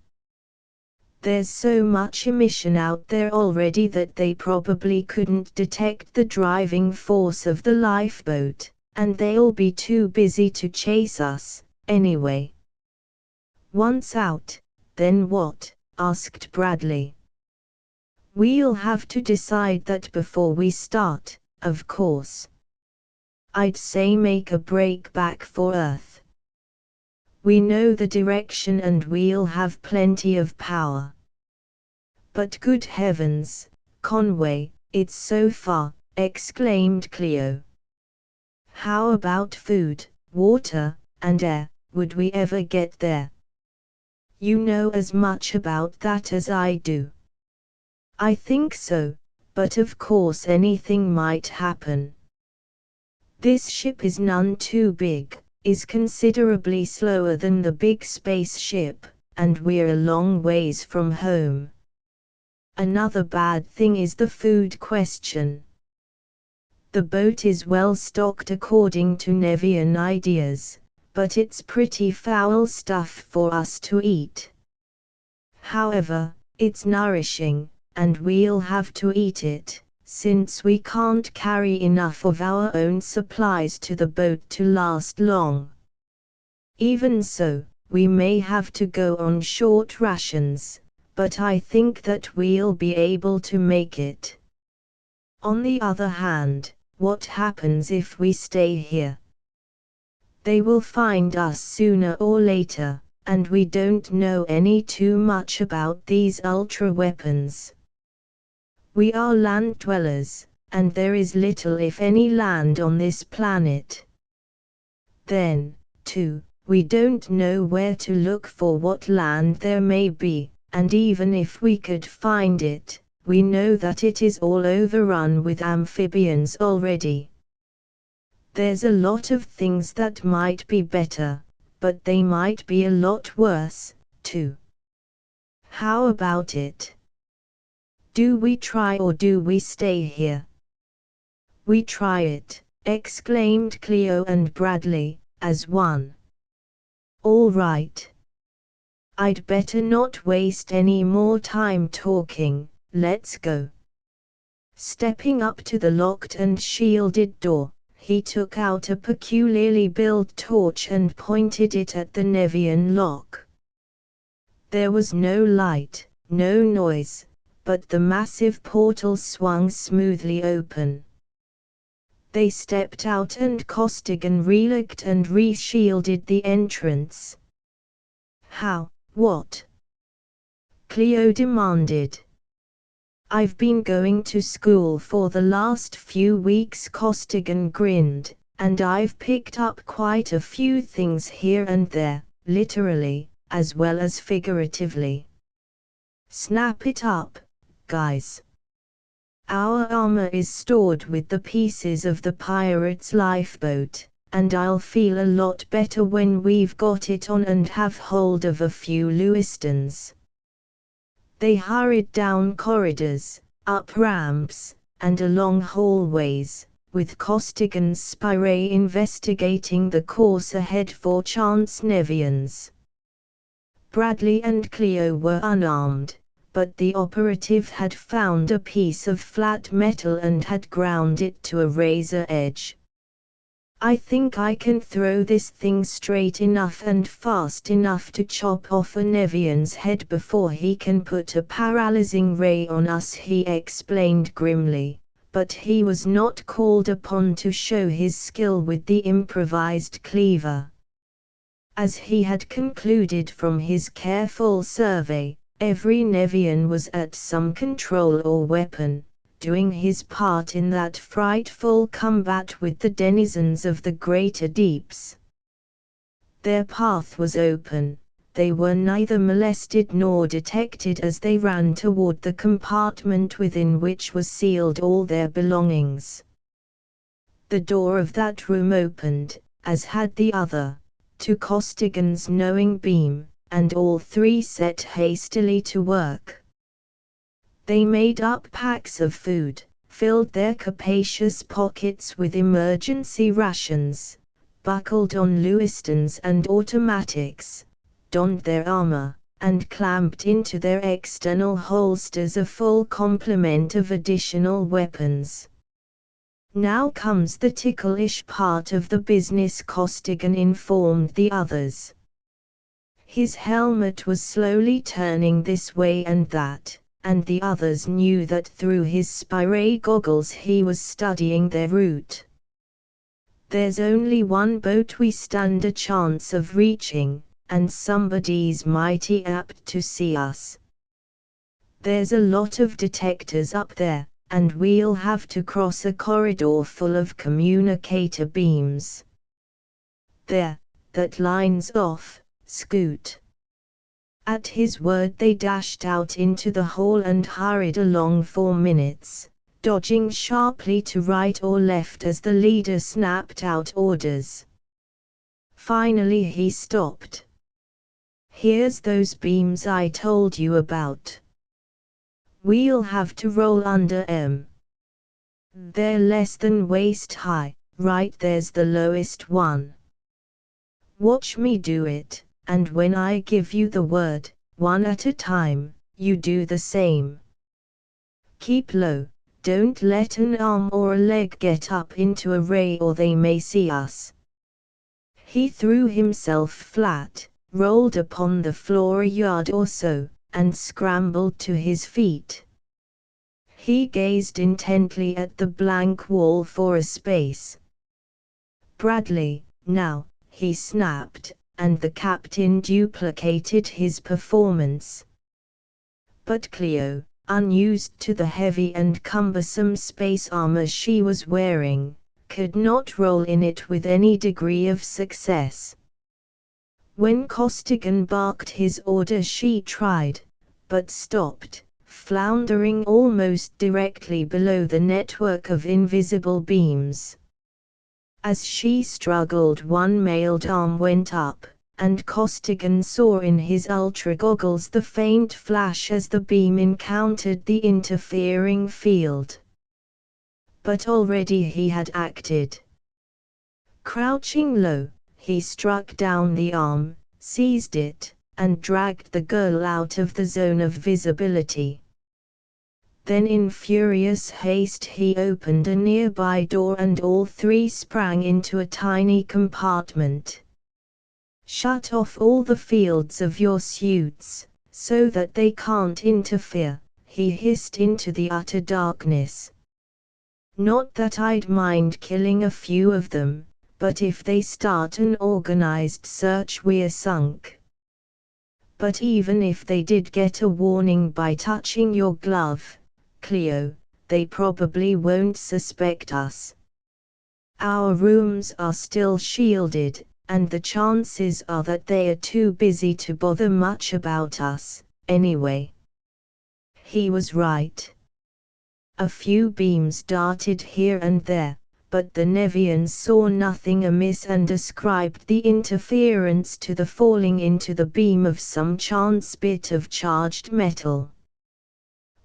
There's so much emission out there already that they probably couldn't detect the driving force of the lifeboat, and they'll be too busy to chase us, anyway." "Once out, then what?" asked Bradley. "We'll have to decide that before we start, of course. I'd say make a break back for Earth. We know the direction and we'll have plenty of power." "But good heavens, Conway, it's so far," exclaimed Cleo. "How about food, water, and air? Would we ever get there?" "You know as much about that as I do." "I think so, but of course anything might happen. This ship is none too big, is considerably slower than the big spaceship, and we're a long ways from home. Another bad thing is the food question. The boat is well stocked according to Nevian ideas, but it's pretty foul stuff for us to eat. However, it's nourishing, and we'll have to eat it, since we can't carry enough of our own supplies to the boat to last long. Even so, we may have to go on short rations, but I think that we'll be able to make it. On the other hand, what happens if we stay here? They will find us sooner or later, and we don't know any too much about these ultra weapons. We are land dwellers, and there is little if any land on this planet. Then, too, we don't know where to look for what land there may be, and even if we could find it, we know that it is all overrun with amphibians already. There's a lot of things that might be better, but they might be a lot worse, too. How about it? Do we try or do we stay here?" "We try it," exclaimed Cleo and Bradley, as one. "All right. I'd better not waste any more time talking, let's go." Stepping up to the locked and shielded door, he took out a peculiarly built torch and pointed it at the Nevian lock. There was no light, no noise, but the massive portal swung smoothly open. They stepped out and Costigan relocked and re-shielded the entrance. "How? What?" Cleo demanded. I've been going to school for the last few weeks, Costigan grinned, and I've picked up quite a few things here and there, literally, as well as figuratively. Snap it up, guys. Our armor is stored with the pieces of the pirate's lifeboat, and I'll feel a lot better when we've got it on and have hold of a few Lewistons. They hurried down corridors, up ramps, and along hallways, with Costigan's spy investigating the course ahead for chance Nevians. Bradley and Cleo were unarmed, but the operative had found a piece of flat metal and had ground it to a razor edge. I think I can throw this thing straight enough and fast enough to chop off a Nevian's head before he can put a paralyzing ray on us, he explained grimly, but he was not called upon to show his skill with the improvised cleaver. As he had concluded from his careful survey, every Nevian was at some control or weapon, doing his part in that frightful combat with the denizens of the greater deeps. Their path was open, they were neither molested nor detected as they ran toward the compartment within which was sealed all their belongings. The door of that room opened, as had the other, to Costigan's knowing beam, and all three set hastily to work. They made up packs of food, filled their capacious pockets with emergency rations, buckled on Lewistons and automatics, donned their armor, and clamped into their external holsters a full complement of additional weapons. Now comes the ticklish part of the business, Costigan informed the others. His helmet was slowly turning this way and that, and the others knew that through his spy goggles he was studying their route. There's only one boat we stand a chance of reaching, and somebody's mighty apt to see us. There's a lot of detectors up there, and we'll have to cross a corridor full of communicator beams. There, that line's off, Scoot. At his word they dashed out into the hall and hurried along for minutes, dodging sharply to right or left as the leader snapped out orders. Finally he stopped. Here's those beams I told you about. We'll have to roll under 'em. They're less than waist high, right there's the lowest one. Watch me do it, and when I give you the word, one at a time, you do the same. Keep low, don't let an arm or a leg get up into a ray or they may see us. He threw himself flat, rolled upon the floor a yard or so, and scrambled to his feet. He gazed intently at the blank wall for a space. Bradley, now, he snapped, and the captain duplicated his performance. But Cleo, unused to the heavy and cumbersome space armor she was wearing, could not roll in it with any degree of success. When Costigan barked his order she tried, but stopped, floundering almost directly below the network of invisible beams. As she struggled, one mailed arm went up, and Costigan saw in his ultra-goggles the faint flash as the beam encountered the interfering field. But already he had acted. Crouching low, he struck down the arm, seized it, and dragged the girl out of the zone of visibility. Then in furious haste he opened a nearby door and all three sprang into a tiny compartment. Shut off all the fields of your suits, so that they can't interfere, he hissed into the utter darkness. Not that I'd mind killing a few of them, but if they start an organized search we're sunk. But even if they did get a warning by touching your glove, Cleo, they probably won't suspect us. Our rooms are still shielded, and the chances are that they are too busy to bother much about us, anyway. He was right. A few beams darted here and there, but the Nevians saw nothing amiss and ascribed the interference to the falling into the beam of some chance bit of charged metal.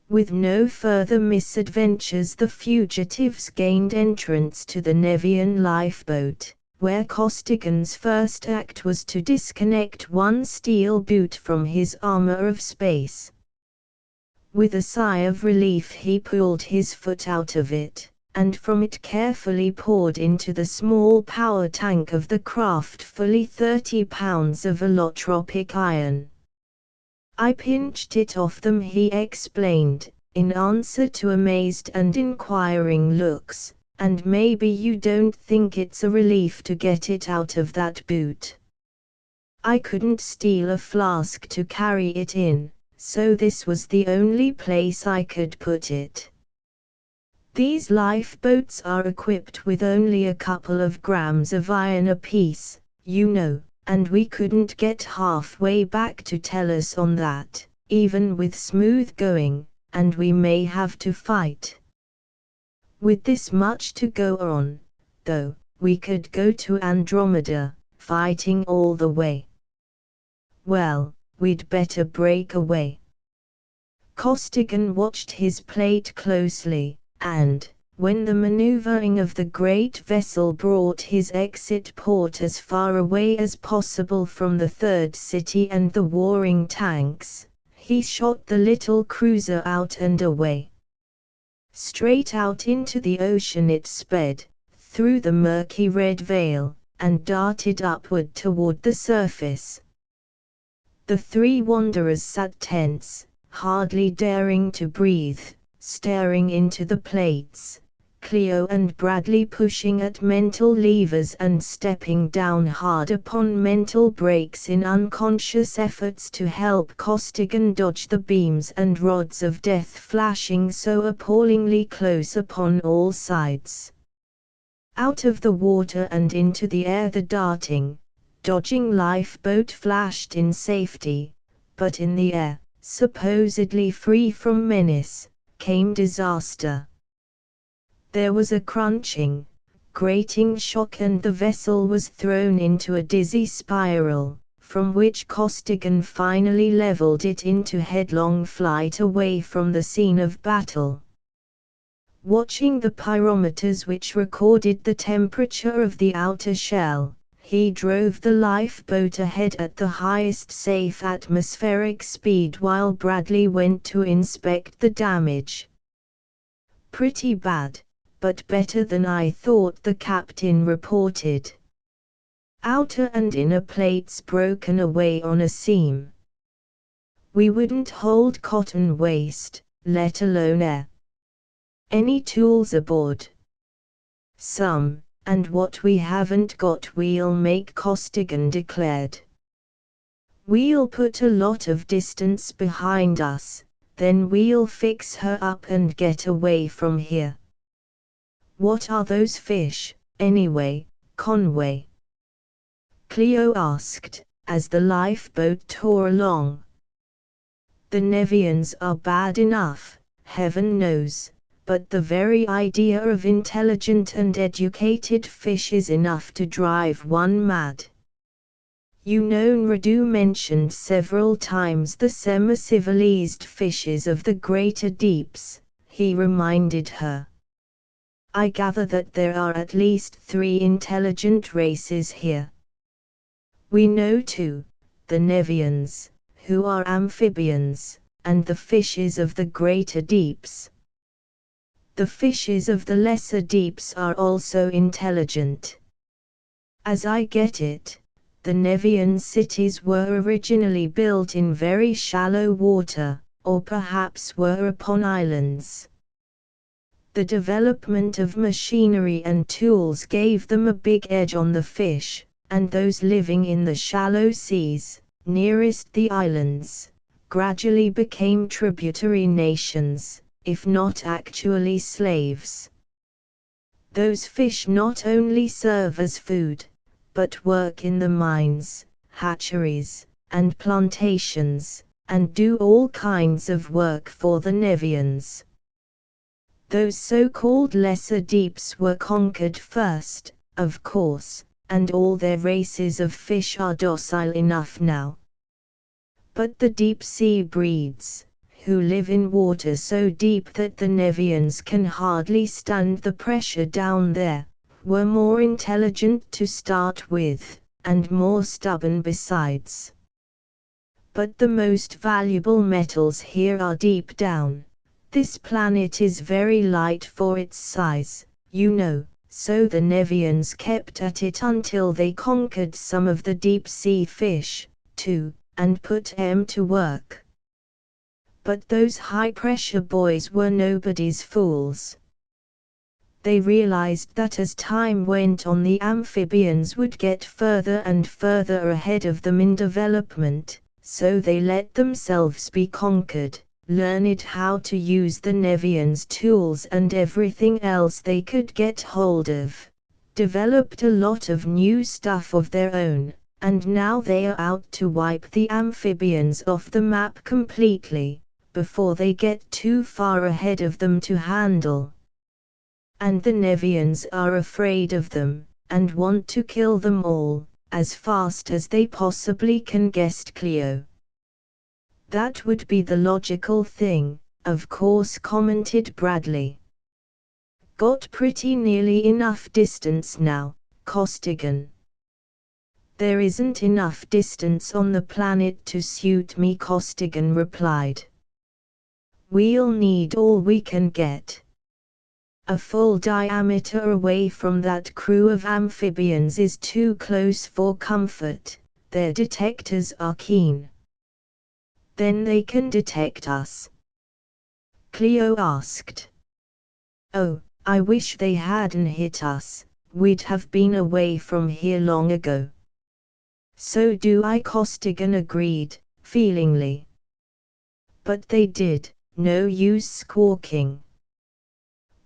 With no further misadventures, the fugitives gained entrance to the Nevian lifeboat, where Costigan's first act was to disconnect one steel boot from his armor of space. With a sigh of relief he pulled his foot out of it, and from it carefully poured into the small power tank of the craft fully 30 pounds of allotropic iron. I pinched it off them, he explained, in answer to amazed and inquiring looks, and maybe you don't think it's a relief to get it out of that boot. I couldn't steal a flask to carry it in, so this was the only place I could put it. These lifeboats are equipped with only a couple of grams of iron apiece, you know, and we couldn't get halfway back to Tellus on that, even with smooth going, and we may have to fight. With this much to go on, though, we could go to Andromeda, fighting all the way. Well, we'd better break away. Costigan watched his plate closely, and, when the maneuvering of the great vessel brought his exit port as far away as possible from the third city and the warring tanks, he shot the little cruiser out and away. Straight out into the ocean it sped, through the murky red veil, and darted upward toward the surface. The three wanderers sat tense, hardly daring to breathe, staring into the plates, Cleo and Bradley pushing at mental levers and stepping down hard upon mental brakes in unconscious efforts to help Costigan dodge the beams and rods of death flashing so appallingly close upon all sides. Out of the water and into the air the darting, dodging lifeboat flashed in safety, but in the air, supposedly free from menace, came disaster. There was a crunching, grating shock and the vessel was thrown into a dizzy spiral, from which Costigan finally leveled it into headlong flight away from the scene of battle. Watching the pyrometers which recorded the temperature of the outer shell, he drove the lifeboat ahead at the highest safe atmospheric speed while Bradley went to inspect the damage. Pretty bad, but better than I thought, the captain reported. Outer and inner plates broken away on a seam. We wouldn't hold cotton waste, let alone air. Any tools aboard? Some, and what we haven't got we'll make, Costigan declared. We'll put a lot of distance behind us, then we'll fix her up and get away from here. What are those fish, anyway, Conway? Cleo asked, as the lifeboat tore along. The Nevians are bad enough, heaven knows, but the very idea of intelligent and educated fish is enough to drive one mad. You know, Nradu mentioned several times the semi-civilized fishes of the greater deeps, he reminded her. I gather that there are at least 3 intelligent races here. We know 2, the Nevians, who are amphibians, and the fishes of the greater deeps. The fishes of the lesser deeps are also intelligent. As I get it, the Nevian cities were originally built in very shallow water, or perhaps were upon islands. The development of machinery and tools gave them a big edge on the fish, and those living in the shallow seas, nearest the islands, gradually became tributary nations, if not actually slaves. Those fish not only serve as food, but work in the mines, hatcheries, and plantations, and do all kinds of work for the Nevians. Those so-called lesser deeps were conquered first, of course, and all their races of fish are docile enough now. But the deep-sea breeds, who live in water so deep that the Nevians can hardly stand the pressure down there, were more intelligent to start with, and more stubborn besides. But the most valuable metals here are deep down. This planet is very light for its size, you know, so the Nevians kept at it until they conquered some of the deep-sea fish, too, and put them to work. But those high-pressure boys were nobody's fools. They realized that as time went on the amphibians would get further and further ahead of them in development, so they let themselves be conquered, learned how to use the Nevians' tools and everything else they could get hold of, developed a lot of new stuff of their own, and now they are out to wipe the amphibians off the map completely, before they get too far ahead of them to handle. And the Nevians are afraid of them, and want to kill them all, as fast as they possibly can, guessed Cleo. That would be the logical thing, of course, commented Bradley. Got pretty nearly enough distance now, Costigan. There isn't enough distance on the planet to suit me, Costigan replied. We'll need all we can get. A full diameter away from that crew of amphibians is too close for comfort, their detectors are keen. Then they can detect us? Cleo asked. Oh, I wish they hadn't hit us, we'd have been away from here long ago. So do I, Costigan agreed, feelingly. But they did, no use squawking.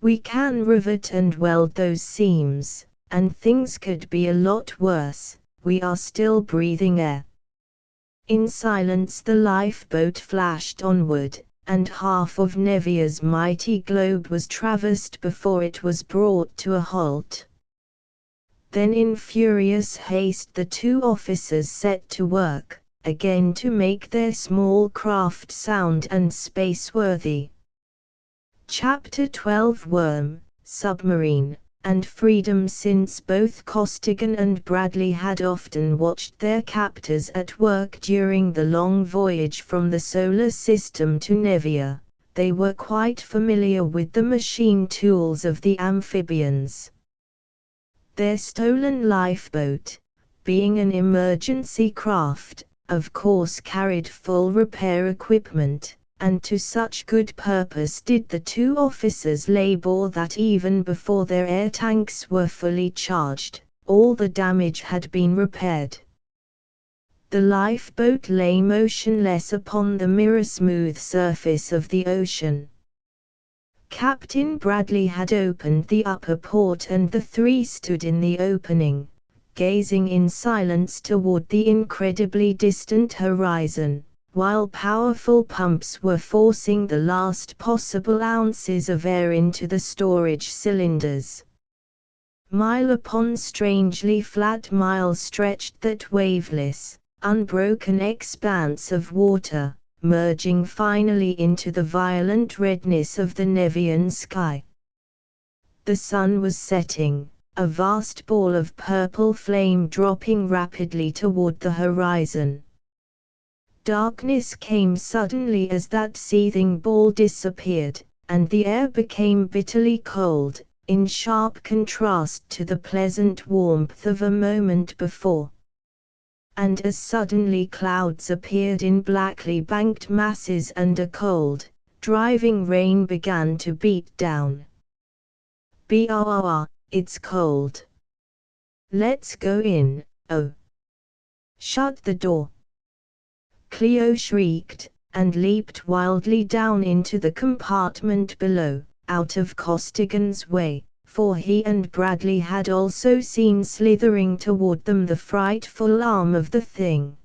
We can rivet and weld those seams, and things could be a lot worse, we are still breathing air. In silence the lifeboat flashed onward, and half of Nevia's mighty globe was traversed before it was brought to a halt. Then in furious haste the two officers set to work, again to make their small craft sound and space-worthy. Chapter 12 Worm, Submarine, and Freedom. Since both Costigan and Bradley had often watched their captors at work during the long voyage from the solar system to Nevia, they were quite familiar with the machine tools of the amphibians. Their stolen lifeboat, being an emergency craft, of course carried full repair equipment, and to such good purpose did the two officers labor that even before their air tanks were fully charged, all the damage had been repaired. The lifeboat lay motionless upon the mirror-smooth surface of the ocean. Captain Bradley had opened the upper port and the three stood in the opening, gazing in silence toward the incredibly distant horizon, while powerful pumps were forcing the last possible ounces of air into the storage cylinders. Mile upon strangely flat mile stretched that waveless, unbroken expanse of water, merging finally into the violent redness of the Nevian sky. The sun was setting, a vast ball of purple flame dropping rapidly toward the horizon. Darkness came suddenly as that seething ball disappeared, and the air became bitterly cold, in sharp contrast to the pleasant warmth of a moment before. And as suddenly clouds appeared in blackly banked masses and a cold, driving rain began to beat down. It's cold. Let's go in, oh. Shut the door. Cleo shrieked, and leaped wildly down into the compartment below, out of Costigan's way, for he and Bradley had also seen slithering toward them the frightful arm of the thing.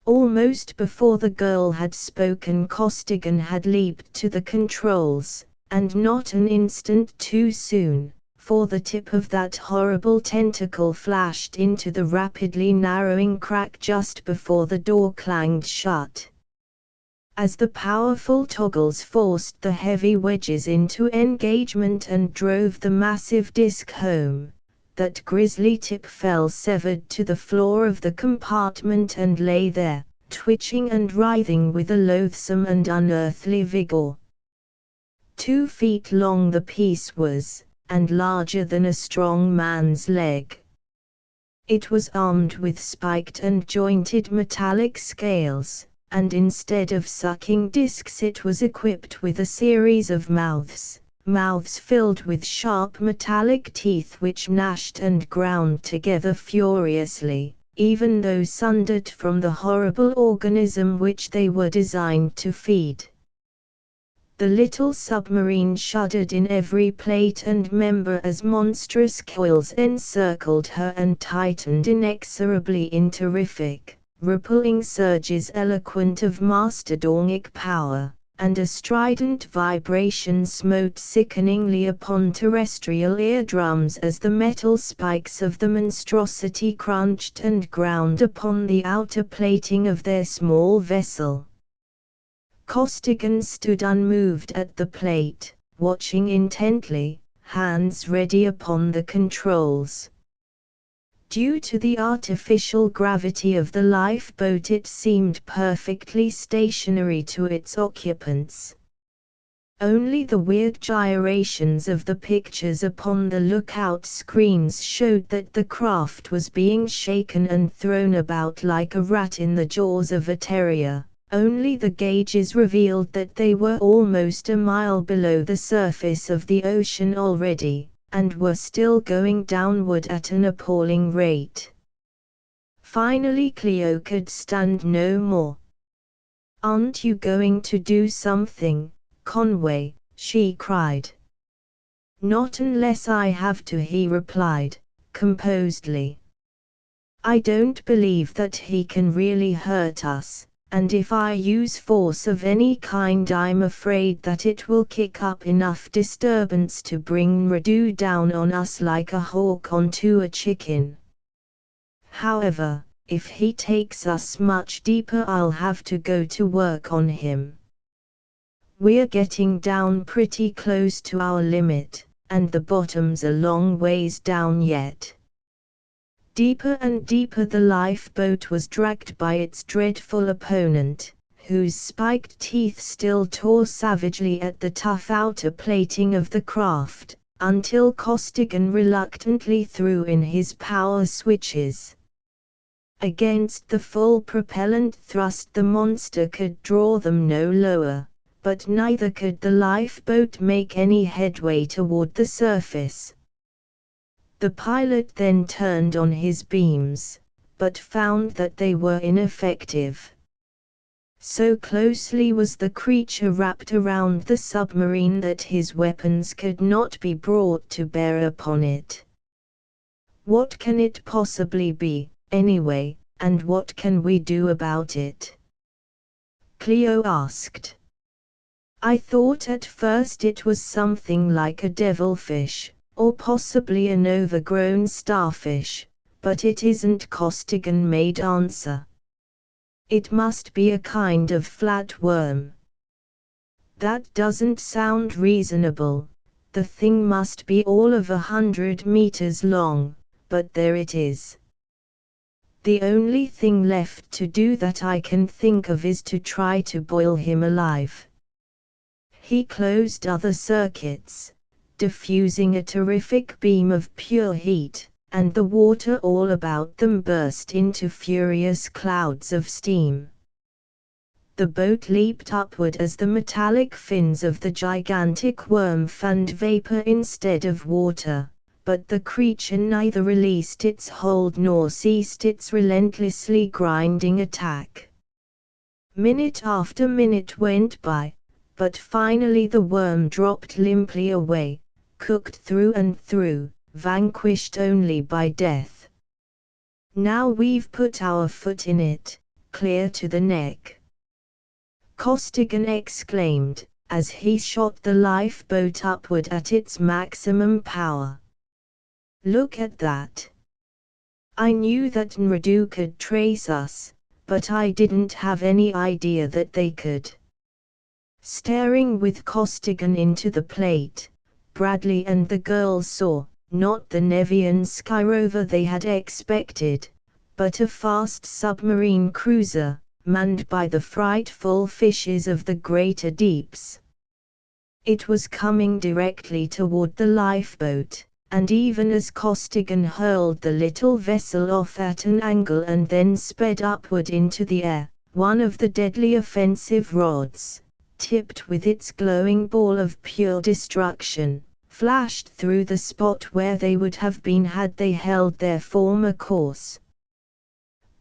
Almost before the girl had spoken, Costigan had leaped to the controls, and not an instant too soon, for the tip of that horrible tentacle flashed into the rapidly narrowing crack just before the door clanged shut. As the powerful toggles forced the heavy wedges into engagement and drove the massive disc home, that grisly tip fell severed to the floor of the compartment and lay there, twitching and writhing with a loathsome and unearthly vigor. 2 feet long the piece was, and larger than a strong man's leg. It was armed with spiked and jointed metallic scales, and instead of sucking discs it was equipped with a series of mouths filled with sharp metallic teeth which gnashed and ground together furiously, even though sundered from the horrible organism which they were designed to feed. The little submarine shuddered in every plate and member as monstrous coils encircled her and tightened inexorably in terrific, rippling surges eloquent of mastodonic power, and a strident vibration smote sickeningly upon terrestrial eardrums as the metal spikes of the monstrosity crunched and ground upon the outer plating of their small vessel. Costigan stood unmoved at the plate, watching intently, hands ready upon the controls. Due to the artificial gravity of the lifeboat, it seemed perfectly stationary to its occupants. Only the weird gyrations of the pictures upon the lookout screens showed that the craft was being shaken and thrown about like a rat in the jaws of a terrier. Only the gauges revealed that they were almost a mile below the surface of the ocean already, and were still going downward at an appalling rate. Finally Cleo could stand no more. "Aren't you going to do something, Conway?" she cried. "Not unless I have to," he replied, composedly. "I don't believe that he can really hurt us. And if I use force of any kind, I'm afraid that it will kick up enough disturbance to bring Radu down on us like a hawk onto a chicken. However, if he takes us much deeper, I'll have to go to work on him. We're getting down pretty close to our limit, and the bottom's a long ways down yet." Deeper and deeper the lifeboat was dragged by its dreadful opponent, whose spiked teeth still tore savagely at the tough outer plating of the craft, until Costigan reluctantly threw in his power switches. Against the full propellant thrust the monster could draw them no lower, but neither could the lifeboat make any headway toward the surface. The pilot then turned on his beams, but found that they were ineffective. So closely was the creature wrapped around the submarine that his weapons could not be brought to bear upon it. "What can it possibly be, anyway, and what can we do about it?" Cleo asked. "I thought at first it was something like a devilfish, or possibly an overgrown starfish, but it isn't," Costigan made answer. "It must be a kind of flatworm." "That doesn't sound reasonable. The thing must be all of 100 meters long, but there it is. The only thing left to do that I can think of is to try to boil him alive." He closed other circuits, diffusing a terrific beam of pure heat, and the water all about them burst into furious clouds of steam. The boat leaped upward as the metallic fins of the gigantic worm fanned vapor instead of water, but the creature neither released its hold nor ceased its relentlessly grinding attack. Minute after minute went by, but finally the worm dropped limply away, cooked through and through, vanquished only by death. Now we've put our foot in it, clear to the neck, Costigan exclaimed, as he shot the lifeboat upward at its maximum power. Look at that. I knew that Nradu could trace us, but I didn't have any idea that they could. Staring with Costigan into the plate, Bradley and the girls saw, not the Nevian skyrover they had expected, but a fast submarine cruiser, manned by the frightful fishes of the greater deeps. It was coming directly toward the lifeboat, and even as Costigan hurled the little vessel off at an angle and then sped upward into the air, one of the deadly offensive rods, tipped with its glowing ball of pure destruction, flashed through the spot where they would have been had they held their former course.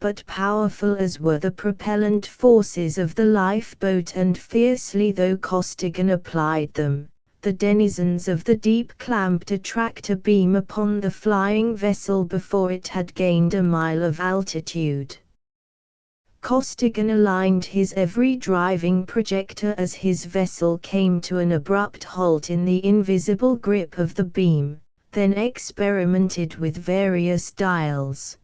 But powerful as were the propellant forces of the lifeboat and fiercely though Costigan applied them, the denizens of the deep clamped a tractor beam upon the flying vessel before it had gained a mile of altitude. Costigan aligned his every driving projector as his vessel came to an abrupt halt in the invisible grip of the beam, then experimented with various dials.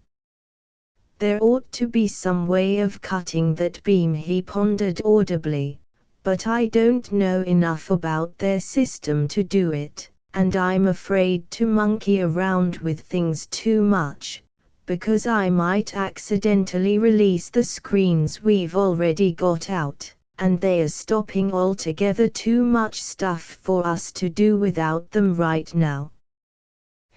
There ought to be some way of cutting that beam, he pondered audibly, but I don't know enough about their system to do it, and I'm afraid to monkey around with things too much, because I might accidentally release the screens we've already got out, and they are stopping altogether too much stuff for us to do without them right now.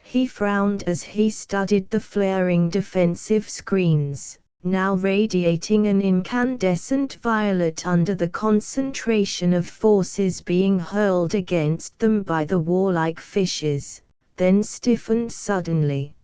He frowned as he studied the flaring defensive screens, now radiating an incandescent violet under the concentration of forces being hurled against them by the warlike fishes, then stiffened suddenly.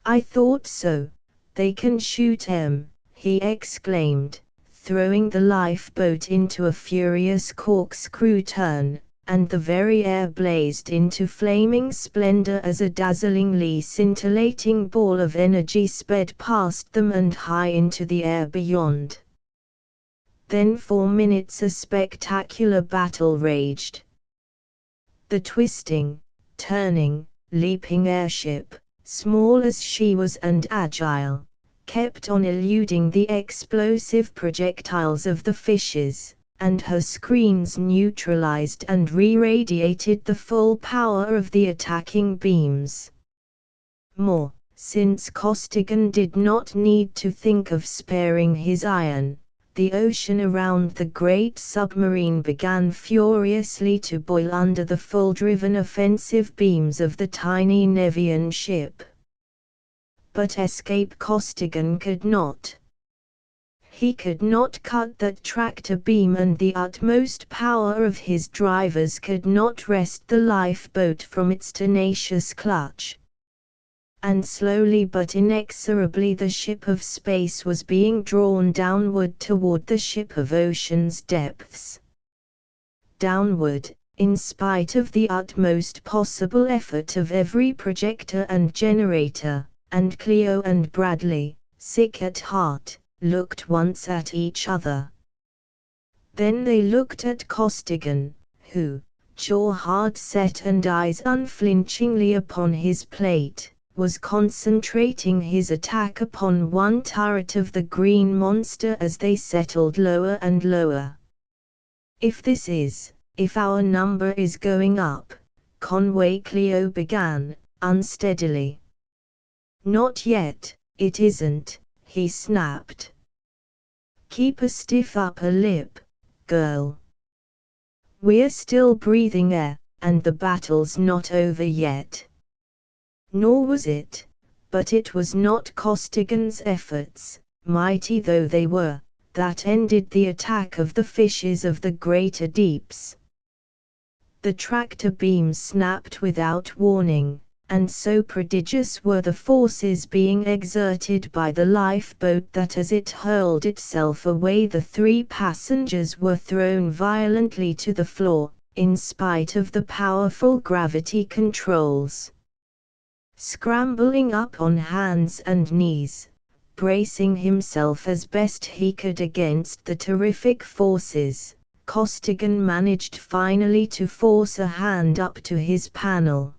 I thought so. They can shoot 'em, he exclaimed, throwing the lifeboat into a furious corkscrew turn, and the very air blazed into flaming splendor as a dazzlingly scintillating ball of energy sped past them and high into the air beyond. Then for minutes a spectacular battle raged. The twisting, turning, leaping airship, small as she was and agile, kept on eluding the explosive projectiles of the fishes, and her screens neutralized and re-radiated the full power of the attacking beams. More, since Costigan did not need to think of sparing his iron, the ocean around the great submarine began furiously to boil under the full-driven offensive beams of the tiny Nevian ship. But escape Costigan could not. He could not cut that tractor beam, and the utmost power of his drivers could not wrest the lifeboat from its tenacious clutch. And slowly but inexorably the ship of space was being drawn downward toward the ship of ocean's depths. Downward, in spite of the utmost possible effort of every projector and generator, and Cleo and Bradley, sick at heart, looked once at each other. Then they looked at Costigan, who, jaw hard set and eyes unflinchingly upon his plate, was concentrating his attack upon one turret of the green monster as they settled lower and lower. If our number is going up, Conway Cleo began, unsteadily. Not yet, it isn't, he snapped. Keep a stiff upper lip, girl. We're still breathing air, and the battle's not over yet. Nor was it, but it was not Costigan's efforts, mighty though they were, that ended the attack of the fishes of the greater deeps. The tractor beam snapped without warning, and so prodigious were the forces being exerted by the lifeboat that as it hurled itself away the 3 passengers were thrown violently to the floor, in spite of the powerful gravity controls. Scrambling up on hands and knees, bracing himself as best he could against the terrific forces, Costigan managed finally to force a hand up to his panel.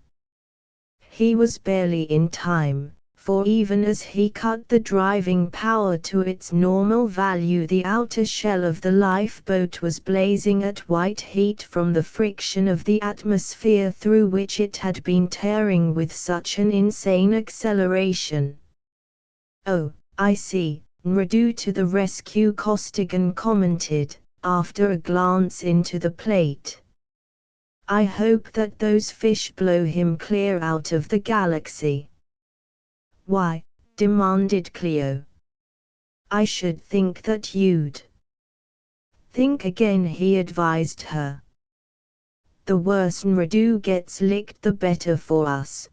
He was barely in time, for even as he cut the driving power to its normal value, the outer shell of the lifeboat was blazing at white heat from the friction of the atmosphere through which it had been tearing with such an insane acceleration. "Oh, I see, Nradu to the rescue," Costigan commented, after a glance into the plate. "I hope that those fish blow him clear out of the galaxy." "Why?" demanded Cleo. "I should think that you'd." "Think again," he advised her. "The worse Nradu gets licked the better for us."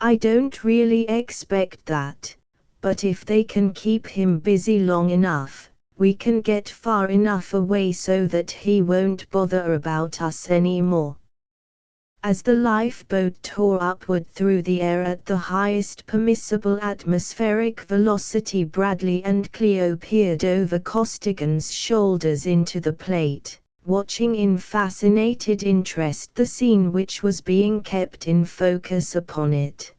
"I don't really expect that, but if they can keep him busy long enough, we can get far enough away so that he won't bother about us anymore." As the lifeboat tore upward through the air at the highest permissible atmospheric velocity, Bradley and Cleo peered over Costigan's shoulders into the plate, watching in fascinated interest the scene which was being kept in focus upon it.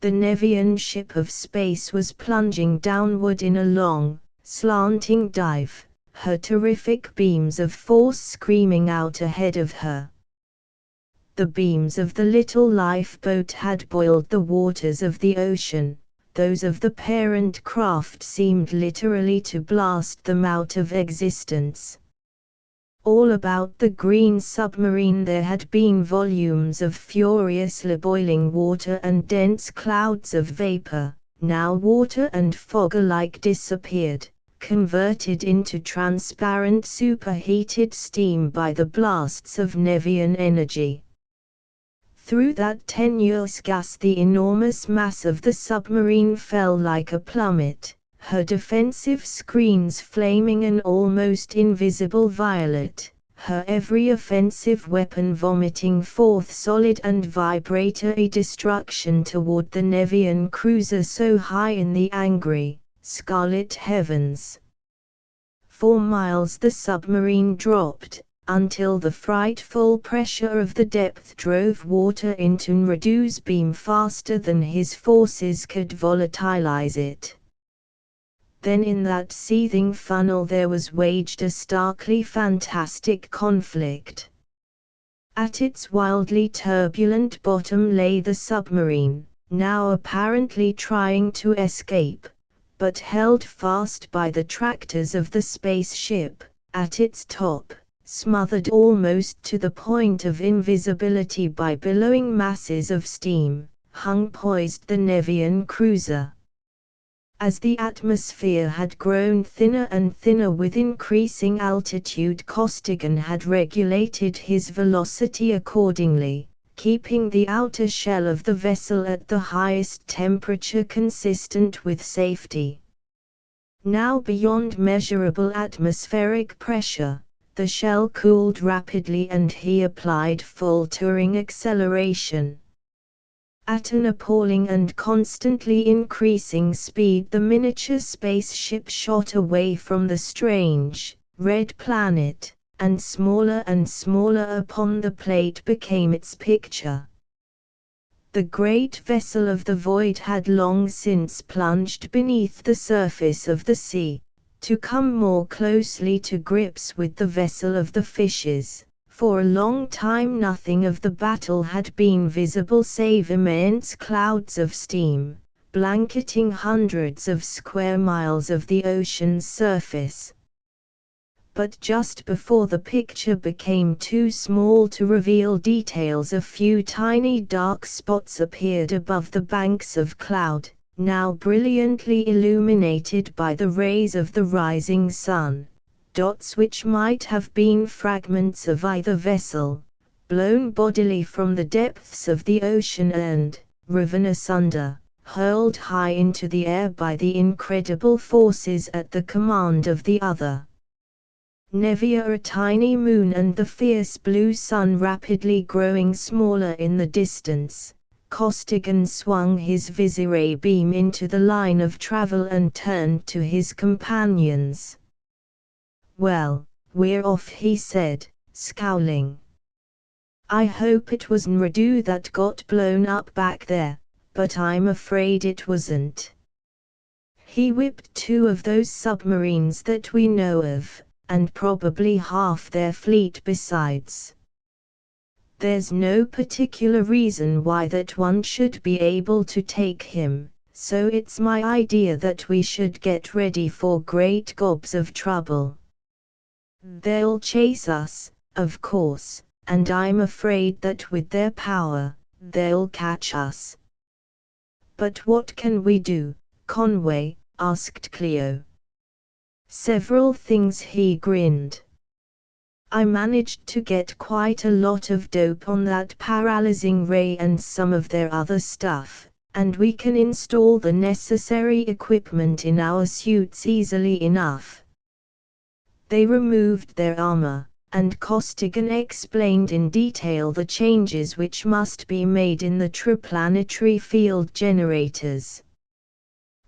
The Nevian ship of space was plunging downward in a long, slanting dive, her terrific beams of force screaming out ahead of her. The beams of the little lifeboat had boiled the waters of the ocean, those of the parent craft seemed literally to blast them out of existence. All about the green submarine there had been volumes of furiously boiling water and dense clouds of vapor. Now water and fog alike disappeared, converted into transparent superheated steam by the blasts of Nevian energy. Through that tenuous gas the enormous mass of the submarine fell like a plummet, her defensive screens flaming an almost invisible violet, her every offensive weapon vomiting forth solid and vibratory destruction toward the Nevian cruiser so high in the angry, scarlet heavens. 4 miles the submarine dropped, until the frightful pressure of the depth drove water into Nradu's beam faster than his forces could volatilize it. Then in that seething funnel there was waged a starkly fantastic conflict. At its wildly turbulent bottom lay the submarine, now apparently trying to escape, but held fast by the tractors of the spaceship. At its top, smothered almost to the point of invisibility by billowing masses of steam, hung poised the Nevian cruiser. As the atmosphere had grown thinner and thinner with increasing altitude, Costigan had regulated his velocity accordingly, keeping the outer shell of the vessel at the highest temperature consistent with safety. Now beyond measurable atmospheric pressure, the shell cooled rapidly and he applied full Turing acceleration. At an appalling and constantly increasing speed the miniature spaceship shot away from the strange, red planet, and smaller upon the plate became its picture. The great vessel of the void had long since plunged beneath the surface of the sea, to come more closely to grips with the vessel of the fishes. For a long time nothing of the battle had been visible save immense clouds of steam, blanketing hundreds of square miles of the ocean's surface. But just before the picture became too small to reveal details, a few tiny dark spots appeared above the banks of cloud, now brilliantly illuminated by the rays of the rising sun. Dots which might have been fragments of either vessel, blown bodily from the depths of the ocean and, riven asunder, hurled high into the air by the incredible forces at the command of the other. Nevia, a tiny moon, and the fierce blue sun rapidly growing smaller in the distance, Costigan swung his visiray beam into the line of travel and turned to his companions. "Well, we're off," he said, scowling. "I hope it was Nradu that got blown up back there, but I'm afraid it wasn't. He whipped 2 of those submarines that we know of, and probably half their fleet besides. There's no particular reason why that one should be able to take him, so it's my idea that we should get ready for great gobs of trouble. They'll chase us, of course, and I'm afraid that with their power, they'll catch us." "But what can we do, Conway?" asked Cleo. "Several things," he grinned. "I managed to get quite a lot of dope on that paralyzing ray and some of their other stuff, and we can install the necessary equipment in our suits easily enough." They removed their armor, and Costigan explained in detail the changes which must be made in the triplanetary field generators.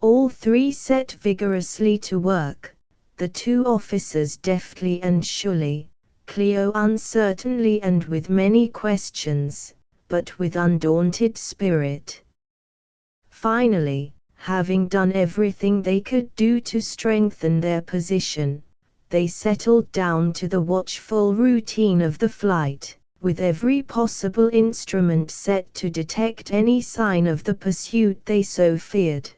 All 3 set vigorously to work, the 2 officers deftly and surely, Cleo uncertainly and with many questions, but with undaunted spirit. Finally, having done everything they could do to strengthen their position, they settled down to the watchful routine of the flight, with every possible instrument set to detect any sign of the pursuit they so feared.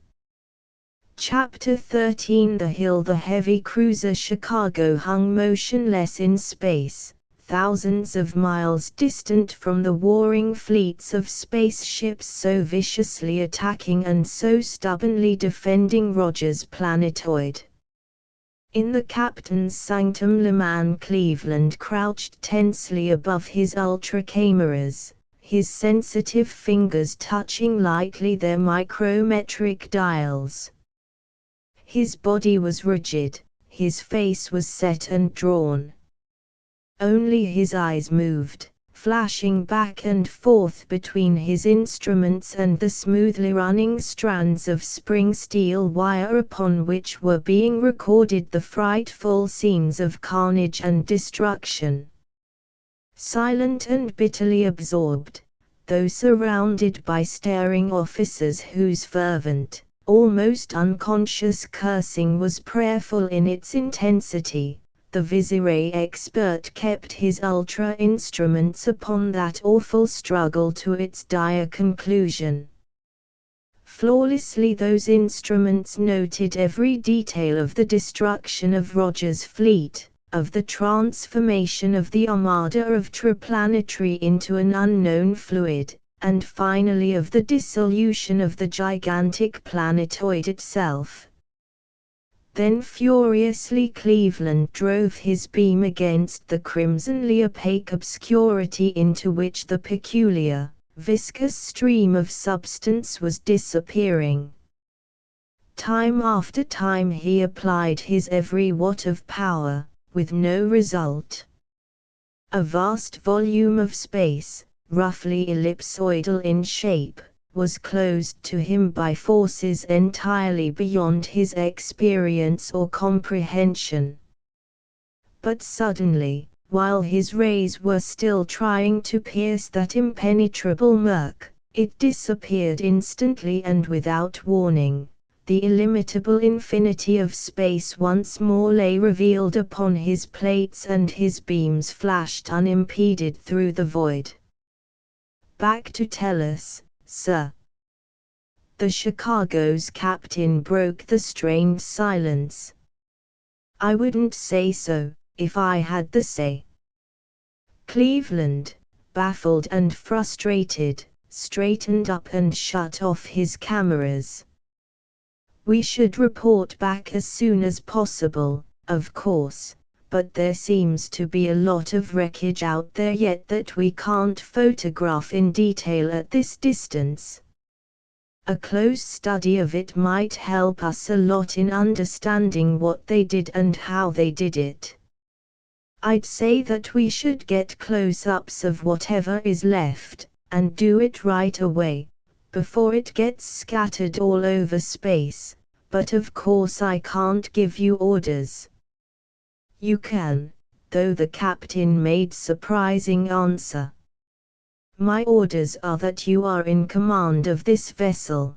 Chapter 13. The Hill. The heavy cruiser Chicago hung motionless in space, thousands of miles distant from the warring fleets of spaceships so viciously attacking and so stubbornly defending Rogers' planetoid. In the captain's sanctum, LeMan Cleveland crouched tensely above his ultra-cameras, his sensitive fingers touching lightly their micrometric dials. His body was rigid, his face was set and drawn. Only his eyes moved, flashing back and forth between his instruments and the smoothly running strands of spring steel wire upon which were being recorded the frightful scenes of carnage and destruction. Silent and bitterly absorbed, though surrounded by staring officers whose fervent, almost unconscious cursing was prayerful in its intensity, the visiray expert kept his ultra instruments upon that awful struggle to its dire conclusion. Flawlessly those instruments noted every detail of the destruction of Rogers' fleet, of the transformation of the armada of Triplanetary into an unknown fluid, and finally of the dissolution of the gigantic planetoid itself. Then furiously Cleveland drove his beam against the crimsonly opaque obscurity into which the peculiar, viscous stream of substance was disappearing. Time after time he applied his every watt of power, with no result. A vast volume of space, roughly ellipsoidal in shape, was closed to him by forces entirely beyond his experience or comprehension. But suddenly, while his rays were still trying to pierce that impenetrable murk, it disappeared instantly and without warning. The illimitable infinity of space once more lay revealed upon his plates and his beams flashed unimpeded through the void. "Back to Tellus, sir." The Chicago's captain broke the strained silence. "I wouldn't say so, if I had the say." Cleveland, baffled and frustrated, straightened up and shut off his cameras. "We should report back as soon as possible, of course, but there seems to be a lot of wreckage out there yet that we can't photograph in detail at this distance. A close study of it might help us a lot in understanding what they did and how they did it. I'd say that we should get close-ups of whatever is left, and do it right away, before it gets scattered all over space, but of course I can't give you orders. You can, though, the captain made surprising answer. My orders are that you are in command of this vessel.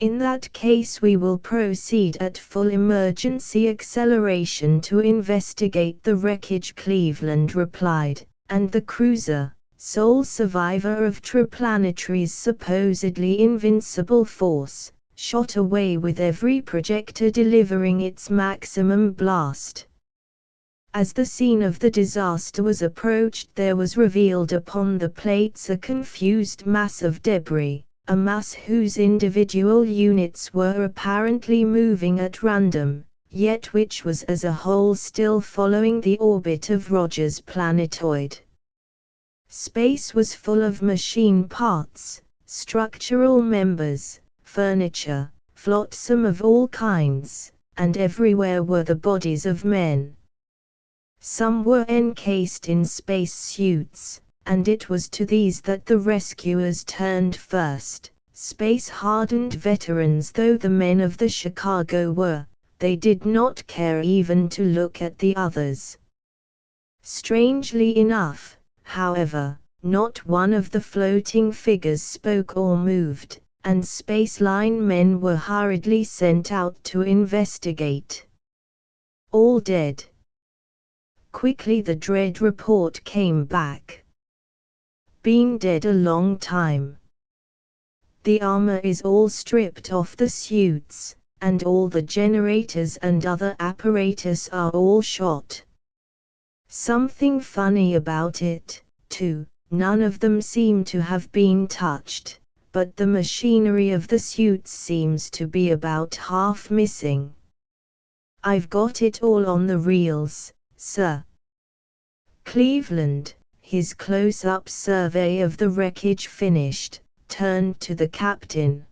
In that case we will proceed at full emergency acceleration to investigate the wreckage, Cleveland replied, and the cruiser, sole survivor of Triplanetary's supposedly invincible force, shot away with every projector delivering its maximum blast. As the scene of the disaster was approached, there was revealed upon the plates a confused mass of debris, a mass whose individual units were apparently moving at random, yet which was as a whole still following the orbit of Roger's planetoid. Space was full of machine parts, structural members, furniture, flotsam of all kinds, and everywhere were the bodies of men. Some were encased in space suits, and it was to these that the rescuers turned first. Space-hardened veterans though the men of the Chicago were, they did not care even to look at the others. Strangely enough, however, not one of the floating figures spoke or moved, and spaceline men were hurriedly sent out to investigate. All dead. Quickly the dread report came back. Been dead a long time. The armor is all stripped off the suits, and all the generators and other apparatus are all shot. Something funny about it, too, none of them seem to have been touched, but the machinery of the suits seems to be about half missing. I've got it all on the reels, sir. Cleveland, his close-up survey of the wreckage finished, turned to the captain.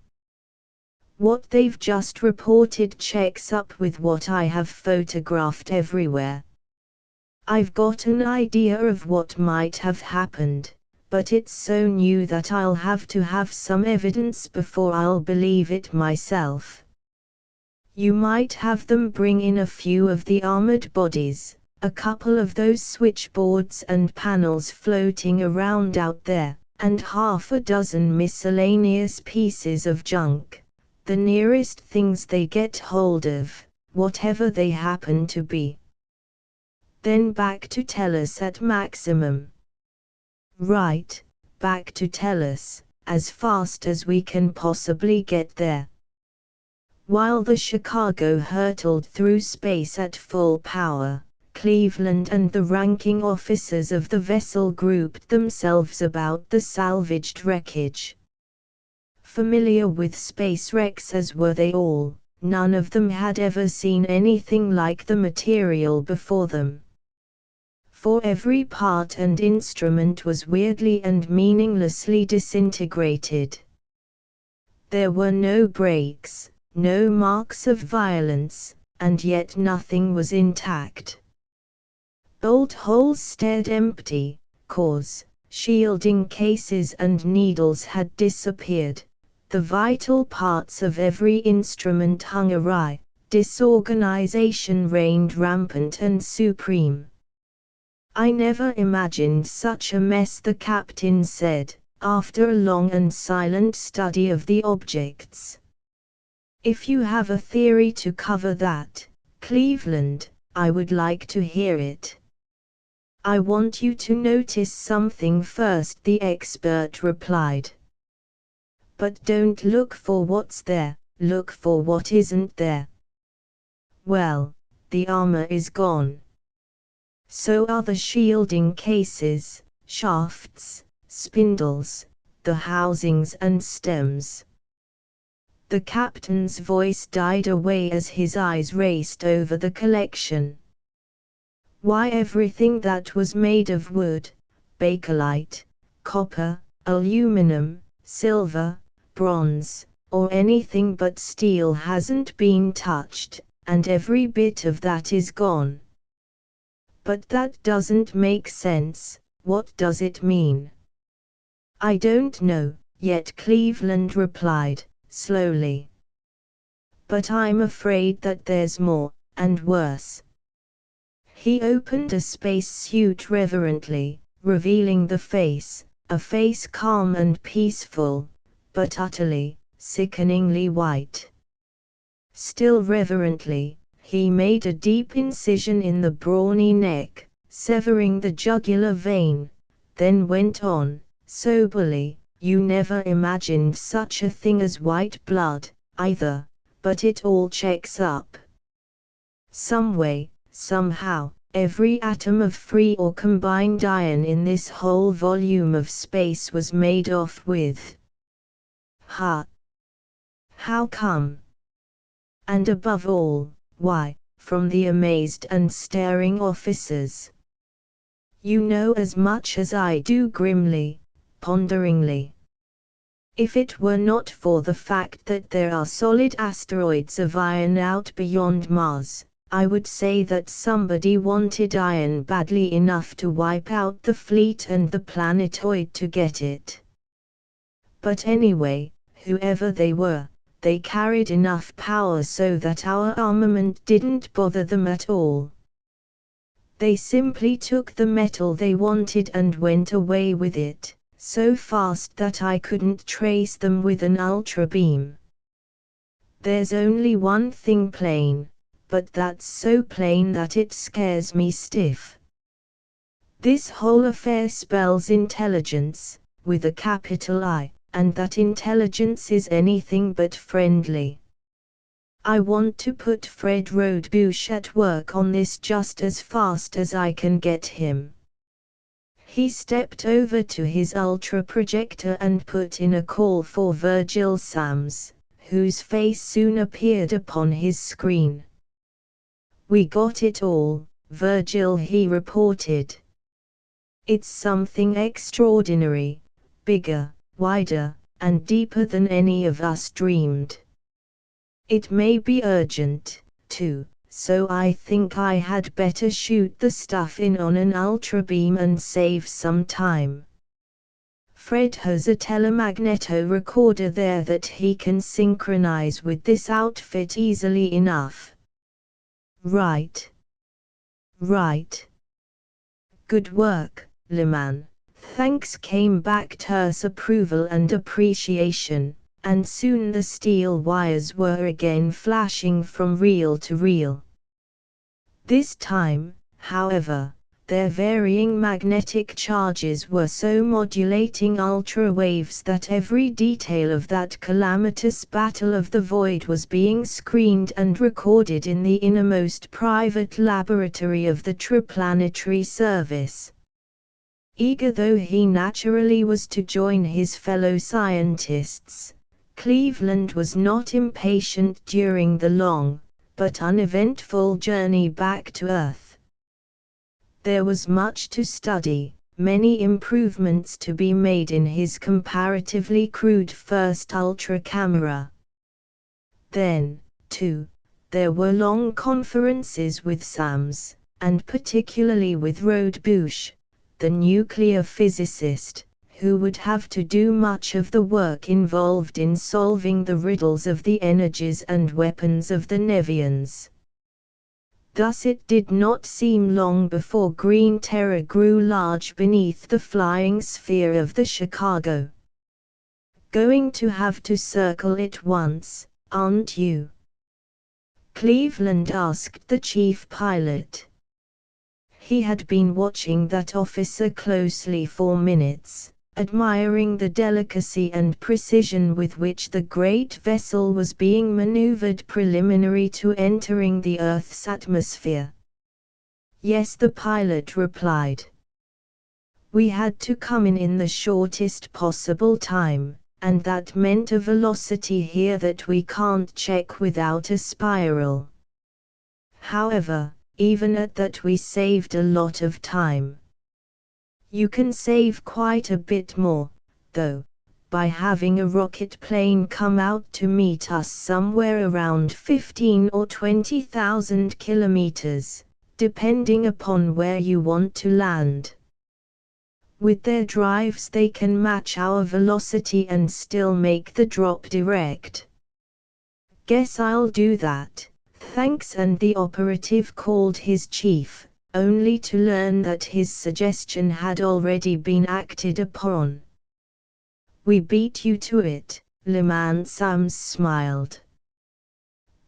What they've just reported checks up with what I have photographed everywhere. I've got an idea of what might have happened, but it's so new that I'll have to have some evidence before I'll believe it myself. You might have them bring in a few of the armored bodies, a couple of those switchboards and panels floating around out there, and half a dozen miscellaneous pieces of junk, the nearest things they get hold of, whatever they happen to be. Then back to Tellus at maximum. Right, back to Tellus, as fast as we can possibly get there. While the Chicago hurtled through space at full power, Cleveland and the ranking officers of the vessel grouped themselves about the salvaged wreckage. Familiar with space wrecks as were they all, none of them had ever seen anything like the material before them. For every part and instrument was weirdly and meaninglessly disintegrated. There were no breaks, no marks of violence, and yet nothing was intact. Bolt holes stared empty, cores, shielding cases and needles had disappeared. The vital parts of every instrument hung awry, disorganization reigned rampant and supreme. I never imagined such a mess, the captain said, after a long and silent study of the objects. If you have a theory to cover that, Cleveland, I would like to hear it. I want you to notice something first, the expert replied. But don't look for what's there, look for what isn't there. Well, the armor is gone. So are the shielding cases, shafts, spindles, the housings and stems. The captain's voice died away as his eyes raced over the collection. Why, everything that was made of wood, bakelite, copper, aluminum, silver, bronze, or anything but steel hasn't been touched, and every bit of that is gone. But that doesn't make sense. What does it mean? I don't know yet, Cleveland replied, slowly. But I'm afraid that there's more, and worse. He opened a spacesuit reverently, revealing the face, a face calm and peaceful, but utterly, sickeningly white. Still reverently, he made a deep incision in the brawny neck, severing the jugular vein, then went on, soberly, "You never imagined such a thing as white blood, either, but it all checks up. Some way, somehow, every atom of free or combined iron in this whole volume of space was made off with. How come? And above all, why?" from the amazed and staring officers. "You know as much as I do," grimly, ponderingly. "If it were not for the fact that there are solid asteroids of iron out beyond Mars, I would say that somebody wanted iron badly enough to wipe out the fleet and the planetoid to get it. But anyway, whoever they were, they carried enough power so that our armament didn't bother them at all. They simply took the metal they wanted and went away with it, so fast that I couldn't trace them with an ultra-beam. There's only one thing plain, but that's so plain that it scares me stiff. This whole affair spells intelligence, with a capital I, and that intelligence is anything but friendly. I want to put Fred Rodebush at work on this just as fast as I can get him." He stepped over to his ultra-projector and put in a call for Virgil Sams, whose face soon appeared upon his screen. "We got it all, Virgil," he reported. "It's something extraordinary, bigger, wider, and deeper than any of us dreamed. It may be urgent, too, so I think I had better shoot the stuff in on an ultra-beam and save some time. Fred has a telemagneto recorder there that he can synchronize with this outfit easily enough." Right. "Good work, Leman." Thanks came back, terse approval and appreciation, and soon the steel wires were again flashing from reel to reel. This time, however, their varying magnetic charges were so modulating ultra waves that every detail of that calamitous battle of the void was being screened and recorded in the innermost private laboratory of the Triplanetary service. Eager though he naturally was to join his fellow scientists, Cleveland was not impatient during the long, but uneventful journey back to Earth. There was much to study, many improvements to be made in his comparatively crude first ultra camera. Then, too, there were long conferences with Sams, and particularly with Rodebush, the nuclear physicist, who would have to do much of the work involved in solving the riddles of the energies and weapons of the Nevians. Thus it did not seem long before Green Terror grew large beneath the flying sphere of the Chicago. "Going to have to circle it once, aren't you?" Cleveland asked the chief pilot. He had been watching that officer closely for minutes, admiring the delicacy and precision with which the great vessel was being maneuvered preliminary to entering the Earth's atmosphere. "Yes," the pilot replied. "We had to come in the shortest possible time, and that meant a velocity here that we can't check without a spiral. However, even at that we saved a lot of time. You can save quite a bit more, though, by having a rocket plane come out to meet us somewhere around 15 or 20,000 kilometers, depending upon where you want to land. With their drives they can match our velocity and still make the drop direct. Guess I'll do that, thanks. And the operative called his chief, only to learn that his suggestion had already been acted upon. We beat you to it, Leman Sams smiled.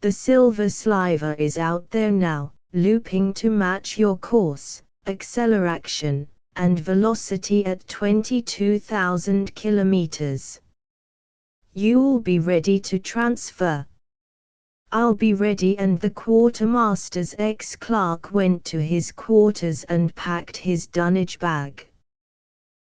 The Silver Sliver is out there now, looping to match your course, acceleration, and velocity at 22,000 kilometers. You'll be ready to transfer. I'll be ready. And the quartermaster's ex-clerk went to his quarters and packed his dunnage bag.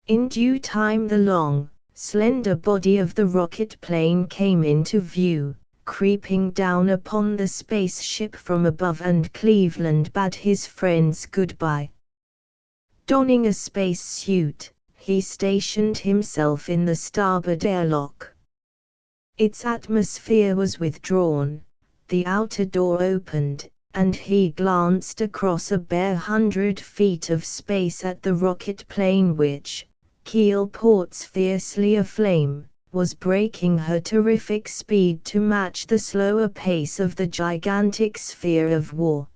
In due time the long, slender body of the rocket plane came into view, creeping down upon the spaceship from above, and Cleveland bade his friends goodbye. Donning a spacesuit, he stationed himself in the starboard airlock. Its atmosphere was withdrawn, the outer door opened, and he glanced across a bare 100 feet of space at the rocket plane which, keel ports fiercely aflame, was breaking her terrific speed to match the slower pace of the gigantic sphere of war.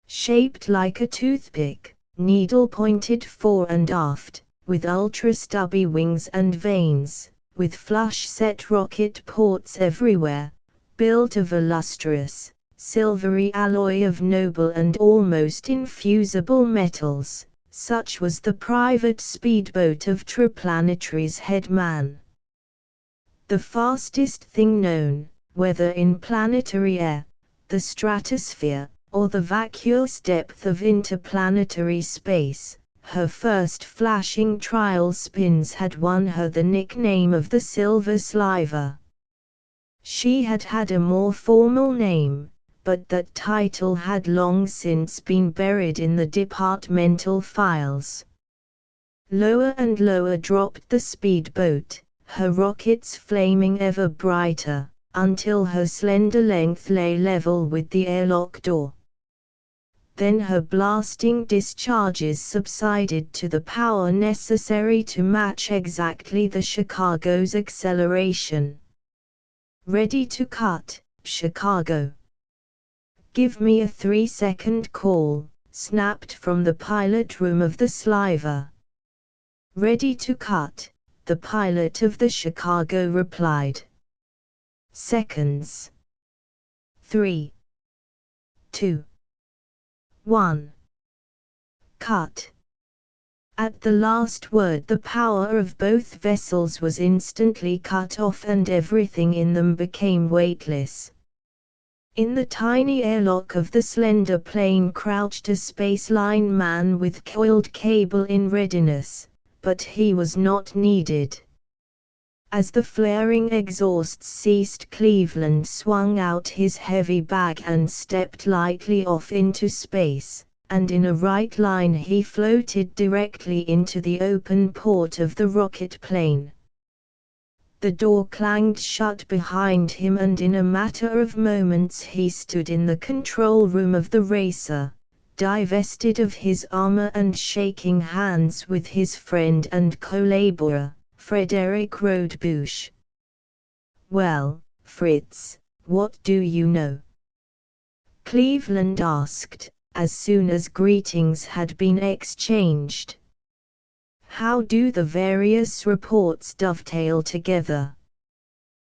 Shaped like a toothpick, needle-pointed fore and aft, with ultra-stubby wings and vanes, with flush-set rocket ports everywhere, built of a lustrous, silvery alloy of noble and almost infusible metals, such was the private speedboat of Triplanetary's head man. The fastest thing known, whether in planetary air, the stratosphere, or the vacuous depth of interplanetary space, her first flashing trial spins had won her the nickname of the Silver Sliver. She had had a more formal name, but that title had long since been buried in the departmental files. Lower and lower dropped the speedboat, her rockets flaming ever brighter, until her slender length lay level with the airlock door. Then her blasting discharges subsided to the power necessary to match exactly the Chicago's acceleration. Ready to cut, Chicago. Give me a 3-second call, snapped from the pilot room of the Sliver. Ready to cut, the pilot of the Chicago replied. Seconds. 3, 2, 1. Cut. At the last word the power of both vessels was instantly cut off and everything in them became weightless. In the tiny airlock of the slender plane crouched a spaceline man with coiled cable in readiness, but he was not needed. As the flaring exhausts ceased, Cleveland swung out his heavy bag and stepped lightly off into space, and in a right line he floated directly into the open port of the rocket plane. The door clanged shut behind him, and in a matter of moments he stood in the control room of the racer, divested of his armor and shaking hands with his friend and collaborator, Frederick Rodebush. "Well, Fritz, what do you know?" Cleveland asked, as soon as greetings had been exchanged. "How do the various reports dovetail together?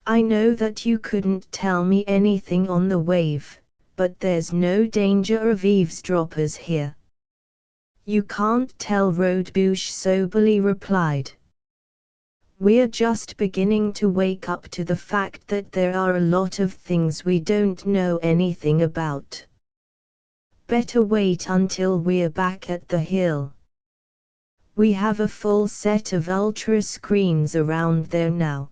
I know that you couldn't tell me anything on the wave, but there's no danger of eavesdroppers here." "You can't tell," Rodebush soberly replied. "We're just beginning to wake up to the fact that there are a lot of things we don't know anything about. Better wait until we're back at the Hill. We have a full set of ultra screens around there now.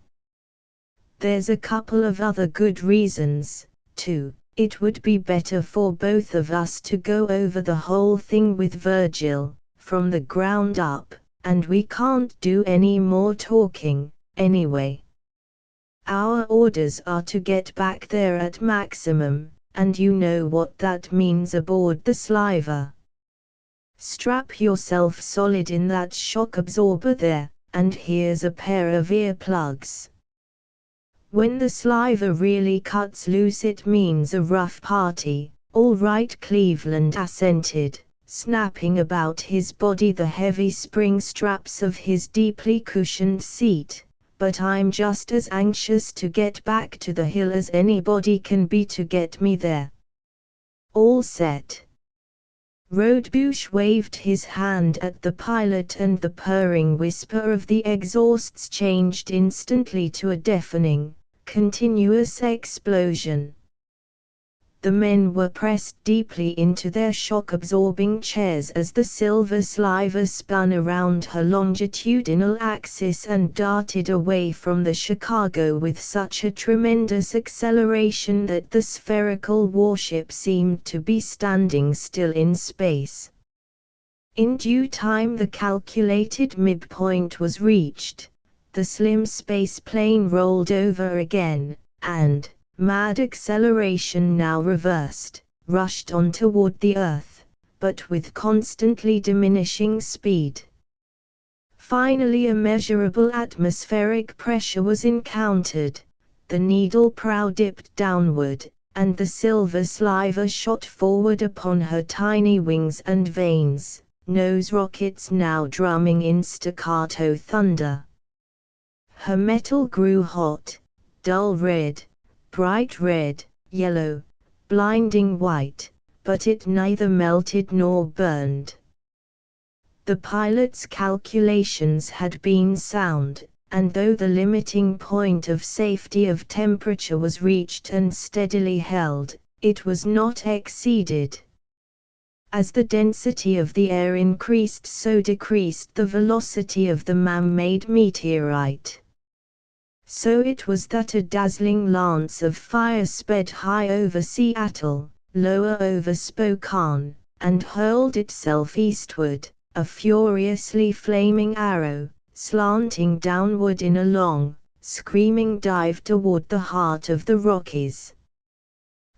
There's a couple of other good reasons, too, It would be better for both of us to go over the whole thing with Virgil, from the ground up, and we can't do any more talking, anyway. Our orders are to get back there at maximum, and you know what that means aboard the Sliver. Strap yourself solid in that shock absorber there, and here's a pair of earplugs. When the Sliver really cuts loose, it means a rough party. All right, Cleveland assented, snapping about his body the heavy spring straps of his deeply cushioned seat. But I'm just as anxious to get back to the hill as anybody can be to get me there. All set. Rodebush waved his hand at the pilot, and the purring whisper of the exhausts changed instantly to a deafening, continuous explosion. The men were pressed deeply into their shock-absorbing chairs as the Silver Sliver spun around her longitudinal axis and darted away from the Chicago with such a tremendous acceleration that the spherical warship seemed to be standing still in space. In due time the calculated midpoint was reached. The slim space plane rolled over again, and, mad acceleration now reversed, rushed on toward the Earth, but with constantly diminishing speed. Finally a measurable atmospheric pressure was encountered, the needle prow dipped downward, and the Silver Sliver shot forward upon her tiny wings and vanes, nose rockets now drumming in staccato thunder. Her metal grew hot, dull red, bright red, yellow, blinding white, but it neither melted nor burned. The pilot's calculations had been sound, and though the limiting point of safety of temperature was reached and steadily held, it was not exceeded. As the density of the air increased, so decreased the velocity of the man-made meteorite. So it was that a dazzling lance of fire sped high over Seattle, lower over Spokane, and hurled itself eastward, a furiously flaming arrow, slanting downward in a long, screaming dive toward the heart of the Rockies.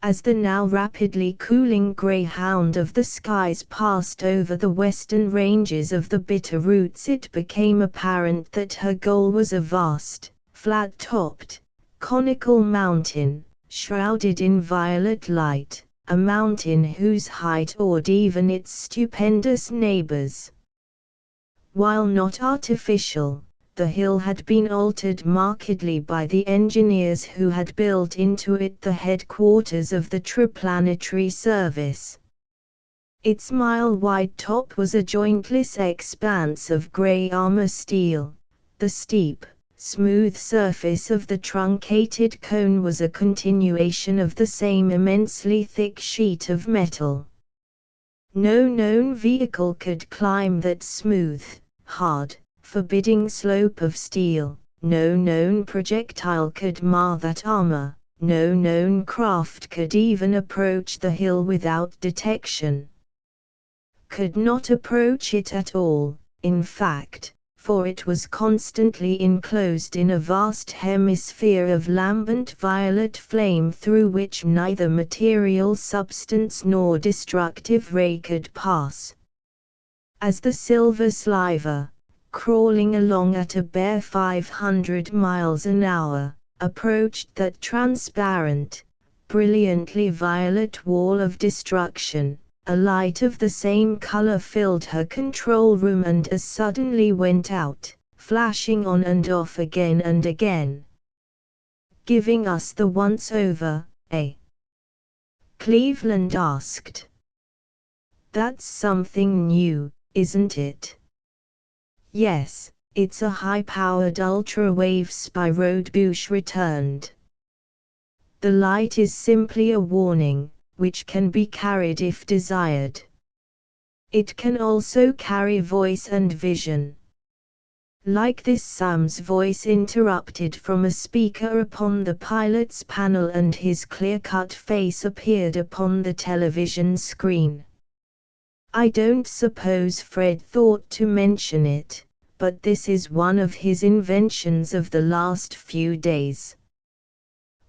As the now rapidly cooling Greyhound of the skies passed over the western ranges of the Bitterroots, it became apparent that her goal was a vast, flat-topped, conical mountain, shrouded in violet light, a mountain whose height awed even its stupendous neighbors. While not artificial, the hill had been altered markedly by the engineers who had built into it the headquarters of the Triplanetary service. Its mile-wide top was a jointless expanse of gray armor steel. The steep, smooth surface of the truncated cone was a continuation of the same immensely thick sheet of metal. No known vehicle could climb that smooth, hard, forbidding slope of steel. No known projectile could mar that armor. No known craft could even approach the hill without detection. Could not approach it at all, in fact, for it was constantly enclosed in a vast hemisphere of lambent violet flame through which neither material substance nor destructive ray could pass. As the Silver Sliver, crawling along at a bare 500 miles an hour, approached that transparent, brilliantly violet wall of destruction, a light of the same color filled her control room and as suddenly went out, flashing on and off again and again. "Giving us the once-over, eh?" Cleveland asked. "That's something new, isn't it?" "Yes, it's a high-powered ultra-wave spy," Rodebush returned. "The light is simply a warning, which can be carried if desired. It can also carry voice and vision. Like this, Sam's voice interrupted from a speaker upon the pilot's panel and his clear-cut face appeared upon the television screen. I don't suppose Fred thought to mention it, but this is one of his inventions of the last few days.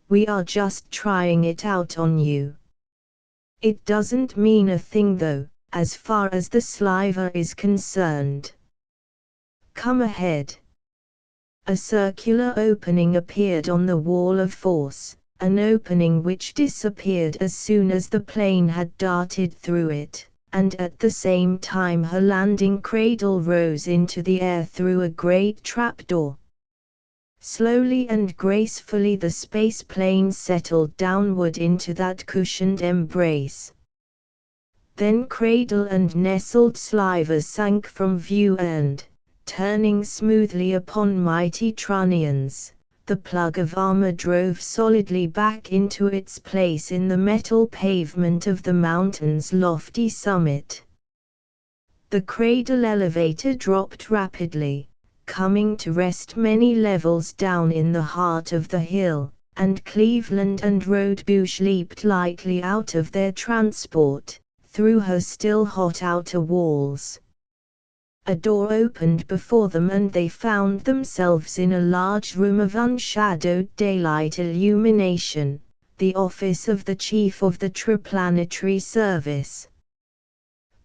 We are just trying it out on you. It doesn't mean a thing though, as far as the sliver is concerned. Come ahead. A circular opening appeared on the wall of force, an opening which disappeared as soon as the plane had darted through it, and at the same time her landing cradle rose into the air through a great trapdoor. Slowly and gracefully the space plane settled downward into that cushioned embrace. Then cradle and nestled sliver sank from view and, turning smoothly upon mighty trunnions, the plug of armor drove solidly back into its place in the metal pavement of the mountain's lofty summit. The cradle elevator dropped rapidly, coming to rest many levels down in the heart of the hill, and Cleveland and Rodebush leaped lightly out of their transport, through her still hot outer walls. A door opened before them and they found themselves in a large room of unshadowed daylight illumination, the office of the chief of the Triplanetary service.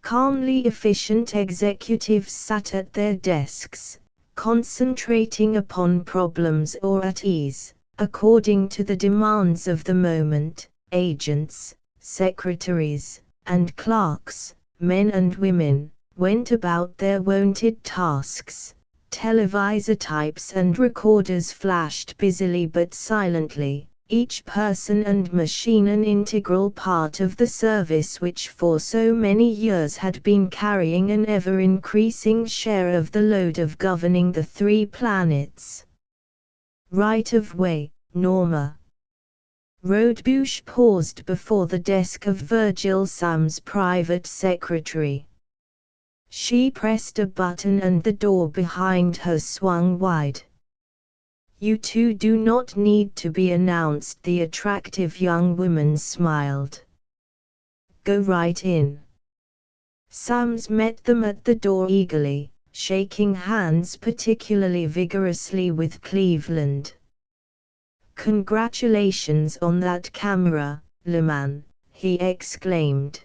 Calmly efficient executives sat at their desks, concentrating upon problems or at ease, according to the demands of the moment. Agents, secretaries, and clerks, men and women, went about their wonted tasks. Televisor types and recorders flashed busily but silently, each person and machine an integral part of the service which for so many years had been carrying an ever-increasing share of the load of governing the 3 planets. Right of way, Norma. Rodebush paused before the desk of Virgil, Sam's private secretary. She pressed a button and the door behind her swung wide. You two do not need to be announced, the attractive young woman smiled. Go right in. Sams met them at the door eagerly, shaking hands particularly vigorously with Cleveland. Congratulations on that camera, Leman, he exclaimed.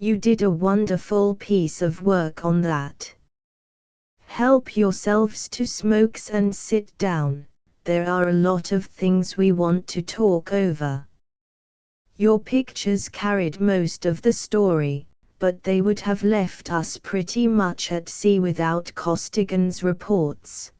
You did a wonderful piece of work on that. Help yourselves to smokes and sit down, there are a lot of things we want to talk over. Your pictures carried most of the story, but they would have left us pretty much at sea without Costigan's reports.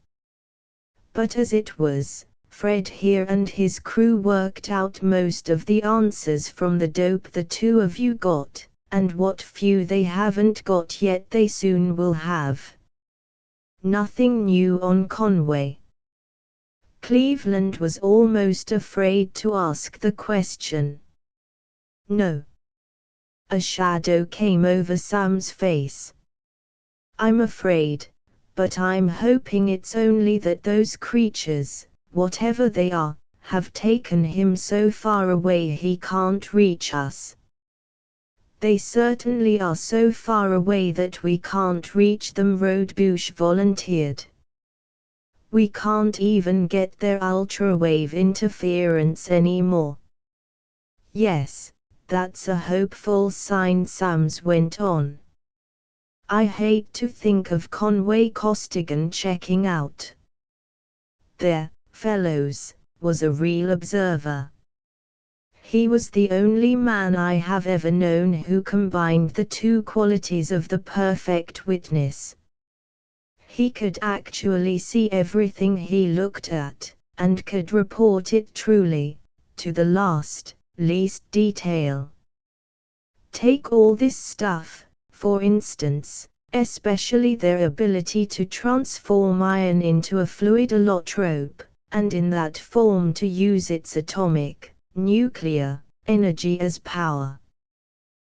But as it was, Fred here and his crew worked out most of the answers from the dope the two of you got, and what few they haven't got yet they soon will have. Nothing new on Conway. Cleveland was almost afraid to ask the question. No. A shadow came over Sam's face. I'm afraid, but I'm hoping it's only that those creatures, whatever they are, have taken him so far away he can't reach us. They certainly are so far away that we can't reach them, Rodebush volunteered. We can't even get their ultrawave interference anymore. Yes, that's a hopeful sign, Sams went on. I hate to think of Conway Costigan checking out. There, fellows, was a real observer. He was the only man I have ever known who combined the two qualities of the perfect witness. He could actually see everything he looked at, and could report it truly, to the least detail. Take all this stuff, for instance, especially their ability to transform iron into a fluid allotrope, and in that form to use its atomic, nuclear, energy as power.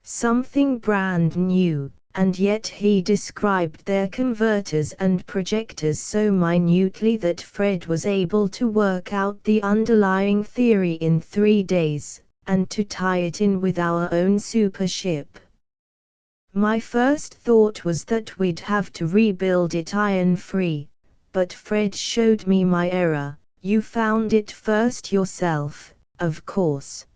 Something brand new, and yet he described their converters and projectors so minutely that Fred was able to work out the underlying theory in 3 days, and to tie it in with our own supership. My first thought was that we'd have to rebuild it iron-free, but Fred showed me my error. You found it first yourself, of course.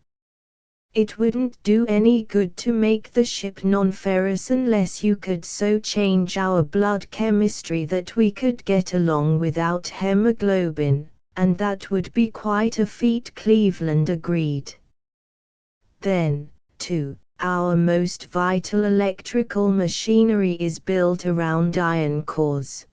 It wouldn't do any good to make the ship non-ferrous unless you could so change our blood chemistry that we could get along without hemoglobin, and that would be quite a feat, Cleveland agreed. Then, too, our most vital electrical machinery is built around iron cores.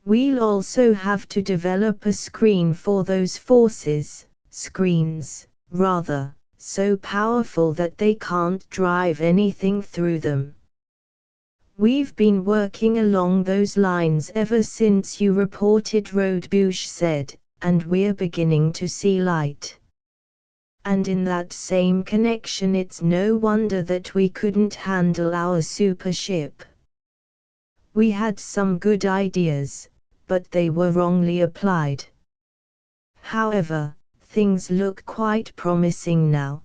We'll also have to develop a screen for those forces, screens, rather, so powerful that they can't drive anything through them. We've been working along those lines ever since you reported, Rodebush said, and we're beginning to see light. And in that same connection, it's no wonder that we couldn't handle our supership. We had some good ideas, but they were wrongly applied. However, things look quite promising now.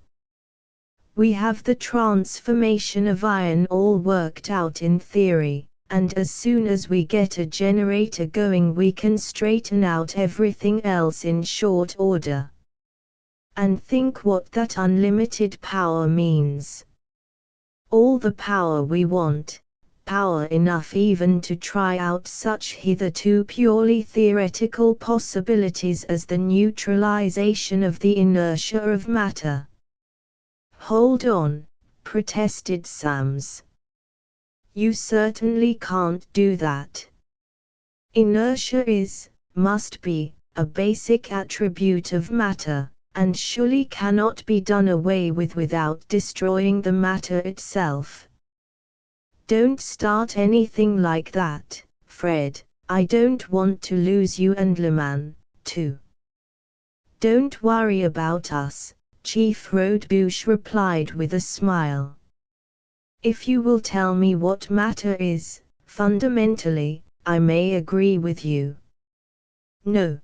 We have the transformation of iron all worked out in theory, and as soon as we get a generator going we can straighten out everything else in short order. And think what that unlimited power means. All the power we want, power enough even to try out such hitherto purely theoretical possibilities as the neutralization of the inertia of matter. Hold on, protested Sams. You certainly can't do that. Inertia must be, a basic attribute of matter, and surely cannot be done away with without destroying the matter itself. Don't start anything like that, Fred. I don't want to lose you and Leman, too. Don't worry about us, Chief Rodebush replied with a smile. If you will tell me what matter is, fundamentally, I may agree with you. No.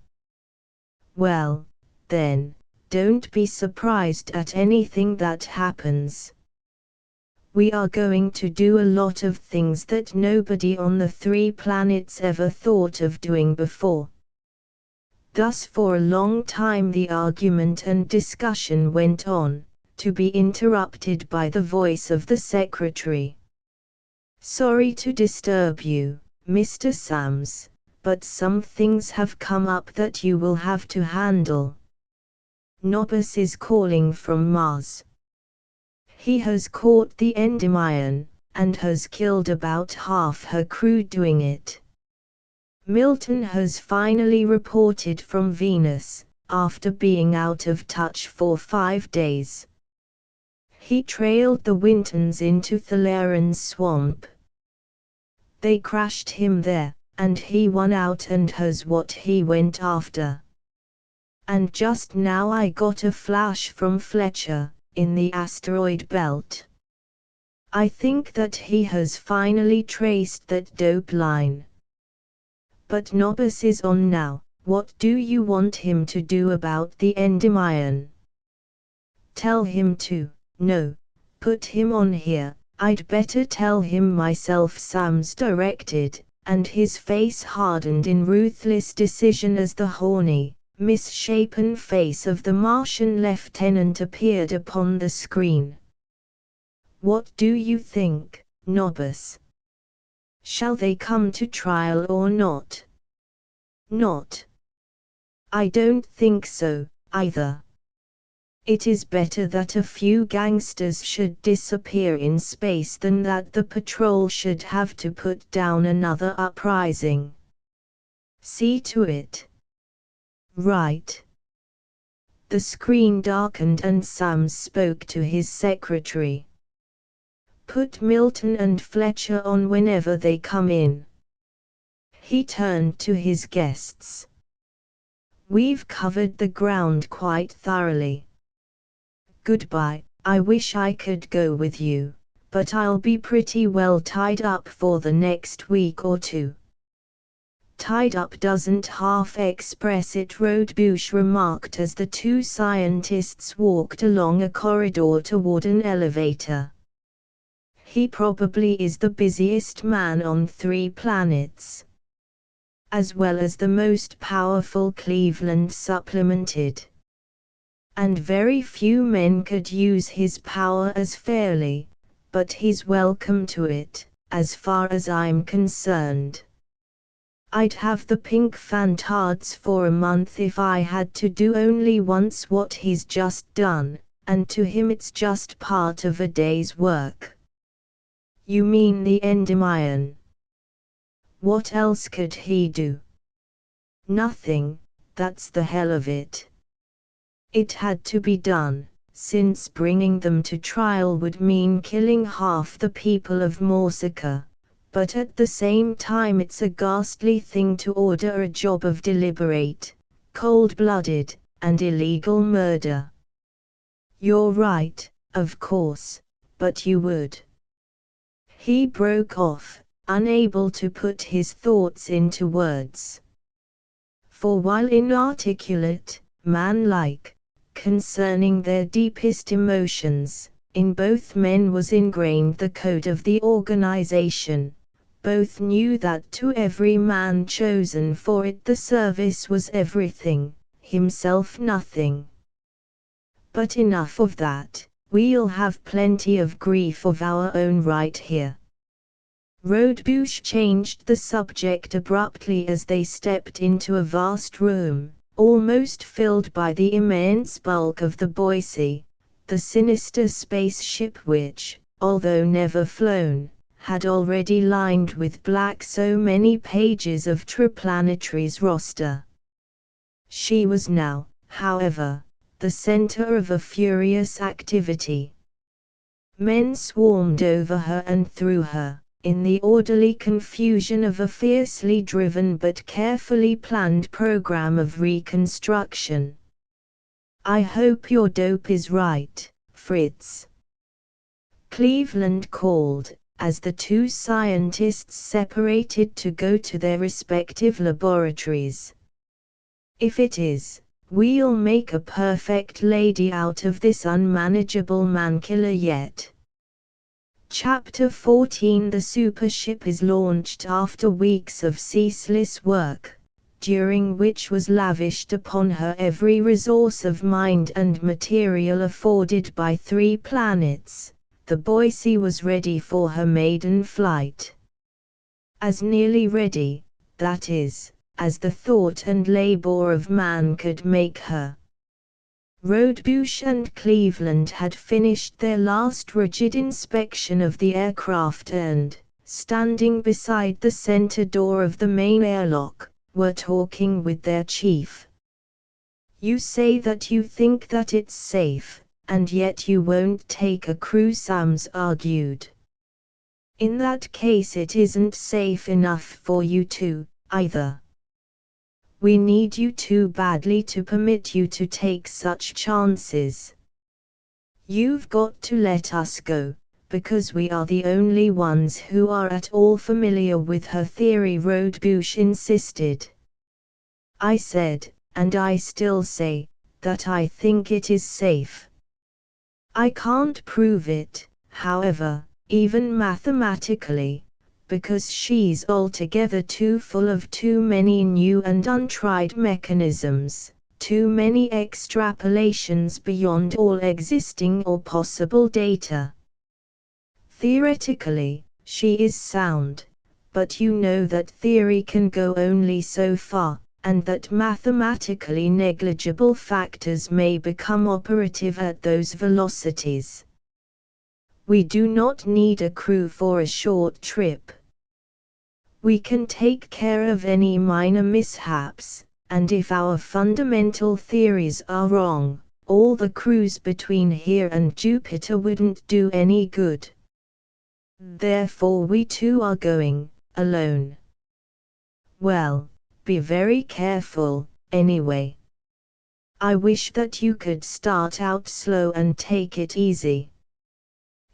Well, then, don't be surprised at anything that happens. We are going to do a lot of things that nobody on the 3 planets ever thought of doing before. Thus for a long time the argument and discussion went on, to be interrupted by the voice of the secretary. Sorry to disturb you, Mr. Sams, but some things have come up that you will have to handle. Nobis is calling from Mars. He has caught the Endymion, and has killed about half her crew doing it. Milton has finally reported from Venus, after being out of touch for 5 days. He trailed the Wintons into Thalaran's swamp. They crashed him there, and he won out and has what he went after. And just now I got a flash from Fletcher, in the asteroid belt. I think that he has finally traced that dope line. But Nobis is on now. What do you want him to do about the Endymion? Tell him to, no, put him on here. I'd better tell him myself, Sams directed, and his face hardened in ruthless decision as the horny, misshapen face of the Martian lieutenant appeared upon the screen. What do you think, Nobis? Shall they come to trial or not? Not. I don't think so, either. It is better that a few gangsters should disappear in space than that the patrol should have to put down another uprising. See to it. Right. The screen darkened and Sams spoke to his secretary. Put Milton and Fletcher on whenever they come in. He turned to his guests. We've covered the ground quite thoroughly. Goodbye, I wish I could go with you, but I'll be pretty well tied up for the next week or two." "Tied up doesn't half express it," Rodebush remarked as the two scientists walked along a corridor toward an elevator. "He probably is the busiest man on 3 planets. As well as the most powerful," Cleveland supplemented. "And very few men could use his power as fairly, but he's welcome to it, as far as I'm concerned. I'd have the pink fantards for a month if I had to do only once what he's just done, and to him it's just part of a day's work." "You mean the Endymion? What else could he do?" "Nothing, that's the hell of it. It had to be done, since bringing them to trial would mean killing half the people of Morsika. But at the same time it's a ghastly thing to order a job of deliberate, cold-blooded, and illegal murder." "You're right, of course, but you would." He broke off, unable to put his thoughts into words. For while inarticulate, man-like, concerning their deepest emotions, in both men was ingrained the code of the organization. Both knew that to every man chosen for it the service was everything, himself nothing. "But enough of that, we'll have plenty of grief of our own right here." Rodebush changed the subject abruptly as they stepped into a vast room, almost filled by the immense bulk of the Boise, the sinister spaceship which, although never flown, had already lined with black so many pages of Triplanetary's roster. She was now, however, the center of a furious activity. Men swarmed over her and through her, in the orderly confusion of a fiercely driven but carefully planned program of reconstruction. "I hope your dope is right, Fritz," Cleveland called, as the two scientists separated to go to their respective laboratories. "If it is, we'll make a perfect lady out of this unmanageable mankiller yet." Chapter 14 The supership is launched after weeks of ceaseless work, during which was lavished upon her every resource of mind and material afforded by 3 planets. The Boise was ready for her maiden flight. As nearly ready, that is, as the thought and labor of man could make her. Rodebush and Cleveland had finished their last rigid inspection of the aircraft and, standing beside the center door of the main airlock, were talking with their chief. "You say that you think that it's safe, and yet you won't take a crew," Sams argued. "In that case it isn't safe enough for you two, either. We need you too badly to permit you to take such chances. You've got to let us go, because we are the only ones who are at all familiar with her theory," Rodebush insisted. "I said, and I still say, that I think it is safe. I can't prove it, however, even mathematically, because she's altogether too full of too many new and untried mechanisms, too many extrapolations beyond all existing or possible data. Theoretically, she is sound, but you know that theory can go only so far, and that mathematically negligible factors may become operative at those velocities. We do not need a crew for a short trip. We can take care of any minor mishaps, and if our fundamental theories are wrong, all the crews between here and Jupiter wouldn't do any good. Therefore we too are going, alone. Well, be very careful, anyway. I wish that you could start out slow and take it easy."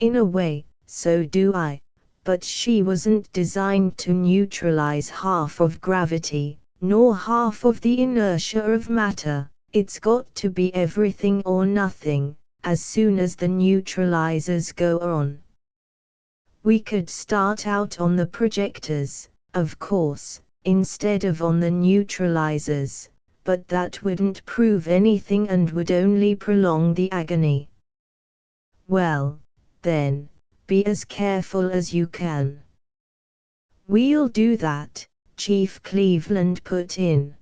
"In a way, so do I. But she wasn't designed to neutralize half of gravity, nor half of the inertia of matter. It's got to be everything or nothing, as soon as the neutralizers go on. We could start out on the projectors, of course, instead of on the neutralizers, but that wouldn't prove anything and would only prolong the agony. Well, then, be as careful as you can. We'll do that, Chief Cleveland put in.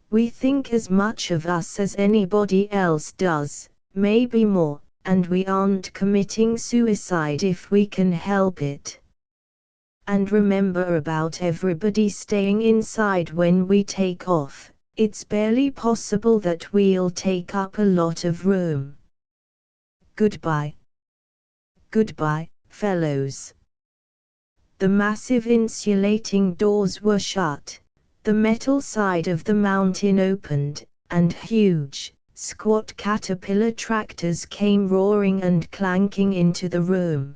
We think as much of us as anybody else does, maybe more, and we aren't committing suicide if we can help it. And remember about everybody staying inside when we take off. It's barely possible that we'll take up a lot of room. Goodbye. Goodbye, fellows. The massive insulating doors were shut, the metal side of the mountain opened, and huge, squat caterpillar tractors came roaring and clanking into the room.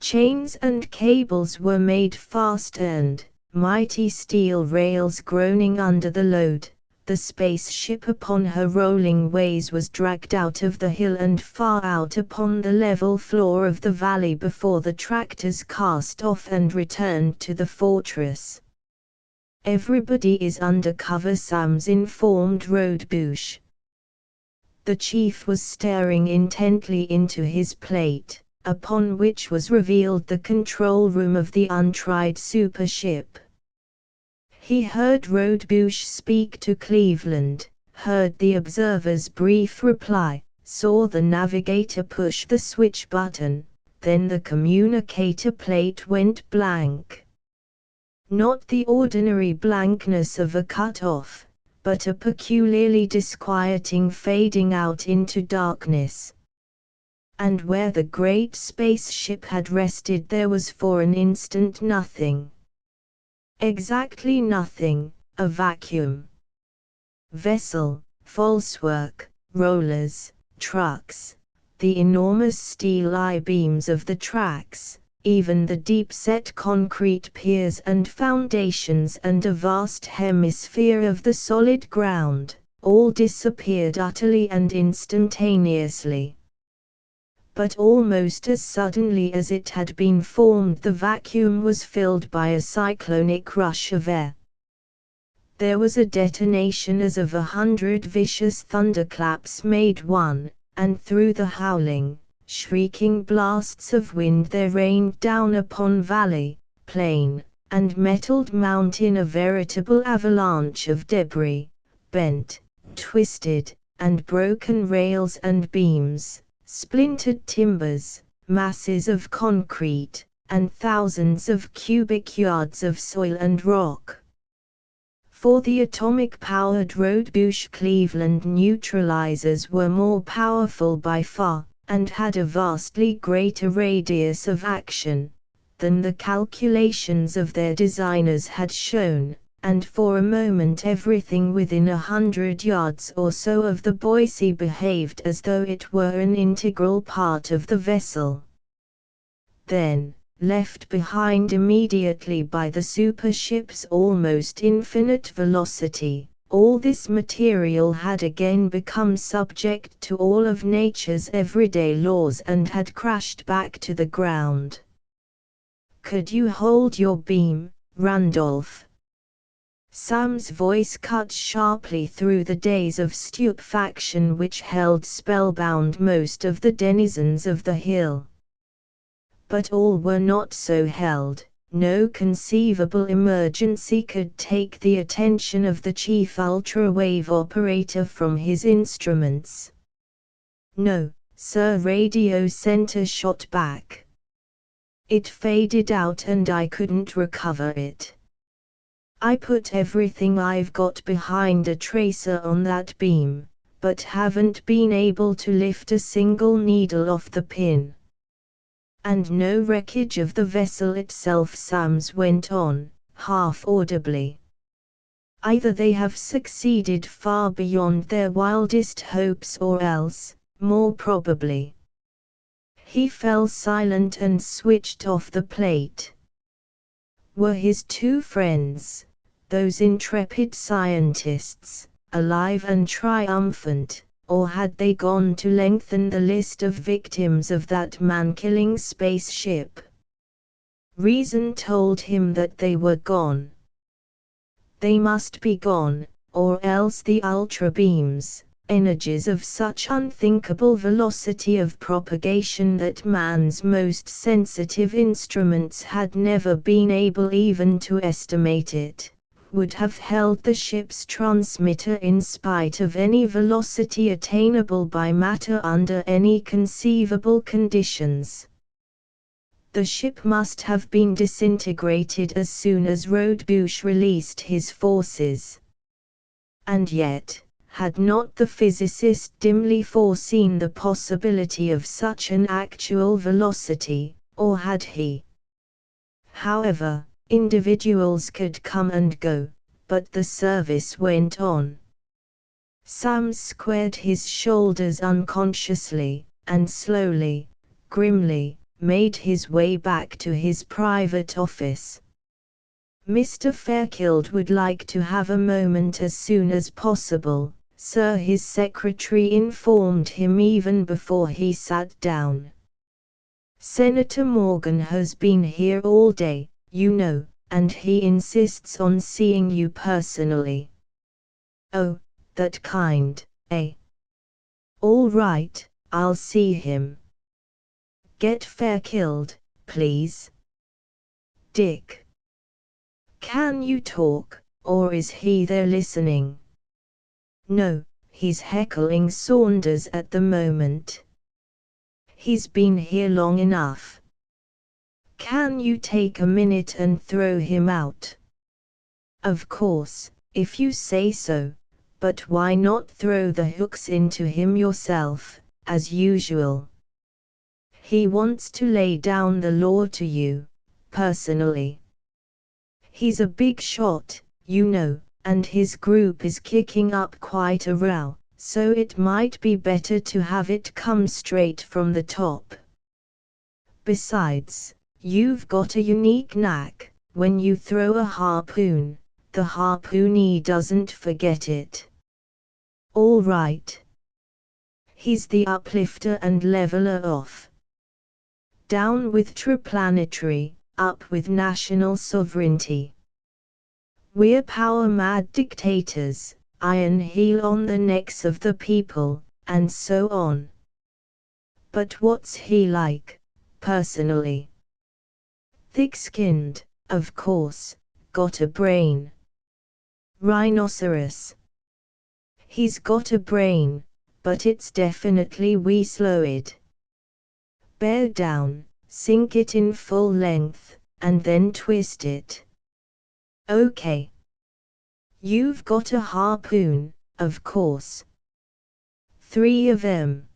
Chains and cables were made fast and, mighty steel rails groaning under the load, the spaceship upon her rolling ways was dragged out of the hill and far out upon the level floor of the valley before the tractors cast off and returned to the fortress. Everybody is under cover, Sams informed Rodebush. The chief was staring intently into his plate, upon which was revealed the control room of the untried supership. He heard Rodebush speak to Cleveland, heard the observer's brief reply, saw the navigator push the switch button, then the communicator plate went blank. Not the ordinary blankness of a cut-off, but a peculiarly disquieting fading out into darkness. And where the great spaceship had rested there was for an instant nothing. Exactly nothing, a vacuum. Vessel, falsework, rollers, trucks, the enormous steel I-beams of the tracks, even the deep-set concrete piers and foundations and a vast hemisphere of the solid ground, all disappeared utterly and instantaneously. But almost as suddenly as it had been formed, the vacuum was filled by a cyclonic rush of air. There was a detonation as of 100 vicious thunderclaps made one, and through the howling, shrieking blasts of wind there rained down upon valley, plain, and metalled mountain a veritable avalanche of debris, bent, twisted, and broken rails and beams, splintered timbers, masses of concrete, and thousands of cubic yards of soil and rock. For the atomic-powered Rodebush Cleveland neutralizers were more powerful by far, and had a vastly greater radius of action, than the calculations of their designers had shown, and for a moment everything within 100 yards or so of the Boise behaved as though it were an integral part of the vessel. Then, left behind immediately by the supership's almost infinite velocity, all this material had again become subject to all of nature's everyday laws and had crashed back to the ground. "Could you hold your beam, Randolph?" Sam's voice cut sharply through the daze of stupefaction which held spellbound most of the denizens of the hill. But all were not so held. No conceivable emergency could take the attention of the chief ultrawave operator from his instruments. "No, sir," Radio Center shot back. "It faded out and I couldn't recover it. I put everything I've got behind a tracer on that beam, but haven't been able to lift a single needle off the pin." "And no wreckage of the vessel itself," Sams went on, half audibly. "Either they have succeeded far beyond their wildest hopes or else, more probably, He fell silent and switched off the plate. Were his two friends, those intrepid scientists, alive and triumphant, or had they gone to lengthen the list of victims of that man-killing spaceship? Reason told him that they were gone. They must be gone, or else the ultra-beams, energies of such unthinkable velocity of propagation that man's most sensitive instruments had never been able even to estimate it, would have held the ship's transmitter in spite of any velocity attainable by matter under any conceivable conditions. The ship must have been disintegrated as soon as Rodebush released his forces. And yet, had not the physicist dimly foreseen the possibility of such an actual velocity, or had he? However, individuals could come and go, but the service went on. Sam squared his shoulders unconsciously, and slowly, grimly, made his way back to his private office. Mr. Fairchild would like to have a moment as soon as possible, sir, his secretary informed him even before he sat down. Senator Morgan has been here all day, you know, and he insists on seeing you personally. Oh, that kind, eh? All right, I'll see him. Get Fairchild, please. Dick. Can you talk, or is he there listening? No, he's heckling Saunders at the moment. He's been here long enough. Can you take a minute and throw him out? Of course, if you say so, but why not throw the hooks into him yourself, as usual? He wants to lay down the law to you, personally. He's a big shot, you know, and his group is kicking up quite a row, so it might be better to have it come straight from the top. Besides, you've got a unique knack. When you throw a harpoon, the harpoonee doesn't forget it. All right. He's the uplifter and leveler off. Down with Triplanetary, up with national sovereignty. We're power-mad dictators, iron heel on the necks of the people, and so on. But what's he like, personally? Thick-skinned, of course, got a brain. Rhinoceros. He's got a brain, but it's definitely wee-slowed. Bear down, sink it in full length, and then twist it. Okay. You've got a harpoon, of course. 3 of 'em.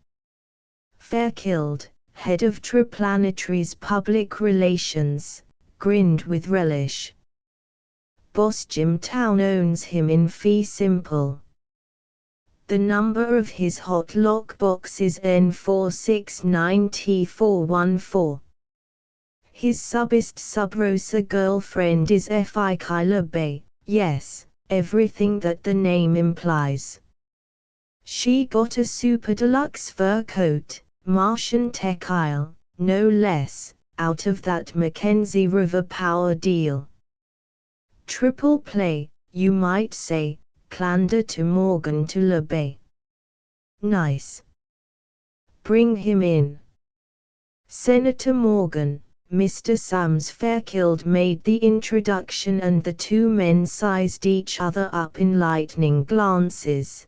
Fairchild, head of Triplanetary's public relations, grinned with relish. Boss Jim Town owns him in fee simple. The number of his hot lock box is N469T414. His subist sub-rosa girlfriend is Fi Kyla Bay, yes, everything that the name implies. She got a super deluxe fur coat, Martian tech-ile, no less, out of that Mackenzie River power deal. Triple play, you might say, clander to Morgan to La Bay. Nice. Bring him in. Senator Morgan, Mr. Sams Fairchild made the introduction and the two men sized each other up in lightning glances.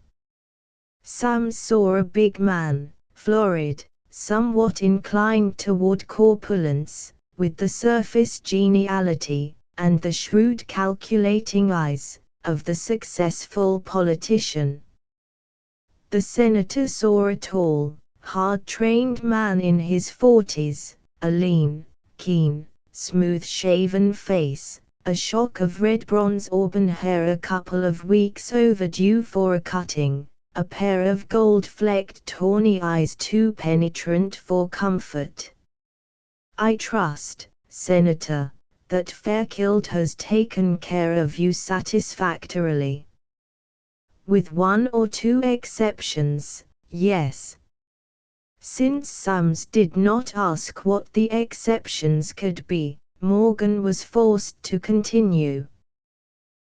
Sams saw a big man, florid, somewhat inclined toward corpulence, with the surface geniality, and the shrewd calculating eyes, of the successful politician. The senator saw a tall, hard-trained man in his 40s, a lean, keen, smooth-shaven face, a shock of red bronze auburn hair a couple of weeks overdue for a cutting, a pair of gold-flecked tawny eyes too penetrant for comfort. I trust, Senator, that Fairchild has taken care of you satisfactorily. With one or two exceptions, yes. Since Sams did not ask what the exceptions could be, Morgan was forced to continue.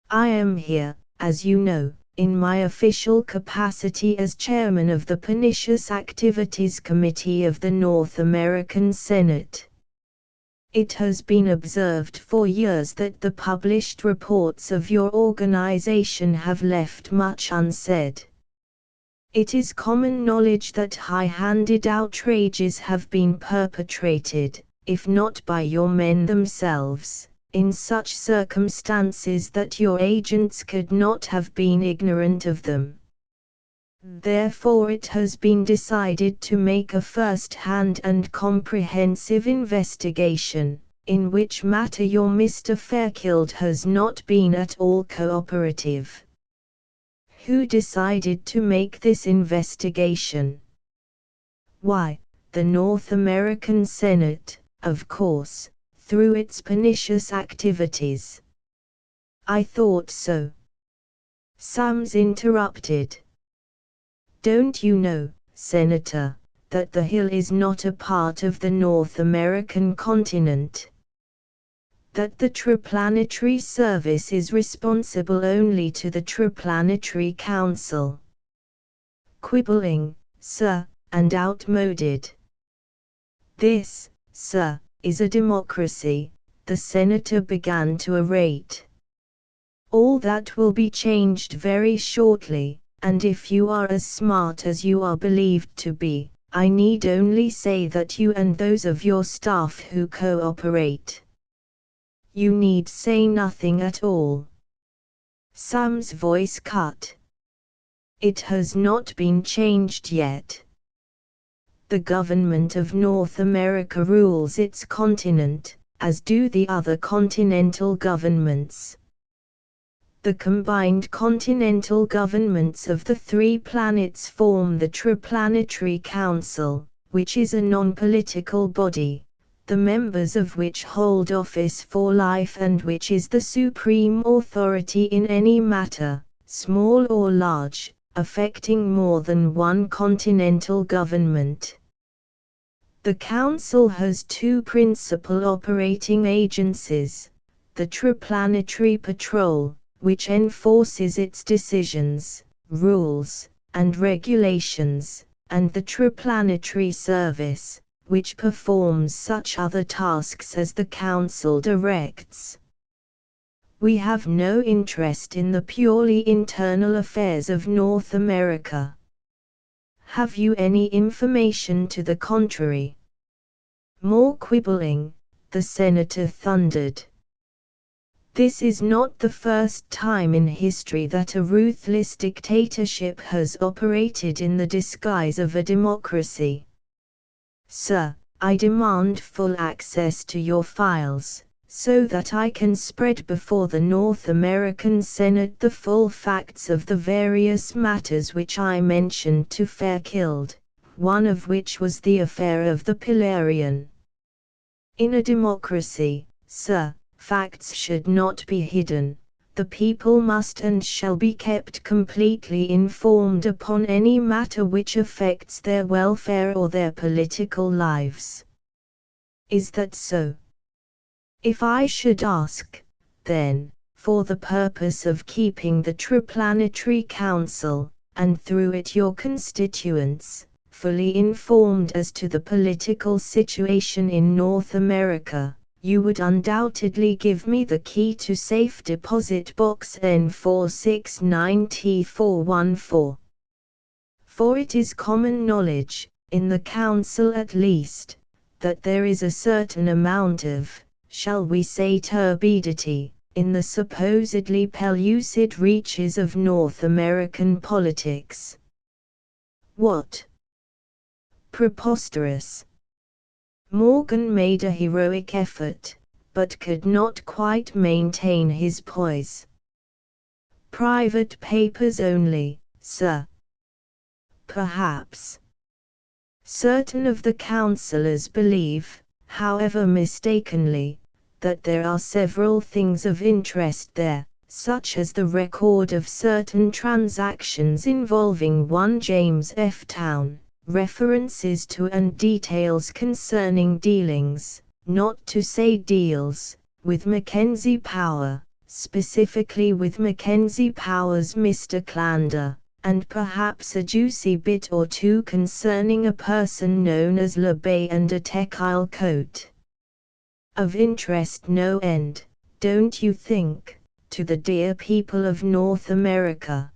I am here, as you know, in my official capacity as chairman of the Pernicious Activities Committee of the North American Senate. It has been observed for years that the published reports of your organization have left much unsaid. It is common knowledge that high-handed outrages have been perpetrated, if not by your men themselves, in such circumstances that your agents could not have been ignorant of them. Therefore it has been decided to make a first-hand and comprehensive investigation, in which matter your Mr. Fairchild has not been at all cooperative. Who decided to make this investigation? Why, the North American Senate, of course, through its pernicious activities. I thought so. Sams interrupted. Don't you know, Senator, that the Hill is not a part of the North American continent? That the Triplanetary Service is responsible only to the Triplanetary Council. Quibbling, sir, and outmoded. This, sir, is a democracy, the senator began to orate. All that will be changed very shortly, and if you are as smart as you are believed to be, I need only say that you and those of your staff who cooperate. You need say nothing at all. Sam's voice cut. It has not been changed yet. The government of North America rules its continent, as do the other continental governments. The combined continental governments of the 3 planets form the Triplanetary Council, which is a non-political body, the members of which hold office for life and which is the supreme authority in any matter, small or large, affecting more than one continental government. The Council has 2 principal operating agencies, the Triplanetary Patrol, which enforces its decisions, rules, and regulations, and the Triplanetary Service, which performs such other tasks as the Council directs. We have no interest in the purely internal affairs of North America. Have you any information to the contrary? More quibbling, the senator thundered. This is not the first time in history that a ruthless dictatorship has operated in the disguise of a democracy. Sir, I demand full access to your files, so that I can spread before the North American Senate the full facts of the various matters which I mentioned to Fairchild, one of which was the affair of the Pilarian. In a democracy, sir, facts should not be hidden. The people must and shall be kept completely informed upon any matter which affects their welfare or their political lives. Is that so? If I should ask, then, for the purpose of keeping the Triplanetary Council, and through it your constituents, fully informed as to the political situation in North America, you would undoubtedly give me the key to safe deposit box N469T414. For it is common knowledge, in the Council at least, that there is a certain amount of, shall we say turbidity, in the supposedly pellucid reaches of North American politics. What? Preposterous. Morgan made a heroic effort, but could not quite maintain his poise. Private papers only, sir. perhaps. Certain of the councillors believe, however mistakenly, that there are several things of interest there, such as the record of certain transactions involving one James F. Town, references to and details concerning dealings, not to say deals, with Mackenzie Power, specifically with Mackenzie Power's Mr. Clander, and perhaps a juicy bit or two concerning a person known as LeBay and a Tequila coat. Of interest no end, don't you think, to the dear people of North America?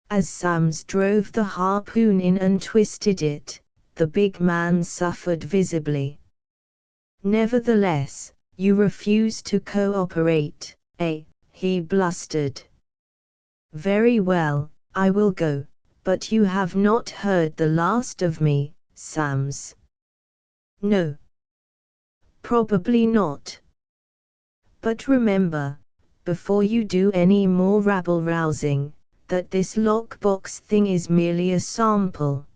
As Sams drove the harpoon in and twisted it, the big man suffered visibly. Nevertheless, you refuse to cooperate, eh? He blustered. Very well, I will go, but you have not heard the last of me, Sams. No. Probably not. But remember, before you do any more rabble-rousing, that this lockbox thing is merely a sample.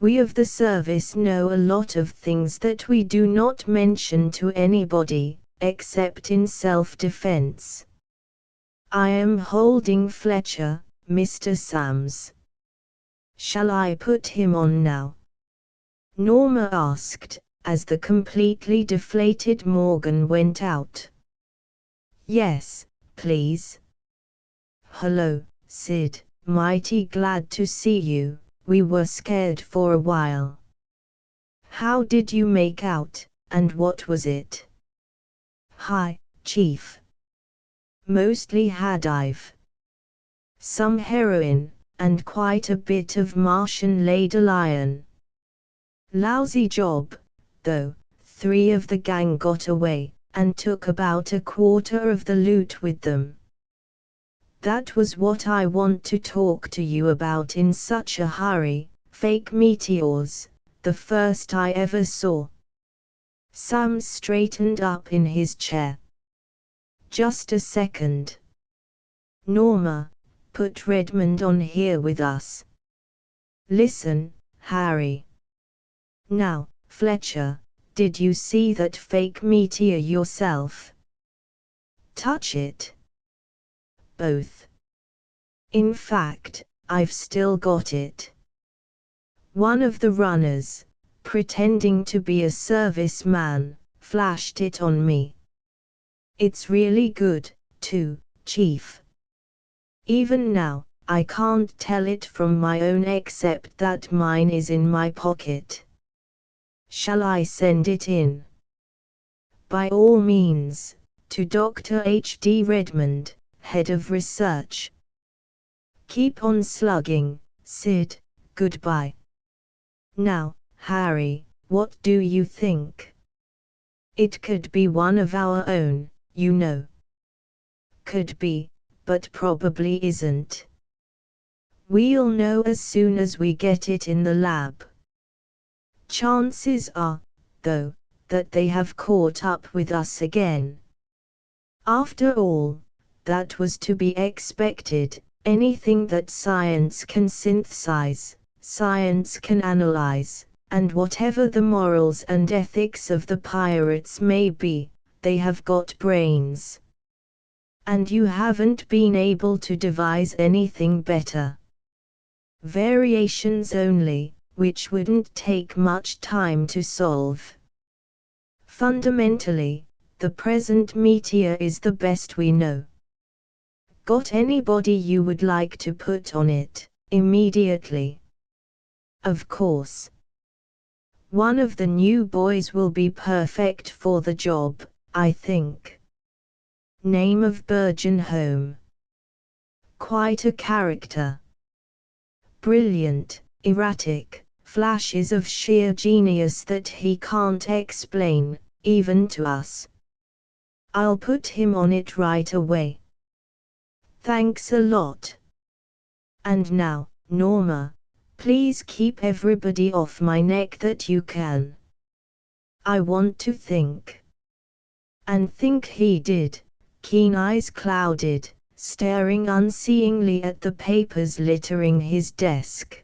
We of the service know a lot of things that we do not mention to anybody, except in self-defense. I am holding Fletcher, Mr. Sams. Shall I put him on now? Norma asked, as the completely deflated Morgan went out. Yes, please. Hello, Sid, mighty glad to see you, we were scared for a while. How did you make out, and what was it? Hi, Chief. Mostly hadive. Some heroin, and quite a bit of Martian ladle-iron. Lousy job, though, 3 of the gang got away, and took about a quarter of the loot with them. That was what I want to talk to you about in such a hurry, fake meteors, the first I ever saw. Sam straightened up in his chair. Just a second. Norma, put Redmond on here with us. Listen, Harry. Now, Fletcher, did you see that fake meteor yourself? Touch it. Both. In fact, I've still got it. One of the runners, pretending to be a serviceman, flashed it on me. It's really good, too, Chief. Even now, I can't tell it from my own except that mine is in my pocket. Shall I send it in? By all means, to Dr. H.D. Redmond, Head of Research. Keep on slugging, Sid, goodbye. Now, Harry, what do you think? It could be one of our own, you know. Could be, but probably isn't. We'll know as soon as we get it in the lab. Chances are, though, that they have caught up with us again. After all, that was to be expected. Anything that science can synthesize, science can analyze, and whatever the morals and ethics of the pirates may be, they have got brains. And you haven't been able to devise anything better. Variations only, which wouldn't take much time to solve. Fundamentally, the present meteor is the best we know. Got anybody you would like to put on it, immediately? Of course. One of the new boys will be perfect for the job, I think. Name of Burgenholm. Quite a character. Brilliant, erratic, flashes of sheer genius that he can't explain, even to us. I'll put him on it right away. Thanks a lot. And now, Norma, please keep everybody off my neck that you can. I want to think. And think he did, keen eyes clouded, staring unseeingly at the papers littering his desk.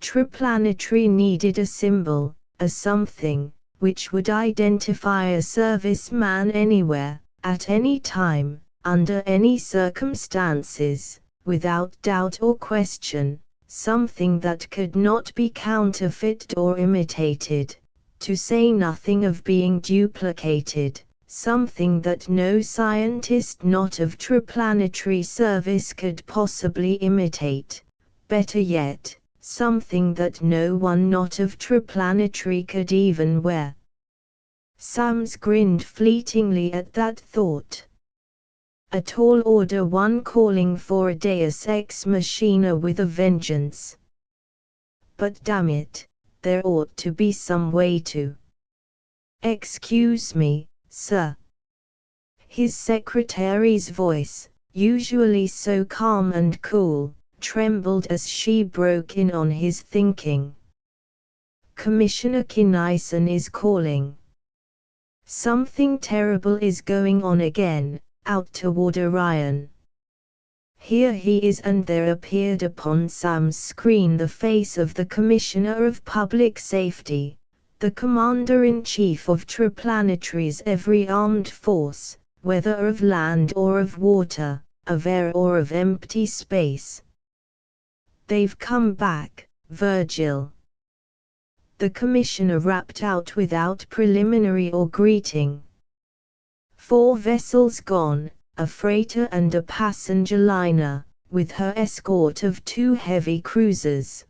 Triplanetary needed a symbol, a something, which would identify a serviceman anywhere, at any time, under any circumstances, without doubt or question, something that could not be counterfeited or imitated, to say nothing of being duplicated, something that no scientist not of Triplanetary service could possibly imitate, better yet, something that no one not of Triplanetary could even wear. Sams grinned fleetingly at that thought. A tall order one calling for a deus ex machina with a vengeance. But damn it, there ought to be some way to. Excuse me, sir. His secretary's voice, usually so calm and cool, trembled as she broke in on his thinking. Commissioner Kinnison is calling. Something terrible is going on again, out toward Orion. Here he is, and there appeared upon Sam's screen the face of the Commissioner of Public Safety, the Commander-in-Chief of Triplanetary's every armed force, whether of land or of water, of air or of empty space. They've come back, Virgil. The Commissioner rapped out without preliminary or greeting. 4 vessels gone, a freighter and a passenger liner, with her escort of 2 heavy cruisers.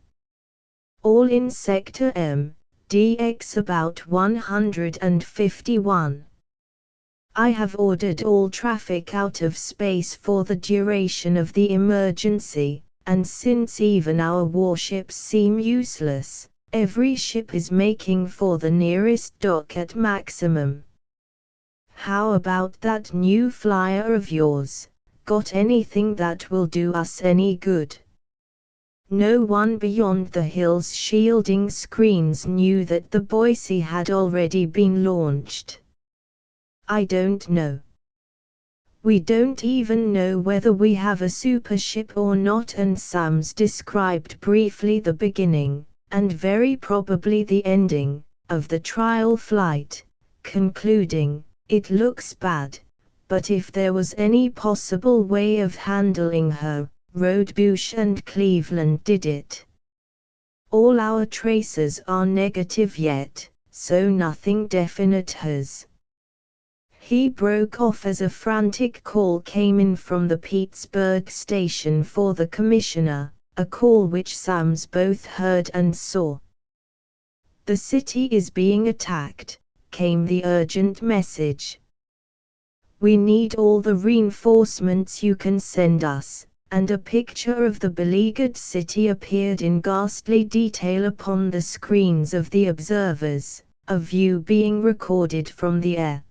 All in Sector M, DX about 151. I have ordered all traffic out of space for the duration of the emergency, and since even our warships seem useless, every ship is making for the nearest dock at maximum. How about that new flyer of yours? Got anything that will do us any good? No one beyond the hill's shielding screens knew that the Boise had already been launched. I don't know. We don't even know whether we have a supership or not, and Sams described briefly the beginning, and very probably the ending, of the trial flight, concluding, "It looks bad, but if there was any possible way of handling her, Rodebush and Cleveland did it. All our traces are negative yet, so nothing definite has." He broke off as a frantic call came in from the Pittsburgh station for the Commissioner, a call which Sams both heard and saw. "The city is being attacked," came the urgent message. "We need all the reinforcements you can send us," and a picture of the beleaguered city appeared in ghastly detail upon the screens of the observers, a view being recorded from the air.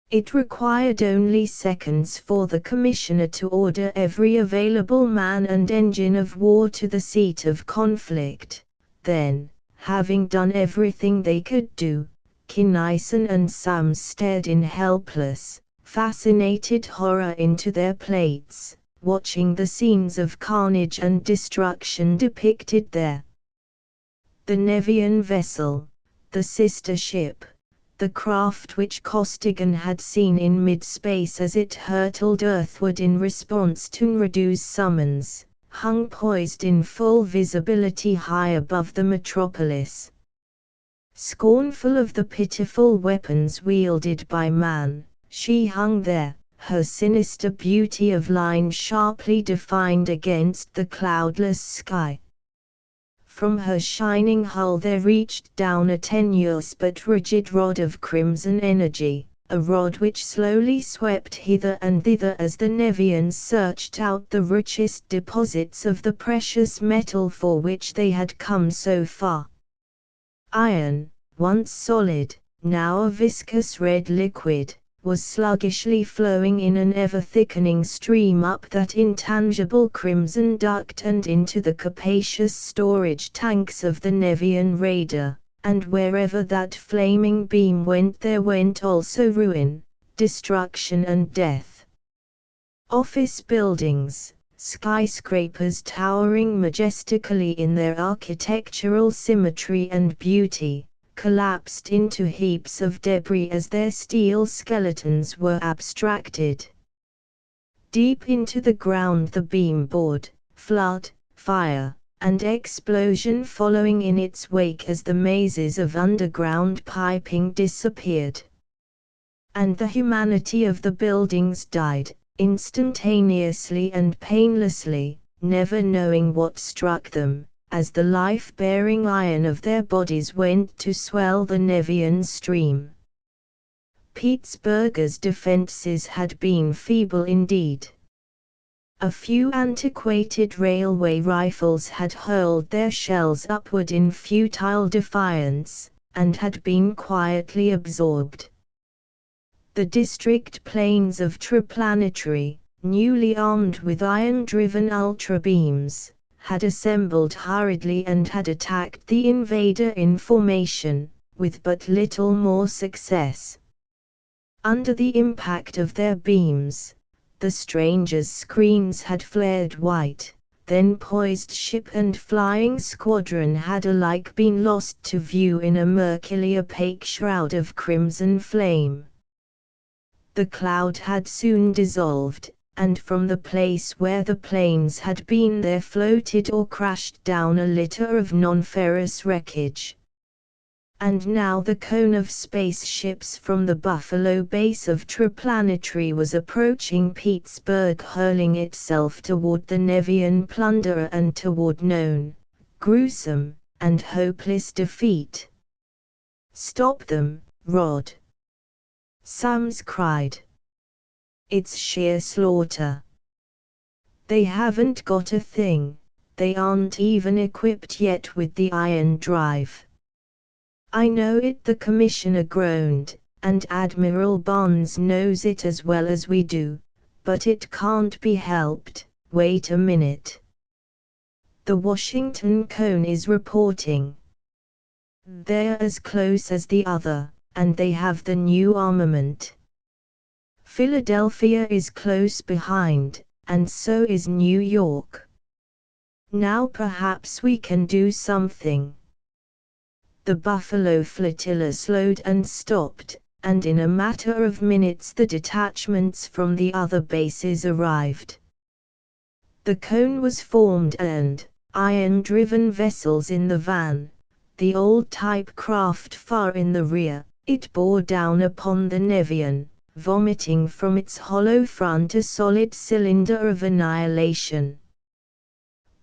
It required only seconds for the Commissioner to order every available man and engine of war to the seat of conflict. Then, having done everything they could do, Kinnison and Sam stared in helpless, fascinated horror into their plates, watching the scenes of carnage and destruction depicted there. The Nevian vessel, the sister ship, the craft which Costigan had seen in mid-space as it hurtled earthward in response to Nradu's summons, hung poised in full visibility high above the metropolis. Scornful of the pitiful weapons wielded by man, she hung there, her sinister beauty of line sharply defined against the cloudless sky. From her shining hull there reached down a tenuous but rigid rod of crimson energy, a rod which slowly swept hither and thither as the Nevians searched out the richest deposits of the precious metal for which they had come so far. Iron, once solid, now a viscous red liquid, was sluggishly flowing in an ever-thickening stream up that intangible crimson duct and into the capacious storage tanks of the Nevian raider, and wherever that flaming beam went there went also ruin, destruction and death. Office buildings, skyscrapers towering majestically in their architectural symmetry and beauty, collapsed into heaps of debris as their steel skeletons were abstracted. Deep into the ground the beam bored, flood, fire, and explosion following in its wake as the mazes of underground piping disappeared. And the humanity of the buildings died, instantaneously and painlessly, never knowing what struck them, as the life-bearing iron of their bodies went to swell the Nevian stream. Pittsburgh's defenses had been feeble indeed. A few antiquated railway rifles had hurled their shells upward in futile defiance, and had been quietly absorbed. The district planes of Triplanetary, newly armed with iron-driven ultra-beams, had assembled hurriedly and had attacked the invader in formation, with but little more success. Under the impact of their beams, the strangers' screens had flared white, then poised ship and flying squadron had alike been lost to view in a murkily opaque shroud of crimson flame. The cloud had soon dissolved, and from the place where the planes had been there floated or crashed down a litter of non-ferrous wreckage. And now the cone of spaceships from the Buffalo base of Triplanetary was approaching Pittsburgh, hurling itself toward the Nevian plunderer and toward known, gruesome, and hopeless defeat. "Stop them, Rod!" Sams cried. "It's sheer slaughter. They haven't got a thing, they aren't even equipped yet with the iron drive." "I know it," the commissioner groaned, "and Admiral Barnes knows it as well as we do, but it can't be helped. Wait a minute. The Washington cone is reporting. They're as close as the other, and they have the new armament. Philadelphia is close behind, and so is New York. Now perhaps we can do something." The Buffalo flotilla slowed and stopped, and in a matter of minutes the detachments from the other bases arrived. The cone was formed and, iron-driven vessels in the van, the old-type craft far in the rear, it bore down upon the Nevian, vomiting from its hollow front a solid cylinder of annihilation.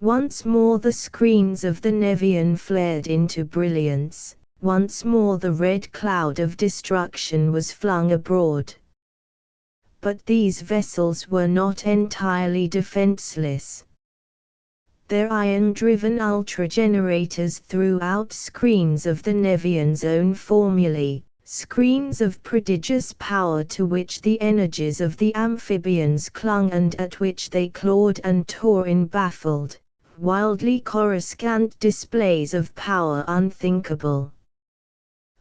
Once more the screens of the Nevian flared into brilliance, once more the red cloud of destruction was flung abroad. But these vessels were not entirely defenseless. Their iron-driven ultra-generators threw out screens of the Nevian's own formulae, screens of prodigious power to which the energies of the amphibians clung and at which they clawed and tore in baffled, wildly coruscant displays of power unthinkable.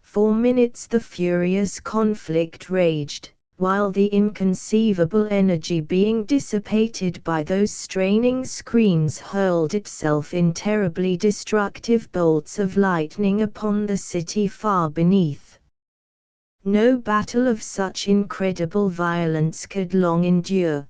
For minutes the furious conflict raged, while the inconceivable energy being dissipated by those straining screens hurled itself in terribly destructive bolts of lightning upon the city far beneath. No battle of such incredible violence could long endure.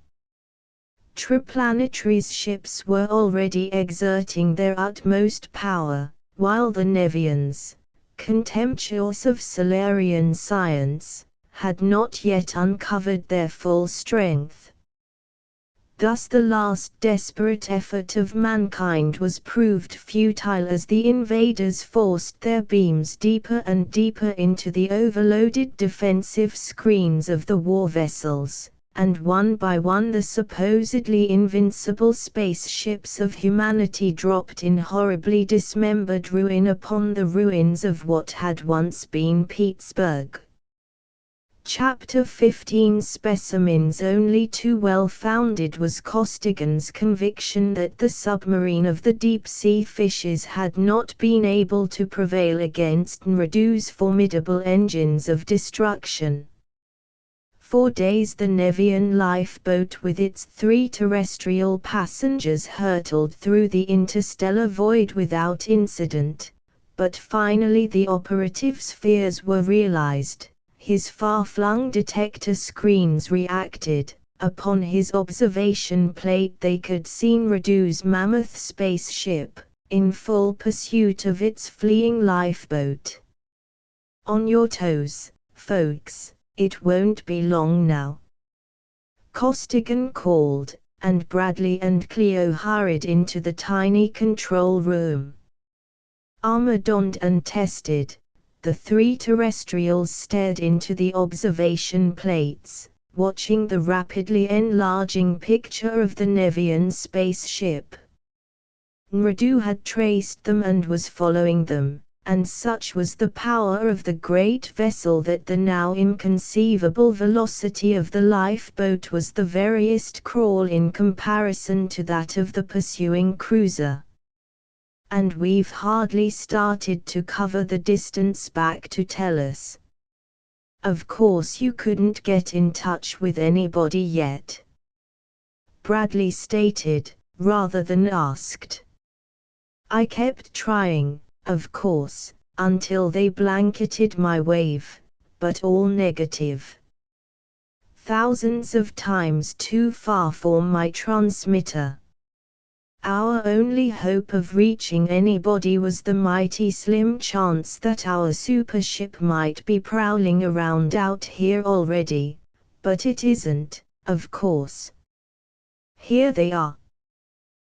Triplanetary's ships were already exerting their utmost power, while the Nevians, contemptuous of Solarian science, had not yet uncovered their full strength. Thus the last desperate effort of mankind was proved futile as the invaders forced their beams deeper and deeper into the overloaded defensive screens of the war vessels, and one by one the supposedly invincible spaceships of humanity dropped in horribly dismembered ruin upon the ruins of what had once been Pittsburgh. Chapter 15 Specimens only too well-founded was Costigan's conviction that the submarine of the deep-sea fishes had not been able to prevail against Nradu's formidable engines of destruction. 4 days the Nevian lifeboat with its 3 terrestrial passengers hurtled through the interstellar void without incident, but finally the operative's fears were realized. His far-flung detector screens reacted. Upon his observation plate they could see Radu's mammoth spaceship, in full pursuit of its fleeing lifeboat. "On your toes, folks. It won't be long now," Costigan called, and Bradley and Cleo hurried into the tiny control room. Armor donned and tested, the 3 terrestrials stared into the observation plates, watching the rapidly enlarging picture of the Nevian spaceship. Radu had traced them and was following them, and such was the power of the great vessel that the now inconceivable velocity of the lifeboat was the veriest crawl in comparison to that of the pursuing cruiser. "And we've hardly started to cover the distance back to Tellus. Of course you couldn't get in touch with anybody yet," Bradley stated, rather than asked. "I kept trying, of course, until they blanketed my wave, but all negative. Thousands of times too far for my transmitter. Our only hope of reaching anybody was the mighty slim chance that our supership might be prowling around out here already, but it isn't, of course. Here they are."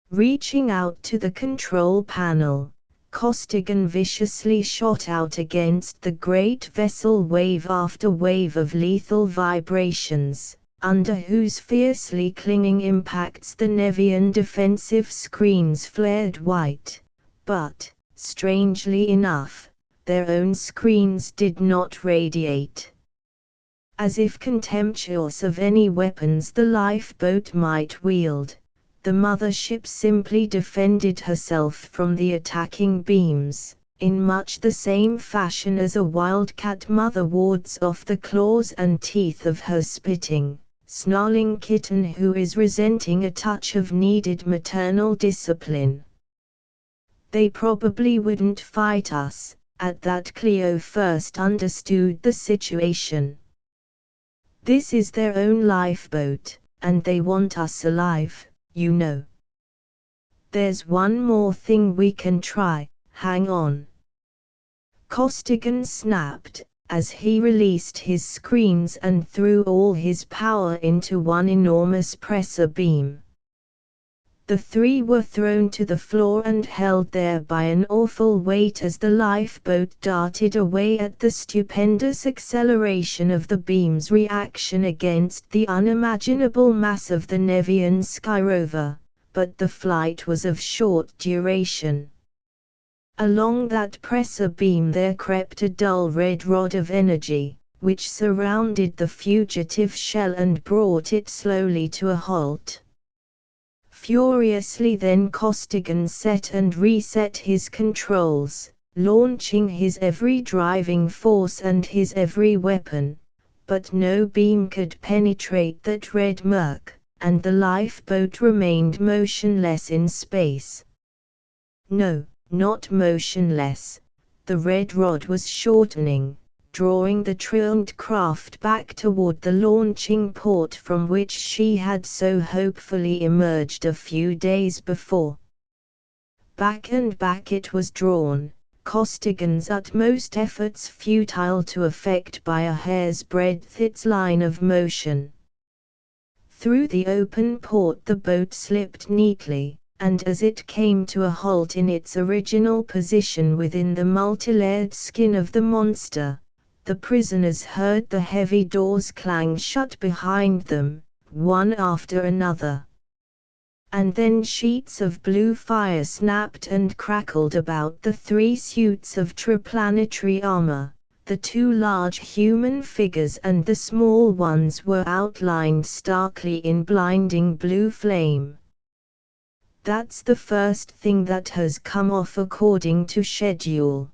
Reaching out to the control panel, Costigan viciously shot out against the great vessel wave after wave of lethal vibrations, under whose fiercely clinging impacts the Nevian defensive screens flared white, but, strangely enough, their own screens did not radiate. As if contemptuous of any weapons the lifeboat might wield, the mothership simply defended herself from the attacking beams, in much the same fashion as a wildcat mother wards off the claws and teeth of her spitting, snarling kitten who is resenting a touch of needed maternal discipline. "They probably wouldn't fight us," at that Cleo first understood the situation. "This is their own lifeboat, and they want us alive, you know. There's one more thing we can try, hang on," Costigan snapped, as he released his screens and threw all his power into one enormous pressor beam. The 3 were thrown to the floor and held there by an awful weight as the lifeboat darted away at the stupendous acceleration of the beam's reaction against the unimaginable mass of the Nevian skyrover, but the flight was of short duration. Along that pressor beam there crept a dull red rod of energy, which surrounded the fugitive shell and brought it slowly to a halt. Furiously then Costigan set and reset his controls, launching his every driving force and his every weapon, but no beam could penetrate that red murk, and the lifeboat remained motionless in space. No, not motionless. The red rod was shortening, drawing the truant craft back toward the launching port from which she had so hopefully emerged a few days before. Back and back it was drawn, Costigan's utmost efforts futile to affect by a hair's breadth its line of motion. Through the open port the boat slipped neatly, and as it came to a halt in its original position within the multilayered skin of the monster, the prisoners heard the heavy doors clang shut behind them, one after another. And then sheets of blue fire snapped and crackled about the 3 suits of triplanetary armor. The 2 large human figures and the small ones were outlined starkly in blinding blue flame. "That's the first thing that has come off according to schedule."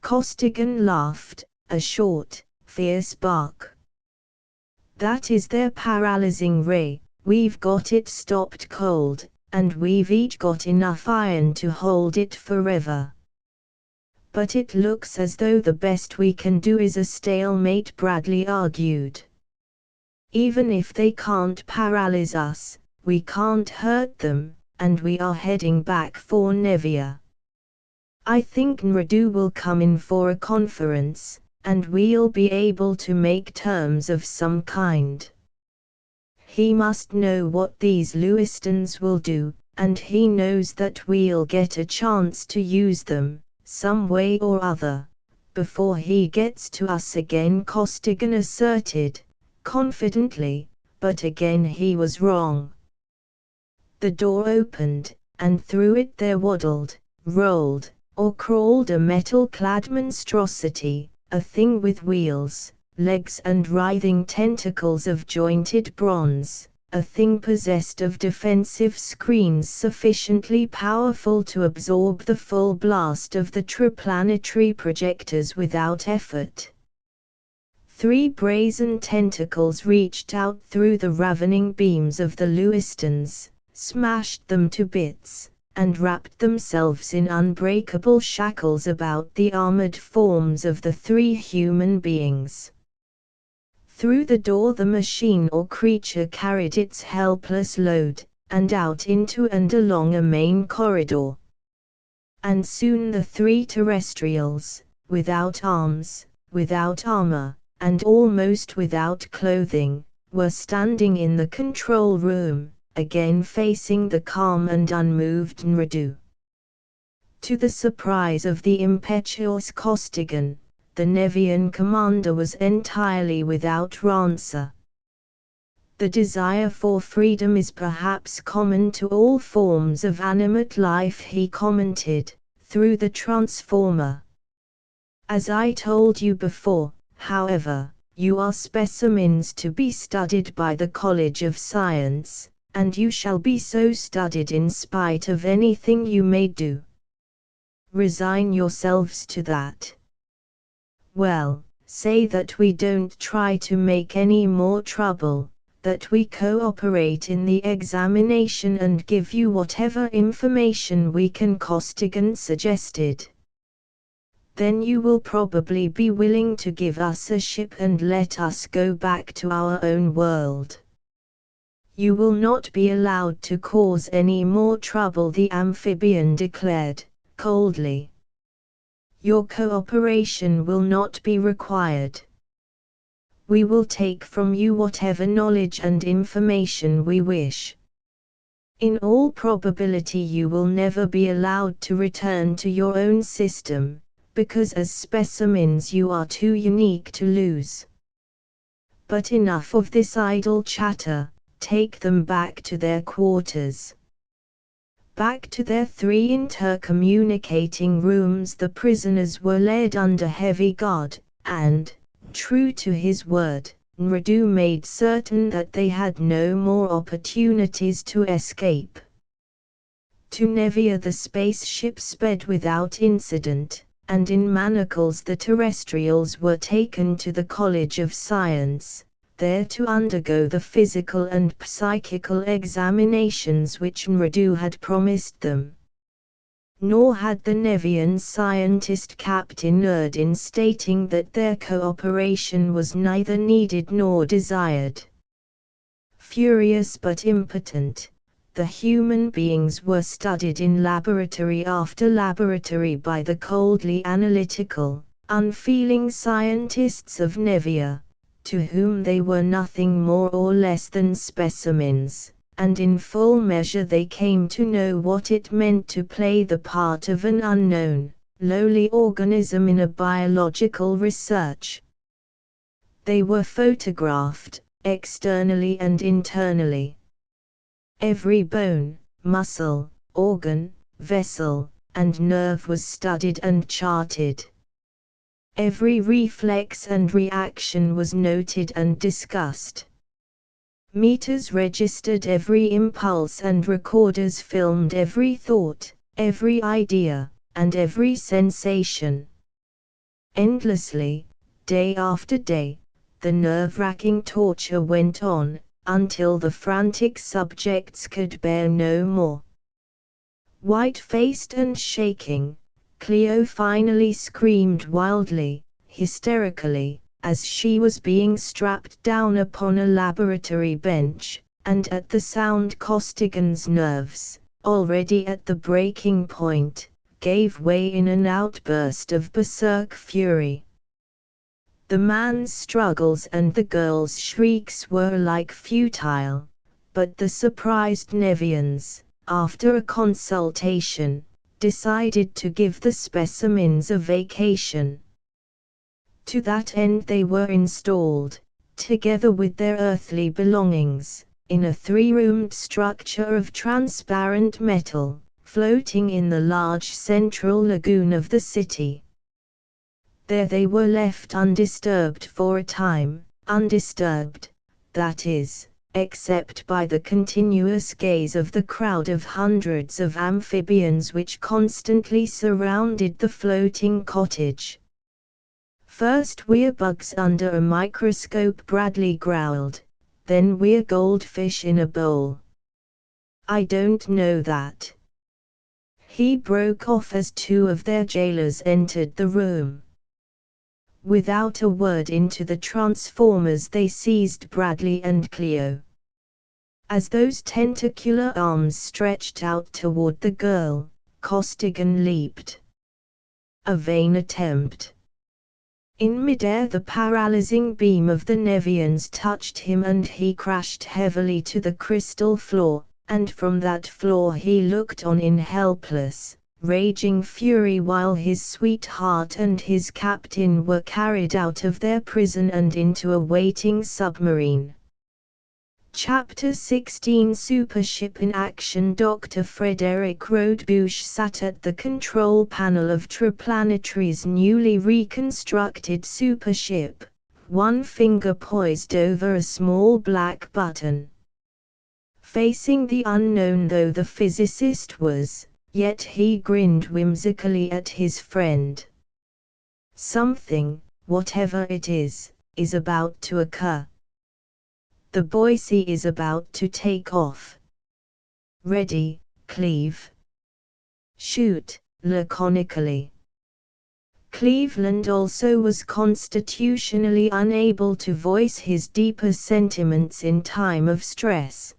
Costigan laughed, a short, fierce bark. That is their paralyzing ray. We've got it stopped cold, and we've each got enough iron to hold it forever. But it looks as though the best we can do is a stalemate, Bradley argued. Even if they can't paralyze us, we can't hurt them, and we are heading back for Nevia. I think Nradu will come in for a conference, and we'll be able to make terms of some kind. He must know what these Lewistons will do, and he knows that we'll get a chance to use them, some way or other, before he gets to us again, Costigan asserted, confidently, but again he was wrong. The door opened, and through it there waddled, rolled, or crawled a metal-clad monstrosity, a thing with wheels, legs and writhing tentacles of jointed bronze, a thing possessed of defensive screens sufficiently powerful to absorb the full blast of the triplanetary projectors without effort. 3 brazen tentacles reached out through the ravening beams of the Lewistons, smashed them to bits, and wrapped themselves in unbreakable shackles about the armored forms of the 3 human beings. Through the door the machine or creature carried its helpless load, and out into and along a main corridor. And soon the 3 terrestrials, without arms, without armor, and almost without clothing, were standing in the control room, again facing the calm and unmoved Nradu. To the surprise of the impetuous Costigan, the Nevian commander was entirely without answer. The desire for freedom is perhaps common to all forms of animate life, he commented, through the transformer. As I told you before, however, you are specimens to be studied by the College of Science, and you shall be so studied in spite of anything you may do. Resign yourselves to that. Well, say that we don't try to make any more trouble, that we cooperate in the examination and give you whatever information we can, Costigan suggested. Then you will probably be willing to give us a ship and let us go back to our own world. You will not be allowed to cause any more trouble, the amphibian declared, coldly. Your cooperation will not be required. We will take from you whatever knowledge and information we wish. In all probability you will never be allowed to return to your own system, because as specimens you are too unique to lose. But enough of this idle chatter, take them back to their quarters. Back to their 3 intercommunicating rooms the prisoners were led under heavy guard, and, true to his word, Nradu made certain that they had no more opportunities to escape. To Nevia the spaceship sped without incident, and in manacles the terrestrials were taken to the College of Science, there to undergo the physical and psychical examinations which Nradu had promised them. Nor had the Nevian scientist Captain erred in stating that their cooperation was neither needed nor desired. Furious but impotent, the human beings were studied in laboratory after laboratory by the coldly analytical, unfeeling scientists of Nevia, to whom they were nothing more or less than specimens, and in full measure they came to know what it meant to play the part of an unknown, lowly organism in a biological research. They were photographed, externally and internally. Every bone, muscle, organ, vessel, and nerve was studied and charted. Every reflex and reaction was noted and discussed. Meters registered every impulse and recorders filmed every thought, every idea, and every sensation. Endlessly, day after day, the nerve-wracking torture went on, until the frantic subjects could bear no more. White-faced and shaking, Cleo finally screamed wildly, hysterically, as she was being strapped down upon a laboratory bench, and at the sound Costigan's nerves, already at the breaking point, gave way in an outburst of berserk fury. The man's struggles and the girl's shrieks were alike futile, but the surprised Nevians, after a consultation, decided to give the specimens a vacation. To that end they were installed, together with their earthly belongings, in a three-roomed structure of transparent metal, floating in the large central lagoon of the city. There they were left undisturbed for a time, undisturbed, that is, except by the continuous gaze of the crowd of hundreds of amphibians which constantly surrounded the floating cottage. "First we're bugs under a microscope," Bradley growled, "then we're goldfish in a bowl. I don't know that." He broke off as two of their jailers entered the room. Without a word into the transformers they seized Bradley and Cleo. As those tentacular arms stretched out toward the girl, Costigan leaped. A vain attempt. In midair the paralyzing beam of the Nevians touched him and he crashed heavily to the crystal floor, and from that floor he looked on in helpless, raging fury while his sweetheart and his captain were carried out of their prison and into a waiting submarine. Chapter 16 Supership in Action. Dr. Frederick Rodebush sat at the control panel of Triplanetary's newly reconstructed supership, one finger poised over a small black button. Facing the unknown though the physicist was, yet he grinned whimsically at his friend. Something, whatever it is about to occur. The Boise is about to take off. Ready, Cleve? Shoot, laconically. Cleveland also was constitutionally unable to voice his deeper sentiments in time of stress.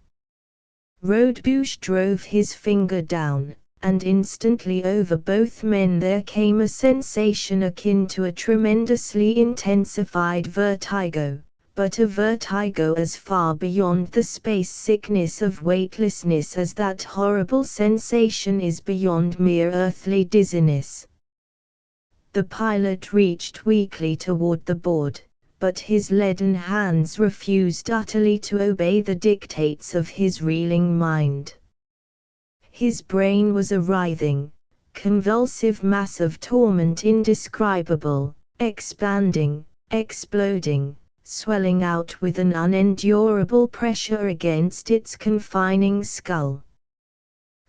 Rodebush drove his finger down, and instantly over both men there came a sensation akin to a tremendously intensified vertigo, but a vertigo as far beyond the space sickness of weightlessness as that horrible sensation is beyond mere earthly dizziness. The pilot reached weakly toward the board, but his leaden hands refused utterly to obey the dictates of his reeling mind. His brain was a writhing, convulsive mass of torment indescribable, expanding, exploding, swelling out with an unendurable pressure against its confining skull.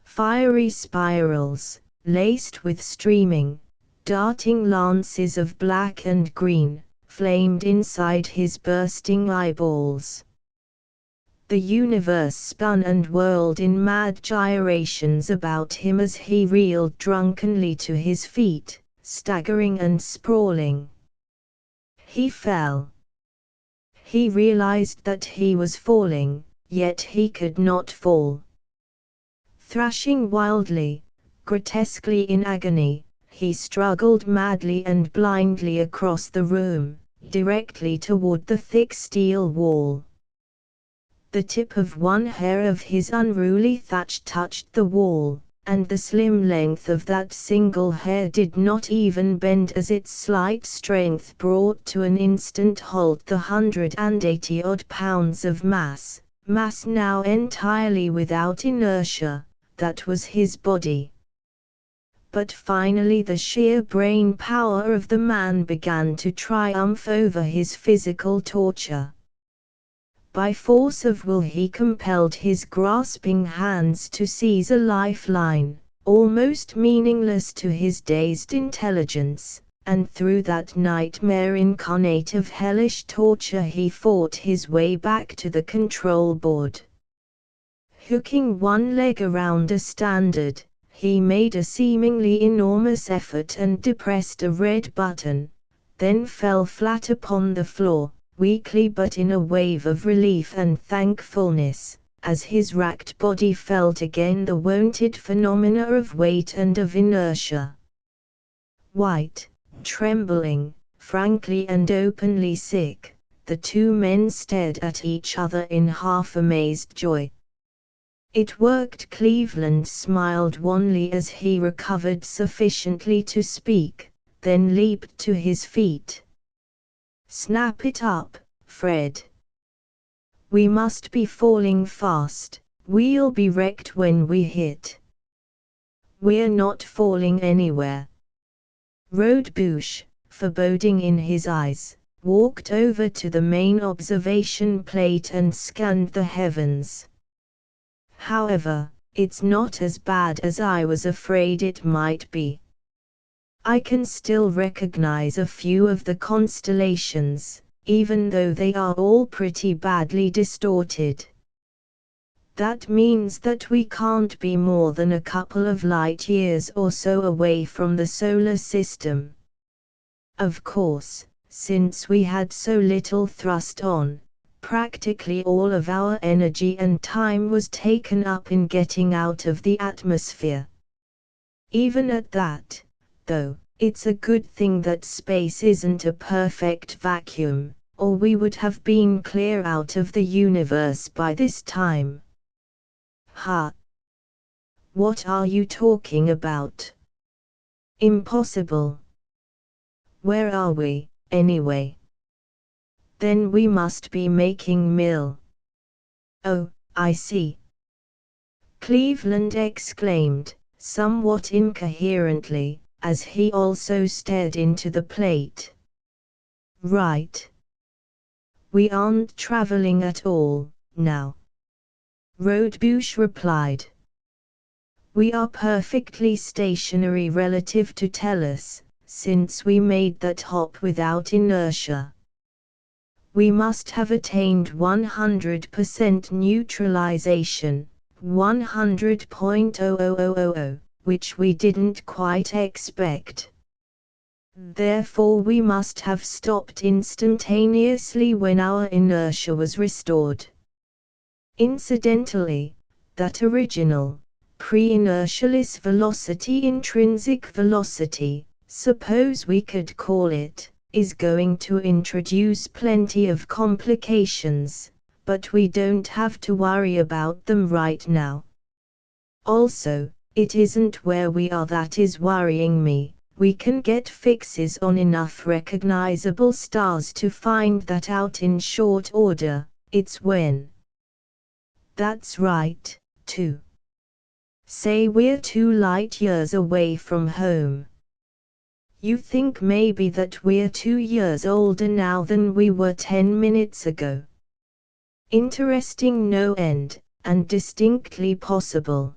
Fiery spirals, laced with streaming, darting lances of black and green, flamed inside his bursting eyeballs. The universe spun and whirled in mad gyrations about him as he reeled drunkenly to his feet, staggering and sprawling. He fell. He realized that he was falling, yet he could not fall. Thrashing wildly, grotesquely in agony, he struggled madly and blindly across the room, directly toward the thick steel wall. The tip of one hair of his unruly thatch touched the wall, and the slim length of that single hair did not even bend as its slight strength brought to an instant halt the 180-odd pounds of mass now entirely without inertia, that was his body. But finally the sheer brain power of the man began to triumph over his physical torture. By force of will he compelled his grasping hands to seize a lifeline, almost meaningless to his dazed intelligence, and through that nightmare incarnate of hellish torture he fought his way back to the control board. Hooking one leg around a standard, he made a seemingly enormous effort and depressed a red button, then fell flat upon the floor, weakly but in a wave of relief and thankfulness, as his racked body felt again the wonted phenomena of weight and of inertia. White, trembling, frankly and openly sick, the two men stared at each other in half-amazed joy. It worked. Cleveland smiled wanly as he recovered sufficiently to speak, then leaped to his feet. "Snap it up, Fred. We must be falling fast, we'll be wrecked when we hit." "We're not falling anywhere." Rodebush, foreboding in his eyes, walked over to the main observation plate and scanned the heavens. "However, it's not as bad as I was afraid it might be. I can still recognize a few of the constellations, even though they are all pretty badly distorted. That means that we can't be more than a couple of light years or so away from the solar system. Of course, since we had so little thrust on, practically all of our energy and time was taken up in getting out of the atmosphere. Even at that, though, it's a good thing that space isn't a perfect vacuum, or we would have been clear out of the universe by this time." "Huh? What are you talking about?" "Impossible." "Where are we, anyway?" "Then we must be making mill." "Oh, I see," Cleveland exclaimed, somewhat incoherently, as he also stared into the plate. "Right. We aren't traveling at all, now," Rodebush replied. "We are perfectly stationary relative to Tellus, since we made that hop without inertia. We must have attained 100% neutralization, 100.00000, which we didn't quite expect. Therefore we must have stopped instantaneously when our inertia was restored. Incidentally, that original, pre-inertialess velocity, intrinsic velocity, suppose we could call it, is going to introduce plenty of complications, but we don't have to worry about them right now. Also, it isn't where we are that is worrying me. We can get fixes on enough recognizable stars to find that out in short order. It's when." "That's right, too. Say we're 2 light years away from home. You think maybe that we're 2 years older now than we were 10 minutes ago. Interesting no end, and distinctly possible.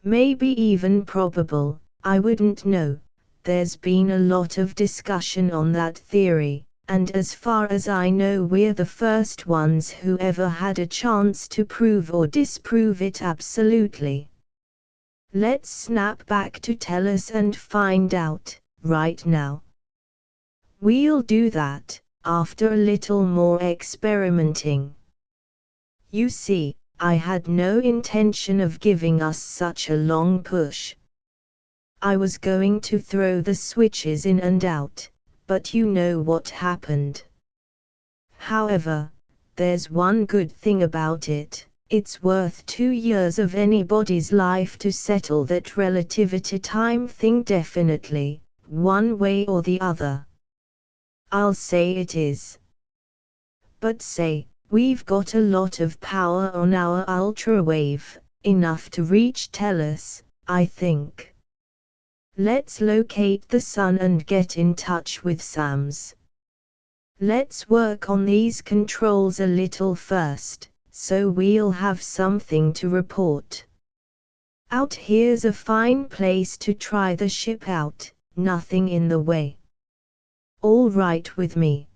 Maybe even probable, I wouldn't know. There's been a lot of discussion on that theory, and as far as I know we're the first ones who ever had a chance to prove or disprove it absolutely. Let's snap back to Tellus and find out, right now." "We'll do that, after a little more experimenting. You see, I had no intention of giving us such a long push. I was going to throw the switches in and out, but you know what happened. However, there's one good thing about it. It's worth 2 years of anybody's life to settle that relativity time thing definitely, one way or the other. I'll say it is. But say, we've got a lot of power on our ultrawave, enough to reach Tellus, I think. Let's locate the sun and get in touch with Sams. Let's work on these controls a little first, so we'll have something to report. Out here's a fine place to try the ship out, nothing in the way. All right with me.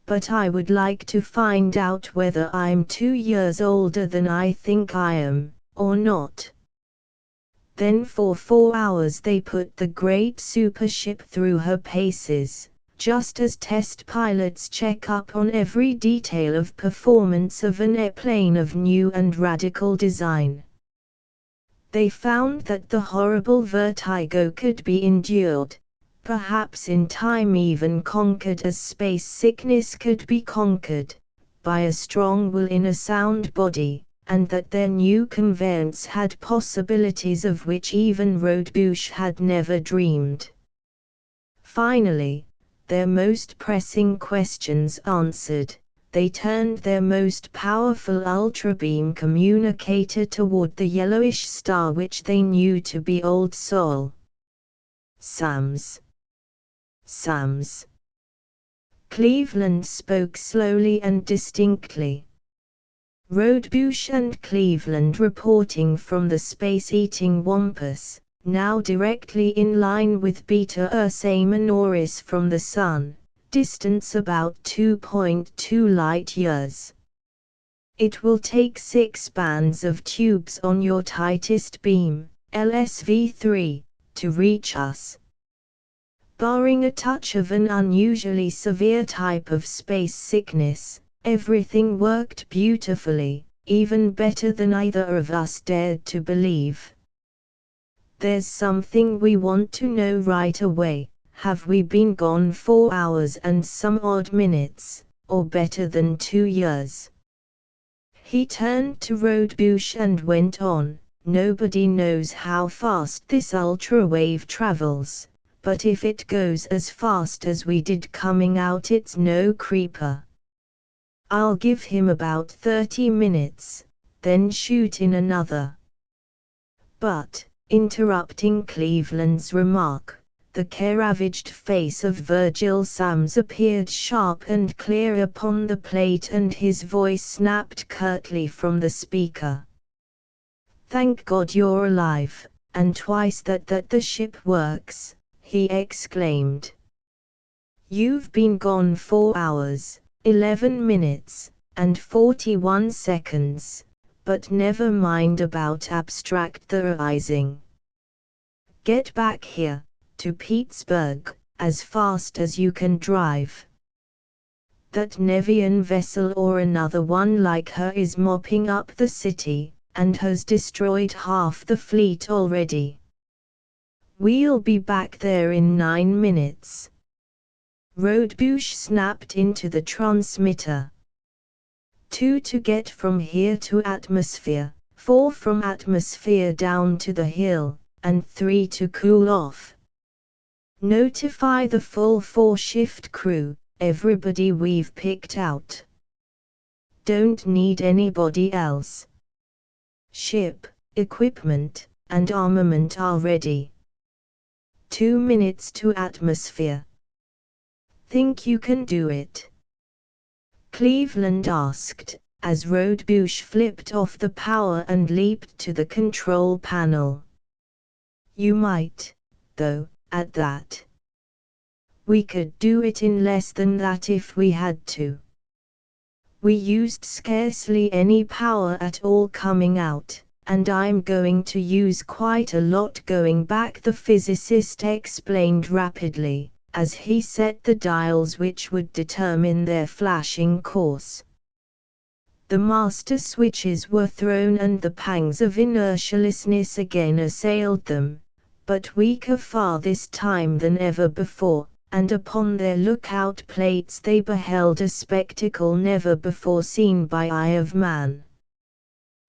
But I would like to find out whether I'm 2 years older than I think I am, or not. Then for 4 hours they put the great supership through her paces, just as test pilots check up on every detail of performance of an airplane of new and radical design. They found that the horrible vertigo could be endured, perhaps in time even conquered as space sickness could be conquered, by a strong will in a sound body, and that their new conveyance had possibilities of which even Rodebush had never dreamed. Finally, their most pressing questions answered, they turned their most powerful ultrabeam communicator toward the yellowish star which they knew to be Old Sol. Sams. Sams. Cleveland spoke slowly and distinctly. Rodebush and Cleveland reporting from the space-eating Wampus, now directly in line with Beta Ursae Minoris from the Sun, distance about 2.2 light-years. It will take 6 bands of tubes on your tightest beam, LSV-3, to reach us. Barring a touch of an unusually severe type of space sickness, everything worked beautifully, even better than either of us dared to believe. There's something we want to know right away. Have we been gone 4 hours and some odd minutes, or better than 2 years? He turned to Rodebush and went on, nobody knows how fast this ultrawave travels, but if it goes as fast as we did coming out it's no creeper. I'll give him about 30 minutes, then shoot in another. But, interrupting Cleveland's remark, the care-ravaged face of Virgil Sams appeared sharp and clear upon the plate and his voice snapped curtly from the speaker. "Thank God you're alive, and twice that the ship works," he exclaimed. "You've been gone 4 hours, 11 minutes, and 41 seconds, but never mind about abstract theorizing. Get back here, to Pittsburgh, as fast as you can drive. That Nevian vessel or another one like her is mopping up the city, and has destroyed half the fleet already. We'll be back there in 9 minutes. Rodebush snapped into the transmitter. 2 to get from here to atmosphere, 4 from atmosphere down to the hill, and 3 to cool off. Notify the full 4-shift crew, everybody we've picked out. Don't need anybody else. Ship, equipment, and armament are ready. 2 minutes to atmosphere. Think you can do it?" Cleveland asked, as Rodebush flipped off the power and leaped to the control panel. "You might, though, at that. We could do it in less than that if we had to. We used scarcely any power at all coming out, and I'm going to use quite a lot going back," the physicist explained rapidly, as he set the dials which would determine their flashing course. The master switches were thrown and the pangs of inertialessness again assailed them, but weaker far this time than ever before, and upon their lookout plates they beheld a spectacle never before seen by eye of man.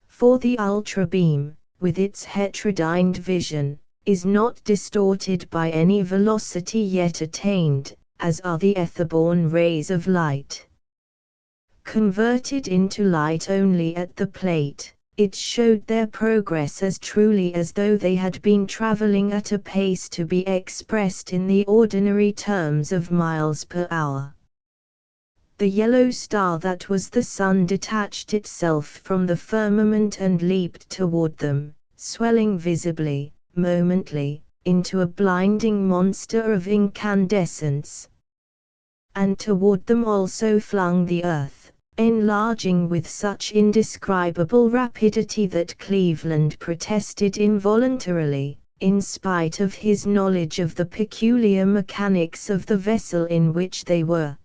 For the ultrabeam, with its heterodyned vision, is not distorted by any velocity yet attained, as are the ether-borne rays of light. Converted into light only at the plate, it showed their progress as truly as though they had been traveling at a pace to be expressed in the ordinary terms of miles per hour. The yellow star that was the sun detached itself from the firmament and leaped toward them, swelling visibly, momently, into a blinding monster of incandescence. And toward them also flung the earth, enlarging with such indescribable rapidity that Cleveland protested involuntarily, in spite of his knowledge of the peculiar mechanics of the vessel in which they were.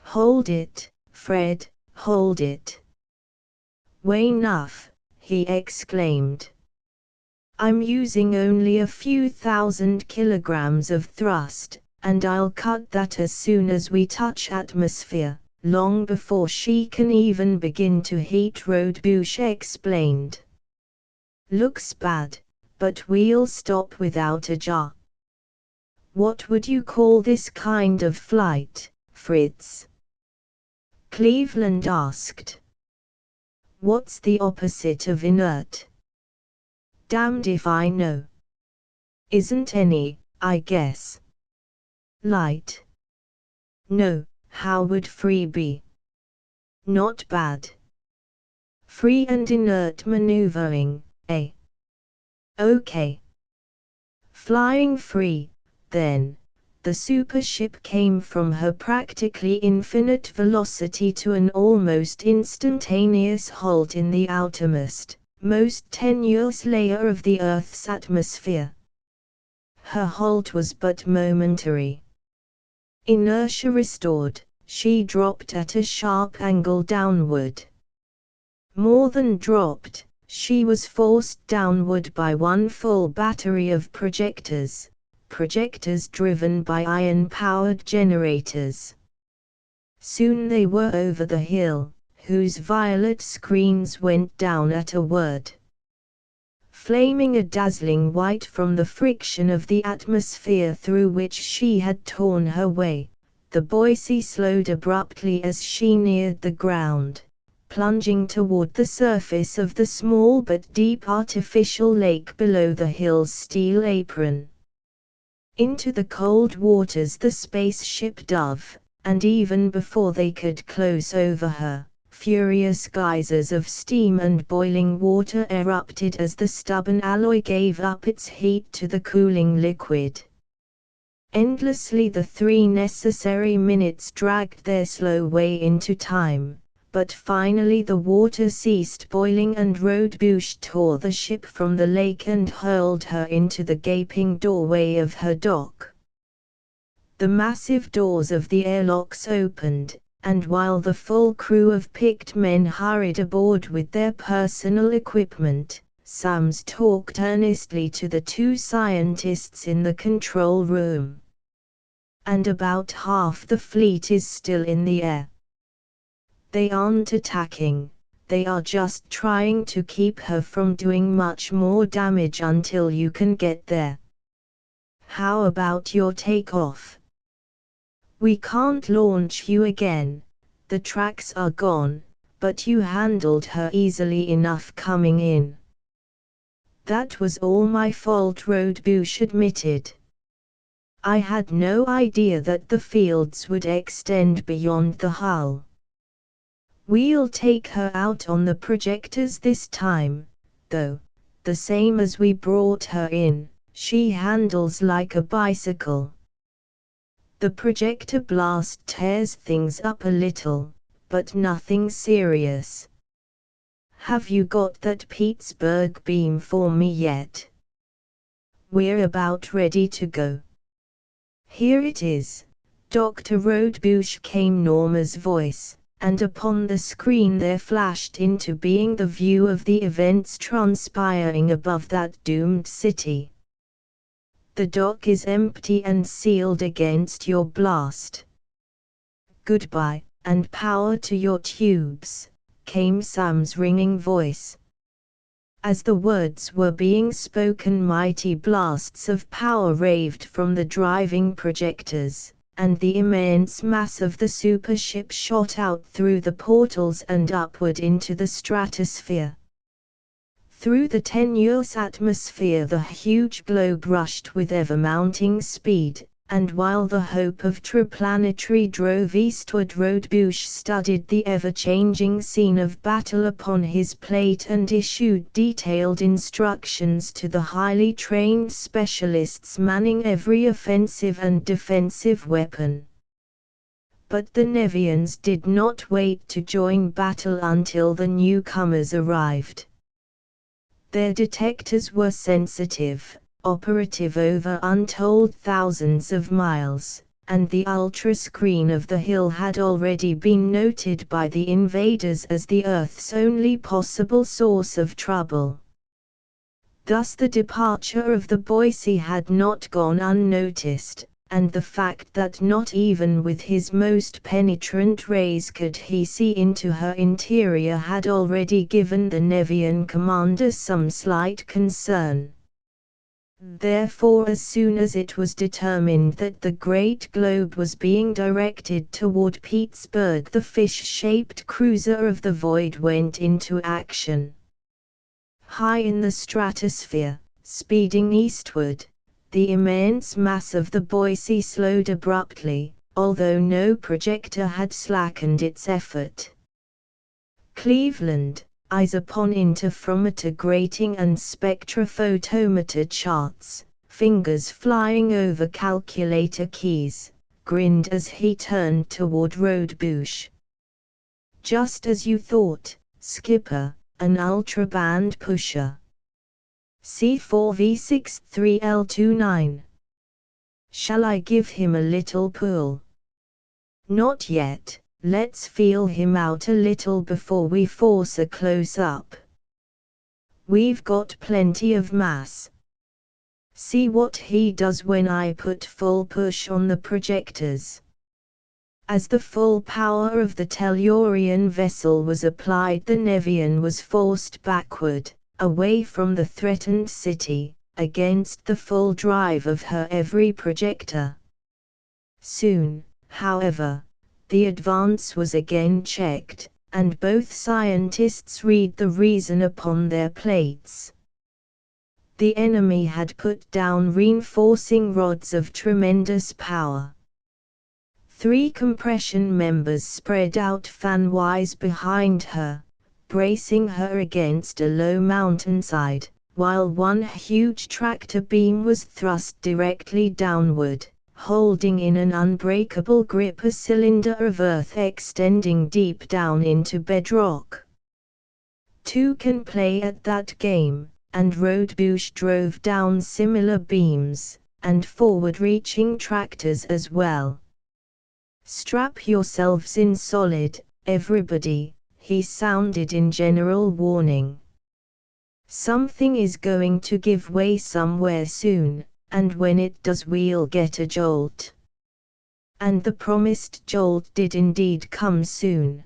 "Hold it, Fred, hold it. Way enough," he exclaimed. "I'm using only a few thousand kilograms of thrust, and I'll cut that as soon as we touch atmosphere, long before she can even begin to heat," Rodebush explained. "Looks bad, but we'll stop without a jar." "What would you call this kind of flight, Fritz?" Cleveland asked. "What's the opposite of inert?" "Damned if I know. Isn't any, I guess." "Light?" "No, how would free be?" "Not bad. Free and inert maneuvering, eh?" "Okay. Flying free, then." The supership came from her practically infinite velocity to an almost instantaneous halt in the outermost, most tenuous layer of the Earth's atmosphere. Her halt was but momentary. Inertia restored, she dropped at a sharp angle downward. More than dropped, she was forced downward by one full battery of projectors driven by iron-powered generators. Soon they were over the hill, whose violet screens went down at a word. Flaming a dazzling white from the friction of the atmosphere through which she had torn her way, the Boise slowed abruptly as she neared the ground, plunging toward the surface of the small but deep artificial lake below the hill's steel apron. Into the cold waters the spaceship dove, and even before they could close over her, furious geysers of steam and boiling water erupted as the stubborn alloy gave up its heat to the cooling liquid. Endlessly the 3 necessary minutes dragged their slow way into time, but finally the water ceased boiling and Rodebush tore the ship from the lake and hurled her into the gaping doorway of her dock. The massive doors of the airlocks opened, and while the full crew of picked men hurried aboard with their personal equipment, Sams talked earnestly to the 2 scientists in the control room. "And about half the fleet is still in the air. They aren't attacking, they are just trying to keep her from doing much more damage until you can get there. How about your takeoff?" "We can't launch you again, the tracks are gone, but you handled her easily enough coming in." "That was all my fault," Rodebush admitted. "I had no idea that the fields would extend beyond the hull. We'll take her out on the projectors this time, though, the same as we brought her in. She handles like a bicycle." The projector blast tears things up a little, but nothing serious. "Have you got that Pittsburgh beam for me yet?" "We're about ready to go." "Here it is." Dr. Rodebush came Norma's voice, and upon the screen there flashed into being the view of the events transpiring above that doomed city. "The dock is empty and sealed against your blast. Goodbye, and power to your tubes," came Sam's ringing voice. As the words were being spoken, mighty blasts of power raved from the driving projectors, and the immense mass of the supership shot out through the portals and upward into the stratosphere. Through the tenuous atmosphere the huge globe rushed with ever-mounting speed, and while the hope of Triplanetary drove eastward, Rodebush studied the ever-changing scene of battle upon his plate and issued detailed instructions to the highly trained specialists manning every offensive and defensive weapon. But the Nevians did not wait to join battle until the newcomers arrived. Their detectors were sensitive, operative over untold thousands of miles, and the ultra-screen of the hill had already been noted by the invaders as the Earth's only possible source of trouble. Thus the departure of the Boise had not gone unnoticed, and the fact that not even with his most penetrant rays could he see into her interior had already given the Nevian commander some slight concern. Therefore, as soon as it was determined that the great globe was being directed toward Pittsburgh, the fish-shaped cruiser of the void went into action. High in the stratosphere, speeding eastward, the immense mass of the Boise slowed abruptly, although no projector had slackened its effort. Cleveland, eyes upon interferometer grating and spectrophotometer charts, fingers flying over calculator keys, grinned as he turned toward Rodebush. "Just as you thought, Skipper, an ultra-band pusher. C4V63L29. Shall I give him a little pull?" "Not yet. Let's feel him out a little before we force a close-up. We've got plenty of mass. See what he does when I put full push on the projectors." As the full power of the Tellurian vessel was applied, the Nevian was forced backward, away from the threatened city, against the full drive of her every projector. Soon, however, the advance was again checked, and both scientists read the reason upon their plates. The enemy had put down reinforcing rods of tremendous power. 3 compression members spread out fan-wise behind her, bracing her against a low mountainside, while one huge tractor beam was thrust directly downward, holding in an unbreakable grip a cylinder of earth extending deep down into bedrock. 2 can play at that game, and Rodebush drove down similar beams, and forward-reaching tractors as well. "Strap yourselves in solid, everybody," he sounded in general warning. "Something is going to give way somewhere soon, and when it does we'll get a jolt." And the promised jolt did indeed come soon.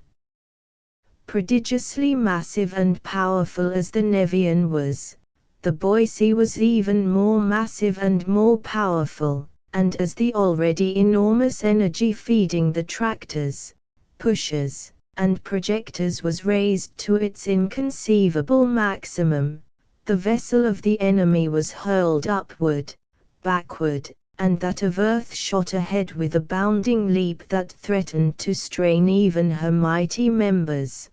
Prodigiously massive and powerful as the Nevian was, the Boise was even more massive and more powerful, and as the already enormous energy feeding the tractors, pushers, and projectors was raised to its inconceivable maximum, the vessel of the enemy was hurled upward, backward, and that of Earth shot ahead with a bounding leap that threatened to strain even her mighty members.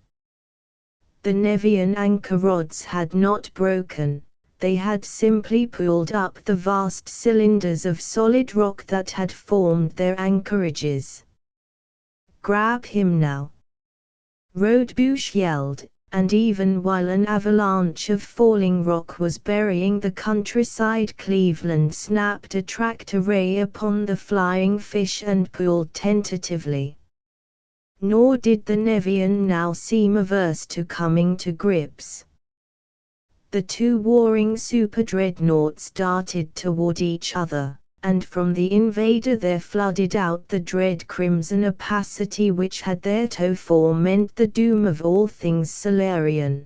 The Nevian anchor rods had not broken, they had simply pulled up the vast cylinders of solid rock that had formed their anchorages. "Grab him now!" Rodebush yelled, and even while an avalanche of falling rock was burying the countryside, Cleveland snapped a tractor ray upon the flying fish and pulled tentatively. Nor did the Nevian now seem averse to coming to grips. The 2 warring super-dreadnoughts darted toward each other, and from the invader there flooded out the dread crimson opacity which had theretofore meant the doom of all things Solarian.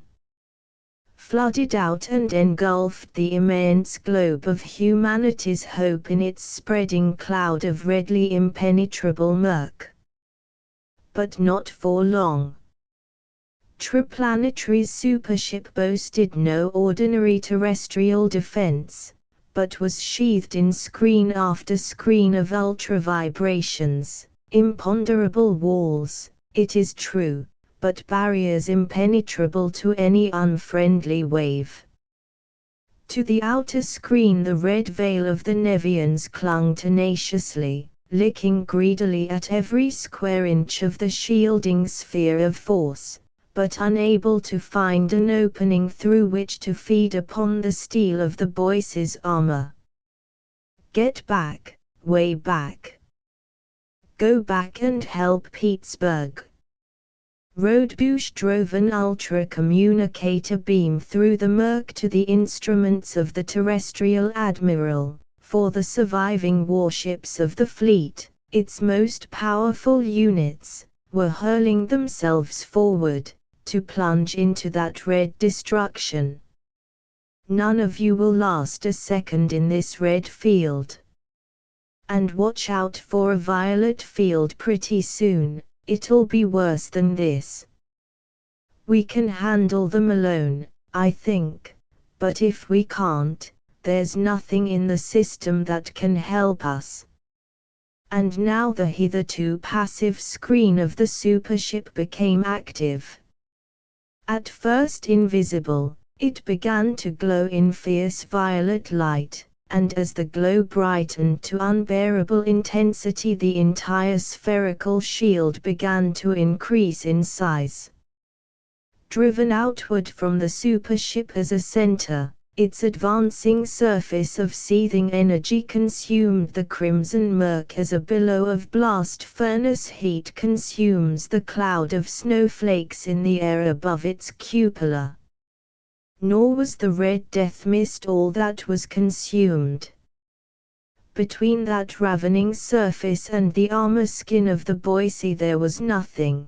Flooded out and engulfed the immense globe of humanity's hope in its spreading cloud of redly impenetrable murk. But not for long. Triplanetary's supership boasted no ordinary terrestrial defense, but was sheathed in screen after screen of ultra-vibrations, imponderable walls, it is true, but barriers impenetrable to any unfriendly wave. To the outer screen the red veil of the Nevians clung tenaciously, licking greedily at every square inch of the shielding sphere of force, but unable to find an opening through which to feed upon the steel of the Boyce's armor. Get back, way back. Go back and help Pittsburgh. Rodebush drove an ultra-communicator beam through the murk to the instruments of the terrestrial admiral. For the surviving warships of the fleet, its most powerful units, were hurling themselves forward, to plunge into that red destruction. None of you will last a second in this red field. And watch out for a violet field pretty soon. It'll be worse than this. We can handle them alone, I think, but if we can't, there's nothing in the system that can help us. And now the hitherto passive screen of the supership became active. At first invisible, it began to glow in fierce violet light, and as the glow brightened to unbearable intensity the entire spherical shield began to increase in size. Driven outward from the supership as a center, its advancing surface of seething energy consumed the crimson murk as a billow of blast furnace heat consumes the cloud of snowflakes in the air above its cupola. Nor was the red death mist all that was consumed. Between that ravening surface and the armor skin of the Boise there was nothing.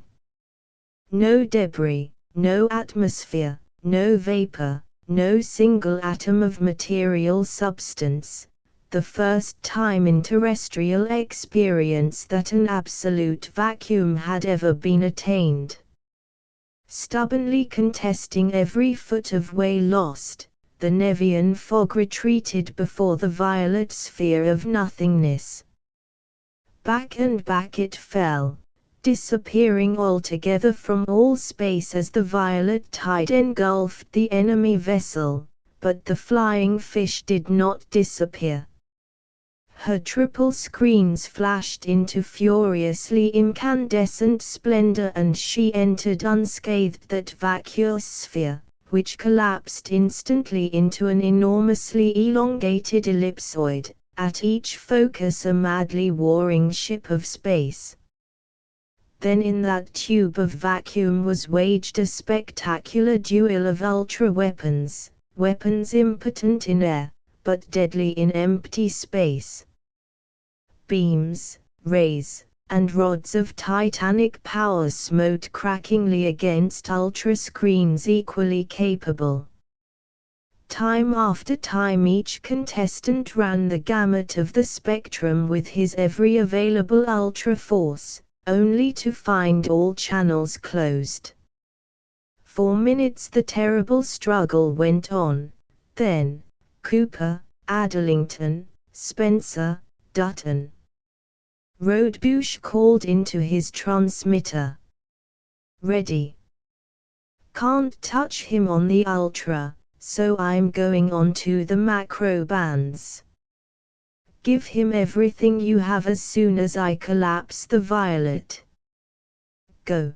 No debris, no atmosphere, no vapor, no single atom of material substance, the first time in terrestrial experience that an absolute vacuum had ever been attained. Stubbornly contesting every foot of way lost, the Nevian fog retreated before the violet sphere of nothingness. Back and back it fell, disappearing altogether from all space as the violet tide engulfed the enemy vessel, but the flying fish did not disappear. Her triple screens flashed into furiously incandescent splendor and she entered unscathed that vacuous sphere, which collapsed instantly into an enormously elongated ellipsoid, at each focus a madly warring ship of space. Then in that tube of vacuum was waged a spectacular duel of ultra-weapons, weapons impotent in air, but deadly in empty space. Beams, rays, and rods of titanic power smote crackingly against ultra-screens equally capable. Time after time each contestant ran the gamut of the spectrum with his every available ultra-force, only to find all channels closed. For minutes the terrible struggle went on, then, Cooper, Adlington, Spencer, Dutton. Rodebush called into his transmitter. Ready. Can't touch him on the ultra, so I'm going on to the macro bands. Give him everything you have as soon as I collapse the violet. Go.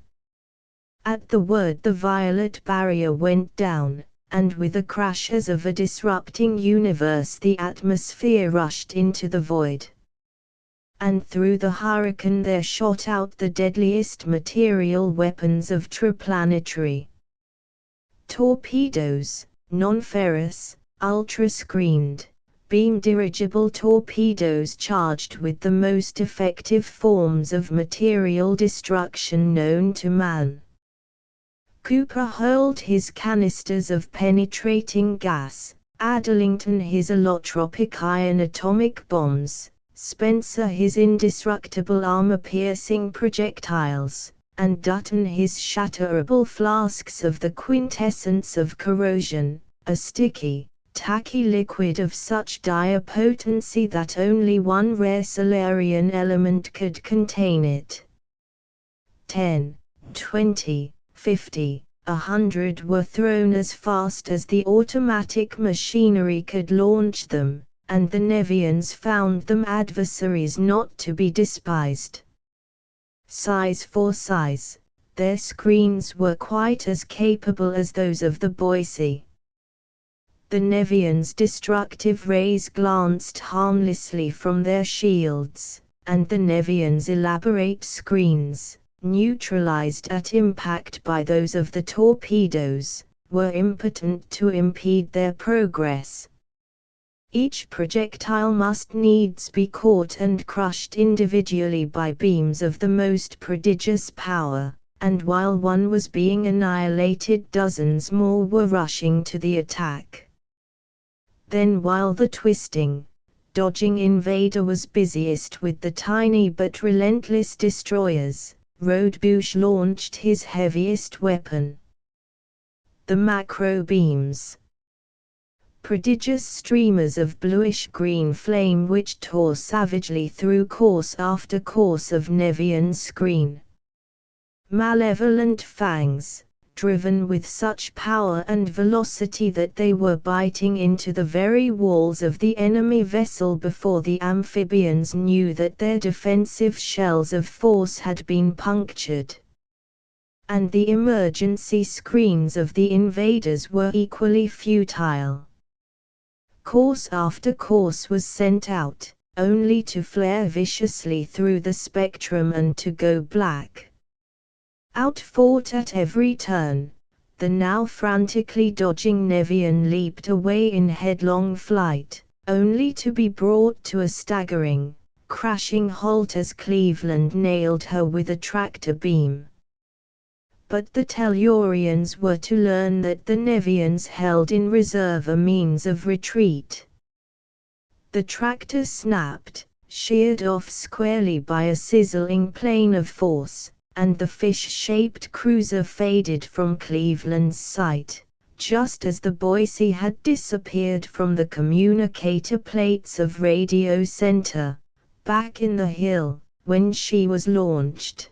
At the word the violet barrier went down, and with a crash as of a disrupting universe the atmosphere rushed into the void. And through the hurricane there shot out the deadliest material weapons of Triplanetary. Torpedoes, non-ferrous, ultra-screened, beam dirigible torpedoes charged with the most effective forms of material destruction known to man. Cooper hurled his canisters of penetrating gas, Adlington his allotropic ion atomic bombs, Spencer his indestructible armor-piercing projectiles, and Dutton his shatterable flasks of the quintessence of corrosion, a sticky, tacky liquid of such dire potency that only one rare Solarian element could contain it. 10, 20, 50, 100 were thrown as fast as the automatic machinery could launch them, and the Nevians found them adversaries not to be despised. Size for size, their screens were quite as capable as those of the Boise. The Nevians' destructive rays glanced harmlessly from their shields, and the Nevians' elaborate screens, neutralized at impact by those of the torpedoes, were impotent to impede their progress. Each projectile must needs be caught and crushed individually by beams of the most prodigious power, and while one was being annihilated, dozens more were rushing to the attack. Then while the twisting, dodging invader was busiest with the tiny but relentless destroyers, Rodebush launched his heaviest weapon. The macro beams. Prodigious streamers of bluish-green flame which tore savagely through course after course of Nevian screen. Malevolent fangs, driven with such power and velocity that they were biting into the very walls of the enemy vessel before the amphibians knew that their defensive shells of force had been punctured. And the emergency screens of the invaders were equally futile. Course after course was sent out, only to flare viciously through the spectrum and to go black. Outfought at every turn, the now frantically dodging Nevian leaped away in headlong flight, only to be brought to a staggering, crashing halt as Cleveland nailed her with a tractor beam. But the Tellurians were to learn that the Nevians held in reserve a means of retreat. The tractor snapped, sheared off squarely by a sizzling plane of force, and the fish-shaped cruiser faded from Cleveland's sight, just as the Boise had disappeared from the communicator plates of Radio Center, back in the hill, when she was launched.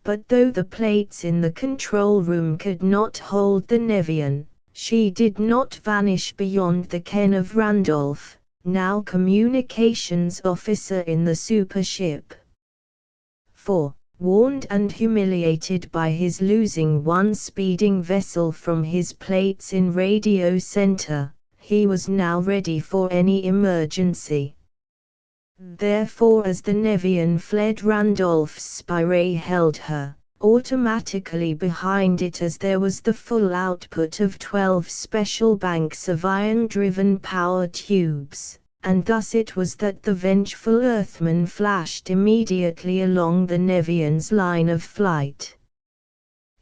But though the plates in the control room could not hold the Nevian, she did not vanish beyond the ken of Randolph, now communications officer in the supership. For, warned and humiliated by his losing one speeding vessel from his plates in Radio Center, he was now ready for any emergency. Therefore as the Nevian fled, Randolph's spy held her, automatically behind it, as there was the full output of 12 special banks of iron-driven power tubes, and thus it was that the vengeful Earthman flashed immediately along the Nevian's line of flight.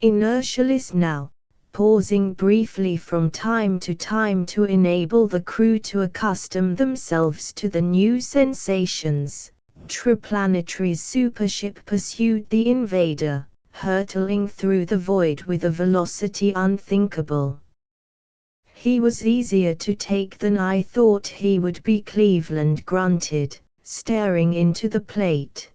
Inertialess now, pausing briefly from time to time to enable the crew to accustom themselves to the new sensations, Triplanetary's supership pursued the invader, hurtling through the void with a velocity unthinkable. "He was easier to take than I thought he would be," Cleveland grunted, staring into the plate.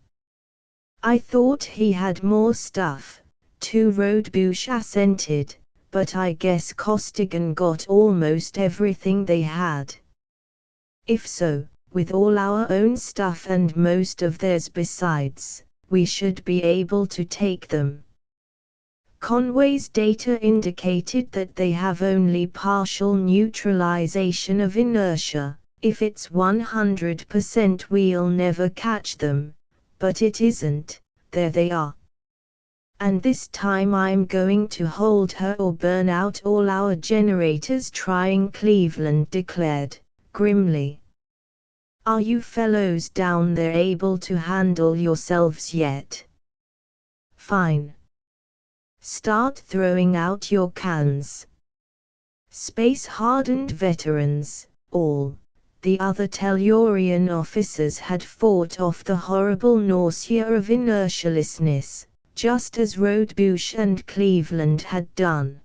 "I thought he had more stuff," too, Rodebush assented, "but I guess Costigan got almost everything they had. If so, with all our own stuff and most of theirs besides, we should be able to take them." Conway's data indicated that they have only partial neutralization of inertia. If it's 100% we'll never catch them, but it isn't. There they are. "And this time I'm going to hold her or burn out all our generators trying," Cleveland declared, grimly. "Are you fellows down there able to handle yourselves yet? Fine. Start throwing out your cans. Space-hardened veterans, all." The other Tellurian officers had fought off the horrible nausea of inertialessness, just as Rodebush and Cleveland had done.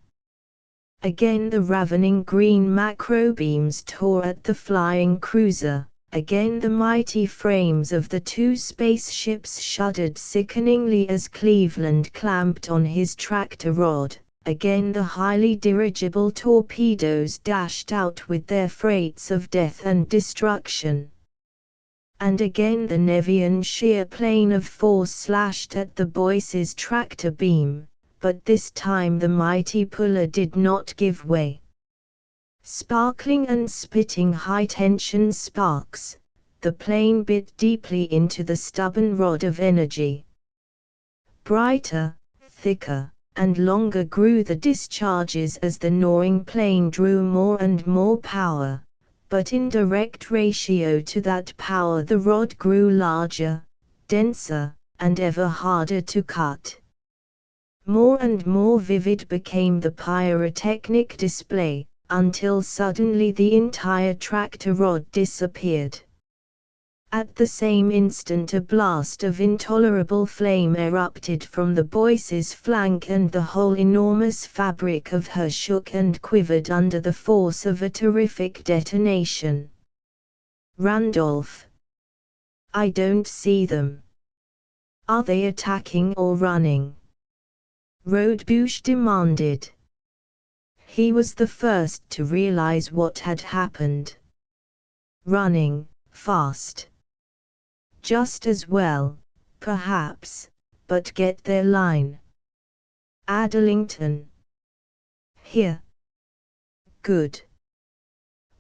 Again the ravening green macro beams tore at the flying cruiser. Again the mighty frames of the two spaceships shuddered sickeningly as Cleveland clamped on his tractor rod. Again the highly dirigible torpedoes dashed out with their freights of death and destruction. And again the Nevian sheer plane of force slashed at the Boyce's tractor beam, but this time the mighty puller did not give way. Sparkling and spitting high-tension sparks, the plane bit deeply into the stubborn rod of energy. Brighter, thicker, and longer grew the discharges as the gnawing plane drew more and more power, but in direct ratio to that power the rod grew larger, denser, and ever harder to cut. More and more vivid became the pyrotechnic display, until suddenly the entire tractor rod disappeared. At the same instant a blast of intolerable flame erupted from the Boyce's flank and the whole enormous fabric of her shook and quivered under the force of a terrific detonation. Randolph. I don't see them. Are they attacking or running? Rodebush demanded. He was the first to realize what had happened. Running, fast. Just as well, perhaps, but get their line. Adlington. Here. Good.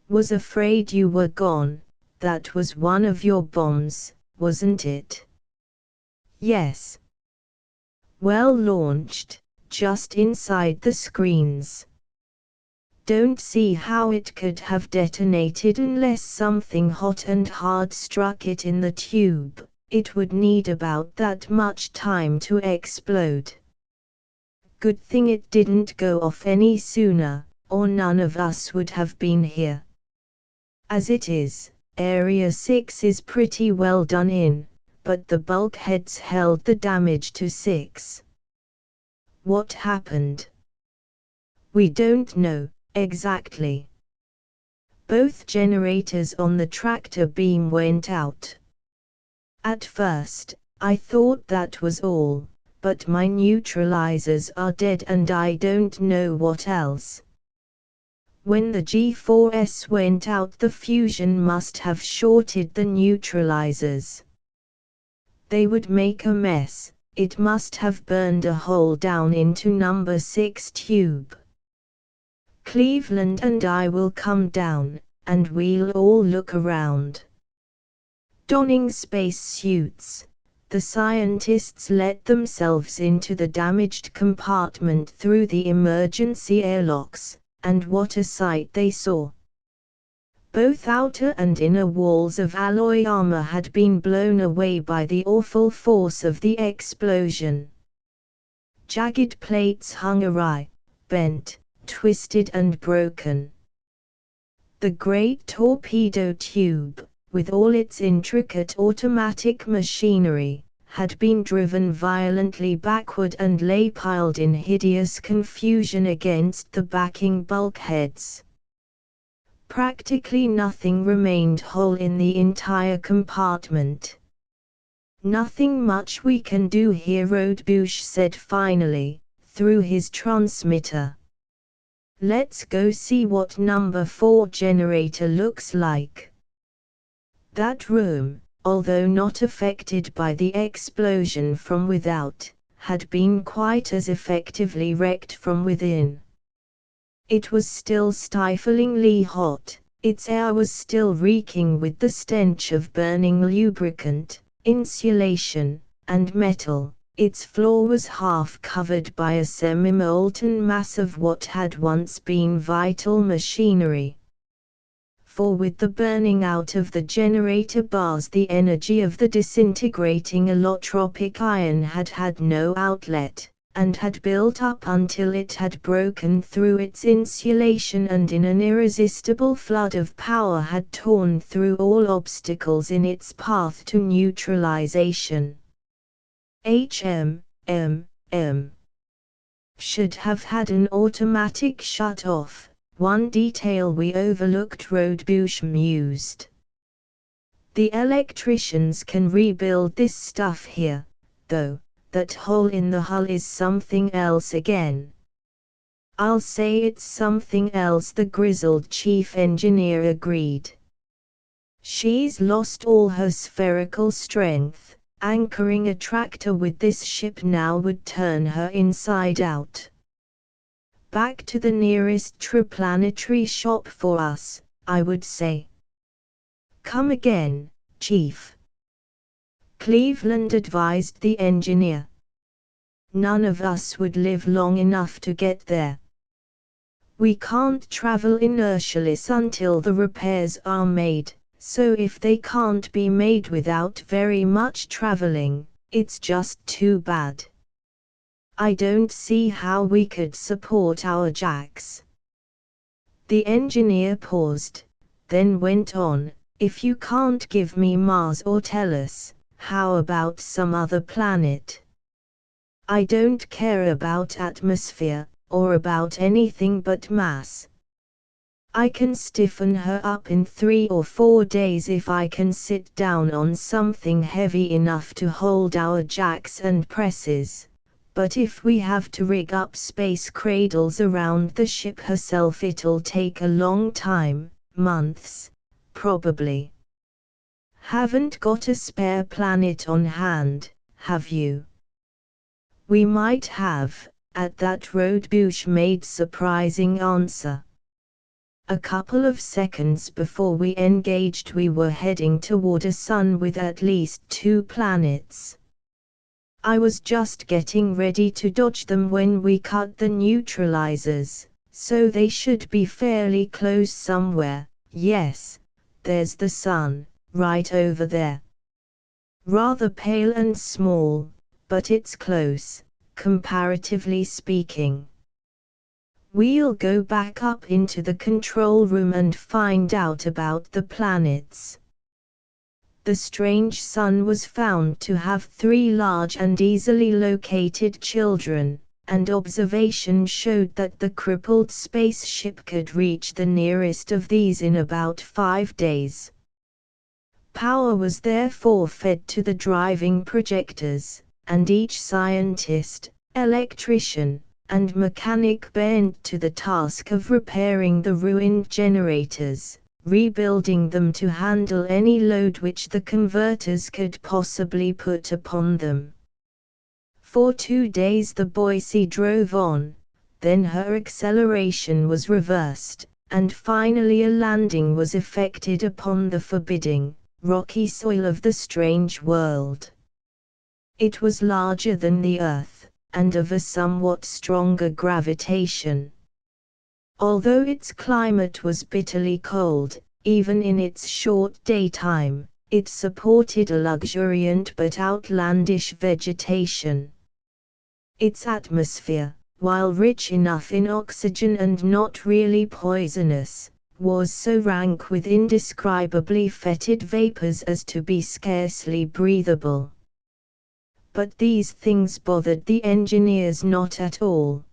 Was afraid you were gone. That was one of your bombs, wasn't it? Yes. Well launched, just inside the screens. Don't see how it could have detonated unless something hot and hard struck it in the tube. It would need about that much time to explode. Good thing it didn't go off any sooner, or none of us would have been here. As it is, Area 6 is pretty well done in, but the bulkheads held the damage to 6. What happened? We don't know. Exactly. Both generators on the tractor beam went out. At first, I thought that was all, but my neutralizers are dead and I don't know what else. When the G4S went out, the fusion must have shorted the neutralizers. They would make a mess. It must have burned a hole down into number 6 tube. Cleveland and I will come down, and we'll all look around. Donning space suits, the scientists let themselves into the damaged compartment through the emergency airlocks, and what a sight they saw. Both outer and inner walls of alloy armor had been blown away by the awful force of the explosion. Jagged plates hung awry, bent, twisted and broken. The great torpedo tube, with all its intricate automatic machinery, had been driven violently backward and lay piled in hideous confusion against the backing bulkheads. Practically nothing remained whole in the entire compartment. Nothing much we can do here, Rodebush said finally, through his transmitter. Let's go see what number 4 generator looks like. That room, although not affected by the explosion from without, had been quite as effectively wrecked from within. It was still stiflingly hot, its air was still reeking with the stench of burning lubricant, insulation, and metal. Its floor was half covered by a semi-molten mass of what had once been vital machinery. For with the burning out of the generator bars, the energy of the disintegrating allotropic ion had had no outlet, and had built up until it had broken through its insulation and in an irresistible flood of power had torn through all obstacles in its path to neutralization. should have had an automatic shut-off, one detail we overlooked, Rodebush mused. The electricians can rebuild this stuff here, though. That hole in the hull is something else again. I'll say it's something else, the grizzled chief engineer agreed. She's lost all her spherical strength. Anchoring a tractor with this ship now would turn her inside out. Back to the nearest Triplanetary shop for us, I would say. Come again, Chief. Cleveland advised the engineer. None of us would live long enough to get there. We can't travel inertialess until the repairs are made, so if they can't be made without very much traveling, it's just too bad. I don't see how we could support our jacks. The engineer paused, then went on, if you can't give me Mars or Tellus, how about some other planet? I don't care about atmosphere, or about anything but mass. I can stiffen her up in 3 or 4 days if I can sit down on something heavy enough to hold our jacks and presses, but if we have to rig up space cradles around the ship herself, it'll take a long time, months, probably. Haven't got a spare planet on hand, have you? We might have, at that, Rodebush made surprising answer. A couple of seconds before we engaged we were heading toward a sun with at least 2 planets. I was just getting ready to dodge them when we cut the neutralizers, so they should be fairly close somewhere. Yes, there's the sun, right over there. Rather pale and small, but it's close, comparatively speaking. We'll go back up into the control room and find out about the planets. The strange sun was found to have 3 large and easily located children, and observation showed that the crippled spaceship could reach the nearest of these in about 5 days. Power was therefore fed to the driving projectors, and each scientist, electrician, and mechanic bent to the task of repairing the ruined generators, rebuilding them to handle any load which the converters could possibly put upon them. For 2 days the Boise drove on, then her acceleration was reversed, and finally a landing was effected upon the forbidding, rocky soil of the strange world. It was larger than the Earth, and of a somewhat stronger gravitation. Although its climate was bitterly cold, even in its short daytime, it supported a luxuriant but outlandish vegetation. Its atmosphere, while rich enough in oxygen and not really poisonous, was so rank with indescribably fetid vapors as to be scarcely breathable. But these things bothered the engineers not at all.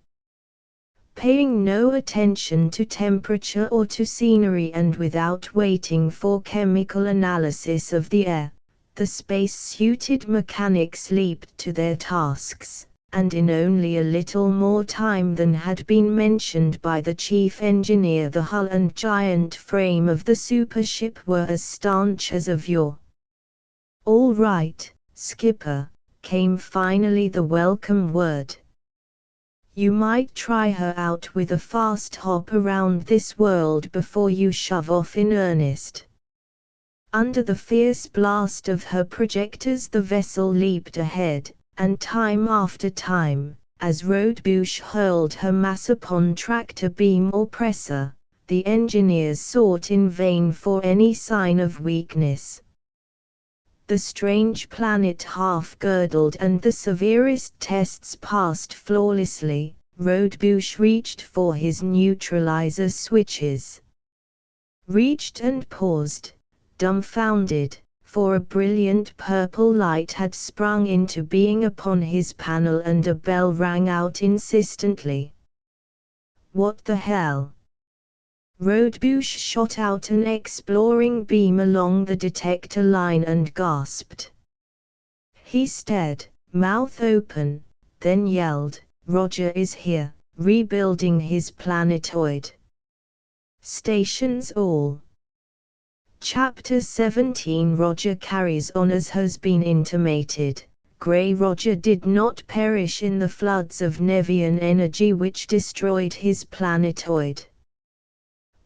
Paying no attention to temperature or to scenery and without waiting for chemical analysis of the air, the space-suited mechanics leaped to their tasks, and in only a little more time than had been mentioned by the chief engineer, the hull and giant frame of the supership were as staunch as of yore. "All right, Skipper," came finally the welcome word. "You might try her out with a fast hop around this world before you shove off in earnest." Under the fierce blast of her projectors the vessel leaped ahead, and time after time, as Rodebush hurled her mass upon tractor beam or presser, the engineers sought in vain for any sign of weakness. The strange planet half-girdled and the severest tests passed flawlessly. Rodebush reached for his neutralizer switches. Reached and paused, dumbfounded, for a brilliant purple light had sprung into being upon his panel and a bell rang out insistently. "What the hell?" Rodebush shot out an exploring beam along the detector line and gasped. He stared, mouth open, then yelled, "Roger is here, rebuilding his planetoid. Stations all." Chapter 17. Roger carries on. As has been intimated, Grey Roger did not perish in the floods of Nevian energy which destroyed his planetoid.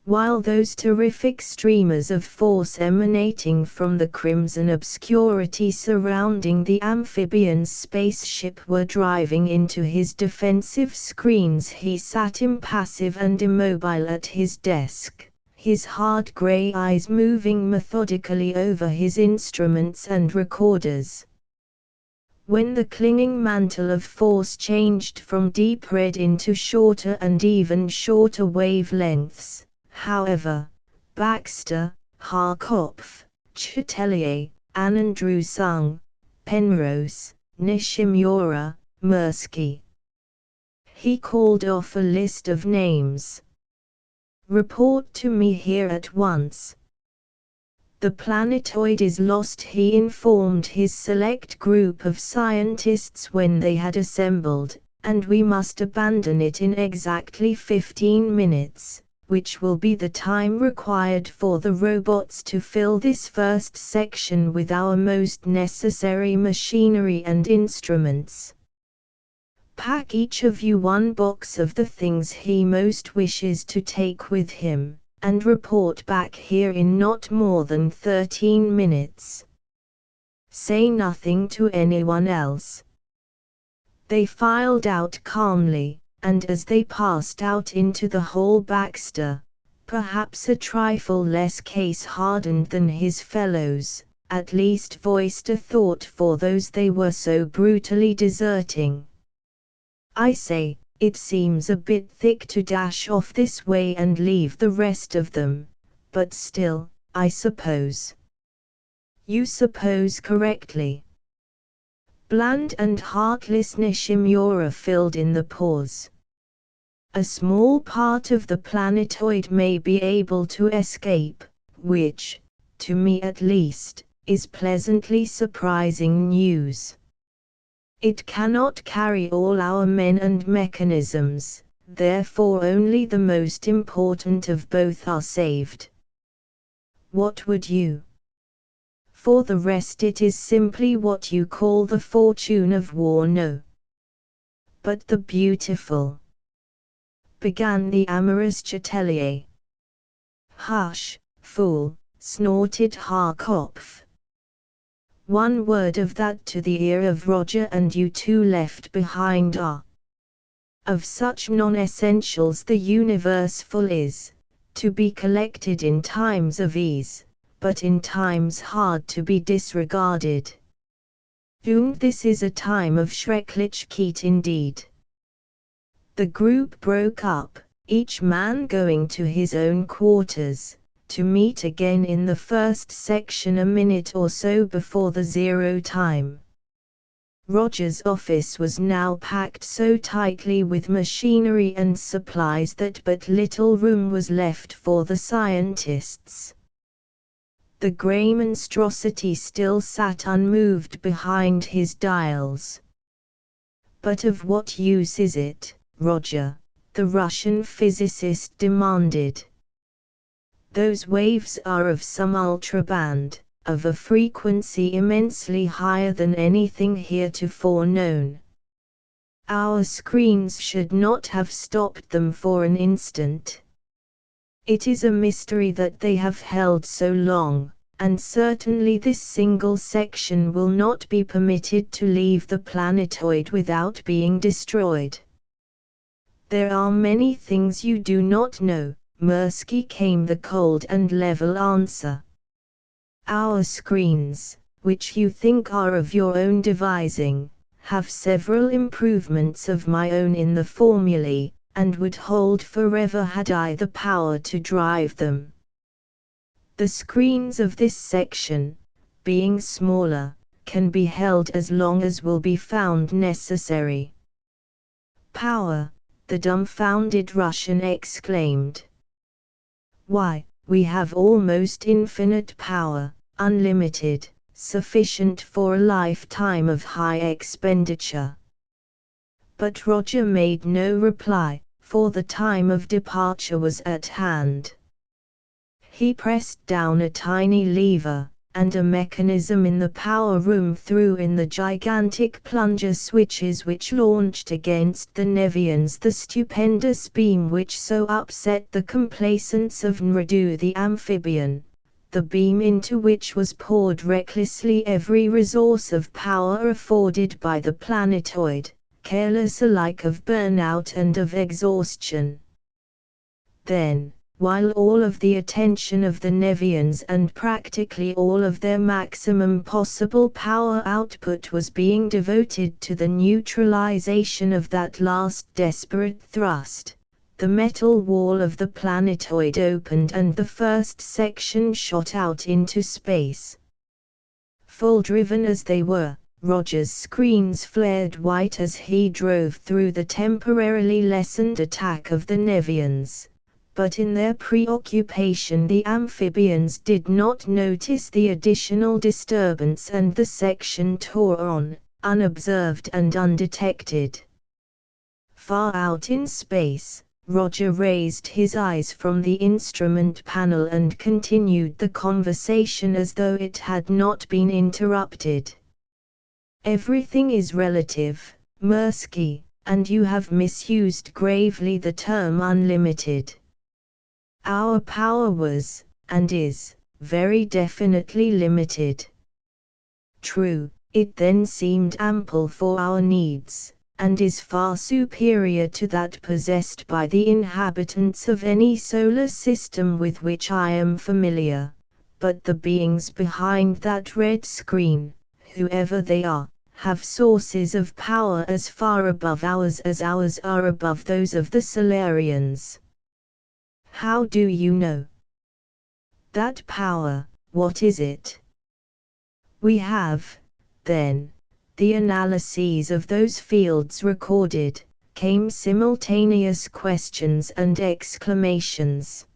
While those terrific streamers of force emanating from the crimson obscurity surrounding the amphibian spaceship were driving into his defensive screens, he sat impassive and immobile at his desk, his hard grey eyes moving methodically over his instruments and recorders. When the clinging mantle of force changed from deep red into shorter and even shorter wavelengths, however, Baxter, Harkopf, Chatelier, Anandrew-Sung, Penrose, Nishimura, Mirsky. He called off a list of names. "Report to me here at once." "The planetoid is lost," he informed his select group of scientists when they had assembled, "and we must abandon it in exactly 15 minutes. Which will be the time required for the robots to fill this first section with our most necessary machinery and instruments. Pack each of you one box of the things he most wishes to take with him, and report back here in not more than 13 minutes. Say nothing to anyone else." They filed out calmly, and as they passed out into the hall, Baxter, perhaps a trifle less case-hardened than his fellows, at least voiced a thought for those they were so brutally deserting. "I say, it seems a bit thick to dash off this way and leave the rest of them, but still, I suppose." "You suppose correctly." Bland and heartless Nishimura filled in the pause. "A small part of the planetoid may be able to escape, which, to me at least, is pleasantly surprising news. It cannot carry all our men and mechanisms, therefore only the most important of both are saved. What would you? For the rest, it is simply what you call the fortune of war." "No. But the beautiful," began the amorous Chatelier. "Hush, fool," snorted Harkopf. "One word of that to the ear of Roger and you two left behind are of such non-essentials the universe full is, to be collected in times of ease, but in times hard to be disregarded. Und this is a time of Schrecklichkeit indeed." The group broke up, each man going to his own quarters, to meet again in the first section a minute or so before the 0 time. Roger's office was now packed so tightly with machinery and supplies that but little room was left for the scientists. The grey monstrosity still sat unmoved behind his dials. "But of what use is it, Roger?" the Russian physicist demanded. "Those waves are of some ultraband, of a frequency immensely higher than anything heretofore known. Our screens should not have stopped them for an instant. It is a mystery that they have held so long, and certainly this single section will not be permitted to leave the planetoid without being destroyed." "There are many things you do not know," Mirsky came the cold and level answer. "Our screens, which you think are of your own devising, have several improvements of my own in the formulae, and would hold forever had I the power to drive them. The screens of this section, being smaller, can be held as long as will be found necessary. Power, the dumbfounded Russian exclaimed. Why, we have almost infinite power, unlimited, sufficient for a lifetime of high expenditure. But Roger made no reply, for the time of departure was at hand. He pressed down a tiny lever, and a mechanism in the power room threw in the gigantic plunger switches which launched against the Nevians the stupendous beam which so upset the complacence of Nradu the amphibian, the beam into which was poured recklessly every resource of power afforded by the planetoid, careless alike of burnout and of exhaustion. Then, while all of the attention of the Nevians and practically all of their maximum possible power output was being devoted to the neutralization of that last desperate thrust, the metal wall of the planetoid opened and the first section shot out into space. Full driven as they were, Roger's screens flared white as he drove through the temporarily lessened attack of the Nevians. But in their preoccupation the amphibians did not notice the additional disturbance and the section tore on, unobserved and undetected. Far out in space, Roger raised his eyes from the instrument panel and continued the conversation as though it had not been interrupted. Everything is relative, Mirsky, and you have misused gravely the term unlimited. Our power was, and is, very definitely limited. True, it then seemed ample for our needs, and is far superior to that possessed by the inhabitants of any solar system with which I am familiar, but the beings behind that red screen, whoever they are, have sources of power as far above ours as ours are above those of the Solarians. How do you know? That power, what is it? We have, then, the analyses of those fields recorded, came simultaneous questions and exclamations.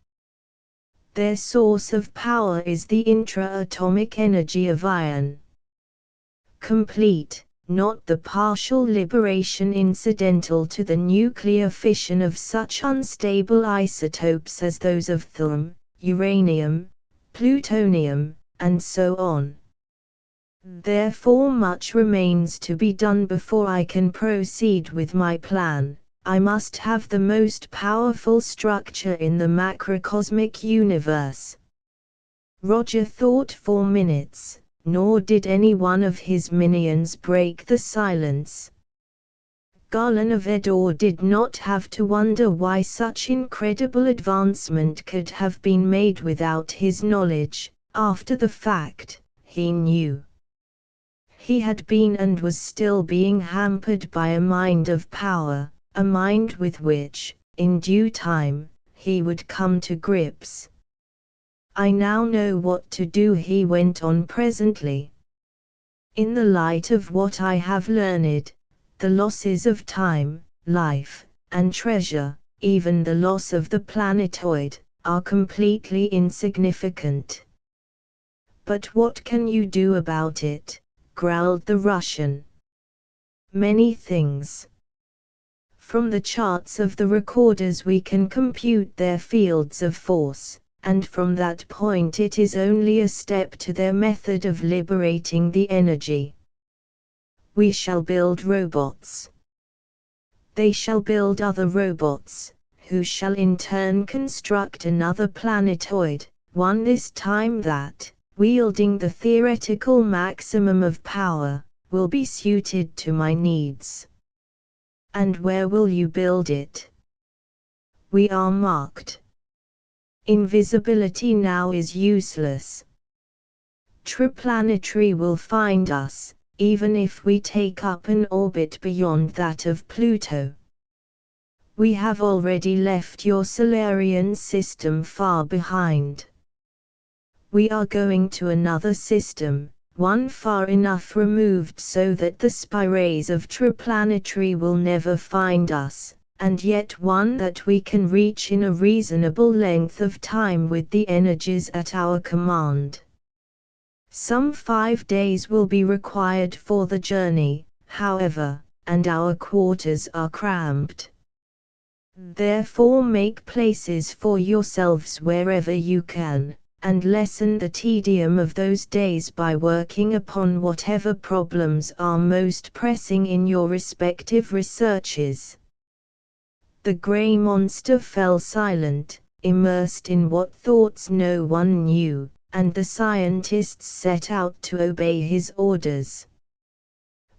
Their source of power is the intra-atomic energy of iron. Complete, not the partial liberation incidental to the nuclear fission of such unstable isotopes as those of thorium, uranium, plutonium, and so on. Therefore much remains to be done before I can proceed with my plan. I must have the most powerful structure in the macrocosmic universe. Roger thought for minutes. Nor did any one of his minions break the silence. Garland of Edor did not have to wonder why such incredible advancement could have been made without his knowledge. After the fact, he knew. He had been and was still being hampered by a mind of power, a mind with which, in due time, he would come to grips. I now know what to do, he went on presently. In the light of what I have learned, the losses of time, life, and treasure, even the loss of the planetoid, are completely insignificant. But what can you do about it? Growled the Russian. Many things. From the charts of the recorders we can compute their fields of force. And from that point it is only a step to their method of liberating the energy. We shall build robots. They shall build other robots, who shall in turn construct another planetoid, one this time that, wielding the theoretical maximum of power, will be suited to my needs. And where will you build it? We are marked. Invisibility now is useless. Triplanetary will find us, even if we take up an orbit beyond that of Pluto. We have already left your Solarian system far behind. We are going to another system, one far enough removed so that the spy rays of Triplanetary will never find us, and yet one that we can reach in a reasonable length of time with the energies at our command. Some 5 days will be required for the journey, however, and our quarters are cramped. Therefore make places for yourselves wherever you can, and lessen the tedium of those days by working upon whatever problems are most pressing in your respective researches. The grey monster fell silent, immersed in what thoughts no one knew, and the scientists set out to obey his orders.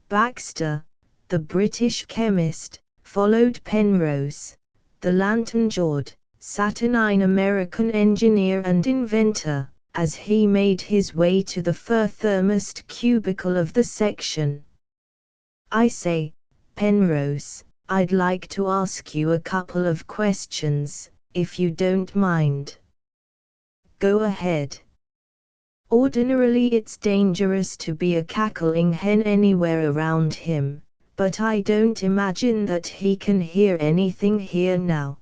Baxter, the British chemist, followed Penrose, the lantern-jawed, saturnine American engineer and inventor, as he made his way to the furthermost cubicle of the section. "I say, Penrose, I'd like to ask you a couple of questions, if you don't mind." "Go ahead." Ordinarily it's dangerous to be a cackling hen anywhere around him, but I don't imagine that he can hear anything here now.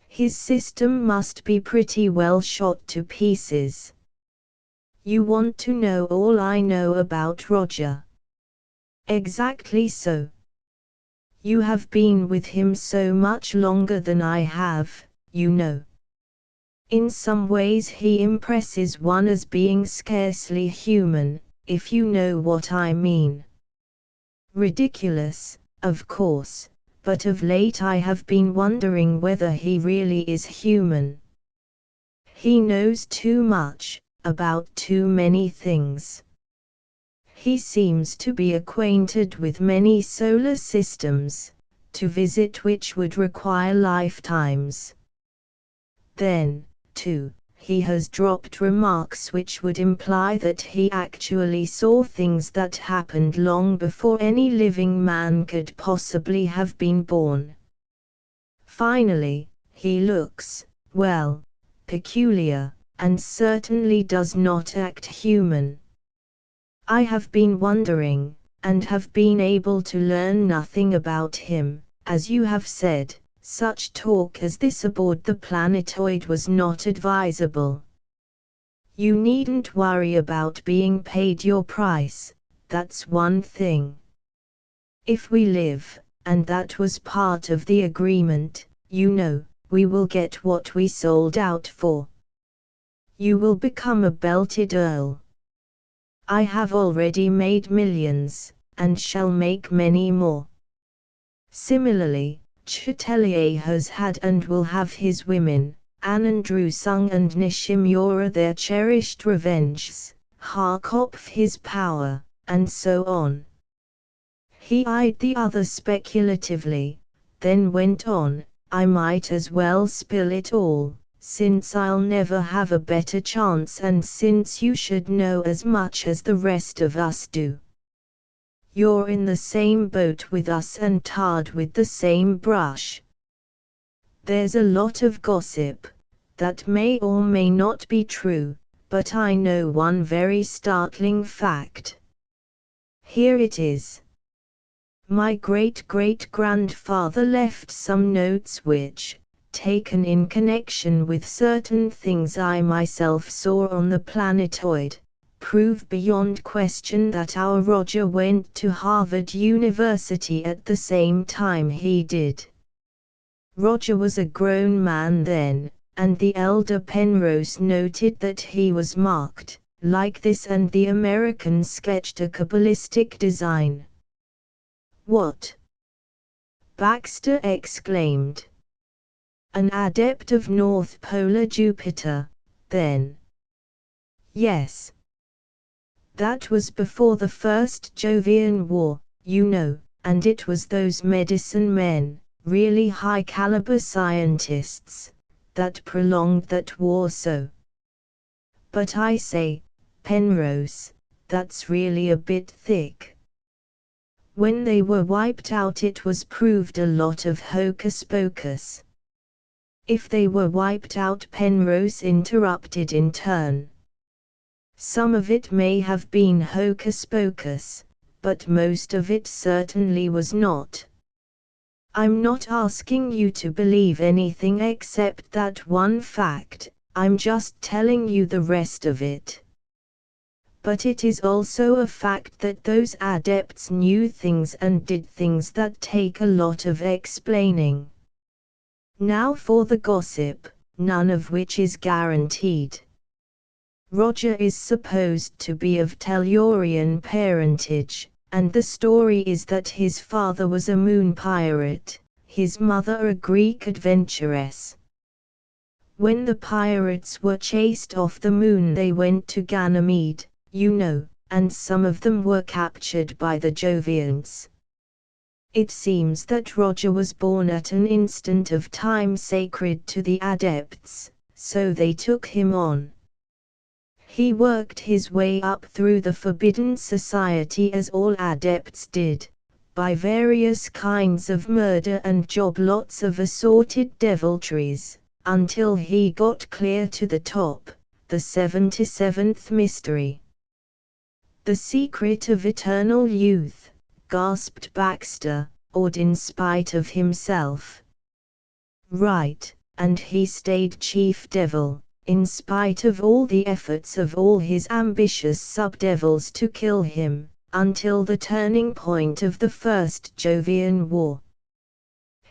His system must be pretty well shot to pieces. You want to know all I know about Roger? Exactly so. You have been with him so much longer than I have, you know. In some ways he impresses one as being scarcely human, if you know what I mean. Ridiculous, of course, but of late I have been wondering whether he really is human. He knows too much, about too many things. He seems to be acquainted with many solar systems, to visit which would require lifetimes. Then, too, he has dropped remarks which would imply that he actually saw things that happened long before any living man could possibly have been born. Finally, he looks, well, peculiar, and certainly does not act human. I have been wondering, and have been able to learn nothing about him, as you have said. Such talk as this aboard the planetoid was not advisable. You needn't worry about being paid your price, that's one thing. If we live, and that was part of the agreement, you know, we will get what we sold out for. You will become a belted earl. I have already made millions, and shall make many more. Similarly, Chatelier has had and will have his women, Anne Drusung and Nishimura their cherished revenges, Harkopf his power, and so on. He eyed the other speculatively, then went on, I might as well spill it all, since I'll never have a better chance and since you should know as much as the rest of us do. You're in the same boat with us and tarred with the same brush. There's a lot of gossip, that may or may not be true, but I know one very startling fact. Here it is. My great-great-grandfather left some notes which, taken in connection with certain things I myself saw on the planetoid, prove beyond question that our Roger went to Harvard University at the same time he did. Roger was a grown man then, and the elder Penrose noted that he was marked, like this, and the American sketched a Kabbalistic design. What? Baxter exclaimed. An adept of North Polar Jupiter, then? Yes. That was before the First Jovian War, you know, and it was those medicine men, really high-caliber scientists, that prolonged that war so. But I say, Penrose, that's really a bit thick. When they were wiped out it was proved a lot of hocus-pocus. If they were wiped out, Penrose interrupted in turn. Some of it may have been hocus pocus, but most of it certainly was not. I'm not asking you to believe anything except that one fact, I'm just telling you the rest of it. But it is also a fact that those adepts knew things and did things that take a lot of explaining. Now for the gossip, none of which is guaranteed. Roger is supposed to be of Tellurian parentage, and the story is that his father was a moon pirate, his mother a Greek adventuress. When the pirates were chased off the moon they went to Ganymede, you know, and some of them were captured by the Jovians. It seems that Roger was born at an instant of time sacred to the adepts, so they took him on. He worked his way up through the Forbidden Society as all adepts did, by various kinds of murder and job lots of assorted deviltries, until he got clear to the top, the 77th mystery. The secret of eternal youth, gasped Baxter, awed in spite of himself. Right, and he stayed chief devil, in spite of all the efforts of all his ambitious sub-devils to kill him, until the turning point of the First Jovian War.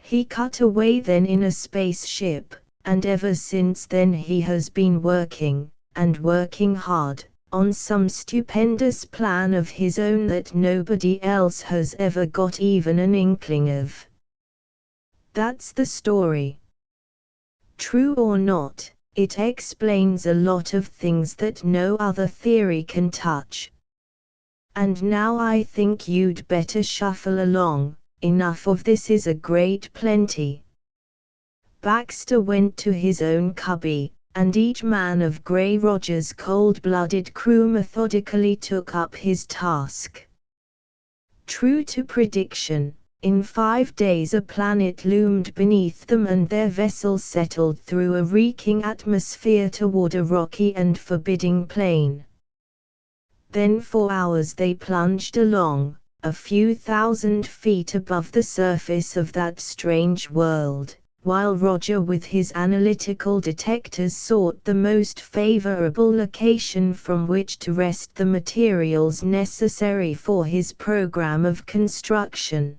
He cut away then in a spaceship, and ever since then he has been working, and working hard, on some stupendous plan of his own that nobody else has ever got even an inkling of. That's the story. True or not, it explains a lot of things that no other theory can touch. And now I think you'd better shuffle along, enough of this is a great plenty. Baxter went to his own cubby, and each man of Grey Roger's cold-blooded crew methodically took up his task. True to prediction, in 5 days a planet loomed beneath them and their vessel settled through a reeking atmosphere toward a rocky and forbidding plain. Then for hours they plunged along, a few thousand feet above the surface of that strange world, while Roger with his analytical detectors sought the most favorable location from which to wrest the materials necessary for his program of construction.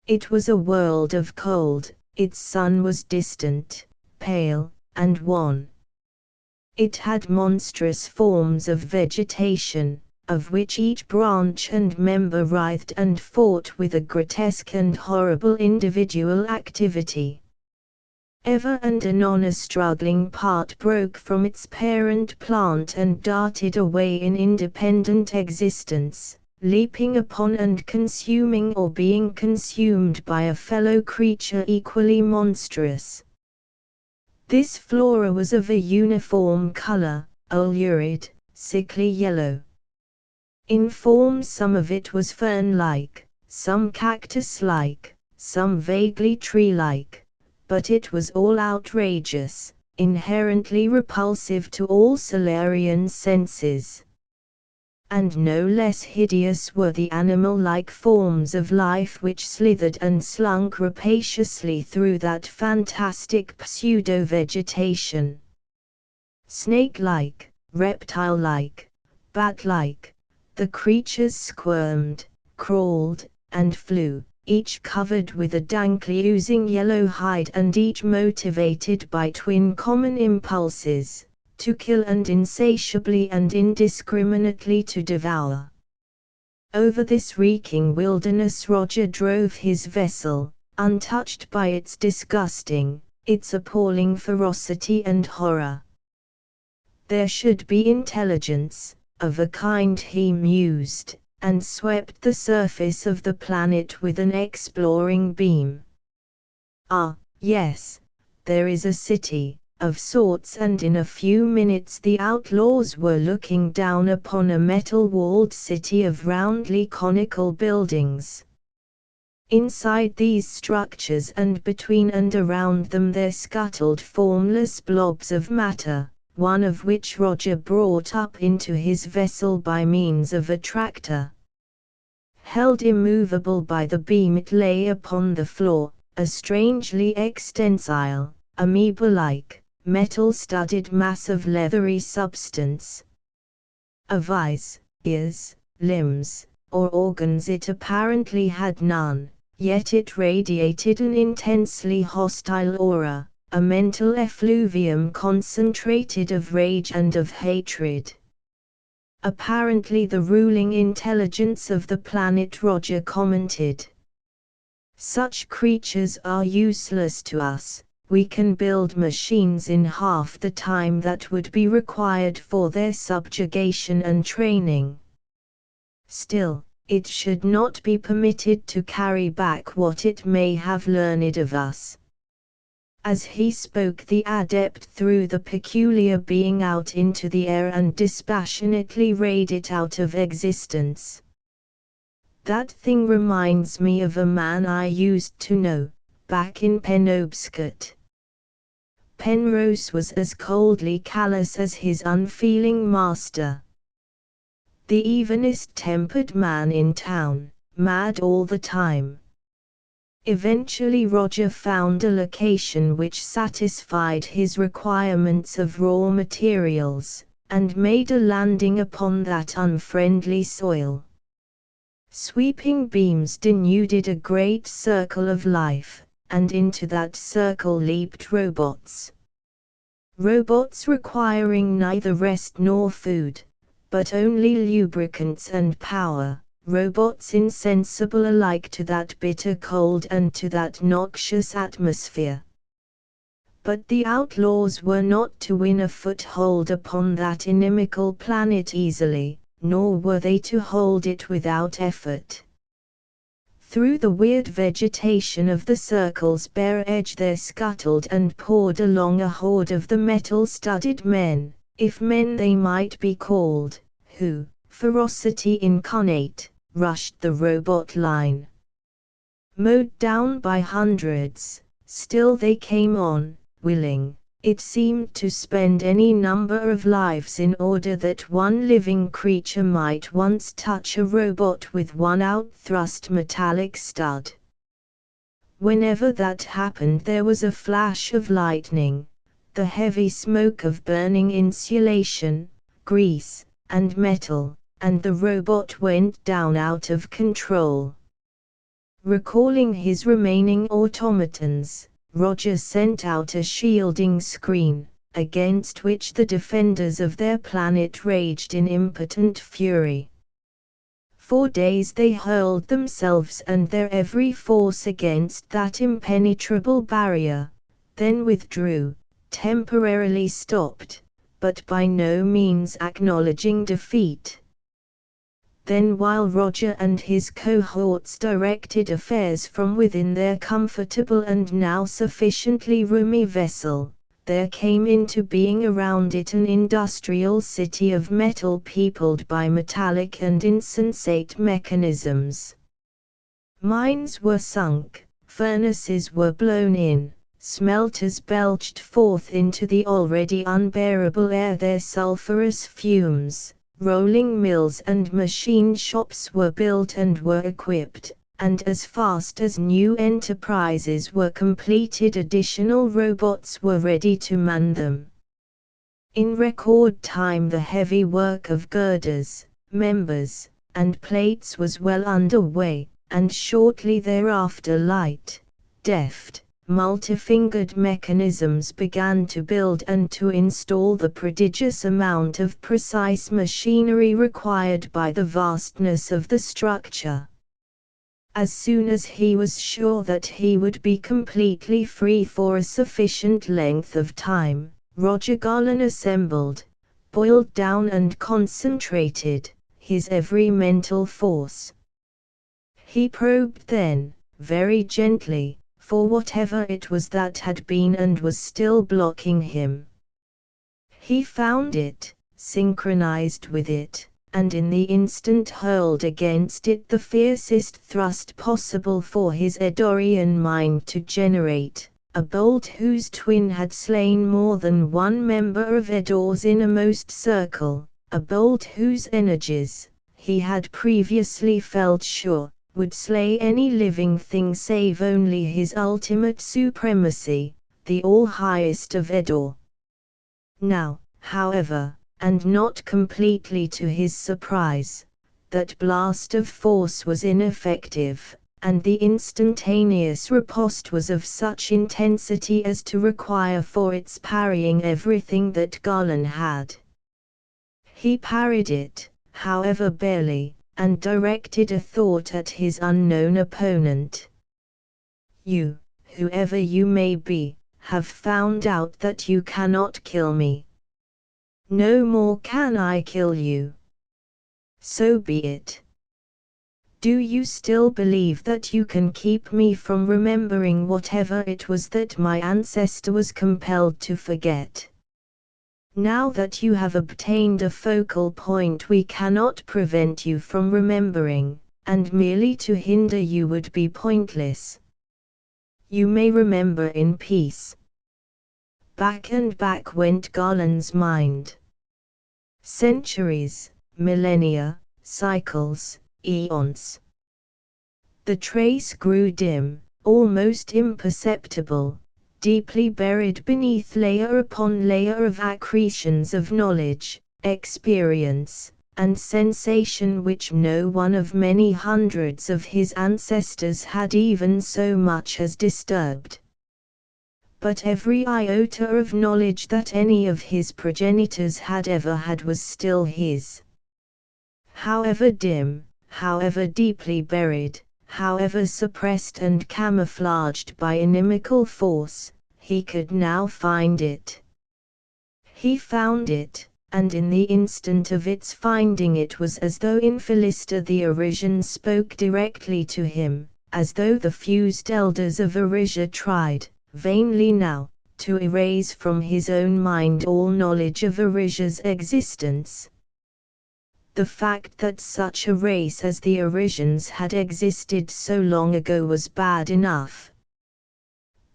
It was a world of cold, its sun was distant, pale, and wan. It had monstrous forms of vegetation, of which each branch and member writhed and fought with a grotesque and horrible individual activity. Ever and anon a struggling part broke from its parent plant and darted away in independent existence, leaping upon and consuming or being consumed by a fellow creature equally monstrous. This flora was of a uniform color, a lurid, sickly yellow. In form some of it was fern-like, some cactus-like, some vaguely tree-like, but it was all outrageous, inherently repulsive to all Solarian senses. And no less hideous were the animal-like forms of life which slithered and slunk rapaciously through that fantastic pseudo-vegetation. Snake-like, reptile-like, bat-like, the creatures squirmed, crawled, and flew, each covered with a dankly oozing yellow hide and each motivated by twin common impulses, to kill and insatiably and indiscriminately to devour. Over this reeking wilderness Roger drove his vessel, untouched by its disgusting, its appalling ferocity and horror. There should be intelligence, of a kind he mused, and swept the surface of the planet with an exploring beam. Ah, yes, there is a city, of sorts, and in a few minutes the outlaws were looking down upon a metal-walled city of roundly conical buildings. Inside these structures and between and around them there scuttled formless blobs of matter, one of which Roger brought up into his vessel by means of a tractor. Held immovable by the beam, it lay upon the floor, a strangely extensile, amoeba-like, metal-studded mass of leathery substance. Of eyes, ears, limbs, or organs it apparently had none, yet it radiated an intensely hostile aura, a mental effluvium concentrated of rage and of hatred. Apparently the ruling intelligence of the planet, Roger commented. Such creatures are useless to us. We can build machines in half the time that would be required for their subjugation and training. Still, it should not be permitted to carry back what it may have learned of us. As he spoke, the adept threw the peculiar being out into the air and dispassionately rayed it out of existence. That thing reminds me of a man I used to know, back in Penobscot. Penrose was as coldly callous as his unfeeling master. The evenest-tempered man in town, mad all the time. Eventually Roger found a location which satisfied his requirements of raw materials, and made a landing upon that unfriendly soil. Sweeping beams denuded a great circle of life, and into that circle leaped robots. Robots requiring neither rest nor food, but only lubricants and power, robots insensible alike to that bitter cold and to that noxious atmosphere. But the outlaws were not to win a foothold upon that inimical planet easily, nor were they to hold it without effort. Through the weird vegetation of the circle's bare edge there scuttled and poured along a horde of the metal-studded men, if men they might be called, who, ferocity incarnate, rushed the robot line. Mowed down by hundreds, still they came on, willing, it seemed, to spend any number of lives in order that one living creature might once touch a robot with one out-thrust metallic stud. Whenever that happened there was a flash of lightning, the heavy smoke of burning insulation, grease, and metal, and the robot went down out of control. Recalling his remaining automatons, Roger sent out a shielding screen, against which the defenders of their planet raged in impotent fury. For days they hurled themselves and their every force against that impenetrable barrier, then withdrew, temporarily stopped, but by no means acknowledging defeat. Then, while Roger and his cohorts directed affairs from within their comfortable and now sufficiently roomy vessel, there came into being around it an industrial city of metal peopled by metallic and insensate mechanisms. Mines were sunk, furnaces were blown in, smelters belched forth into the already unbearable air their sulphurous fumes. Rolling mills and machine shops were built and were equipped, and as fast as new enterprises were completed additional robots were ready to man them. In record time the heavy work of girders, members, and plates was well underway, and shortly thereafter light, deft, multi-fingered mechanisms began to build and to install the prodigious amount of precise machinery required by the vastness of the structure. As soon as he was sure that he would be completely free for a sufficient length of time, Roger Garland assembled, boiled down and concentrated, his every mental force. He probed then, very gently, for whatever it was that had been and was still blocking him. He found it, synchronized with it, and in the instant hurled against it the fiercest thrust possible for his Eddorian mind to generate, a bolt whose twin had slain more than one member of Edor's innermost circle, a bolt whose energies, he had previously felt sure, would slay any living thing save only his ultimate supremacy, the all-highest of Edor. Now, however, and not completely to his surprise, that blast of force was ineffective, and the instantaneous riposte was of such intensity as to require for its parrying everything that Garland had. He parried it, however barely, and directed a thought at his unknown opponent. "You, whoever you may be, have found out that you cannot kill me. No more can I kill you. So be it. Do you still believe that you can keep me from remembering whatever it was that my ancestor was compelled to forget? Now that you have obtained a focal point we cannot prevent you from remembering, and merely to hinder you would be pointless. You may remember in peace." Back and back went Garland's mind. Centuries, millennia, cycles, eons. The trace grew dim, almost imperceptible, deeply buried beneath layer upon layer of accretions of knowledge, experience, and sensation which no one of many hundreds of his ancestors had even so much as disturbed. But every iota of knowledge that any of his progenitors had ever had was still his. However dim, however deeply buried, however suppressed and camouflaged by inimical force, he could now find it. He found it, and in the instant of its finding it was as though in Philister the Arisian spoke directly to him, as though the fused elders of Arisia tried, vainly now, to erase from his own mind all knowledge of Arisia's existence. The fact that such a race as the Arisians had existed so long ago was bad enough.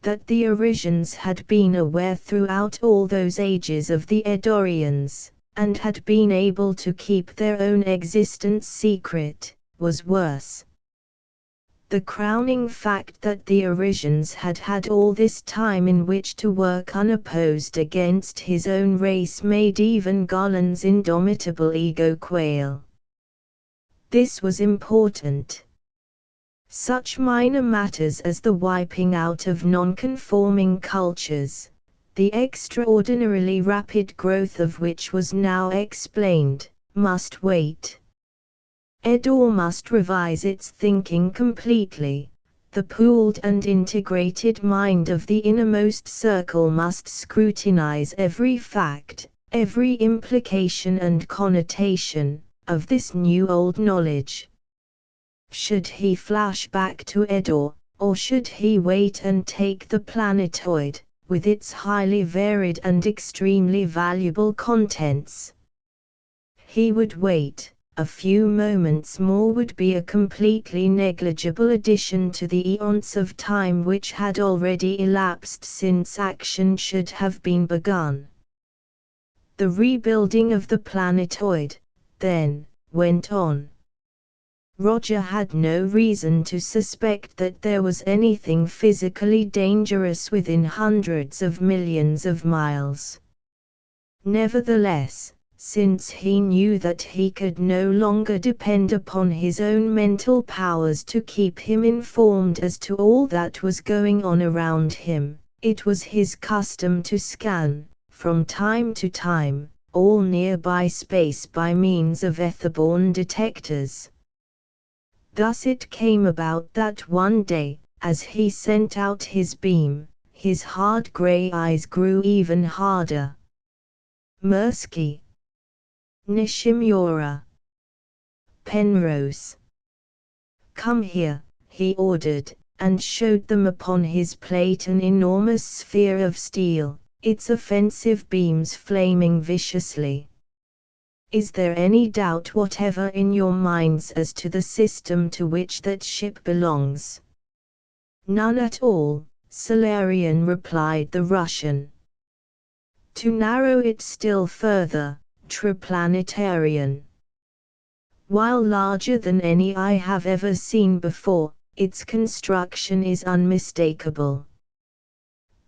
That the Arisians had been aware throughout all those ages of the Edorians, and had been able to keep their own existence secret, was worse. The crowning fact that the Arisians had had all this time in which to work unopposed against his own race made even Garland's indomitable ego quail. This was important. Such minor matters as the wiping out of non-conforming cultures, the extraordinarily rapid growth of which was now explained, must wait. Edor must revise its thinking completely. The pooled and integrated mind of the innermost circle must scrutinize every fact, every implication and connotation, of this new old knowledge. Should he flash back to Edor, or should he wait and take the planetoid, with its highly varied and extremely valuable contents? He would wait. A few moments more would be a completely negligible addition to the eons of time which had already elapsed since action should have been begun. The rebuilding of the planetoid, then, went on. Roger had no reason to suspect that there was anything physically dangerous within hundreds of millions of miles. Nevertheless, since he knew that he could no longer depend upon his own mental powers to keep him informed as to all that was going on around him, it was his custom to scan, from time to time, all nearby space by means of etherborne detectors. Thus it came about that one day, as he sent out his beam, his hard grey eyes grew even harder. Mirsky. Nishimura. Penrose. Come here, he ordered, and showed them upon his plate an enormous sphere of steel, its offensive beams flaming viciously. Is there any doubt whatever in your minds as to the system to which that ship belongs? None at all, Solarian, replied the Russian. To narrow it still further, Triplanetarian. While larger than any I have ever seen before, its construction is unmistakable.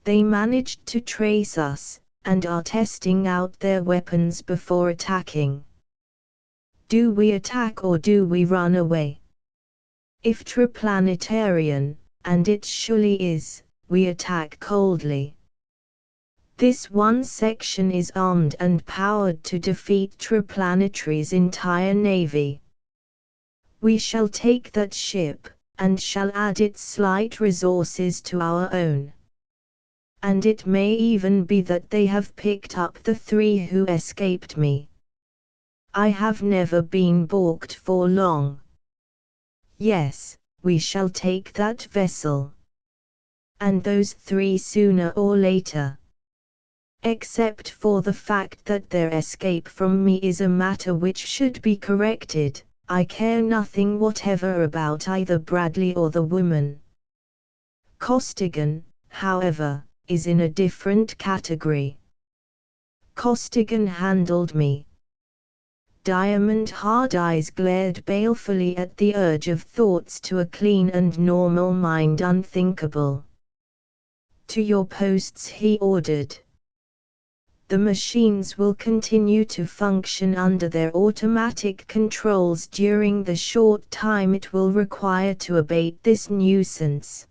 They managed to trace us, and are testing out their weapons before attacking. Do we attack or do we run away? If Triplanetarian, and it surely is, we attack coldly. This one section is armed and powered to defeat Triplanetary's entire navy. We shall take that ship, and shall add its slight resources to our own. And it may even be that they have picked up the 3 who escaped me. I have never been balked for long. Yes, we shall take that vessel. And those 3 sooner or later. Except for the fact that their escape from me is a matter which should be corrected, I care nothing whatever about either Bradley or the woman. Costigan, however, is in a different category. Costigan handled me. Diamond-hard eyes glared balefully at the urge of thoughts to a clean and normal mind unthinkable. To your posts, he ordered. The machines will continue to function under their automatic controls during the short time it will require to abate this nuisance.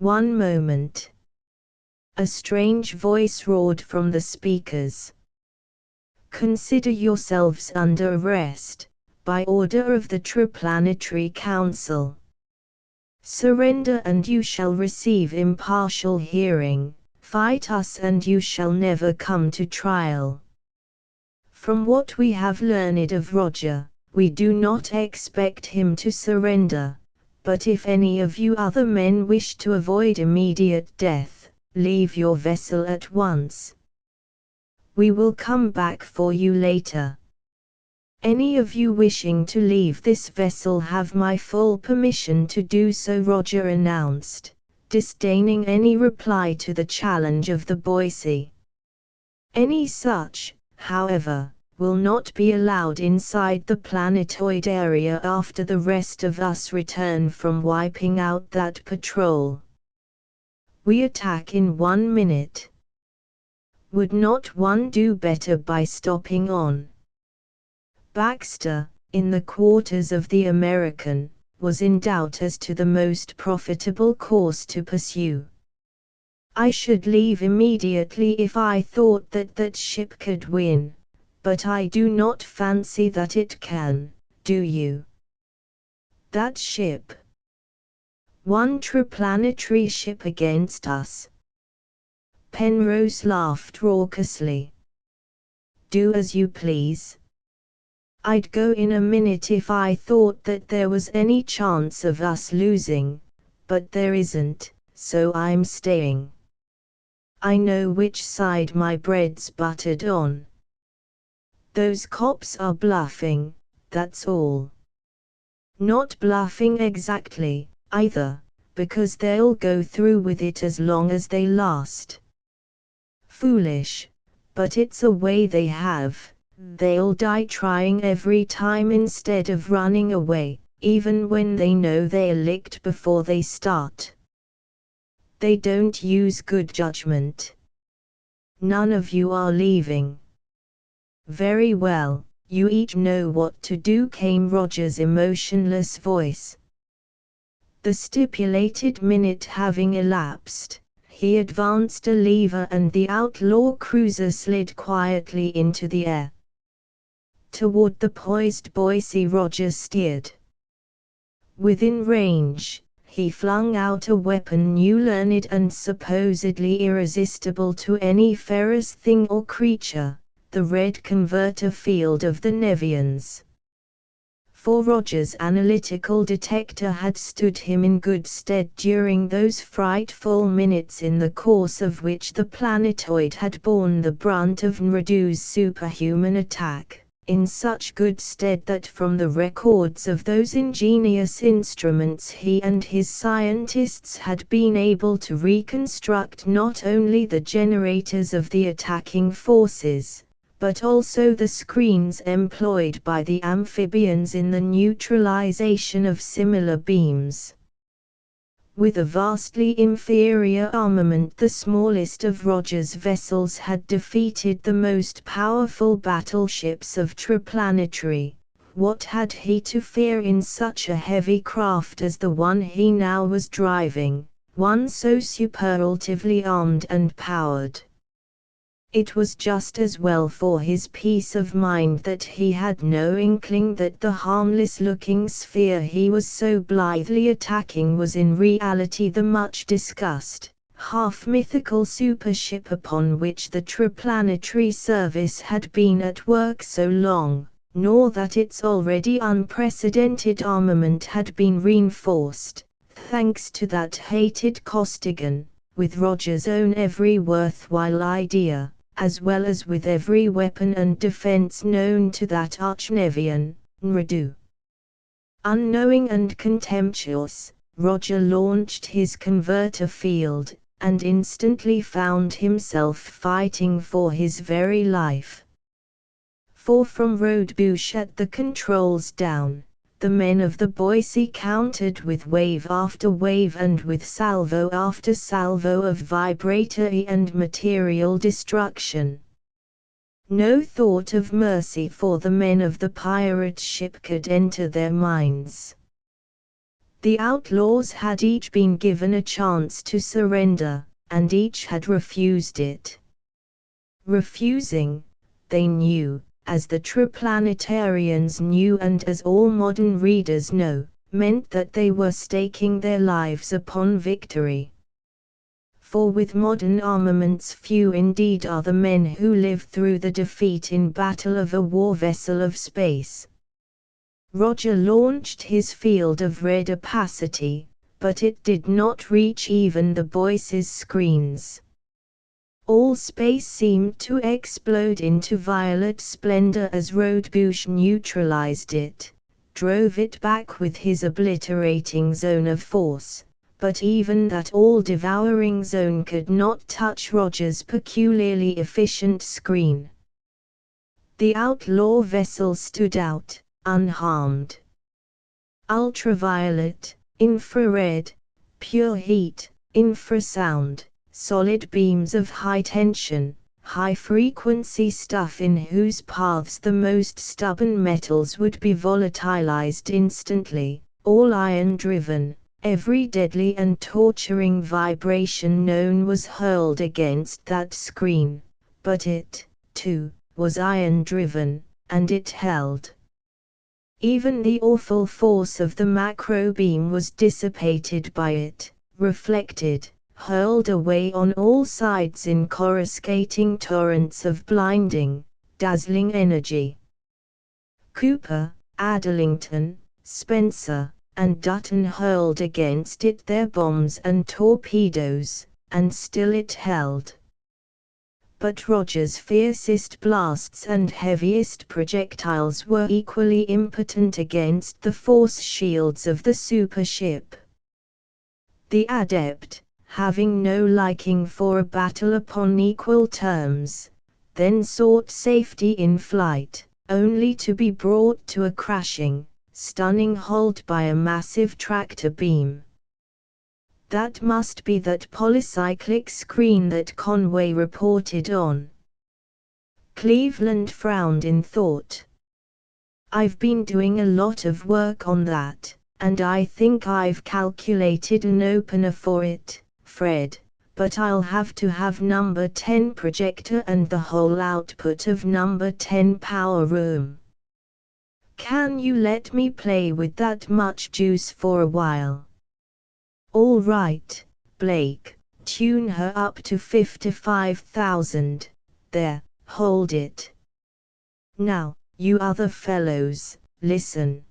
One moment. A strange voice roared from the speakers. Consider yourselves under arrest, by order of the Triplanetary Council. Surrender and you shall receive impartial hearing. Fight us and you shall never come to trial. From what we have learned of Roger, we do not expect him to surrender, but if any of you other men wish to avoid immediate death, leave your vessel at once. We will come back for you later. Any of you wishing to leave this vessel have my full permission to do so, Roger announced, disdaining any reply to the challenge of the Boise. Any such, however, will not be allowed inside the planetoid area after the rest of us return from wiping out that patrol. We attack in 1 minute. Would not one do better by stopping on? Baxter, in the quarters of the American, was in doubt as to the most profitable course to pursue. I should leave immediately if I thought that ship could win, but I do not fancy that it can, do you? That ship. One Triplanetary ship against us. Penrose laughed raucously. Do as you please. I'd go in a minute if I thought that there was any chance of us losing, but there isn't, so I'm staying. I know which side my bread's buttered on. Those cops are bluffing, that's all. Not bluffing exactly, either, because they'll go through with it as long as they last. Foolish, but it's a way they have. They'll die trying every time instead of running away, even when they know they're licked before they start. They don't use good judgment. None of you are leaving. Very well, you each know what to do, came Roger's emotionless voice. The stipulated minute having elapsed, he advanced a lever and the outlaw cruiser slid quietly into the air. Toward the poised Boise Roger steered. Within range, he flung out a weapon new learned and supposedly irresistible to any ferrous thing or creature, the red converter field of the Nevians. For Roger's analytical detector had stood him in good stead during those frightful minutes in the course of which the planetoid had borne the brunt of Nradu's superhuman attack, in such good stead that from the records of those ingenious instruments he and his scientists had been able to reconstruct not only the generators of the attacking forces, but also the screens employed by the amphibians in the neutralization of similar beams. With a vastly inferior armament, the smallest of Roger's vessels had defeated the most powerful battleships of Triplanetary. What had he to fear in such a heavy craft as the one he now was driving, one so superlatively armed and powered? It was just as well for his peace of mind that he had no inkling that the harmless-looking sphere he was so blithely attacking was in reality the much-discussed, half-mythical supership upon which the Triplanetary service had been at work so long, nor that its already unprecedented armament had been reinforced, thanks to that hated Costigan, with Roger's own every worthwhile idea, as well as with every weapon and defense known to that arch-Nevian, Nradu. Unknowing and contemptuous, Roger launched his converter field, and instantly found himself fighting for his very life. For from Rodebush at the controls down, the men of the Boise countered with wave after wave and with salvo after salvo of vibratory and material destruction. No thought of mercy for the men of the pirate ship could enter their minds. The outlaws had each been given a chance to surrender, and each had refused it. Refusing, they knew, as the Triplanetarians knew and as all modern readers know, meant that they were staking their lives upon victory. For with modern armaments few indeed are the men who live through the defeat in battle of a war vessel of space. Roger launched his field of red opacity, but it did not reach even the Boise's screens. All space seemed to explode into violet splendor as Rodebush neutralized it, drove it back with his obliterating zone of force, but even that all-devouring zone could not touch Roger's peculiarly efficient screen. The outlaw vessel stood out, unharmed. Ultraviolet, infrared, pure heat, infrasound, solid beams of high-tension, high-frequency stuff in whose paths the most stubborn metals would be volatilized instantly, all iron-driven, every deadly and torturing vibration known was hurled against that screen, but it, too, was iron-driven, and it held. Even the awful force of the macro beam was dissipated by it, reflected, hurled away on all sides in coruscating torrents of blinding, dazzling energy. Cooper, Adlington, Spencer, and Dutton hurled against it their bombs and torpedoes, and still it held. But Roger's fiercest blasts and heaviest projectiles were equally impotent against the force shields of the supership. The adept, having no liking for a battle upon equal terms, then sought safety in flight, only to be brought to a crashing, stunning halt by a massive tractor beam. That must be that polycyclic screen that Conway reported on. Cleveland frowned in thought. I've been doing a lot of work on that, and I think I've calculated an opener for it, Fred, but I'll have to have number 10 projector and the whole output of number 10 power room. Can you let me play with that much juice for a while? All right, Blake, tune her up to 55,000, there, hold it. Now, you other fellows, listen.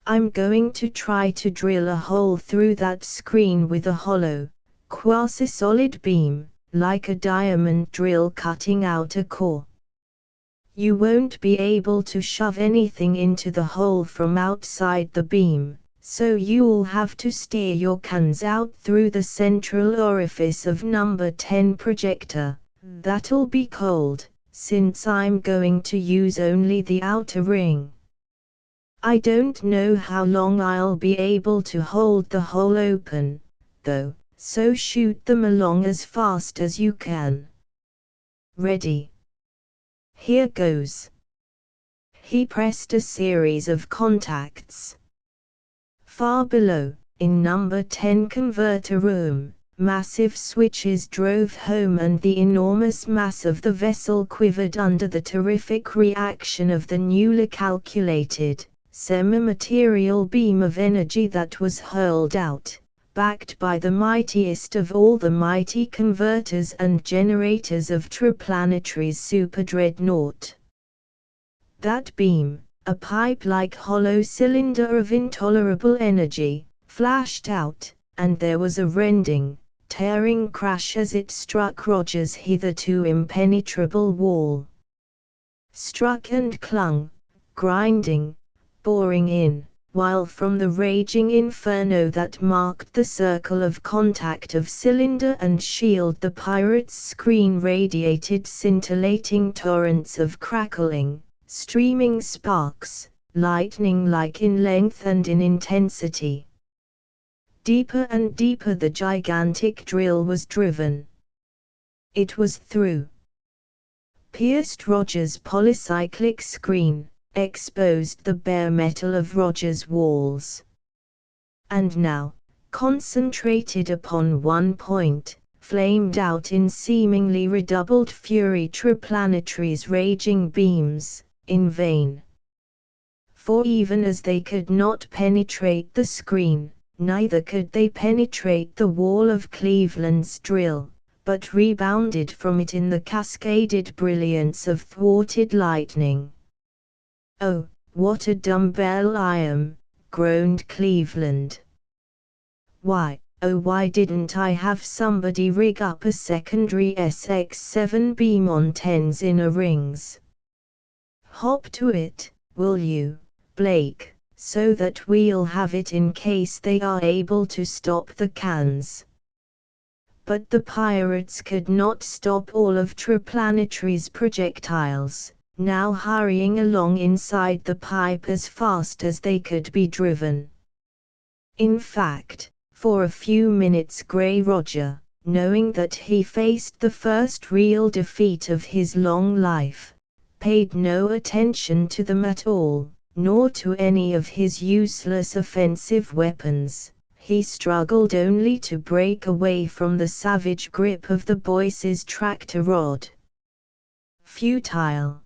I'm going to try to drill a hole through that screen with a hollow, quasi-solid beam, like a diamond drill cutting out a core. You won't be able to shove anything into the hole from outside the beam, so you'll have to steer your cans out through the central orifice of number 10 projector. That'll be cold, since I'm going to use only the outer ring. I don't know how long I'll be able to hold the hole open, though, so shoot them along as fast as you can. Ready? Here goes. He pressed a series of contacts. Far below, in number 10 converter room, massive switches drove home and the enormous mass of the vessel quivered under the terrific reaction of the newly calculated, semi-material beam of energy that was hurled out, backed by the mightiest of all the mighty converters and generators of Triplanary's super-dreadnought. That beam, a pipe-like hollow cylinder of intolerable energy, flashed out, and there was a rending, tearing crash as it struck Roger's hitherto impenetrable wall. Struck and clung, grinding, boring in, while from the raging inferno that marked the circle of contact of cylinder and shield the pirate's screen radiated scintillating torrents of crackling, streaming sparks, lightning-like in length and in intensity. Deeper and deeper the gigantic drill was driven. It was through. Pierced Roger's polycyclic screen, exposed the bare metal of Roger's walls. And now, concentrated upon one point, flamed out in seemingly redoubled fury Triplanary's raging beams, in vain. For even as they could not penetrate the screen, neither could they penetrate the wall of Cleveland's drill, but rebounded from it in the cascaded brilliance of thwarted lightning. "Oh, what a dumbbell I am," groaned Cleveland. "Why, oh why didn't I have somebody rig up a secondary SX7 beam on 10's inner rings? Hop to it, will you, Blake, so that we'll have it in case they are able to stop the cans." But the pirates could not stop all of Triplanary's projectiles, now hurrying along inside the pipe as fast as they could be driven. In fact, for a few minutes Grey Roger, knowing that he faced the first real defeat of his long life, paid no attention to them at all, nor to any of his useless offensive weapons. He struggled only to break away from the savage grip of the boys's tractor rod. Futile.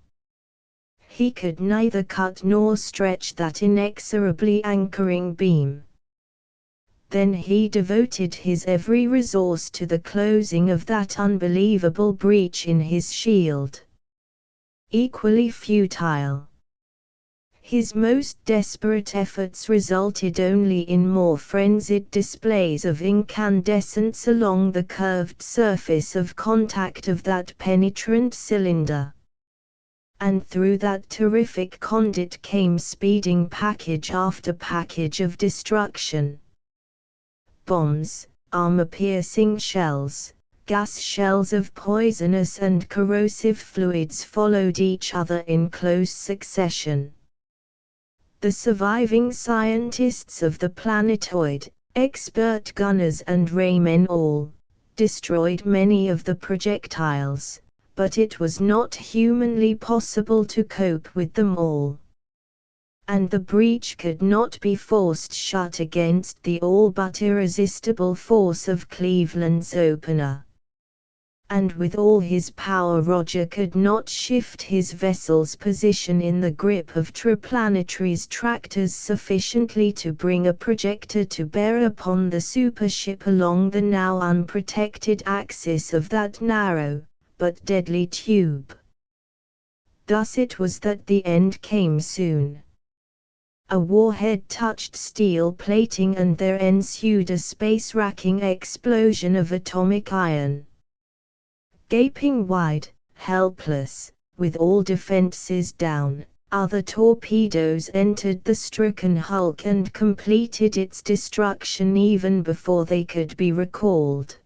He could neither cut nor stretch that inexorably anchoring beam. Then he devoted his every resource to the closing of that unbelievable breach in his shield. Equally futile. His most desperate efforts resulted only in more frenzied displays of incandescence along the curved surface of contact of that penetrant cylinder. And through that terrific conduit came speeding package after package of destruction. Bombs, armor-piercing shells, gas shells of poisonous and corrosive fluids followed each other in close succession. The surviving scientists of the planetoid, expert gunners and raymen all, destroyed many of the projectiles, but it was not humanly possible to cope with them all. And the breach could not be forced shut against the all but irresistible force of Cleveland's opener. And with all his power Roger could not shift his vessel's position in the grip of Triplanary's tractors sufficiently to bring a projector to bear upon the supership along the now unprotected axis of that narrow, but deadly tube. Thus it was that the end came soon. A warhead touched steel plating and there ensued a space-racking explosion of atomic iron. Gaping wide, helpless, with all defenses down, other torpedoes entered the stricken hulk and completed its destruction even before they could be recalled.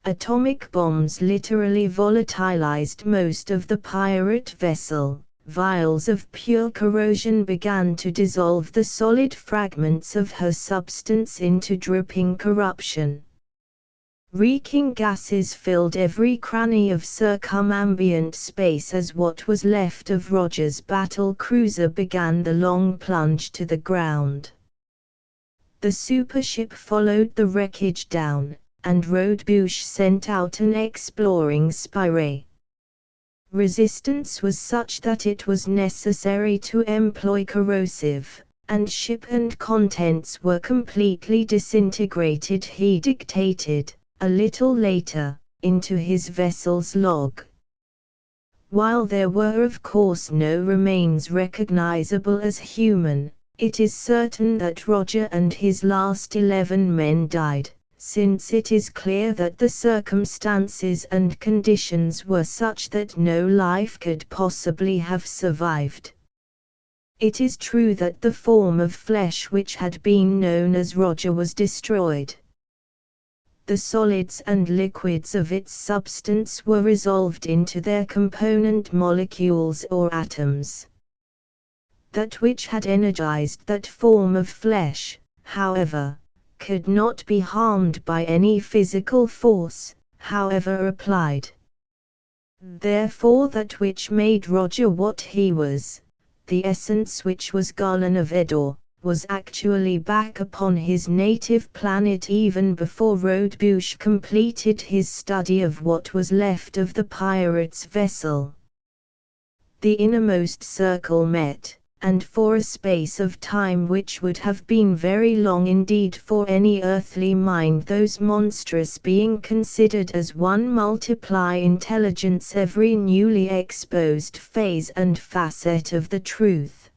Atomic bombs literally volatilized most of the pirate vessel. Vials of pure corrosion began to dissolve the solid fragments of her substance into dripping corruption. Reeking gases filled every cranny of circumambient space as what was left of Roger's battle cruiser began the long plunge to the ground. The supership followed the wreckage down, and Rodebush sent out an exploring spy. Resistance was such that it was necessary to employ corrosive, and ship and contents were completely disintegrated, he dictated, a little later, into his vessel's log. While there were of course no remains recognizable as human, it is certain that Roger and his last 11 men died, since it is clear that the circumstances and conditions were such that no life could possibly have survived. It is true that the form of flesh which had been known as Roger was destroyed. The solids and liquids of its substance were resolved into their component molecules or atoms. That which had energized that form of flesh, however, could not be harmed by any physical force, however applied. Therefore that which made Roger what he was, the essence which was Garland of Eddore, was actually back upon his native planet even before Rodebush completed his study of what was left of the pirate's vessel. The innermost circle met, and for a space of time which would have been very long indeed for any earthly mind, those monstrous being considered as one multiply intelligence every newly exposed phase and facet of the truth.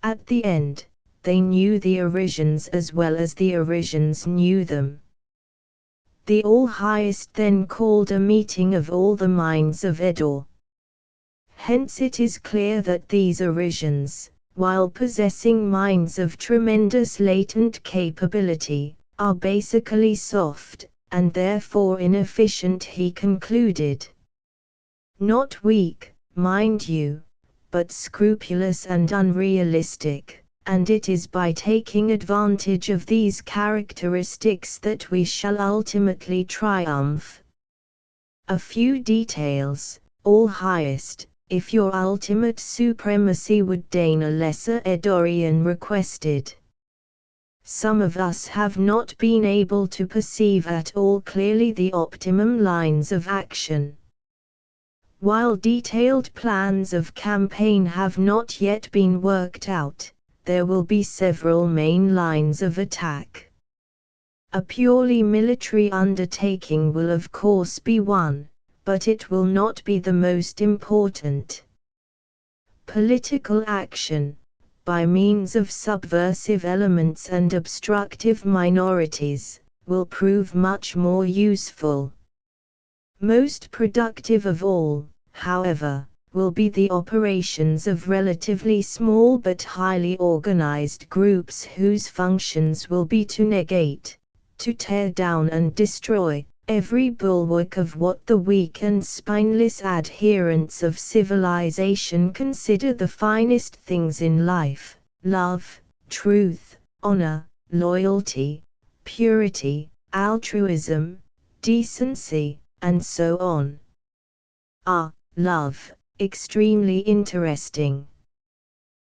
At the end, they knew the Arisians as well as the Arisians knew them. The All-Highest then called a meeting of all the minds of Eddore. Hence it is clear that these Arisians, while possessing minds of tremendous latent capability, are basically soft, and therefore inefficient, he concluded. Not weak, mind you, but scrupulous and unrealistic. And it is by taking advantage of these characteristics that we shall ultimately triumph. A few details, All-Highest, if your ultimate supremacy would deign a lesser Eddorian requested. Some of us have not been able to perceive at all clearly the optimum lines of action. While detailed plans of campaign have not yet been worked out, there will be several main lines of attack. A purely military undertaking will of course be one, but it will not be the most important. Political action, by means of subversive elements and obstructive minorities, will prove much more useful. Most productive of all, however, will be the operations of relatively small but highly organized groups whose functions will be to negate, to tear down and destroy, every bulwark of what the weak and spineless adherents of civilization consider the finest things in life: love, truth, honor, loyalty, purity, altruism, decency, and so on. Love, extremely interesting.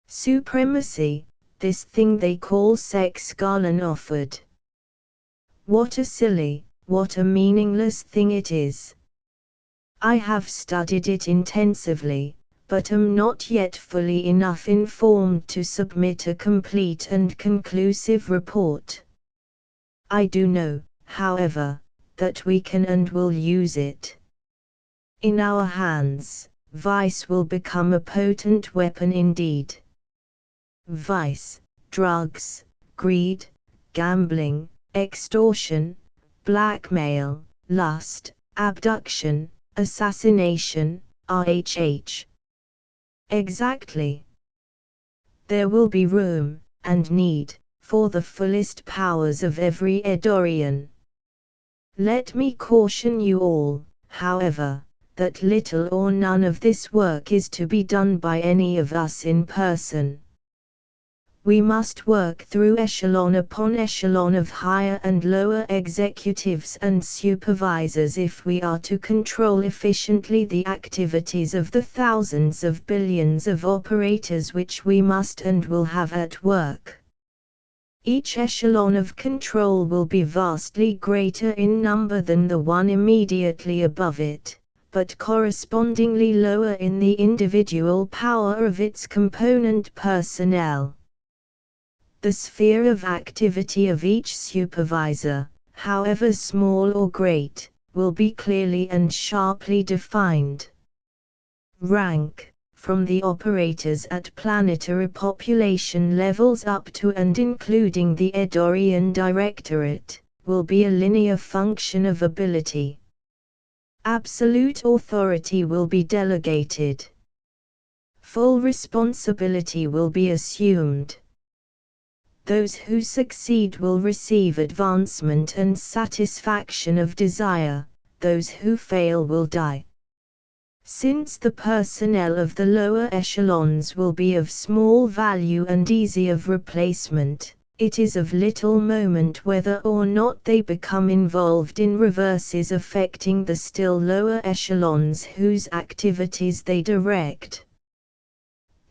Supremacy, this thing they call sex, Garland offered. What a silly, what a meaningless thing it is. I have studied it intensively, but am not yet fully enough informed to submit a complete and conclusive report. I do know, however, that we can and will use it. In our hands, vice will become a potent weapon indeed. Vice, drugs, greed, gambling, extortion, blackmail, lust, abduction, assassination, RHH. Exactly. There will be room, and need, for the fullest powers of every Eddorian. Let me caution you all, however, that little or none of this work is to be done by any of us in person. We must work through echelon upon echelon of higher and lower executives and supervisors if we are to control efficiently the activities of the thousands of billions of operators which we must and will have at work. Each echelon of control will be vastly greater in number than the one immediately above it, but correspondingly lower in the individual power of its component personnel. The sphere of activity of each supervisor, however small or great, will be clearly and sharply defined. Rank, from the operators at planetary population levels up to and including the Eddorian Directorate, will be a linear function of ability. Absolute authority will be delegated. Full responsibility will be assumed. Those who succeed will receive advancement and satisfaction of desire, those who fail will die. Since the personnel of the lower echelons will be of small value and easy of replacement, it is of little moment whether or not they become involved in reverses affecting the still lower echelons whose activities they direct.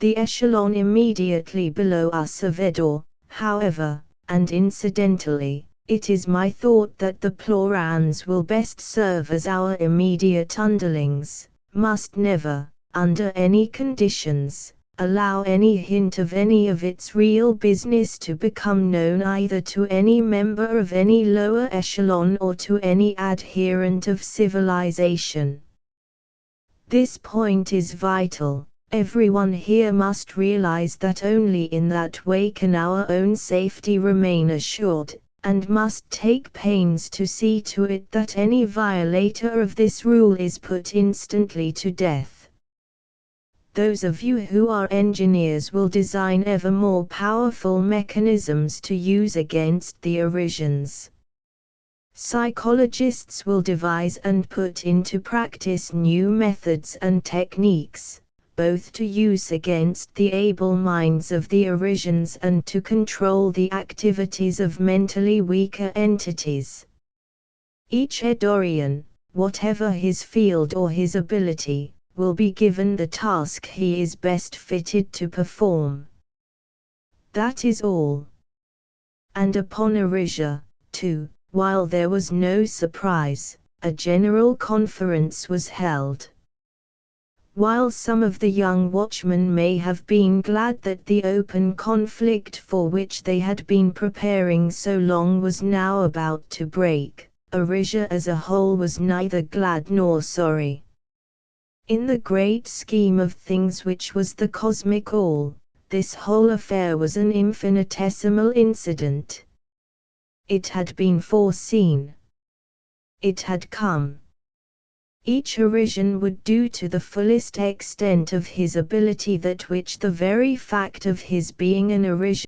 The echelon immediately below us of Eddor, however, and incidentally, it is my thought that the Plorans will best serve as our immediate underlings, must never, under any conditions, allow any hint of any of its real business to become known either to any member of any lower echelon or to any adherent of civilization. This point is vital. Everyone here must realize that only in that way can our own safety remain assured, and must take pains to see to it that any violator of this rule is put instantly to death. Those of you who are engineers will design ever more powerful mechanisms to use against the Arisians. Psychologists will devise and put into practice new methods and techniques, both to use against the able minds of the Arisians and to control the activities of mentally weaker entities. Each Eddorian, whatever his field or his ability, will be given the task he is best fitted to perform. That is all. And upon Arisia, too, while there was no surprise, a general conference was held. While some of the young watchmen may have been glad that the open conflict for which they had been preparing so long was now about to break, Arisia as a whole was neither glad nor sorry. In the great scheme of things which was the cosmic all, this whole affair was an infinitesimal incident. It had been foreseen. It had come. Each Arisian would do to the fullest extent of his ability that which the very fact of his being an Arisian